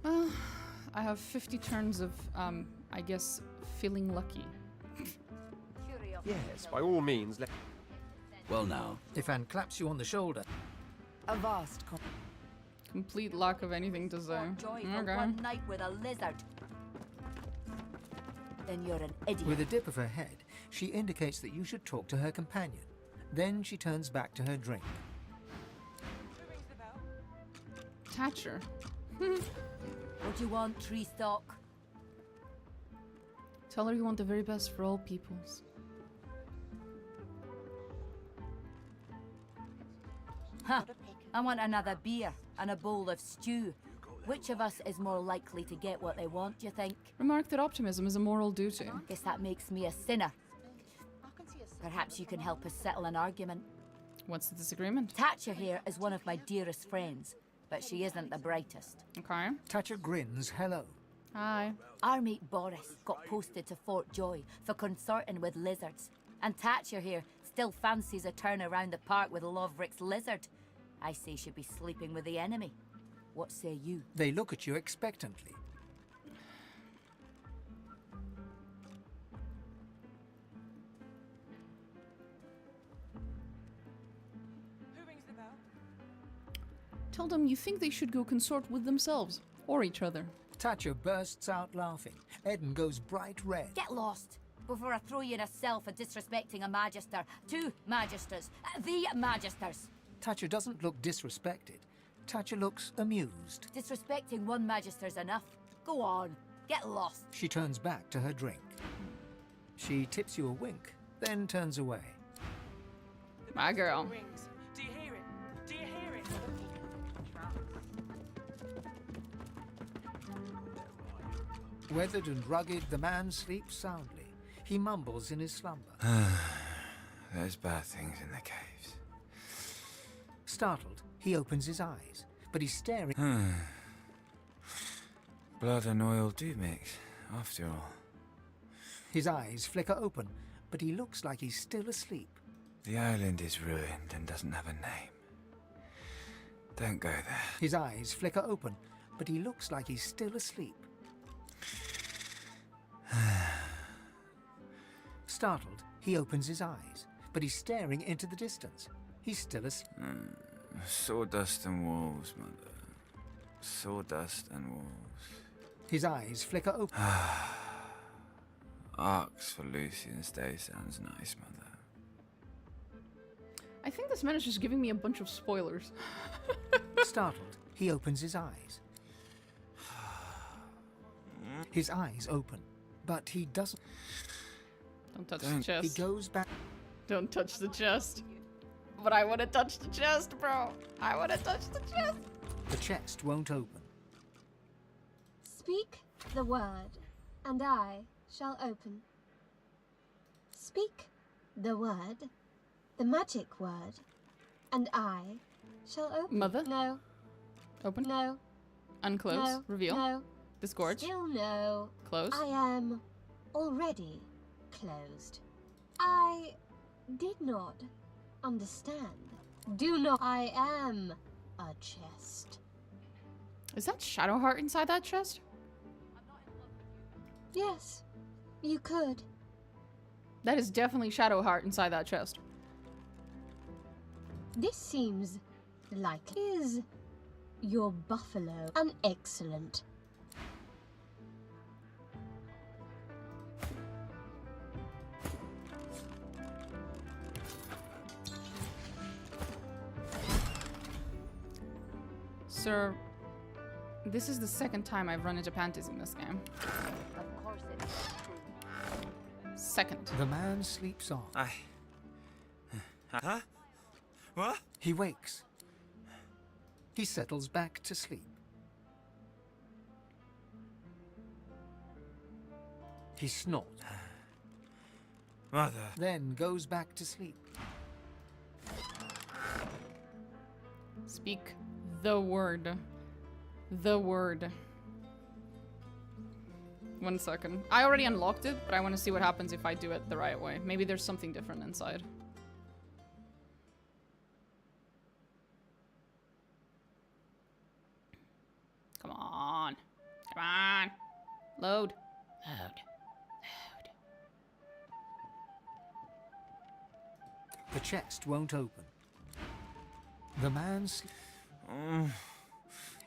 Well, I have 50 turns of, I guess, feeling lucky. Yes, by all means. Well now. If Anne claps you on the shoulder. A vast complete lack of anything to say. joy for one night with a lizard. Then you're an idiot. With a dip of her head, she indicates that you should talk to her companion. Then she turns back to her drink. Thatcher. What do you want, tree stalk? Tell her you want the very best for all peoples. Huh. I want another beer and a bowl of stew. Which of us is more likely to get what they want, do you think? Remark that optimism is a moral duty. Guess that makes me a sinner. Perhaps you can help us settle an argument. What's the disagreement? Thatcher here is one of my dearest friends, but she isn't the brightest. Okay. Thatcher grins hello. Hi. Our mate Boris got posted to Fort Joy for consorting with lizards. And Thatcher here still fancies a turn around the park with Loverick's lizard. I say she'd be sleeping with the enemy. What say you? They look at you expectantly. Tell them you think they should go consort with themselves or each other. Thatcher bursts out laughing. Eden goes bright red. Get lost before I throw you in a cell for disrespecting a magister. 2 magisters. The magisters. Thatcher doesn't look disrespected. Thatcher looks amused. Disrespecting 1 magister's enough. Go on. Get lost. She turns back to her drink. She tips you a wink, then turns away. My girl. Do you hear it? Do you hear it? Weathered and rugged, the man sleeps soundly. He mumbles in his slumber. There's bad things in the caves. Startled, he opens his eyes, but he's staring. Blood and oil do mix, after all. His eyes flicker open, but he looks like he's still asleep. The island is ruined and doesn't have a name. Don't go there. His eyes flicker open, but he looks like he's still asleep. Startled, he opens his eyes, but he's staring into the distance. He's still asleep. Sawdust and wolves, mother. Sawdust and wolves. His eyes flicker open. Arcs for Lucian's Day sounds nice, mother. I think this man is just giving me a bunch of spoilers. Startled, he opens his eyes. His eyes open, but he doesn't. Don't touch the chest. He goes back. Don't touch the chest. But I want to touch the chest, bro. I want to touch the chest. The chest won't open. Speak the word, and I shall open. Speak the word, the magic word, and I shall open. Mother? No. Open? No. Unclose? No. Reveal? No. Disgorge? Still no. Close? I am already closed. I did not understand. Do not. I am a chest. Is that Shadowheart inside that chest? Yes, you could. That is definitely Shadowheart inside that chest. This seems like is your buffalo an excellent. Sir, this is the second time I've run into panties in this game. Of course it's true. Second. The man sleeps on. Huh? What? He wakes. He settles back to sleep. He snorts. Mother. Then goes back to sleep. Speak the word. The word. 1 second. I already unlocked it, but I want to see what happens if I do it the right way. Maybe there's something different inside. Come on. Come on. Load. Load. The chest won't open. The man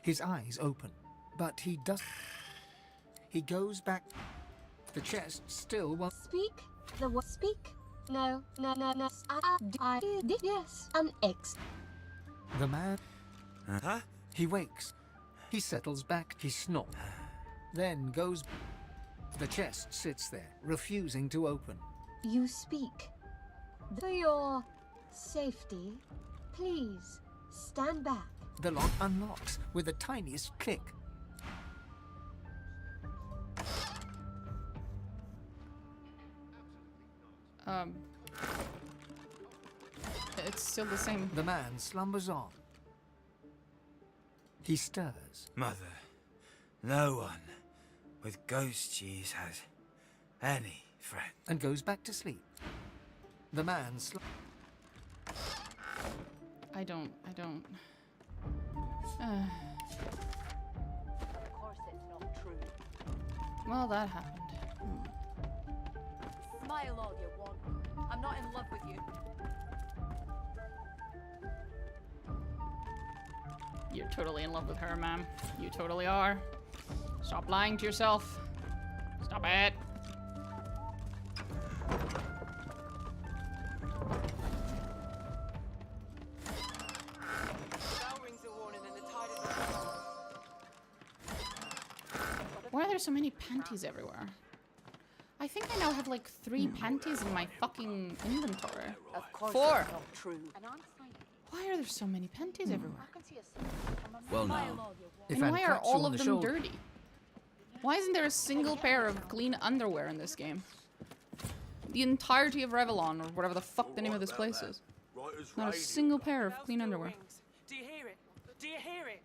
his eyes open, but he doesn't. He goes back. The chest still won't. Speak the word. Speak. No, no, no, no. I did. Yes, an X. The man. Huh? He wakes. He settles back. He snorts. Then goes. The chest sits there, refusing to open. You speak. For your safety, please stand back. The lock unlocks with the tiniest click. It's still the same. The man slumbers on. He stirs. Mother, no one with ghost cheese has any friend. And goes back to sleep. The man I don't. Of course it's not true. Well, that happened. Smile all you want. I'm not in love with you. You're totally in love with her, ma'am. You totally are. Stop lying to yourself. Stop it. Why are there so many panties everywhere? I think I now have like 3 panties in my fucking inventory. Of course 4. that's not true. Why are there so many panties everywhere? Well now, And why are all of them dirty? Why isn't there a single pair of clean underwear in this game? The entirety of Revlon, or whatever the fuck the name of this place is. Not a single pair of clean underwear. Do you hear it? Do you hear it?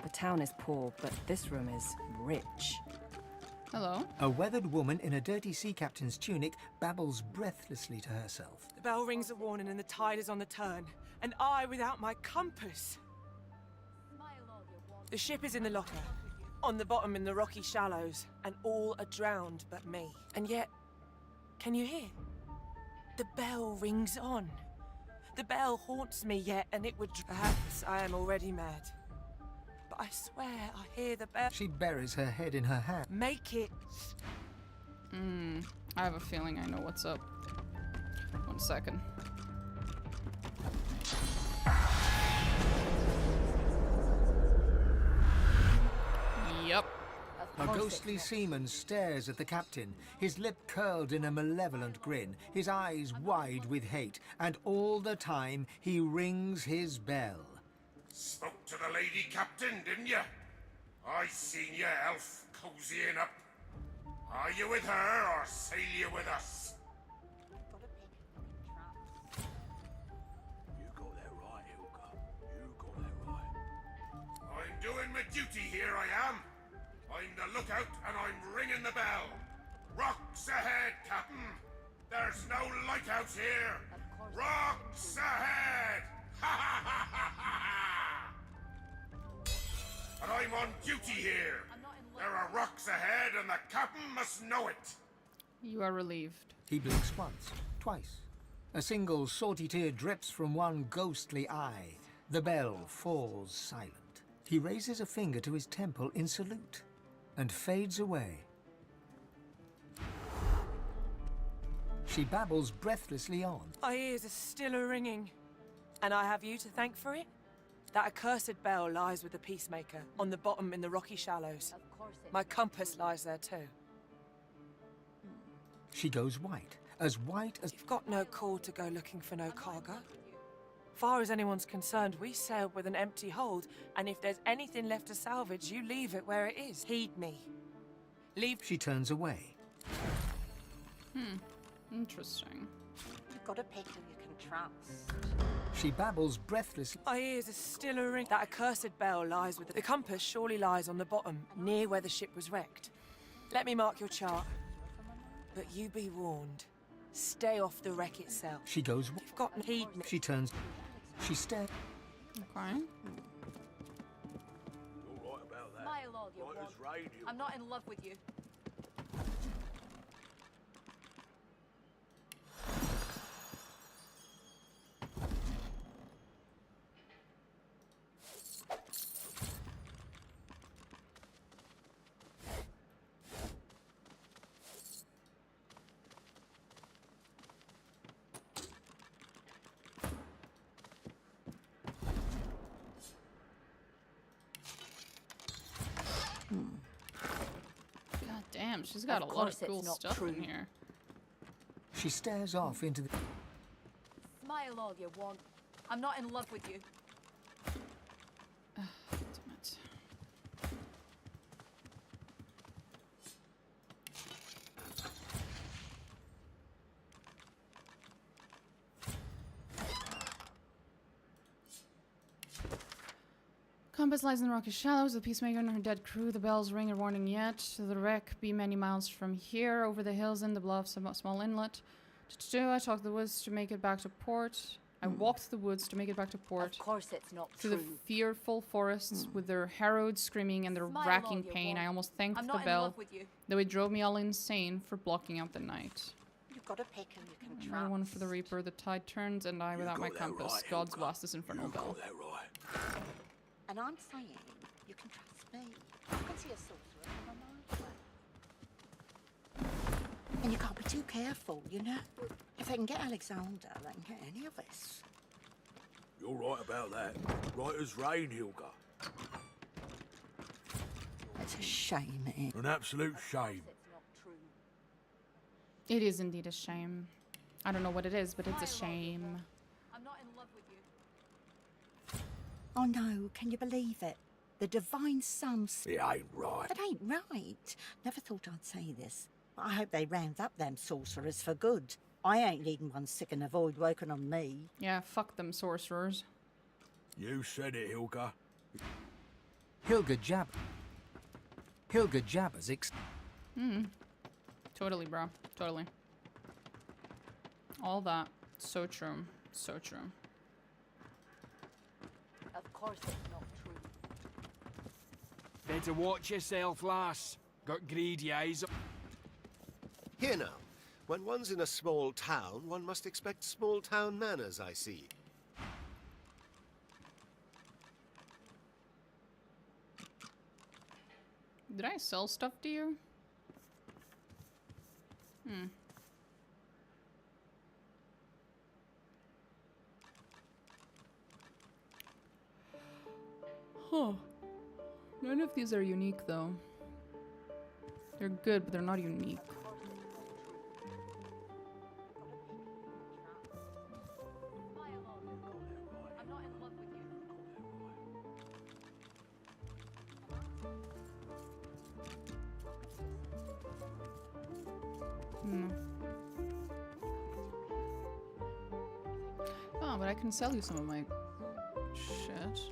The town is poor, but this room is rich. Hello? A weathered woman in a dirty sea captain's tunic babbles breathlessly to herself. The bell rings a warning and the tide is on the turn. And I without my compass. The ship is in the locker. On the bottom in the rocky shallows. And all are drowned but me. And yet, can you hear? The bell rings on. The bell haunts me yet, and it would... Perhaps I am already mad. But I swear I hear the bell. She buries her head in her hand. Make it. I have a feeling I know what's up. 1 second. Yep. A ghostly seaman stares at the captain, his lip curled in a malevolent grin, his eyes wide with hate, and all the time he rings his bell. Spoke to the lady captain, didn't you? I seen you, elf, cozying up. Are you with her, or sail you with us? You got that right, Ilka. You got that right. I'm doing my duty here, I am. I'm the lookout, and I'm ringing the bell. Rocks ahead, Captain. There's no lighthouse here. Rocks ahead! Ha ha ha ha ha! And I'm on duty here. There are rocks ahead, and the captain must know it. You are relieved. He blinks once, twice. A single salty tear drips from one ghostly eye. The bell falls silent. He raises a finger to his temple in salute and fades away. She babbles breathlessly on. My ears are still a-ringing. And I have you to thank for it? That accursed bell lies with the peacemaker, on the bottom in the rocky shallows. My compass lies there too. She goes white as... You've got no call to go looking for no cargo. Far as anyone's concerned, we sailed with an empty hold, and if there's anything left to salvage, you leave it where it is. Heed me. Leave... She turns away. Interesting. You've got to pick who you can trust. She babbles breathlessly. My ears are still a-ring. That accursed bell lies with... The compass surely lies on the bottom, near where the ship was wrecked. Let me mark your chart. But you be warned. Stay off the wreck itself. She goes... You've got... Heed me. She turns... She stares... Okay. My lord, you won't. I'm not in love with you. God damn, she's got a lot of cool stuff in here. She stares off into the... Smile all you want. I'm not in love with you. Damn it. Compass lies in the rocky shallows, the peacemaker and her dead crew. The bells ring a warning yet. The wreck be many miles from here, over the hills and the bluffs, a small inlet. I talk the woods to make it back to port. I walked the woods to make it back to port. Of course it's not Through true. the fearful forests with their harrowed screaming and their Smile racking all you pain. want. I almost thanked I'm the not in bell, love with you. though it drove me all insane for blocking out the night. You've got a pick and you can Another one for the Reaper. The tide turns, and I without my got that compass. right, God's Hilka. blast this infernal You bell. got that right. And I'm saying you can trust me. I can see a sorcerer from a mile away. And you can't be too careful, you know? If they can get Alexander, they can get any of us. You're right about that. Right as rain, Hilka. It's a shame, it is. An absolute shame. It is indeed a shame. I don't know what it is, but it's a shame. I'm not in love with you. Oh no, can you believe it? The divine sun... It ain't right. It ain't right. Never thought I'd say this. But I hope they round up them sorcerers for good. I ain't leading one sick in a void woken on me. Yeah, fuck them sorcerers. You said it, Hilka. Hilga Jabba's Totally, bro. Totally. All that. So true. So true. Of course it's not true. Better watch yourself, lass. Got greedy eyes. Here now. When one's in a small town, one must expect small town manners, I see. Did I sell stuff to you? Huh. None of these are unique, though. They're good, but they're not unique. I'm not in love with you. Oh, but I can sell you some of my shit.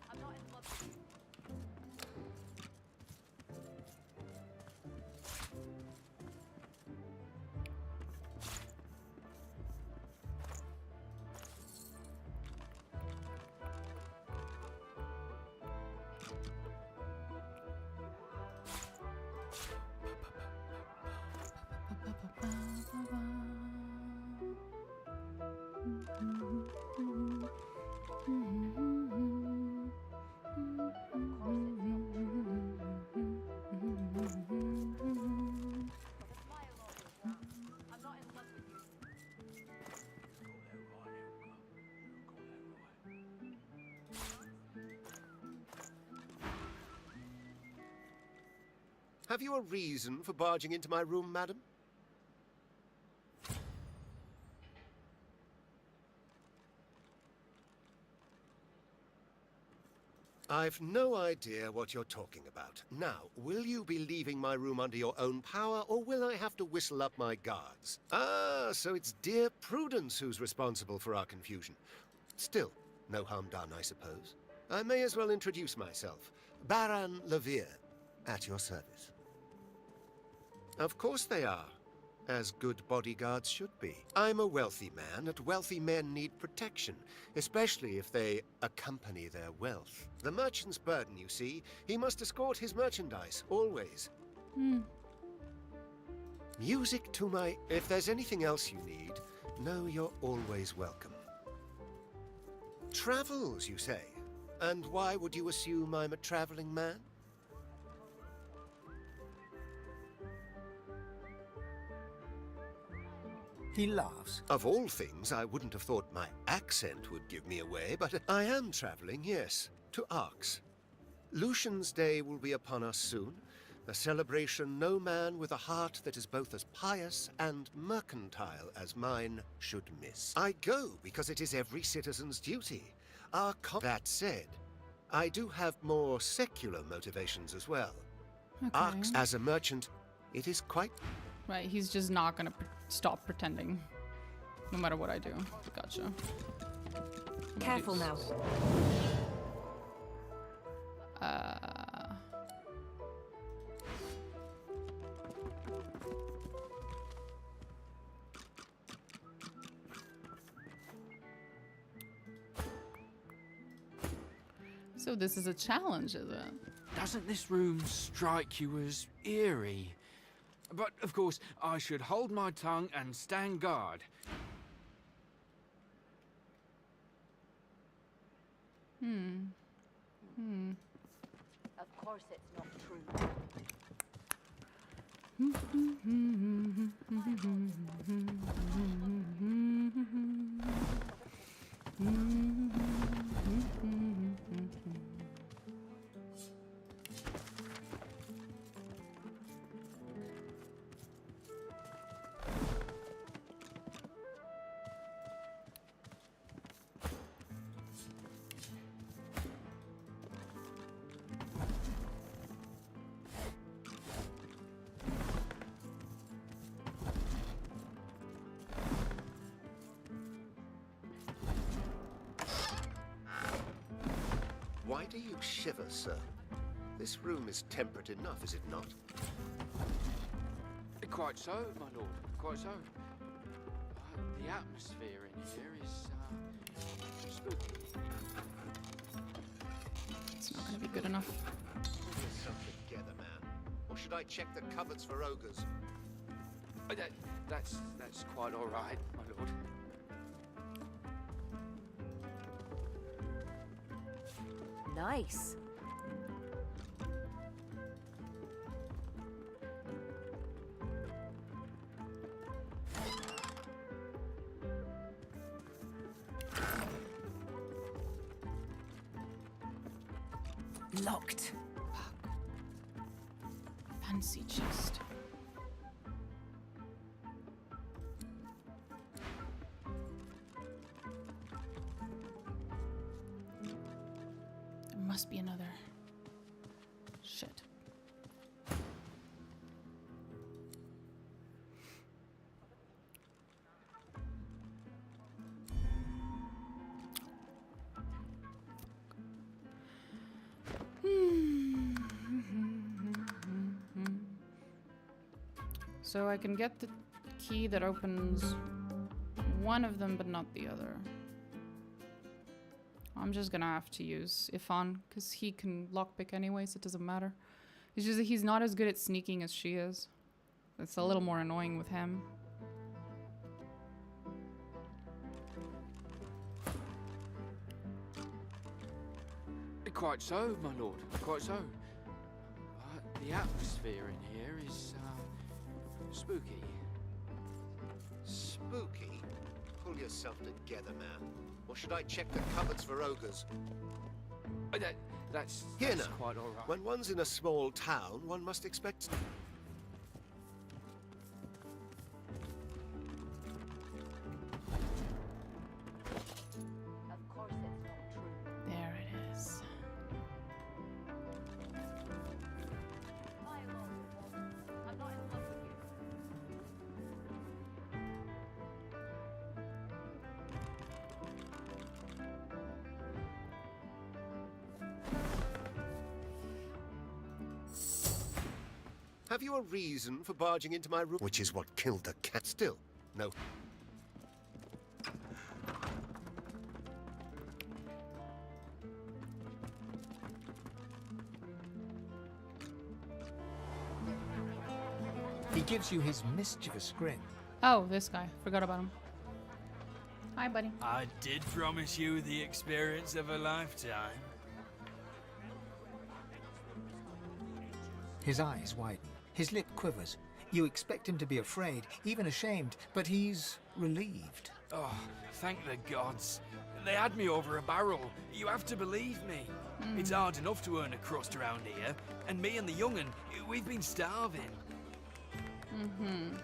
I'm not in love with you. I'm not in love with you. Have you a reason for barging into my room, madam? I've no idea what you're talking about. Now, will you be leaving my room under your own power, or will I have to whistle up my guards? Ah, so it's dear Prudence who's responsible for our confusion. Still, no harm done, I suppose. I may as well introduce myself. Baron Levere, at your service. Of course they are, as good bodyguards should be. I'm a wealthy man, and wealthy men need protection, especially if they accompany their wealth. The merchant's burden, you see. He must escort his merchandise, always. Music to my... If there's anything else you need, know you're always welcome. Travels, you say? And why would you assume I'm a traveling man? He laughs. Of all things, I wouldn't have thought my accent would give me away, but I am traveling, yes, to Arx. Lucian's Day will be upon us soon, a celebration no man with a heart that is both as pious and mercantile as mine should miss. I go because it is every citizen's duty. That said, I do have more secular motivations as well. Okay. Arx, as a merchant, it is quite... Right, he's just not gonna stop pretending. No matter what I do. Gotcha. Careful now. So this is a challenge, is it? Doesn't this room strike you as eerie? But, of course, I should hold my tongue and stand guard. Of course it's not true. Why do you shiver, sir? This room is temperate enough, is it not? Quite so, my lord. Quite so. The atmosphere in here is spooky. It's not gonna be good enough. Pull yourself together, man. Or should I check the cupboards for ogres? That's quite all right, my lord. Nice. Locked. Fuck. Fancy chest. There must be another. Shit. So I can get the key that opens one of them, but not the other. I'm just gonna have to use Ifan, because he can lockpick anyways, it doesn't matter. It's just that he's not as good at sneaking as she is. It's a little more annoying with him. Quite so, my lord. Quite so. The atmosphere in here is spooky. Spooky? Pull yourself together, man. Or should I check the cupboards for ogres? That's now. quite all right. When one's in a small town, one must expect... Of course it's not true. There it is. I'm not in love with you. Have you a reason for barging into my room? Which is what killed the cat. Still, no. He gives you his mischievous grin. Oh, this guy. Forgot about him. Hi, buddy. I did promise you the experience of a lifetime. His eyes widen. His lip quivers. You expect him to be afraid, even ashamed, but he's relieved. Oh, thank the gods. They had me over a barrel. You have to believe me. It's hard enough to earn a crust around here, and me and the young'un, we've been starving. Mm-hmm.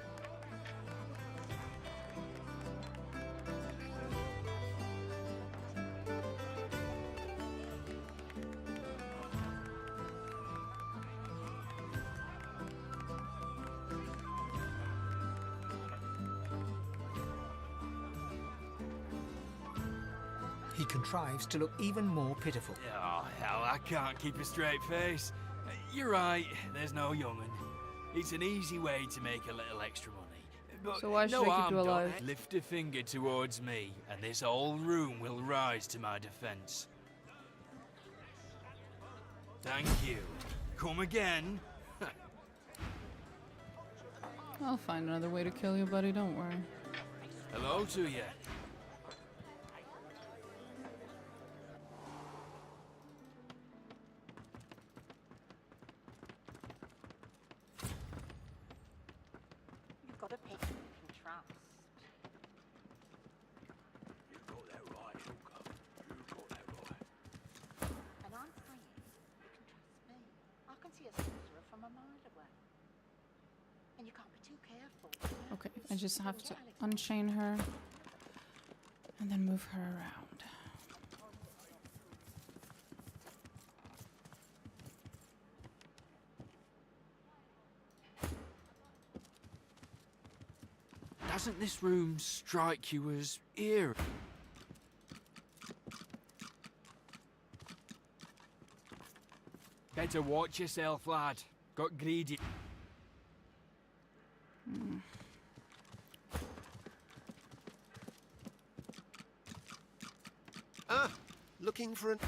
he contrives to look even more pitiful. Oh, hell, I can't keep a straight face. You're right, there's no young'un. It's an easy way to make a little extra money. But So why should no I keep harm you done. alive? Lift a finger towards me, and this whole room will rise to my defense. Thank you. Come again. I'll find another way to kill you, buddy, don't worry. Hello to you. You've got a pick you can trust. You got that right, Hilka. You got that right. And I'm saying you can trust me. I can see a sorcerer from a mile away. And you can't be too careful. Okay, I just have to unchain her and then move her around. Doesn't this room strike you as eerie? Better watch yourself, lad. Got greedy. Ah, looking for an...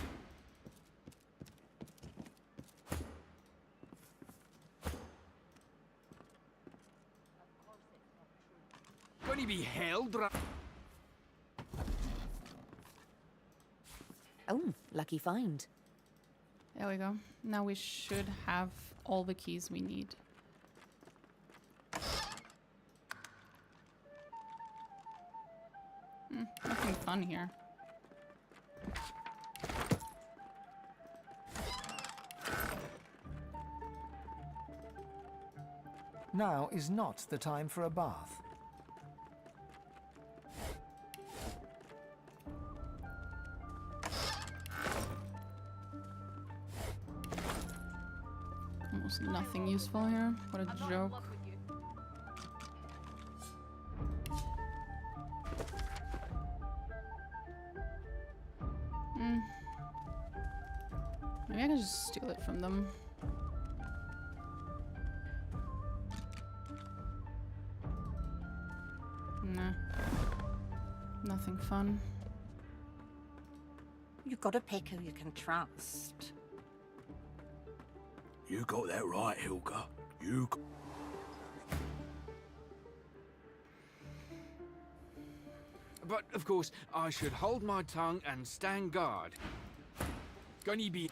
Gonna be held right. Oh, lucky find. There we go. Now we should have all the keys we need. Nothing fun here. Now is not the time for a bath. Almost nothing useful here. What a joke. Maybe I can just steal it from them. Nah. Nothing fun. You've got to pick who you can trust. You got that right, Hilka. You got... But, of course, I should hold my tongue and stand guard. Gonna be...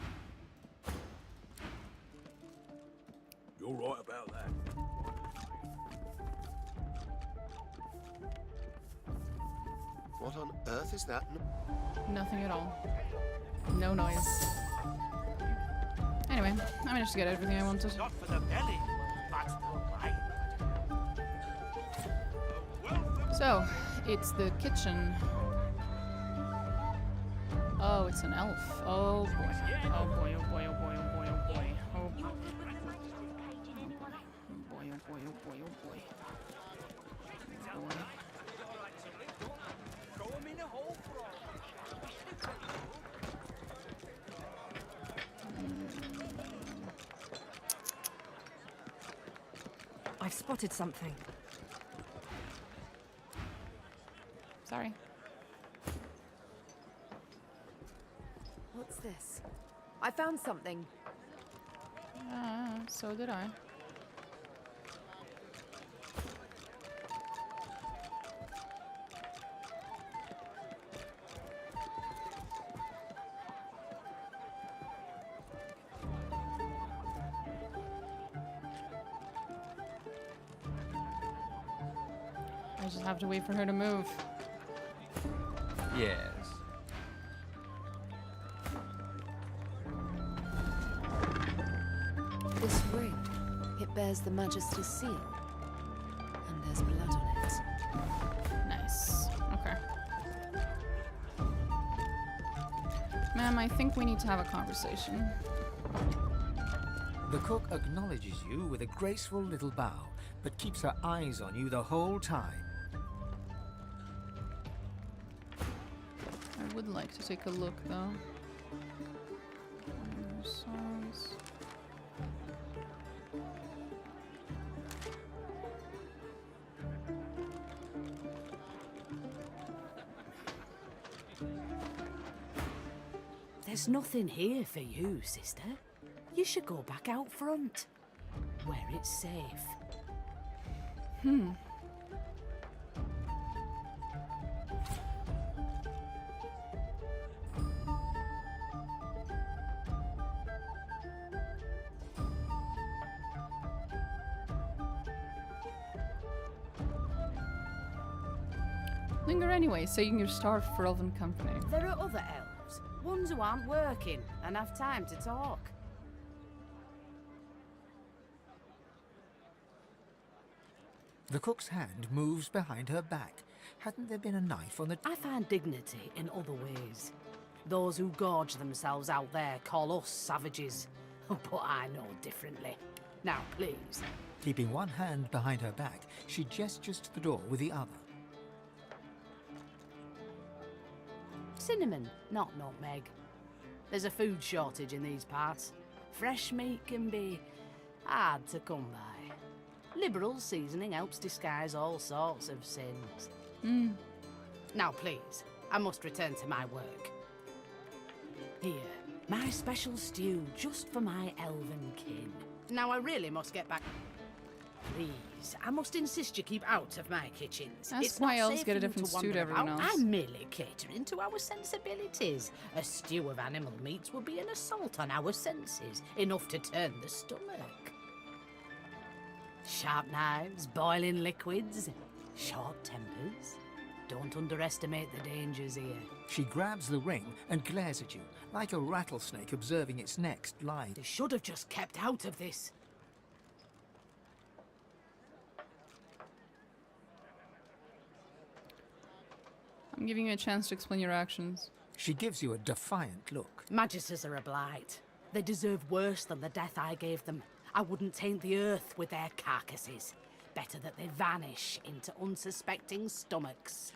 You're right about that. What on earth is that? Nothing at all. No noise. Anyway, I managed to get everything I wanted. Not for the belly, but the mind. So, it's the kitchen. Oh, it's an elf. Oh boy. Oh boy, oh boy, oh boy, oh boy, oh boy. Oh boy. Oh boy, oh boy, oh boy, oh boy. Oh boy. I've spotted something. Sorry. What's this? I found something. So did I. I just have to wait for her to move. Yes. This ring, it bears the Magister's seal. And there's blood on it. Nice. Okay. Ma'am, I think we need to have a conversation. The cook acknowledges you with a graceful little bow, but keeps her eyes on you the whole time. I would like to take a look though. Songs. There's nothing here for you, sister. You should go back out front, where it's safe. Linger anyway, saying you're starved for elven company. There are other elves, ones who aren't working and have time to talk. The cook's hand moves behind her back. Hadn't there been a knife on the... I find dignity in other ways. Those who gorge themselves out there call us savages, but I know differently. Now, please. Keeping one hand behind her back, she gestures to the door with the other. Cinnamon, not nutmeg. There's a food shortage in these parts. Fresh meat can be hard to come by. Liberal seasoning helps disguise all sorts of sins. Now, please, I must return to my work. Here, my special stew just for my elven kin. Now, I really must get back. Please, I must insist you keep out of my kitchens. Ask It's why not elves safe get a for you different to stew to wander everyone about. else. I'm merely catering to our sensibilities. A stew of animal meats would be an assault on our senses, enough to turn the stomach. Sharp knives, boiling liquids, short tempers. Don't underestimate the dangers here. She grabs the ring and glares at you, like a rattlesnake observing its next lie. They should have just kept out of this. I'm giving you a chance to explain your actions. She gives you a defiant look. Magisters are a blight. They deserve worse than the death I gave them. I wouldn't taint the earth with their carcasses. Better that they vanish into unsuspecting stomachs.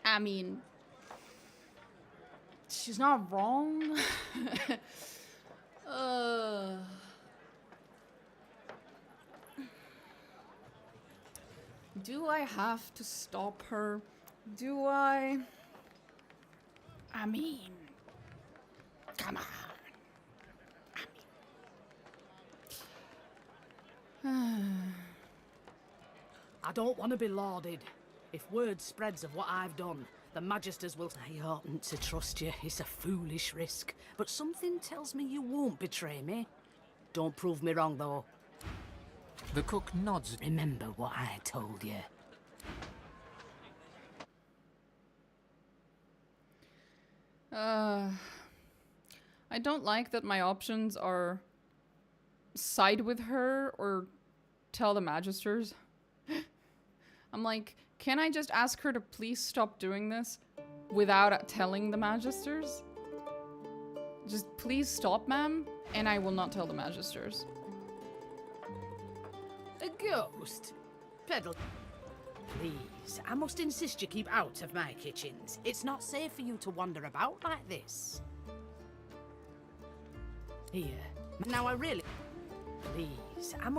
I mean, she's not wrong. Do I have to stop her? Do I? I mean, come on. I don't want to be lauded. If word spreads of what I've done, the Magisters will... I oughtn't to trust you. It's a foolish risk. But something tells me you won't betray me. Don't prove me wrong, though. The cook nods. Remember what I told you. I don't like that my options are side with her or tell the Magisters. I'm like, can I just ask her to please stop doing this without telling the Magisters? Just please stop, ma'am, and I will not tell the Magisters. A ghost? Peddle. Please, I must insist you keep out of my kitchens. It's not safe for you to wander about like this. Here. Now I really... Please, I'm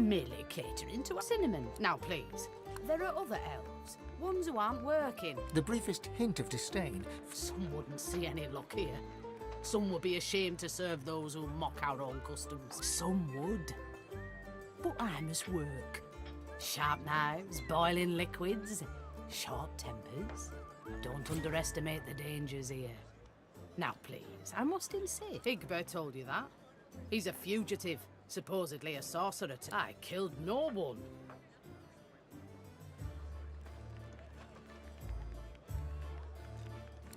merely catering to a cinnamon. Now, please. There are other elves, ones who aren't working. The briefest hint of disdain. Some wouldn't see any luck here. Some would be ashamed to serve those who mock our own customs. Some would. But I must work. Sharp knives, boiling liquids, short tempers. Don't underestimate the dangers here. Now, please, I must insist. Higbert told you that. He's a fugitive, supposedly a sorcerer. I killed no one.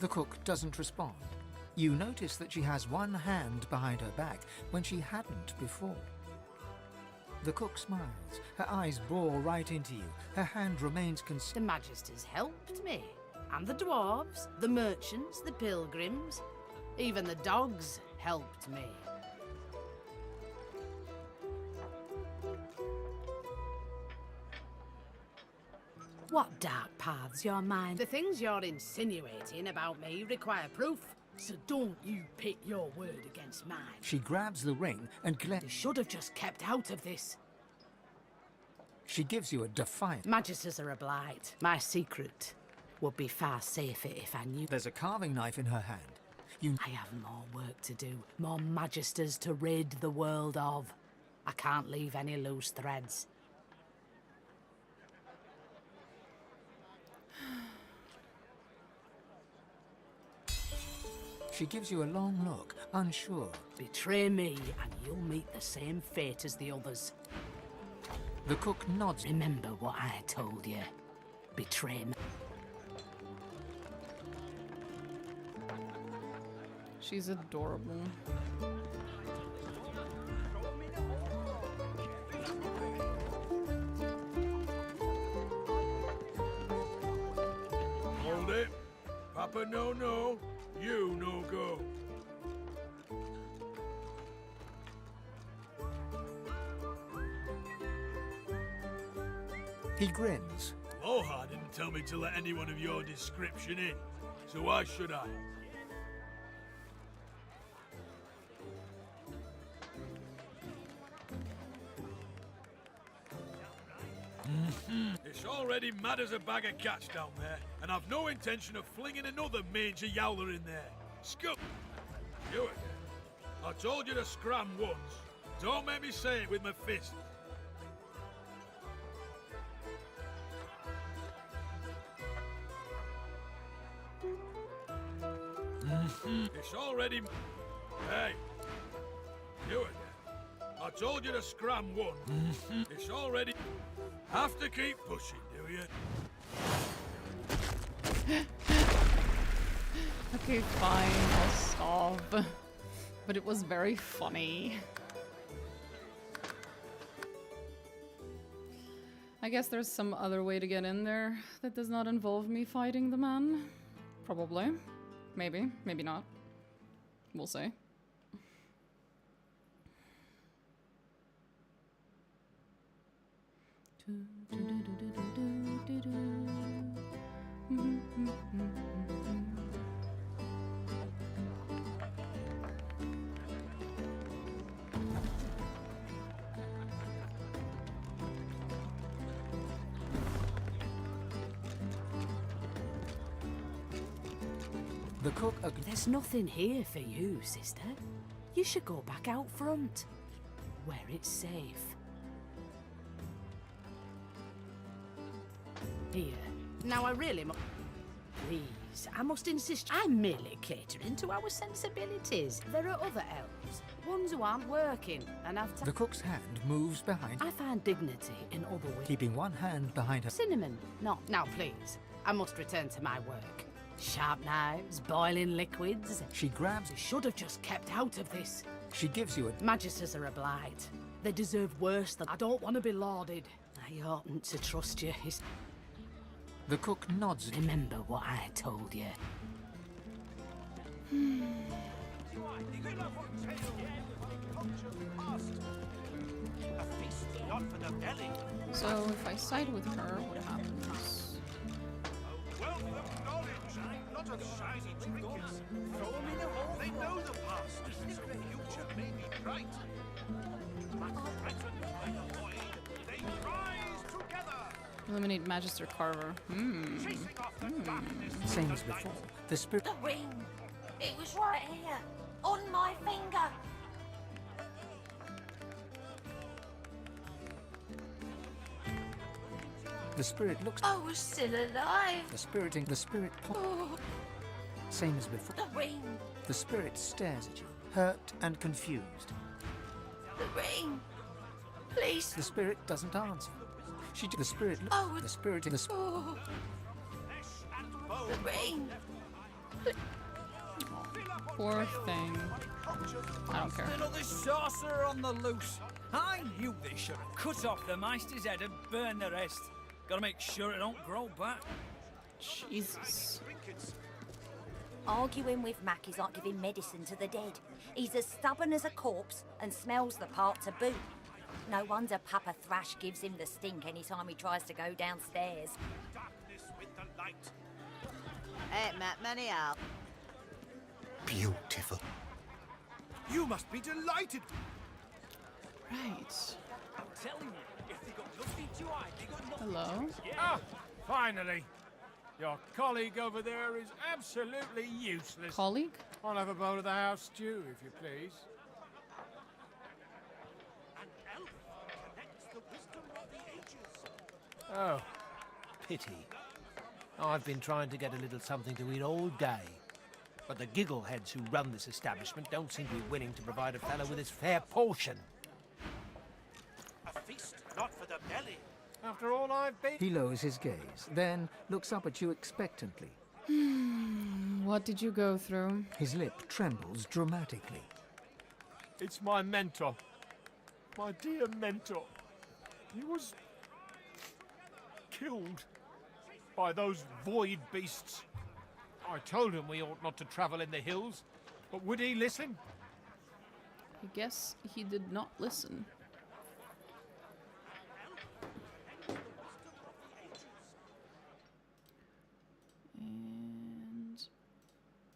The cook doesn't respond. You notice that she has one hand behind her back when she hadn't before. The cook smiles. Her eyes bore right into you. Her hand remains The Magisters helped me. And the dwarves, the merchants, the pilgrims. Even the dogs helped me. What dark paths your mind? The things you're insinuating about me require proof, so don't you pit your word against mine. She grabs the ring and They should have just kept out of this. She gives you a defiant. Magisters are a blight. My secret would be far safer if I knew. There's a carving knife in her hand. I have more work to do, more magisters to rid the world of. I can't leave any loose threads. She gives you a long look, unsure. Betray me, and you'll meet the same fate as the others. The cook nods. Remember what I told you. Betray me. She's adorable. Hold it. Papa no, you no go. He grins. Moha didn't tell me to let anyone of your description in, so why should I? It's already mad as a bag of cats down there, and I've no intention of flinging another mangy yowler in there. Scoop! You again. I told you to scram once. Don't make me say it with my fist. It's already... Hey! You again. I told you to scram once. It's already... Have to keep pushing, do you? Okay, fine, I'll stop. But it was very funny. I guess there's some other way to get in there that does not involve me fighting the man. Probably. Maybe. Maybe not. We'll see. The cook... There's nothing here for you, sister. You should go back out front, where it's safe. Here. Now I really Please, I must insist. I'm merely catering to our sensibilities. There are other elves, ones who aren't working, and have The cook's hand moves behind. I find dignity in other ways. Keeping one hand behind her. Cinnamon, not. Now, please, I must return to my work. Sharp knives, boiling liquids. She grabs... They should have just kept out of this. She gives you a... Magisters are a blight. They deserve worse than... I don't want to be lauded. I oughtn't to trust you. The cook nods. Remember what I told you. So if I side with her, what happens? Not of shiny trinkets. Throw them in a hole. They know the past. The future may be bright. They rise together. Eliminate Magister Carver. Same as before. The spirit... The ring! It was right here, on my finger. The spirit looks... I was still alive. The spirit... Oh, Same as before. the ring! The spirit stares at you, hurt and confused. The ring! Please. The spirit doesn't answer. The spirit... Oh, the spirit in the... Oh. The ring! Poor thing. I don't care. Another sorcerer on the loose. I knew they should have cut off the Meister's head and burned the rest. Gotta make sure it don't grow back. Jesus. Arguing with Mac is like giving medicine to the dead. He's as stubborn as a corpse and smells the part to boot. No wonder Papa Thrash gives him the stink any time he tries to go downstairs. Darkness with the light. Ain't met many out. Beautiful. You must be delighted. Right. I'm telling you, if they got nothing to hide, they got nothing. Hello? Ah, finally. Your colleague over there is absolutely useless. Colleague? I'll have a bowl of the house stew, if you please. An elf connects the wisdom of the ages. Oh, pity. I've been trying to get a little something to eat all day. But the giggleheads who run this establishment don't seem to be willing to provide a fellow with his fair portion. A feast not for the belly. After all I've been... He lowers his gaze, then looks up at you expectantly. What did you go through? His lip trembles dramatically. It's my mentor. My dear mentor. He was... killed by those void beasts. I told him we ought not to travel in the hills, but would he listen? I guess he did not listen. And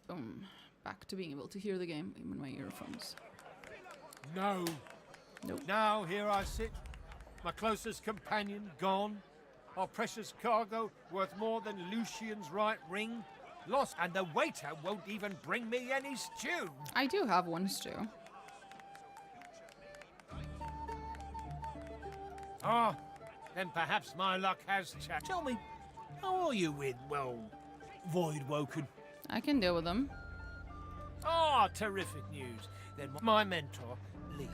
boom, back to being able to hear the game in my earphones. No. Nope. Now here I sit, my closest companion gone, our precious cargo worth more than Lucian's right ring, lost, and the waiter won't even bring me any stew. I do have one stew. Ah, then perhaps my luck has changed. Tell me, how are you with, well, Void Woken? I can deal with them. Ah, terrific news. Then my mentor, Liam,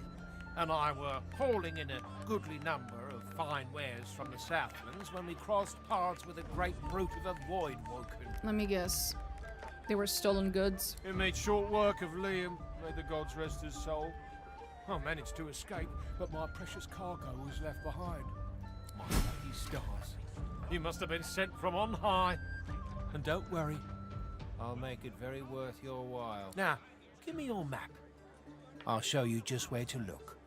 and I were hauling in a goodly number of fine wares from the Southlands when we crossed paths with a great brute of a Void Woken. Let me guess. They were stolen goods. It made short work of Liam, may the gods rest his soul. I managed to escape, but my precious cargo was left behind. My lucky stars. He must have been sent from on high. And don't worry, I'll make it very worth your while. Now, give me your map. I'll show you just where to look.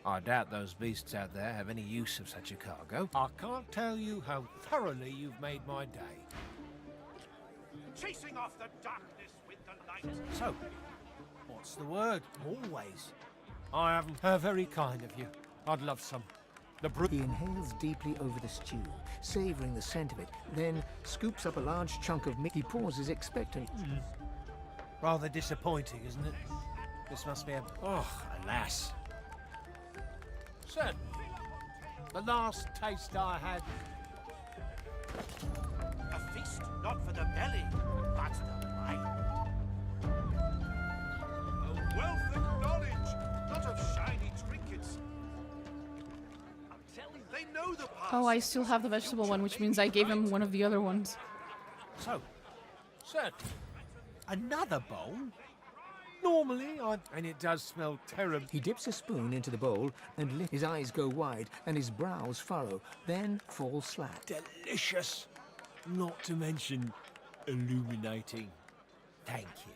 I doubt those beasts out there have any use of such a cargo. I can't tell you how thoroughly you've made my day. Chasing off the darkness with the light. So, what's the word? Always. I haven't. Very kind of you. I'd love some. He inhales deeply over the stew, savouring the scent of it, then scoops up a large chunk of meat. He pauses expectant. Rather disappointing, isn't it? This must be a... Oh, alas. Certainly. The last taste I had... A feast not for the belly, but the mind. A wealth of knowledge, not of shiny trinkets. I'm telling you, they know the past. Oh, I still have the vegetable one, which means I gave him one of the other ones. So, certainly. Another bowl? Normally, and it does smell terrible. He dips a spoon into the bowl and his eyes go wide and his brows furrow, then fall flat. Delicious. Not to mention illuminating. Thank you.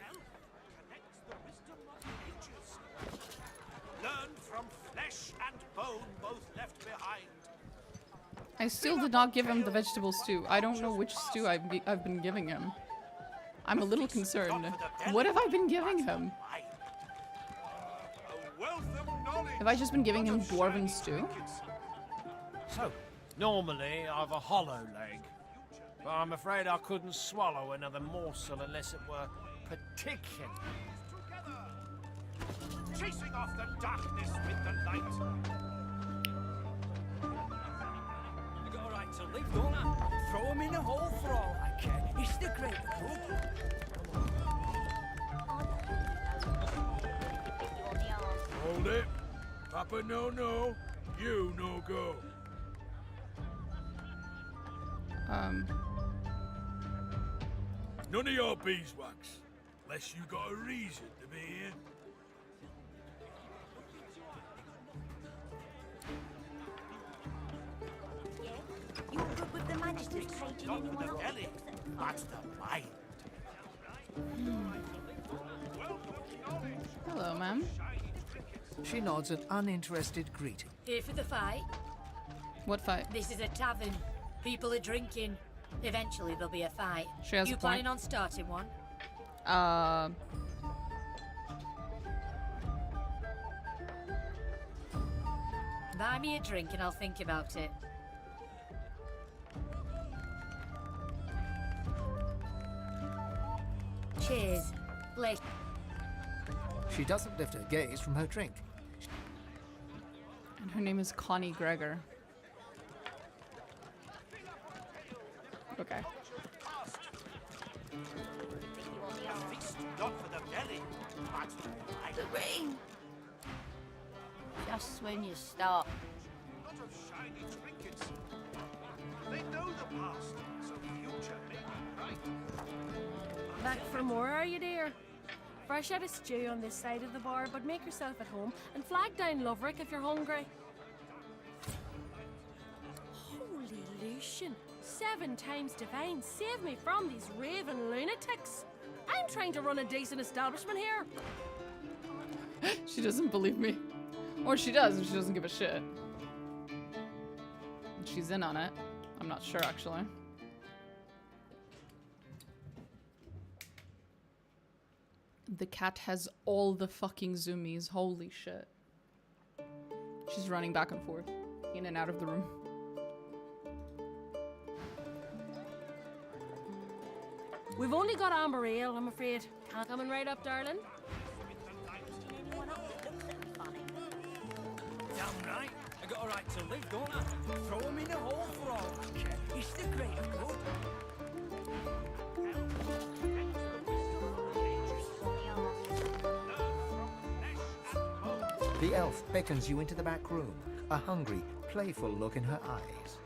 Learn from flesh and bone, both left behind. I still did not give him the vegetable stew. I don't know which stew I've been giving him. I'm a little concerned. What have I been giving him? Have I just been giving him dwarven stew? So, normally I've a hollow leg, but I'm afraid I couldn't swallow another morsel unless it were particular. Chasing off the darkness with the light. You got a right to live, don't I? Throw him in a hole for all I care. He's the great cook. Hold it. Papa no, you no go. None of your beeswax, unless you got a reason to be here. You're good with the Magister's caging anyone else? That's the mind. Hello, ma'am. She nods an uninterested greeting. Here for the fight? What fight? This is a tavern. People are drinking. Eventually there'll be a fight. She has you a point. planning on starting one? Buy me a drink and I'll think about it. Cheers. Late. She doesn't lift her gaze from her drink. And her name is Connie Gregor. Okay. Not for the belly, but The ring! Just when you stop. lot of shiny trinkets. They know the past, so future may be bright. Back for more, are you, dear? Fresh out of stew on this side of the bar, but make yourself at home and flag down Loverick if you're hungry. Holy Lucian, 7 times divine, save me from these raving lunatics. I'm trying to run a decent establishment here. She doesn't believe me. Or she does, and she doesn't give a shit. She's in on it. I'm not sure, actually. The cat has all the fucking zoomies. Holy shit. She's running back and forth, in and out of the room. We've only got amber ale, I'm afraid. Coming right up, darling. Damn right. I got a right to live, don't I? Throw him in a hole for all I care. It's the greater good. The elf beckons you into the back room, a hungry, playful look in her eyes.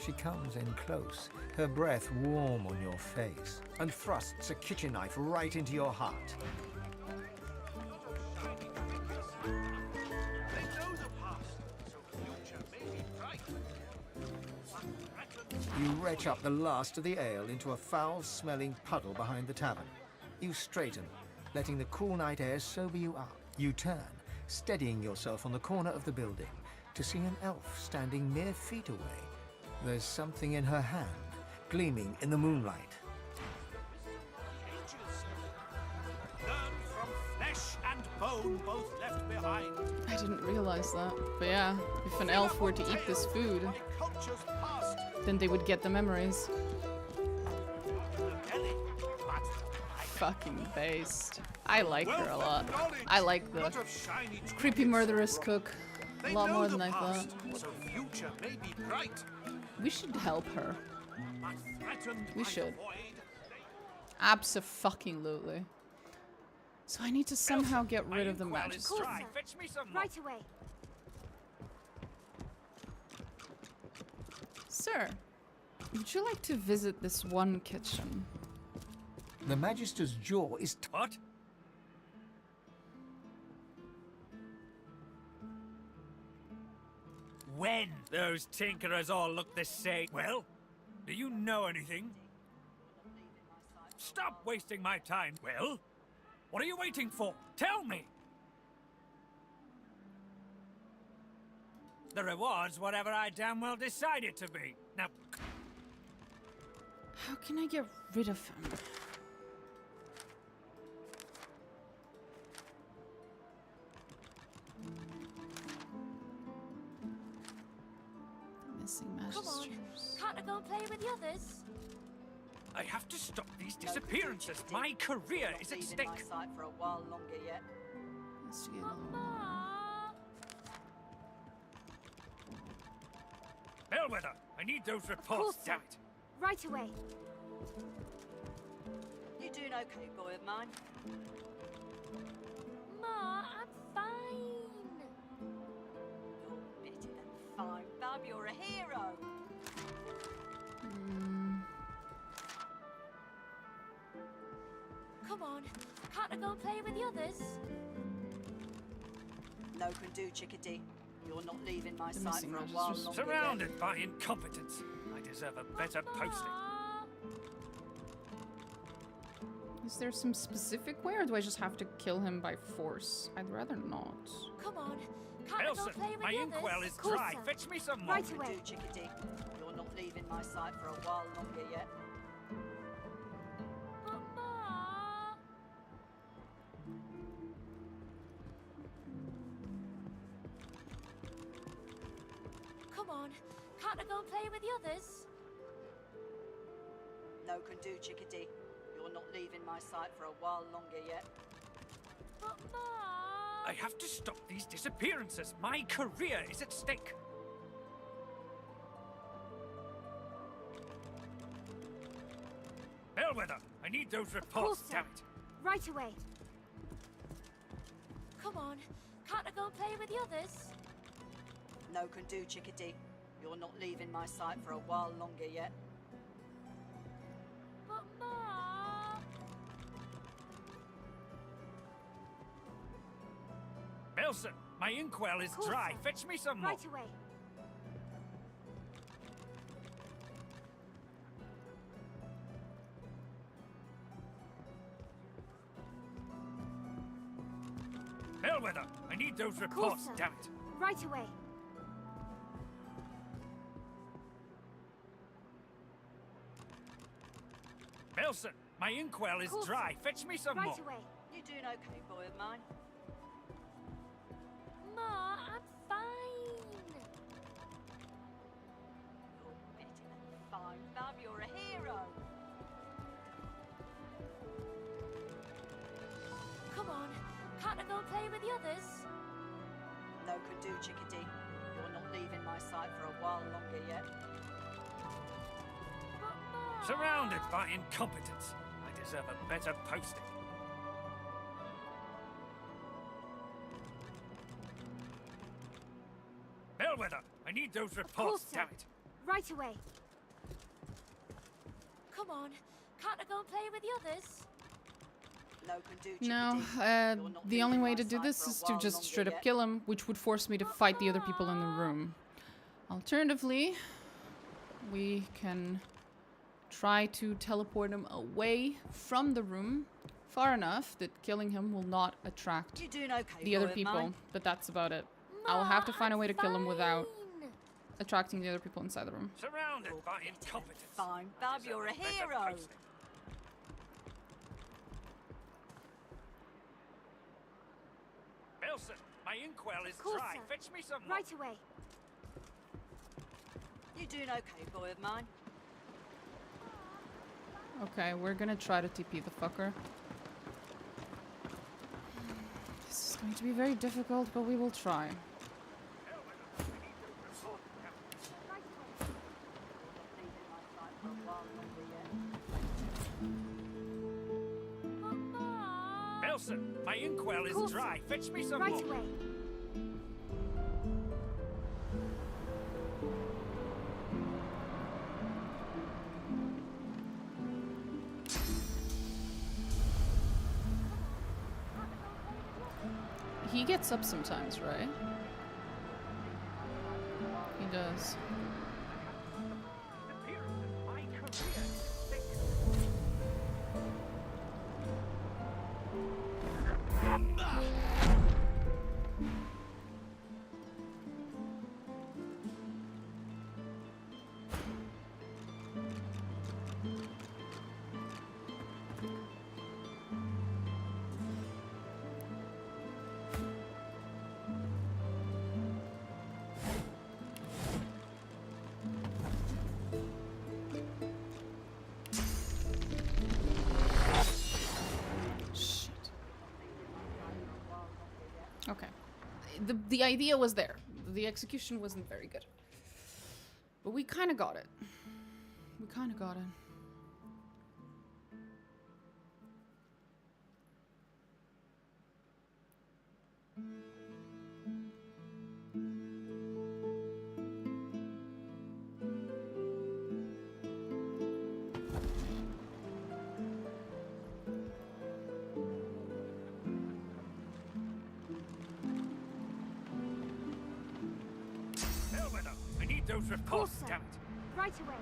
She comes in close, her breath warm on your face, and thrusts a kitchen knife right into your heart. You retch up the last of the ale into a foul-smelling puddle behind the tavern. You straighten, letting the cool night air sober you up. You turn, steadying yourself on the corner of the building, to see an elf standing mere feet away. There's something in her hand, gleaming in the moonlight. Learn from flesh and bone, both left behind. I didn't realize that. But yeah, if an elf were to eat this food, then they would get the memories. Fucking based. I like her a lot. I like the creepy murderous cook a lot more than I thought. So future may be bright. We should help her. We should. Abso-fucking-lutely. So I need to somehow get rid of the magister. Right away. Sir, would you like to visit this one kitchen? The magister's jaw is... What? When? Those tinkerers all look the same. Well, do you know anything? Stop wasting my time. Well, what are you waiting for? Tell me! The reward's whatever I damn well decide it to be. Now... How can I get rid of him? Missing Come on. magisters. Can't I go and play with the others? I have to stop these disappearances. My career is at stake. For a while longer yet. Bellwether, I need those reports, damn it. Right away. You doing okay, boy of mine? Ma, I'm fine. You're better than fine, Bub. You're a hero. Come on. Can't I go and play with the others? No can do, chickadee. You're not leaving my The sight missing for a magisters. while longer. Surrounded by incompetence. I deserve a better posting. Is there some specific way, or do I just have to kill him by force? I'd rather not. Come on. Can't I go Elson, play with my the inkwell others? is dry. Fetch me some more. Right You away. do, Chickadee. You're not leaving my sight for a while longer yet. Mama! Come on. Can't I go and play with the others? No can do, Chickadee. You're not leaving my sight for a while longer yet. But Mom! I have to stop these disappearances. My career is at stake. Bellwether, I need those reports, damn it. Right away. Come on. Can't I go and play with the others? No can do, Chickadee. You're not leaving my sight for a while longer yet. But Mom! Elson, my inkwell is dry. Fetch me some more. Right away. Bellwether, I need those reports, sir. damn it. Right away. Elson, my inkwell is dry. Fetch me some Right more. away. You doing okay, boy of mine? Ma, I'm fine. You're better than fine, Bub. You're a hero. Come on. Can't I go and play with the others? No can do, Chickadee. You're not leaving my sight for a while longer yet. Surrounded by incompetence. I deserve a better posting. Bellwether, I need those reports, sir. damn it. Right away. Come on. Can't I go and play with the others? No can do, Chickadee. No, You're not the only leaving way my to do sight this for a is to while just longer straight up yet. kill him, which would force me to fight the other people in the room. Alternatively, we can try to teleport him away from the room far enough that killing him will not attract You doing okay, the other boy of people, mine? but that's about it. I'll have to find a way to kill him without attracting the other people inside the room. Surrounded by incompetence. Fine, Bub. You're a hero. Elson, my inkwell is Course, dry. sir. Fetch me some more. Right away. You doing okay, boy of mine? Okay, we're gonna try to TP the fucker. This is going to be very difficult, but we will try. Elson, my inkwell is Course, dry. Fetch me some Right more. away. He gets up sometimes, right? He does. Okay. The idea was there. The execution wasn't very good. But we kind of got it. We kind of got it. Bellwether, I need those reports, sir. damn it. Right away.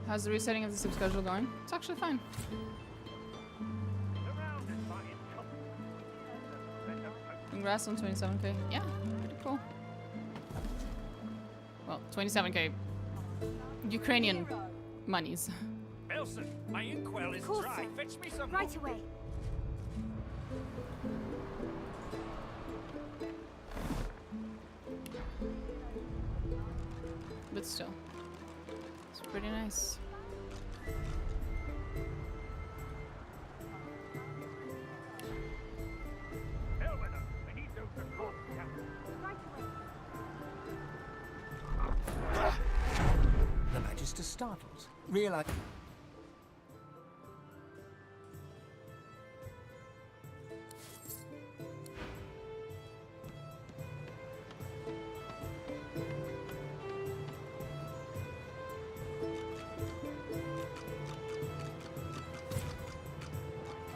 How's the resetting of the sub schedule going? It's actually fine. Congrats on 27k. Yeah, pretty cool. Well, 27k Ukrainian monies. Elson, my inkwell is Course, dry. sir. Fetch me some. Right away. But still, it's pretty nice. The Magister startles. Realize.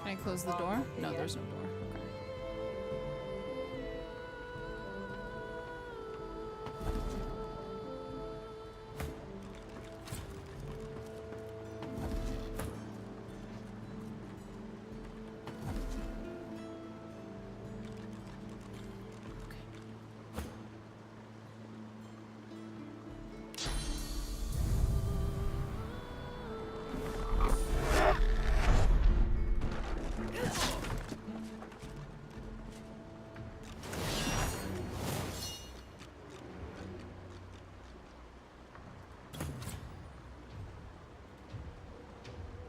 Can I close the door? No, there's no door.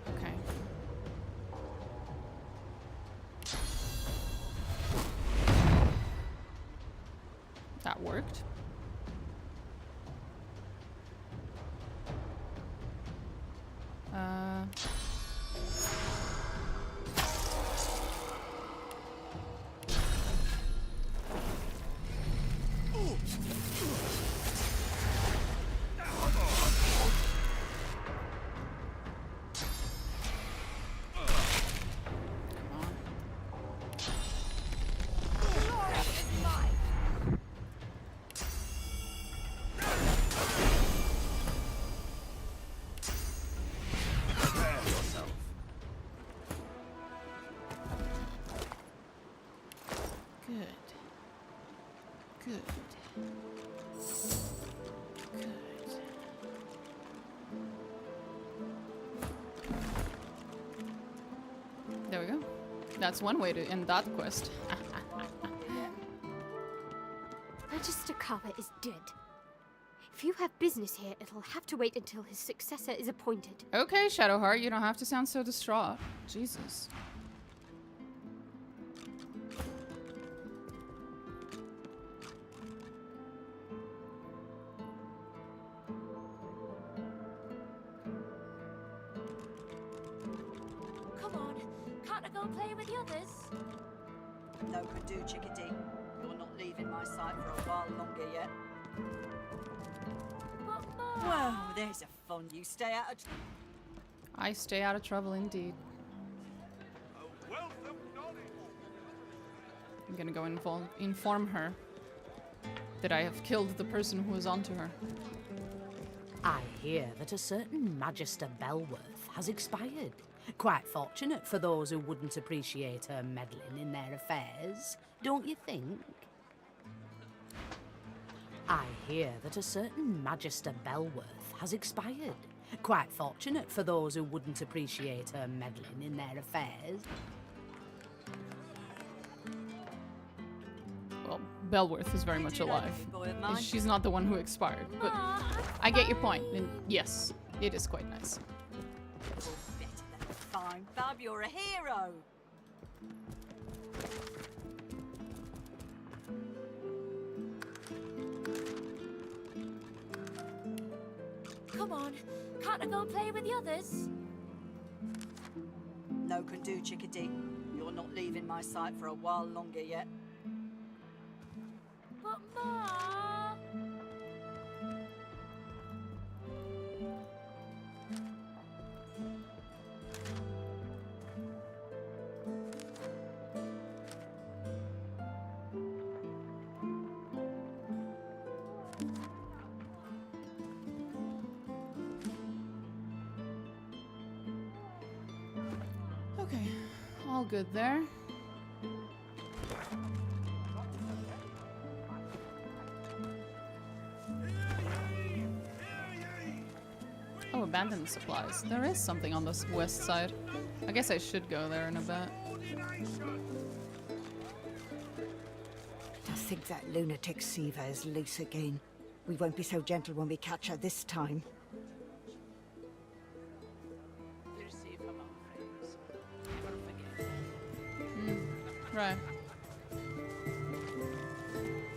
Okay. Okay. That worked. Good. Good. Good. There we go. That's one way to end that quest. Magister Carver is dead. If you have business here, it'll have to wait until his successor is appointed. Okay, Shadowheart, you don't have to sound so distraught. Jesus. Come on, can't I go and play with the others? No could do, chickadee. You're not leaving my sight for a while longer yet. Well, there's a fun. You stay out of... I stay out of trouble indeed. I'm gonna go inform her that I have killed the person who was onto her. I hear that a certain Magister Belworth has expired. Quite fortunate for those who wouldn't appreciate her meddling in their affairs, don't you think? I hear that a certain Magister Belworth has expired. Quite fortunate for those who wouldn't appreciate her meddling in their affairs. Well, Belworth is very much alive. boy of mine. She's not the one who expired, but I get your point. And yes, it is quite nice. Better than fine. Bub, you're a hero. Come on, can't I go and play with the others? No can do, chickadee. You're not leaving my sight for a while longer yet. But Ma... Okay, all good there. Oh, abandoned supplies. There is something on the west side. I guess I should go there in a bit. I think that lunatic Siva is loose again. We won't be so gentle when we catch her this time. Right.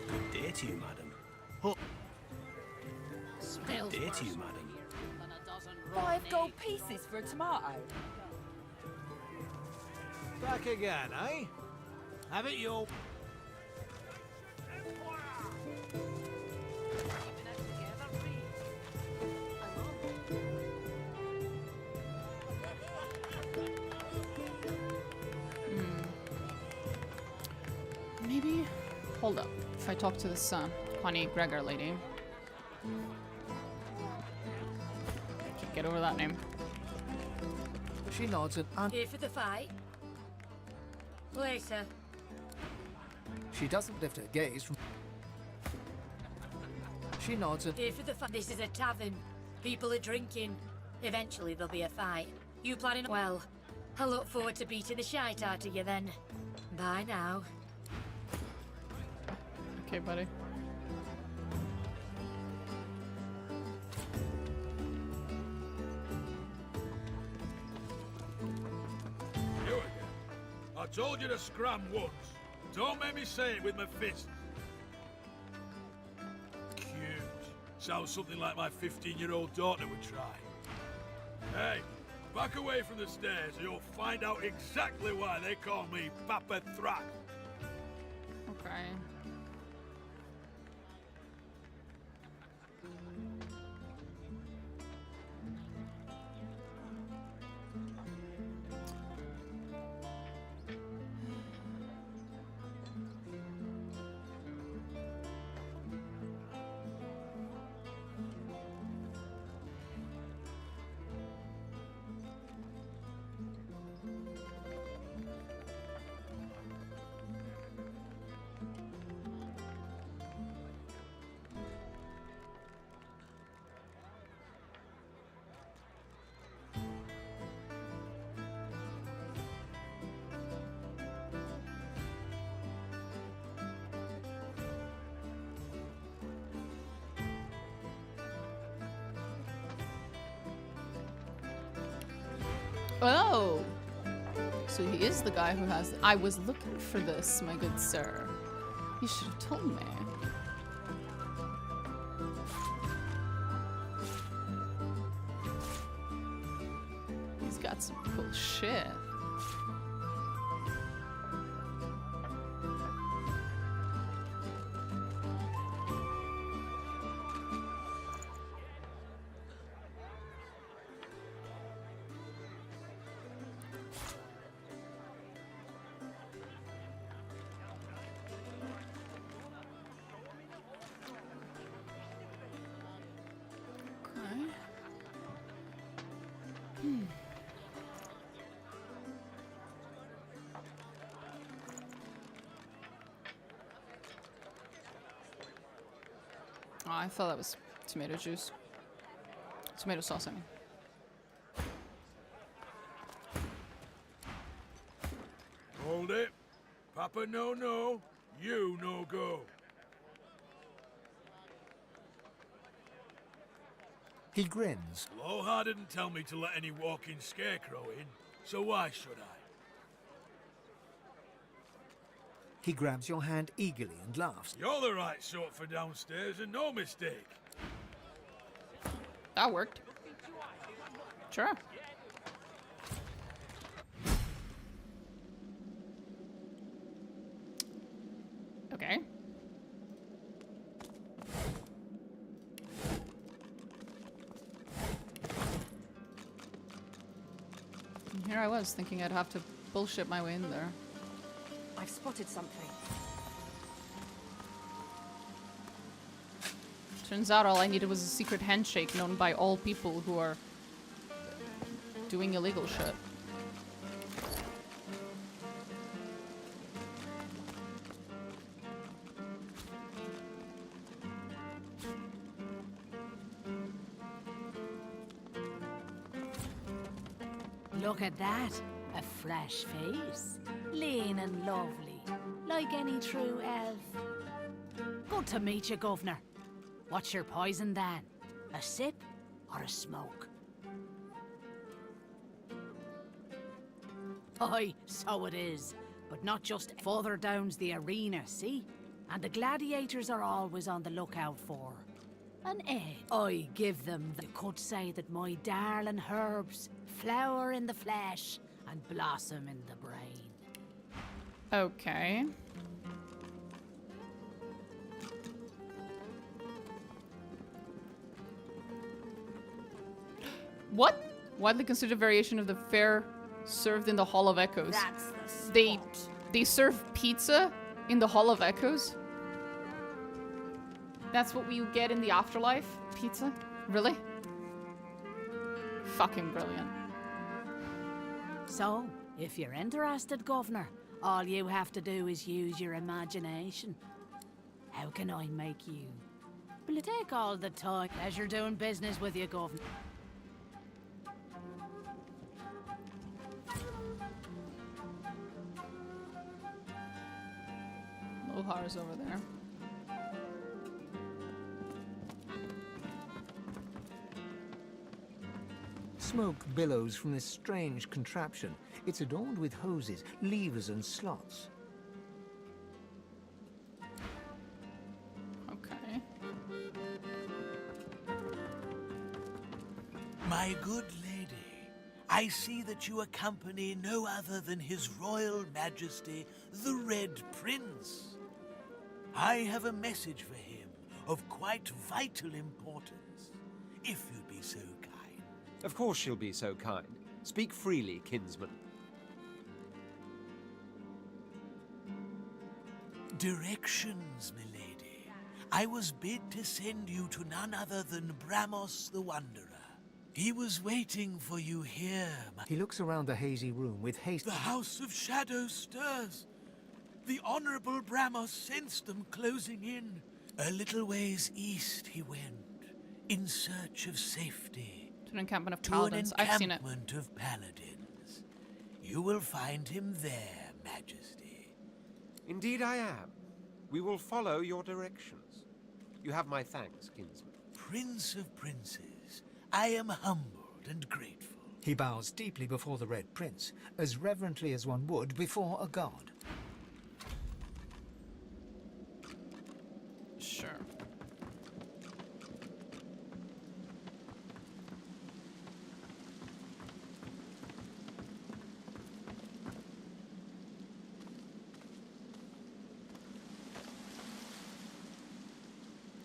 Good day to you, madam. Smells Good day worse to you, from madam. here than a dozen raw 5 gold eggs. pieces for a tomato. Back again, eh? Have it your... Maybe... Hold up. If I talk to this Connie Gregor lady. Can't get over that name. She nods and Here for the fight? Later. she doesn't lift her gaze from... She nods and... Here for the fight. This is a tavern. People are drinking. Eventually there'll be a fight. You planning? Well, I look forward to beating the shite out of you then. Bye now. Okay, buddy. You again. I told you to scram once. Don't make me say it with my fists. Cute. Sounds something like my 15-year-old daughter would try. Hey, back away from the stairs or you'll find out exactly why they call me Papa Thrack. Okay. Oh! So he is the guy who has... I was looking for this, my good sir. You should have told me. He's got some cool shit. Oh, I thought that was tomato juice. Tomato sauce, I mean. Hold it. Papa no, you no go. He grins. Loha didn't tell me to let any walking scarecrow in, so why should I? He grabs your hand eagerly and laughs. You're the right sort for downstairs and no mistake. That worked. Sure. Okay. And here I was thinking I'd have to bullshit my way in there. I've spotted something. Turns out all I needed was a secret handshake known by all people who are doing illegal shit. Look at that. A fresh face. Lean and lovely. Like any true elf. Good to meet you, Governor. What's your poison, then? A sip or a smoke? Aye, so it is. But not just further down's the arena, see? And the gladiators are always on the lookout for an egg. I give them. They could say that my darling herbs flower in the flesh and blossom in the brain. Okay. What? Widely considered variation of the fare served in the Hall of Echoes. That's the spot. They serve pizza in the Hall of Echoes? That's what we get in the afterlife? Pizza? Really? Fucking brilliant. So, if you're interested, Governor, all you have to do is use your imagination. How can I make you? Will it take all the time? Pleasure doing business with you, Governor. Lohar's over there. Smoke billows from this strange contraption. It's adorned with hoses, levers and slots. Okay. My good lady, I see that you accompany no other than His Royal Majesty, the Red Prince. I have a message for him of quite vital importance, if you'd be so kind. Of course she'll be so kind. Speak freely, kinsman. Directions, milady. I was bid to send you to none other than Bramos the Wanderer. He was waiting for you here, He looks around the hazy room with haste. The House of Shadow stirs. The Honorable Bramos sensed them closing in. A little ways east he went, in search of safety. To an encampment of paladins. I've seen it. To an encampment of paladins. You will find him there, Majesty. Indeed I am. We will follow your directions. You have my thanks, kinsman. Prince of Princes, I am humbled and grateful. He bows deeply before the Red Prince, as reverently as one would before a god. Sure.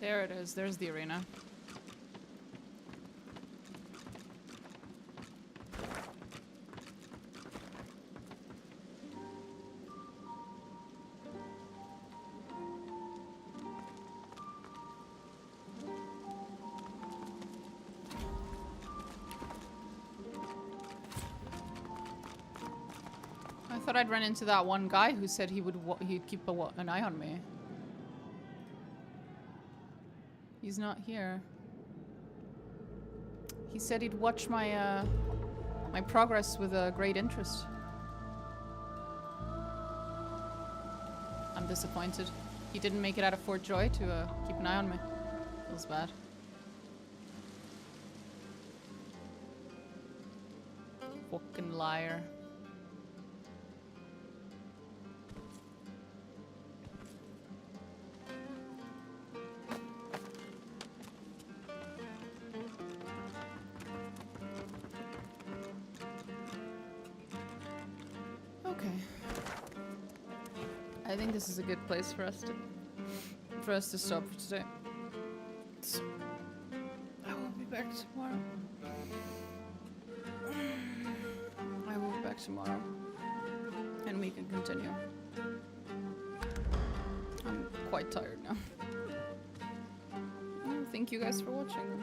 There it is. There's the arena. I thought I'd run into that one guy who said he would he'd keep an eye on me. He's not here. He said he'd watch my my progress with great interest. I'm disappointed. He didn't make it out of Fort Joy to keep an eye on me. Feels bad. Fucking liar. I think this is a good place for us to stop for today. So, I will be back tomorrow. I will be back tomorrow, and we can continue. I'm quite tired now. Thank you guys for watching.